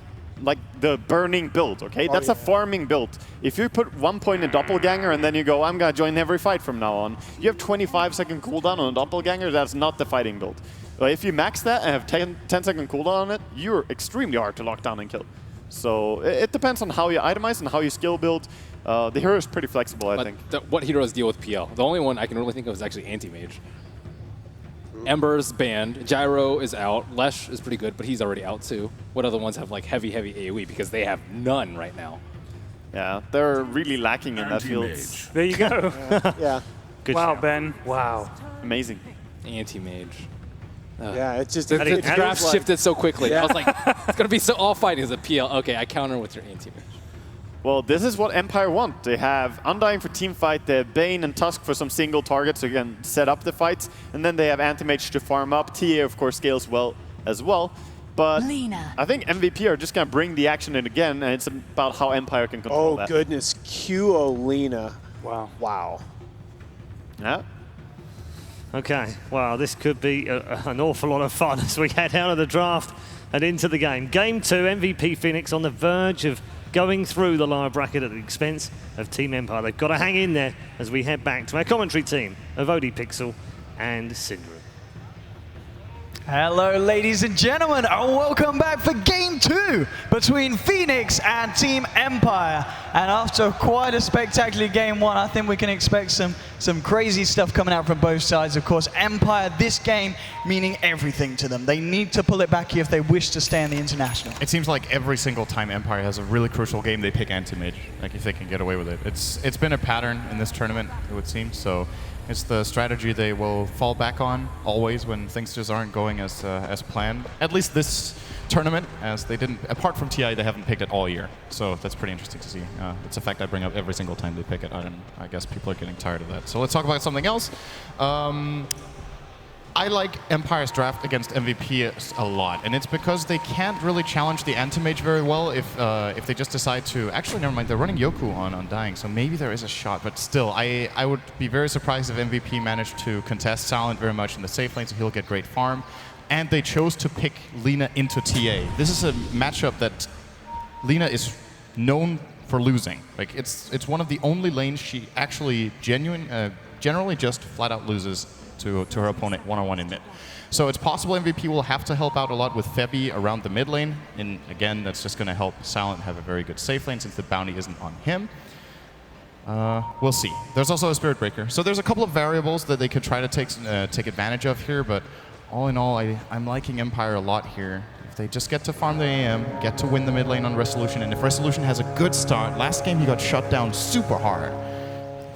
the burning build, okay? That's a farming build. If you put 1 point in Doppelganger and then you go, I'm gonna join every fight from now on, you have 25-second cooldown on a Doppelganger, that's not the fighting build. If you max that and have 10-second cooldown on it, you're extremely hard to lock down and kill. So it depends on how you itemize and how you skill build. The hero is pretty flexible, I think. What heroes deal with PL? The only one I can really think of is actually Anti-Mage. Ember's banned, Gyro is out, Lesh is pretty good, but he's already out too. What other ones have like heavy AoE? Because they have none right now. Yeah, they're really lacking in that field. There you go. Yeah. Good wow, shout. Ben. Wow. Amazing. Anti-Mage. Yeah, it's just... The draft shifted so quickly. I was like, it's going to be so all fighting is a PL. Okay, I counter with your Anti-Mage. Well, this is what Empire want. They have Undying for team fight, they have Bane and Tusk for some single targets so you can set up the fights, and then they have Anti-Mage to farm up. TA, of course, scales well as well. But I think MVP are just going to bring the action in again, and it's about how Empire can control that. Oh, goodness. Q-Olina. Wow. Wow. Yeah. Okay, well, this could be an awful lot of fun as we head out of the draft and into the game. Game 2, MVP Phoenix on the verge of going through the lower bracket at the expense of Team Empire. They've got to hang in there as we head back to our commentary team of ODPixel and Syndrome. Hello, ladies and gentlemen, and welcome back for Game 2 between Phoenix and Team Empire. And after quite a spectacular Game 1, I think we can expect some crazy stuff coming out from both sides. Of course, Empire, this game meaning everything to them. They need to pull it back here if they wish to stay in the International. It seems like every single time Empire has a really crucial game, they pick Anti-Mage, like if they can get away with it. It's been a pattern in this tournament, it would seem, so it's the strategy they will fall back on always when things just aren't going as planned. At least this tournament, as they didn't, apart from TI, they haven't picked it all year. So that's pretty interesting to see. It's a fact I bring up every single time they pick it, and I guess people are getting tired of that. So let's talk about something else. I I like Empire's draft against MVP a lot, and it's because they can't really challenge the anti-mage very well if they just decide to... Actually, never mind, they're running Yoku on Undying, so maybe there is a shot, but still, I would be very surprised if MVP managed to contest Silent very much in the safe lane, so he'll get great farm. And they chose to pick Lina into TA. This is a matchup that Lina is known for losing. Like, it's one of the only lanes she actually generally just flat out loses to her opponent one-on-one in mid. So it's possible MVP will have to help out a lot with Febby around the mid lane. And again, that's just going to help Silent have a very good safe lane since the bounty isn't on him. We'll see. There's also a Spirit Breaker. So there's a couple of variables that they could try to take advantage of here, but all in all, I'm liking Empire a lot here. If they just get to farm the AM, get to win the mid lane on Resolution, and if Resolution has a good start, last game he got shut down super hard.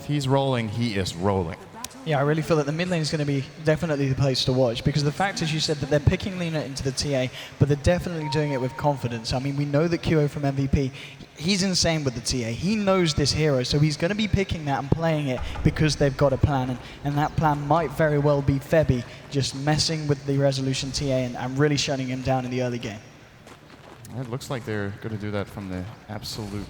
If he's rolling, he is rolling. Yeah, I really feel that the mid lane is going to be definitely the place to watch, because the fact, as you said, that they're picking Lina into the TA, but they're definitely doing it with confidence. I mean, we know that QO from MVP, he's insane with the TA. He knows this hero, so he's going to be picking that and playing it because they've got a plan, and that plan might very well be Febby just messing with the Resolution TA and really shutting him down in the early game. It looks like they're going to do that from the absolute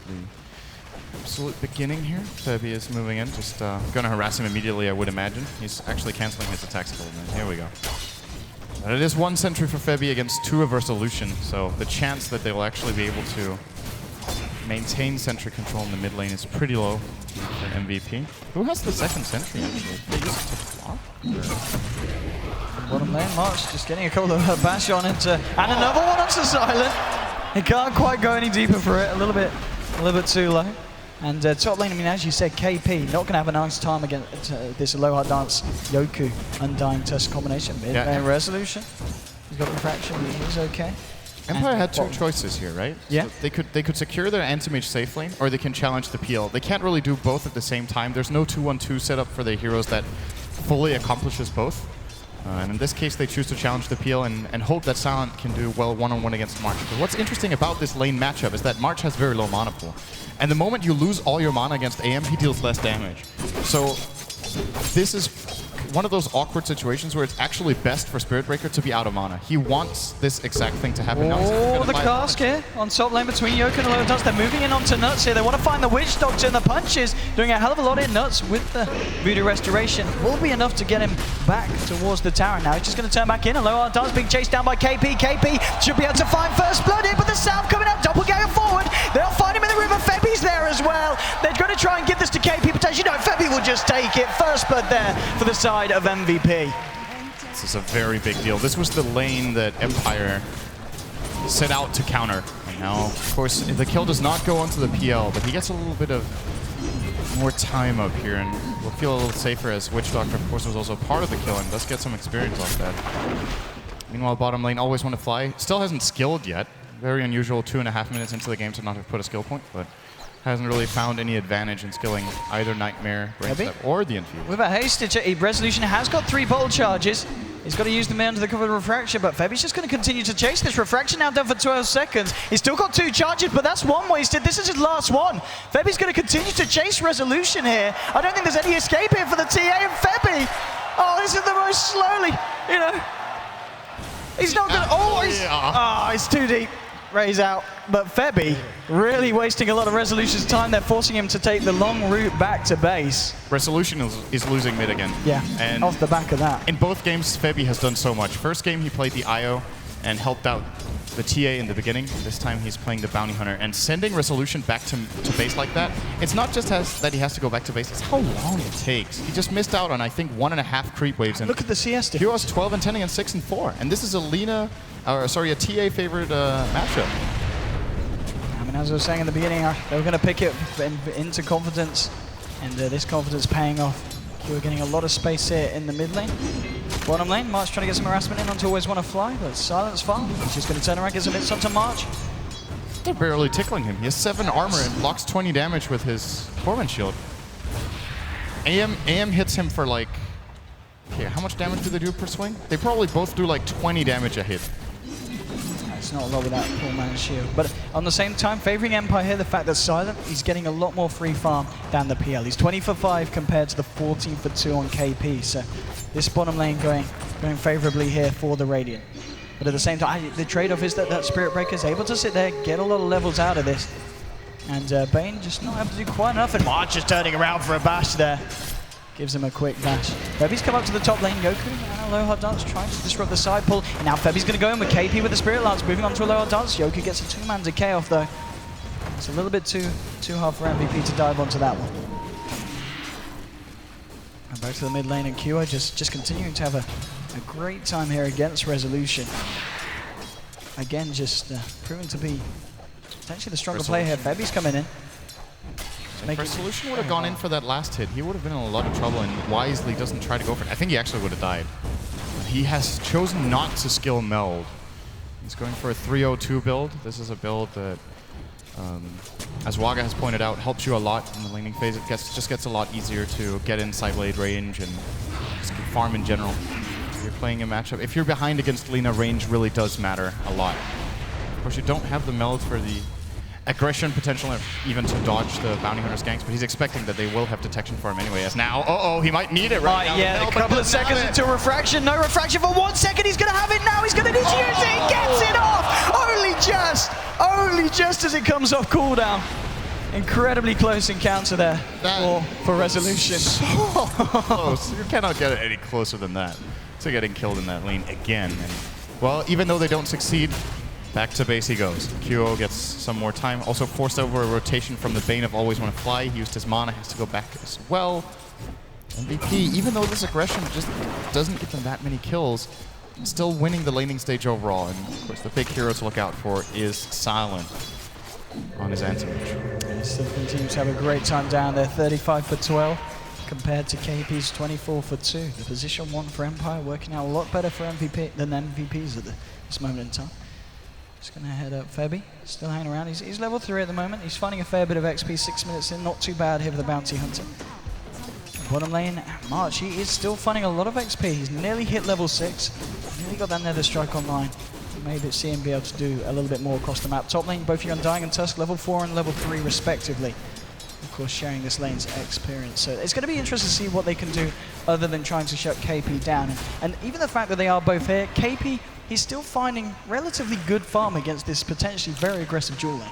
beginning here. Febby is moving in, just going to harass him immediately, I would imagine. He's actually canceling his attacks a little bit. Here we go. And it is 1 sentry for Febby against 2 of Resolution, so the chance that they will actually be able to maintain sentry control in the mid lane is pretty low for MVP. Who has the 2nd sentry, actually? They use it to block? Bottom lane, March just getting a couple of bash on into, and another one onto Silent. He can't quite go any deeper for it, a little bit too low. And top lane, I mean, as you said, KP not going to have a nice time against this Aloha Dance Yoku Undying Tusk combination. Mid lane Resolution. He's got refraction, he's okay. Empire had 2 choices here, right? Yeah. So they could secure their anti-mage safe lane, or they can challenge the PL. They can't really do both at the same time. There's no 2-1-2 setup for the heroes that fully accomplishes both. And in this case, they choose to challenge the PL and hope that Silent can do well one-on-one against March. But what's interesting about this lane matchup is that March has very low mana pool. And the moment you lose all your mana against AM, he deals less damage. So this is one of those awkward situations where it's actually best for Spirit Breaker to be out of mana. He wants this exact thing to happen. Oh, the cask here on top lane between Yoku and Aloha Dance. They're moving in onto Nuts here. They want to find the Witch Doctor, and the punches doing a hell of a lot in Nuts with the Voodoo Restoration. Will be enough to get him back towards the tower now. He's just going to turn back in. Aloha Dance being chased down by KP. KP should be able to find first blood here, but the South coming out, doppelganger forward. They'll find him in the river. Febby's there as well. They're going to try and give this to KP potentially. No, Febby will just take it. First blood there for the side of MVP. This is a very big deal. This was the lane that Empire set out to counter. And now, of course, the kill does not go onto the PL, but he gets a little bit of more time up here and will feel a little safer as Witch Doctor, of course, was also part of the kill and does get some experience off that. Meanwhile, bottom lane always want to fly. Still hasn't skilled yet. Very unusual 2.5 minutes into the game to not have put a skill point, but hasn't really found any advantage in skilling either Nightmare, Brainstep, or the Infuse. With a haste, Resolution has got 3 bottle charges. He's got to use them under the cover of Refraction, but Febby's just going to continue to chase this. Refraction now done for 12 seconds. He's still got 2 charges, but that's 1 wasted. This is his last one. Febby's going to continue to chase Resolution here. I don't think there's any escape here for the TA and Febby. Oh, this is the most slowly, you know. He's not going to, it's too deep. Ray's out, but Febby really wasting a lot of Resolution's time. They're forcing him to take the long route back to base. Resolution is losing mid again. Yeah, and off the back of that. In both games, Febby has done so much. First game, he played the IO and helped out the TA in the beginning. This time, he's playing the Bounty Hunter. And sending Resolution back to base like that, it's not just that he has to go back to base, it's how long it takes. He just missed out on, I think, 1.5 creep waves. And look at the CS difference. He was 12 and 10 against 6 and 4. And this is a TA favored matchup. I mean, as I was saying in the beginning, they were going to pick it into confidence, and this confidence paying off. We're getting a lot of space here in the mid lane. Bottom lane, March trying to get some harassment in onto Always Want to Fly, but Silence far. He's just going to turn around, get some hits onto March. They're barely tickling him. He has 7 armor and blocks 20 damage with his Torment Shield. AM hits him for like, okay, how much damage do they do per swing? They probably both do like 20 damage a hit. It's not a lot with that poor man's shield. But on the same time, favoring Empire here, the fact that Silent, he's getting a lot more free farm than the PL. He's 20 for 5 compared to the 14 for 2 on KP. So this bottom lane going going favorably here for the Radiant. But at the same time, the trade-off is that that Spirit Breaker is able to sit there, get a lot of levels out of this. And Bane just not able to do quite enough. And March is turning around for a bash there. Gives him a quick bash. Febby's come up to the top lane. Yoku and a low hard dance trying to disrupt the side pull. And now Febby's going to go in with KP with the Spirit Lance, moving on to a low hard dance. Yoku gets a 2-man decay off though. It's a little bit too hard for MVP to dive onto that one. And back to the mid lane, and Kyo just continuing to have a great time here against Resolution. Again, just proving to be potentially the stronger player here. Febby's coming in. If Resolution would have gone in for that last hit, he would have been in a lot of trouble, and wisely doesn't try to go for it. I think he actually would have died. But he has chosen not to skill meld. He's going for a 302 build. This is a build that, as Waga has pointed out, helps you a lot in the laning phase. It just gets a lot easier to get inside blade range and just farm in general. If you're playing a matchup, if you're behind against Lina, range really does matter a lot. Of course, you don't have the meld for the aggression potential, even to dodge the bounty hunter's ganks, but he's expecting that they will have detection for him anyway, as now, he might need it right now. Yeah, a couple of seconds into refraction. No refraction for 1 second. He's going to have it now. He's going to need to use it. He gets it off. Only just as it comes off cooldown. Incredibly close encounter there for Resolution. So close. You cannot get it any closer than that to getting killed in that lane again. And, well, even though they don't succeed, back to base he goes. QO gets some more time. Also forced over a rotation from the Bane of Always Want to Fly. He used his mana, has to go back as well. MVP, even though this aggression just doesn't get them that many kills, still winning the laning stage overall. And of course, the big hero to look out for is Silent on his anti-mage. He still continues to have a great time down there. 35 for 12 compared to KP's 24 for 2. The position 1 for Empire working out a lot better for MVP than MVPs at this moment in time. Just going to head up Febby, still hanging around. He's level 3 at the moment. He's finding a fair bit of XP, 6 minutes in. Not too bad here for the Bounty Hunter. Bottom lane, March, he is still finding a lot of XP. He's nearly hit level 6. Nearly got that Nether Strike online. Maybe see him be able to do a little bit more across the map. Top lane, both you Undying and Tusk, level 4 and level 3 respectively. Of course, sharing this lane's experience. So it's going to be interesting to see what they can do other than trying to shut KP down. And even the fact that they are both here, KP, he's still finding relatively good farm against this potentially very aggressive dual lane.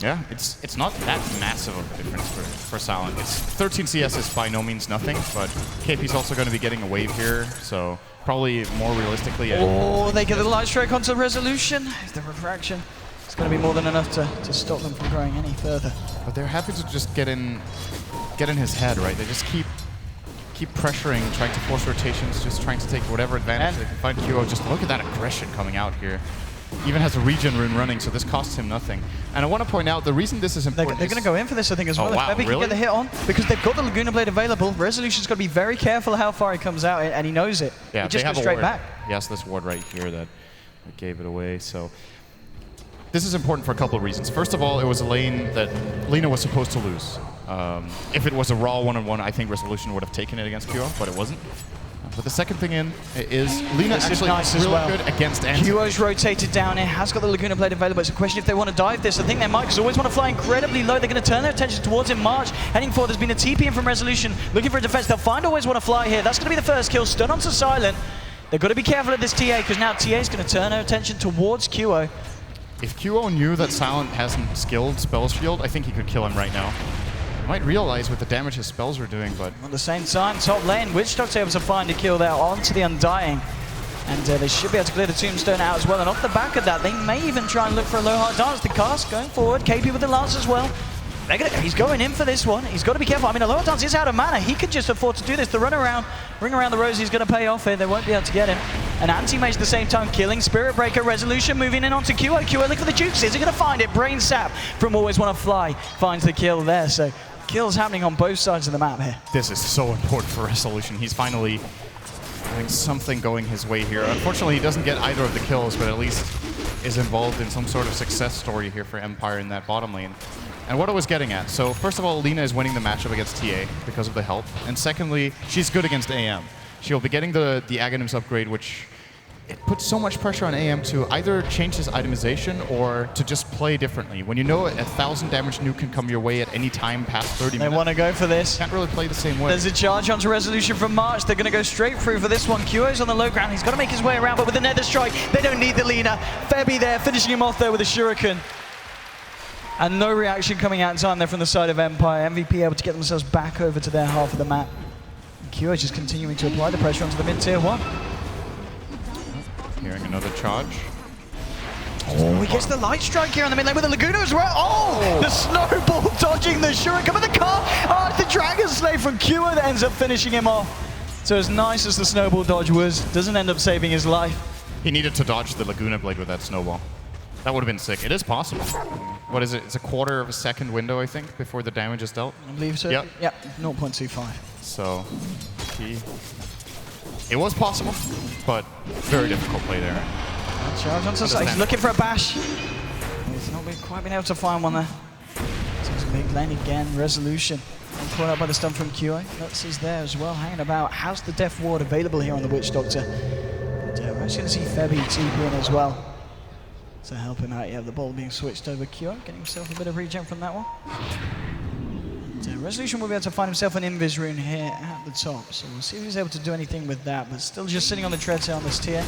Yeah, it's not that massive of a difference for Silent. It's 13 CS is by no means nothing, but KP's also going to be getting a wave here, so probably more realistically. They get the light strike onto Resolution. The refraction. It's going to be more than enough to stop them from growing any further. But they're happy to just get in his head, right? They just keep pressuring, trying to force rotations, just trying to take whatever advantage they can find. QO, just look at that aggression coming out here. Even has a regen rune running, so this costs him nothing. And I want to point out, the reason this is important They're going to go in for this, I think, as well. Wow, if Febby really? can get the hit on, because they've got the Laguna Blade available. Resolution's got to be very careful how far he comes out, and he knows it. Yeah, he just goes straight back. Yes, this ward right here that gave it away, so... This is important for a couple of reasons. First of all, it was a lane that Lina was supposed to lose. If it was a raw one-on-one, I think Resolution would have taken it against QO, but it wasn't. But the second thing is Lina actually nice really as well. good against anti. QO's rotated down here, has got the Laguna Blade available. It's a question if they want to dive this. I think they might, because Always Want to Fly incredibly low. They're going to turn their attention towards him. March heading forward. There's been a TP in from Resolution, looking for a defense. They'll find Always Want to Fly here. That's going to be the first kill. Stun onto Silent. They've got to be careful at this TA, because now TA is going to turn her attention towards QO. If QO knew that Silent hasn't skilled Spell's Shield, I think he could kill him right now. He might realize what the damage his spells are doing, but... At the same time, top lane, Witchstock's able to find a kill there onto the Undying. And they should be able to clear the Tombstone out as well. And off the back of that, they may even try and look for a low hard dance. The cast going forward, KP with the lance as well. He's going in for this one. He's got to be careful. I mean, a low hard dance is out of mana. He could just afford to do this. The ring around the rosy is going to pay off here. They won't be able to get him. And anti-mage at the same time killing. Spirit Breaker, Resolution moving in onto QO. QO looking for the jukes. Is he going to find it? Brain Sap from Always Want to Fly finds the kill there. So kills happening on both sides of the map here. This is so important for Resolution. He's finally having something going his way here. Unfortunately, he doesn't get either of the kills, but at least is involved in some sort of success story here for Empire in that bottom lane. And what I was getting at, so first of all, Lina is winning the matchup against TA because of the help. And secondly, she's good against AM. She'll be getting the Aghanims upgrade, which it puts so much pressure on AM to either change his itemization or to just play differently. When you know 1,000 damage nuke can come your way at any time past 30 minutes. They want to go for this. Can't really play the same way. There's a charge onto Resolution from March. They're going to go straight through for this one. QO's on the low ground. He's got to make his way around, but with the Nether Strike, they don't need the Lina. Febby there, finishing him off there with a Shuriken. And no reaction coming out in time there from the side of Empire. MVP able to get themselves back over to their half of the map. QO just continuing to apply the pressure onto the mid-tier 1. Hearing another charge. Oh, he gets the light strike here on the mid lane with the Laguna as well. Oh, the snowball dodging the Shuriken with the car. Oh, the Dragon Slave from QO that ends up finishing him off. So as nice as the snowball dodge was, doesn't end up saving his life. He needed to dodge the Laguna Blade with that snowball. That would have been sick. It is possible. What is it? It's a quarter of a second window, I think, before the damage is dealt. I believe so. Yep. Yep, 0.25. So, it was possible, but very difficult play there. Charge onto the side. He's looking for a bash. He's not quite been able to find one there. So it's a big lane again. Resolution. And caught up by the stun from QA. Lutz is there as well, hanging about. How's the Death Ward available here on the Witch Doctor? But we're actually going to see Febby TP in as well. So help him out. Yeah, the ball being switched over QA, getting himself a bit of regen from that one. And, Resolution will be able to find himself an Invis rune here at the top. So we'll see if he's able to do anything with that. But still just sitting on the treads here on this tier.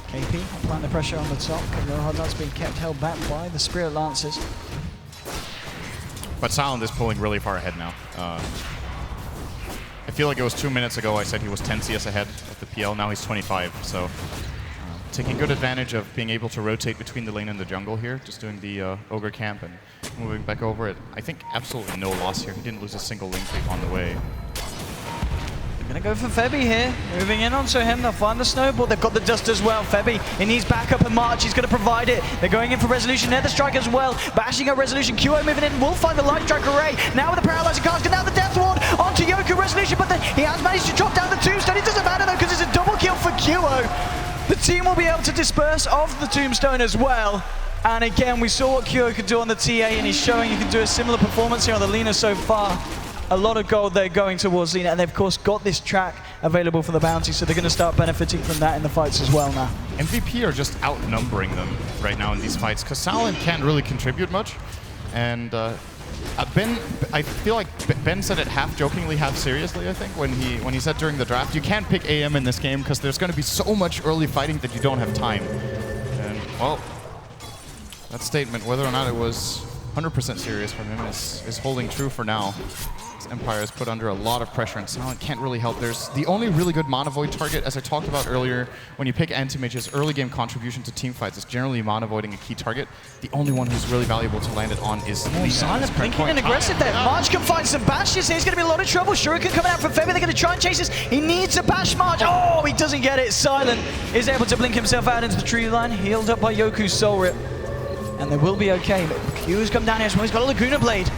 KP applying the pressure on the top. Couple of hardnuts being kept held back by the Spirit Lancers. But Silent is pulling really far ahead now. I feel like it was 2 minutes ago I said he was 10 CS ahead of the PL. Now he's 25. So taking good advantage of being able to rotate between the lane and the jungle here. Just doing the Ogre camp and moving back over it. I think absolutely no loss here. He didn't lose a single link creep on the way. Gonna go for Febby here, moving in onto him, they'll find the snowball, they've got the dust as well. Febby, he needs backup and March, he's gonna provide it. They're going in for Resolution, Nether Strike as well, bashing up Resolution, QO moving in, will find the Light Strike Array. Now with the Paralyzing Cast, now the Death Ward onto Yoku Resolution, but he has managed to drop down the Tombstone. It doesn't matter though, because it's a double kill for QO. The team will be able to disperse off the Tombstone as well. And again, we saw what QO could do on the TA, and he's showing he can do a similar performance here on the Lina so far. A lot of gold there going towards Lina, and they've of course got this track available for the bounty, so they're going to start benefiting from that in the fights as well now. MVP are just outnumbering them right now in these fights, because Silent can't really contribute much. And Ben, I feel like Ben said it half jokingly, half seriously, I think, when he said during the draft, you can't pick AM in this game because there's going to be so much early fighting that you don't have time. And, well, that statement, whether or not it was 100% serious from him, is holding true for now. Empire is put under a lot of pressure, and Silent can't really help. There's the only really good Mana Void target, as I talked about earlier, when you pick Anti-Mage's early game contribution to team fights is generally Mana Voiding a key target. The only one who's really valuable to land it on is Lina. Silent blinking and aggressive there. March can find some bashes here. He's going to be a lot of trouble. Shuriken coming out from Febby. They're going to try and chase this. He needs a bash March. Oh, he doesn't get it. Silent is able to blink himself out into the tree line, healed up by Yoku's Soul Rip. And they will be okay. But Q's come down here as well. He's got a Laguna Blade.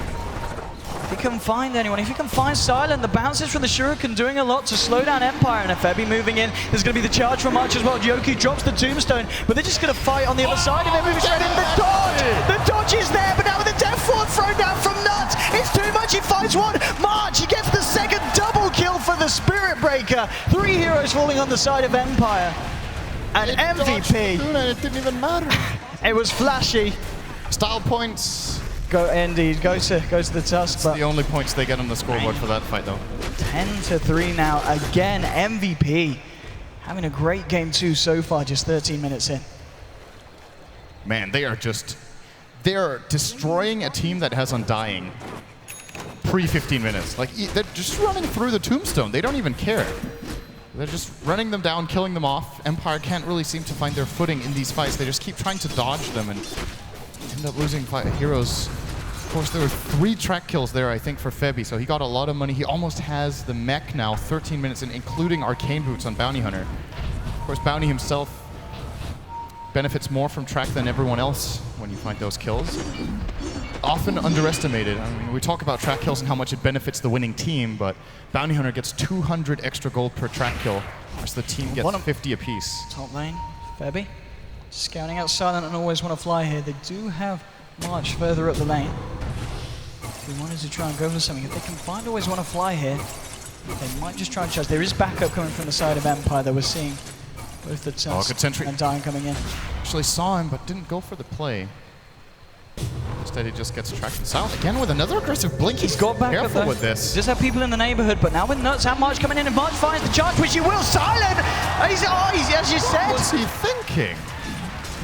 If he can find anyone, if he can find Silent, the bounces from the Shuriken doing a lot to slow down Empire, and Febby moving in. There's going to be the charge from March as well. Yoku drops the Tombstone, but they're just going to fight on the other side of it, moving straight in. The dodge! The dodge is there, but now with the Death Ward thrown down from Nuts, it's too much. He finds one. March, he gets the second double kill for the Spirit Breaker. 3 heroes falling on the side of Empire. And MVP. It didn't even matter. It was flashy. Style points. Indeed, go to the Tusk. It's the only points they get on the scoreboard for that fight, though. 10-3 now. Again, MVP having a great game too so far, just 13 minutes in. Man, they are destroying a team that has Undying pre-15 minutes. Like, they're just running through the Tombstone. They don't even care. They're just running them down, killing them off. Empire can't really seem to find their footing in these fights. They just keep trying to dodge them and end up losing heroes. Of course, there were 3 track kills there, I think, for Febby, so he got a lot of money. He almost has the mech now, 13 minutes in, including Arcane Boots on Bounty Hunter. Of course, Bounty himself benefits more from track than everyone else when you find those kills. Often underestimated. I mean, we talk about track kills and how much it benefits the winning team, but Bounty Hunter gets 200 extra gold per track kill, whereas the team gets 50 apiece. Top lane, Febby. Scouting out Silent and always want to fly here. They do have March further up the lane. If they wanted to try and go for something, if they can find always want to fly here, they might just try and charge. There is backup coming from the side of Empire that we're seeing Both the Oh, good sentry. and Dying coming in. Actually saw him, but didn't go for the play. Instead, he just gets tracked and Silent again with another aggressive blink. He's got back up careful with this. Just have people in the neighborhood, but now with Nuts and March coming in, and March finds the charge, which he will. Silent! He's, as you said. What was he thinking?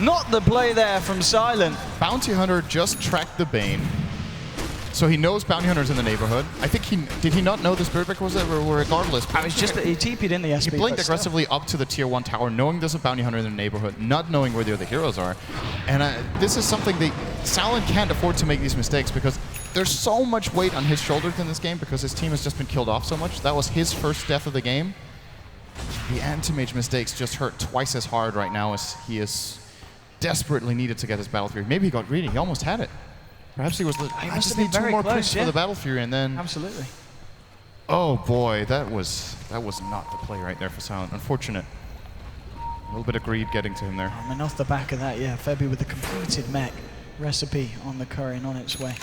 Not the play there from Silent. Bounty Hunter just tracked the Bane. So he knows Bounty Hunter's in the neighborhood. I think did he not know the Spirit Breaker was there? Regardless. I was just that he TP'd in the SP. He blinked aggressively up to the tier 1 tower, knowing there's a Bounty Hunter in the neighborhood, not knowing where the other heroes are. And this is something Silent can't afford to make these mistakes because there's so much weight on his shoulders in this game because his team has just been killed off so much. That was his first death of the game. The anti-mage mistakes just hurt twice as hard right now as he is desperately needed to get his Battle Fury. Maybe he got greedy. He almost had it. Perhaps he was. I just need 2 more priests for the Battle Fury, and then. Absolutely. Oh boy, that was not the play right there for Silent. Unfortunate. A little bit of greed getting to him there. I mean, off the back of that, yeah, Febby with the completed mech recipe on the curry and on its way.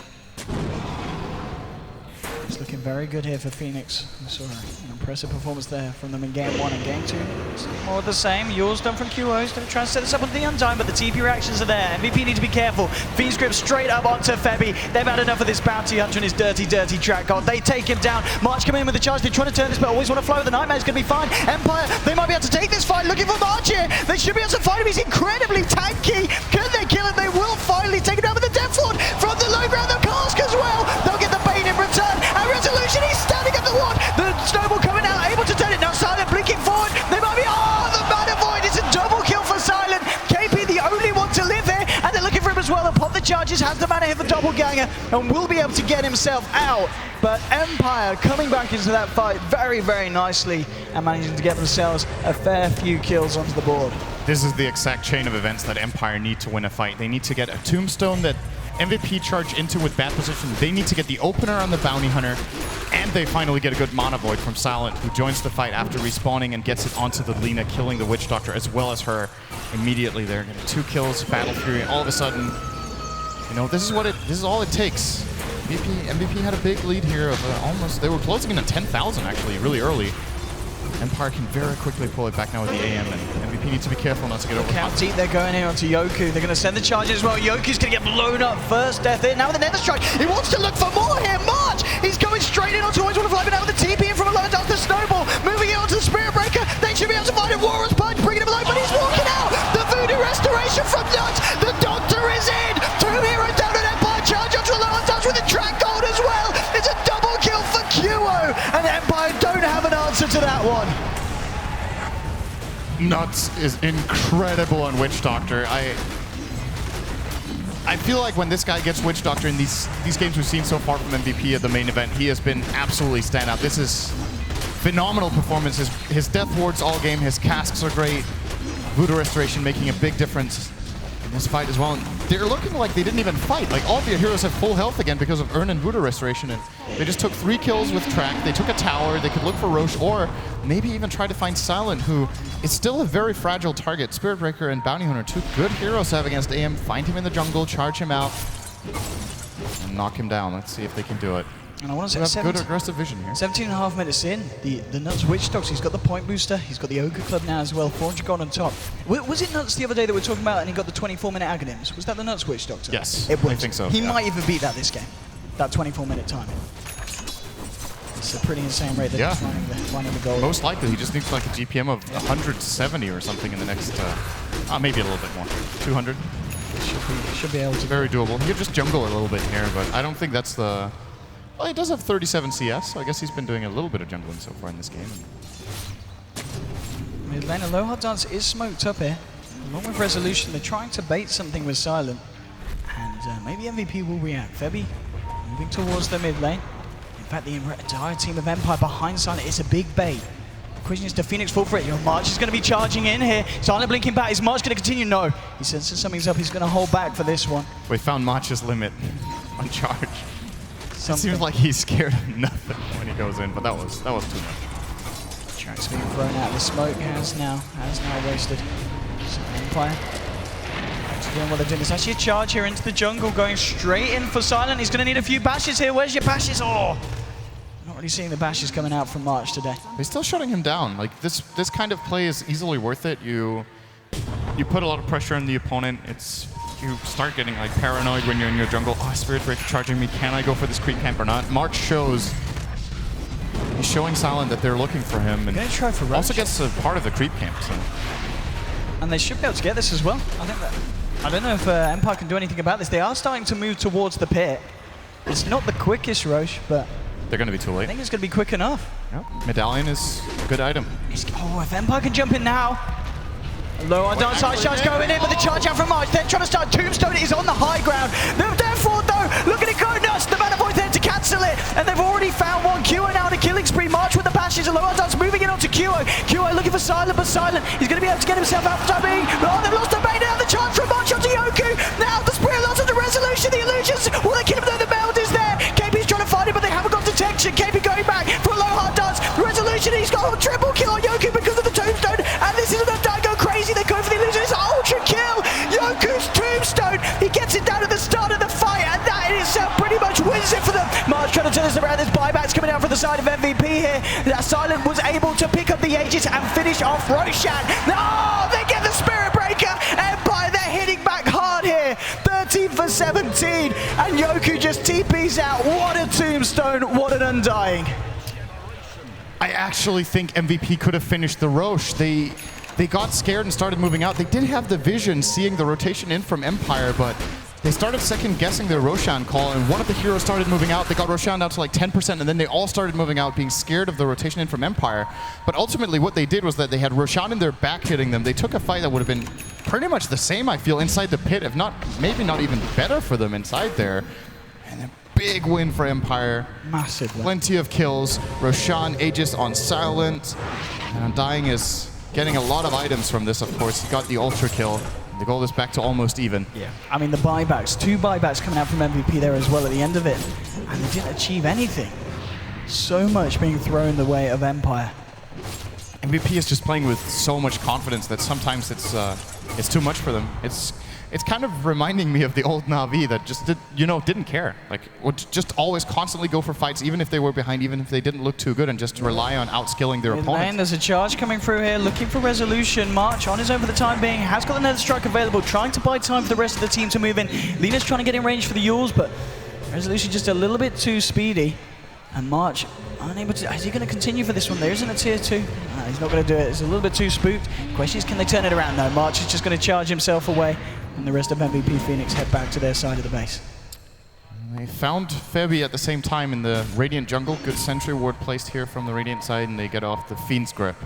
It's looking very good here for Phoenix. We saw an impressive performance there from them in Game 1 and Game 2. It's more of the same. Yours done from QO. He's going to try and set this up on the Undyne, but the TP reactions are there. MVP need to be careful. Phoenix grip straight up onto Febby. They've had enough of this Bounty Hunter and his dirty, dirty track card. They take him down. March coming in with the charge. They're trying to turn this, but always want to flow. The Nightmare's going to be fine. Empire, they might be able to take this fight. Looking for March here. They should be able to fight him. He's incredibly tanky. Can they kill him? They will finally take him down with the Death Ward from the low ground. The cask as well. They'll get the Bane in return. And Resolution, he's standing at the ward. The Snowball coming out, able to turn it. Now Silent blinking forward. They might be, the Mana Void. It's a double kill for Silent. KP, the only one to live here. And they're looking for him as well. The pop the charges, has the mana hit for double ganger, and will be able to get himself out. But Empire coming back into that fight very, very nicely and managing to get themselves a fair few kills onto the board. This is the exact chain of events that Empire need to win a fight. They need to get a Tombstone that MVP charge into with bad position. They need to get the opener on the Bounty Hunter, and they finally get a good Mana Void from Silent, who joins the fight after respawning and gets it onto the Lina, killing the Witch Doctor as well as her immediately. They're getting 2 kills, Battle Fury, and all of a sudden, you know, this is all it takes. MVP had a big lead here of they were closing in on 10,000 actually, really early. Empire can very quickly pull it back now with the AM, and MVP needs to be careful not to get over. Count deep, they're going in onto Yoku. They're going to send the charge as well. Yoku's going to get blown up first death in. Now with the Nether Strike, he wants to look for more here. March, he's going straight in onto Always Want to Fly, but now with the TP in from a low down to Snowball, moving it onto the Spirit Breaker. They should be able to find a Warrior's Punch, bringing him along, but he's walking out. The Voodoo Restoration from Nuts. The Doctor is in. 2 heroes down at Empire, charge onto a low touch with a track gold as well. It's a double kill for QO, and Empire don't have an answer to that one. Nuts is incredible on Witch Doctor. I feel like when this guy gets Witch Doctor in these games we've seen so far from MVP at the main event, he has been absolutely standout. This is phenomenal performance. His Death Wards all game, his casks are great. Voodoo Restoration making a big difference in this fight as well. And they're looking like they didn't even fight. Like all of your heroes have full health again because of Urn and Voodoo Restoration, and they just took 3 kills with Track. They took a tower. They could look for Roche, or maybe even try to find Silent, who is still a very fragile target. Spirit Breaker and Bounty Hunter, 2 good heroes to have against AM. Find him in the jungle, charge him out, and knock him down. Let's see if they can do it. And I want to say good aggressive vision here. 17.5 minutes in, the Nuts Witch Dogs, he's got the point booster, he's got the Ogre Club now as well, 400 gold on top. Was it Nuts the other day that we were talking about and he got the 24-minute Aghanim's? Was that the Nuts Witch Doctor? Yes, it was. I think so. He might even beat that this game, that 24-minute time. It's a pretty insane rate that he's finding the gold. Most likely, he just needs like a GPM of 170 or something in the next, maybe a little bit more, 200. Should be able to. Very doable. He could just jungle a little bit here, but I don't think that's the... Well, he does have 37 CS, so I guess he's been doing a little bit of jungling so far in this game. Mid lane, a low hot dance is smoked up here. Along with Resolution, they're trying to bait something with Silent. And maybe MVP will react. Febby moving towards the mid lane. In fact, the entire team of Empire behind Silent is a big bait. The question is, does Phoenix fall for it? March is going to be charging in here. Silent blinking back. Is March going to continue? No. He senses something's up. He's going to hold back for this one. We found March's limit on charge. It seems like he's scared of nothing when he goes in, but that was too much. Track's being thrown out. The smoke has now wasted. So Empire doing what they're doing. There's actually a charge here into the jungle, going straight in for Silent. He's going to need a few bashes here. Where's your bashes? Oh, not Already seeing the bashes coming out from March today. They're still shutting him down. Like this kind of play is easily worth it. You put a lot of pressure on the opponent. You start getting like paranoid when you're in your jungle. Oh, Spirit Breaker charging me. Can I go for this creep camp or not? March shows. He's showing Silent that they're looking for him, and try for also gets a part of the creep camp. So. And they should be able to get this as well. I don't know if Empire can do anything about this. They are starting to move towards the pit. It's not the quickest Roche, but they're going to be too late. I think it's going to be quick enough. Yep. Medallion is a good item. Oh, if Empire can jump in now. Low on downside, shots going in, but the charge out from March. They're trying to start. Tombstone is on the high ground. Therefore, though, look at it go nuts. The Mana Void there to cancel it. And they've already found one. QO now on a killing spree. March with the bashes. Low on downs moving it onto QO. QO looking for Silent, but Silent, he's going to be able to get himself out for time being. Oh, they've lost the bait now. The charge from March onto Yoku. Now the spree lost of the resolution. The illusions. Will they kill him though? The meld is there. KP's trying to find him, but they haven't got detection. KP going back for a low hard dance. Resolution, he's got a triple kill on Yoku because of the tombstone. And this is enough to go crazy. They go for the illusion. It's an ultra kill. Yoku's tombstone. He gets it down at the start of the fight, and that in itself pretty much wins it for them. March trying to turn this around. There's buybacks coming out from the side of MVP here. Silent was able to pick up the Aegis and finish off Roshan. No, they get the Spirit Breaker. Empire, they're hitting back hard here. 13 for 17, and Yoku just TPs out. What a tombstone. What an undying. I actually think MVP could have finished the Roche. They got scared and started moving out. They did have the vision, seeing the rotation in from Empire, but they started second-guessing their Roshan call, and one of the heroes started moving out. They got Roshan down to like 10%, and then they all started moving out, being scared of the rotation in from Empire. But ultimately, what they did was that they had Roshan in their back hitting them. They took a fight that would have been pretty much the same, I feel, inside the pit, if not, maybe not even better for them inside there. And a big win for Empire. Massive win. Plenty of kills. Roshan, Aegis on Silent. And Undying is getting a lot of items from this, of course. He got the ultra kill. The goal is back to almost even. Yeah. I mean, the buybacks, 2 buybacks coming out from MVP there as well at the end of it. And they didn't achieve anything. So much being thrown the way of Empire. MVP is just playing with so much confidence that sometimes it's too much for them. It's kind of reminding me of the old Na'Vi that just didn't care. Like, would just always constantly go for fights, even if they were behind, even if they didn't look too good, and just rely on outskilling their opponent. There's a charge coming through here, looking for resolution. March on his own for the time being, has got the Nether Strike available, trying to buy time for the rest of the team to move in. Lena's trying to get in range for the Yules, but resolution just a little bit too speedy. And March unable to. Is he going to continue for this one? There isn't a tier 2. He's not going to do it. It's a little bit too spooked. Question is, can they turn it around? No, March is just going to charge himself away. And the rest of MVP Phoenix head back to their side of the base. They found Febby at the same time in the Radiant jungle. Good sentry ward placed here from the Radiant side, and they get off the Fiend's grip.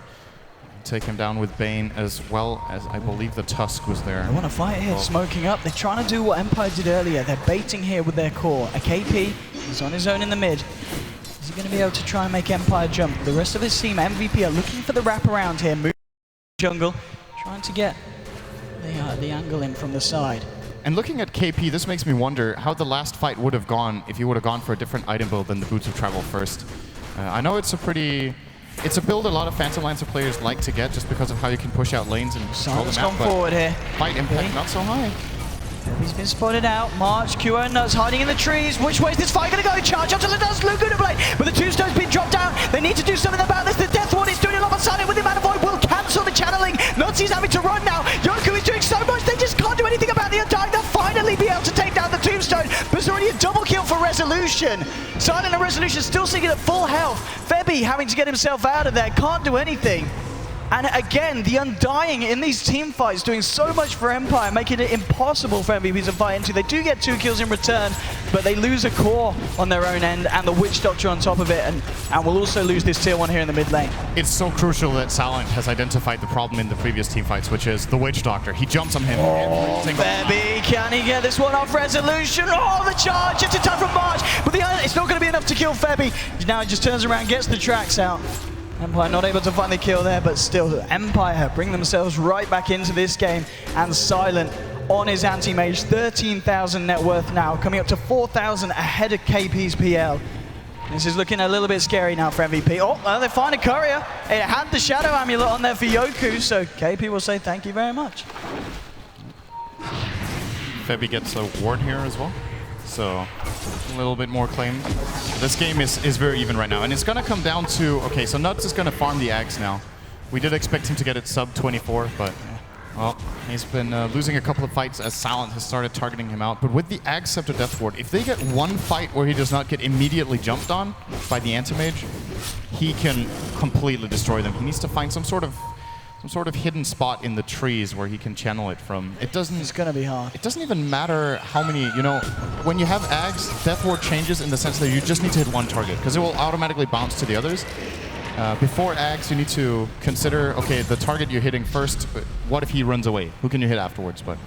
Take him down with Bane, as well as I believe the Tusk was there. They want to fight here, smoking up. They're trying to do what Empire did earlier. They're baiting here with their core. A KP is on his own in the mid. Is he going to be able to try and make Empire jump? The rest of his team, MVP, are looking for the wraparound here. Moving jungle, trying to get the angle in from the side. And looking at KP, this makes me wonder how the last fight would have gone if he would have gone for a different item build than the Boots of Travel first. I know it's a build a lot of Phantom Lancer players like to get just because of how you can push out lanes and control the map, gone forward here. Fight impact not so high. He's been spotted out. March, QO and Nuts hiding in the trees. Which way is this fight going to go? Charge up to the Nuts. Laguna Blade. But the tombstone's been dropped down. They need to do something about this. The Death Ward is doing a lot of Silent with the Mana Void. Will cancel the channeling. Nuts is having to run now. Yoku is doing so much. They just can't do anything about the Undying. They'll finally be able to take down the tombstone. But there's already a double kill for Resolution. Silent and Resolution still sitting at full health. Febby having to get himself out of there. Can't do anything. And again, the Undying in these team fights doing so much for Empire, making it impossible for MVP to fight into. They do get 2 kills in return, but they lose a core on their own end and the Witch Doctor on top of it, and will also lose this tier 1 here in the mid lane. It's so crucial that Silent has identified the problem in the previous team fights, which is the Witch Doctor. He jumps on him. Febby, can he get this one off? Resolution. Oh, the charge, just in time from March, but it's not going to be enough to kill Febby. Now he just turns around, gets the tracks out. Empire not able to find the kill there, but still, Empire bring themselves right back into this game. And Silent on his anti-mage, 13,000 net worth now, coming up to 4,000 ahead of KP's PL. This is looking a little bit scary now for MVP. Oh, they find a courier. It had the Shadow Amulet on there for Yoku, so KP will say thank you very much. Febby gets a ward here as well. so a little bit more claimed. This game is very even right now, and it's going to come down to, okay, so Nuts is going to farm the Ags now. We did expect him to get it sub 24, but well, he's been losing a couple of fights as Silent has started targeting him out. But with the Ag Scepter Death Ward, if they get one fight where he does not get immediately jumped on by the Anti-Mage, he can completely destroy them. He needs to find some sort of hidden spot in the trees where he can channel it from. It's gonna be hard. It doesn't even matter how many, you know, when you have Ags, Death Ward changes in the sense that you just need to hit one target, because it will automatically bounce to the others. Before Ags, you need to consider, okay, the target you're hitting first, but what if he runs away? Who can you hit afterwards? But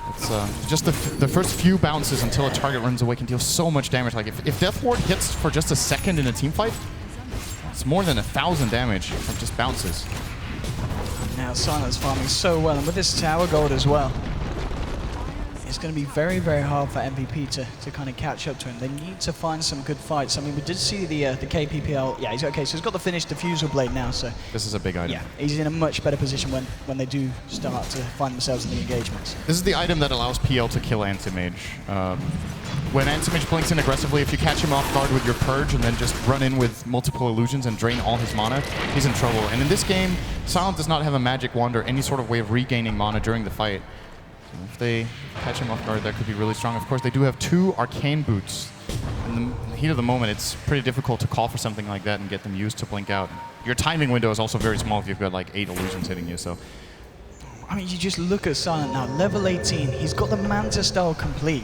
it's just the first few bounces until a target runs away can deal so much damage. Like if Death Ward hits for just a second in a team fight, it's more than 1,000 damage from just bounces. Now Silent's farming so well, and with this tower gold as well, it's going to be very, very hard for MVP to kind of catch up to him. They need to find some good fights. I mean, we did see the KPPL. Yeah, he's okay. So he's got the finished diffusal blade now. So this is a big item. Yeah, he's in a much better position when they do start to find themselves in the engagements. This is the item that allows PL to kill Anti-Mage. When Anti-Mage blinks in aggressively, if you catch him off guard with your Purge and then just run in with multiple illusions and drain all his mana, he's in trouble. And in this game, Silent does not have a magic wand or any sort of way of regaining mana during the fight. So if they catch him off guard, that could be really strong. Of course, they do have 2 Arcane Boots. In the heat of the moment, it's pretty difficult to call for something like that and get them used to blink out. Your timing window is also very small if you've got like 8 illusions hitting you, so. I mean, you just look at Silent now, level 18, he's got the Manta style complete.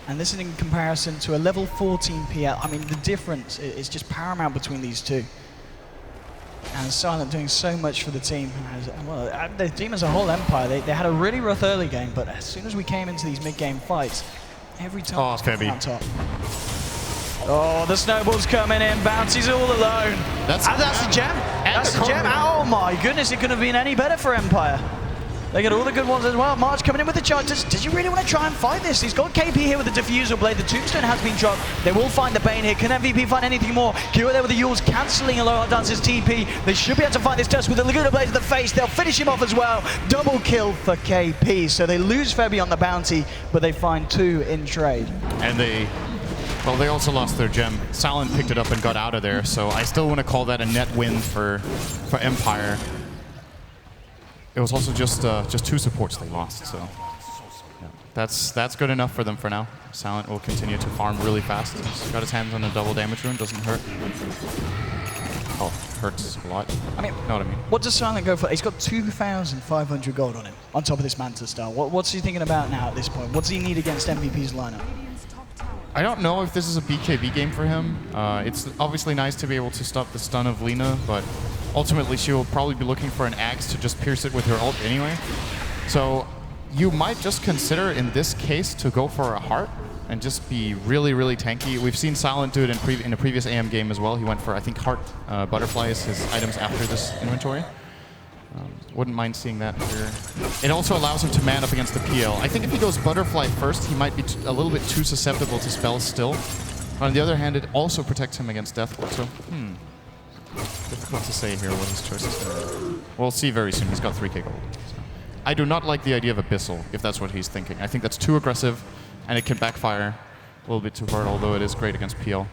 And this is in comparison to a level 14 PL. I mean, the difference is just paramount between these two. And Silent doing so much for the team. Well, the team as a whole, Empire, they had a really rough early game, but as soon as we came into these mid-game fights, every time on top. Oh, the snowball's coming in. Bounty's all alone. That's the gem. That's the gem. Oh my goodness, it couldn't have been any better for Empire. They get all the good ones as well. March coming in with the charge. Does you really want to try and fight this? He's got KP here with the Diffusal Blade. The Tombstone has been dropped. They will find the Bane here. Can MVP find anything more? Kira there with the Yules cancelling Aloha Dance's TP. They should be able to find this Tusk with the Laguna Blade to the face. They'll finish him off as well. Double kill for KP. So they lose Febby on the bounty, but they find 2 in trade. And they also lost their gem. Silent picked it up and got out of there, so I still want to call that a net win for Empire. It was also just 2 supports they lost, so yeah. That's good enough for them for now. Silent will continue to farm really fast. He's got his hands on a double damage rune, doesn't hurt. Oh, hurts a lot. I mean, know what I mean. What does Silent go for? He's got 2,500 gold on him, on top of this Manta style. What's he thinking about now at this point? What does he need against MVP's lineup? I don't know if this is a BKB game for him. It's obviously nice to be able to stop the stun of Lina, but ultimately she will probably be looking for an axe to just pierce it with her ult anyway. So you might just consider in this case to go for a heart and just be really, really tanky. We've seen Silent do it in a previous AM game as well. He went for, I think, heart butterfly as his items after this inventory. Wouldn't mind seeing that here. It also allows him to man up against the PL. I think if he goes butterfly first, he might be a little bit too susceptible to spells still. On the other hand, it also protects him against Death Ward, so difficult to say here what his choice is going to be. We'll see very soon. He's got 3k gold. So. I do not like the idea of Abyssal, if that's what he's thinking. I think that's too aggressive, and it can backfire a little bit too hard, although it is great against PL.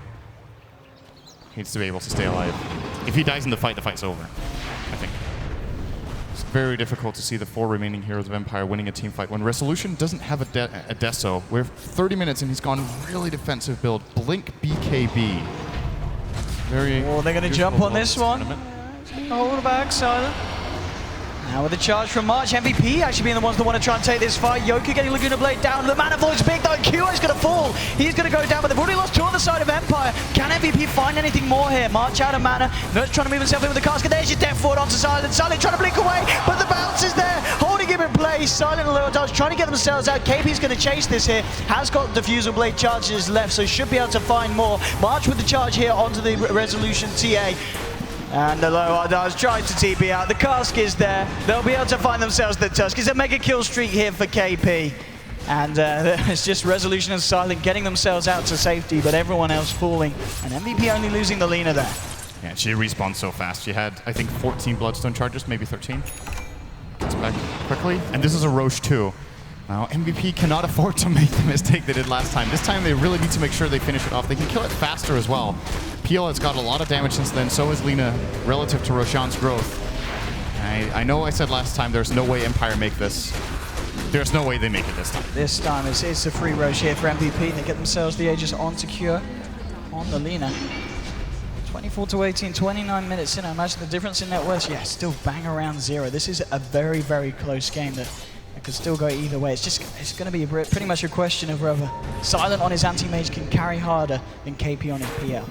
He needs to be able to stay alive. If he dies in the fight's over, I think. It's very difficult to see the 4 remaining heroes of Empire winning a team fight when Resolution doesn't have a Deso. We're 30 minutes and he's gone really defensive build. Blink BKB. Very. Oh, they're going to jump on this one. Hold back, Silent. Now with the charge from March, MVP actually being the ones that want to try and take this fight. Yoka getting Laguna Blade down. The Mana Void's big though. QI's going to fall. He's going to go down, but they've already lost 2 on the side of Empire. Can MVP find anything more here? March out of mana. Nurse trying to move himself in with the casket. There's your Death Ward onto Silent. Silent trying to blink away, but the bounce is there. Holding him in place. Silent and Lower Dodge trying to get themselves out. KP's going to chase this here. Has got Diffusal Blade charges left, so should be able to find more. March with the charge here onto the Resolution TA. And the Low Ardars trying to TP out. The cask is there. They'll be able to find themselves the Tusk. It's a mega kill streak here for KP. And it's just Resolution and Silent getting themselves out to safety, but everyone else falling. And MVP only losing the Lina there. Yeah, she respawned so fast. She had, I think, 14 Bloodstone charges, maybe 13. Gets back quickly. And this is a Roche too. Now, MVP cannot afford to make the mistake they did last time. This time they really need to make sure they finish it off. They can kill it faster as well. Peel has got a lot of damage since then, so has Lina relative to Roshan's growth. I know I said last time there's no way Empire make this. There's no way they make it this time. This time it's a free Roche here for MVP. They get themselves the Aegis onto Cure on the Lina. 24-18, 29 minutes in. I imagine the difference in net worth, yeah, still bang around 0. This is a very, very close game that could still go either way. It's going to be pretty much a question of whether Silent on his anti-mage can carry harder than KP on his PL.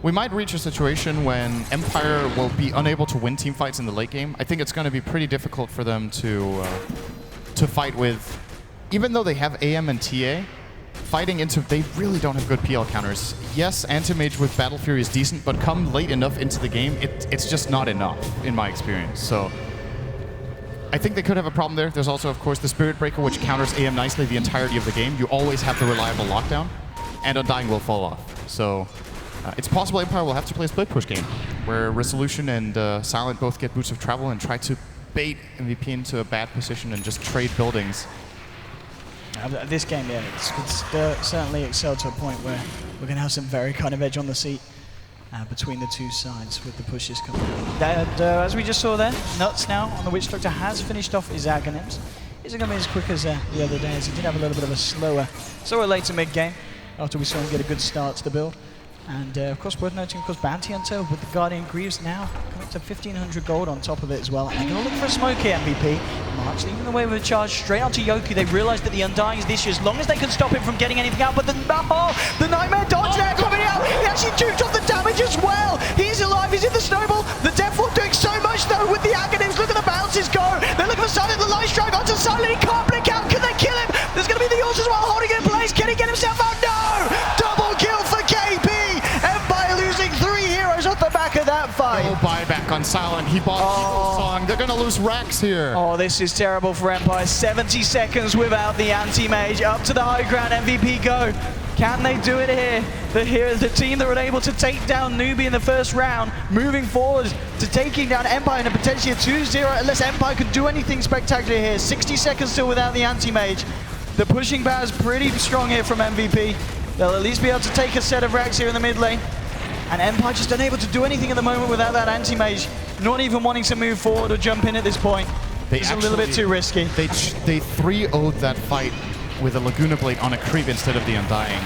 We might reach a situation when Empire will be unable to win team fights in the late game. I think it's going to be pretty difficult for them to fight with, even though they have AM and TA, fighting into, they really don't have good PL counters. Yes, anti-mage with Battle Fury is decent, but come late enough into the game, it's just not enough, in my experience. So I think they could have a problem there. There's also, of course, the Spirit Breaker, which counters AM nicely the entirety of the game. You always have the reliable lockdown, and Undying will fall off. So it's possible Empire will have to play a split push game, where Resolution and Silent both get boots of travel and try to bait MVP into a bad position and just trade buildings. This game, yeah, it's certainly excelled to a point where we're going to have some very kind of edge on the seat between the two sides with the pushes coming in. As we just saw there, Nuts now on the Witch Doctor has finished off his Aghanims. Isn't going to be as quick as the other day, as he did have a little bit of a slower later mid-game after we saw him get a good start to the build. And of course, worth noting, of course, Bounty Hunter with the Guardian Greaves now coming to 1,500 gold on top of it as well. And they're going to look for a smoke here, MVP. March leading the way with a charge straight onto Yoku. They realize that the Undying is the issue as long as they can stop him from getting anything out. But the Nightmare Dodge there coming out. He actually juked off the damage as well. He's alive, he's in the snowball. The Deathwall doing so much though with the Aghanims. Look at the bounces go. They're looking for Silent, the Light Strike onto Silent. He can't blink out. Can they kill him? There's going to be the Ult as well, holding it in place. Can he get himself out? No! Double kill for KP. Empire losing 3 heroes off the back of that fight. No buyback on Silent. He bought Eagle Song. They're going to lose Rex here. Oh, this is terrible for Empire. 70 seconds without the anti-mage. Up to the high ground, MVP go. Can they do it here? The team that were able to take down Newbie in the first round, moving forward to taking down Empire in a potentially a 2-0, unless Empire could do anything spectacular here. 60 seconds still without the anti-mage. The pushing power is pretty strong here from MVP. They'll at least be able to take a set of racks here in the mid lane. And Empire just unable to do anything at the moment without that anti-mage. Not even wanting to move forward or jump in at this point. It's a little bit too risky. They 3-0'd that fight with a Laguna Blade on a creep instead of the Undying.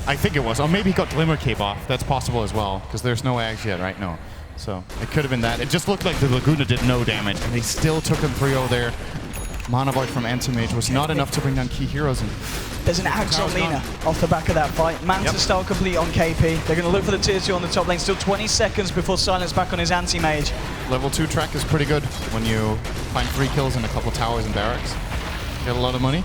I think it was. Or maybe he got Glimmer Cape off. That's possible as well, because there's no Ags yet, right? No. So it could have been that. It just looked like the Laguna did no damage, and they still took him 3-0 there. Mana Void from Anti-Mage was not enough to bring down key heroes. And there's an Axe on Lina off the back of that fight. Manta style complete on KP. They're going to look for the tier 2 on the top lane. Still 20 seconds before Silent's back on his anti-mage. Level 2 track is pretty good when you find 3 kills and a couple towers and barracks. Get a lot of money.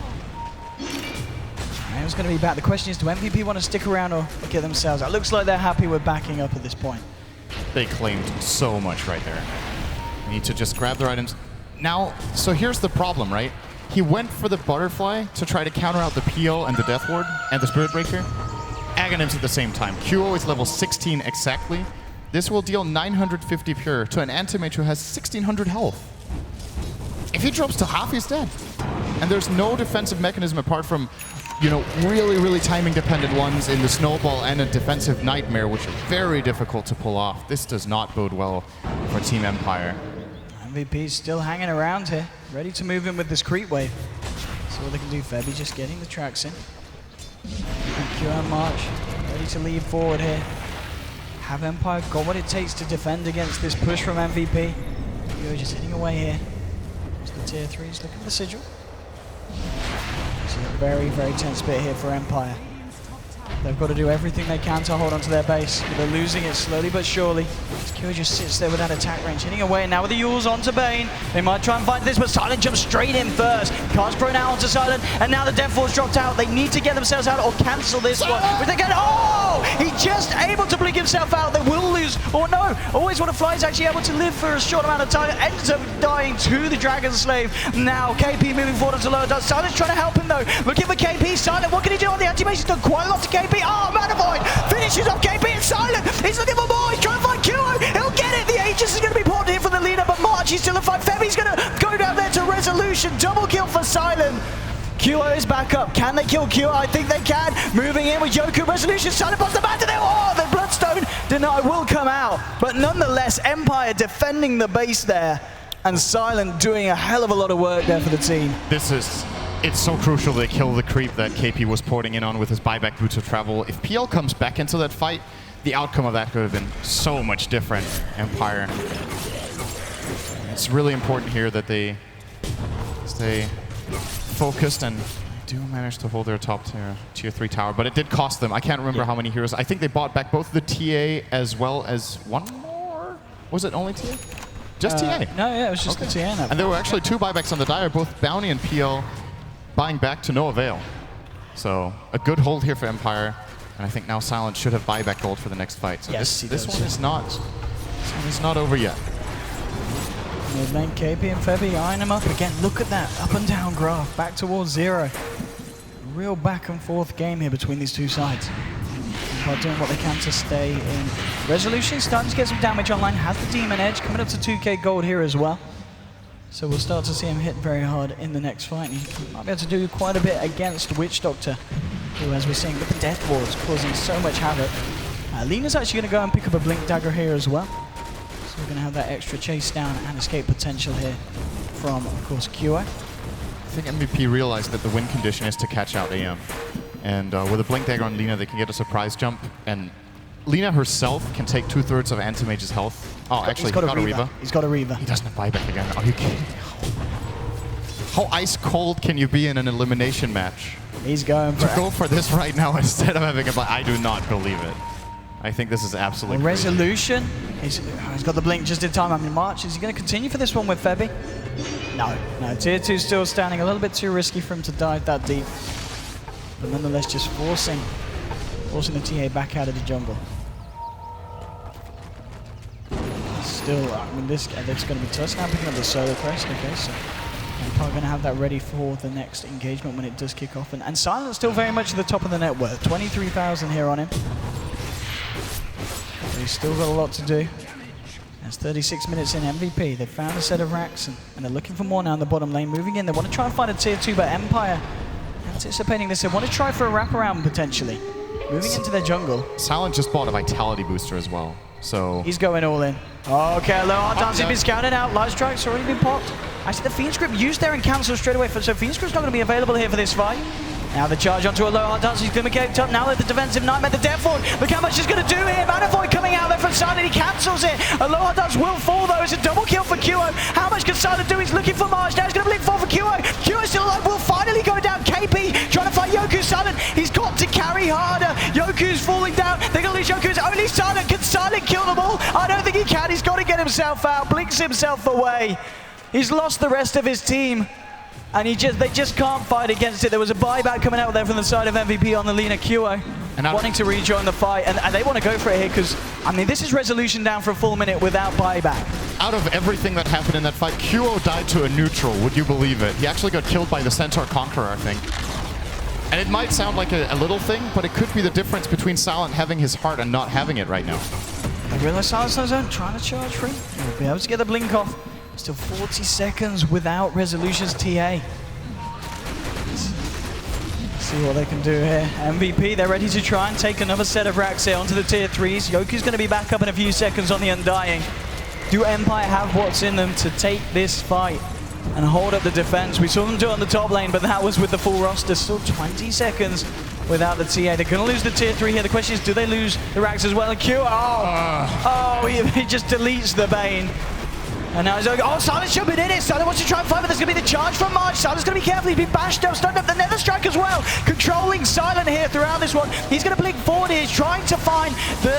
And it was going to be back. The question is, do MVP want to stick around or get themselves out? It looks like they're happy with backing up at this point. They claimed so much right there. They need to just grab their items. Now, so here's the problem, right? He went for the Butterfly to try to counter out the PO and the Death Ward and the Spirit Breaker. Aghanims at the same time. QO is level 16 exactly. This will deal 950 pure to an Anti-Mage who has 1600 health. If he drops to half, he's dead. And there's no defensive mechanism apart from, you know, really, really timing dependent ones in the Snowball and a defensive Nightmare, which are very difficult to pull off. This does not bode well for Team Empire. MVP's still hanging around here, ready to move in with this creep wave. See what they can do. Febby just getting the tracks in. And QM March ready to lead forward here. Have Empire got what it takes to defend against this push from MVP? You're just heading away here. There's the tier 3s. Look at the sigil. This is a very, very tense bit here for Empire. They've got to do everything they can to hold onto their base. They're losing it slowly but surely. Kyo just sits there without attack range, hitting away. Now with the Yules onto Bane. They might try and fight this, but Silent jumps straight in first. Cast Pro now onto Silent, and now the Death Force dropped out. They need to get themselves out or cancel this one. But they get, oh! He just able to blink himself out. They will lose. Or no, always want to fly is actually able to live for a short amount of time. Ends up dying to the Dragon Slave. Now KP moving forward onto lower dust. Silent's trying to help him though. Looking for KP. Silent, what can he do on the anti-mage? He's done quite a lot to KP. Oh, Mana Void finishes off KP and Silent. He's looking for more. He's trying to find Kuro. He'll get it. The Aegis is going to be ported here from the leader, but March, he's still a fight. Febby's going to go down there to Resolution. Double kill for Silent. Kyo is back up. Can they kill Kyo? I think they can. Moving in with Yoku. Resolution. Silent boss the back to there. Oh, the Bloodstone deny will come out. But nonetheless, Empire defending the base there. And Silent doing a hell of a lot of work there for the team. It's so crucial they kill the creep that KP was porting in on with his buyback boots of travel. If PL comes back into that fight, the outcome of that could have been so much different, Empire. It's really important here that they stay focused and do manage to hold their top tier 3 tower, but it did cost them. I can't remember how many heroes. I think they bought back both the TA as well as one more? Was it only TA? Just TA? No, yeah, it was just the TA now. And there were actually 2 buybacks on the Dire, both Bounty and PL buying back to no avail. So a good hold here for Empire, and I think now Silent should have buyback gold for the next fight. So yes, this one is not over yet. Mid lane, KP and Febby eyeing him up again. Look at that up and down graph, back towards 0. Real back and forth game here between these two sides. Empire doing what they can to stay in. Resolution starting to get some damage online, has the Demon Edge, coming up to 2k gold here as well. So we'll start to see him hit very hard in the next fight. He might be able to do quite a bit against Witch Doctor, who, as we're seeing with the Death Ward, is causing so much havoc. Lena's actually going to go and pick up a Blink Dagger here as well. So we're going to have that extra chase down and escape potential here from, of course, QA. I think MVP realized that the win condition is to catch out AM. And with a Blink Dagger on Lena, they can get a surprise jump. And Lena herself can take 2/3 of Anti-Mage's health. Oh, actually, he got a Reaver. He's got a Reaver. He doesn't have buyback again. Are you kidding? How ice cold can you be in an elimination match? He's going for to go for this right now instead of having a buy. I do not believe it. I think this is absolutely crazy. Resolution. He's got the blink just in time. I mean, March, is he going to continue for this one with Febby? No. Tier 2 still standing. A little bit too risky for him to dive that deep. But nonetheless, just forcing the TA back out of the jungle. Still, I mean, this going to be tough. Now picking up the Solar Crest. Okay, so Empire going to have that ready for the next engagement when it does kick off. And Silent's still very much at the top of the net worth. 23,000 here on him. So he's still got a lot to do. That's 36 minutes in MVP. They've found a set of racks and they're looking for more now in the bottom lane. Moving in, they want to try and find a tier 2, but Empire anticipating this. They want to try for a wraparound potentially. Moving into their jungle. Silent just bought a Vitality booster as well, so... He's going all in. Okay, low hard dance has been scouted out. Light Strike's already been popped. Actually, the Fiend Script used there and cancelled straight away, so Fiend Script's not going to be available here for this fight. Now the charge onto a low hard dance. He's going to be kept up. Now with the defensive Nightmare, the Death Ward. Look how much he's going to do here. Manifold coming out there from Silent. He cancels it. A low hard dance will fall though. It's a double kill for QO. How much can Silent do? He's looking for March. Now he's going to blink fall for QO. QO still alive. Will finally go down. KP trying to fight Yoku. Silent. He's got to carry harder. Yoku's falling down. They're going to lose Yoku. It's only Silent. Can Silent kill them all? I don't think he can. He's got to get himself out. Blinks himself away. He's lost the rest of his team. And they just can't fight against it. There was a buyback coming out there from the side of MVP on the Lena QO, wanting to rejoin the fight, and they want to go for it here because, I mean, this is Resolution down for a full minute without buyback. Out of everything that happened in that fight, QO died to a neutral, would you believe it? He actually got killed by the Centaur Conqueror, I think. And it might sound like a little thing, but it could be the difference between Silent having his heart and not having it right now. I realize Silent's on zone, trying to charge free. He'll be able to get the blink off. Still 40 seconds without Resolution's TA. Let's see what they can do here. MVP, they're ready to try and take another set of racks here onto the tier 3s. Yoku's going to be back up in a few seconds on the Undying. Do Empire have what's in them to take this fight and hold up the defense? We saw them do it on the top lane, but that was with the full roster. Still 20 seconds without the TA. They're going to lose the tier 3 here. The question is, do they lose the racks as well? And Q, he just deletes the Bane. And now he's like, oh, Silent should be in it. Silent wants to try and fight, but there's going to be the charge from March. Silent's going to be careful. He's been bashed up, stunned up the Nether Strike as well. Controlling Silent here throughout this one. He's going to blink forward here. He's trying to find the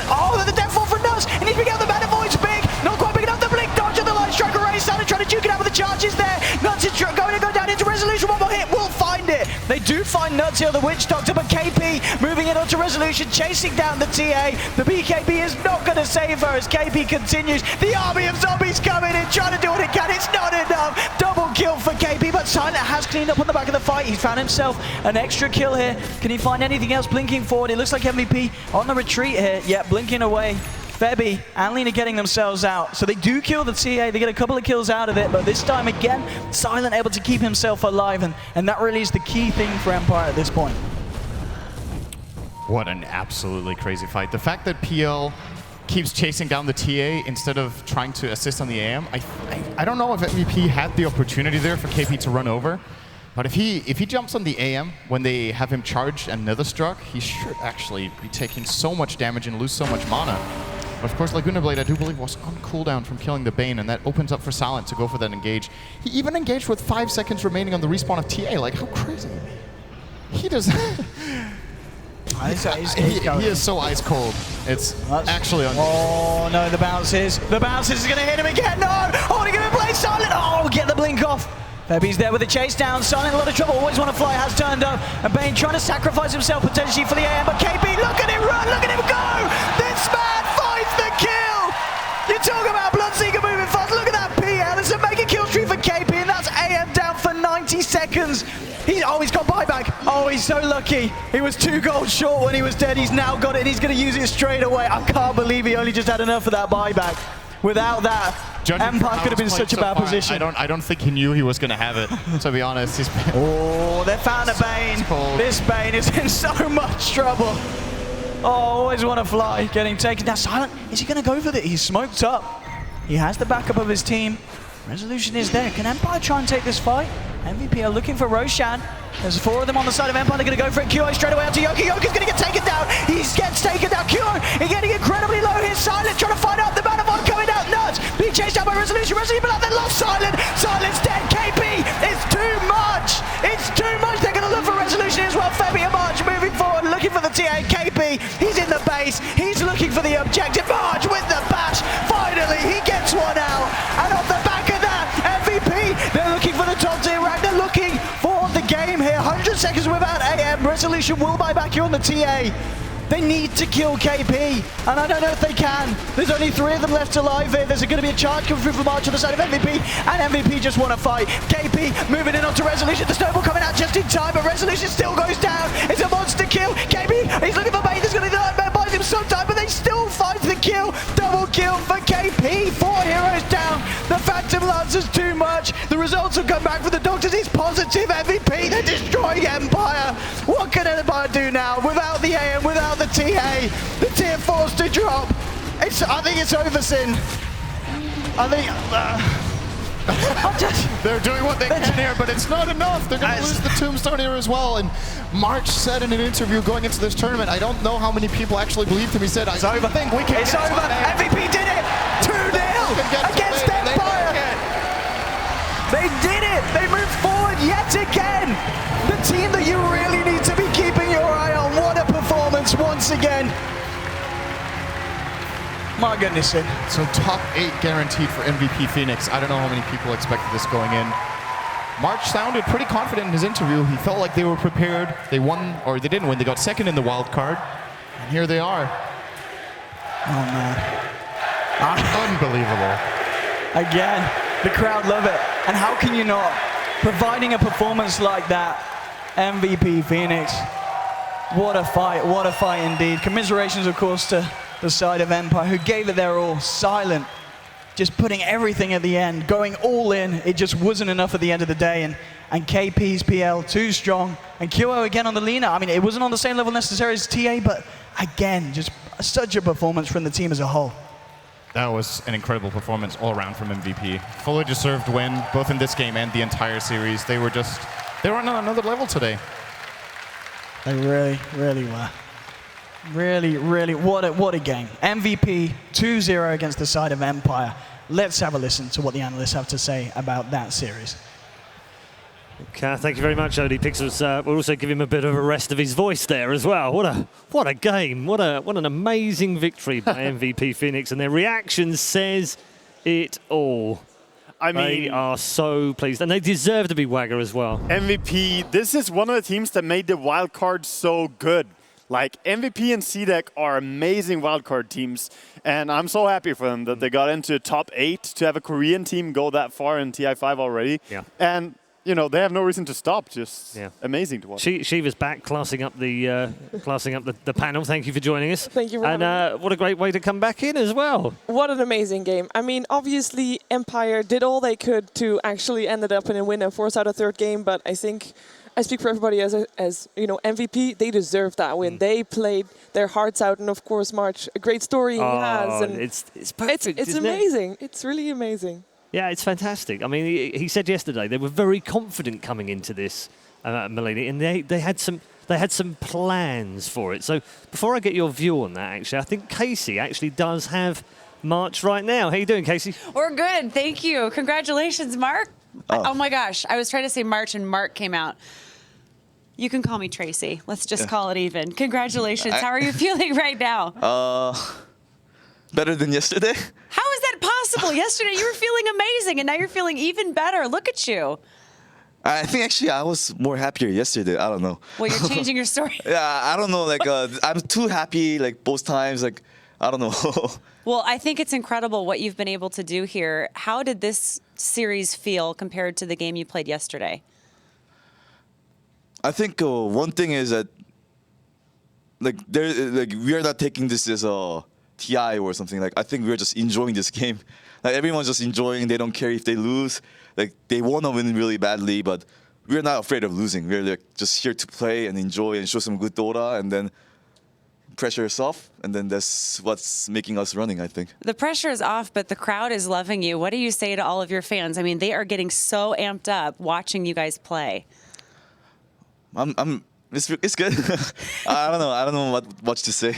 Death Fall from Nuts. He needs to bring out the Manifold's big. Not quite big enough. The blink dodge of the Light Strike array. Silent trying to duke it out with the charges there. Nuts is going to go down into Resolution. One more hit. We'll find it. They do find Nuts here, the Witch Doctor, but KP moving it onto Resolution, chasing down the TA. The BKB is not going to save her as KP continues. The army of zombies coming in, trying to do what it can. It's not enough. Double kill for KP, but Silent has cleaned up on the back of the fight. He's found himself an extra kill here. Can he find anything else? Blinking forward. It looks like MVP on the retreat here. Yeah, blinking away. Febby and Lina getting themselves out. So they do kill the TA, they get a couple of kills out of it, but this time again, Silent able to keep himself alive, and that really is the key thing for Empire at this point. What an absolutely crazy fight. The fact that PL keeps chasing down the TA instead of trying to assist on the AM, I don't know if MVP had the opportunity there for KP to run over, but if he jumps on the AM when they have him charged and Nether struck, he should actually be taking so much damage and lose so much mana. But of course, Laguna Blade, I do believe, was on cooldown from killing the Bane, and that opens up for Silent to go for that engage. He even engaged with 5 seconds remaining on the respawn of TA. Like, how crazy. He does... he is so ice cold. It's actually Oh no, the bounces. The bounces is going to hit him again. No! Oh, they're going to play Silent. Oh, get the blink off. Febby's there with the chase down. Silent, a lot of trouble. Always want to fly, has turned up. And Bane trying to sacrifice himself potentially for the AM. But KP, look at him run, look at him go! This man finds the kill! You talk about Bloodseeker moving fast. Look at that PL. It's a mega kill streak for KP, and that's AM down for 90 seconds. He's got buyback. Oh, he's so lucky. He was 2 gold short when he was dead. He's now got it, and he's going to use it straight away. I can't believe he only just had enough of that buyback. Without that, Empire could have been in such a bad position. I don't think he knew he was going to have it, to be honest. Oh, they found a Bane. This Bane is in so much trouble. Oh, always want to fly. Getting taken down. Silent, is he going to go for it? He's smoked up. He has the backup of his team. Resolution is there. Can Empire try and take this fight? MVP are looking for Roshan. There's 4 of them on the side of Empire. They're going to go for it. QO straight away up to Yoki. Yoki's going to get taken down. He gets taken down. QO is getting incredibly low here. Silent trying to find out the Manavon coming out nuts. Being chased down by Resolution. Resolution, but then lost Silent. Silent's dead. KP, it's too much. It's too much. They're going to look for Resolution as well. Febby and March moving forward, looking for the TA. KP, he's in the base. He's looking for the objective. March with the bash. Finally, he gets one out. And off the back of that, MVP, they're looking for the top tier rank. They're looking for the game here. 100 seconds without AM. Resolution will buy back here on the TA. They need to kill KP, and I don't know if they can. There's only 3 of them left alive here. There's going to be a charge coming through from March on the side of MVP, and MVP just want to fight. KP moving in onto Resolution. The snowball coming out just in time, but Resolution still goes down. It's a monster kill. KP, he's looking for Bane. He's going to do it. Buys him some time, but they still find the kill. Double kill for KP. 4 heroes down. The Phantom Lancer's too much. The results have come back for the Doctors. He's positive. MVP, they're destroying Empire. What can Empire do now without the AM, without the TA? The tier forced to drop. I think it's over, Sin. I think... They're doing what they can here, but it's not enough. They're going to lose the Tombstone here as well. And March said in an interview going into this tournament, I don't know how many people actually believed him. He said, I think we can. It's over. MVP did it. 2-0 against Empire. They did it. They moved forward yet again. The team that you really need to be keeping your eye on. What a performance once again. My goodness. So top 8 guaranteed for MVP Phoenix. I don't know how many people expected this going in. March sounded pretty confident in his interview. He felt like they were prepared. They won, or they didn't win. They got second in the wild card. And here they are. Oh, man. Unbelievable. Again, the crowd love it. And how can you not? Providing a performance like that, MVP Phoenix. What a fight indeed. Commiserations, of course, to the side of Empire, who gave it their all. Silent, just putting everything at the end, going all in. It just wasn't enough at the end of the day, and KP's PL too strong. And QO again on the Lina. I mean, it wasn't on the same level necessarily as TA, but again, just such a performance from the team as a whole. That was an incredible performance all around from MVP. Fully deserved win, both in this game and the entire series. They were on another level today. They really were. Really, what a game. MVP 2-0 against the side of Empire. Let's have a listen to what the analysts have to say about that series. Okay, thank you very much, Odie Pixels. We'll also give him a bit of a rest of his voice there as well. What a game. What an amazing victory by MVP Phoenix, and their reaction says it all. I mean, they are so pleased, and they deserve to be Wagger as well. MVP, this is one of the teams that made the wild card so good. Like, MVP and CDEC are amazing wildcard teams, and I'm so happy for them that they got into top 8 to have a Korean team go that far in TI5 already. Yeah. And you know, they have no reason to stop. Just amazing to watch. Shiva's back, classing up the panel. Thank you for joining us. Thank you for having me. What a great way to come back in as well. What an amazing game. I mean, obviously, Empire did all they could to actually end it up in a win and force out a third game, but I think I speak for everybody as you know, MVP, they deserve that win. They played their hearts out, and of course, March, a great story he has. And it's perfect, It's isn't it? amazing. It's really amazing. Yeah, it's fantastic. I mean, he said yesterday they were very confident coming into this, Melanie, and they had some plans for it. So before I get your view on that, actually, I think Casey actually does have March right now. How you doing, Casey? We're good, thank you. Congratulations, Mark. Oh my gosh, I was trying to say March and Mark came out. You can call me Tracy. Let's just call it even. Congratulations. How are you feeling right now? Better than yesterday. How is that possible? Yesterday you were feeling amazing, and now you're feeling even better. Look at you. I think actually I was more happier yesterday. I don't know. Well, you're changing your story. Yeah, I don't know. Like I'm too happy. Like both times. Like I don't know. Well, I think it's incredible what you've been able to do here. How did this series feel compared to the game you played yesterday? I think one thing is that like we are not taking this as a TI or something. Like I think we're just enjoying this game. Like everyone's just enjoying. They don't care if they lose. Like they want to win really badly, but we're not afraid of losing. We're like just here to play and enjoy and show some good Dota, and then pressure is off, and then that's what's making us running, I think. The pressure is off, but the crowd is loving you. What do you say to all of your fans? I mean, they are getting so amped up watching you guys play. It's good. I don't know what much to say.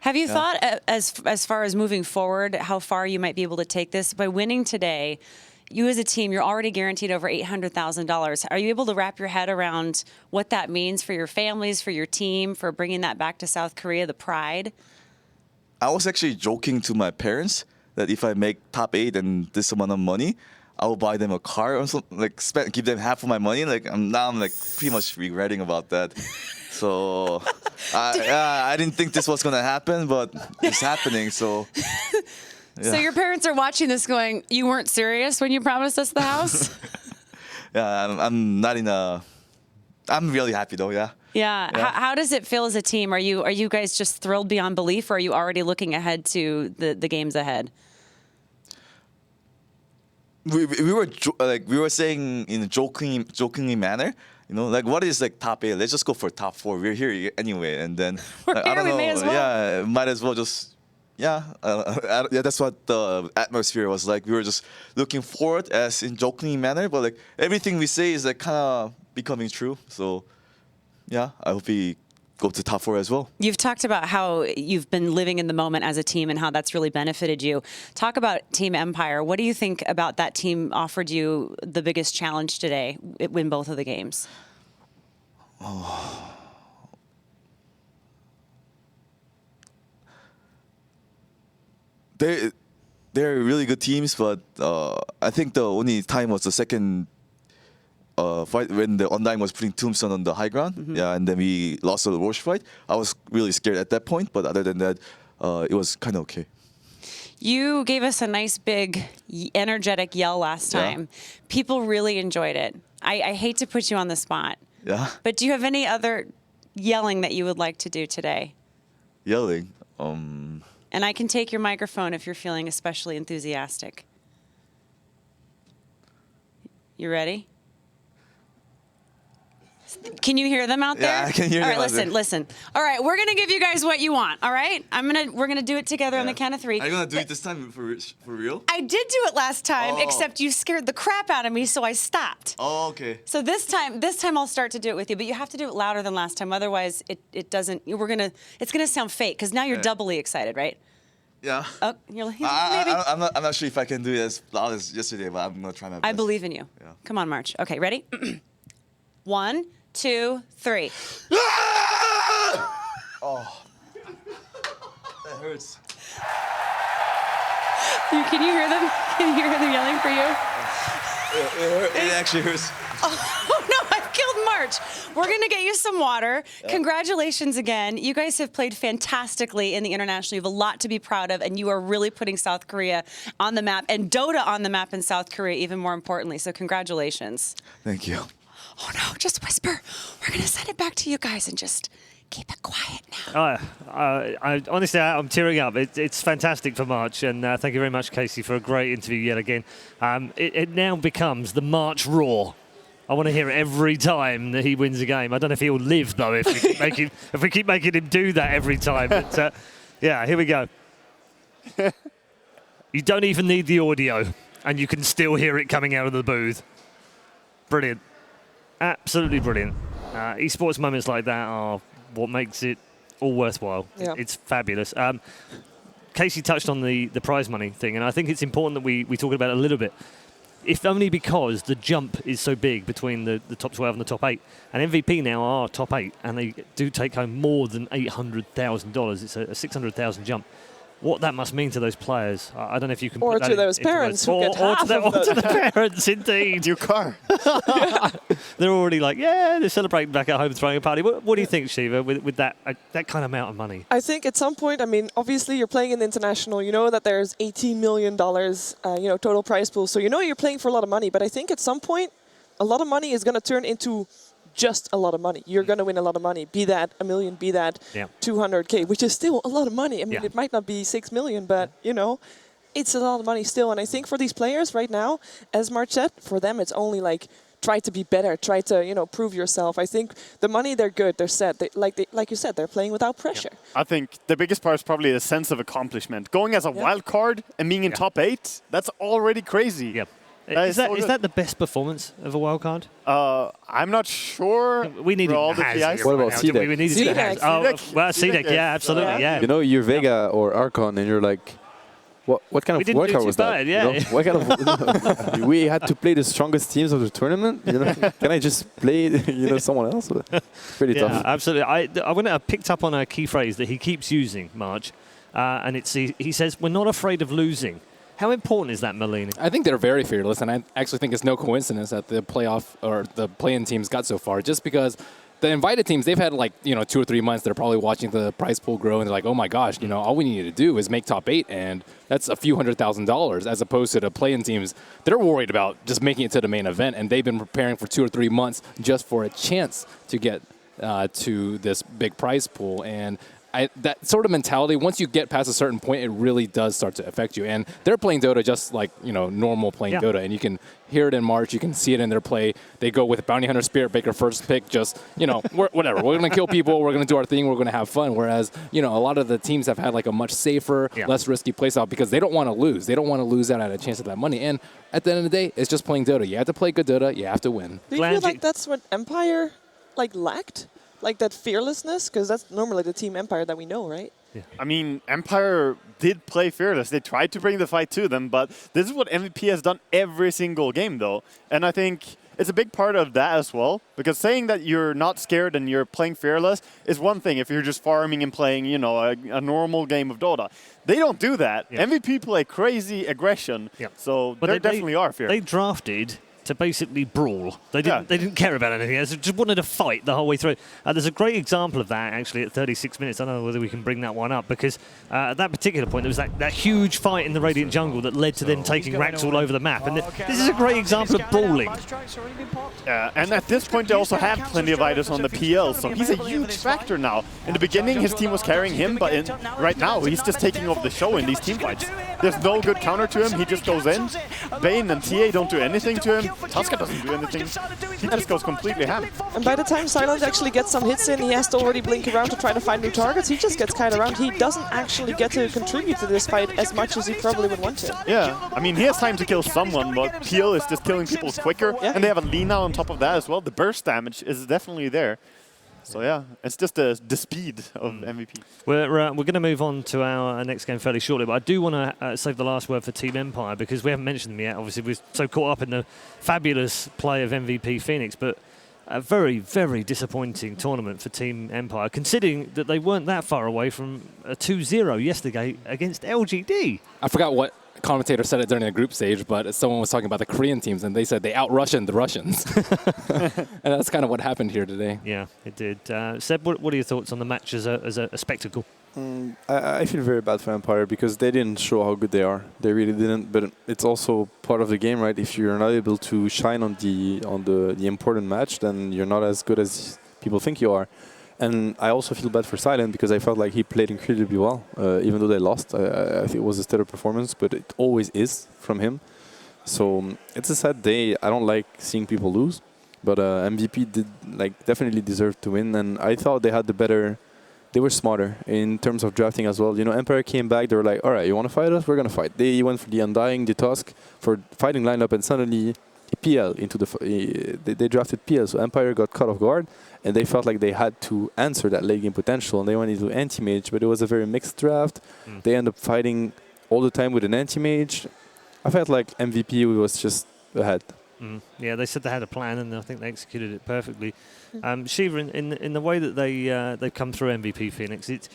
Have you thought as far as moving forward, how far you might be able to take this? By winning today, you as a team, you're already guaranteed over $800,000. Are you able to wrap your head around what that means for your families, for your team, for bringing that back to South Korea, the pride? I was actually joking to my parents that if I make top 8 and this amount of money, I will buy them a car or something, like give them half of my money. Like I'm like pretty much regretting about that. So I didn't think this was gonna happen, but it's happening. So. Yeah. So your parents are watching this going, you weren't serious when you promised us the house? Yeah, I'm not in a. I'm really happy though. Yeah. Yeah. How does it feel as a team? Are you guys just thrilled beyond belief, or are you already looking ahead to the games ahead? We were saying in a jokingly manner, you know, like what is like top 8? Let's just go for top 4. We're here anyway, and then I don't know. May as well. Yeah, might as well just. Yeah, that's what the atmosphere was like. We were just looking forward as in joking manner, but like everything we say is like kind of becoming true. So, yeah, I hope we go to top 4 as well. You've talked about how you've been living in the moment as a team and how that's really benefited you. Talk about Team Empire. What do you think about that team offered you the biggest challenge today, win both of the games? Oh. They're really good teams, but I think the only time was the second fight when the online was putting Tombstone on the high ground. Mm-hmm. Yeah, and then we lost the Roche fight. I was really scared at that point, but other than that, it was kind of okay. You gave us a nice big energetic yell last time. Yeah. People really enjoyed it. I hate to put you on the spot. Yeah. But do you have any other yelling that you would like to do today? Yelling? And I can take your microphone if you're feeling especially enthusiastic. You ready? Can you hear them out there? Yeah, I can hear them. All right, listen. All right, we're gonna give you guys what you want. All right, we're gonna do it together on the count of 3. Are you gonna do it this time for real? I did do it last time, except you scared the crap out of me, so I stopped. Oh, okay. So this time I'll start to do it with you, but you have to do it louder than last time. Otherwise, it doesn't. It's gonna sound fake because now you're doubly excited, right? Yeah. Oh, you're like, maybe. I'm not sure if I can do it as loud as yesterday, but I'm gonna try my best. I believe in you. Yeah. Come on, March. Okay, ready? 1, 2, 3. Oh, that hurts. Can you hear them? Can you hear them yelling for you? It actually hurts. Oh no! I killed March. much. We're going to get you some water. Congratulations again. You guys have played fantastically in the international. You have a lot to be proud of, and you are really putting South Korea on the map and Dota on the map in South Korea, even more importantly. So congratulations. Thank you. Oh, no, just whisper. We're going to send it back to you guys and just keep it quiet now. Honestly, I'm tearing up. It's fantastic for March, and thank you very much, Casey, for a great interview yet again. It now becomes the March Roar. I want to hear it every time that he wins a game. I don't know if he'll live, though, if we keep making him do that every time. But, yeah, here we go. You don't even need the audio, and you can still hear it coming out of the booth. Brilliant. Absolutely brilliant. Esports moments like that are what makes it all worthwhile. Yeah. It's fabulous. Casey touched on the prize money thing, and I think it's important that we talk about it a little bit. If only because the jump is so big between the top 12 and the top 8. And MVP now are top 8, and they do take home more than $800,000. It's a $600,000 jump. What that must mean to those players, I don't know if you can. Or put that to those parents who get half of that. Or to the parents, indeed. Your car. They're already like, yeah, they're celebrating back at home, throwing a party. What do you think, Shiva, with that kind of amount of money? I think at some point, I mean, obviously you're playing in the international. You know that there's $18 million, total prize pool. So you know you're playing for a lot of money. But I think at some point, a lot of money is going to turn into just a lot of money. You're going to win a lot of money. Be that $1 million, be that 200K, which is still a lot of money. I mean, it might not be 6 million, but it's a lot of money still. And I think for these players right now, as March said, for them it's only like try to be better, try to prove yourself. I think the money, they're good, they're set. Like you said, they're playing without pressure. I think the biggest part is probably the sense of accomplishment. Going as a wild card and being in top 8, that's already crazy. Yep. Is that the best performance of a wild card? I'm not sure. We need all the What about CDEC? We need CDEC. Oh, well, CDEC, yeah, absolutely, yeah. You know, you're Vega or Archon, and you're like, what kind of wild card was that? Yeah. What kind of? We had to play the strongest teams of the tournament. Can I just play someone else? Pretty tough. Absolutely. I went picked up on a key phrase that he keeps using, March, and he says, "We're not afraid of losing." How important is that, Malini? I think they're very fearless, and I actually think it's no coincidence that the playoff or the play-in teams got so far, just because the invited teams, they've had 2 or 3 months. They're probably watching the prize pool grow, and they're like, oh my gosh, all we need to do is make top 8, and that's a few $100,000, as opposed to the play-in teams. They're worried about just making it to the main event, and they've been preparing for 2 or 3 months just for a chance to get to this big prize pool. And that sort of mentality, once you get past a certain point, it really does start to affect you. And they're playing Dota just like, normal playing Dota. And you can hear it in March. You can see it in their play. They go with Bounty Hunter Spirit Breaker first pick, just, whatever. We're going to kill people. We're going to do our thing. We're going to have fun. Whereas, a lot of the teams have had like a much safer, less risky playstyle because they don't want to lose. They don't want to lose out at a chance at that money. And at the end of the day, it's just playing Dota. You have to play good Dota. You have to win. Do you feel like that's what Empire lacked? Like that fearlessness? Because that's normally the team Empire that we know, right? Yeah. I mean, Empire did play fearless. They tried to bring the fight to them, but this is what MVP has done every single game, though. And I think it's a big part of that as well, because saying that you're not scared and you're playing fearless is one thing if you're just farming and playing, a normal game of Dota. They don't do that. Yeah. MVP play crazy aggression, so they definitely are fearless. They drafted to basically brawl. They didn't care about anything else. They just wanted to fight the whole way through. There's a great example of that, actually, at 36 minutes. I don't know whether we can bring that one up, because at that particular point, there was that huge fight in the Radiant jungle that led to them taking racks all over the map. And this is a great example of brawling. And at this point, they also have plenty of items on the PL, so he's a huge factor now. In the beginning, his team was carrying him, but right now, he's just taking over the show in these team fights. There's no good counter to him. He just goes in. Bane and TA don't do anything to him. Tuska doesn't do anything. He just goes completely ham. And by the time Silent actually gets some hits in, he has to already blink around to try to find new targets. He just gets kind of around. He doesn't actually get to contribute to this fight as much as he probably would want to. Yeah, I mean, he has time to kill someone, but Peel is just killing people quicker. Yeah. And they have a Lina on top of that as well. The burst damage is definitely there. So yeah, it's just the speed of MVP. We're going to move on to our next game fairly shortly, but I do want to save the last word for Team Empire, because we haven't mentioned them yet. Obviously, we're so caught up in the fabulous play of MVP Phoenix, but a very, very disappointing tournament for Team Empire, considering that they weren't that far away from a 2-0 yesterday against LGD. I forgot what commentator said it during the group stage, but someone was talking about the Korean teams, and they said they out-Russianed the Russians. And that's kind of what happened here today. Yeah, it did. Seb, what are your thoughts on the match as a spectacle? I feel very bad for Empire because they didn't show how good they are. They really didn't. But it's also part of the game, right? If you're not able to shine on the important match, then you're not as good as people think you are. And I also feel bad for Silent because I felt like he played incredibly well, even though they lost. I think it was a stellar performance, but it always is from him. So it's a sad day. I don't like seeing people lose, but MVP did definitely deserve to win, and I thought they had the better. They were smarter in terms of drafting as well. You know, Empire came back. They were like, all right, you want to fight us? We're going to fight. They went for the Undying, the Tusk, for fighting lineup, and suddenly PL into they drafted PL. So Empire got caught off guard, and they felt like they had to answer that late game potential, and they went into anti-mage, but it was a very mixed draft. They ended up fighting all the time with an anti-mage. I felt like MVP was just ahead. Yeah, they said they had a plan, and I think they executed it perfectly. Shiva, in the way that they've come through MVP Phoenix, it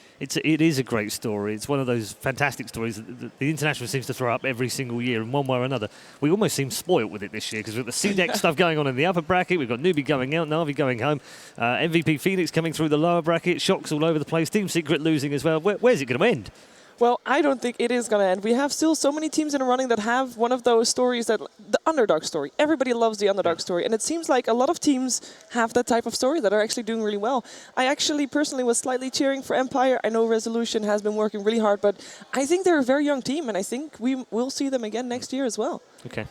is a great story. It's one of those fantastic stories that the international seems to throw up every single year in one way or another. We almost seem spoilt with it this year because we've got the C-Deck stuff going on in the upper bracket. We've got Newbie going out, Na'Vi going home, MVP Phoenix coming through the lower bracket, shocks all over the place, Team Secret losing as well. Where's it going to end? Well, I don't think it is going to end. We have still so many teams in a running that have one of those stories, that the underdog story. Everybody loves the underdog story. And it seems like a lot of teams have that type of story that are actually doing really well. I actually personally was slightly cheering for Empire. I know Resolution has been working really hard, but I think they're a very young team, and I think we will see them again next year as well. Okay.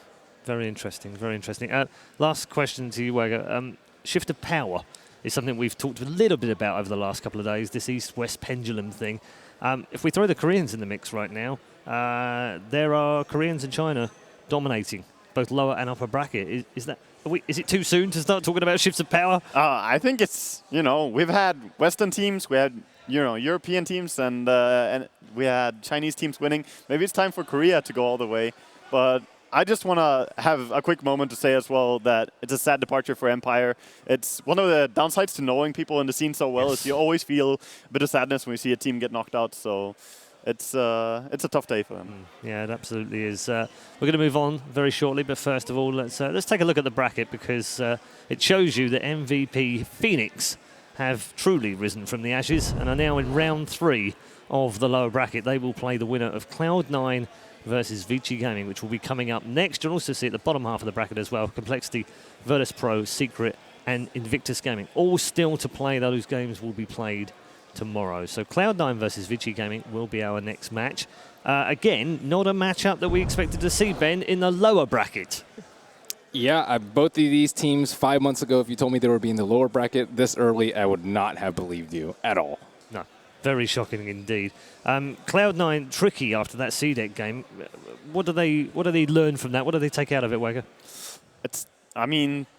Very interesting, very interesting. Last question to you, Wega. Shift of power is something we've talked a little bit about over the last couple of days, this East-West pendulum thing. If we throw the Koreans in the mix right now, there are Koreans and China dominating both lower and upper bracket. Is it too soon to start talking about shifts of power? I think it's, we've had Western teams, we had, European teams, and we had Chinese teams winning. Maybe it's time for Korea to go all the way. But I just want to have a quick moment to say as well that it's a sad departure for Empire. It's one of the downsides to knowing people in the scene so well is you always feel a bit of sadness when you see a team get knocked out. So it's a tough day for them. Yeah, it absolutely is. We're going to move on very shortly, but first of all, let's take a look at the bracket because it shows you that MVP Phoenix have truly risen from the ashes and are now in round 3 of the lower bracket. They will play the winner of Cloud9 versus Vici Gaming, which will be coming up next. You'll also see at the bottom half of the bracket as well, Complexity, Virtus Pro, Secret, and Invictus Gaming. All still to play. Those games will be played tomorrow. So Cloud9 versus Vici Gaming will be our next match. Again, not a matchup that we expected to see, Ben, in the lower bracket. Yeah, both of these teams 5 months ago, if you told me they would be in the lower bracket this early, I would not have believed you at all. No. Very shocking indeed. Cloud9 tricky after that C-Deck game. What do they learn from that? What do they take out of it, Wega?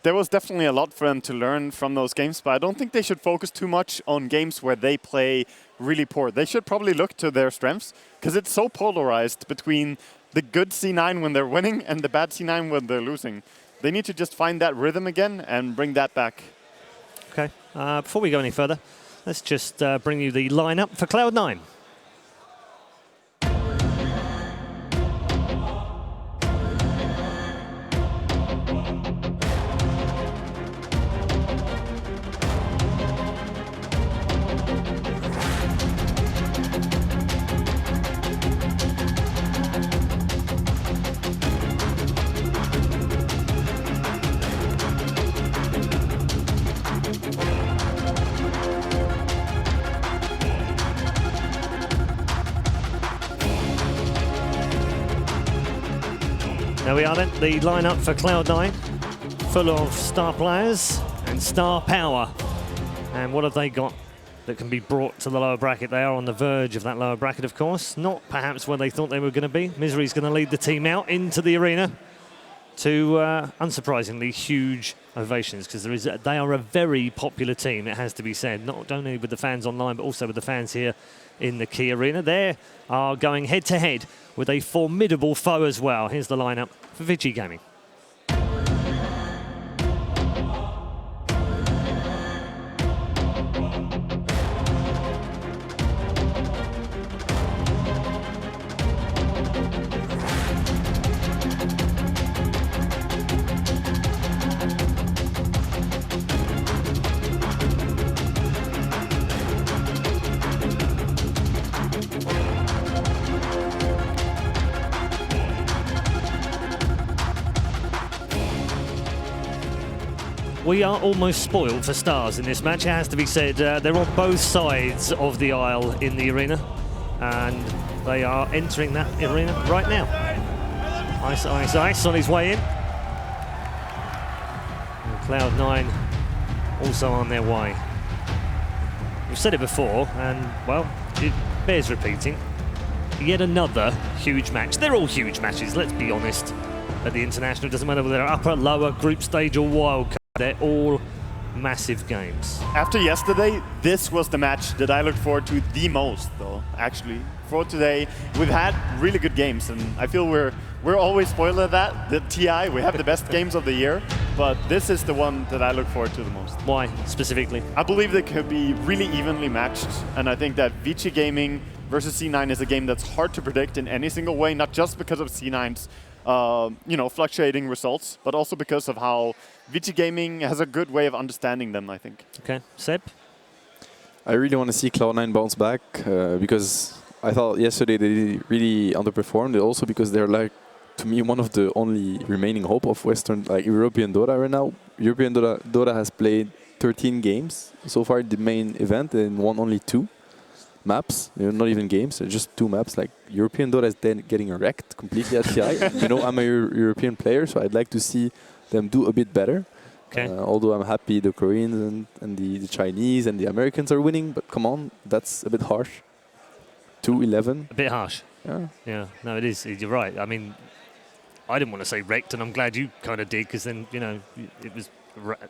There was definitely a lot for them to learn from those games, but I don't think they should focus too much on games where they play really poor. They should probably look to their strengths because it's so polarized between the good C9 when they're winning and the bad C9 when they're losing. They need to just find that rhythm again and bring that back. Okay. Before we go any further, let's just bring you the lineup for Cloud9. There we are then, the lineup for Cloud9, full of star players and star power. And what have they got that can be brought to the lower bracket? They are on the verge of that lower bracket, of course. Not perhaps where they thought they were going to be. Misery's going to lead the team out into the arena to, unsurprisingly, huge ovations, because they are a very popular team, it has to be said, not only with the fans online, but also with the fans here in the Key Arena. They are going head-to-head with a formidable foe as well. Here's the lineup for Vici Gaming. we are almost spoiled for stars in this match, it has to be said. They're on both sides of the aisle in the arena, and they are entering that arena right now. Ice, Ice, Ice on his way in. And Cloud9 also on their way. We've said it before, and, well, it bears repeating. Yet another huge match. They're all huge matches, let's be honest. At the International, it doesn't matter whether they're upper, lower, group stage or wild card. They're all massive games. After yesterday, this was the match that I looked forward to the most, though, actually. For today, we've had really good games, and I feel we're always spoiled at that. The TI, we have the best games of the year, but this is the one that I look forward to the most. Why, specifically? I believe they could be really evenly matched, and I think that Vici Gaming versus C9 is a game that's hard to predict in any single way, not just because of C9's fluctuating results, but also because of how Vici Gaming has a good way of understanding them, I think. Okay, Seb? I really want to see Cloud9 bounce back because I thought yesterday they really underperformed. Also because they're like, to me, one of the only remaining hope of Western, like European Dota right now. European Dota has played 13 games so far in the main event and won only 2 maps, not even games, just 2 maps. Like European Dota is then getting wrecked completely at TI. I'm a European player, so I'd like to see them do a bit better. Okay. Although I'm happy the Koreans and the Chinese and the Americans are winning, but come on, that's a bit harsh. 2-11. A bit harsh. Yeah. Yeah, no, it is. You're right. I mean, I didn't want to say wrecked, and I'm glad you kind of did, because then,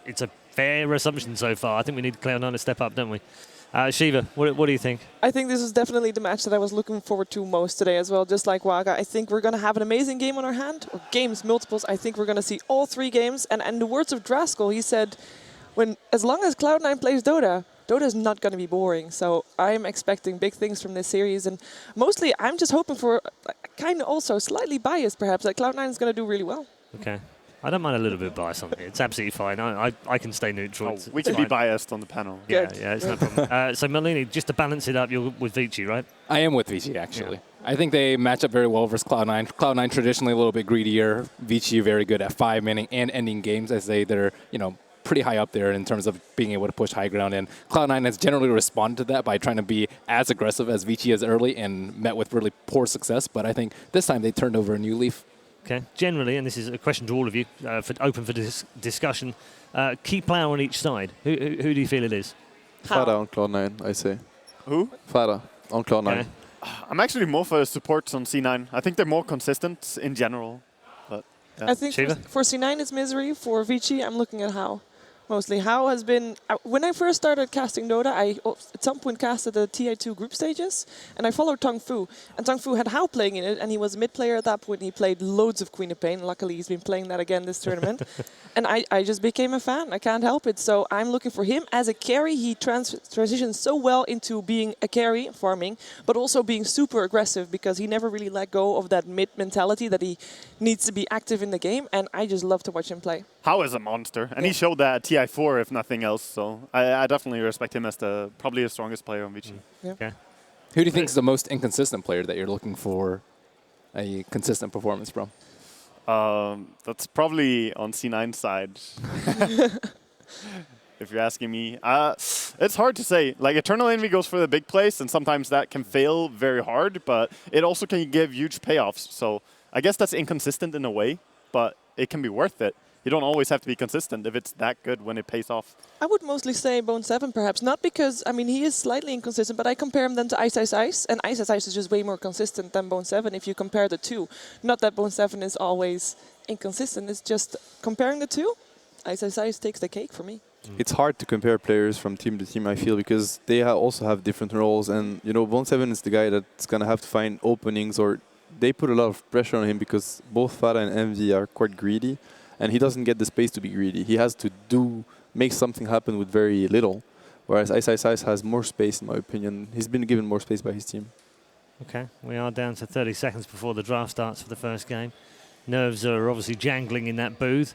it's a fair assumption so far. I think we need Cloud9 to step up, don't we? Shiva, what do you think? I think this is definitely the match that I was looking forward to most today as well, just like Waga. I think we're going to have an amazing game on our hand, or games, multiples. I think we're going to see all 3 games. And in the words of Draskell, he said, as long as Cloud9 plays Dota, Dota is not going to be boring. So I'm expecting big things from this series. And mostly, I'm just hoping for, kind of also slightly biased perhaps, that Cloud9 is going to do really well. Okay. I don't mind a little bit of bias on it. It's absolutely fine. I can stay neutral. We can be biased on the panel. Yeah, it's no problem. So, Melini, just to balance it up, you're with Vici, right? I am with Vici, actually. Yeah. I think they match up very well versus Cloud9. Cloud9 traditionally a little bit greedier. Vici very good at 5-minute and ending games, as they're pretty high up there in terms of being able to push high ground. And Cloud9 has generally responded to that by trying to be as aggressive as Vici is early and met with really poor success. But I think this time they turned over a new leaf. Okay. Generally, and this is a question to all of you, open for discussion, key player on each side. Who do you feel it is? Farah on Cloud9, I say. Who? Farah on Cloud9. Okay. I'm actually more for supports on C9. I think they're more consistent in general. But yeah. I think for C9 it's Misery. For Vici, I'm looking at How. Mostly. How has been... when I first started casting Dota, I at some point casted the TI2 group stages, and I followed Tong Fu. And Tong Fu had How playing in it, and he was a mid-player at that point, and he played loads of Queen of Pain. Luckily, he's been playing that again this tournament. And I just became a fan. I can't help it. So I'm looking for him as a carry. He transitions so well into being a carry, farming, but also being super aggressive, because he never really let go of that mid mentality that he needs to be active in the game, and I just love to watch him play. How is a monster, and he showed that at TI4 if nothing else. So I definitely respect him as probably the strongest player on Vici. Yeah. Okay. Who do you think is the most inconsistent player that you're looking for a consistent performance from? That's probably on C9's side. If you're asking me, it's hard to say. Like, Eternal Envy goes for the big plays, and sometimes that can fail very hard, but it also can give huge payoffs. So I guess that's inconsistent in a way, but it can be worth it. You don't always have to be consistent if it's that good when it pays off. I would mostly say Bone7 perhaps, not because, I mean, he is slightly inconsistent, but I compare him then to Ice Ice Ice, and Ice Ice Ice is just way more consistent than Bone7 if you compare the two. Not that Bone7 is always inconsistent, it's just comparing the two, Ice Ice Ice takes the cake for me. It's hard to compare players from team to team, I feel, because they also have different roles, and Bone7 is the guy that's going to have to find openings, or they put a lot of pressure on him because both Farah and MV are quite greedy. And he doesn't get the space to be greedy. He has to make something happen with very little. Whereas Ice Ice Ice has more space, in my opinion. He's been given more space by his team. Okay, we are down to 30 seconds before the draft starts for the first game. Nerves are obviously jangling in that booth.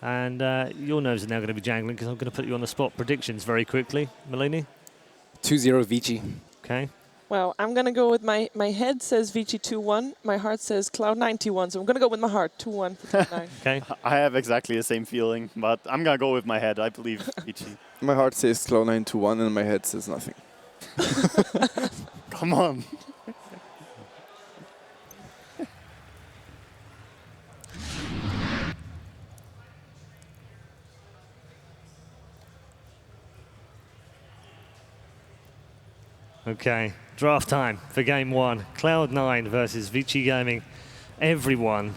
And your nerves are now going to be jangling because I'm going to put you on the spot predictions very quickly. Melini? 2-0 Vici. Okay. Well, I'm going to go with my head says Vici 2-1. My heart says Cloud9 2-1. So I'm going to go with my heart 2-1 for Cloud9. Okay. I have exactly the same feeling, but I'm going to go with my head. I believe Vici. My heart says Cloud9 2-1 and my head says nothing. Come on. Okay, draft time for game one. Cloud9 versus Vici Gaming. Everyone,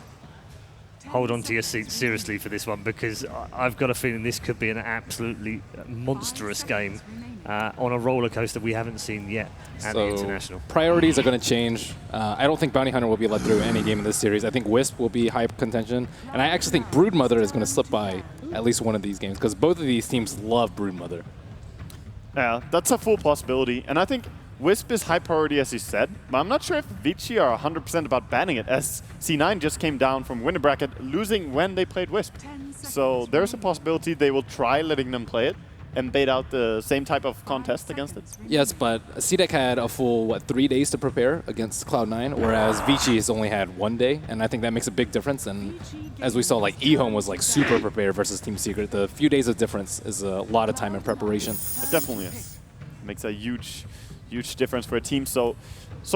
hold on to your seats seriously for this one, because I've got a feeling this could be an absolutely monstrous game on a roller coaster we haven't seen yet at the International. Priorities are going to change. I don't think Bounty Hunter will be let through any game in this series. I think Wisp will be high contention, and I actually think Broodmother is going to slip by at least one of these games, because both of these teams love Broodmother. Yeah, that's a full possibility. And I think Wisp is high priority, as you said, but I'm not sure if Vici are 100% about banning it, as C9 just came down from winner bracket, losing when they played Wisp. So there's a possibility they will try letting them play it and bait out the same type of contest against it. Yes, but CDEC had a full, 3 days to prepare against Cloud9, whereas Vici has only had 1 day, and I think that makes a big difference. And as we saw, eHome was super prepared versus Team Secret. The few days of difference is a lot of time in preparation. It definitely is. Makes a huge difference for a team. So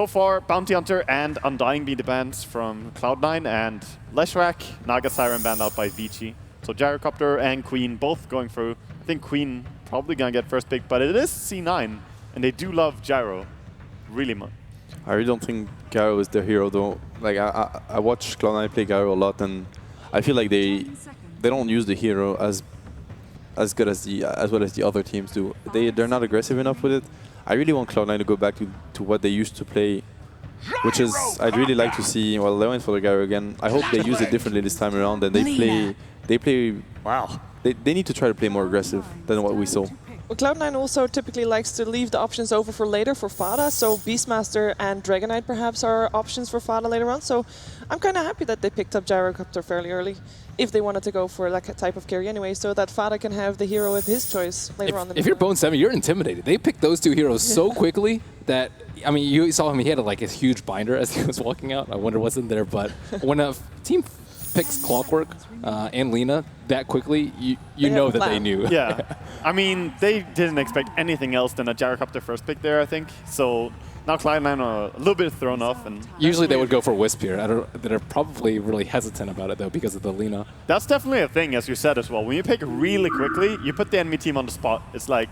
far, Bounty Hunter and Undying be the bans from Cloud9, and Leshrac, Naga Siren banned out by Vici. So Gyrocopter and Queen both going through. I think Queen probably gonna get first pick, but it is C9, and they do love Gyro really much. I really don't think Gyro is their hero, though. I watch Cloud9 play Gyro a lot, and I feel like they don't use the hero as good as well as the other teams do. They're not aggressive enough with it. I really want Cloud9 to go back to what they used to play, which is I'd really like to see. Well, they went for the Gyro again. I hope they use it differently this time around, and they play. Wow. They need to try to play more aggressive than what we saw. Well, Cloud9 also typically likes to leave the options over for later for Fada, so Beastmaster and Dragonite perhaps are options for Fada later on. So I'm kind of happy that they picked up Gyrocopter fairly early, if they wanted to go for that type of carry anyway, so that Fada can have the hero of his choice later on. If you're Bone 7, you're intimidated. They picked those two heroes so quickly that, I mean, you saw him, he had a huge binder as he was walking out. I wonder what's in there, but when a team picks Clockwork and Lina that quickly, you know that they knew. Yeah. I mean, they didn't expect anything else than a Gyrocopter first pick there, I think. So now Cloud9 are a little bit thrown off. And usually they would go for Wisp here. They're probably really hesitant about it, though, because of the Lina. That's definitely a thing, as you said as well. When you pick really quickly, you put the enemy team on the spot. It's like,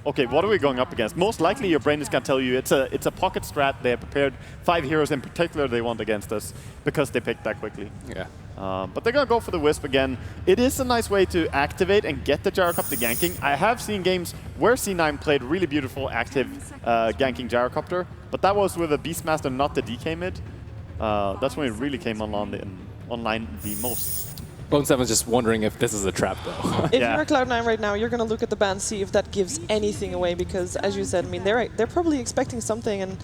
okay, what are we going up against? Most likely your brain is going to tell you it's a pocket strat. They have prepared 5 heroes in particular they want against us because they picked that quickly. Yeah. But they're going to go for the Wisp again. It is a nice way to activate and get the Gyrocopter ganking. I have seen games where C9 played really beautiful active ganking Gyrocopter, but that was with a Beastmaster, not the DK mid. That's when it really came online the most. Bone 7's just wondering if this is a trap, though. If you're Cloud9 right now, you're going to look at the ban, see if that gives anything away, because as you said, I mean, they're probably expecting something, and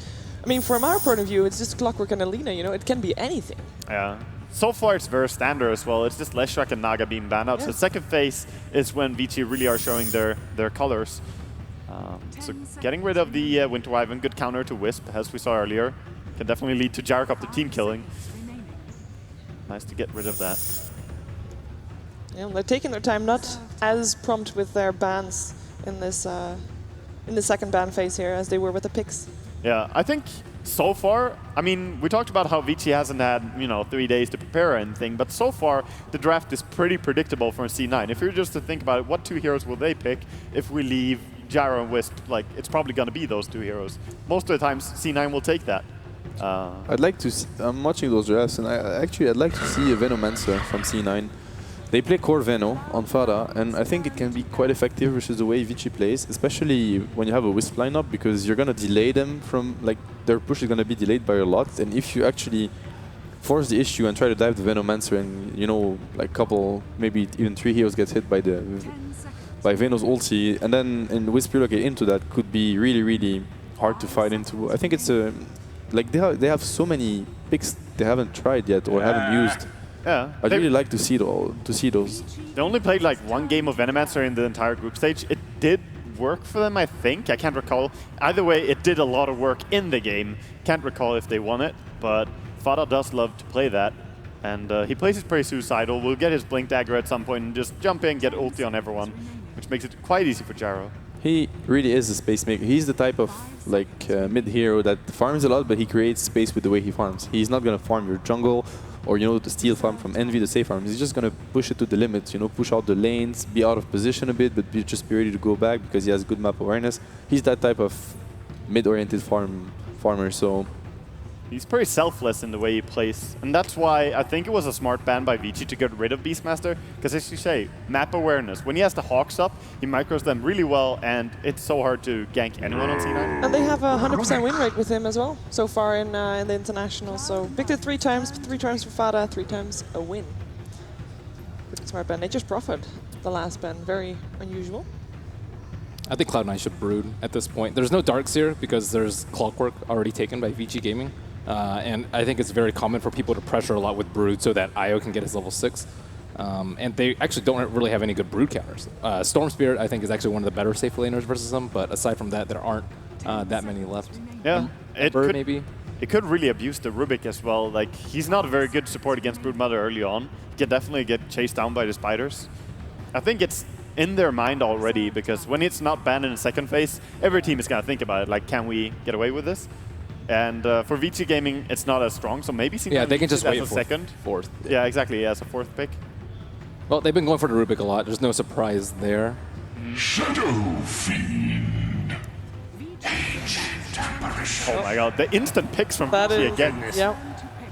I mean, from our point of view, it's just Clockwork and Alina, it can be anything. Yeah. So far, it's very standard as well. It's just Leshrac and Naga being banned out. Yeah. So the second phase is when Vici really are showing their colors. So getting rid of the Winter Wyvern, good counter to Wisp, as we saw earlier. Can definitely lead to Gyrocopter team killing. Nice to get rid of that. Yeah, they're taking their time, not as prompt with their bans in this in the second ban phase here as they were with the picks. Yeah, I think so far, I mean, we talked about how Vici hasn't had 3 days to prepare or anything, but so far the draft is pretty predictable for C9. If you're just to think about it, what 2 heroes will they pick if we leave Gyro and Wisp? Like, it's probably going to be those 2 heroes. Most of the times, C9 will take that. I'd like to see, I'm watching those drafts, and I'd like to see a Venomancer from C9. They play core Veno on Fada, and I think it can be quite effective versus the way Vici plays, especially when you have a Wisp lineup, because you're going to delay them from, their push is going to be delayed by a lot, and if you actually force the issue and try to dive the Venomancer and, couple, maybe even 3 heroes get hit by Veno's ulti, and then in Wisp get into that could be really, really hard to fight into. I think it's they have so many picks they haven't tried yet or haven't used. Yeah, I'd really like to see those. They only played 1 game of Venomancer in the entire group stage. It did did work for them, I think. I can't recall. Either way, it did a lot of work in the game. Can't recall if they won it, but Fada does love to play that. And he plays his pretty suicidal. We'll get his Blink Dagger at some point and just jump in, get ulti on everyone, which makes it quite easy for Gyro. He really is a space maker. He's the type of mid hero that farms a lot, but he creates space with the way he farms. He's not gonna farm your jungle or the steal farm from Envy, the safe farm. He's just gonna push it to the limits. Push out the lanes, be out of position a bit, but just be ready to go back because he has good map awareness. He's that type of mid-oriented farmer. So. He's pretty selfless in the way he plays, and that's why I think it was a smart ban by Vici to get rid of Beastmaster, because as you say, map awareness. When he has the Hawks up, he micros them really well, and it's so hard to gank anyone on C9. And they have a 100% win rate with him as well, so far in the International. So victor 3 times for Fada, 3 times a win. Pretty smart ban. Nature's Prophet, the last ban, very unusual. I think Cloud9 should Brood at this point. There's no Darks here because there's Clockwork already taken by Vici Gaming. And I think it's very common for people to pressure a lot with Brood so that Io can get his level 6. And they actually don't really have any good Brood counters. Storm Spirit, I think, is actually one of the better safe laners versus them, but aside from that, there aren't that many left. Yeah, maybe. It could really abuse the Rubik as well. Like, he's not a very good support against Broodmother early on. He can definitely get chased down by the spiders. I think it's in their mind already, because when it's not banned in the second phase, every team is going to think about it, like, can we get away with this? And for Vici Gaming, it's not as strong, so maybe yeah, they can just wait for second. Fourth. Yeah, exactly, as a fourth pick. Well, they've been going for the Rubik a lot. There's no surprise there. Shadow Fiend. Oh my god, the instant picks from Vici again. Yeah,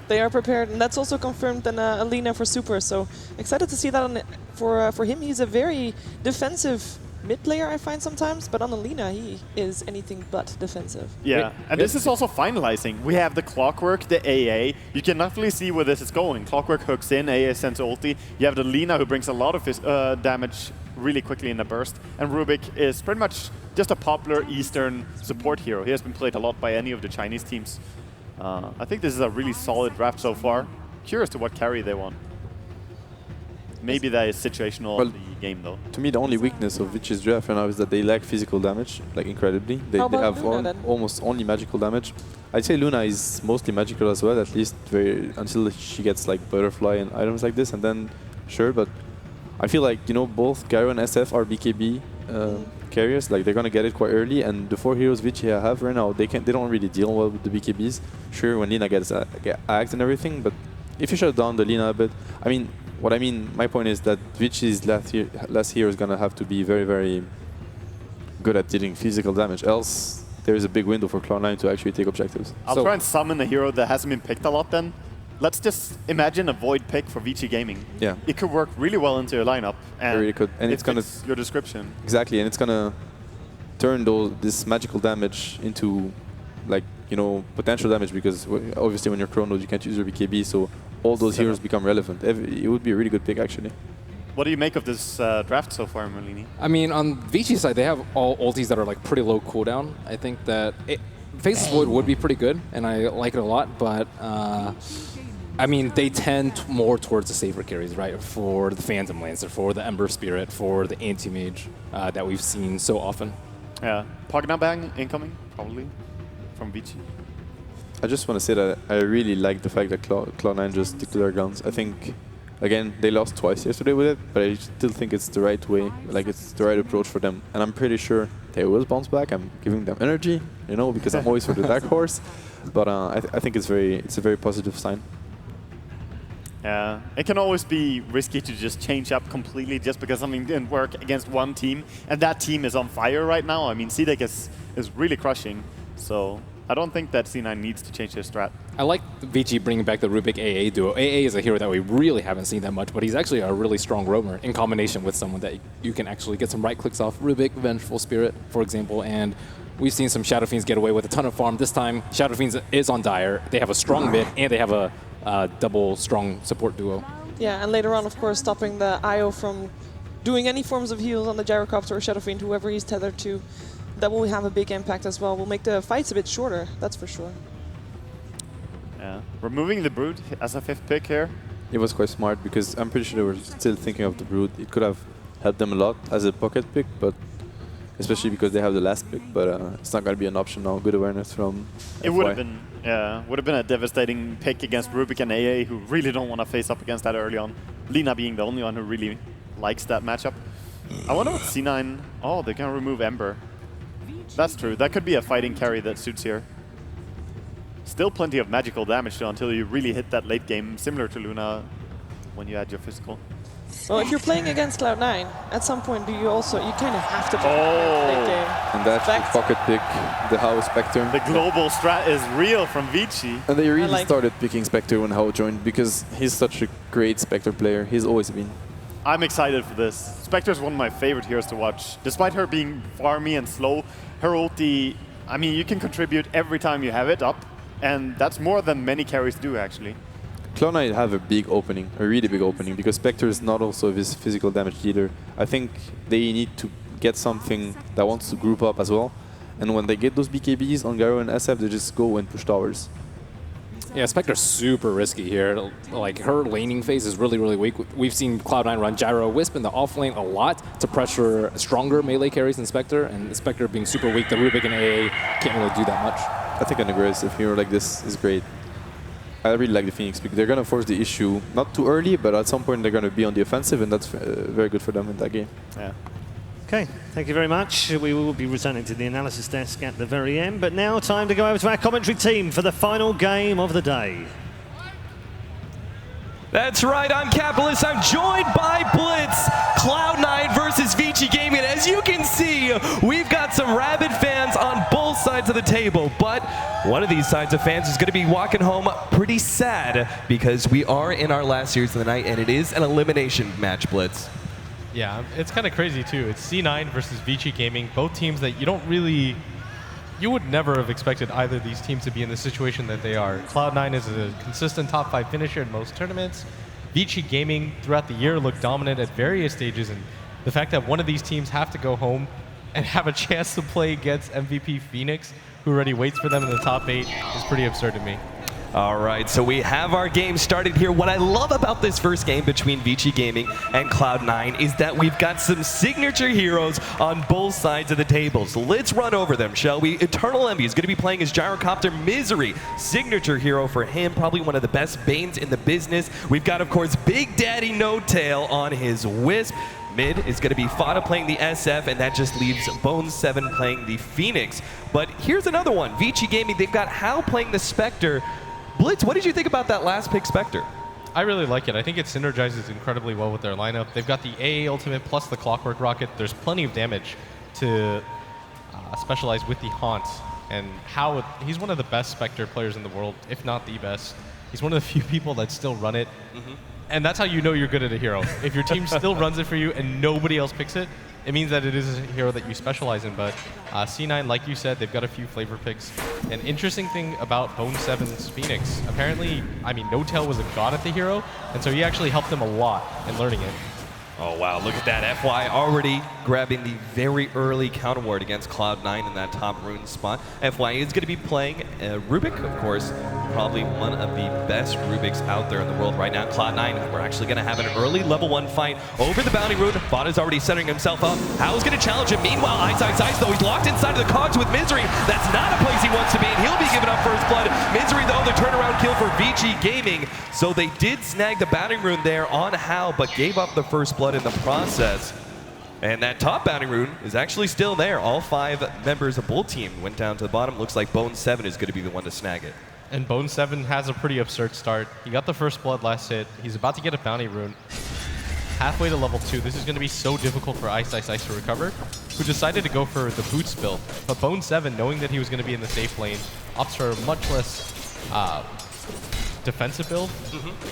they are prepared, and that's also confirmed in Alina for Super, so excited to see that for him. He's a very defensive mid player, I find sometimes, but on Alina, he is anything but defensive. Yeah, and this is also finalizing. We have the Clockwork, the AA. You can definitely see where this is going. Clockwork hooks in, AA sends ulti. You have the Lina, who brings a lot of his damage really quickly in a burst. And Rubik is pretty much just a popular Eastern support hero. He has been played a lot by any of the Chinese teams. I think this is a really solid draft so far. Curious to what carry they want. Maybe that is situational in the game, though. To me, the only weakness of Vici's draft right now is that they lack physical damage, like incredibly. They have almost only magical damage. I'd say Luna is mostly magical as well, at least until she gets like Butterfly and items like this, and then sure, but I feel like, both Gyro and SF are BKB carriers, like they're gonna get it quite early, and the 4 heroes Vici have right now, they don't really deal well with the BKBs. Sure, when Lina gets act and everything, but if you shut down the Lina a bit, my point is that Vici's last hero is gonna have to be very, very good at dealing physical damage, else there is a big window for Cloud9 to actually take objectives. I'll try and summon a hero that hasn't been picked a lot then. Let's just imagine a Void pick for Vici Gaming. Yeah. It could work really well into your lineup. And it really could. And it's gonna your description. Exactly, and it's gonna turn this magical damage into potential damage, because obviously when you're Chronos you can't use your BKB, so all those heroes become relevant. It would be a really good pick, actually. What do you make of this draft so far, Merlini? I mean, on Vici's side, they have all ultis that are like pretty low cooldown. I think that Faceless Void would be pretty good, and I like it a lot, but I mean, they tend more towards the safer carries, right? For the Phantom Lancer, for the Ember Spirit, for the Anti-Mage that we've seen so often. Yeah. Pogna Bang incoming, probably, from Vici. I just want to say that I really like the fact that Cloud9 just stick to their guns. I think, again, they lost twice yesterday with it, but I still think it's the right way, like it's the right approach for them. And I'm pretty sure they will bounce back. I'm giving them energy, because I'm always for the dark horse. But I think it's a very positive sign. Yeah, it can always be risky to just change up completely just because something didn't work against one team, and that team is on fire right now. I mean, CDEC is really crushing, so I don't think that C9 needs to change their strat. I like Vici bringing back the Rubik AA duo. AA is a hero that we really haven't seen that much, but he's actually a really strong roamer in combination with someone that you can actually get some right clicks off. Rubik, Vengeful Spirit, for example, and we've seen some Shadow Fiends get away with a ton of farm. This time, Shadow Fiends is on Dire. They have a strong mid, and they have a double strong support duo. Yeah, and later on, of course, stopping the IO from doing any forms of heals on the Gyrocopter or Shadow Fiend, whoever he's tethered to. That will have a big impact as well. Will make the fights a bit shorter, that's for sure. Yeah, removing the Brood as a 5th pick here. It was quite smart, because I'm pretty sure they were still thinking of the Brood. It could have helped them a lot as a pocket pick, but especially because they have the last pick. But it's not going to be an option now. Good awareness from It FY. would have been a devastating pick against Rubik and AA, who really don't want to face up against that early on. Lina being the only one who really likes that matchup. I wonder what C9... Oh, they can remove Ember. That's true. That could be a fighting carry that suits here. Still plenty of magical damage though until you really hit that late game, similar to Luna when you add your physical. Well, if you're playing against Cloud9, at some point you kind of have to play late game. And that's the pocket pick, the How Spectre. The global strat is real from Vici. And they really started picking Spectre when How joined because he's such a great Spectre player. He's always been. I'm excited for this. Spectre is one of my favorite heroes to watch. Despite her being farmy and slow, her ulti, I mean, you can contribute every time you have it up. And that's more than many carries do, actually. Cloud9 have a big opening, a really big opening, because Spectre is not also this physical damage dealer. I think they need to get something that wants to group up as well. And when they get those BKBs on Gyro and SF, they just go and push towers. Yeah, Spectre's super risky here. Like, her laning phase is really, really weak. We've seen Cloud9 run Gyro Wisp in the off lane a lot to pressure stronger melee carries than Spectre, and Spectre being super weak, the Rubik and AA can't really do that much. I think an aggressive hero like this is great. I really like the Phoenix because they're going to force the issue not too early, but at some point they're going to be on the offensive, and that's very good for them in that game. Yeah. Okay, thank you very much. We will be returning to the analysis desk at the very end, but now time to go over to our commentary team for the final game of the day. That's right, I'm Capitalist. I'm joined by Blitz. Cloud9 versus Vici Gaming. And as you can see, we've got some rabid fans on both sides of the table. But one of these sides of fans is going to be walking home pretty sad because we are in our last series of the night, and it is an elimination match, Blitz. Yeah, it's kind of crazy too. It's C9 versus Vici Gaming, both teams that you would never have expected either of these teams to be in the situation that they are. Cloud9 is a consistent top 5 finisher in most tournaments. Vici Gaming throughout the year looked dominant at various stages, and the fact that one of these teams have to go home and have a chance to play against MVP Phoenix, who already waits for them in the top 8, is pretty absurd to me. All right, so we have our game started here. What I love about this first game between Vici Gaming and Cloud9 is that we've got some signature heroes on both sides of the table. So let's run over them, shall we? Eternal Envy is going to be playing as Gyrocopter Misery. Signature hero for him, probably one of the best Banes in the business. We've got, of course, Big Daddy No Tail on his Wisp. Mid is going to be Fada playing the SF, and that just leaves Bone7 playing the Phoenix. But here's another one. Vici Gaming, they've got Hal playing the Spectre. Blitz, what did you think about that last pick, Spectre? I really like it. I think it synergizes incredibly well with their lineup. They've got the AA ultimate plus the Clockwork Rocket. There's plenty of damage to specialize with the Haunt. And he's one of the best Spectre players in the world, if not the best. He's one of the few people that still run it. And that's how you know you're good at a hero. If your team still runs it for you and nobody else picks it, it means that it is a hero that you specialize in. But C9, like you said, they've got a few flavor picks. An interesting thing about Bone7's Phoenix, apparently, I mean, No Tail was a god at the hero, and so he actually helped them a lot in learning it. Oh, wow, look at that. FY already grabbing the very early counter ward against Cloud9 in that top rune spot. FY is going to be playing Rubik, of course, probably one of the best Rubiks out there in the world right now. Cloud9, we're actually going to have an early level 1 fight over the bounty rune. Fada's already centering himself up. How's going to challenge him? Meanwhile, Ice, though, he's locked inside of the cogs with Misery. That's not a place he wants to be, and he'll be giving up first blood. Misery, though, the turnaround kill for Vici Gaming. So they did snag the bounty rune there on Hal, but gave up the first blood in the process. And that top bounty rune is actually still there. All 5 members of both team went down to the bottom. Looks like Bone7 is going to be the one to snag it. And Bone7 has a pretty absurd start. He got the first blood last hit. He's about to get a bounty rune. Halfway to level 2. This is going to be so difficult for Ice to recover, who decided to go for the boots build. But Bone7, knowing that he was going to be in the safe lane, opts for a much less defensive build.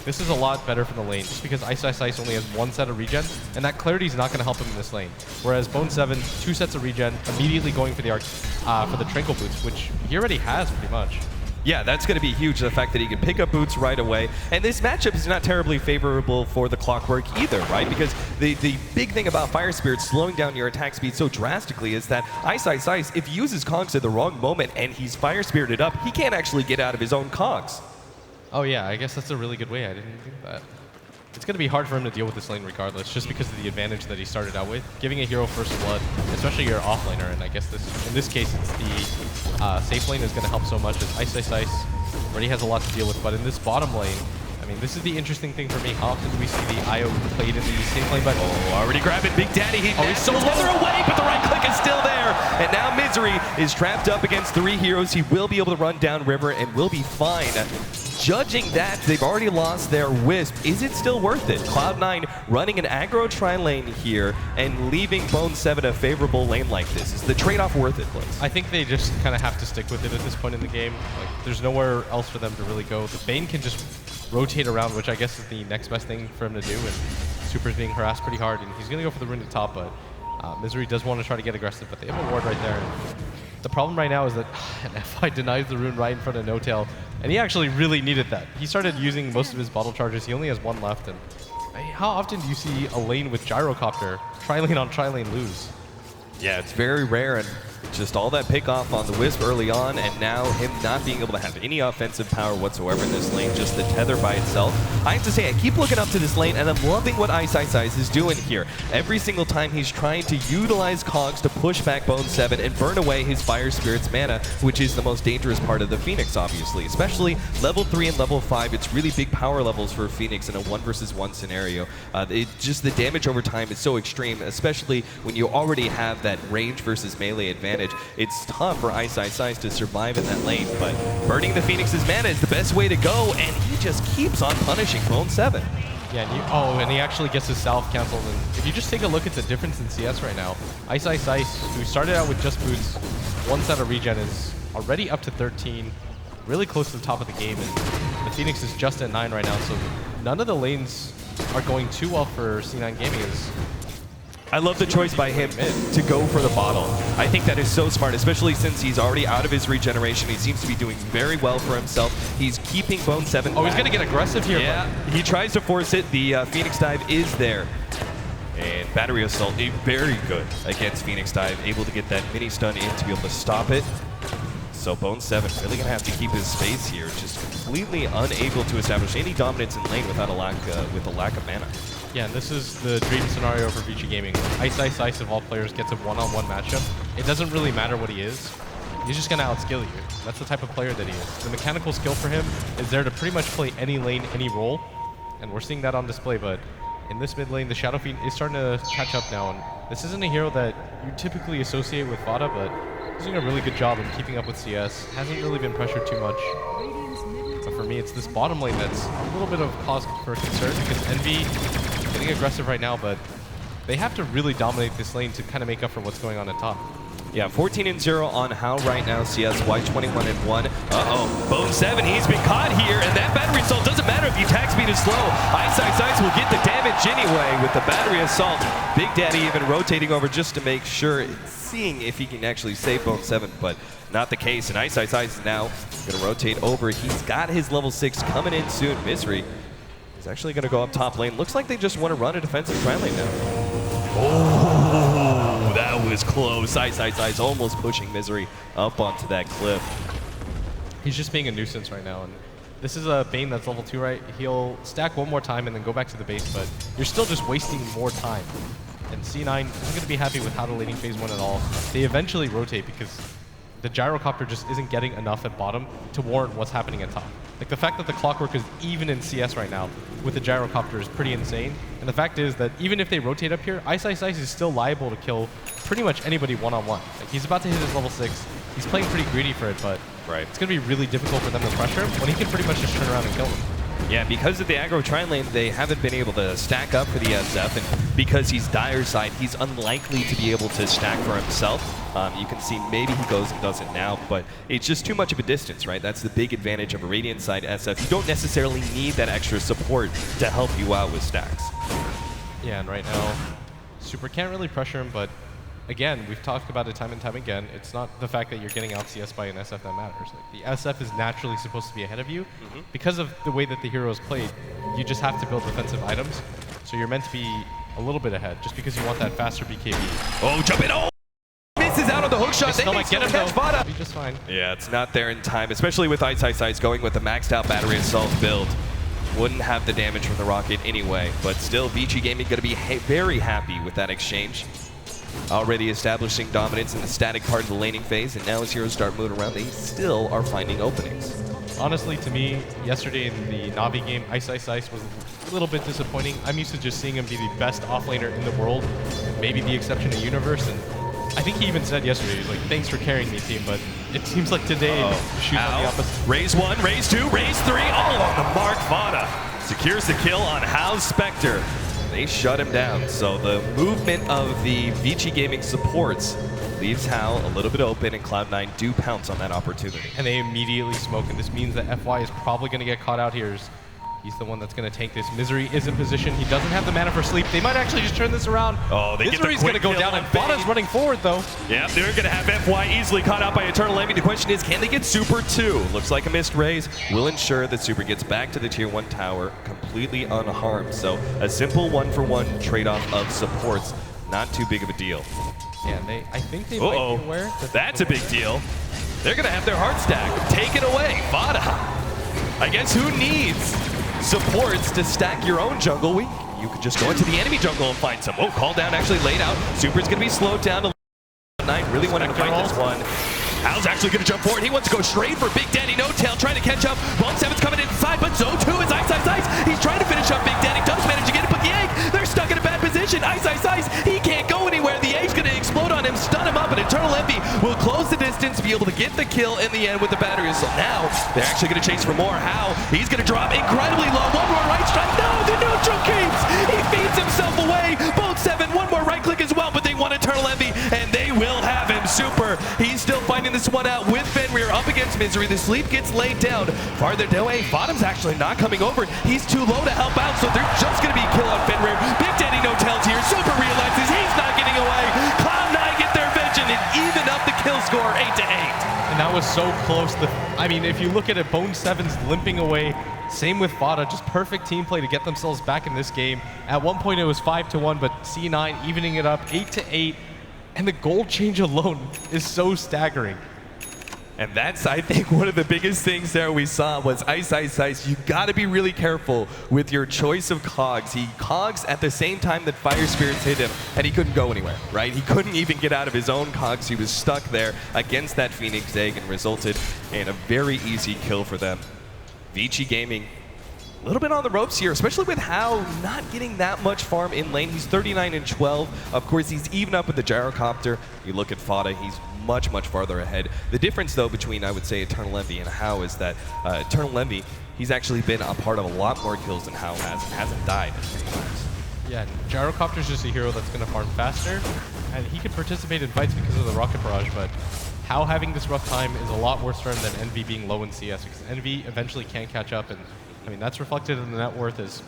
This is a lot better for the lane, just because Ice only has 1 set of regen, and that clarity is not going to help him in this lane. Whereas Bone7, 2 sets of regen, immediately going for the for the Tranquil boots, which he already has pretty much. Yeah, that's going to be huge, the fact that he can pick up boots right away. And this matchup is not terribly favorable for the Clockwork either, right? Because the big thing about Fire Spirit slowing down your attack speed so drastically is that Ice, if he uses cogs at the wrong moment and he's Fire Spirited up, he can't actually get out of his own cogs. Oh yeah, I guess that's a really good way. I didn't think of that. it's going to be hard for him to deal with this lane regardless, just because of the advantage that he started out with. Giving a hero first blood, especially your offlaner, and I guess in this case it's the safe lane is going to help so much as Ice already has a lot to deal with. But in this bottom lane, I mean, this is the interesting thing for me. How often do we see the IO played in the safe lane? But already grabbing Big Daddy. He's so tether away, but the right click is still there. And now Misery is trapped up against 3 heroes. He will be able to run down river and will be fine. Judging that, they've already lost their Wisp. Is it still worth it? Cloud9 running an aggro tri-lane here and leaving Bone 7 a favorable lane like this. Is the trade-off worth it, Blitz? I think they just kind of have to stick with it at this point in the game. Like, there's nowhere else for them to really go. The Bane can just rotate around, which I guess is the next best thing for him to do, and Super's being harassed pretty hard, and he's going to go for the rune at top, but Misery does want to try to get aggressive, but they have a ward right there. The problem right now is that FI denies the rune right in front of No-Tail, and he actually really needed that. He started using most of his bottle charges. He only has 1 left, and how often do you see a lane with Gyrocopter tri-lane on tri-lane lose? Yeah, it's very rare, and just all that pick off on the Wisp early on, and now him not being able to have any offensive power whatsoever in this lane, just the tether by itself. I have to say, I keep looking up to this lane, and I'm loving what Ice is doing here. Every single time he's trying to utilize cogs to push back Bone 7 and burn away his Fire Spirit's mana, which is the most dangerous part of the Phoenix, obviously. Especially level 3 and level 5, it's really big power levels for Phoenix in a 1 versus 1 scenario. Just the damage over time is so extreme, especially when you already have that range versus melee advantage. It's tough for Ice to survive in that lane, but burning the Phoenix's mana is the best way to go, and he just keeps on punishing Bone 7. Yeah, and he actually gets his salve canceled. And if you just take a look at the difference in CS right now, Ice, who started out with just boots, 1 set of regen, is already up to 13, really close to the top of the game, and the Phoenix is just at 9 right now, so none of the lanes are going too well for C9 Gaming. I love the choice by him to go for the bottle. I think that is so smart, especially since he's already out of his regeneration. He seems to be doing very well for himself. He's keeping Bone 7 Oh, he's going to get aggressive here. Yeah, he tries to force it. The Phoenix Dive is there. And Battery Assault, very good against Phoenix Dive, able to get that mini stun in to be able to stop it. So Bone 7 really going to have to keep his space here, just completely unable to establish any dominance in lane without a lack of mana. Yeah, and this is the dream scenario for Vici Gaming. Ice of all players gets a one-on-one matchup. It doesn't really matter what he is. He's just going to outskill you. That's the type of player that he is. The mechanical skill for him is there to pretty much play any lane, any role, and we're seeing that on display, but in this mid lane, the Shadow Fiend is starting to catch up now, and this isn't a hero that you typically associate with Vada, but he's doing a really good job of keeping up with CS. Hasn't really been pressured too much. But for me, it's this bottom lane that's a little bit of cause for concern, because Envy getting aggressive right now, but they have to really dominate this lane to kind of make up for what's going on at top. Yeah, 14-0 on How right now. CS Y 21-1. Uh-oh, Bone 7, he's been caught here, and that Battery Assault doesn't matter if the attack speed is slow. Ice will get the damage anyway with the Battery Assault. Big Daddy even rotating over just to make sure, seeing if he can actually save Bone 7, but not the case. And Ice is now going to rotate over. He's got his level 6 coming in soon. Misery is actually going to go up top lane. Looks like they just want to run a defensive tri-lane now. Oh, that was close. Ice almost pushing Misery up onto that cliff. He's just being a nuisance right now, and this is a Bane that's level 2, right? He'll stack one more time and then go back to the base, but you're still just wasting more time. And C9 isn't going to be happy with how the laning phase went at all. They eventually rotate because the Gyrocopter just isn't getting enough at bottom to warrant what's happening at top. Like, the fact that the Clockwork is even in CS right now with the Gyrocopter is pretty insane. And the fact is that even if they rotate up here, Ice is still liable to kill pretty much anybody one-on-one. Like, he's about to hit his level 6. He's playing pretty greedy for it, but it's going to be really difficult for them to pressure him when he can pretty much just turn around and kill them. Yeah, because of the aggro tri-lane, they haven't been able to stack up for the SF, and because he's Dire side, he's unlikely to be able to stack for himself. You can see maybe he goes and does it now, but it's just too much of a distance, right? That's the big advantage of a Radiant side SF. You don't necessarily need that extra support to help you out with stacks. Yeah, and right now, Super can't really pressure him, but again, we've talked about it time and time again. It's not the fact that you're getting out CS by an SF that matters. Like, the SF is naturally supposed to be ahead of you. Because of the way that the hero is played, you just have to build defensive items. So you're meant to be a little bit ahead, just because you want that faster BKB. Oh, jump it! Oh! Misses out on the hook shot. They still might get him, though. Be just fine. Yeah, it's not there in time, especially with Ice going with the maxed out Battery Assault build. wouldn't have the damage from the rocket anyway. But still, Vici Gaming going to be very happy with that exchange. Already establishing dominance in the static part of the laning phase, and now as heroes start moving around, they still are finding openings. Honestly, to me, yesterday in the Na'Vi game, Ice was a little bit disappointing. I'm used to just seeing him be the best offlaner in the world, maybe the exception to Universe, and I think he even said yesterday, he was like, thanks for carrying me, team, but it seems like today, shoes on the opposite. Raise 1, raise 2, raise 3, all on the mark. Vada secures the kill on Hao's Spectre. They shut him down, so the movement of the Vici Gaming supports leaves Hao a little bit open, and Cloud9 do pounce on that opportunity. And they immediately smoke, and this means that FY is probably going to get caught out here. He's the one that's going to tank this. Misery is in position. He doesn't have the mana for sleep. They might actually just turn this around. Oh, they Misery's going to go down, and Vada's running forward, though. Yeah, they're going to have FY easily caught out by Eternal Envy. The question is, can they get Super 2? Looks like a missed raise will ensure that Super gets back to the Tier 1 tower completely unharmed. So a simple 1-for-1 trade-off of supports. Not too big of a deal. Yeah, I think they might be aware. That's a big deal. They're going to have their heart stack taken away. Vada. I guess who needs supports to stack your own jungle? You could just go into the enemy jungle and find some. Oh, call down actually laid out. Super's going to be slowed down. Cloud9 really wanted to fight this one. Hao's actually going to jump forward. He wants to go straight for Big Daddy No Tail, trying to catch up. Bone 7's coming inside, but Zo 2 is Ice. He's trying to finish up Big Daddy. Does manage to get it, but the egg, they're stuck in a bad position. Ice. He can't go anywhere. The egg's going to explode on him, stun him up, and Eternal Envy will close the distance, be able to get the kill in the end with the battery. So now they're actually going to chase for more. Hao, he's going to drop incredibly low. One more right strike. No, the neutral keeps. He feeds himself away. Bone 7, one more right click as well, but they want Eternal Envy, and they will have him. Super. He's still finding this one out with Fenrir up against Misery. The sleep gets laid down. Farther away, Bottom's actually not coming over. He's too low to help out, so they're just going to be a kill on Fenrir. Big Daddy No Tail's here. Super realizes he's not getting away. Cloud9 get their vision and even up the kill score 8-8. And that was so close. I mean, if you look at it, Bone 7's limping away. Same with Vada, just perfect team play to get themselves back in this game. At one point it was 5-1, but C9 evening it up 8-8. And the gold change alone is so staggering. And that's, I think, one of the biggest things there we saw was Ice. You got to be really careful with your choice of cogs. He cogs at the same time that Fire Spirits hit him, and he couldn't go anywhere, right? He couldn't even get out of his own cogs. He was stuck there against that Phoenix Egg and resulted in a very easy kill for them. Vici Gaming, a little bit on the ropes here, especially with Hao not getting that much farm in lane. He's 39-12. Of course, he's even up with the gyrocopter. You look at Vada, he's much farther ahead. The difference, though, between, I would say, Eternal Envy and Hao is that Eternal Envy, he's actually been a part of a lot more kills than Hao has and hasn't died as many times. Yeah, Gyrocopter's just a hero that's going to farm faster, and he can participate in fights because of the Rocket Barrage, but Hao having this rough time is a lot worse for him than Envy being low in CS, because Envy eventually can't catch up, and I mean, that's reflected in the net worth as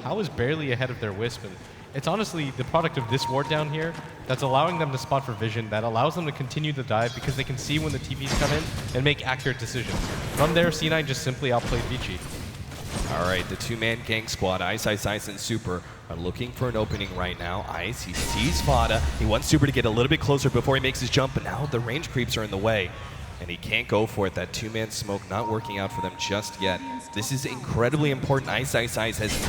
Hao is barely ahead of their Wisp, and it's honestly the product of this ward down here that's allowing them to spot for vision, that allows them to continue the dive because they can see when the TPs come in and make accurate decisions. From there, C9 just simply outplayed Vici. All right, the two-man gang squad, Ice, and Super are looking for an opening right now. Ice, he sees Vada. He wants Super to get a little bit closer before he makes his jump, but now the range creeps are in the way. And he can't go for it. That two-man smoke not working out for them just yet. This is incredibly important. Ice has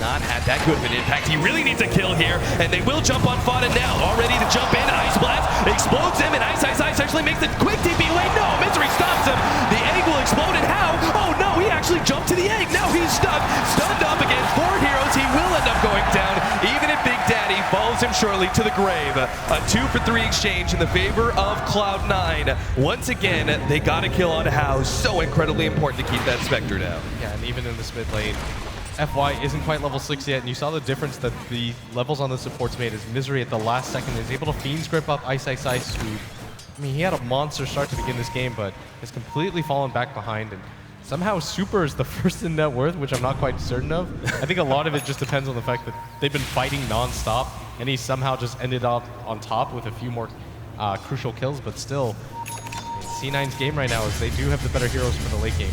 not had that good of an impact. He really needs a kill here, and they will jump on Vada now. All ready to jump in. Ice Blast explodes him, and Ice actually makes a quick TP away. No, Misery stops him. The egg will explode, and Hao? Oh no, he actually jumped to the egg. Now he's stuck, stunned up against 4 heroes. He will end up going down, even if Big Daddy follows him surely to the grave. A 2-for-3 exchange in the favor of Cloud9. Once again, they got a kill on Hao. So incredibly important to keep that Spectre down. Yeah, and even in this mid lane, FY isn't quite level 6 yet, and you saw the difference that the levels on the supports made as Misery at the last second is able to Fiend's Grip up Ice, who, I mean, he had a monster start to begin this game, but has completely fallen back behind, and somehow Super is the first in net worth, which I'm not quite certain of. I think a lot of it just depends on the fact that they've been fighting non-stop, and he somehow just ended up on top with a few more crucial kills, but still, C9's game right now is they do have the better heroes for the late game.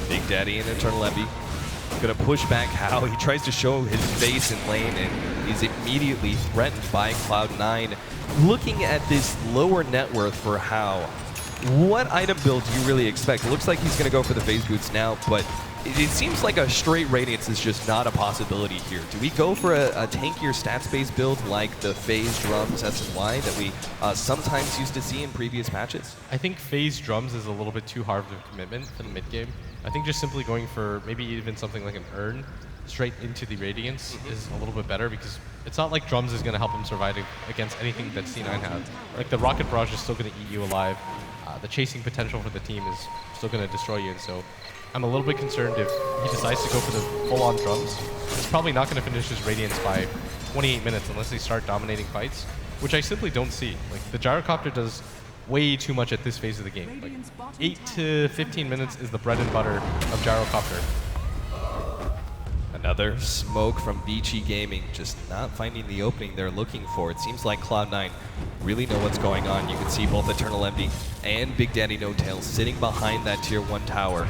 Big Daddy and Eternal Envy gonna push back Hao. He tries to show his face in lane, and he's immediately threatened by Cloud9. Looking at this lower net worth for Hao, what item build do you really expect? It looks like he's going to go for the phase boots now, but it seems like a straight Radiance is just not a possibility here. Do we go for a tankier stats-based build like the phase drums S&Y that we sometimes used to see in previous matches? I think phase drums is a little bit too hard of a commitment for the mid game. I think just simply going for maybe even something like an urn straight into the Radiance is a little bit better, because it's not like drums is going to help him survive against anything that C9 has. Like the rocket barrage is still going to eat you alive. The chasing potential for the team is still going to destroy you, and so I'm a little bit concerned if he decides to go for the full-on drums. He's probably not going to finish his Radiance by 28 minutes unless they start dominating fights, which I simply don't see. Like the gyrocopter does way too much at this phase of the game. Like 8 to 15 minutes is the bread and butter of gyrocopter. Another smoke from Vici Gaming, just not finding the opening they're looking for. It seems like Cloud9 really know what's going on. You can see both Eternal Envy and Big Daddy No Tail sitting behind that tier 1 tower,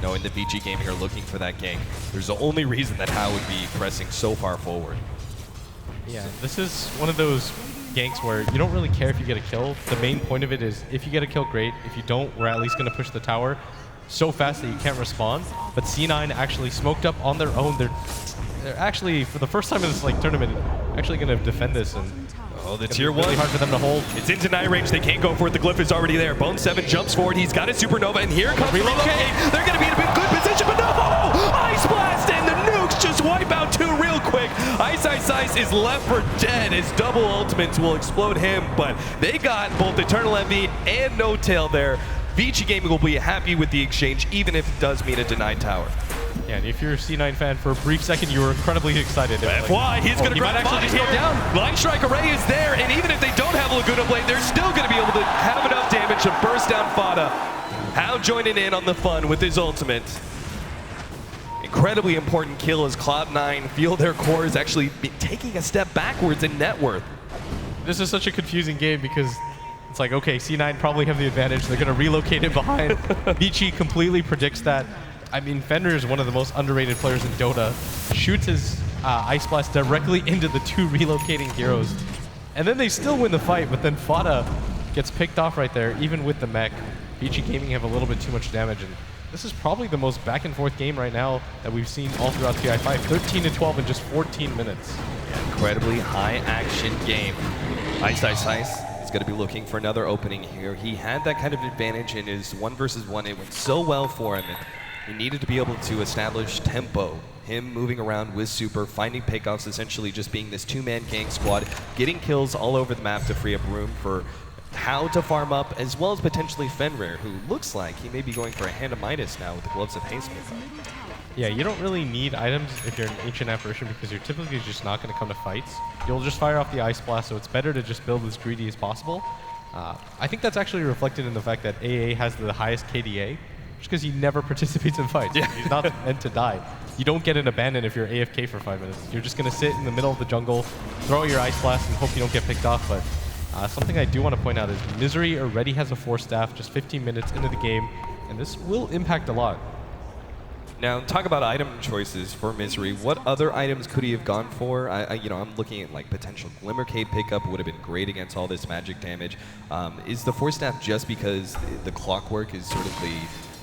knowing that Vici Gaming are looking for that gank. There's the only reason that Hao would be pressing so far forward. Yeah, this is one of those ganks where you don't really care if you get a kill. The main point of it is if you get a kill, great. If you don't, we're at least going to push the tower so fast that you can't respond. But C9 actually smoked up on their own. They're actually, for the first time in this tournament, actually going to defend this. And oh, the tier 1. Really hard for them to hold. It's in deny range. They can't go for it. The glyph is already there. Bone 7 jumps forward. He's got a supernova, and here comes Relocate. They're going to be in a good position, but no! Ice Blast, and the nukes just wipe out 2 real quick. Ice is left for dead as double ultimates will explode him, but they got both Eternal Envy and No Tail there. Vici Gaming will be happy with the exchange, even if it does mean a denied tower. Yeah, and if you're a C9 fan, for a brief second, you were incredibly excited. FY, he's going to grab body here. Line Strike Array is there, and even if they don't have Laguna Blade, they're still going to be able to have enough damage to burst down Fada. Hao joining in on the fun with his ultimate. Incredibly important kill as Cloud9 feel their core is actually taking a step backwards in net worth. This is such a confusing game because it's like, okay, C9 probably have the advantage. They're going to relocate it behind. Vici completely predicts that. I mean, Fender is one of the most underrated players in Dota. Shoots his Ice Blast directly into the 2 relocating heroes. And then they still win the fight, but then Fada gets picked off right there, even with the mech. Vici Gaming have a little bit too much damage, and this is probably the most back-and-forth game right now that we've seen all throughout TI5. 13-12 in just 14 minutes. Yeah, incredibly high-action game. Ice is going to be looking for another opening here. He had that kind of advantage in his 1 versus 1. It went so well for him. He needed to be able to establish tempo. Him moving around with Super, finding pickoffs, essentially just being this 2-man gang squad, getting kills all over the map to free up room for Hao to farm up, as well as potentially Fenrir, who looks like he may be going for a Hand of Midas now with the Gloves of Haste. Yeah, you don't really need items if you're an Ancient Apparition because you're typically just not going to come to fights. You'll just fire off the Ice Blast, so it's better to just build as greedy as possible. I think that's actually reflected in the fact that AA has the highest KDA, just because he never participates in fights. Yeah. He's not meant to die. You don't get an abandon if you're AFK for 5 minutes. You're just going to sit in the middle of the jungle, throw your Ice Blast, and hope you don't get picked off. But something I do want to point out is Misery already has a 4-staff just 15 minutes into the game, and this will impact a lot. Now, talk about item choices for Misery. What other items could he have gone for? I'm looking at like potential Glimmercade pickup would have been great against all this magic damage. Is the 4-staff just because the clockwork is sort of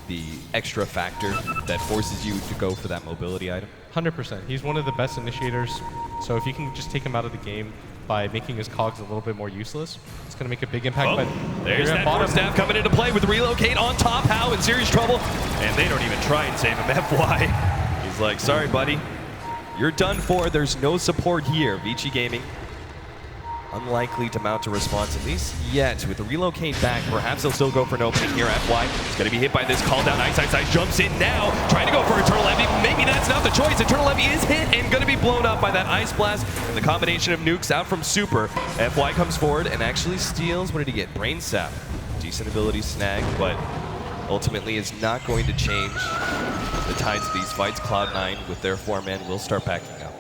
the extra factor that forces you to go for that mobility item? 100%. He's one of the best initiators, so if you can just take him out of the game by making his cogs a little bit more useless, it's going to make a big impact. But there's that 4-staff coming into play with Relocate on top. Hao in serious trouble, and they don't even try and save him. FY, he's like, sorry, buddy. You're done for. There's no support here. Vici Gaming unlikely to mount a response, at least yet. With the Relocate back, perhaps they'll still go for an opening here. FY is going to be hit by this call down. Ice jumps in now, trying to go for Eternal Envy. Maybe that's not the choice. Eternal Envy is hit and going to be blown up by that Ice Blast. And the combination of nukes out from Super. FY comes forward and actually steals, what did he get? Brain Sap. Decent ability snag, but ultimately is not going to change the tides of these fights. Cloud9 with their 4-man will start backing up.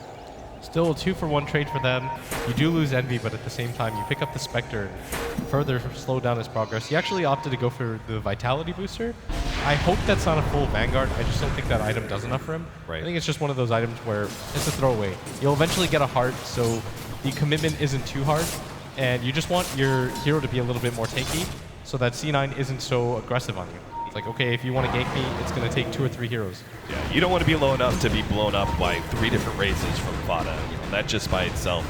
Still a 2-for-1 trade for them. You do lose Envy, but at the same time, you pick up the Spectre and further slow down his progress. He actually opted to go for the Vitality booster. I hope that's not a full Vanguard. I just don't think that item does enough for him. Right. I think it's just one of those items where it's a throwaway. You'll eventually get a heart, so the commitment isn't too hard, and you just want your hero to be a little bit more tanky so that C9 isn't so aggressive on you. like, okay, if you want to gank me, it's going to take 2 or 3 heroes. Yeah, you don't want to be low enough to be blown up by 3 different raises from Fada. You know, that just by itself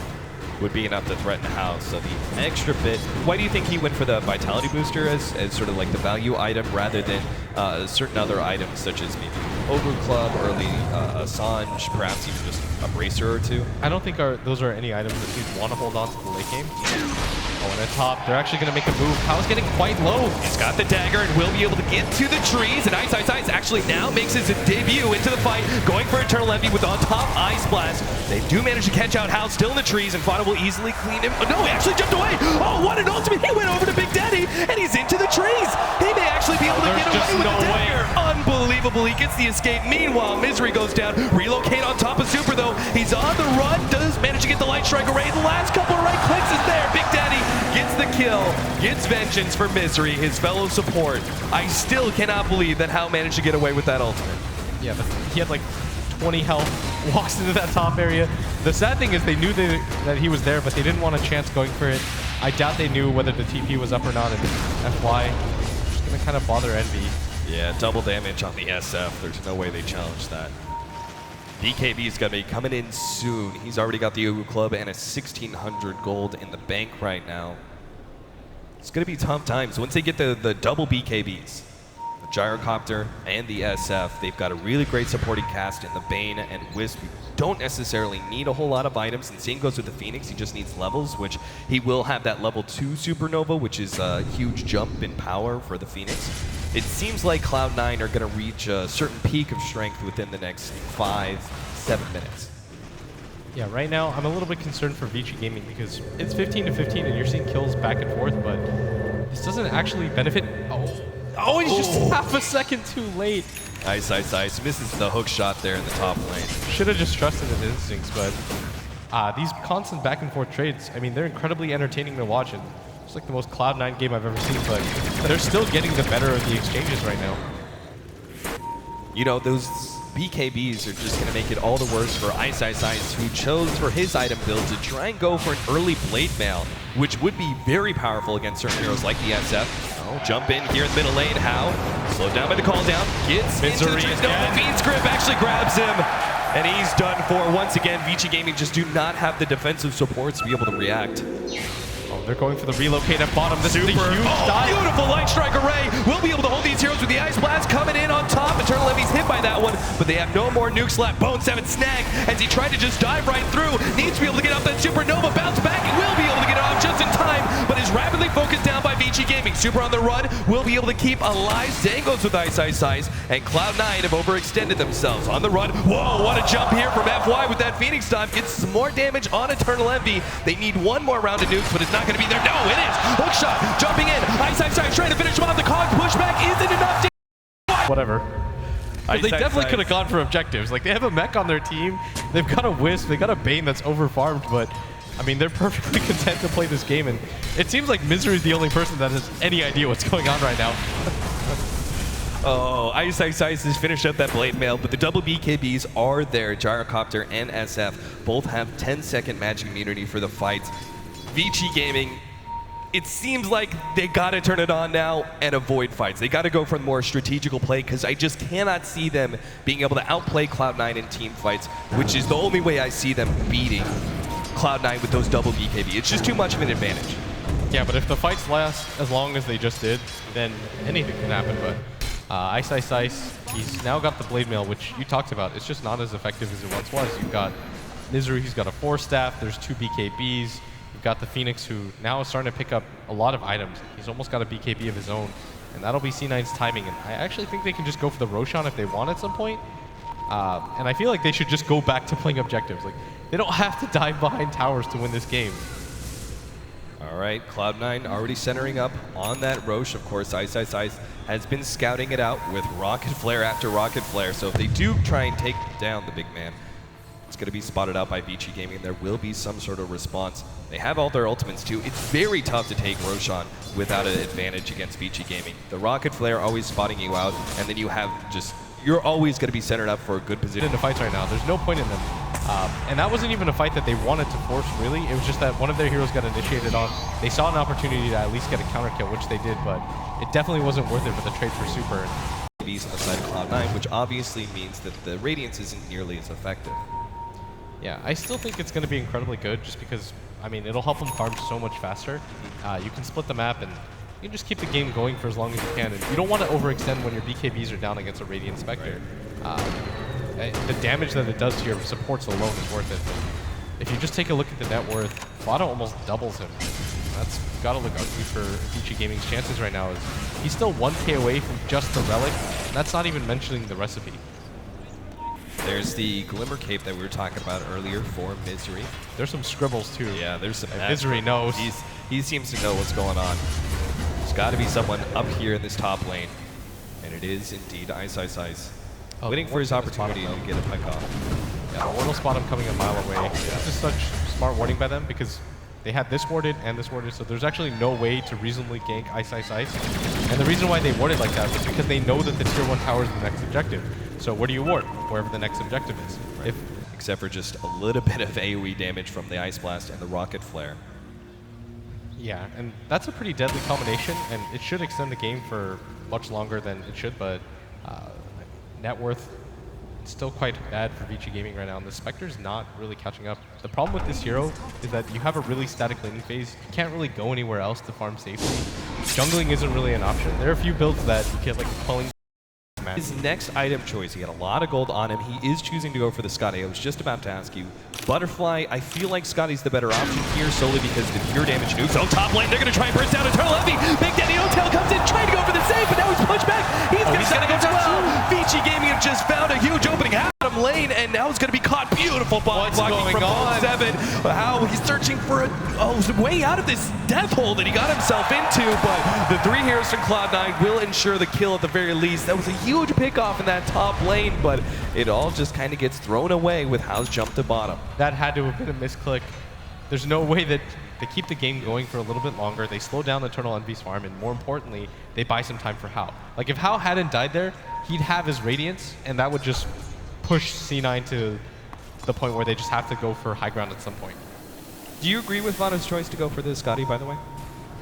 would be enough to threaten the house. So the extra bit. Why do you think he went for the Vitality Booster as sort of like the value item rather than certain other items such as maybe Ogre Club, early Assange, perhaps even just a Bracer or 2? I don't think those are any items that you'd want to hold on to the late game. Oh, and at top, they're actually going to make a move. Pow's getting quite low. He's got the dagger and will be able to get to the trees. And Ice actually now makes his debut into the fight, going for Eternal Envy with on top Ice Blast. They do manage to catch out Hal still in the trees, and Fada will easily clean him. Oh, no, he actually jumped away. Oh, what an ultimate. He went over to Big Daddy, and he's into the trees. He may actually be able to get away with the dagger. Unbelievable. He gets the escape. Meanwhile, Misery goes down. Relocate on top of Super, though. He's on the run. Does manage to get the Light Strike array. The last couple of right clicks is there. Big Daddy gets the kill, gets vengeance for Misery, his fellow support. I still cannot believe that Hal managed to get away with that ultimate. Yeah, but he had like 20 health, walks into that top area. The sad thing is they knew that he was there, but they didn't want a chance going for it. I doubt they knew whether the TP was up or not, and FY just gonna kind of bother Envy. Yeah, double damage on the SF. There's no way they challenge that. BKB is going to be coming in soon. He's already got the Ugu Club and a 1,600 gold in the bank right now. It's going to be tough times. Once they get the double BKBs, the Gyrocopter and the SF, they've got a really great supporting cast in the Bane and Wisp. You don't necessarily need a whole lot of items, and same goes with the Phoenix. He just needs levels, which he will have that level 2 Supernova, which is a huge jump in power for the Phoenix. It seems like Cloud9 are going to reach a certain peak of strength within the next 5-7 minutes. Yeah, right now I'm a little bit concerned for Vici Gaming because it's 15-15 and you're seeing kills back and forth, but this doesn't actually benefit. Oh, he's just half a second too late. Ice misses the hook shot there in the top lane. Should have just trusted his instincts, but these constant back and forth trades, I mean, they're incredibly entertaining to watch. And it's like the most Cloud9 game I've ever seen, but they're still getting the better of the exchanges right now. You know, those BKBs are just going to make it all the worse for Ice, who chose for his item build to try and go for an early Blade Mail, which would be very powerful against certain heroes like the SF. Oh, jump in here in the middle lane. How? Slowed down by the call down. Gets Misery into the trees. No, the Fiend's Grip actually grabs him. And he's done for. Once again, Vici Gaming just do not have the defensive support to be able to react. Oh, they're going for the relocate at bottom. This is a huge dive. Beautiful Light Strike array. We'll be able to hold these heroes with the Ice Blast coming in on top. Eternal Envy's hit by that one, but they have no more nukes left. Bone 7 snag as he tried to just dive right through. Needs to be able to get off that Supernova. Bounce back. He will be able to get off just in time, but is rapidly focused down by Vici Gaming. Super on the run. Will be able to keep alive. Zangos with Ice, and Cloud9 have overextended themselves on the run. Whoa, what a jump here from FY with that Phoenix dive. Gets some more damage on Eternal Envy. They need one more round of nukes, but it's not going to be there. No, it is. Hook shot, jumping in. Ice, trying to finish him off. The cog pushback isn't enough. Whatever. Ice, they definitely could have gone for objectives. Like, they have a mech on their team. They've got a Wisp. They've got a Bane that's overfarmed, but I mean, they're perfectly content to play this game, and it seems like Misery is the only person that has any idea what's going on right now. Oh, Ice has finished up that Blade Mail, but the double BKBs are there. Gyrocopter and SF both have 10-second magic immunity for the fights. Vici Gaming, it seems like they gotta turn it on now and avoid fights. They gotta go for the more strategical play, because I just cannot see them being able to outplay Cloud9 in team fights, which is the only way I see them beating Cloud9 with those double BKB. It's just too much of an advantage. Yeah, but if the fights last as long as they just did, then anything can happen. But Ice, he's now got the Blade Mail, which you talked about. It's just not as effective as it once was. You've got Misery, he's got a 4-staff, there's 2 BKBs. You've got the Phoenix, who now is starting to pick up a lot of items. He's almost got a BKB of his own, and that'll be C9's timing. And I actually think they can just go for the Roshan if they want at some point. And I feel like they should just go back to playing objectives. Like, they don't have to dive behind towers to win this game. All right, Cloud9 already centering up on that Roche. Of course, Ice has been scouting it out with Rocket Flare after Rocket Flare. So if they do try and take down the big man, it's going to be spotted out by Vici Gaming. There will be some sort of response. They have all their ultimates too. It's very tough to take Roshan without an advantage against Vici Gaming. The Rocket Flare always spotting you out, and then you have just, you're always going to be centered up for a good position. In the fights right now, there's no point in them And that wasn't even a fight that they wanted to force, really. It was just that one of their heroes got initiated on. They saw an opportunity to at least get a counter kill, which they did, but it definitely wasn't worth it for the trade for Super. He's on the side of Cloud9, which obviously means that the Radiance isn't nearly as effective. Yeah, I still think it's going to be incredibly good just because, I mean, it'll help them farm so much faster. You can split the map and you can just keep the game going for as long as you can. And you don't want to overextend when your BKBs are down against a Radiant Spectre. The damage that it does to your supports alone is worth it. If you just take a look at the net worth, Vado almost doubles him. That's got to look ugly for Vici Gaming's chances right now. He's still 1k away from just the Relic, and that's not even mentioning the recipe. There's the Glimmer Cape that we were talking about earlier for Misery. There's some scribbles too. Yeah, there's some. Misery knows. He seems to know what's going on. There's got to be someone up here in this top lane, and it is indeed Ice. Waiting for his opportunity to get a pick off. Yeah, the Ward'll spot him coming a mile away. This is such smart warding by them because they had this warded and this warded, so there's actually no way to reasonably gank Ice. And the reason why they warded like that was because they know that the tier 1 tower is the next objective. So where do you ward? Wherever the next objective is. Right. Except for just a little bit of AoE damage from the Ice Blast and the Rocket Flare. Yeah, and that's a pretty deadly combination, and it should extend the game for much longer than it should, but net worth still quite bad for Vici Gaming right now, and the Spectre's not really catching up. The problem with this hero is that you have a really static laning phase. You can't really go anywhere else to farm safely. Jungling isn't really an option. There are a few builds that you get like pulling. His next item choice, he had a lot of gold on him. He is choosing to go for the Scotty. I was just about to ask you. Butterfly, I feel like Scotty's the better option here solely because the pure damage nukes. Oh, top lane, they're going to try and burst down Eternal Envy. Big Daddy O-Tail comes in, trying to go for the save, but now he's pushed back. He's going to go as well. Vici Gaming have just found a huge opening. Adam lane, and now it's going to be caught. Beautiful bot blocking from Bolt 7. How he's searching for a way out of this death hole that he got himself into, but the 3 heroes from Cloud9 will ensure the kill at the very least. That was a huge pickoff in that top lane, but it all just kind of gets thrown away with Hao's jump to bottom. That had to have been a misclick. There's no way that they keep the game going for a little bit longer. They slow down Eternal Envy's farm, and more importantly, they buy some time for Hao. Like, if Hao hadn't died there, he'd have his Radiance, and that would just push C9 to the point where they just have to go for high ground at some point. Do you agree with Vado's choice to go for the Scotty, by the way?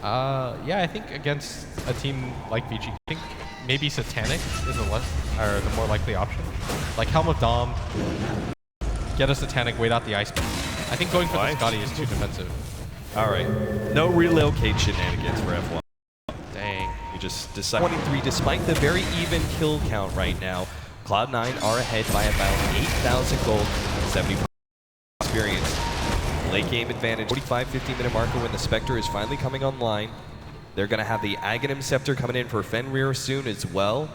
Yeah, I think against a team like Vici, I think maybe Satanic is the more likely option. Like Helm of Dom, get a Satanic, wait out the Ice Beam. I think going for the Scotty is too defensive. All right, no relocate shenanigans for F1. Dang. You just decide 23, despite the very even kill count right now. Cloud9 are ahead by about 8,000 gold, 70 experience. Late game advantage, 45-50 minute marker when the Spectre is finally coming online. They're going to have the Aghanim Scepter coming in for Fenrir soon as well.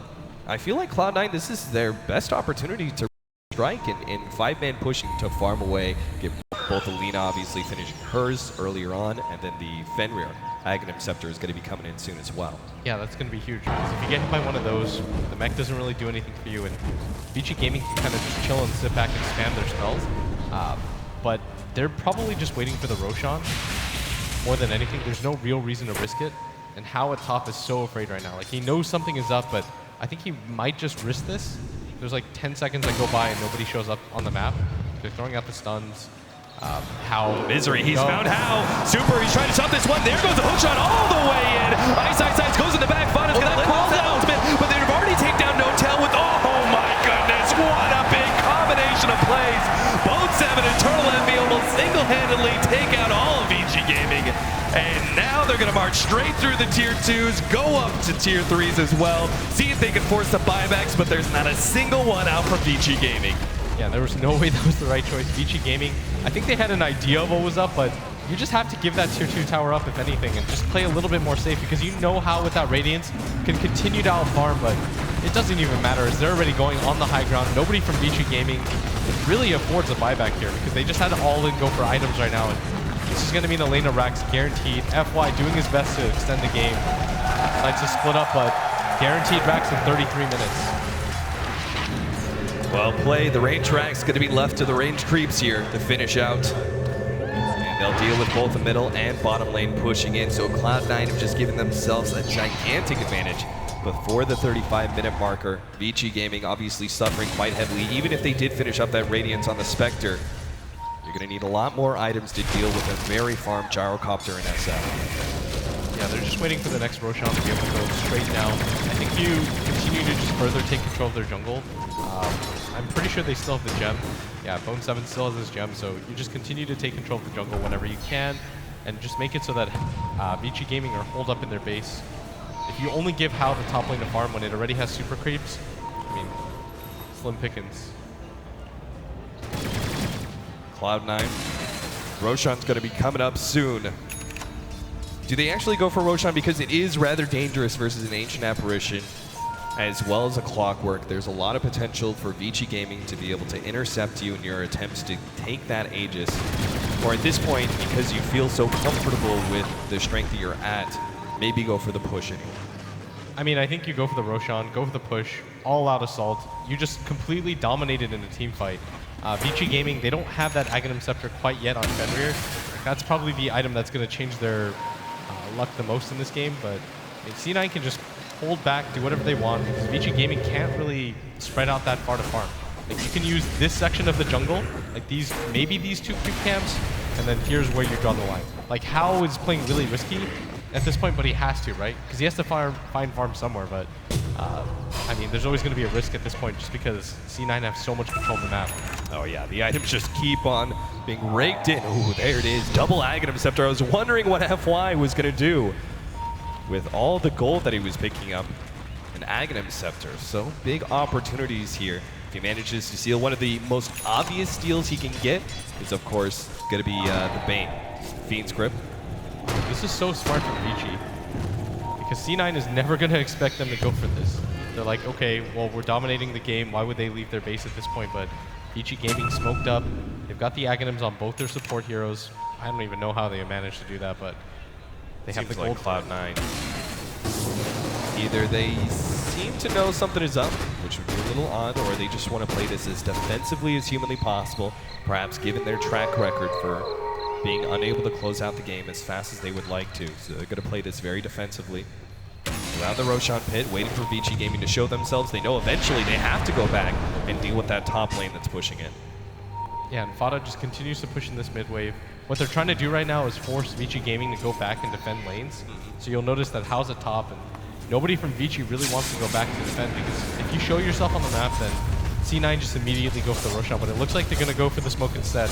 I feel like Cloud9, this is their best opportunity to strike in 5-man pushing to farm away. Get both Alina obviously finishing hers earlier on, and then the Fenrir Aghanim Scepter is going to be coming in soon as well. Yeah, that's going to be huge, because if you get hit by one of those, the mech doesn't really do anything for you, and Vici Gaming can kind of just chill and sit back and spam their spells. But they're probably just waiting for the Roshan more than anything. There's no real reason to risk it, and Hao at top is so afraid right now. Like, he knows something is up, but I think he might just risk this. There's like 10 seconds that go by and nobody shows up on the map. They're throwing out the stuns. Hao. Misery, he's found Hao. Super, he's trying to stop this one. There goes the hook shot all the way in. Ice goes in the back. Vada's going to let go the ultimate, but they've already taken down No-Tail with, oh my goodness, what a big combination of plays. Both 7 Eternal Envy will single-handedly take out all of Vici Gaming. And now they're going to march straight through the tier 2s, go up to tier 3s as well, see if they can force the buybacks, but there's not a single one out from Vici Gaming. Yeah, there was no way that was the right choice. Vici Gaming, I think they had an idea of what was up, but you just have to give that tier 2 tower up, if anything, and just play a little bit more safe, because you know how with that Radiance can continue to out-farm, but it doesn't even matter, as they're already going on the high ground. Nobody from Vici Gaming really affords a buyback here, because they just had to all-in go for items right now, and this is going to mean Elena Rax guaranteed. FY doing his best to extend the game. Decides to split up, but guaranteed Rax in 33 minutes. Well played. The range Rax going to be left to the range creeps here to finish out. And they'll deal with both the middle and bottom lane pushing in. So Cloud9 have just given themselves a gigantic advantage. Before the 35-minute marker, Vici Gaming obviously suffering quite heavily. Even if they did finish up that Radiance on the Spectre, You're going to need a lot more items to deal with a very farmed gyrocopter in SF. Yeah, they're just waiting for the next Roshan to be able to go straight down. I think you continue to just further take control of their jungle. I'm pretty sure they still have the gem. Yeah, Bone 7 still has this gem, so you just continue to take control of the jungle whenever you can, and just make it so that Vici Gaming are holed up in their base. If you only give Hao the top lane to farm when it already has super creeps, I mean, slim pickings. Cloud9. Roshan's going to be coming up soon. Do they actually go for Roshan? Because it is rather dangerous versus an Ancient Apparition, as well as a Clockwork. There's a lot of potential for Vici Gaming to be able to intercept you in your attempts to take that Aegis. Or at this point, because you feel so comfortable with the strength that you're at, maybe go for the push anyway. I mean, I think you go for the Roshan, go for the push, all-out assault. You just completely dominated in a team fight. Vici Gaming, they don't have that Aghanim Scepter quite yet on Fenrir. That's probably the item that's going to change their luck the most in this game, but I mean, C9 can just hold back, do whatever they want, because Vici Gaming can't really spread out that far to farm. Like, you can use this section of the jungle, like these, maybe these 2 creep camps, and then here's where you draw the line. Like, Hao is playing really risky at this point, but he has to, right? Because he has to find farm somewhere, but I mean, there's always going to be a risk at this point just because C9 have so much control of the map. Oh yeah, the items just keep on being raked in. Ooh, there it is, double Aghanim Scepter. I was wondering what FY was going to do with all the gold that he was picking up. An Aghanim Scepter, so big opportunities here. If he manages to steal, one of the most obvious steals he can get is, of course, going to be the Bane. Fiend's Grip. This is so smart from Vici, because C9 is never going to expect them to go for this. They're like, okay, well, we're dominating the game. Why would they leave their base at this point? But Vici Gaming smoked up. They've got the Aghanims on both their support heroes. I don't even know how they managed to do that, but they have the gold. Like Cloud9. Either they seem to know something is up, which would be a little odd, or they just want to play this as defensively as humanly possible, perhaps given their track record for being unable to close out the game as fast as they would like to. So they're going to play this very defensively. Around the Roshan pit, waiting for Vici Gaming to show themselves. They know eventually they have to go back and deal with that top lane that's pushing in. Yeah, and Fada just continues to push in this mid wave. What they're trying to do right now is force Vici Gaming to go back and defend lanes. So you'll notice that Hao's at top, and nobody from Vici really wants to go back to defend, because if you show yourself on the map, then C9 just immediately go for the Roshan, but it looks like they're going to go for the smoke instead.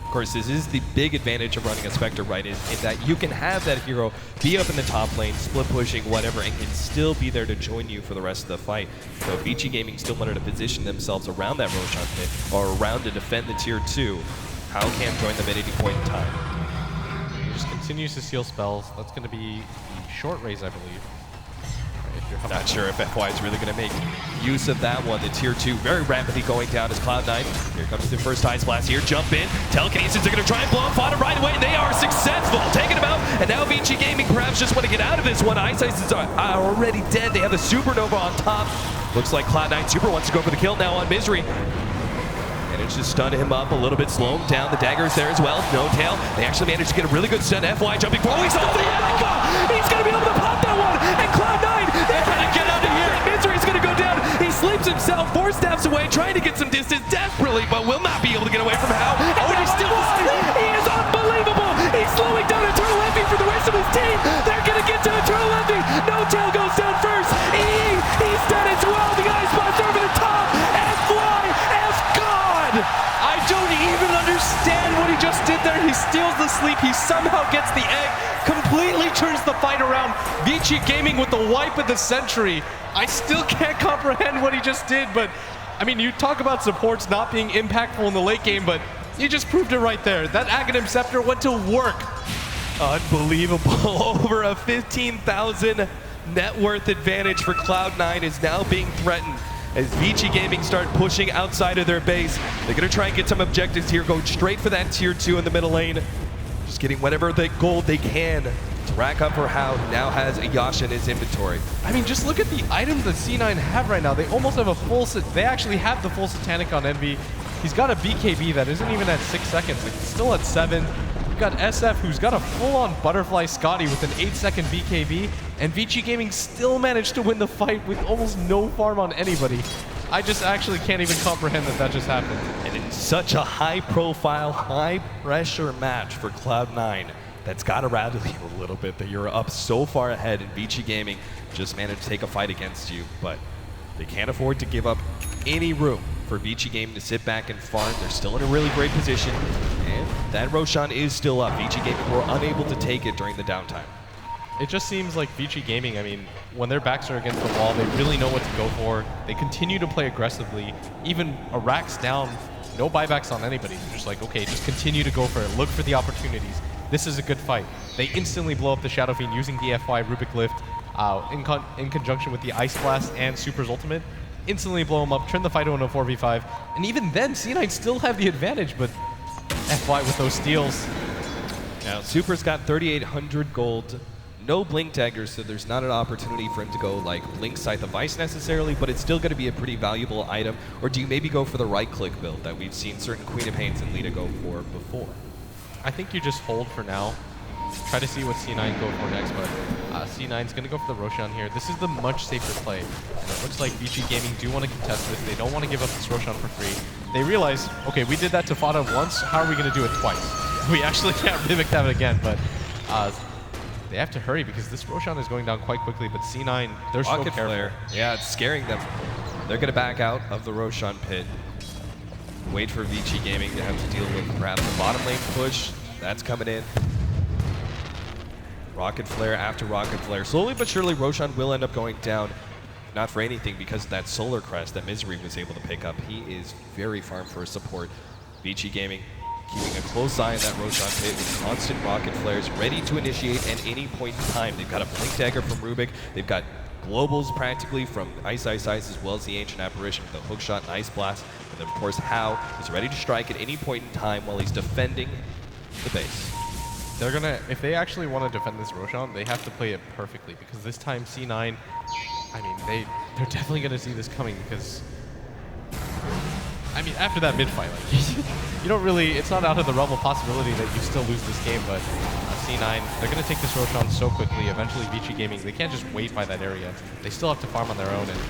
Of course, this is the big advantage of running a Spectre, right, in that you can have that hero be up in the top lane, split pushing, whatever, and can still be there to join you for the rest of the fight. So if Vici Gaming still wanted to position themselves around that Roshan pit, or around to defend the tier 2, Hao can join them at any point in time. He just continues to steal spells. That's going to be the short raise, I believe. Not sure if FY is really going to make use of that one. The tier 2 very rapidly going down as Cloud9. Here comes the first Ice Blast here. Jump in. Telekinesis are going to try and blow up Fada right away, and they are successful. Taking him out, and now Vici Gaming perhaps just want to get out of this one. Ice is already dead. They have the Supernova on top. Looks like Cloud9 Super wants to go for the kill now on Misery. And it's just stun him up a little bit, slow him down. The dagger is there as well. No tail. They actually managed to get a really good stun. FY jumping forward. He's off the Alpha. He's going to be able to pop that one. And Cloud9, they're going to get out of here. Misery's going to go down. He sleeps himself 4 steps away, trying to get some distance desperately, but will not be able to get away from Hao. Oh, and he's still alive. He is unbelievable. He's slowing down Eternal Envy for the rest of his team. They're going to get to Eternal Envy. No tail goes down first. He's dead as well. The Ice Blast over the top. FY, F God. I don't even understand what he just did there. He steals the sleep. He somehow gets the egg, completely turns the fight around. Vici Gaming with the wipe of the century. I still can't comprehend what he just did, but I mean, you talk about supports not being impactful in the late game, but you just proved it right there. That Aghanim Scepter went to work. Unbelievable. Over a 15,000 net worth advantage for Cloud9 is now being threatened as Vici Gaming start pushing outside of their base. They're going to try and get some objectives here, go straight for that tier 2 in the middle lane. Just getting whatever the gold they can to rack up for Hao, who now has a Yasha in his inventory. I mean, just look at the items that C9 have right now. They almost have a full, they actually have the full Satanic on Envy. He's got a BKB that isn't even at 6 seconds. It's still at 7. You've got SF, who's got a full-on Butterfly Scotty with an 8-second BKB, and Vici Gaming still managed to win the fight with almost no farm on anybody. I just actually can't even comprehend that that just happened. And in such a high-profile, high-pressure match for Cloud9, that's got to rattle you a little bit that you're up so far ahead, and Vici Gaming just managed to take a fight against you, but they can't afford to give up any room for Vici Gaming to sit back and farm. They're still in a really great position, and that Roshan is still up. Vici Gaming were unable to take it during the downtime. It just seems like Vici Gaming, I mean, when their backs are against the wall, they really know what to go for. They continue to play aggressively. Even a Rax down, no buybacks on anybody. They're just like, okay, just continue to go for it. Look for the opportunities. This is a good fight. They instantly blow up the Shadow Fiend using the FY Rubik Lift in conjunction with the Ice Blast and Super's ultimate. Instantly blow him up, turn the fight into a 4v5. And even then, C9 still have the advantage, but FY with those steals. Now, Super's got 3,800 gold. No Blink Daggers, so there's not an opportunity for him to go like Blink Scythe of Ice necessarily, but it's still going to be a pretty valuable item. Or do you maybe go for the right-click build that we've seen certain Queen of Pains and Lita go for before? I think you just hold for now. Try to see what C9 go for next, but C9's going to go for the Roshan here. This is the much safer play. And it looks like Vici Gaming do want to contest this. They don't want to give up this Roshan for free. They realize, okay, we did that to Fada once. How are we going to do it twice? We actually can't mimic that again, but they have to hurry because this Roshan is going down quite quickly, but C9, they're so Rocket careful. Flare. Yeah, it's scaring them. They're going to back out of the Roshan pit. Wait for Vici Gaming to have to deal with perhaps the bottom lane push. That's coming in. Rocket Flare after Rocket Flare. Slowly but surely, Roshan will end up going down. Not for anything, because of that Solar Crest that Misery was able to pick up. He is very farm for support. Vici Gaming keeping a close eye on that Roshan pit with constant Rocket Flares, ready to initiate at any point in time. They've got a Blink Dagger from Rubik. They've got globals practically from Ice Ice Ice, as well as the Ancient Apparition with the Hookshot and Ice Blast. And then, of course, Hao is ready to strike at any point in time while he's defending the base. They're gonna, if they actually want to defend this Roshan, they have to play it perfectly, because this time C9, I mean, they're definitely gonna see this coming, because I mean, after that mid-fight, like, you don't really, it's not out of the realm of possibility that you still lose this game, but C9, they're going to take this Roshan so quickly. Eventually, Vici Gaming, they can't just wait by that area. They still have to farm on their own, and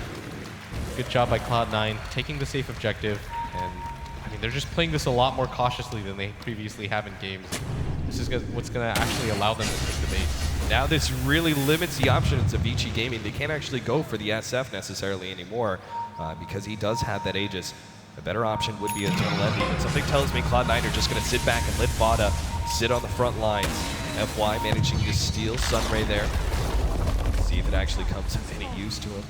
good job by Cloud9, taking the safe objective, and I mean, they're just playing this a lot more cautiously than they previously have in games. This is what's going to actually allow them to take the base. Now this really limits the options of Vici Gaming. They can't actually go for the SF necessarily anymore, because he does have that Aegis. A better option would be Eternal Envy, but something tells me Cloud9 are just going to sit back and let Vada sit on the front lines. FY managing to steal Sunray there. See if it actually comes of any use to him.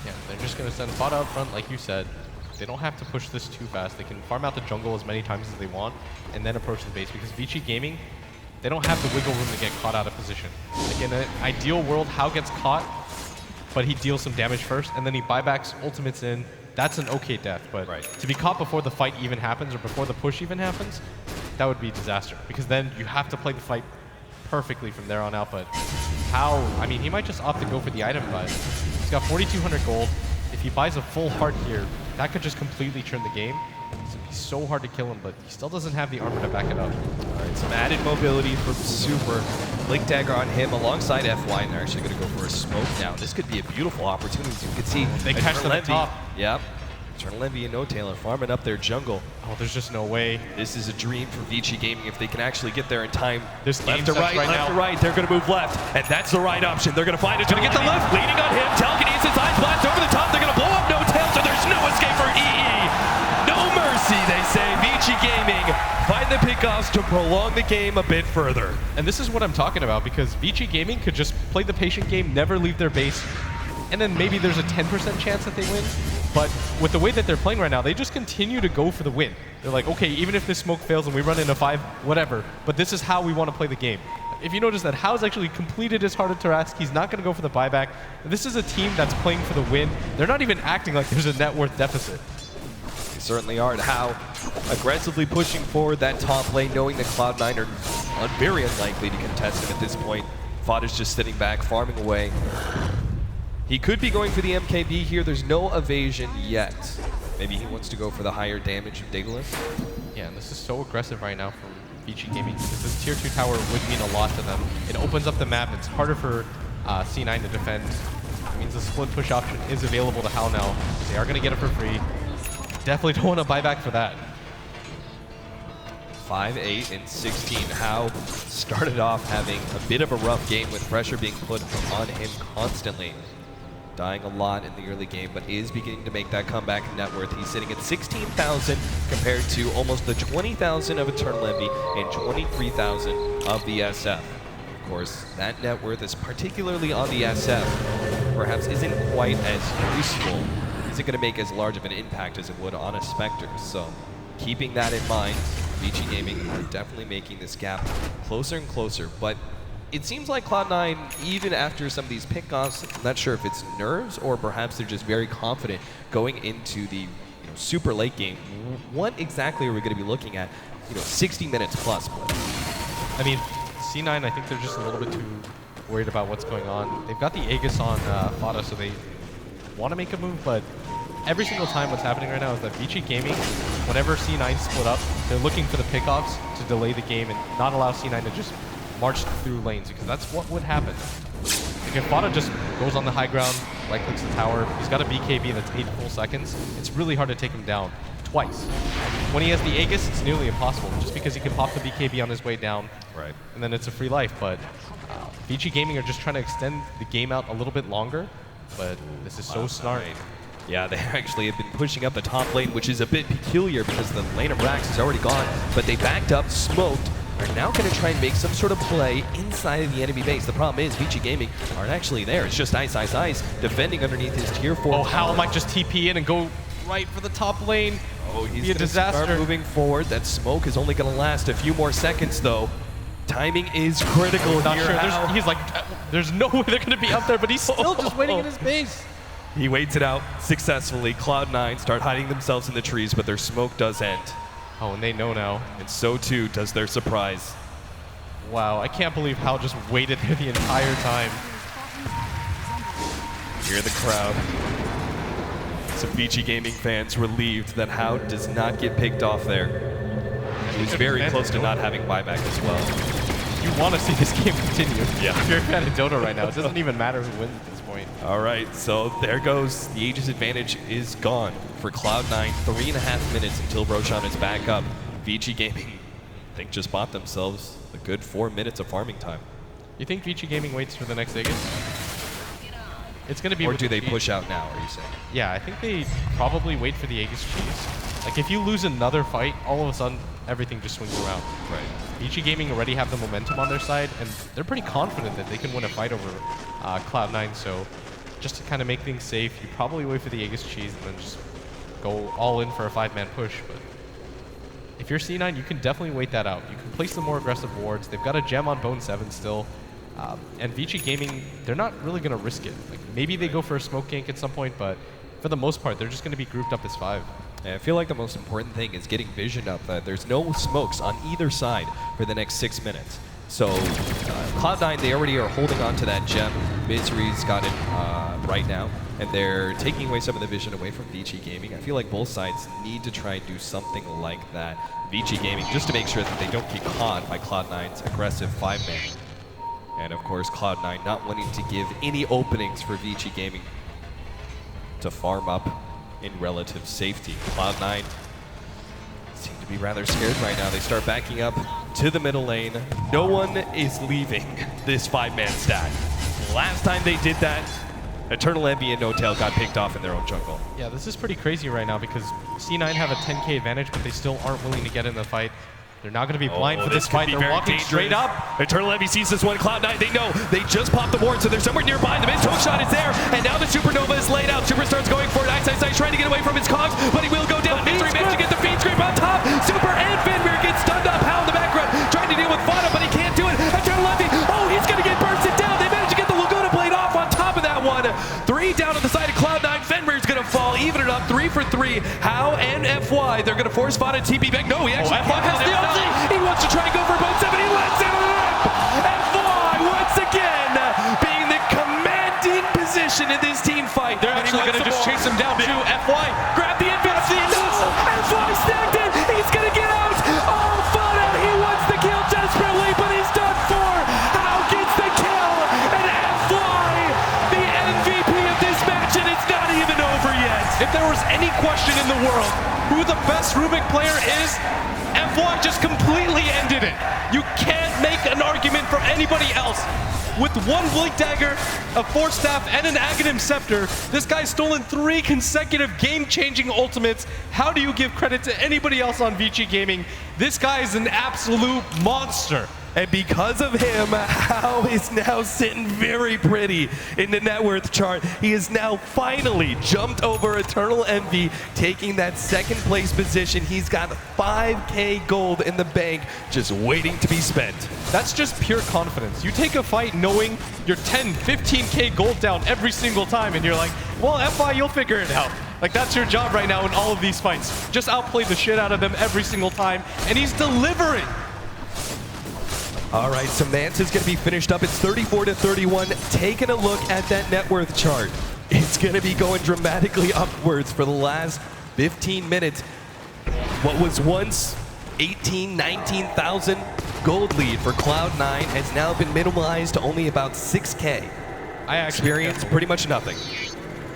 Yeah, they're just going to send Vada up front, like you said. They don't have to push this too fast. They can farm out the jungle as many times as they want and then approach the base, because Vici Gaming, they don't have the wiggle room to get caught out of position. Like in an ideal world, Hao gets caught, but he deals some damage first, and then he buybacks ultimates in. That's an okay death, but to be caught before the fight even happens or before the push even happens, that would be disaster, because then you have to play the fight perfectly from there on out. But Hao, I mean, he might just opt to go for the item buy. He's got 4,200 gold. If he buys a full heart here, that could just completely turn the game. It's going to be so hard to kill him, but he still doesn't have the armor to back it up. All right, some added mobility from Super. Blink Dagger on him alongside FY, and they're actually going to go for a smoke now. This could be a beautiful opportunity. You can see they catch them at top. Yep. Eternal Envy and No-Tail are farming up their jungle. Oh, there's just no way. This is a dream for Vici Gaming if they can actually get there in time. This left to right, left to right. They're going to move left, and that's the right option. They're going to find it. Going to get the lift. Leaning on him. Telekinesis, Ice Blast over the top. They're going to blow up No-Tail, so there's no escape for EE. No mercy, they say. Vici Gaming find the pickoffs to prolong the game a bit further. And this is what I'm talking about, because Vici Gaming could just play the patient game, never leave their base, and then maybe there's a 10% chance that they win. But with the way that they're playing right now, they just continue to go for the win. They're like, okay, even if this smoke fails and we run into 5, whatever, but this is how we want to play the game. If you notice that Hao's actually completed his Heart of Tarask, he's not going to go for the buyback. This is a team that's playing for the win. They're not even acting like there's a net worth deficit. They certainly are. And Hao aggressively pushing forward that top lane, knowing that Cloud9 are very unlikely to contest him at this point. Fada's just sitting back, farming away. He could be going for the MKB here. There's no evasion yet. Maybe he wants to go for the higher damage of Diggleth. Yeah, and this is so aggressive right now from Vici Gaming, because this tier 2 tower would mean a lot to them. It opens up the map. It's harder for C9 to defend means the split push option is available to Hal now. They are going to get it for free. Definitely don't want to buy back for that. 5-8 and 16. Hao started off having a bit of a rough game with pressure being put on him constantly. Dying a lot in the early game, but is beginning to make that comeback in net worth. He's sitting at 16,000 compared to almost the 20,000 of Eternal Envy and 23,000 of the SF. Of course, that net worth is particularly on the SF, perhaps isn't quite as useful, isn't going to make as large of an impact as it would on a Spectre. So keeping that in mind, Vici Gaming are definitely making this gap closer and closer, but it seems like Cloud9, even after some of these pickoffs, I'm not sure if it's nerves or perhaps they're just very confident going into the super late game. What exactly are we going to be looking at? 60 minutes plus. I mean, C9, I think they're just a little bit too worried about what's going on. They've got the Aegis on Fada, so they want to make a move, but every single time what's happening right now is that Vici Gaming, whenever C9 split up, they're looking for the pickoffs to delay the game and not allow C9 to just march through lanes, because that's what would happen. Like if Fada just goes on the high ground, right-clicks the tower, he's got a BKB that's 8 full seconds, it's really hard to take him down twice. When he has the Aegis, it's nearly impossible, just because he can pop the BKB on his way down, right? And then it's a free life, but Vici Gaming are just trying to extend the game out a little bit longer, but this is so snarky. Yeah, they actually have been pushing up the top lane, which is a bit peculiar because the lane of Rax is already gone, but they backed up, smoked, are now going to try and make some sort of play inside of the enemy base. The problem is Vici Gaming aren't actually there. It's just Ice defending underneath his tier 4. Oh, Hal might just TP in and go right for the top lane. Oh, he's be a disaster. Start moving forward. That smoke is only going to last a few more seconds, though. Timing is critical. Not here. sure. He's like, there's no way they're going to be up there, but he's still just waiting in his base. He waits it out successfully. Cloud9 start hiding themselves in the trees, but their smoke does end. Oh, and they know now. And so too does their surprise. Wow, I can't believe Hal just waited there the entire time. Hear the crowd. Some Vici Gaming fans relieved that Hao does not get picked off there. He was very close to not having buyback as well. You want to see this game continue. Yeah. If you're a fan of Dota right now, it doesn't even matter who wins at this point. All right, so there goes. The Aegis advantage is gone for Cloud9. 3.5 minutes until Roshan is back up. Vici Gaming, I think, just bought themselves a good 4 minutes of farming time. You think Vici Gaming waits for the next Aegis? It's going to be. Or do they push out now, are you saying? Yeah, I think they probably wait for the Aegis cheese. Like, if you lose another fight, all of a sudden, everything just swings around. Right. Vici Gaming already have the momentum on their side, and they're pretty confident that they can win a fight over Cloud9, so just to kind of make things safe, you probably wait for the Aegis cheese and then just go all in for a 5-man push. But if you're C9, you can definitely wait that out. You can place some more aggressive wards. They've got a gem on Bone 7 still. And Vici Gaming, they're not really going to risk it. Like, maybe they go for a smoke gank at some point, but for the most part, they're just going to be grouped up as 5. And I feel like the most important thing is getting vision up. There's no smokes on either side for the next 6 minutes. So Cloud9, they already are holding on to that gem. Misery's got it right now, and they're taking away some of the vision away from Vici Gaming. I feel like both sides need to try and do something like that. Vici Gaming, just to make sure that they don't get caught by Cloud9's aggressive 5-man. And of course, Cloud9 not wanting to give any openings for Vici Gaming to farm up in relative safety. Cloud9 seem to be rather scared right now. They start backing up to the middle lane. No one is leaving this 5-man stack. Last time they did that, Eternal Envy and No-Tail got picked off in their own jungle. Yeah, this is pretty crazy right now because C9 have a 10k advantage, but they still aren't willing to get in the fight. They're not going to be blind for this fight. They're walking straight up. Eternal Envy sees this one. Cloud9, they know. They just popped the ward, so they're somewhere nearby. The mid-choke shot is there, and now the Supernova is laid out. Superstar's going for it. Ice trying to get away from his cogs, but he will go down. Misery managed to get the feed scrape on top. Super and Fenrir gets stunned up. Hal in the background trying to deal with Fada, but he can't do it. Eternal Envy, oh, he's going to get bursted down. They managed to get the Laguna Blade off on top of that one. 3 down on the side of Cloud9. Fenrir's going to fall, even it up 3 for 3. Hal and FY, they're going to force Fada TP back. No, he actually has the ulti. He wants to try and go for Bone 7. He lets it rip. FY once again being the commanding position in this team fight. They're actually going to just chase him down too. FY, grab the infinity. FY snagged it. He's going to get out. Oh, Fada, he wants the kill desperately, but he's done for. Hal gets the kill, and FY, the MVP of who the best Rubik player is, FY just completely ended it. You can't make an argument for anybody else. With one Blink Dagger, a Force Staff, and an Aghanim Scepter, this guy's stolen 3 consecutive game-changing ultimates. How do you give credit to anybody else on Vici Gaming? This guy is an absolute monster. And because of him, Hao is now sitting very pretty in the net worth chart. He has now finally jumped over Eternal Envy, taking that second place position. He's got 5K gold in the bank, just waiting to be spent. That's just pure confidence. You take a fight knowing you're 10, 15K gold down every single time, and you're like, well, FI, you'll figure it out. Like, that's your job right now in all of these fights. Just outplay the shit out of them every single time, and he's delivering. All right, so Manta's going to be finished up. It's 34-31. Taking a look at that net worth chart. It's going to be going dramatically upwards for the last 15 minutes. What was once 18, 19,000 gold lead for Cloud9 has now been minimalized to only about 6K. I actually experienced pretty much nothing.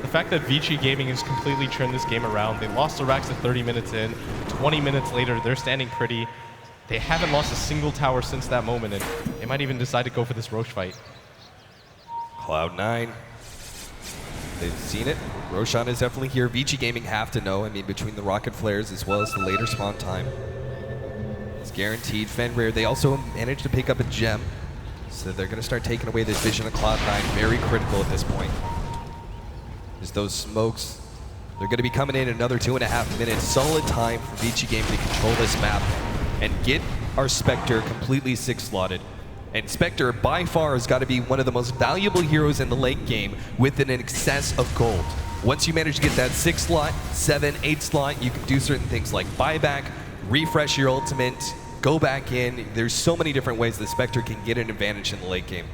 The fact that Vici Gaming has completely turned this game around. They lost to Rax at 30 minutes in. 20 minutes later, they're standing pretty. They haven't lost a single tower since that moment, and they might even decide to go for this Roche fight. Cloud9, they've seen it. Roshan is definitely here. Vici Gaming have to know. I mean, between the rocket flares as well as the later spawn time, it's guaranteed. Fenrir, they also managed to pick up a gem, so they're going to start taking away this vision of Cloud9. Very critical at this point. As those smokes, they're going to be coming in another 2.5 minutes. Solid time for Vici Gaming to control this map and get our Spectre completely 6-slotted. And Spectre, by far, has got to be one of the most valuable heroes in the late game with an excess of gold. Once you manage to get that 6 slot, 7, 8 slot, you can do certain things like buyback, refresh your ultimate, go back in. There's so many different ways that Spectre can get an advantage in the late game.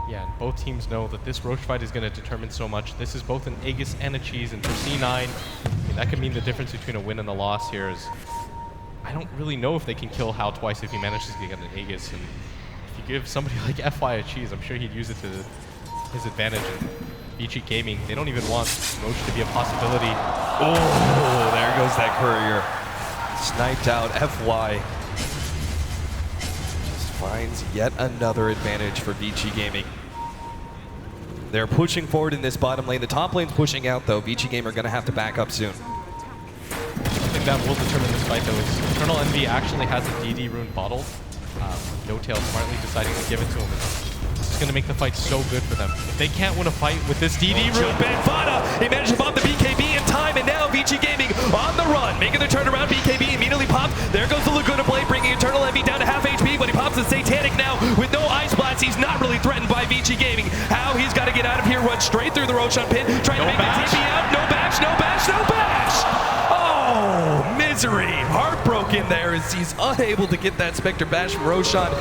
Yeah, and both teams know that this Roche fight is going to determine so much. This is both an Aegis and a Cheese, and for C9, I mean, that could mean the difference between a win and a loss here is I don't really know if they can kill Hao twice if he manages to get an Aegis. And if you give somebody like FY a Cheese, I'm sure he'd use it to his advantage. And Vici Gaming, they don't even want Roche to be a possibility. Oh, there goes that courier. Sniped out. FY just finds yet another advantage for Vici Gaming. They're pushing forward in this bottom lane. The top lane's pushing out, though. Vici Gaming are going to have to back up soon. I think that will determine this fight, though. Is Eternal Envy actually has a DD rune bottled. No Tail smartly deciding to give it to him. This is going to make the fight so good for them. If they can't win a fight with this DD rune, Fada, he managed to bomb the BKB in time, and now Vici Gaming on the run, making the turnaround. BKB immediately popped. There goes the Laguna Blade, bringing Eternal Envy down to half HP, but he pops the Satanic now with no Ice Blast. He's not really threatened by Vici Gaming. How he's got to get out of here, run straight through the Roshan pit, trying to make the TP out. No bash, no bash, no bash! Oh, misery. Heartbroken there as he's unable to get that Spectre bash from Roshan.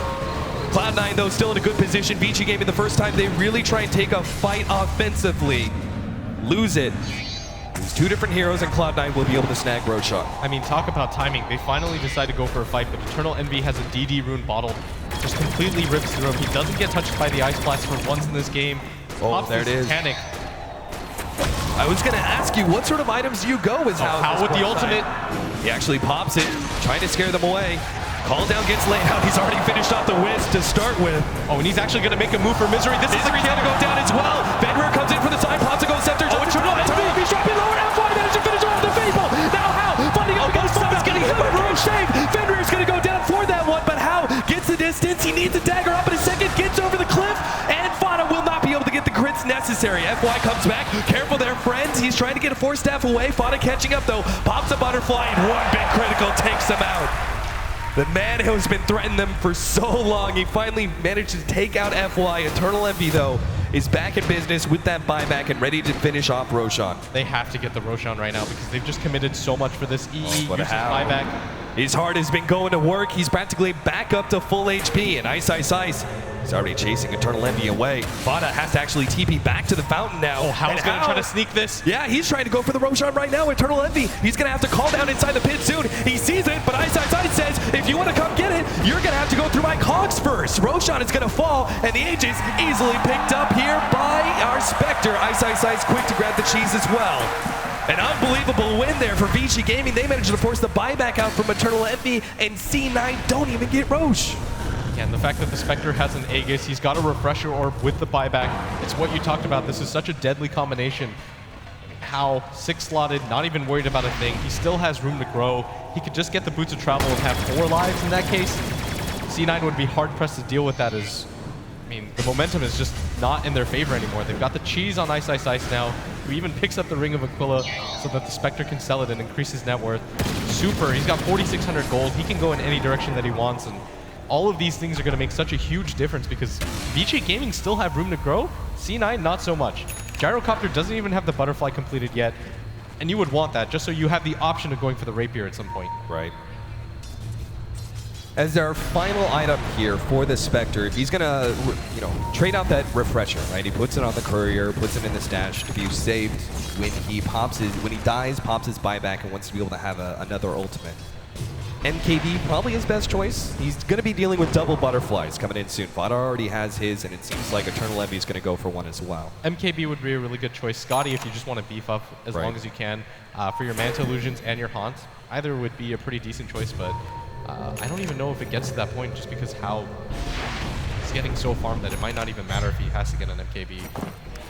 Cloud9, though, still in a good position. Vici Gaming, the first time they really try and take a fight offensively, lose it. There's 2 different heroes, and Cloud9 will be able to snag Roshan. I mean, talk about timing. They finally decide to go for a fight, but Eternal Envy has a DD rune bottled. Just completely rips through him. He doesn't get touched by the Ice Blast for once in this game. Oh, there it is. Panic. I was going to ask you, what sort of items do you go with How with the ultimate? He actually pops it, trying to scare them away. Call down gets laid out. He's already finished off the whiz to start with. Oh, and he's actually going to make a move for Misery. This is going to go down as well. Fenrir comes in for the side, pops a go scepter. Oh, Eternal Envy. He's dropping lower. FY managed to finish off the Fable. Now Hao fighting up against Fada. Getting hit by Roche Shave. Fenrir's going to go down for that one, but Hao gets the distance. He needs a dagger up in a second, gets over the cliff, and Fada will not be able to get the crits necessary. FY comes back. Careful there, friends. He's trying to get a Force Staff away. Fada catching up, though. Pops a butterfly, and one big critical takes him out. The man who's been threatening them for so long, he finally managed to take out FY. Eternal Envy, though, is back in business with that buyback and ready to finish off Roshan. They have to get the Roshan right now because they've just committed so much for this EE uses buyback. His heart has been going to work. He's practically back up to full HP, and Ice. He's already chasing Eternal Envy away. Fada has to actually TP back to the fountain now. Oh, Hao's going to try to sneak this. Yeah, he's trying to go for the Roshan right now. Eternal Envy, he's going to have to call down inside the pit soon. He sees it, but Ice says, if you want to come get it, you're going to have to go through my cogs first. Roshan is going to fall, and the Aegis easily picked up here by our Spectre. Ice quick to grab the cheese as well. An unbelievable win there for Vici Gaming. They managed to force the buyback out from Eternal Envy, and C9 don't even get Roche. Yeah, and the fact that the Spectre has an Aegis, he's got a Refresher Orb with the buyback. It's what you talked about. This is such a deadly combination. How 6-slotted, not even worried about a thing. He still has room to grow. He could just get the Boots of Travel and have 4 lives in that case. C9 would be hard-pressed to deal with that as, I mean, the momentum is just not in their favor anymore. They've got the cheese on Ice Ice Ice now, who even picks up the Ring of Aquila so that the Spectre can sell it and increase his net worth. Super, he's got 4,600 gold. He can go in any direction that he wants, and all of these things are going to make such a huge difference because Vici Gaming still have room to grow. C9, not so much. Gyrocopter doesn't even have the butterfly completed yet, and you would want that just so you have the option of going for the Rapier at some point. Right. As our final item here for the Spectre, if he's gonna, trade out that Refresher, right? He puts it on the Courier, puts it in the stash to be saved when he dies, pops his buyback, and wants to be able to have another ultimate. MKB probably his best choice. He's going to be dealing with double butterflies coming in soon. Vada already has his, and it seems like Eternal Envy is going to go for one as well. MKB would be a really good choice. Scotty, if you just want to beef up as long as you can. For your Manta Illusions and your Haunt, either would be a pretty decent choice, but I don't even know if it gets to that point just because how it's getting so farmed that it might not even matter if he has to get an MKB.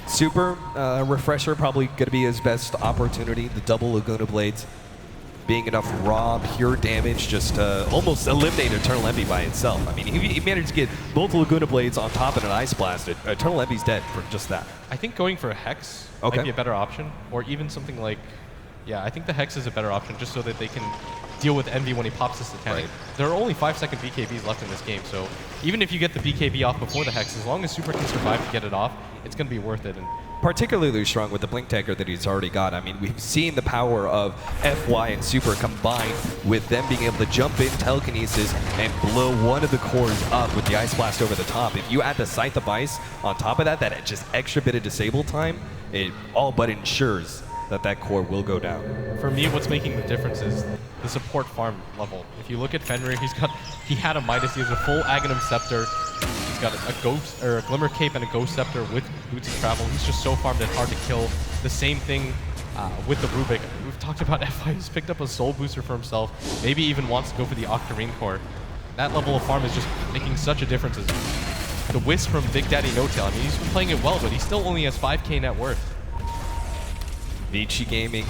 Super Refresher probably going to be his best opportunity. The double Laguna Blades being enough raw, pure damage just to almost eliminate Eternal Envy by itself. I mean, he managed to get both Laguna Blades on top and an Ice Blast. Eternal Envy's dead for just that. I think going for a Hex might be a better option, or even something like, I think the Hex is a better option just so that they can deal with Envy when he pops the Satanic. There are only 5-second BKBs left in this game, so even if you get the BKB off before the Hex, as long as Super can survive to get it off, it's going to be worth it. And particularly strong with the Blink Dagger that he's already got. I mean, we've seen the power of FY and Super combined with them being able to jump in telekinesis and blow one of the cores up with the Ice Blast over the top. If you add the Scythe of Ice on top of that just extra bit of disable time, it all but ensures that that core will go down. For me, what's making the difference is the support farm level. If you look at Fenrir, he had a Midas, he has a full Aghanim Scepter, he's got a Ghost or a Glimmer Cape and a Ghost Scepter with Boots of Travel. He's just so farmed and hard to kill. The same thing with the Rubik. We've talked about FI, he's picked up a Soul Booster for himself, maybe even wants to go for the Octarine Core. That level of farm is just making such a difference. The Wisp from Big Daddy No-Tail, I mean, he's been playing it well, but he still only has 5k net worth. Vici Gaming,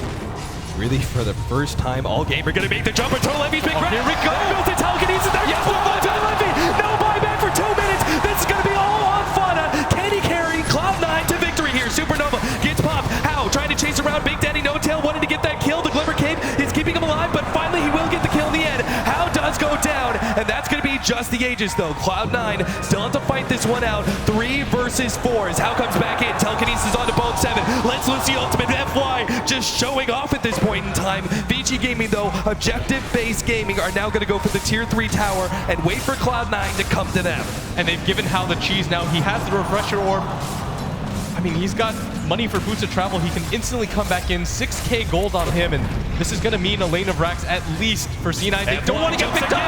really for the first time all game, we're going to make the jump. Eternal Envy's big grab. Here we go. Built in telekinesis there. Yes, Eternal Envy. No buyback for 2 minutes. This is going to be all on Fana. Can he carry Cloud9 to victory here? Supernova gets popped. How? Trying to chase around Big Daddy No-Tail, wanting to get that kill. The Glimmer Cape is keeping him alive, but finally he will get the kill in the end. How does go down, and that's going to be just the Aegis though. Cloud9 still have to fight this one out. 3 versus 4s. How comes back in? Telekinesis onto Bone 7. Let's lose the ultimate. FY just showing off at this point in time. Vici Gaming though, objective-based gaming, are now going to go for the tier 3 tower and wait for Cloud9 to come to them. And they've given Hal the cheese now. He has the Refresher Orb. I mean, he's got money for Boots of Travel. He can instantly come back in. 6k gold on him, and this is going to mean a lane of racks at least for C9. They don't want to get picked up.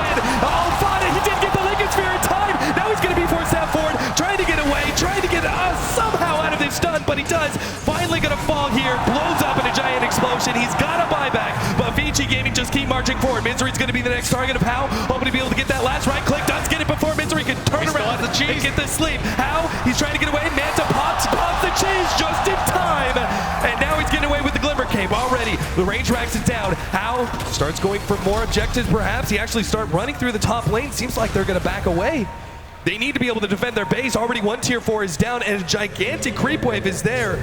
Oh, Fana, he didn't get the Lincoln Sphere in time. Now he's going to be forced that forward, trying to get away, trying to get somehow out of this stun, but he does. Finally going to fall here, blows up in a giant explosion. He's got a buyback, but Vici Gaming just keep marching forward. Misery's going to be the next target of How, hoping to be able to get that last right click. Does get it before Misery can turn around and get the sleep. How? He's trying to get away. Manta pops the cheese just in time, and now he's getting away with the Glimmer Cape already. The range racks it down. How starts going for more objectives perhaps. He actually start running through the top lane. Seems like they're going to back away. They need to be able to defend their base. Already one tier 4 is down, and a gigantic creep wave is there.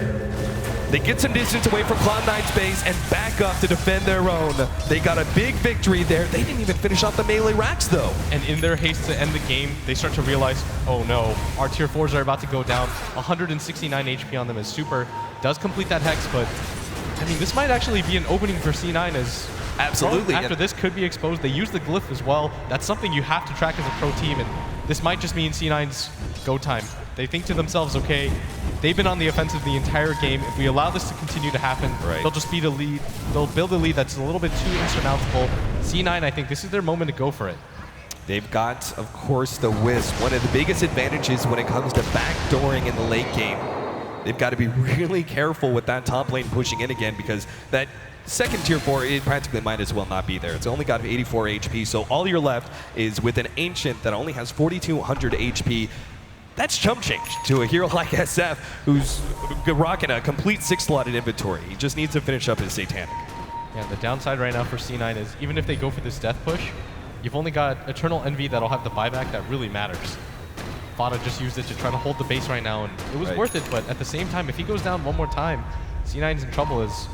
They get some distance away from Cloud9's base and back up to defend their own. They got a big victory there. They didn't even finish off the melee racks though. And in their haste to end the game, they start to realize, oh no, our tier 4s are about to go down. 169 HP on them as Super does complete that Hex, but I mean, this might actually be an opening for C9 as absolutely after this could be exposed. They use the Glyph as well. That's something you have to track as a pro team, and this might just mean C9's go time. They think to themselves, okay, they've been on the offensive the entire game. If we allow this to continue to happen, they'll just beat a lead. They'll build a lead that's a little bit too insurmountable. C9, I think this is their moment to go for it. They've got, of course, the Wisp, one of the biggest advantages when it comes to backdooring in the late game. they've got to be really careful with that top lane pushing in again, because that second tier 4, it practically might as well not be there. It's only got 84 HP, so all you're left is with an Ancient that only has 4,200 HP. That's chump change to a hero like SF, who's rocking a complete 6-slotted inventory. He just needs to finish up his Satanic. Yeah, the downside right now for C9 is even if they go for this death push, you've only got Eternal Envy that'll have the buyback that really matters. Fada just used it to try to hold the base right now, and it was worth it, but at the same time, if he goes down one more time, C9's in trouble as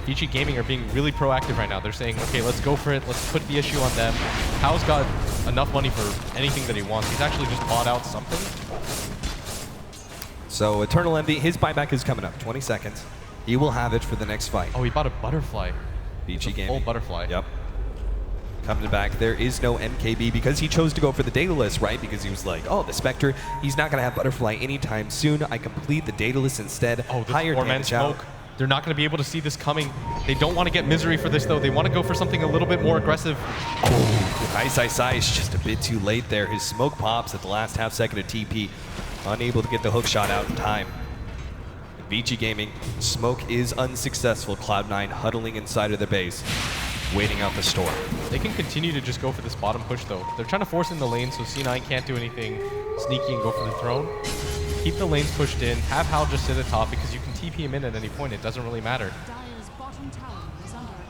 Vici Gaming are being really proactive right now. They're saying, okay, let's go for it, let's put the issue on them. Hao's got enough money for anything that he wants. He's actually just bought out something. So Eternal Envy, his buyback is coming up, 20 seconds. He will have it for the next fight. Oh, he bought a butterfly. Vici Gaming. Full butterfly. Yep. Coming back, there is no MKB because he chose to go for the Daedalus, right? Because he was like, oh, the Spectre, he's not going to have Butterfly anytime soon. I complete the Daedalus instead. Oh, this higher four-man damage out. smoke. They're not going to be able to see this coming. They don't want to get Misery for this, though. They want to go for something a little bit more aggressive. Oh, Ice just a bit too late there. His smoke pops at the last half second of TP. Unable to get the hook shot out in time. Vici Gaming, smoke is unsuccessful. Cloud9 huddling inside of the base, waiting out the storm. They can continue to just go for this bottom push, though. They're trying to force in the lane so C9 can't do anything sneaky and go for the throne. Keep the lanes pushed in, have Hal just sit at top because you can TP him in at any point. It doesn't really matter.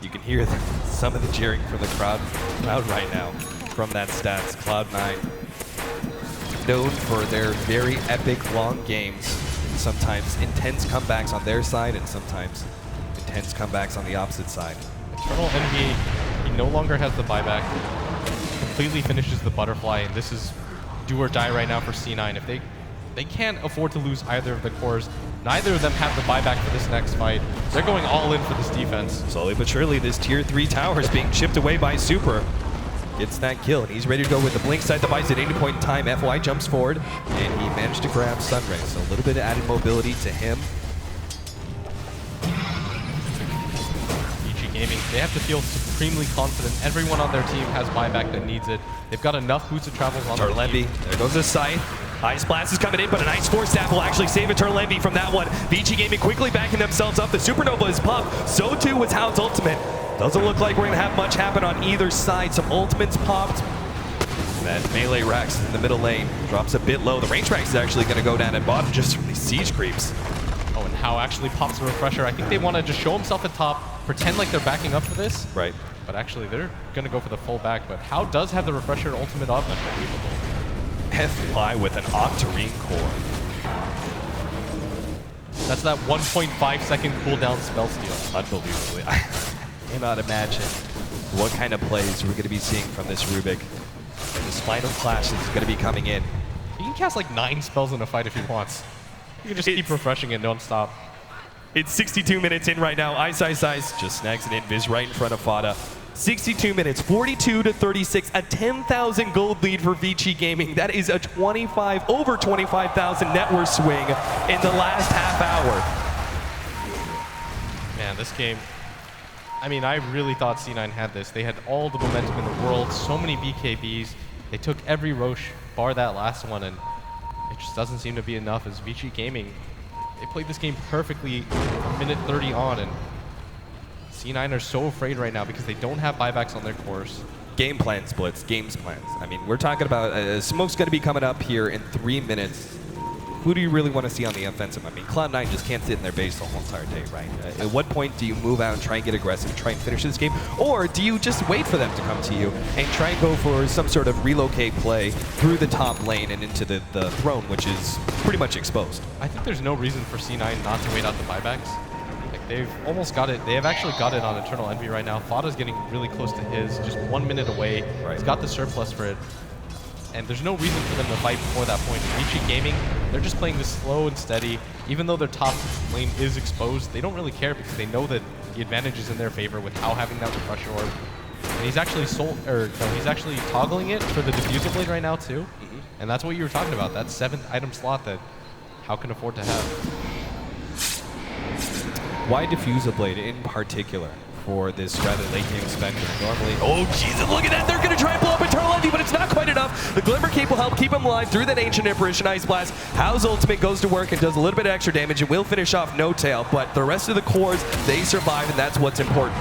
You can hear some of the jeering from the crowd right now from that stats. Cloud9, known for their very epic long games. Sometimes intense comebacks on their side and sometimes intense comebacks on the opposite side. Eternal Envy, he no longer has the buyback. Completely finishes the butterfly, and this is do or die right now for C9. If they can't afford to lose either of the cores, neither of them have the buyback for this next fight. They're going all in for this defense. Slowly but surely, this tier 3 tower is being chipped away by Super. Gets that kill, and he's ready to go with the blink side device at any point in time. FY jumps forward, and he managed to grab Sunray, so a little bit of added mobility to him. Vici Gaming, they have to feel supremely confident. Everyone on their team has buyback that needs it. They've got enough boots of travels on Eternal Envy, there goes the scythe. Ice Blast is coming in, but a nice Force Staff will actually save Eternal Envy from that one. Vici Gaming quickly backing themselves up. The Supernova is popped, so too was Hao's ultimate. Doesn't look like we're going to have much happen on either side. Some ultimates popped. That melee Rex in the middle lane drops a bit low. The range Rex is actually going to go down at bottom just from these siege creeps. Oh, and Hao actually pops a refresher. I think they want to just show himself at top, pretend like they're backing up for this. Right. But actually, they're going to go for the full back. But Hao does have the refresher and ultimate up. Unbelievable. FY with an Octarine core. That's that 1.5 second cooldown spell steal. Unbelievably. I cannot imagine what kind of plays we're going to be seeing from this Rubik. This final clash is going to be coming in. He can cast like 9 spells in a fight if he wants. You can just keep refreshing it non-stop. It's 62 minutes in right now. Ice just snags an invis right in front of Fada. 62 minutes, 42-36, a 10,000 gold lead for Vici Gaming. That is a over 25,000 net worth swing in the last half hour. Man, this game, I mean, I really thought C9 had this. They had all the momentum in the world, so many BKBs. They took every Roche, bar that last one, and it just doesn't seem to be enough as Vici Gaming. They played this game perfectly from minute 30 on, and C9 are so afraid right now because they don't have buybacks on their course. Game plan splits, games plans. I mean, we're talking about Smoke's going to be coming up here in 3 minutes. Who do you really want to see on the offensive? I mean, Cloud9 just can't sit in their base the whole entire day, right? At what point do you move out and try and get aggressive, try and finish this game? Or do you just wait for them to come to you and try and go for some sort of relocate play through the top lane and into the throne, which is pretty much exposed? I think there's no reason for C9 not to wait out the buybacks. Like, they've almost got it. They have actually got it on Eternal Envy right now. Fada's getting really close to his, just 1 minute away. Right. He's got the surplus for it. And there's no reason for them to fight before that point. Vici Gaming, they're just playing this slow and steady. Even though their top lane is exposed, they don't really care because they know that the advantage is in their favor with Hao having that refresher orb. And he's actually he's actually toggling it for the diffuser blade right now too. And that's what you were talking about, that 7th item slot that Hao can afford to have. Why diffuser blade in particular for this rather late game Spectre? Normally, oh Jesus, look at that! They're gonna try and blow up Eternal Envy, but it's not quite enough. The Glimmer Cape will help keep him alive through that Ancient Apparition Ice Blast. Hao's ultimate goes to work and does a little bit of extra damage. It will finish off No Tail, but the rest of the cores, they survive, and that's what's important.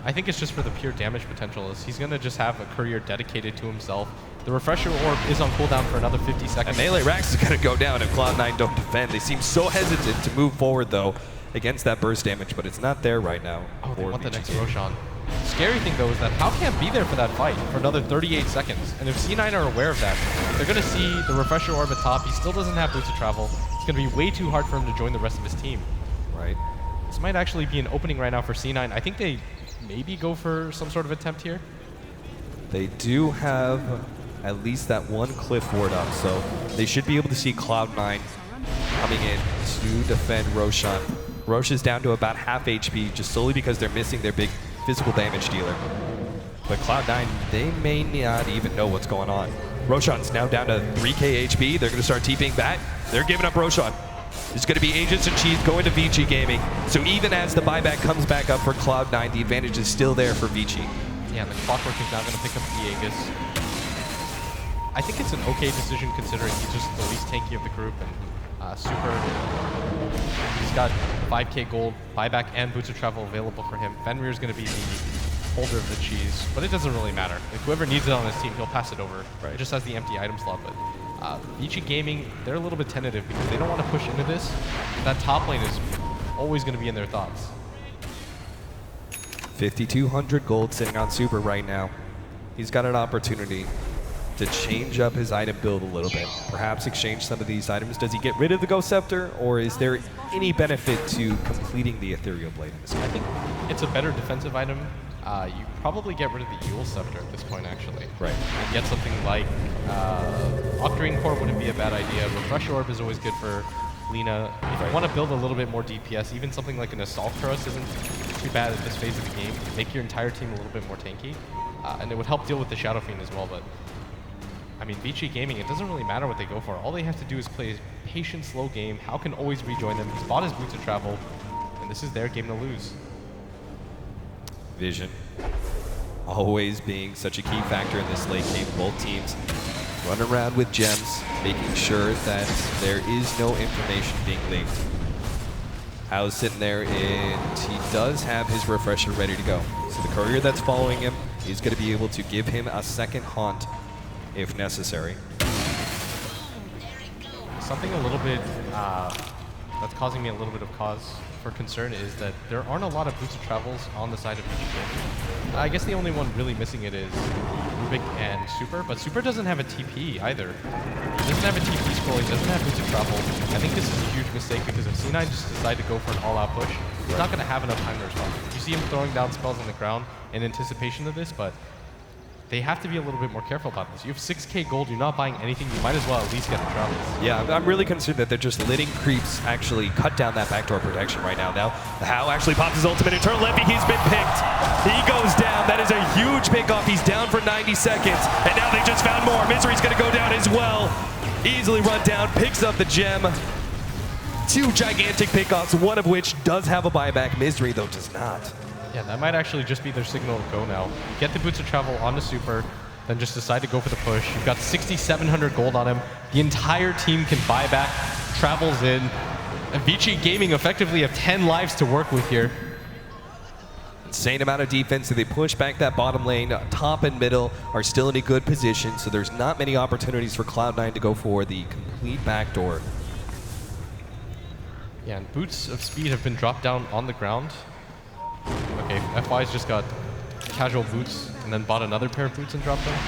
I think it's just for the pure damage potential. Is he's going to just have a courier dedicated to himself. The Refresher Orb is on cooldown for another 50 seconds. And Melee Rax is going to go down if Cloud9 don't defend. They seem so hesitant to move forward, though, against that burst damage, but it's not there right now. Oh, they want the next Roshan. Scary thing, though, is that Hao can't be there for that fight for another 38 seconds. And if C9 are aware of that, they're going to see the Refresher Orb at top. He still doesn't have Boots of Travel. It's going to be way too hard for him to join the rest of his team. Right. This might actually be an opening right now for C9. I think they maybe go for some sort of attempt here. They do have at least that one cliff ward up, so they should be able to see Cloud9 coming in to defend Roshan. Rosh is down to about half HP just solely because they're missing their big physical damage dealer. But Cloud9, they may not even know what's going on. Roshan's now down to 3k HP. They're going to start TPing back. They're giving up Roshan. It's going to be Agents and Cheese going to Vici Gaming. So even as the buyback comes back up for Cloud9, the advantage is still there for Vici. Yeah, the Clockwork is now going to pick up the Aegis. I think it's an okay decision considering he's just the least tanky of the group. And Super, he's got 5k gold, buyback, and Boots of Travel available for him. Fenrir is going to be the holder of the cheese, but it doesn't really matter. If whoever needs it on his team, he'll pass it over. Right. It just has the empty item slot. But Vici Gaming, they're a little bit tentative because they don't want to push into this. That top lane is always going to be in their thoughts. 5,200 gold sitting on Super right now. He's got an opportunity to change up his item build a little bit. Perhaps exchange some of these items. Does he get rid of the Ghost Scepter, or is there any benefit to completing the Ethereal Blade in this game? I think it's a better defensive item. You probably get rid of the Eul Scepter at this point, actually. Right. And get something like Octarine Core wouldn't be a bad idea. Refresh Orb is always good for Lina. If you want to build a little bit more DPS, even something like an Assault Cross isn't too bad at this phase of the game. Make your entire team a little bit more tanky. And it would help deal with the Shadow Fiend as well, but I mean, Vici Gaming, it doesn't really matter what they go for. All they have to do is play a patient, slow game. How can always rejoin them? He's bought his Boots of Travel, and this is their game to lose. Vision always being such a key factor in this late game. Both teams run around with gems, making sure that there is no information being leaked. Hao's sitting there, and he does have his Refresher ready to go. So the courier that's following him is going to be able to give him a second haunt if necessary. Something a little bit that's causing me a little bit of cause for concern is that there aren't a lot of Boots of Travels on the side of Vici Gaming. I guess the only one really missing it is Rubik and Super, but Super doesn't have a TP either. He doesn't have a TP scroll, he doesn't have Boots of Travel. I think this is a huge mistake because if C9 just decide to go for an all-out push, he's not going to have enough time to respond. You see him throwing down spells on the ground in anticipation of this, but they have to be a little bit more careful about this. You have 6k gold, you're not buying anything, you might as well at least get the travels. Yeah, I'm really concerned that they're just letting creeps actually cut down that backdoor protection right now. Now, Hao actually pops his ultimate internal levy, he's been picked. He goes down, that is a huge pickoff. He's down for 90 seconds, and now they just found more. Misery's gonna go down as well. Easily run down, picks up the gem. Two gigantic pickoffs, one of which does have a buyback. Misery, though, does not. Yeah, that might actually just be their signal to go now. Get the Boots of Travel onto Super, then just decide to go for the push. You've got 6,700 gold on him. The entire team can buy back, travels in. And Vici Gaming effectively have 10 lives to work with here. Insane amount of defense. So they push back that bottom lane. Top and middle are still in a good position, so there's not many opportunities for Cloud9 to go for the complete backdoor. Yeah, and Boots of Speed have been dropped down on the ground. Okay, FY's just got casual boots and then bought another pair of boots and dropped them.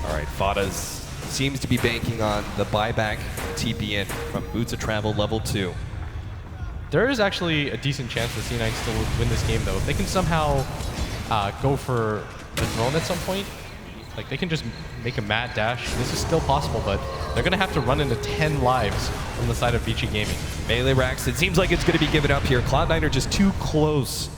All right, Fada's seems to be banking on the buyback TPN from Boots of Travel level 2. There is actually a decent chance that C9 still would win this game, though. If they can somehow go for the throne at some point, like they can just make a mad dash. This is still possible, but they're going to have to run into 10 lives on the side of Vici Gaming. Melee Rax, it seems like it's going to be given up here. Cloud9 are just too close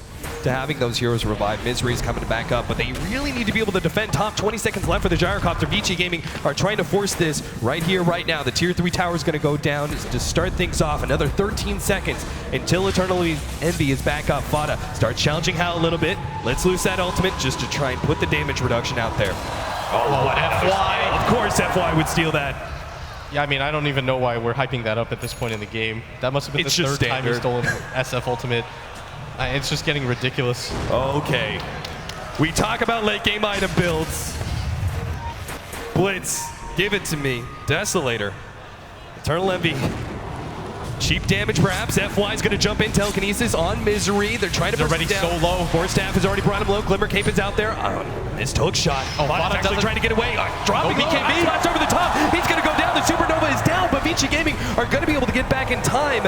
to having those heroes revive. Misery's coming back up, but they really need to be able to defend top. 20 seconds left for the Gyrocopter. Vici Gaming are trying to force this right here, right now. The tier 3 tower is going to go down to start things off. Another 13 seconds until Eternal Envy is back up. Fada starts challenging Hal a little bit. Let's lose that ultimate just to try and put the damage reduction out there. Oh, what FY! Of course FY would steal that. Yeah, I mean, I don't even know why we're hyping that up at this point in the game. That must have been the third time he's stolen SF ultimate. It's just getting ridiculous. Okay. We talk about late game item builds. Blitz, give it to me. Desolator. Eternal Envy. Cheap damage perhaps. FY's going to jump in. Telekinesis on Misery. They're trying to burst already down. so low. Force Staff has already brought him low. Glimmer Cape is out there. Missed hook shot. Oh, Fada's actually trying to get away. Dropping no BKB. Flash over the top. He's going to go down. The Supernova is down, but Vici Gaming are going to be able to get back in time.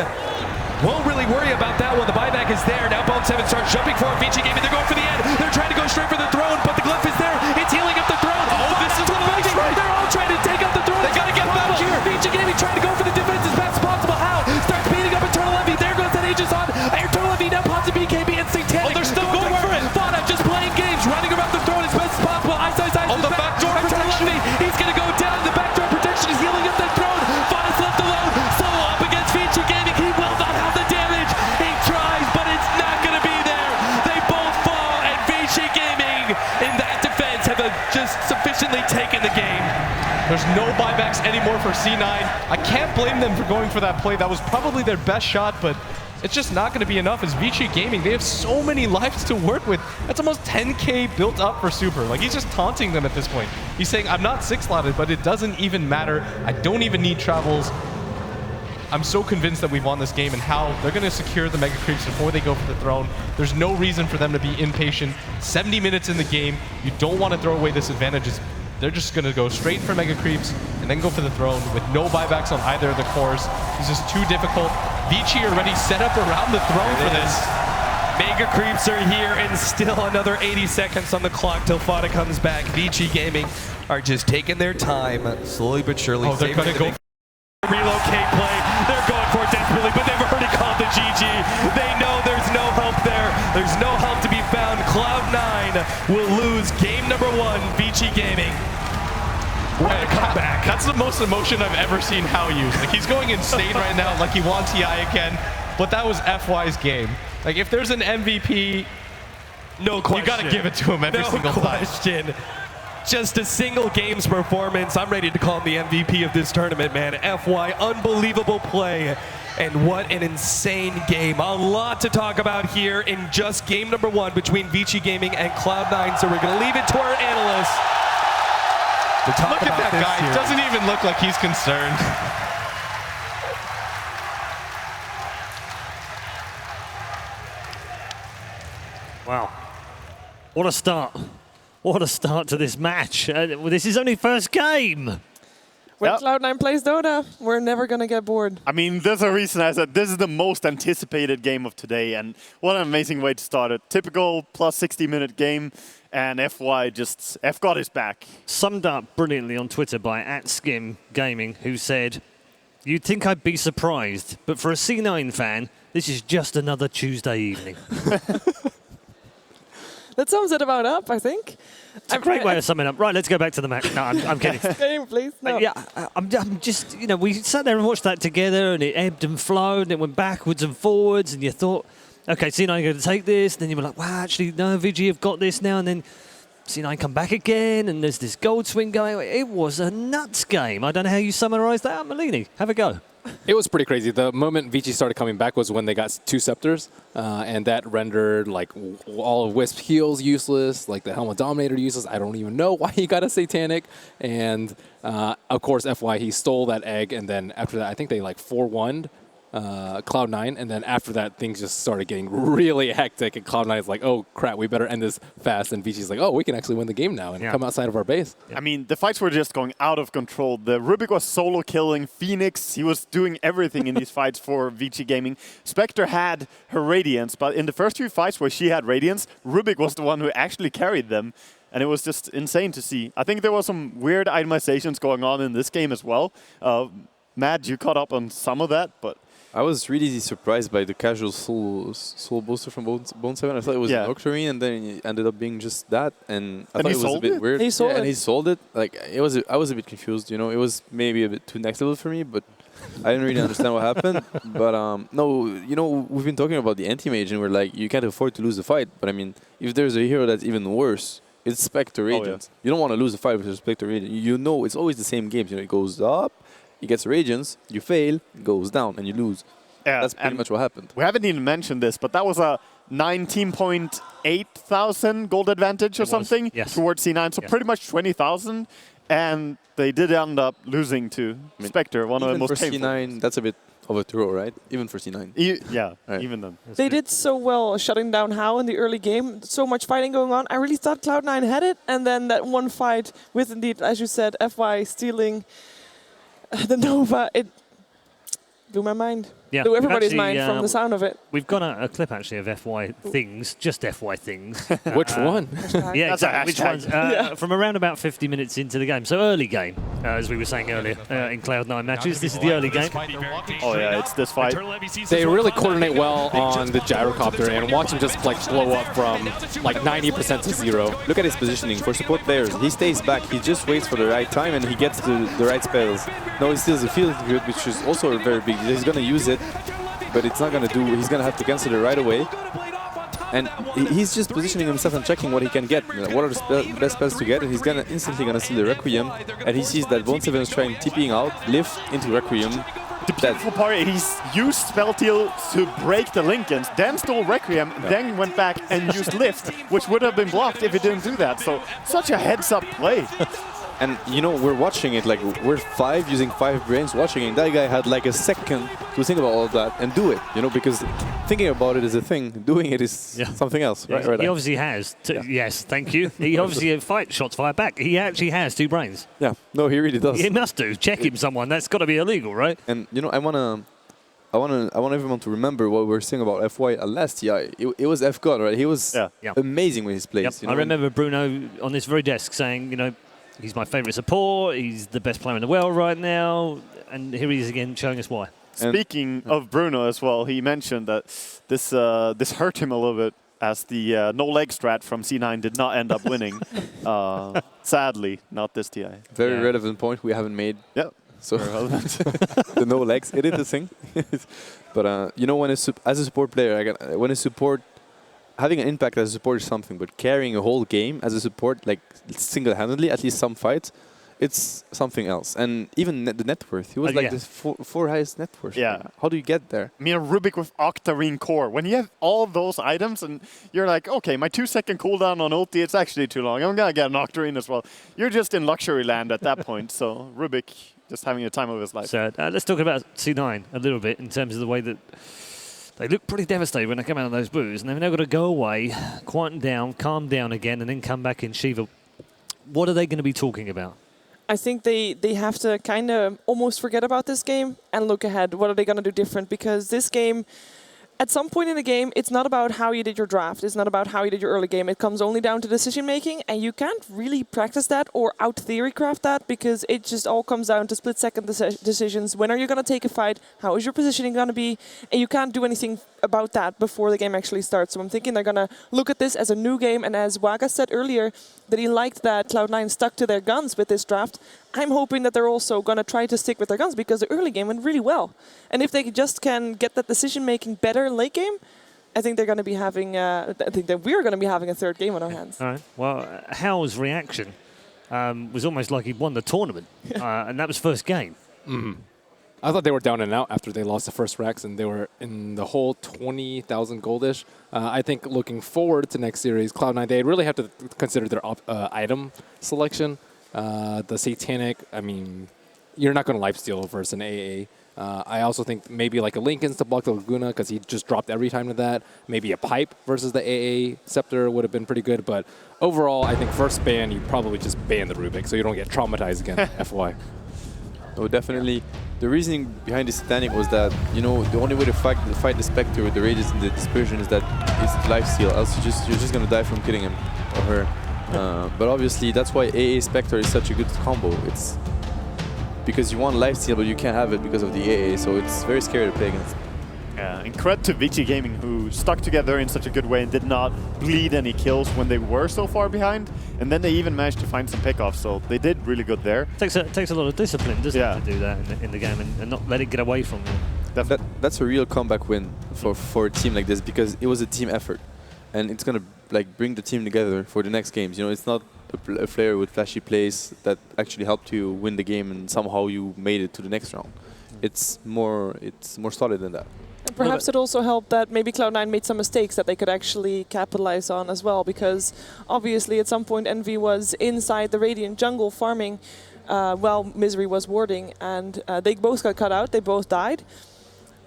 Won't really worry about that one. The buyback is there. Now Bone 7 starts jumping for Vici Gaming. They're going for the end. They're trying to go straight for the throne, but the glyph is there. It's healing up the throne. Oh, this is amazing. They're all trying to take out the throne. They got to get back here. Vici Gaming trying to go for the defense as fast as possible. How? Starts beating up Eternal Envy. There goes that Aegis on. Eternal Envy now pops a BKB and Satanic. Oh, they're still going for it. Fada just playing games, running around the throne as best as possible. Ice. Oh, the backdoor protection. He's going to go down. The backdoor protection is healing up the throne. Fada's left alone. Solo up against Vici Gaming. He will not have the damage. He tries, but it's not going to be there. They both fall, and Vici Gaming in that defense have just sufficiently taken the game. There's no buybacks anymore for C9. I can't blame them for going for that play. That was probably their best shot, but it's just not going to be enough as Vici Gaming. They have so many lives to work with. That's almost 10k built up for Super. Like, he's just taunting them at this point. He's saying, I'm not 6-slotted, but it doesn't even matter. I don't even need travels. I'm so convinced that we've won this game and how they're going to secure the Mega Creeps before they go for the throne. There's no reason for them to be impatient. 70 minutes in the game. You don't want to throw away this advantage. They're just going to go straight for Mega Creeps and then go for the throne with no buybacks on either of the cores. It's just too difficult. Vici already set up around the throne for this. Mega Creeps are here and still another 80 seconds on the clock till Fada comes back. Vici Gaming are just taking their time, slowly but surely. Oh, they're going to go relocate play. They're going for it desperately, but they've already called the GG. They know there's no help there. There's no help to be found. Cloud9 will lose game number 1, Vici Gaming. What a comeback. That's the most emotion I've ever seen Hao use. Like, he's going insane right now, like he won TI again, but that was FY's game. Like, if there's an MVP, no question. You gotta give it to him every single time. No question. Just a single game's performance. I'm ready to call him the MVP of this tournament, man. FY, unbelievable play. And what an insane game. A lot to talk about here in just game number 1 between Vici Gaming and Cloud9. So we're going to leave it to our analysts to talk Look about at that this guy. series. Doesn't even look like he's concerned. Wow. What a start. What a start to this match. This is only first game. When Cloud9 plays Dota, we're never going to get bored. I mean, there's a reason I said this is the most anticipated game of today, and what an amazing way to start it. Typical plus 60-minute game, and FY just, F got his back. Summed up brilliantly on Twitter by @Skim Gaming, who said, "You'd think I'd be surprised, but for a C9 fan, this is just another Tuesday evening." That sums it about up, I think. It's a great way of summing up. Right, let's go back to the match. No, I'm kidding. Game, please. No. Yeah, I'm just, you know, we sat there and watched that together, and it ebbed and flowed, and it went backwards and forwards, and you thought, okay, C9 are going to take this. Then you were like, wow, actually, no, Vigi have got this now. And then C9 come back again, and there's this gold swing going. It was a nuts game. I don't know how you summarise that. Malini, have a go. It was pretty crazy. The moment Vici started coming back was when they got 2 scepters, and that rendered like all of Wisp heals useless, like the Helmet Dominator useless. I don't even know why he got a Satanic. And of course, FY, he stole that egg, and then after that, I think they like 4-1'd Cloud9, and then after that, things just started getting really hectic, and Cloud9 is like, oh crap, we better end this fast, and Vici's like, oh, we can actually win the game now and come outside of our base. I mean, the fights were just going out of control. The Rubik was solo killing Phoenix. He was doing everything in these fights for Vici Gaming. Spectre had her Radiance, but in the first 2 fights where she had Radiance, Rubik was the one who actually carried them. And it was just insane to see. I think there was some weird itemizations going on in this game as well. Matt, you caught up on some of that, but I was really surprised by the casual soul booster from Bone 7. I thought it was an Octarine, and then it ended up being just that. And I thought it was a bit weird. He sold it. And he sold it. Like I was a bit confused. You know, it was maybe a bit too next level for me, but I didn't really understand what happened. But no, you know, we've been talking about the anti-mage, and we're like, you can't afford to lose the fight. But I mean, if there's a hero that's even worse, it's Spectre Radiant. You don't want to lose the fight with Spectre Radiant. You know, it's always the same games. You know, it goes up. He gets Radiance, you fail, it goes down, and you lose. Yeah, that's pretty much what happened. We haven't even mentioned this, but that was a 19.8 thousand gold advantage or something towards C9, so pretty much 20,000. And they did end up losing to Spectre, one of the most painful. Even for C9, that's a bit of a throw, right? Even for C9. Even then. They did so well shutting down How in the early game. So much fighting going on. I really thought Cloud9 had it, and then that one fight with, indeed, as you said, FY stealing the Nova, it blew my mind. Yeah, blew everybody's actually, mind from the sound of it. We've got a clip actually of FY things, just FY things. Which one? Yeah, exactly. Which ones? From around about 50 minutes into the game. So early game, as we were saying earlier, in Cloud9 matches. This is the early game. Oh yeah, it's this fight. They really coordinate well on the gyrocopter and watch him just like blow up from like 90% to 0. Look at his positioning. For support players, he stays back. He just waits for the right time and he gets the right spells. No, he steals the field grid, which is also a very big deal. He's going to use it, but it's not going to do. He's going to have to cancel it right away. And he's just positioning himself and checking what he can get. What are the best spells to get? And he's instantly going to steal the Requiem. And he sees that Bone 7 is trying TPing out, lift into Requiem. The beautiful part, he's used Spell Teal to break the Lincolns, then stole Requiem, then went back and used Lift, which would have been blocked if he didn't do that. So, such a heads-up play. And, you know, we're watching it, like, we're using 5 brains watching it. That guy had, like, a second to think about all of that and do it, you know, because thinking about it is a thing. Doing it is something else, right? He obviously has. Yes, thank you. He obviously shots fired back. He actually has 2 brains. Yeah, no, he really does. He must do. Check him, someone. That's got to be illegal, right? And, you know, I want everyone to remember what we were saying about FY last TI. It was F-God, right? He was amazing with his plays. Yep. You know? I remember Bruno on this very desk saying, you know, he's my favourite support, he's the best player in the world right now, and here he is again showing us why. Speaking of Bruno as well, he mentioned that this hurt him a little bit as the no-leg strat from C9 did not end up winning. Sadly, not this TI. Very relevant point we haven't made. Yep. So the no legs, it is a thing. But you know, when as a support player, when a support having an impact as a support is something, but carrying a whole game as a support, like single-handedly, at least some fights, it's something else. And even the net worth, he was like the four highest net worth. Yeah. How do you get there? Mir Rubik with Octarine Core. When you have all those items and you're like, okay, my 2-second cooldown on ulti, it's actually too long. I'm going to get an Octarine as well. You're just in luxury land at that point. So Rubik just having the time of his life. So let's talk about C9 a little bit in terms of the way that they look pretty devastated when they come out of those blues, and they've now got to go away, quieten down, calm down again, and then come back in Shiva. What are they going to be talking about? I think they have to kind of almost forget about this game and look ahead. What are they going to do different? Because this game, at some point in the game, it's not about how you did your draft. It's not about how you did your early game. It comes only down to decision making, and you can't really practice that or out theory craft that because it just all comes down to split-second decisions. When are you going to take a fight? How is your positioning going to be? And you can't do anything about that before the game actually starts. So I'm thinking they're going to look at this as a new game, and as Waga said earlier, that he liked that Cloud9 stuck to their guns with this draft. I'm hoping that they're also going to try to stick with their guns because the early game went really well. And if they just can get that decision-making better late game, I think they're going to be having, I think that we're going to be having a third game on our hands. All right. Well, Hal's reaction was almost like he won the tournament, and that was first game. Mm-hmm. I thought they were down and out after they lost the first Rex, and they were in the whole 20,000 goldish. I think looking forward to next series, Cloud9, they really have to consider their item selection. The Satanic, I mean, you're not going to lifesteal versus an AA. I also think maybe like a Lincoln's to block the Laguna because he just dropped every time to that. Maybe a Pipe versus the AA Scepter would have been pretty good. But overall, I think first ban, you probably just ban the Rubik so you don't get traumatized again, FY. Oh, definitely. The reasoning behind the Satanic was that, you know, the only way to fight the Spectre with the Rages and the Dispersion is that it's lifesteal, else you're just going to die from killing him or her. But obviously, that's why AA Spectre is such a good combo. because you want lifesteal, but you can't have it because of the AA, so it's very scary to play against. Yeah, and credit to Vici Gaming, who stuck together in such a good way and did not bleed any kills when they were so far behind. And then they even managed to find some pickoffs, so they did really good there. Takes a lot of discipline, doesn't it, to do that in the game and not let it get away from you. That's a real comeback win for a team like this, because it was a team effort, and it's gonna like bring the team together for the next games. You know, it's not a player with flashy plays that actually helped you win the game and somehow you made it to the next round. It's more solid than that. And perhaps it also helped that maybe Cloud9 made some mistakes that they could actually capitalize on as well, because obviously at some point Envy was inside the Radiant jungle farming while Misery was warding, and they both got cut out, they both died.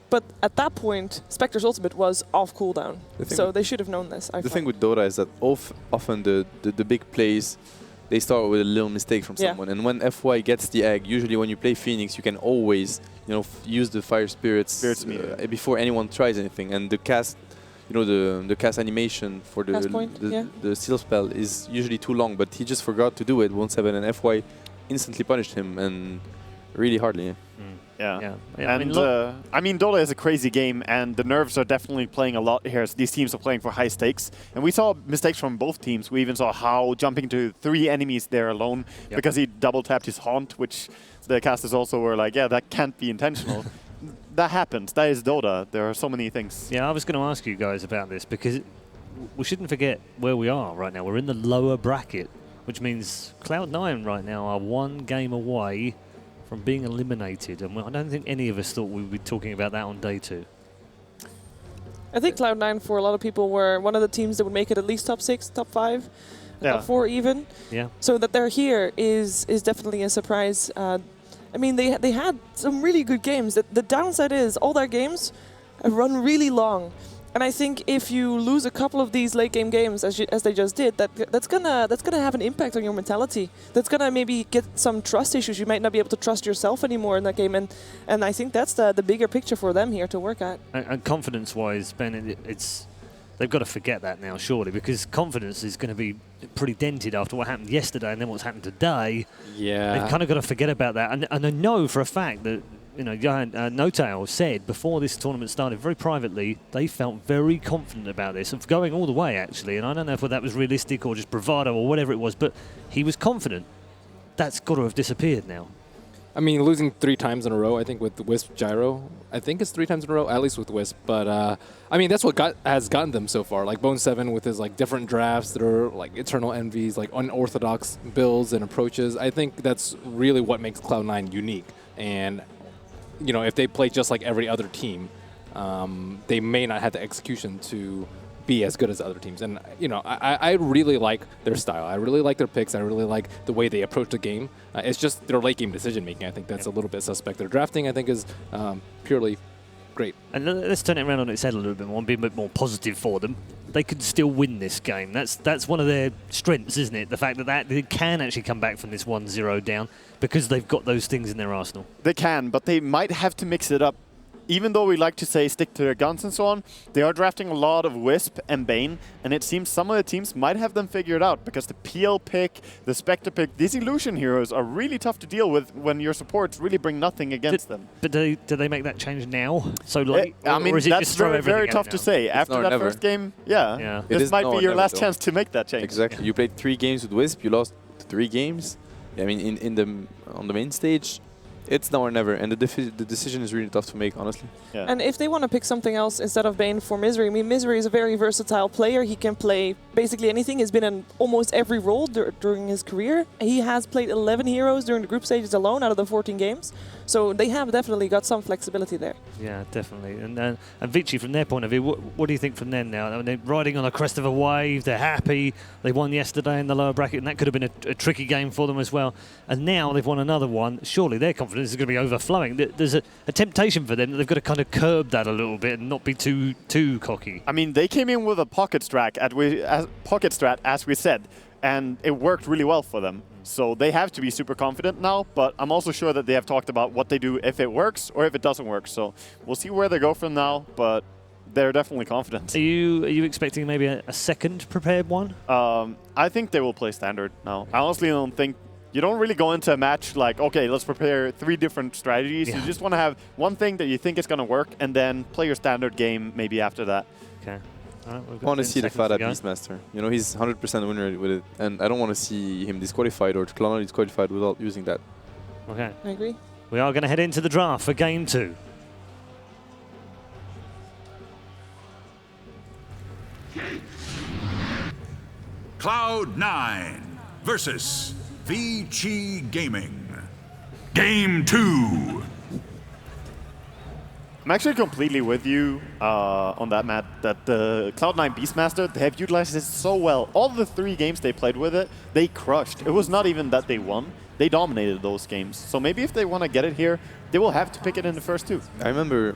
But at that point, Spectre's ultimate was off cooldown, so they should have known this. The thing with Dota is that often the big plays, they start with a little mistake from someone, and when FY gets the egg, usually when you play Phoenix, you can always, you know, use the Fire Spirits before anyone tries anything, and the cast, you know, the cast animation for the seal spell is usually too long, but he just forgot to do it 1-7, and FY instantly punished him, and really hardly. Yeah. I mean, Dota is a crazy game, and the nerves are definitely playing a lot here. These teams are playing for high stakes, and we saw mistakes from both teams. We even saw How jumping to 3 enemies there alone because he double tapped his Haunt, which the casters also were like, yeah, that can't be intentional. That happens. That is Dota. There are so many things. Yeah, I was going to ask you guys about this, because we shouldn't forget where we are right now. We're in the lower bracket, which means Cloud9 right now are 1 game away from being eliminated, and I don't think any of us thought we would be talking about that on day 2. I think Cloud9 for a lot of people were one of the teams that would make it at least top 6, top 5, top 4 even. Yeah. So that they're here is definitely a surprise. I mean, they had some really good games. The downside is all their games run really long. And I think if you lose a couple of these late game games, as they just did, that's gonna have an impact on your mentality. That's gonna maybe get some trust issues. You might not be able to trust yourself anymore in that game, and I think that's the bigger picture for them here to work at. And confidence-wise, Ben, they've got to forget that now, surely, because confidence is going to be pretty dented after what happened yesterday and then what's happened today. Yeah, they've kind of got to forget about that. And I know for a fact that, you know, Notail said before this tournament started, very privately, they felt very confident about this, of going all the way, actually. And I don't know if that was realistic or just bravado or whatever it was, but he was confident. That's got to have disappeared now. I mean, losing 3 times in a row, I think, with the Wisp Gyro. I think it's 3 times in a row, at least with Wisp. But, I mean, that's what has gotten them so far. Like, Bone7 with his, like, different drafts that are, like, Eternal Envies, like, unorthodox builds and approaches. I think that's really what makes Cloud9 unique. And, you know, if they play just like every other team, they may not have the execution to be as good as other teams. And, you know, I really like their style. I really like their picks. I really like the way they approach the game. It's just their late game decision making. I think that's a little bit suspect. Their drafting, I think, is purely great. And let's turn it around on its head a little bit more and be a bit more positive for them. They could still win this game. That's one of their strengths, isn't it? The fact that they can actually come back from this 1-0 down because they've got those things in their arsenal. They can, but they might have to mix it up. Even though we like to say stick to their guns and so on, they are drafting a lot of Wisp and Bane, and it seems some of the teams might have them figured out, because the PL pick, the Spectre pick, these Illusion heroes are really tough to deal with when your supports really bring nothing against them. But do they make that change now? So late? I mean, or is it that's just throw very tough now? to say. After that first game, this might be your last chance to make that change. Exactly. You played 3 games with Wisp, you lost 3 games. I mean, on the main stage, it's now or never, and the decision is really tough to make, honestly. Yeah. And if they want to pick something else instead of Bane for Misery, I mean, Misery is a very versatile player. He can play basically anything. He's been in almost every role during his career. He has played 11 heroes during the group stages alone out of the 14 games. So they have definitely got some flexibility there. Yeah, definitely. And Vici, from their point of view, what do you think from them now? I mean, they're riding on the crest of a wave. They're happy. They won yesterday in the lower bracket, and that could have been a tricky game for them as well. And now they've won another one. Surely their confidence is going to be overflowing. There's a temptation for them that they've got to kind of curb that a little bit and not be too cocky. I mean, they came in with a pocket strat, as we said, and it worked really well for them. So they have to be super confident now, but I'm also sure that they have talked about what they do if it works or if it doesn't work. So we'll see where they go from now, but they're definitely confident. Are you expecting maybe a second prepared one? I think they will play standard now. I honestly don't think You don't really go into a match like, okay, let's prepare 3 different strategies. Yeah. You just want to have one thing that you think is going to work, and then play your standard game maybe after that. Okay. I want to see the Fada Beastmaster. You know, he's 100% winner with it, and I don't want to see him disqualified or Cloud9 disqualified without using that. Okay. I agree. We are going to head into the draft for game 2. Cloud9 versus VG Gaming. Game 2. I'm actually completely with you on that, Matt, that the Cloud9 Beastmaster, they have utilized it so well. All the 3 games they played with it, they crushed. It was not even that they won. They dominated those games. So maybe if they want to get it here, they will have to pick it in the first 2. I remember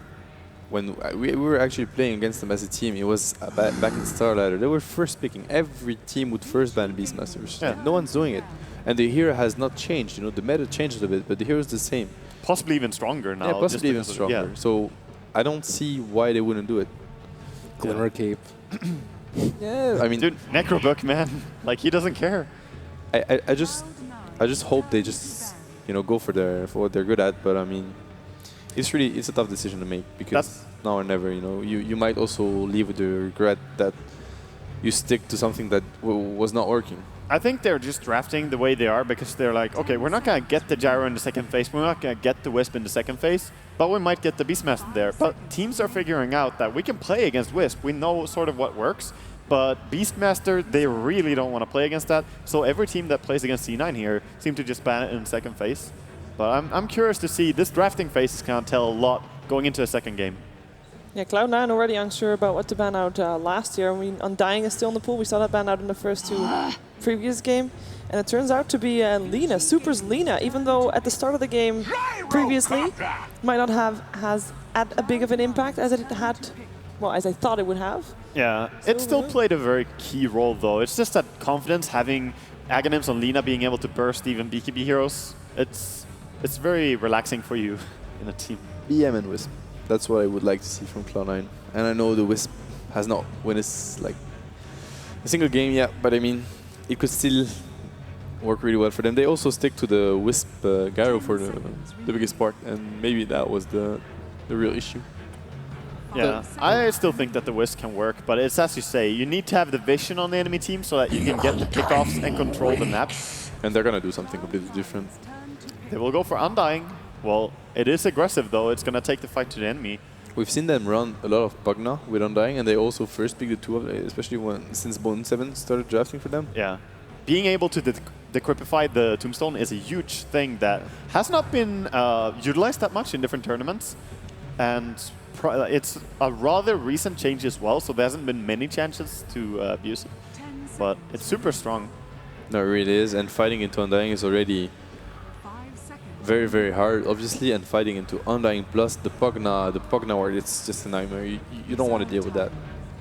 when we were actually playing against them as a team, it was back in Star Ladder. They were first picking. Every team would first ban Beastmasters. Yeah. No one's doing it. And the hero has not changed. You know, the meta changed a bit, but the hero is the same. Possibly even stronger now. Yeah, possibly even just stronger. Yeah. So I don't see why they wouldn't do it. Glimmer Cape. Yeah. I mean, dude, Necrobook, man, like he doesn't care. I just hope they just go for what they're good at. But I mean, it's a tough decision to make because now or never. You might also leave with the regret that you stick to something that was not working. I think they're just drafting the way they are because they're like, okay, we're not going to get the Gyro in the second phase, we're not going to get the Wisp in the second phase, but we might get the Beastmaster there. But teams are figuring out that we can play against Wisp. We know sort of what works, but Beastmaster, they really don't want to play against that. So every team that plays against C9 here seem to just ban it in the second phase. But I'm curious to see, this drafting phase is going to tell a lot going into a second game. Yeah, Cloud9 already unsure about what to ban out last year. I mean, Undying is still in the pool. We saw that ban out in the first 2 previous game. And it turns out to be Lina, Super's Lina, even though at the start of the game previously might not have had a big of an impact as it had, well, as I thought it would have. Yeah, it still played a very key role though. It's just that confidence, having Aghanims on Lina being able to burst even BKB heroes, it's very relaxing for you in a team. BM and Wisp. That's what I would like to see from Cloud9. And I know the Wisp has not won a single game yet, but I mean, it could still work really well for them. They also stick to the Wisp Gyro for the biggest part, and maybe that was the real issue. Yeah, I still think that the Wisp can work, but it's as you say, you need to have the vision on the enemy team so that you can get the pickoffs and control the map. And they're going to do something completely different. They will go for Undying. Well, it is aggressive though. It's going to take the fight to the enemy. We've seen them run a lot of Pugna with Undying, and they also first picked the 2 of them, especially since Bone 7 started drafting for them. Yeah. Being able to decrypify the Tombstone is a huge thing that has not been utilized that much in different tournaments. And it's a rather recent change as well, so there hasn't been many chances to abuse it. But it's super strong. No, it really is, and fighting into Undying is already very, very hard, obviously, and fighting into Undying plus the Pugna ward, it's just a nightmare. You don't want to deal with that.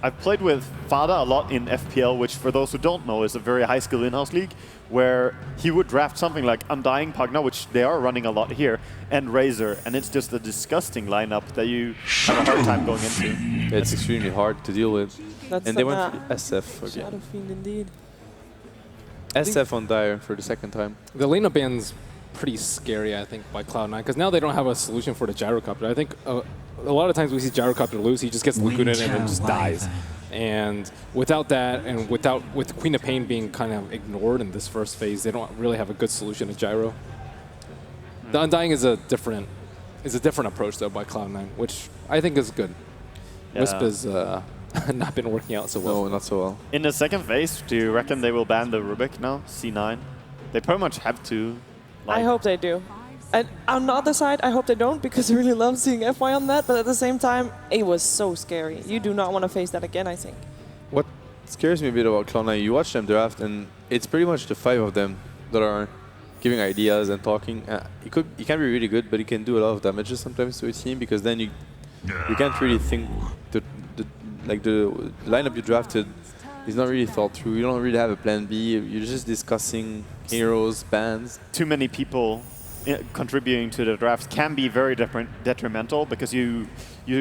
I've played with Fada a lot in FPL, which for those who don't know is a very high skill in-house league, where he would draft something like Undying Pugna, which they are running a lot here, and Razor, and it's just a disgusting lineup that you have a hard time going into. It's extremely hard to deal with. That's and they went for the SF again. Shadow Fiend indeed. SF on Dire for the second time. The Lina ban's pretty scary, I think, by Cloud9, because now they don't have a solution for the Gyrocopter. I think a lot of times we see Gyrocopter lose, he just gets Laguna and then just dies. And without that, and with Queen of Pain being kind of ignored in this first phase, they don't really have a good solution to Gyro. The Undying is a different approach though by Cloud9, which I think is good. Yeah. Wisp has not been working out so well. No, not so well. In the second phase, do you reckon they will ban the Rubik now, C9? They pretty much have to. I hope they do. And on the other side, I hope they don't, because I really love seeing FY on that, but at the same time, it was so scary. You do not want to face that again, I think. What scares me a bit about Cloud9, you watch them draft, and it's pretty much the 5 of them that are giving ideas and talking. He can be really good, but he can do a lot of damages sometimes to a team, because then you can't really think the lineup you drafted is not really thought through. You don't really have a plan B. You're just discussing heroes, bans. Too many people contributing to the draft can be very detrimental, because you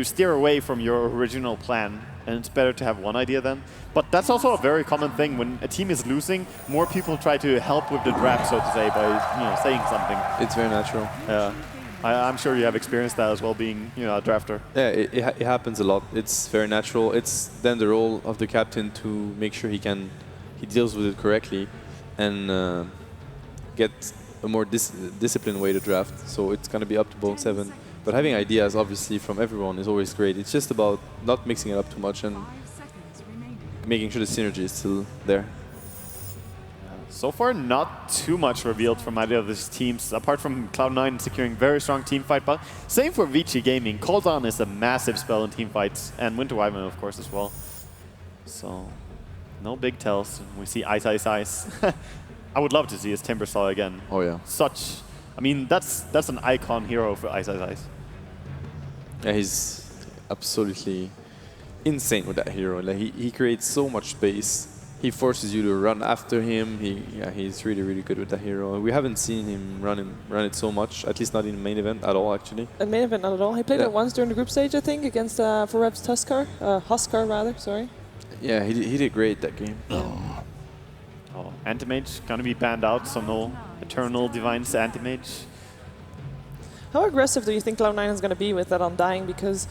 steer away from your original plan and it's better to have one idea then. But that's also a very common thing. When a team is losing, more people try to help with the draft, so to say, by saying something. It's very natural. Yeah. I'm sure you have experienced that as well, being a drafter. Yeah, it happens a lot. It's very natural. It's then the role of the captain to make sure he deals with it correctly and get a more disciplined way to draft. So it's going to be up to Bone 7. But having ideas, obviously, from everyone is always great. It's just about not mixing it up too much and making sure the synergy is still there. So far, not too much revealed from either of these teams, apart from Cloud9 securing very strong team fight. But same for Vici Gaming. Cold-On is a massive spell in team fights, and Winter Wyvern, of course, as well. So, no big tells. We see Ice, Ice, Ice. I would love to see his Timbersaw again. Oh, yeah. I mean, that's an icon hero for Ice, Ice, Ice. Yeah, he's absolutely insane with that hero. Like he creates so much space. He forces you to run after him. He's really, really good with that hero. We haven't seen him run it so much, at least not in the main event at all, actually. In main event, not at all. He played it once during the group stage, I think, against Forev's Huskar, rather. Sorry. Yeah, he did great that game. Oh, Anti-Mage gonna be banned out, so no Eternal Divine's Anti-Mage. How aggressive do you think Cloud9 is going to be with that Undying? Because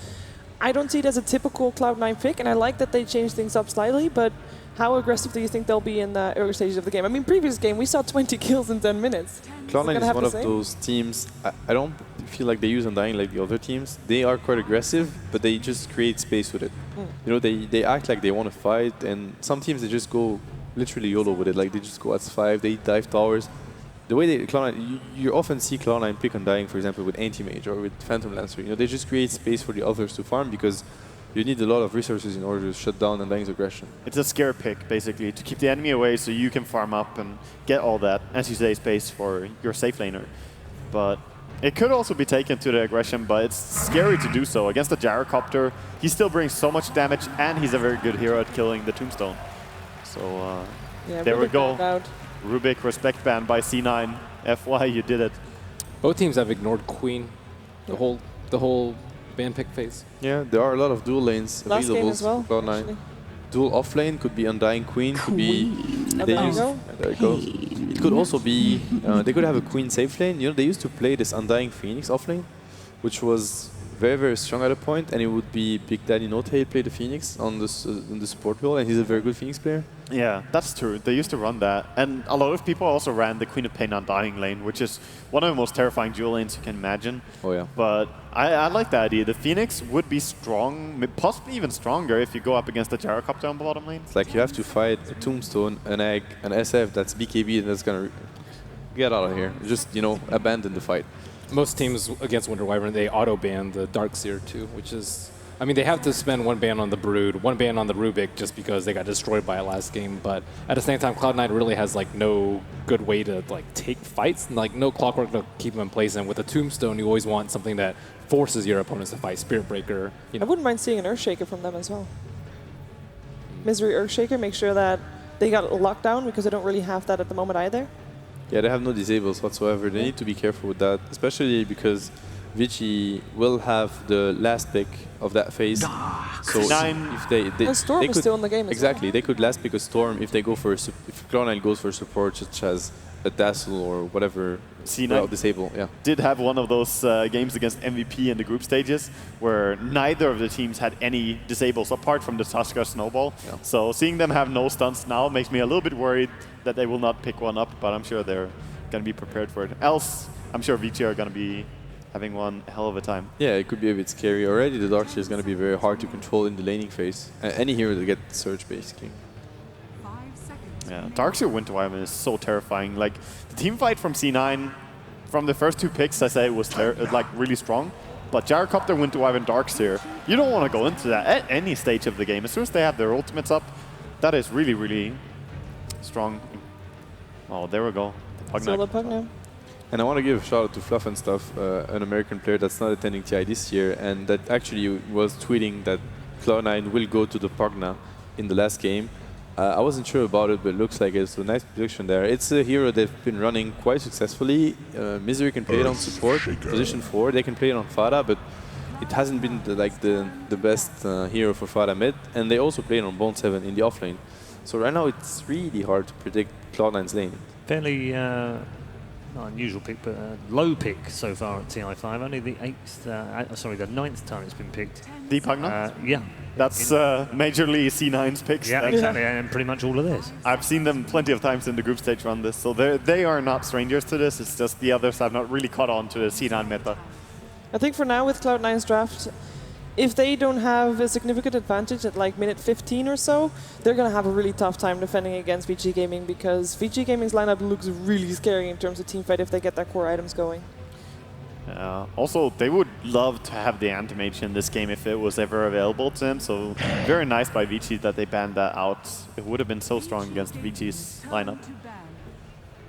I don't see it as a typical Cloud9 pick, and I like that they changed things up slightly, but how aggressive do you think they'll be in the early stages of the game? I mean, previous game, we saw 20 kills in 10 minutes. Cloud9 is one of those teams, I don't feel like they use Undying like the other teams. They are quite aggressive, but they just create space with it. You know, they act like they want to fight, and some teams, they just go literally YOLO with it. Like, they just go S5, they dive towers. The way Cloud9, you often see Cloud9 pick Undying, for example, with Anti-Mage or with Phantom Lancer. You know, they just create space for the others to farm because you need a lot of resources in order to shut down Undying's aggression. It's a scare pick, basically, to keep the enemy away so you can farm up and get all that, as you say, space for your safe laner. But it could also be taken to the aggression, but it's scary to do so. Against the Gyrocopter, he still brings so much damage, and he's a very good hero at killing the Tombstone. So there we go. Rubik respect ban by C9. FY, you did it. Both teams have ignored Queen the whole ban pick phase. Yeah, there are a lot of dual lanes Last available game as well, for Cloud9. Dual off lane could be Undying Queen, could be there it goes. It could also be they could have a Queen safe lane. You know, they used to play this Undying Phoenix off lane, which was very, very strong at a point, and it would be Big Daddy Notail play the Phoenix on the support role, and he's a very good Phoenix player. Yeah, that's true. They used to run that. And a lot of people also ran the Queen of Pain Undying lane, which is one of the most terrifying dual lanes you can imagine. Oh, yeah. But I like the idea. The Phoenix would be strong, possibly even stronger if you go up against the Gyrocopter on the bottom lane. It's like you have to fight a Tombstone, an Egg, an SF that's BKB, and that's going to get out of here. Just, you know, abandon the fight. Most teams against Winter Wyvern, they auto-ban the Darkseer too, which is... I mean, they have to spend one ban on the Brood, one ban on the Rubik just because they got destroyed by it last game, but at the same time, Cloud9 really has like no good way to like take fights, and like no clockwork to keep them in place, and with a Tombstone, you always want something that forces your opponents to fight. Spirit Breaker, you know. I wouldn't mind seeing an Earthshaker from them as well. Misery Earthshaker, make sure that they got locked down because they don't really have that at the moment either. Yeah, they have no disables whatsoever. They need to be careful with that, especially because Vici will have the last pick of that phase. So if they Storm they is could, still in the game as exactly, well. they could last pick a Storm if they go for if Cloud9 goes for support such as a Dazzle or whatever. C9 disable, yeah. Did have one of those games against MVP in the group stages where neither of the teams had any disables apart from the Tusker Snowball. Yeah. So seeing them have no stunts now makes me a little bit worried that they will not pick one up, but I'm sure they're going to be prepared for it. Else, I'm sure Vici are going to be having one hell of a time. Yeah, it could be a bit scary. Already the Darkseer is going to be very hard to control in the laning phase. Any hero that gets Surge, basically. Yeah, Darkseer Winter Wyvern is so terrifying. Like, the team fight from C9, from the first two picks, I say it was like really strong. But Gyrocopter, Winter Wyvern, Darkseer, you don't want to go into that at any stage of the game. As soon as they have their ultimates up, that is really, really strong. Oh, there we go. Solo Pugna. And I want to give a shout out to Fluff and Stuff, an American player that's not attending TI this year, and that actually was tweeting that Cloud9 will go to the Pugna in the last game. I wasn't sure about it, but it looks like it's a nice prediction there. It's a hero they've been running quite successfully. Misery can play it on support, position 4. They can play it on Fada, but it hasn't been the best hero for Fada mid, and they also played on Bone 7 in the offlane. So right now it's really hard to predict Cloud9's lane. Fairly not unusual pick, but low pick so far at TI5. Only the the 9th time it's been picked. The Pugna? Yeah. That's majorly C9's picks. Yeah, exactly, and pretty much all of this. I've seen them plenty of times in the group stage run this, so they are not strangers to this. It's just the others have not really caught on to the C9 meta. I think for now with Cloud9's draft, if they don't have a significant advantage at like minute 15 or so, they're going to have a really tough time defending against VG Gaming, because VG Gaming's lineup looks really scary in terms of teamfight if they get their core items going. Also, they would love to have the Anti-Mage in this game if it was ever available to them, so very nice by VG that they banned that out. It would have been so strong against VG's lineup.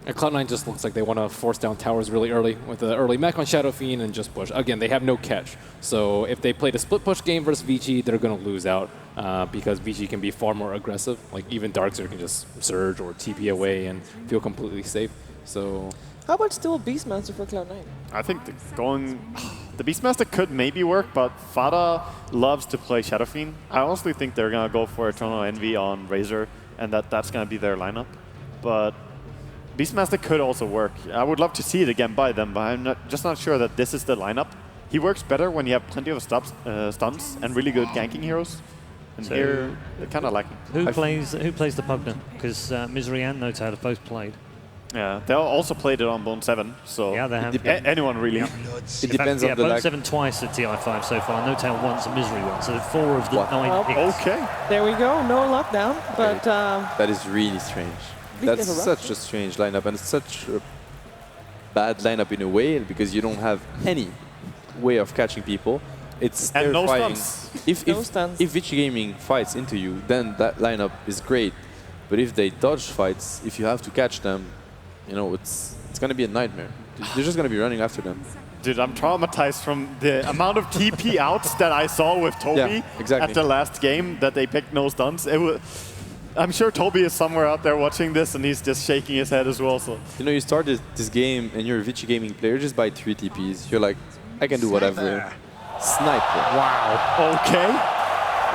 And Cloud9 just looks like they want to force down towers really early with the early mech on Shadow Fiend and just push. Again, they have no catch. So if they played a split push game versus VG, they're going to lose out because VG can be far more aggressive. Like even Darkseer can just surge or TP away and feel completely safe. So how about still a Beastmaster for Cloud9? I think the Beastmaster could maybe work, but Fada loves to play Shadow Fiend. I honestly think they're going to go for Eternal Envy on Razor, and that's going to be their lineup. But Beastmaster could also work. I would love to see it again by them, but I'm just not sure that this is the lineup. He works better when you have plenty of stuns and really good ganking heroes. And so here, they're kind of lacking. Who plays the Pugna? Because Misery and Nota have both played. Yeah, they also played it on Bone 7, so yeah, they have. Anyone really. Yeah. It depends on the Bone 7 twice at TI5 so far, No-Tail once, and Misery once. So 4 of the 9 picks. Okay. There we go, no lockdown, but that is really strange. That's such a strange lineup, and it's such a bad lineup in a way because you don't have any way of catching people. It's and terrifying. No stuns. If VG Gaming fights into you, then that lineup is great. But if they dodge fights, if you have to catch them, you know, it's going to be a nightmare. They're just going to be running after them. Dude, I'm traumatized from the amount of TP outs that I saw with Toby at the last game that they picked no stuns. I'm sure Toby is somewhere out there watching this and he's just shaking his head as well. So you know, you started this game and you're a VG Gaming player, just buy 3 TPs. You're like, I can do whatever. Sniper. Wow. Okay.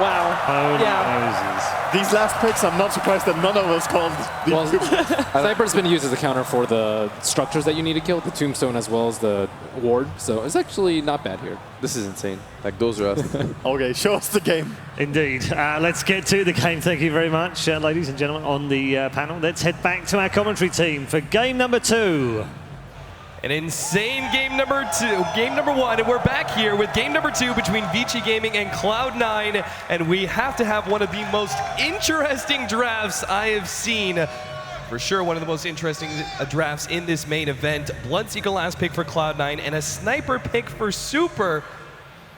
Wow. Yeah. These last picks, I'm not surprised that none of us called the Sniper's been used as a counter for the structures that you need to kill, the tombstone as well as the ward. So it's actually not bad here. This is insane. Like, those are us. Okay, show us the game. Indeed. Let's get to the game. Thank you very much, ladies and gentlemen, on the panel. Let's head back to our commentary team for game number 2. An insane game number 1, and we're back here with game number 2 between VG Gaming and Cloud9, and we have to have one of the most interesting drafts I have seen. For sure, one of the most interesting drafts in this main event. Bloodseeker last pick for Cloud9, and a sniper pick for Super.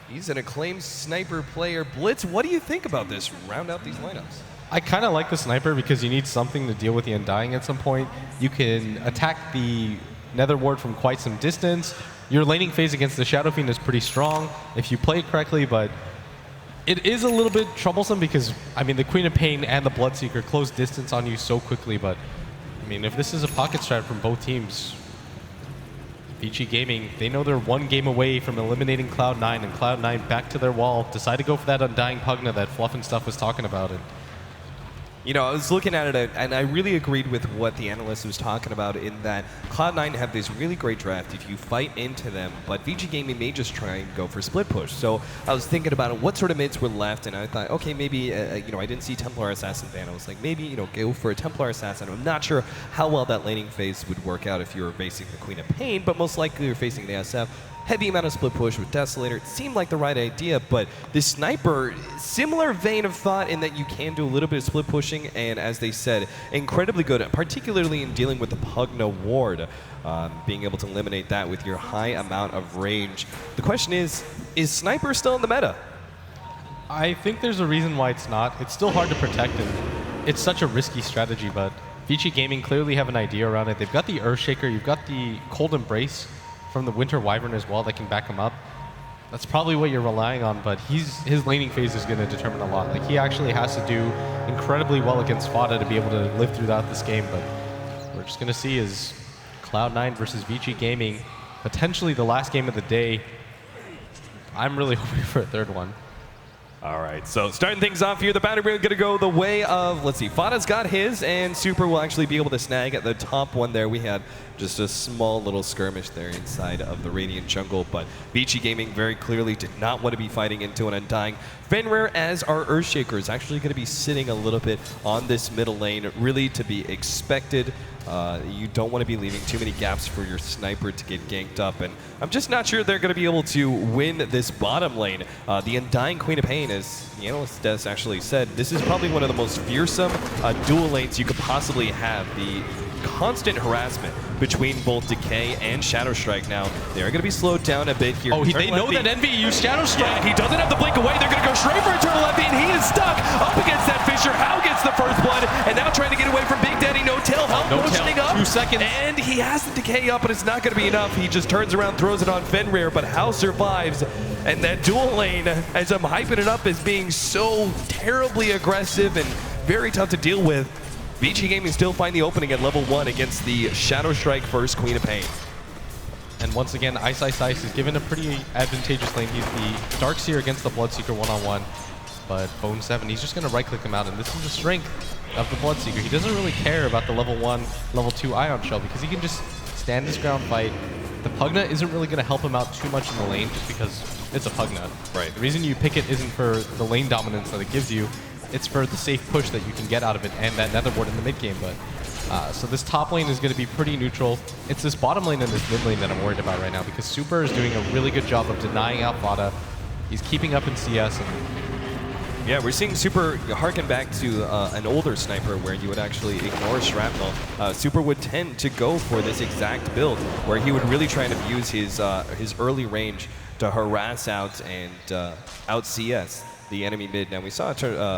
He's an acclaimed sniper player. Blitz, what do you think about this? Round out these lineups. I kind of like the sniper because you need something to deal with the Undying at some point. You can attack the Nether Ward from quite some distance. Your laning phase against the Shadow Fiend is pretty strong if you play it correctly, but it is a little bit troublesome because, I mean, the Queen of Pain and the Bloodseeker close distance on you so quickly, but, I mean, if this is a pocket strat from both teams, VG Gaming, they know they're 1 game away from eliminating Cloud9, and Cloud9 back to their wall, decide to go for that Undying Pugna that Fluff and Stuff was talking about. And you know, I was looking at it, and I really agreed with what the analyst was talking about in that Cloud9 have this really great draft if you fight into them, but VG Gaming may just try and go for split push. So I was thinking about what sort of mids were left, and I thought, okay, maybe, you know, I didn't see Templar Assassin ban. I was like, maybe, you know, go for a Templar Assassin. I'm not sure how well that laning phase would work out if you were facing the Queen of Pain, but most likely you're facing the SF. Heavy amount of split push with Desolator. It seemed like the right idea, but this sniper, similar vein of thought in that you can do a little bit of split pushing, and as they said, incredibly good, particularly in dealing with the Pugna ward, being able to eliminate that with your high amount of range. The question is sniper still in the meta? I think there's a reason why it's not. It's still hard to protect, and it's such a risky strategy, but VG Gaming clearly have an idea around it. They've got the Earthshaker, you've got the Cold Embrace from the Winter Wyvern as well that can back him up. That's probably what you're relying on, but his laning phase is going to determine a lot. Like, he actually has to do incredibly well against Fada to be able to live throughout this game, but we're just going to see is Cloud9 versus VG Gaming, potentially the last game of the day. I'm really hoping for a third one. All right, so starting things off here, the battle royale going to go the way of, let's see, Fada's got his, and Super will actually be able to snag at the top one there. We had just a small little skirmish there inside of the Radiant jungle, but Vici Gaming very clearly did not want to be fighting into an Undying. Fenrir, as our Earthshaker, is actually going to be sitting a little bit on this middle lane, really to be expected. You don't want to be leaving too many gaps for your sniper to get ganked up, and I'm just not sure they're going to be able to win this bottom lane. The Undying Queen of Pain, as the analyst Des actually said, this is probably one of the most fearsome dual lanes you could possibly have. The constant harassment between both Decay and Shadow Strike. Now, they're going to be slowed down a bit here. Oh, they know that Envy used Shadow Strike. Yeah, he doesn't have the blink away. They're going to go straight for Eternal Envy, and he is stuck up against that Fissure. How gets the first blood, and now trying to get away from Big Daddy No Tail. Help motioning up. 2 seconds. And he has the Decay up, but it's not going to be enough. He just turns around, throws it on Fenrir, but How survives. And that dual lane, as I'm hyping it up as being so terribly aggressive and very tough to deal with, Vici Gaming still find the opening at level 1 against the Shadow Strike first Queen of Pain. And once again, Ice is given a pretty advantageous lane. He's the Darkseer against the Bloodseeker one-on-one. But Bone 7, he's just going to right-click him out, and this is the strength of the Bloodseeker. He doesn't really care about the level 1, level 2 Ion Shell because he can just stand his ground fight. The Pugna isn't really going to help him out too much in the lane just because it's a Pugna. Right. The reason you pick it isn't for the lane dominance that it gives you. It's for the safe push that you can get out of it and that nether ward in the mid game. But so this top lane is going to be pretty neutral. It's this bottom lane and this mid lane that I'm worried about right now because Super is doing a really good job of denying out Fada. He's keeping up in CS. And yeah, we're seeing Super harken back to an older sniper where you would actually ignore Shrapnel. Super would tend to go for this exact build where he would really try to use his early range to harass out and out CS the enemy mid. Now we saw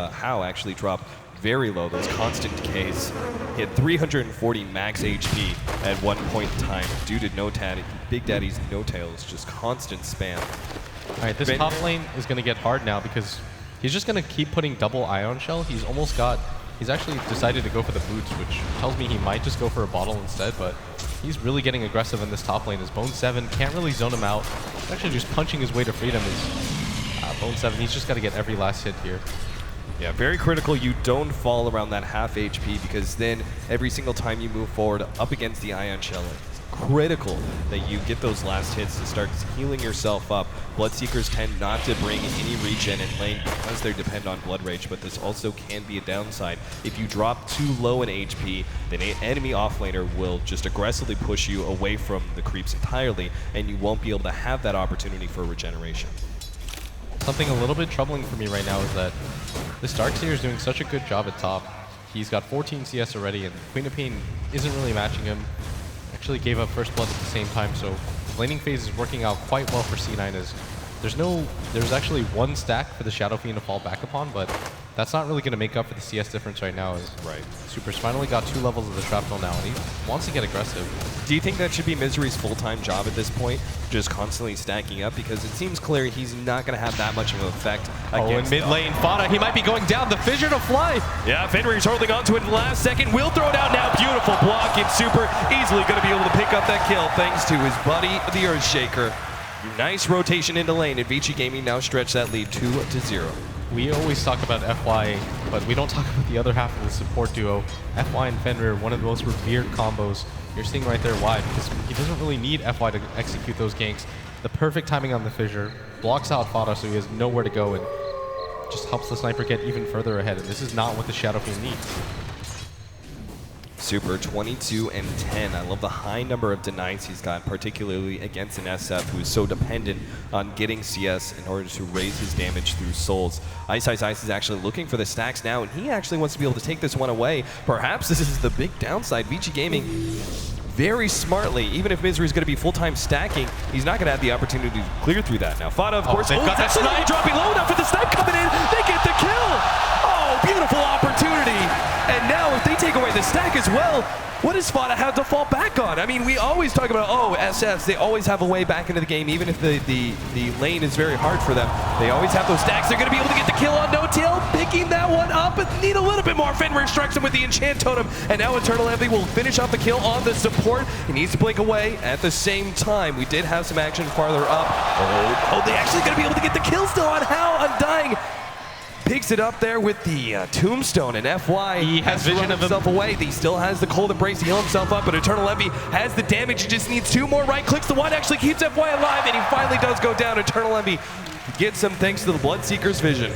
How actually drop very low, those constant decays. He had 340 max HP at one point in time due to Big Daddy's No Tails, just constant spam. All right, this top lane is going to get hard now because he's just going to keep putting double Ion Shell. He's actually decided to go for the boots, which tells me he might just go for a bottle instead, but he's really getting aggressive in this top lane. As Bone 7 can't really zone him out. He's actually just punching his way to freedom. Bone 7, he's just got to get every last hit here. Yeah, very critical you don't fall around that half HP because then every single time you move forward up against the Ion Shell, it's critical that you get those last hits to start healing yourself up. Bloodseekers tend not to bring any regen in lane because they depend on Blood Rage, but this also can be a downside. If you drop too low in HP, then an enemy offlaner will just aggressively push you away from the creeps entirely, and you won't be able to have that opportunity for regeneration. Something a little bit troubling for me right now is that this Darkseer is doing such a good job at top. He's got 14 CS already, and Queen of Pain isn't really matching him. Actually gave up first blood at the same time, so laning phase is working out quite well for C9 as there's actually one stack for the Shadow Fiend to fall back upon, but that's not really going to make up for the CS difference right now. As Super's finally got 2 levels of the Shrapnel now, and he wants to get aggressive. Do you think that should be Misery's full-time job at this point, just constantly stacking up? Because it seems clear he's not going to have that much of an effect in against mid lane, Fada, he might be going down. The Fissure to fly. Yeah, Fenrir's holding on to it in the last second. Will throw it out now. Beautiful block, and Super easily going to be able to pick up that kill thanks to his buddy, the Earthshaker. Nice rotation into lane, and Vici Gaming now stretch that lead 2-0. We always talk about FY, but we don't talk about the other half of the support duo. FY and Fenrir, one of the most revered combos. You're seeing right there why, because he doesn't really need FY to execute those ganks. The perfect timing on the Fissure, blocks out Fada so he has nowhere to go, and just helps the sniper get even further ahead, and this is not what the Shadow Fiend needs. Super 22-10. I love the high number of denies he's got, particularly against an SF who's so dependent on getting CS in order to raise his damage through souls. Ice is actually looking for the stacks now, and he actually wants to be able to take this one away. Perhaps this is the big downside. Vici Gaming very smartly, even if Misery's going to be full-time stacking, he's not going to have the opportunity to clear through that. Now, Fada, of course, they've got that snipe dropping low enough for the snipe coming in. They get the kill. Oh Oh, beautiful opportunity. And now if they take away the stack as well, what does Fada have to fall back on? I mean, we always talk about, oh, SFs, they always have a way back into the game, even if the lane is very hard for them. They always have those stacks. They're going to be able to get the kill on No Tail, picking that one up, but need a little bit more. Fenrir strikes him with the Enchant Totem, and now Eternal Envy will finish off the kill on the support. He needs to blink away. At the same time, we did have some action farther up. Oh, they actually going to be able to get the kill still on How Undying. Picks it up there with the Tombstone, and FY he has vision of himself away. He still has the Cold Embrace to heal himself up, but Eternal Envy has the damage. He just needs 2 more right clicks. The one actually keeps FY alive, and he finally does go down. Eternal Envy gets him thanks to the Bloodseeker's vision.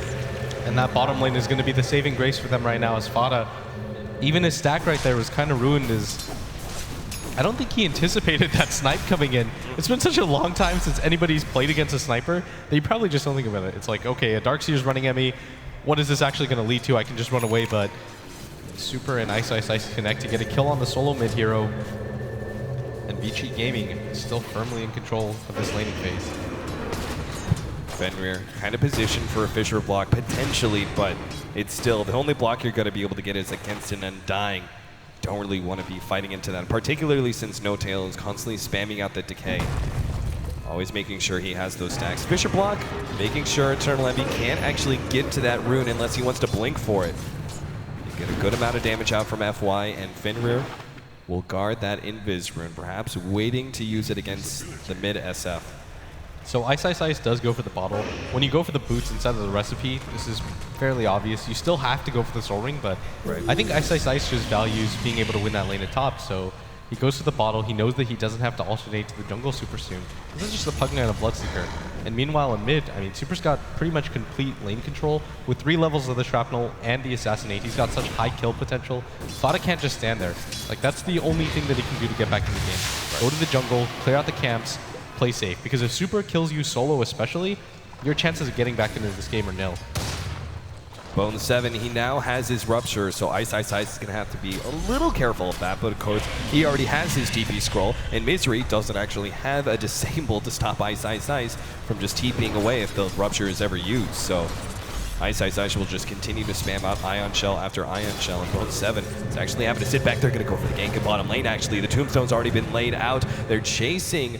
And that bottom lane is going to be the saving grace for them right now as Fada. Even his stack right there was kind of ruined. I don't think he anticipated that snipe coming in. It's been such a long time since anybody's played against a sniper that you probably just don't think about it. It's like, okay, a Darkseer's running at me. What is this actually going to lead to? I can just run away, but Super and Ice connect to get a kill on the solo mid hero. And Vici Gaming is still firmly in control of this laning phase. Fenrir kind of positioned for a Fissure block, potentially, but it's still, the only block you're going to be able to get is against an Undying. Don't really want to be fighting into that, particularly since No Tail is constantly spamming out the decay. Always making sure he has those stacks. Fissure block, making sure Eternal Envy can't actually get to that rune unless he wants to blink for it. You get a good amount of damage out from FY, and Fenrir will guard that Invis rune, perhaps waiting to use it against the mid SF. So Ice does go for the bottle. When you go for the boots inside of the recipe, this is fairly obvious. You still have to go for the Soul Ring, but I think Ice just values being able to win that lane at top, so he goes to the bottle. He knows that he doesn't have to alternate to the jungle super soon. This is just the Pugna and a Bloodseeker. And meanwhile in mid, I mean, Super's got pretty much complete lane control with 3 levels of the Shrapnel and the Assassinate. He's got such high kill potential. Fada can't just stand there. Like, that's the only thing that he can do to get back in the game. Go to the jungle, clear out the camps, play safe. Because if Super kills you solo especially, your chances of getting back into this game are nil. Bone 7, he now has his Rupture, so Ice is going to have to be a little careful of that, but of course, he already has his TP scroll, and Misery doesn't actually have a disable to stop Ice from just TPing away if the Rupture is ever used, so Ice will just continue to spam out Ion Shell after Ion Shell, and Bone 7 is actually having to sit back. They're going to go for the gank in bottom lane, actually. The Tombstone's already been laid out. They're chasing,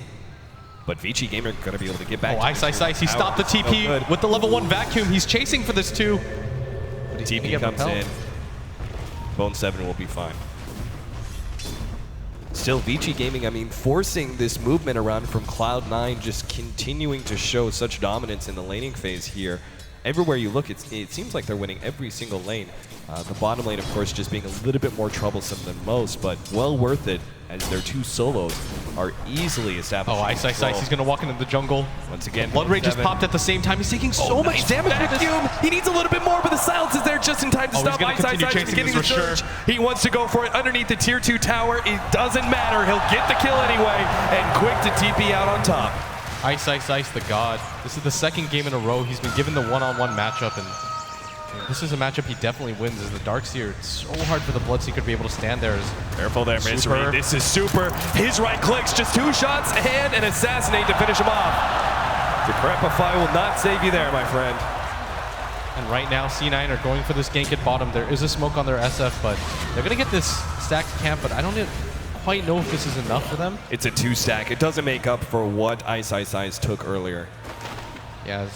but Vici Gamer going to be able to get back. Oh, Ice, he stopped the TP with the level 1 vacuum. He's chasing for this too. TP comes in. Bone 7 will be fine. Still, Vici Gaming, I mean, forcing this movement around from Cloud9, just continuing to show such dominance in the laning phase here. Everywhere you look, it seems like they're winning every single lane. The bottom lane, of course, just being a little bit more troublesome than most, but well worth it as their 2 solos are easily established. Oh, Ice, he's going to walk into the jungle. Once again, Blood Rage just popped at the same time. He's taking so much damage. Vacuum. He needs a little bit more, but the silence is there just in time to stop Ice from getting the surge. He wants to go for it underneath the tier 2 tower. It doesn't matter. He'll get the kill anyway, and quick to TP out on top. Ice, the god. This is the 2nd game in a row. He's been given the one-on-one matchup, and this is a matchup he definitely wins as the Darkseer. It's so hard for the Bloodseeker to be able to stand there. Careful there, Misery. This is Super. His right clicks, just 2 shots and an Assassinate to finish him off. Decrepify will not save you there, my friend. And right now, C9 are going for this gank at bottom. There is a smoke on their SF, but they're going to get this stacked camp, but I don't quite know if this is enough for them. It's a 2-stack. It doesn't make up for what Ice took earlier. Yeah,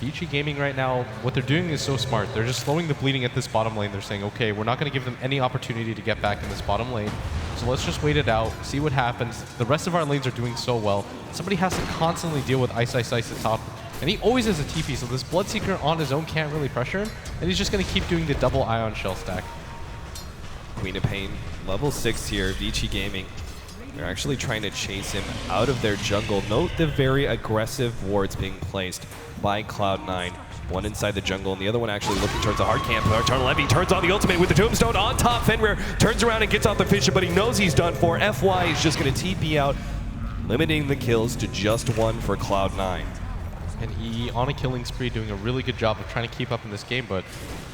Vici Gaming right now, what they're doing is so smart. They're just slowing the bleeding at this bottom lane. They're saying, okay, we're not going to give them any opportunity to get back in this bottom lane. So let's just wait it out, see what happens. The rest of our lanes are doing so well. Somebody has to constantly deal with Ice at top. And he always has a TP, so this Bloodseeker on his own can't really pressure him. And he's just going to keep doing the double Ion Shell stack. Queen of Pain, level 6 here, Vici Gaming. They're actually trying to chase him out of their jungle. Note the very aggressive wards being placed by Cloud9. One inside the jungle, and the other one actually looking towards the hard camp. Eternal Envy turns on the ultimate with the Tombstone on top. Fenrir turns around and gets off the Fissure, but he knows he's done for. FY is just going to TP out, limiting the kills to just 1 for Cloud9. And he, on a killing spree, doing a really good job of trying to keep up in this game, but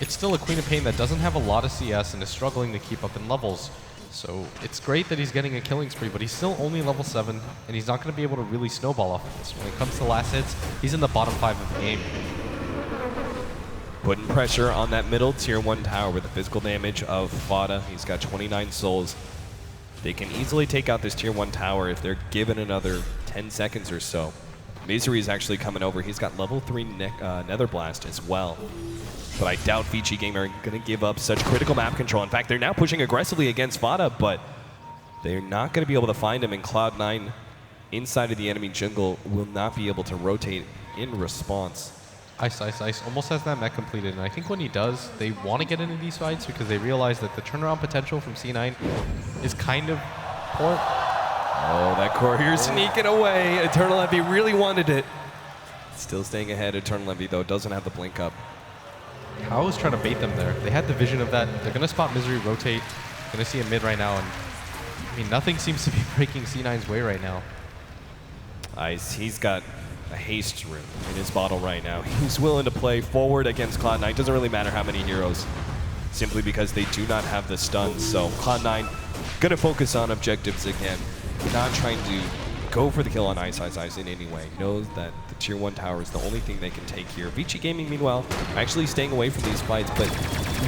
it's still a Queen of Pain that doesn't have a lot of CS and is struggling to keep up in levels. So it's great that he's getting a killing spree, but he's still only level 7, and he's not going to be able to really snowball off of this. When it comes to last hits, he's in the bottom 5 of the game. Putting pressure on that middle tier 1 tower with the physical damage of Fada. He's got 29 souls. They can easily take out this tier 1 tower if they're given another 10 seconds or so. Misery is actually coming over. He's got level 3 Nether Blast as well. But I doubt Vici Gamer are going to give up such critical map control. In fact, they're now pushing aggressively against Fada, but they're not going to be able to find him, and Cloud9 inside of the enemy jungle will not be able to rotate in response. Ice almost has that mech completed, and I think when he does, they want to get into these fights because they realize that the turnaround potential from C9 is kind of poor. Oh, that courier sneaking away. Eternal Envy really wanted it. Still staying ahead. Eternal Envy, though, doesn't have the blink up. Kao is trying to bait them there. They had the vision of that. They're going to spot Misery rotate. Going to see him mid right now, and I mean, nothing seems to be breaking C9's way right now. Ice, he's got a haste rune in his bottle right now. He's willing to play forward against Cloud9. Doesn't really matter how many heroes, simply because they do not have the stuns. So Cloud9 gonna focus on objectives again. Not trying to go for the kill on Ice in any way. Knows that the tier 1 tower is the only thing they can take here. Vici Gaming, meanwhile, actually staying away from these fights. But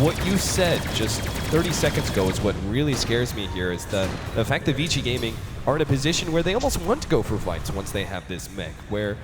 what you said just 30 seconds ago is what really scares me here, is the fact that Vici Gaming are in a position where they almost want to go for fights once they have this mech, where,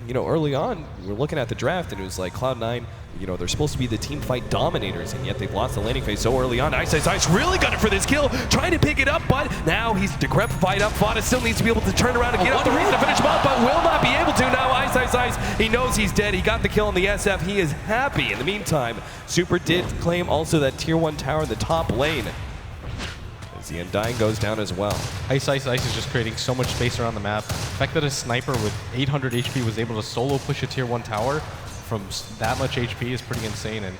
you know, early on, we're looking at the draft and it was like Cloud9, you know, they're supposed to be the team fight dominators, and yet they've lost the laning phase so early on. Ice really gunning for this kill, trying to pick it up, but now he's decrepified up. Fada still needs to be able to turn around and get up the reason to finish him up, but will not be able to. Now Ice, he knows he's dead. He got the kill on the SF. He is happy. In the meantime, Super did claim also that tier 1 tower in the top lane. The Undying goes down as well. Ice is just creating so much space around the map. The fact that a sniper with 800 HP was able to solo push a tier 1 tower from that much HP is pretty insane. And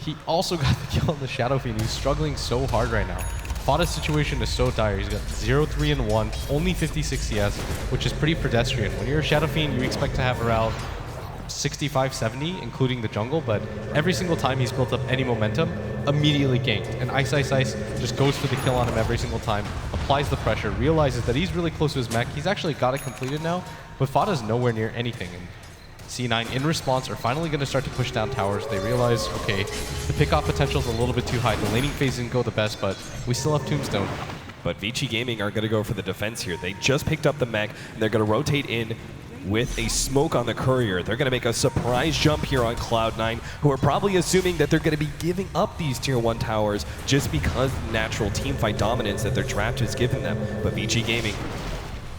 he also got the kill on the Shadow Fiend. He's struggling so hard right now. Fada's situation is so dire. He's got 0-3 and 1, only 56 CS, which is pretty pedestrian. When you're a Shadow Fiend, you expect to have around 65, 70, including the jungle, but every single time he's built up any momentum, immediately ganked. And Ice just goes for the kill on him every single time, applies the pressure, realizes that he's really close to his mech. He's actually got it completed now, but Fada's nowhere near anything. And C9, in response, are finally going to start to push down towers. They realize, okay, the pick-off potential is a little bit too high. The laning phase didn't go the best, but we still have Tombstone. But Vici Gaming are going to go for the defense here. They just picked up the mech, and they're going to rotate in with a smoke on the courier. They're going to make a surprise jump here on Cloud9, who are probably assuming that they're going to be giving up these tier 1 towers just because the natural teamfight dominance that their draft has given them. But Vici Gaming,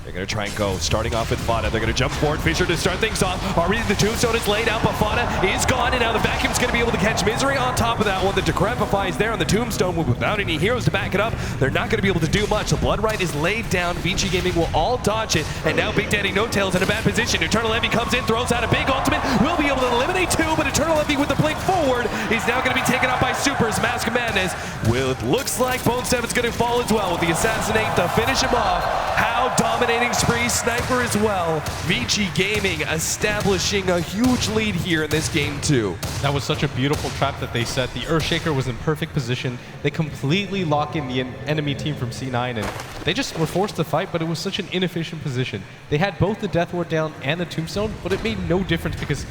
they're going to try and go, starting off with Fada. They're going to jump forward. Fisher to start things off. Already the Tombstone is laid out, but Fada is gone, and now the Vacuum's going to be able to catch Misery on top of that one. The Decrepify is there on the Tombstone without any heroes to back it up. They're not going to be able to do much. The Bloodright is laid down. Vici Gaming will all dodge it, and now Big Daddy No Tail's in a bad position. Eternal Envy comes in, throws out a big ultimate. Will be able to eliminate 2, but Eternal Envy with the blink forward is now going to be taken out by Super's Mask of Madness. Well, it looks like Bone 7's going to fall as well with the Assassinate to finish him off. How dominating spree. Sniper as well. Vici Gaming establishing a huge lead here in this game too. That was such a beautiful trap that they set. The Earthshaker was in perfect position. They completely lock in the enemy team from C9, and they just were forced to fight, but it was such an inefficient position. They had both the Death Ward down and the Tombstone, but it made no difference because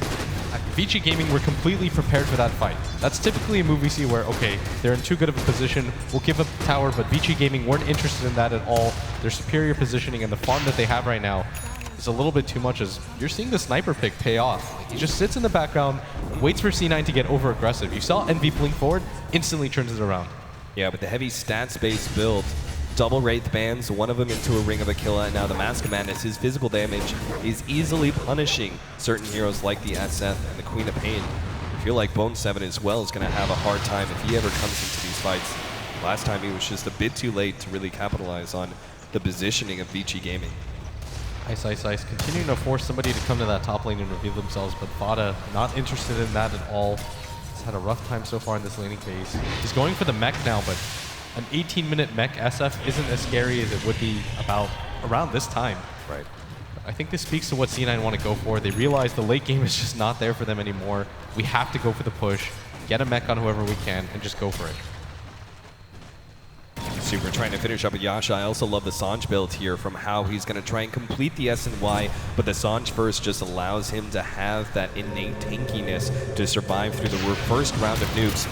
Vici Gaming were completely prepared for that fight. That's typically a move we see where, okay, they're in too good of a position, we'll give up the tower, but Vici Gaming weren't interested in that at all. Their superior positioning and the farm that they have right now is a little bit too much, as you're seeing the sniper pick pay off. He just sits in the background, waits for C9 to get over aggressive. You saw Envy blink forward, instantly turns it around. Yeah, with the heavy stats-based build, double Wraith Bands, one of them into a Ring of Aquila, and now the Mask of Madness. His physical damage is easily punishing certain heroes like the SF and the Queen of Pain. I feel like Bone 7 as well is going to have a hard time if he ever comes into these fights. Last time he was just a bit too late to really capitalize on the positioning of Vici Gaming. Ice, continuing to force somebody to come to that top lane and reveal themselves, but Fada not interested in that at all. He's had a rough time so far in this laning phase. He's going for the mech now, but an 18-minute mech SF isn't as scary as it would be around this time. Right. I think this speaks to what C9 want to go for. They realize the late game is just not there for them anymore. We have to go for the push, get a mech on whoever we can, and just go for it. Super trying to finish up with Yasha. I also love the Sanj build here from how he's going to try and complete the S and Y, but the Sanj first just allows him to have that innate tankiness to survive through the first round of nukes.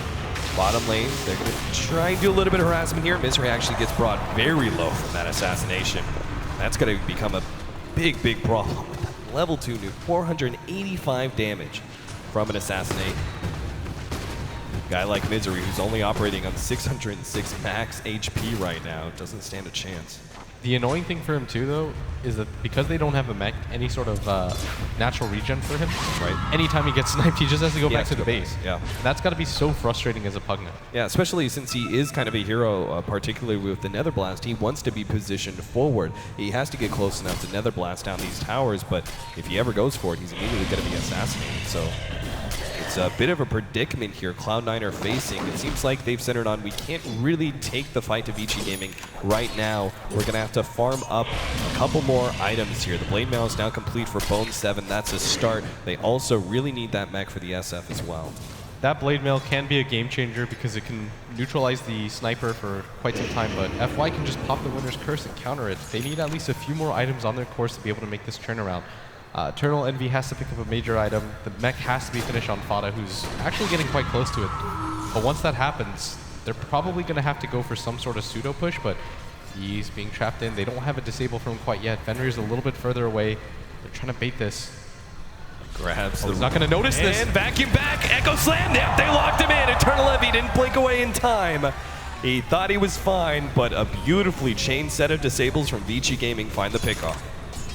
Bottom lane, they're going to try and do a little bit of harassment here. Misery actually gets brought very low from that assassination. That's going to become a big, big problem. Level 2 nuke, 485 damage from an assassinate. Guy like Misery, who's only operating on 606 max HP right now, doesn't stand a chance. The annoying thing for him too, though, is that because they don't have a mech, any sort of natural regen for him, right? Anytime he gets sniped, he just has to go back to the base. Yeah, and that's got to be so frustrating as a Pugna. Yeah, especially since he is kind of a hero, particularly with the Nether Blast. He wants to be positioned forward. He has to get close enough to Nether Blast down these towers, but if he ever goes for it, he's immediately going to be assassinated. So it's a bit of a predicament here Cloud9 are facing. It seems like they've centered on we can't really take the fight to Vici Gaming right now. We're going to have to farm up a couple more items here. The Blade Mail is now complete for Bone 7. That's a start. They also really need that mech for the SF as well. That Blade Mail can be a game changer because it can neutralize the sniper for quite some time, but FY can just pop the Winter's Curse and counter it. They need at least a few more items on their course to be able to make this turnaround. Eternal Envy has to pick up a major item. The mech has to be finished on Fada, who's actually getting quite close to it. But once that happens, they're probably going to have to go for some sort of pseudo push, but he's being trapped in. They don't have a disable for him quite yet. Fenrir's a little bit further away. They're trying to bait this. Grabs he's not going to notice this. And vacuum back, Echo Slam, yep, they locked him in. Eternal Envy didn't blink away in time. He thought he was fine, but a beautifully chain set of disables from Vici Gaming find the pickoff.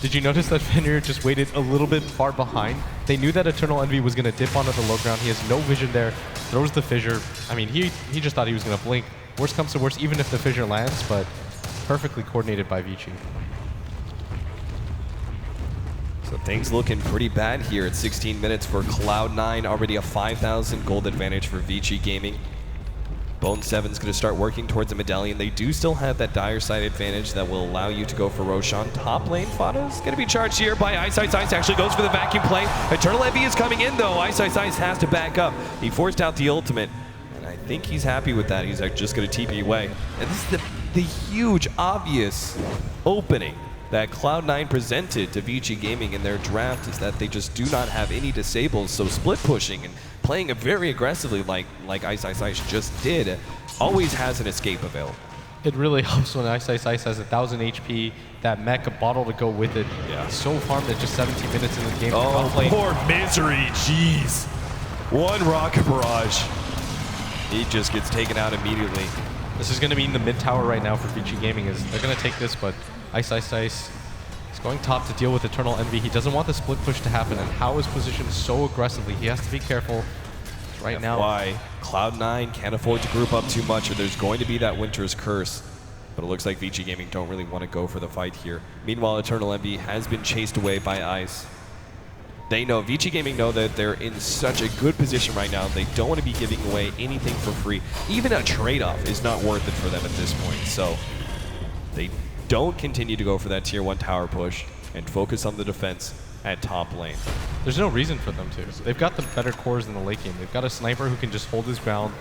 Did you notice that Fenrir just waited a little bit far behind? They knew that Eternal Envy was going to dip onto the low ground. He has no vision there, throws the fissure. I mean, he just thought he was going to blink. Worst comes to worst, even if the fissure lands, but perfectly coordinated by Vici. So things looking pretty bad here at 16 minutes for Cloud9. Already a 5,000 gold advantage for Vici Gaming. Bone 7's going to start working towards a medallion. They do still have that dire side advantage that will allow you to go for Roshan. Top lane, Fada's going to be charged here by Ice Ice Ice. Actually goes for the vacuum play. Eternal Envy is coming in, though. Ice Ice Ice has to back up. He forced out the ultimate, and I think he's happy with that. He's just going to TP away. And this is the huge, obvious opening that Cloud9 presented to Vici Gaming in their draft is that they just do not have any disables, so split pushing and playing it very aggressively like Ice Ice Ice just did always has an escape available. It really helps when Ice Ice Ice has 1,000 HP, that mech, a bottle to go with it. Yeah. So farmed at just 17 minutes in the game. Oh, poor Misery, jeez. One rocket barrage. He just gets taken out immediately. This is going to be in the mid tower right now for Vici Gaming. They're going to take this, but Ice Ice Ice is going top to deal with Eternal Envy. He doesn't want the split push to happen, and Hao is positioned so aggressively. He has to be careful right now. Why Cloud9 can't afford to group up too much, or there's going to be that Winter's Curse. But it looks like Vici Gaming don't really want to go for the fight here. Meanwhile, Eternal Envy has been chased away by Ice. They know, Vici Gaming know that they're in such a good position right now. They don't want to be giving away anything for free. Even a trade-off is not worth it for them at this point. So they don't continue to go for that tier 1 tower push and focus on the defense at top lane. There's no reason for them to. They've got the better cores in the late game. They've got a sniper who can just hold his ground,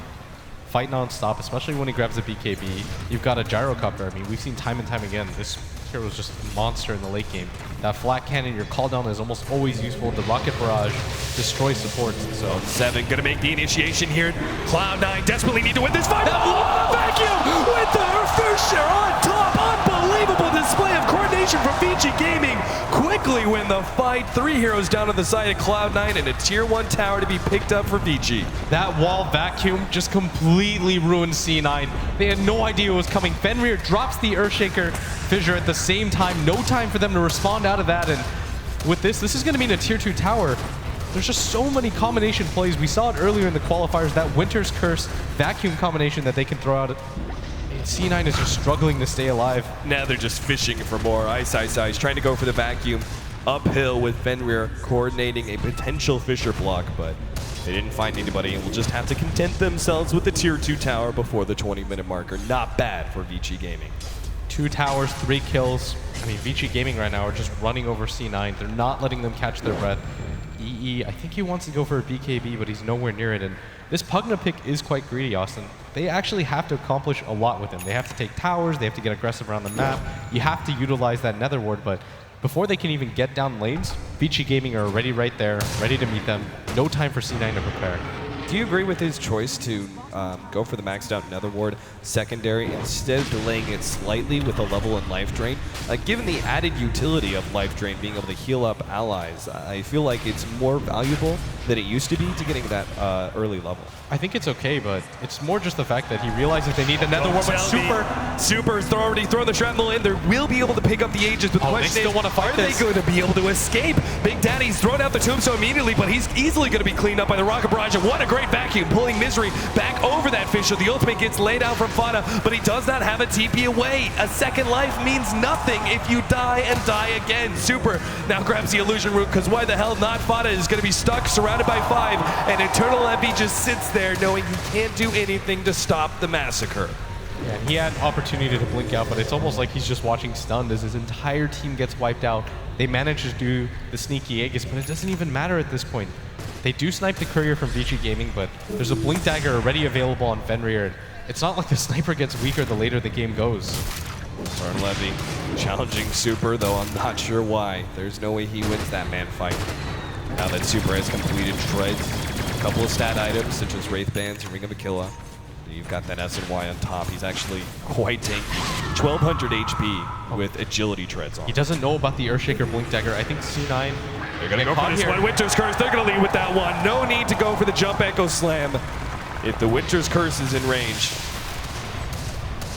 fight non-stop, especially when he grabs a BKB. You've got a gyrocopter. I mean, we've seen time and time again, this hero is just a monster in the late game. That flat cannon, your call down is almost always useful. The rocket barrage destroys supports. So 7 gonna make the initiation here. Cloud9 desperately need to win this fight. Vacuum with the Fissure on top. Unbelievable display of coordination from Vici Gaming. Quickly win the fight. 3 heroes down on the side of Cloud9 and a tier 1 tower to be picked up for Vici. That wall vacuum just completely ruined C9. They had no idea it was coming. Fenrir drops the Earthshaker Fissure at the same time. No time for them to respond out of that. And with this is going to mean a tier 2 tower. There's just so many combination plays. We saw it earlier in the qualifiers, that Winter's Curse vacuum combination that they can throw out. And C9 is just struggling to stay alive. Now they're just fishing for more. Ice Ice Ice trying to go for the vacuum. Uphill with Fenrir coordinating a potential Fissure block, but they didn't find anybody and will just have to content themselves with the tier 2 tower before the 20-minute marker. Not bad for Vici Gaming. 2 towers, 3 kills. I mean, Vici Gaming right now are just running over C9. They're not letting them catch their breath. EE. I think he wants to go for a BKB, but he's nowhere near it. And this Pugna pick is quite greedy, Austin. They actually have to accomplish a lot with him. They have to take towers, they have to get aggressive around the map. You have to utilize that Nether Ward, but before they can even get down lanes, Vici Gaming are already right there, ready to meet them. No time for C9 to prepare. Do you agree with his choice to go for the maxed out Nether Ward secondary instead of delaying it slightly with a level in Life Drain? Given the added utility of Life Drain being able to heal up allies, I feel like it's more valuable than it used to be to getting that early level. I think it's okay, but it's more just the fact that he realizes they need the Nether Ward, but Super's already thrown the shrapnel in. They will be able to pick up the Aegis, but the question is, are they going to be able to escape? Big Daddy's thrown out the tombstone immediately, but he's easily going to be cleaned up by the Rocket Barrage, and what a great vacuum, pulling Misery back over that Fisher. The ultimate gets laid out from Fana, but he does not have a TP away. A second life means nothing if you die and die again. Super now grabs the illusion root, because why the hell not? Fana is going to be stuck, surrounded by 5, and Eternal Envy just sits there knowing he can't do anything to stop the massacre. Yeah, he had opportunity to blink out, but it's almost like he's just watching stunned as his entire team gets wiped out. They manage to do the sneaky Aegis, but it doesn't even matter at this point. They do snipe the courier from Vici Gaming, but there's a blink dagger already available on Fenrir. It's not like the sniper gets weaker the later the game goes. Burn Levy challenging Super, though I'm not sure why. There's no way he wins that man fight. Now that Super has completed Shreds, a couple of stat items such as Wraith Bands and Ring of Aquila. You've got that SNY on top. He's actually quite tanky. 1200 HP with agility treads on. He doesn't know about the Earthshaker Blink Dagger. I think C9... They're going to go for this one. Winter's Curse. They're going to lead with that one. No need to go for the jump Echo Slam if the Winter's Curse is in range.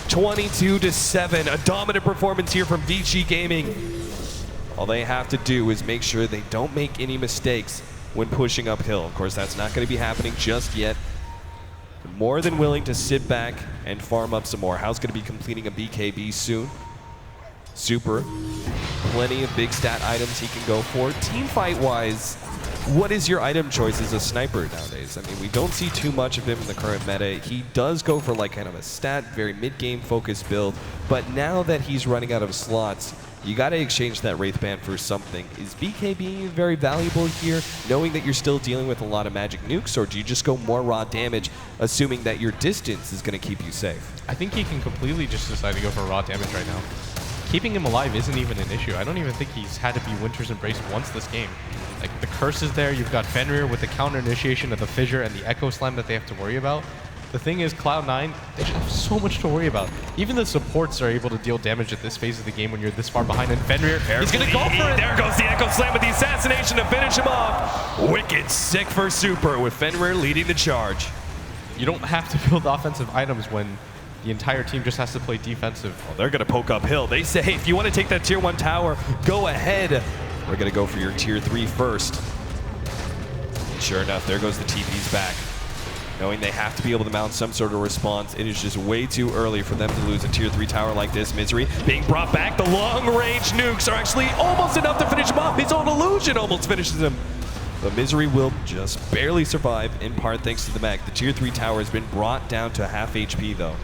22-7. A dominant performance here from Vici Gaming. All they have to do is make sure they don't make any mistakes when pushing uphill. Of course, that's not going to be happening just yet. They're more than willing to sit back and farm up some more. How's going to be completing a BKB soon. Super. Plenty of big stat items he can go for. Team fight-wise, what is your item choice as a sniper nowadays? I mean, we don't see too much of him in the current meta. He does go for like kind of a stat, very mid-game focused build, but now that he's running out of slots, you got to exchange that Wraith Band for something. Is BKB very valuable here, knowing that you're still dealing with a lot of magic nukes, or do you just go more raw damage, assuming that your distance is going to keep you safe? I think he can completely just decide to go for raw damage right now. Keeping him alive isn't even an issue. I don't even think he's had to be Winter's Embrace once this game. Like, the curse is there. You've got Fenrir with the counter initiation of the Fissure and the Echo Slam that they have to worry about. The thing is, Cloud9, they just have so much to worry about. Even the supports are able to deal damage at this phase of the game when you're this far behind. And Fenrir, he's going to go for it. There goes the Echo Slam with the assassination to finish him off. Wicked sick for Super with Fenrir leading the charge. You don't have to build offensive items when the entire team just has to play defensive. Well, they're going to poke uphill. They say, hey, if you want to take that tier 1 tower, go ahead. We're going to go for your tier 3 first. And sure enough, there goes the TP's back. Knowing they have to be able to mount some sort of response, it is just way too early for them to lose a tier 3 tower like this. Misery being brought back. The long-range nukes are actually almost enough to finish him off. His own illusion almost finishes him. But Misery will just barely survive, in part thanks to the mech. The tier 3 tower has been brought down to half HP, though.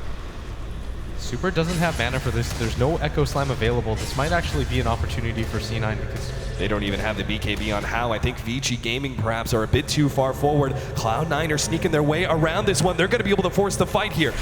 Super doesn't have mana for this. There's no Echo Slam available. This might actually be an opportunity for C9 because they don't even have the BKB on How. I think Vici Gaming perhaps are a bit too far forward. Cloud9 are sneaking their way around this one. They're going to be able to force the fight here.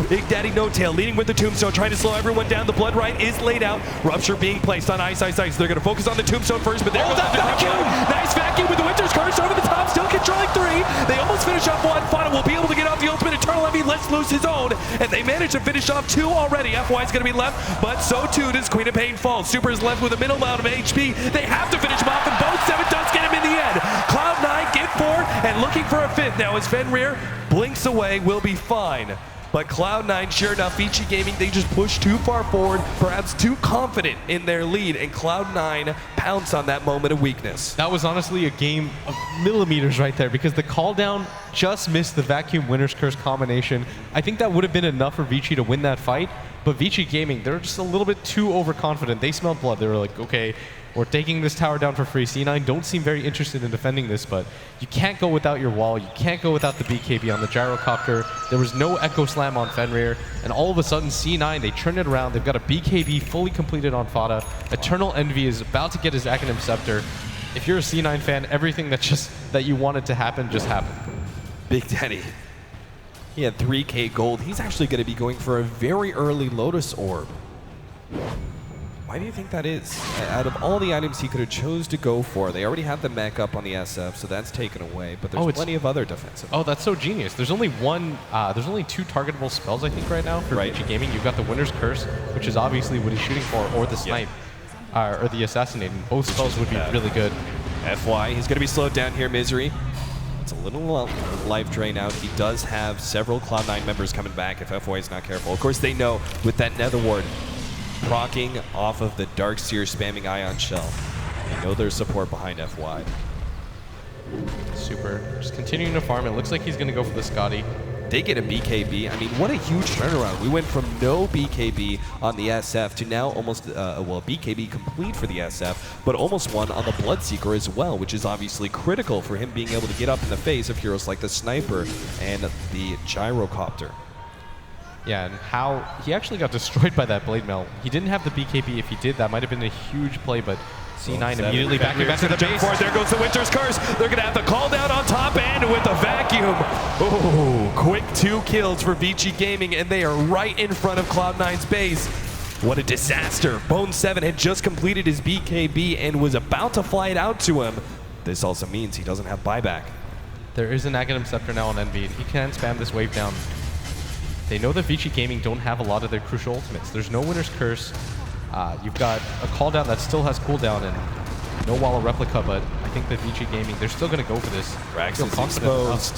Big Daddy No Tail leading with the Tombstone, trying to slow everyone down. The Blood Right is laid out. Rupture being placed on Ice. They're going to focus on the Tombstone first, but there goes the vacuum. Nice vacuum with the Winter's Curse over the top, still controlling 3. They almost finish off 1. Fana will be able to get off the ultimate. Eternal Envy lets loose his own, and they manage to finish off 2 already. FY is going to be left, but so too does Queen of Pain fall. Super is left with a minimal amount of HP. They have to finish him off, and both 7 does get him in the end. Cloud9 get 4 and looking for a 5th. Now as Fenrir blinks away, will be fine. But Cloud9, sure enough, Vici Gaming, they just push too far forward, perhaps too confident in their lead, and Cloud9 pounce on that moment of weakness. That was honestly a game of millimeters right there because the call down just missed the Vacuum Winter's Curse combination. I think that would have been enough for Vici to win that fight, but Vici Gaming, they're just a little bit too overconfident. They smelled blood. They were like, okay, we're taking this tower down for free. C9 don't seem very interested in defending this, but you can't go without your wall. You can't go without the BKB on the gyrocopter. There was no Echo Slam on Fenrir, and all of a sudden C9, they turn it around. They've got a BKB fully completed on Fada. Eternal Envy is about to get his Acronym Scepter. if you're a C9 fan, everything that you wanted to happen just happened. Big Daddy. He had 3K gold. He's actually going to be going for a very early Lotus Orb. Why do you think that is? Out of all the items he could have chose to go for, they already have the mech up on the SF, so that's taken away. But there's plenty of other defensive. Oh, that's so genius. There's only there's only 2 targetable spells, I think, right now for VG Gaming. You've got the Winner's Curse, which is obviously what he's shooting for, or the Snipe, or the Assassinating. Both spells would be really good. FY, he's going to be slowed down here, Misery. It's a little life drain out. He does have several Cloud9 members coming back if FY is not careful. Of course, they know with that Nether Ward proccing off of the Darkseer spamming Ion Shell. They know there's support behind FY. Super. Just continuing to farm. It looks like he's going to go for the Scotty. They get a BKB. I mean, what a huge turnaround. We went from no BKB on the SF to now almost, well, BKB complete for the SF, but almost one on the Bloodseeker as well, which is obviously critical for him being able to get up in the face of heroes like the Sniper and the Gyrocopter. Yeah, and how he actually got destroyed by that Blade Mail. He didn't have the BKB. If he did, that might have been a huge play, but C9 immediately back to the base. There goes the Winter's Curse. They're going to have the call down on top end with the vacuum. Oh, quick 2 kills for Vici Gaming, and they are right in front of Cloud9's base. What a disaster. Bone7 had just completed his BKB and was about to fly it out to him. This also means he doesn't have buyback. There is an Aghanim Scepter now on Envy, and he can spam this wave down. They know that Vici Gaming don't have a lot of their crucial ultimates. There's no Winner's Curse. You've got a call down that still has cooldown and no Wall of Replica, but I think that Vici Gaming, they're still going to go for this. Rax is exposed.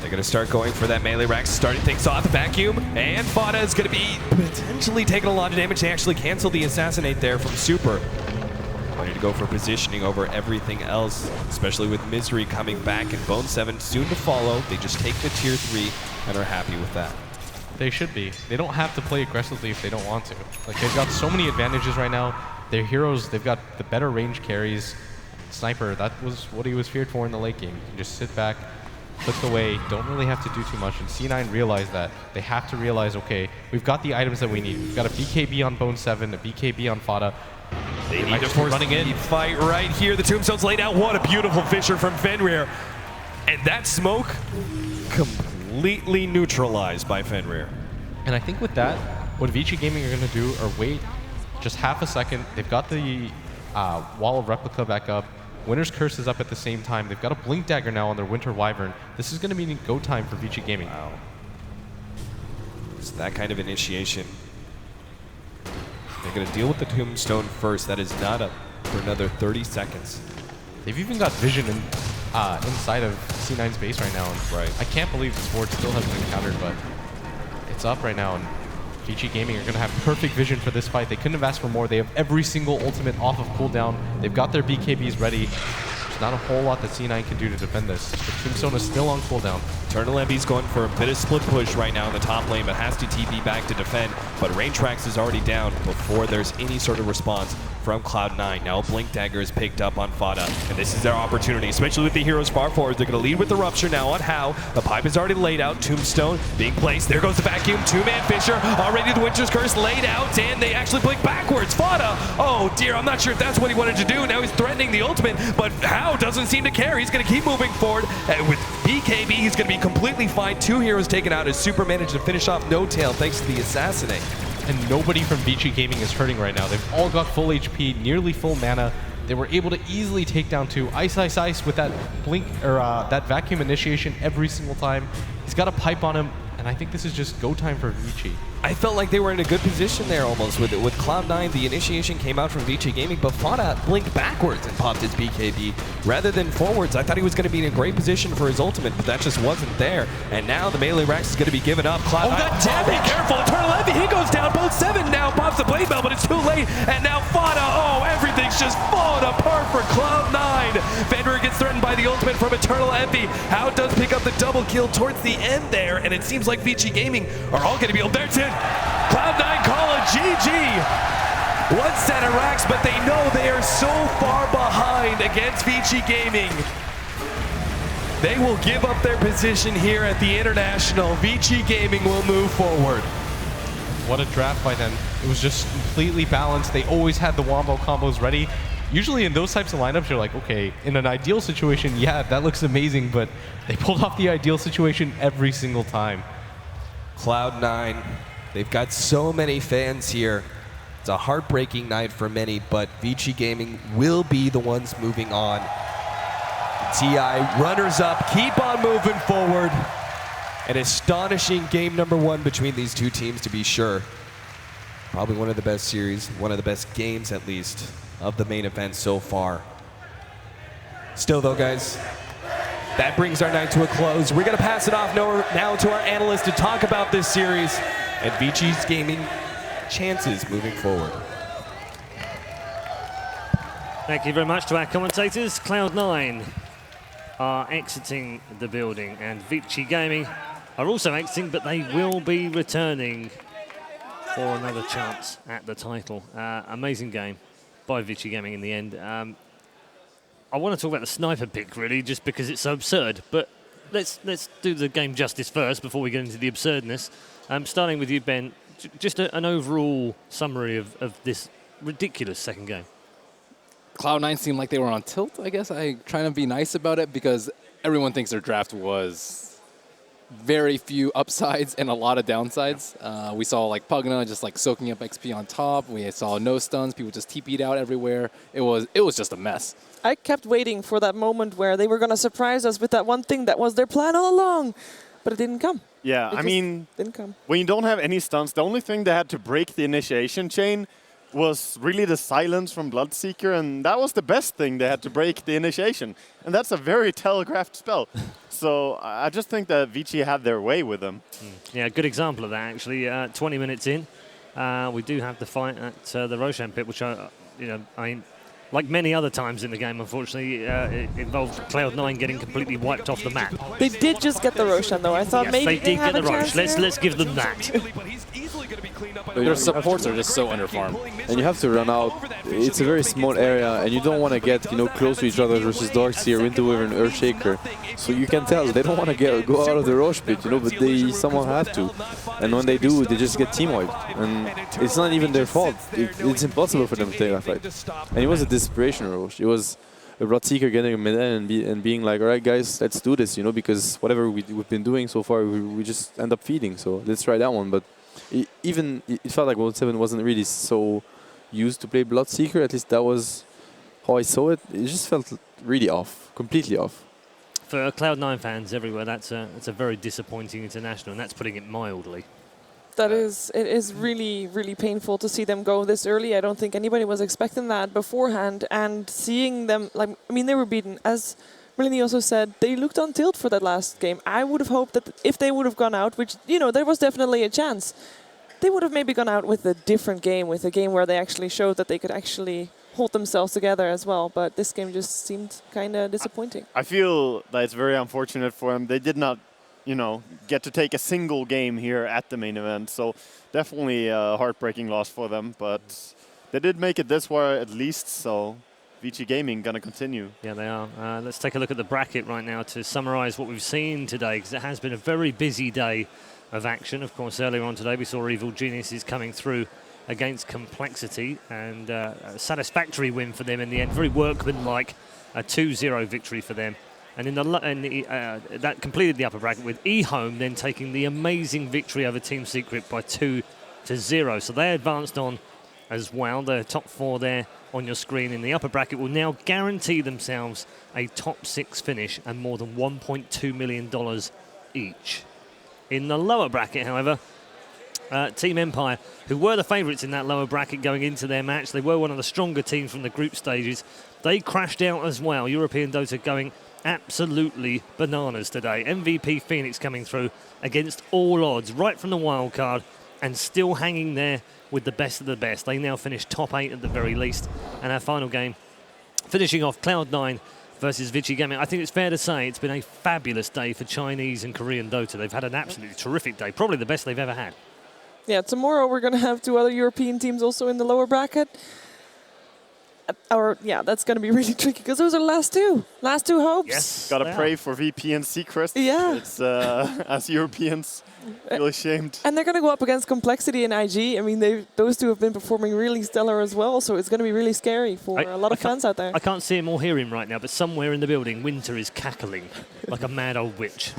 They're going to start going for that melee. Rax starting things off. Vacuum, and Fada is going to be potentially taking a lot of damage. They actually cancel the Assassinate there from Super. Wanting to go for positioning over everything else, especially with Misery coming back and Bone7 soon to follow. They just take the tier 3 and are happy with that. They should be. They don't have to play aggressively if they don't want to. Like, they've got so many advantages right now. Their heroes, they've got the better range carries. Sniper, that was what he was feared for in the late game. You can just sit back, click away, don't really have to do too much. And C9 realized that. They have to realize, okay, we've got the items that we need. We've got a BKB on Bone7, a BKB on Fada. They need to force running in. Fight right here. The Tombstone's laid out. What a beautiful Fissure from Fenrir. And that smoke completely neutralized by Fenrir. And I think with that, what Vici Gaming are going to do are wait just half a second. They've got the Wall of Replica back up. Winter's Curse is up at the same time. They've got a Blink Dagger now on their Winter Wyvern. This is going to be go time for Vici Gaming. Wow. It's that kind of initiation. They're going to deal with the Tombstone first. That is not up for another 30 seconds. They've even got vision inside of C9's base right now. And I can't believe this ward still hasn't been countered, but it's up right now. And Vici Gaming are going to have perfect vision for this fight. They couldn't have asked for more. They have every single ultimate off of cooldown. They've got their BKBs ready. There's not a whole lot that C9 can do to defend this. The Tombstone is still on cooldown. Eternal Envy's going for a bit of split push right now in the top lane, but has to TP back to defend. But Raintrax is already down before there's any sort of response from Cloud9. Now Blink Dagger is picked up on Fada, and this is their opportunity, especially with the heroes far forward. They're going to lead with the Rupture now on How. The pipe is already laid out. Tombstone being placed. There goes the Vacuum. 2-man Fissure. Already the Winter's Curse laid out, and they actually blink backwards. Fada, oh dear, I'm not sure if that's what he wanted to do. Now he's threatening the ultimate, but How doesn't seem to care. He's going to keep moving forward. And with BKB, he's going to be completely fine. 2 heroes taken out as Super managed to finish off No Tail thanks to the Assassinate. And nobody from Vici Gaming is hurting right now. They've all got full HP, nearly full mana. They were able to easily take down 2. Ice, Ice, Ice with that blink or that vacuum initiation every single time. He's got a pipe on him, and I think this is just go time for Vici. I felt like they were in a good position there almost with Cloud9. The initiation came out from Vici Gaming, but Fada blinked backwards and popped his BKB rather than forwards. I thought he was going to be in a great position for his ultimate, but that just wasn't there. And now the melee Rax is going to be given up. Cloud9, that damage! Be careful! Eternal Envy, he goes down. Bone7 now pops the Blade Bell, but it's too late. And now Fada, oh, everything's just falling apart for Cloud9. Fenrir gets threatened by the ultimate from Eternal Envy. How does pick up the double kill towards the end there, and it seems like Vici Gaming are all going to be able. There's it! Cloud9 call a GG. 1 set of racks, but they know they are so far behind against Vici Gaming. They will give up their position here at the International. Vici Gaming will move forward. What a draft by them. It was just completely balanced. They always had the wombo combos ready. Usually in those types of lineups, you're like, okay, in an ideal situation, yeah, that looks amazing, but they pulled off the ideal situation every single time. Cloud9, they've got so many fans here. It's a heartbreaking night for many, but Vici Gaming will be the ones moving on. TI runners up, keep on moving forward. An astonishing game number 1 between these two teams, to be sure. Probably one of the best series, one of the best games at least, of the main event so far. Still though, guys, that brings our night to a close. We're gonna pass it off now to our analyst to talk about this series and Vici's gaming chances moving forward. Thank you very much to our commentators. Cloud9 are exiting the building, and Vici Gaming are also exiting, but they will be returning for another chance at the title. Amazing game by Vici Gaming in the end. I want to talk about the sniper pick, really, just because it's so absurd, but let's do the game justice first before we get into the absurdness. Starting with you, Ben, just an overall summary of this ridiculous second game. Cloud9 seemed like they were on tilt, I guess. I try to be nice about it because everyone thinks their draft was very few upsides and a lot of downsides. We saw like Pugna just like soaking up XP on top. We saw no stuns. People just TP'd out everywhere. It was just a mess. I kept waiting for that moment where they were going to surprise us with that one thing that was their plan all along, but it didn't come. Yeah, I mean, didn't come. When you don't have any stuns, the only thing they had to break the initiation chain was really the silence from Bloodseeker, and that was the best thing they had to break the initiation. And that's a very telegraphed spell. So I just think that Vici had their way with them. Yeah, good example of that, actually. 20 minutes in, we do have the fight at the Roshan pit, which, I mean, like many other times in the game, unfortunately, it involved Cloud9 getting completely wiped off the map. They did just get the Roshan, though. I thought Yes, maybe they did have get the a Rosh. chance Let's give them that. Their supports are just so underfarmed. And you have to run out. It's a very small area, and you don't want to get close to each other versus Darkseer, Winterweaver, and Earthshaker. So you can tell they don't want to go out of the Rosh pit, but they somehow have to. And when they do, they just get team wiped. And it's not even their fault. It's impossible for them to take that fight. And it was a desperation Rosh. It was a Bloodseeker getting a mid and being like, all right, guys, let's do this, because whatever we've been doing so far, we just end up feeding. So let's try that one. But it felt like World 7 wasn't really so used to play Bloodseeker. At least that was how I saw it. It just felt really off, completely off. For Cloud9 fans everywhere, that's a very disappointing international, and that's putting it mildly. It is really, really painful to see them go this early. I don't think anybody was expecting that beforehand. And seeing them, they were beaten. As Melanie also said, they looked on tilt for that last game. I would have hoped that if they would have gone out, which, there was definitely a chance, they would have maybe gone out with a different game, with a game where they actually showed that they could actually hold themselves together as well. But this game just seemed kind of disappointing. I feel that it's very unfortunate for them. They did not get to take a single game here at the main event. So definitely a heartbreaking loss for them. But they did make it this far at least, so Vici Gaming going to continue. Yeah, they are. Let's take a look at the bracket right now to summarize what we've seen today, because it has been a very busy day of action. Of course, earlier on today we saw Evil Geniuses coming through against Complexity, and a satisfactory win for them in the end. Very workmanlike, a 2-0 victory for them. And that completed the upper bracket with eHome then taking the amazing victory over Team Secret by 2-0. So they advanced on as well. The top 4 there on your screen in the upper bracket will now guarantee themselves a top 6 finish and more than $1.2 million each. In the lower bracket, however, Team Empire, who were the favourites in that lower bracket going into their match, they were one of the stronger teams from the group stages. They crashed out as well. European Dota going absolutely bananas today. MVP Phoenix coming through against all odds, right from the wild card, and still hanging there with the best of the best. They now finish top 8 at the very least. And our final game, finishing off Cloud9 versus Vici Gaming. I think it's fair to say it's been a fabulous day for Chinese and Korean Dota. They've had an absolutely terrific day, probably the best they've ever had. Yeah, tomorrow we're going to have 2 other European teams also in the lower bracket. that's going to be really tricky because those are last two hopes. Yes, gotta pray for VP and Seacrest. Yeah. It's as Europeans feel ashamed. And they're going to go up against Complexity and IG. I mean, those two have been performing really stellar as well, so it's going to be really scary for a lot of fans out there. I can't see him or hear him right now, but somewhere in the building, Winter is cackling like a mad old witch.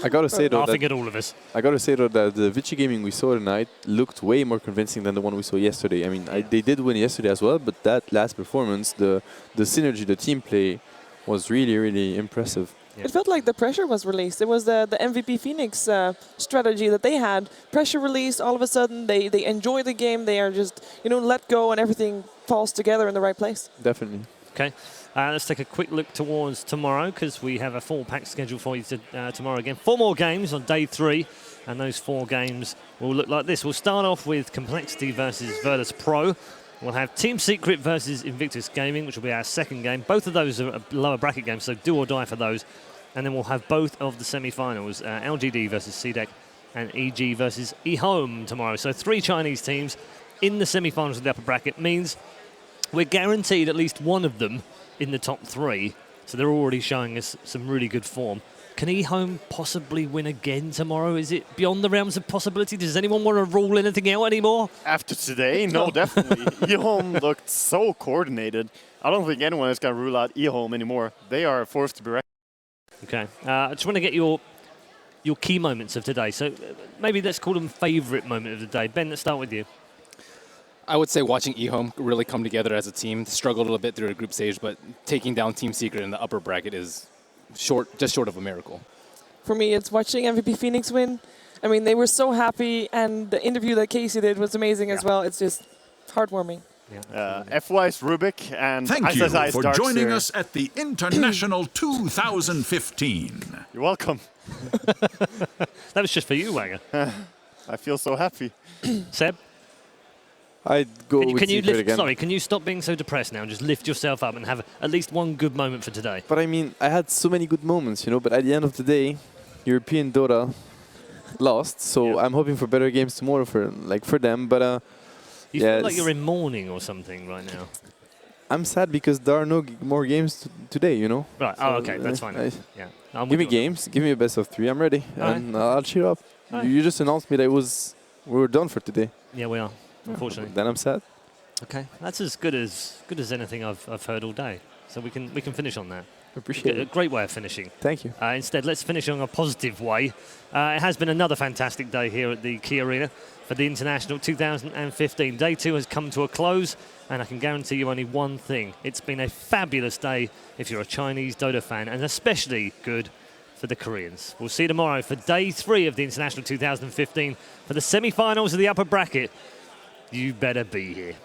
I gotta say though, laughing at all of us. I gotta say though that the Vici gaming we saw tonight looked way more convincing than the one we saw yesterday. I mean, they did win yesterday as well, but that last performance, the synergy, the team play, was really, really impressive. It felt like the pressure was released. It was the MVP Phoenix strategy that they had. Pressure released, all of a sudden they enjoy the game. They are just, let go and everything falls together in the right place. Definitely. Okay, let's take a quick look towards tomorrow because we have a full packed schedule for you tomorrow again. 4 more games on day 3, and those 4 games will look like this. We'll start off with Complexity versus Virtus Pro. We'll have Team Secret versus Invictus Gaming, which will be our second game. Both of those are lower bracket games, so do or die for those. And then we'll have both of the semi-finals, LGD versus CDEC and EG versus eHome tomorrow. So 3 Chinese teams in the semi-finals of the upper bracket means we're guaranteed at least one of them in the top 3. So they're already showing us some really good form. Can eHome possibly win again tomorrow? Is it beyond the realms of possibility? Does anyone want to rule anything out anymore? After today? No, definitely. eHome looked so coordinated. I don't think anyone is going to rule out eHome anymore. They are forced to be reckoned. Okay. I just want to get your key moments of today. So maybe let's call them favourite moment of the day. Ben, let's start with you. I would say watching eHome really come together as a team. Struggled a little bit through the group stage, but taking down Team Secret in the upper bracket is just short of a miracle. For me, it's watching MVP Phoenix win. I mean, they were so happy, and the interview that Casey did was amazing as well. It's just heartwarming. FY's Rubik and Thank you ISSI's for Darkseer. joining us at the International 2015. You're welcome. That was just for you, Wanger. I feel so happy. Seb? I'd go with Secret again. Sorry, can you stop being so depressed now and just lift yourself up and have at least one good moment for today? But I mean, I had so many good moments, but at the end of the day, European Dota lost, so I'm hoping for better games tomorrow for them, but You feel like you're in mourning or something right now. I'm sad because there are no more games today, Right, So, okay, that's fine. Yeah. Give me games, give me a best of 3, I'm ready, and I'll cheer up. You just announced me that we were done for today. Yeah, we are, unfortunately. Then I'm sad. Okay, that's as good as anything I've heard all day. So we can finish on that. Appreciate it. A great way of finishing. Thank you. Instead, let's finish on a positive way. It has been another fantastic day here at the Key Arena for the International 2015. Day 2 has come to a close, and I can guarantee you only one thing. It's been a fabulous day if you're a Chinese Dota fan, and especially good for the Koreans. We'll see you tomorrow for Day 3 of the International 2015 for the semi-finals of the upper bracket. You better be here.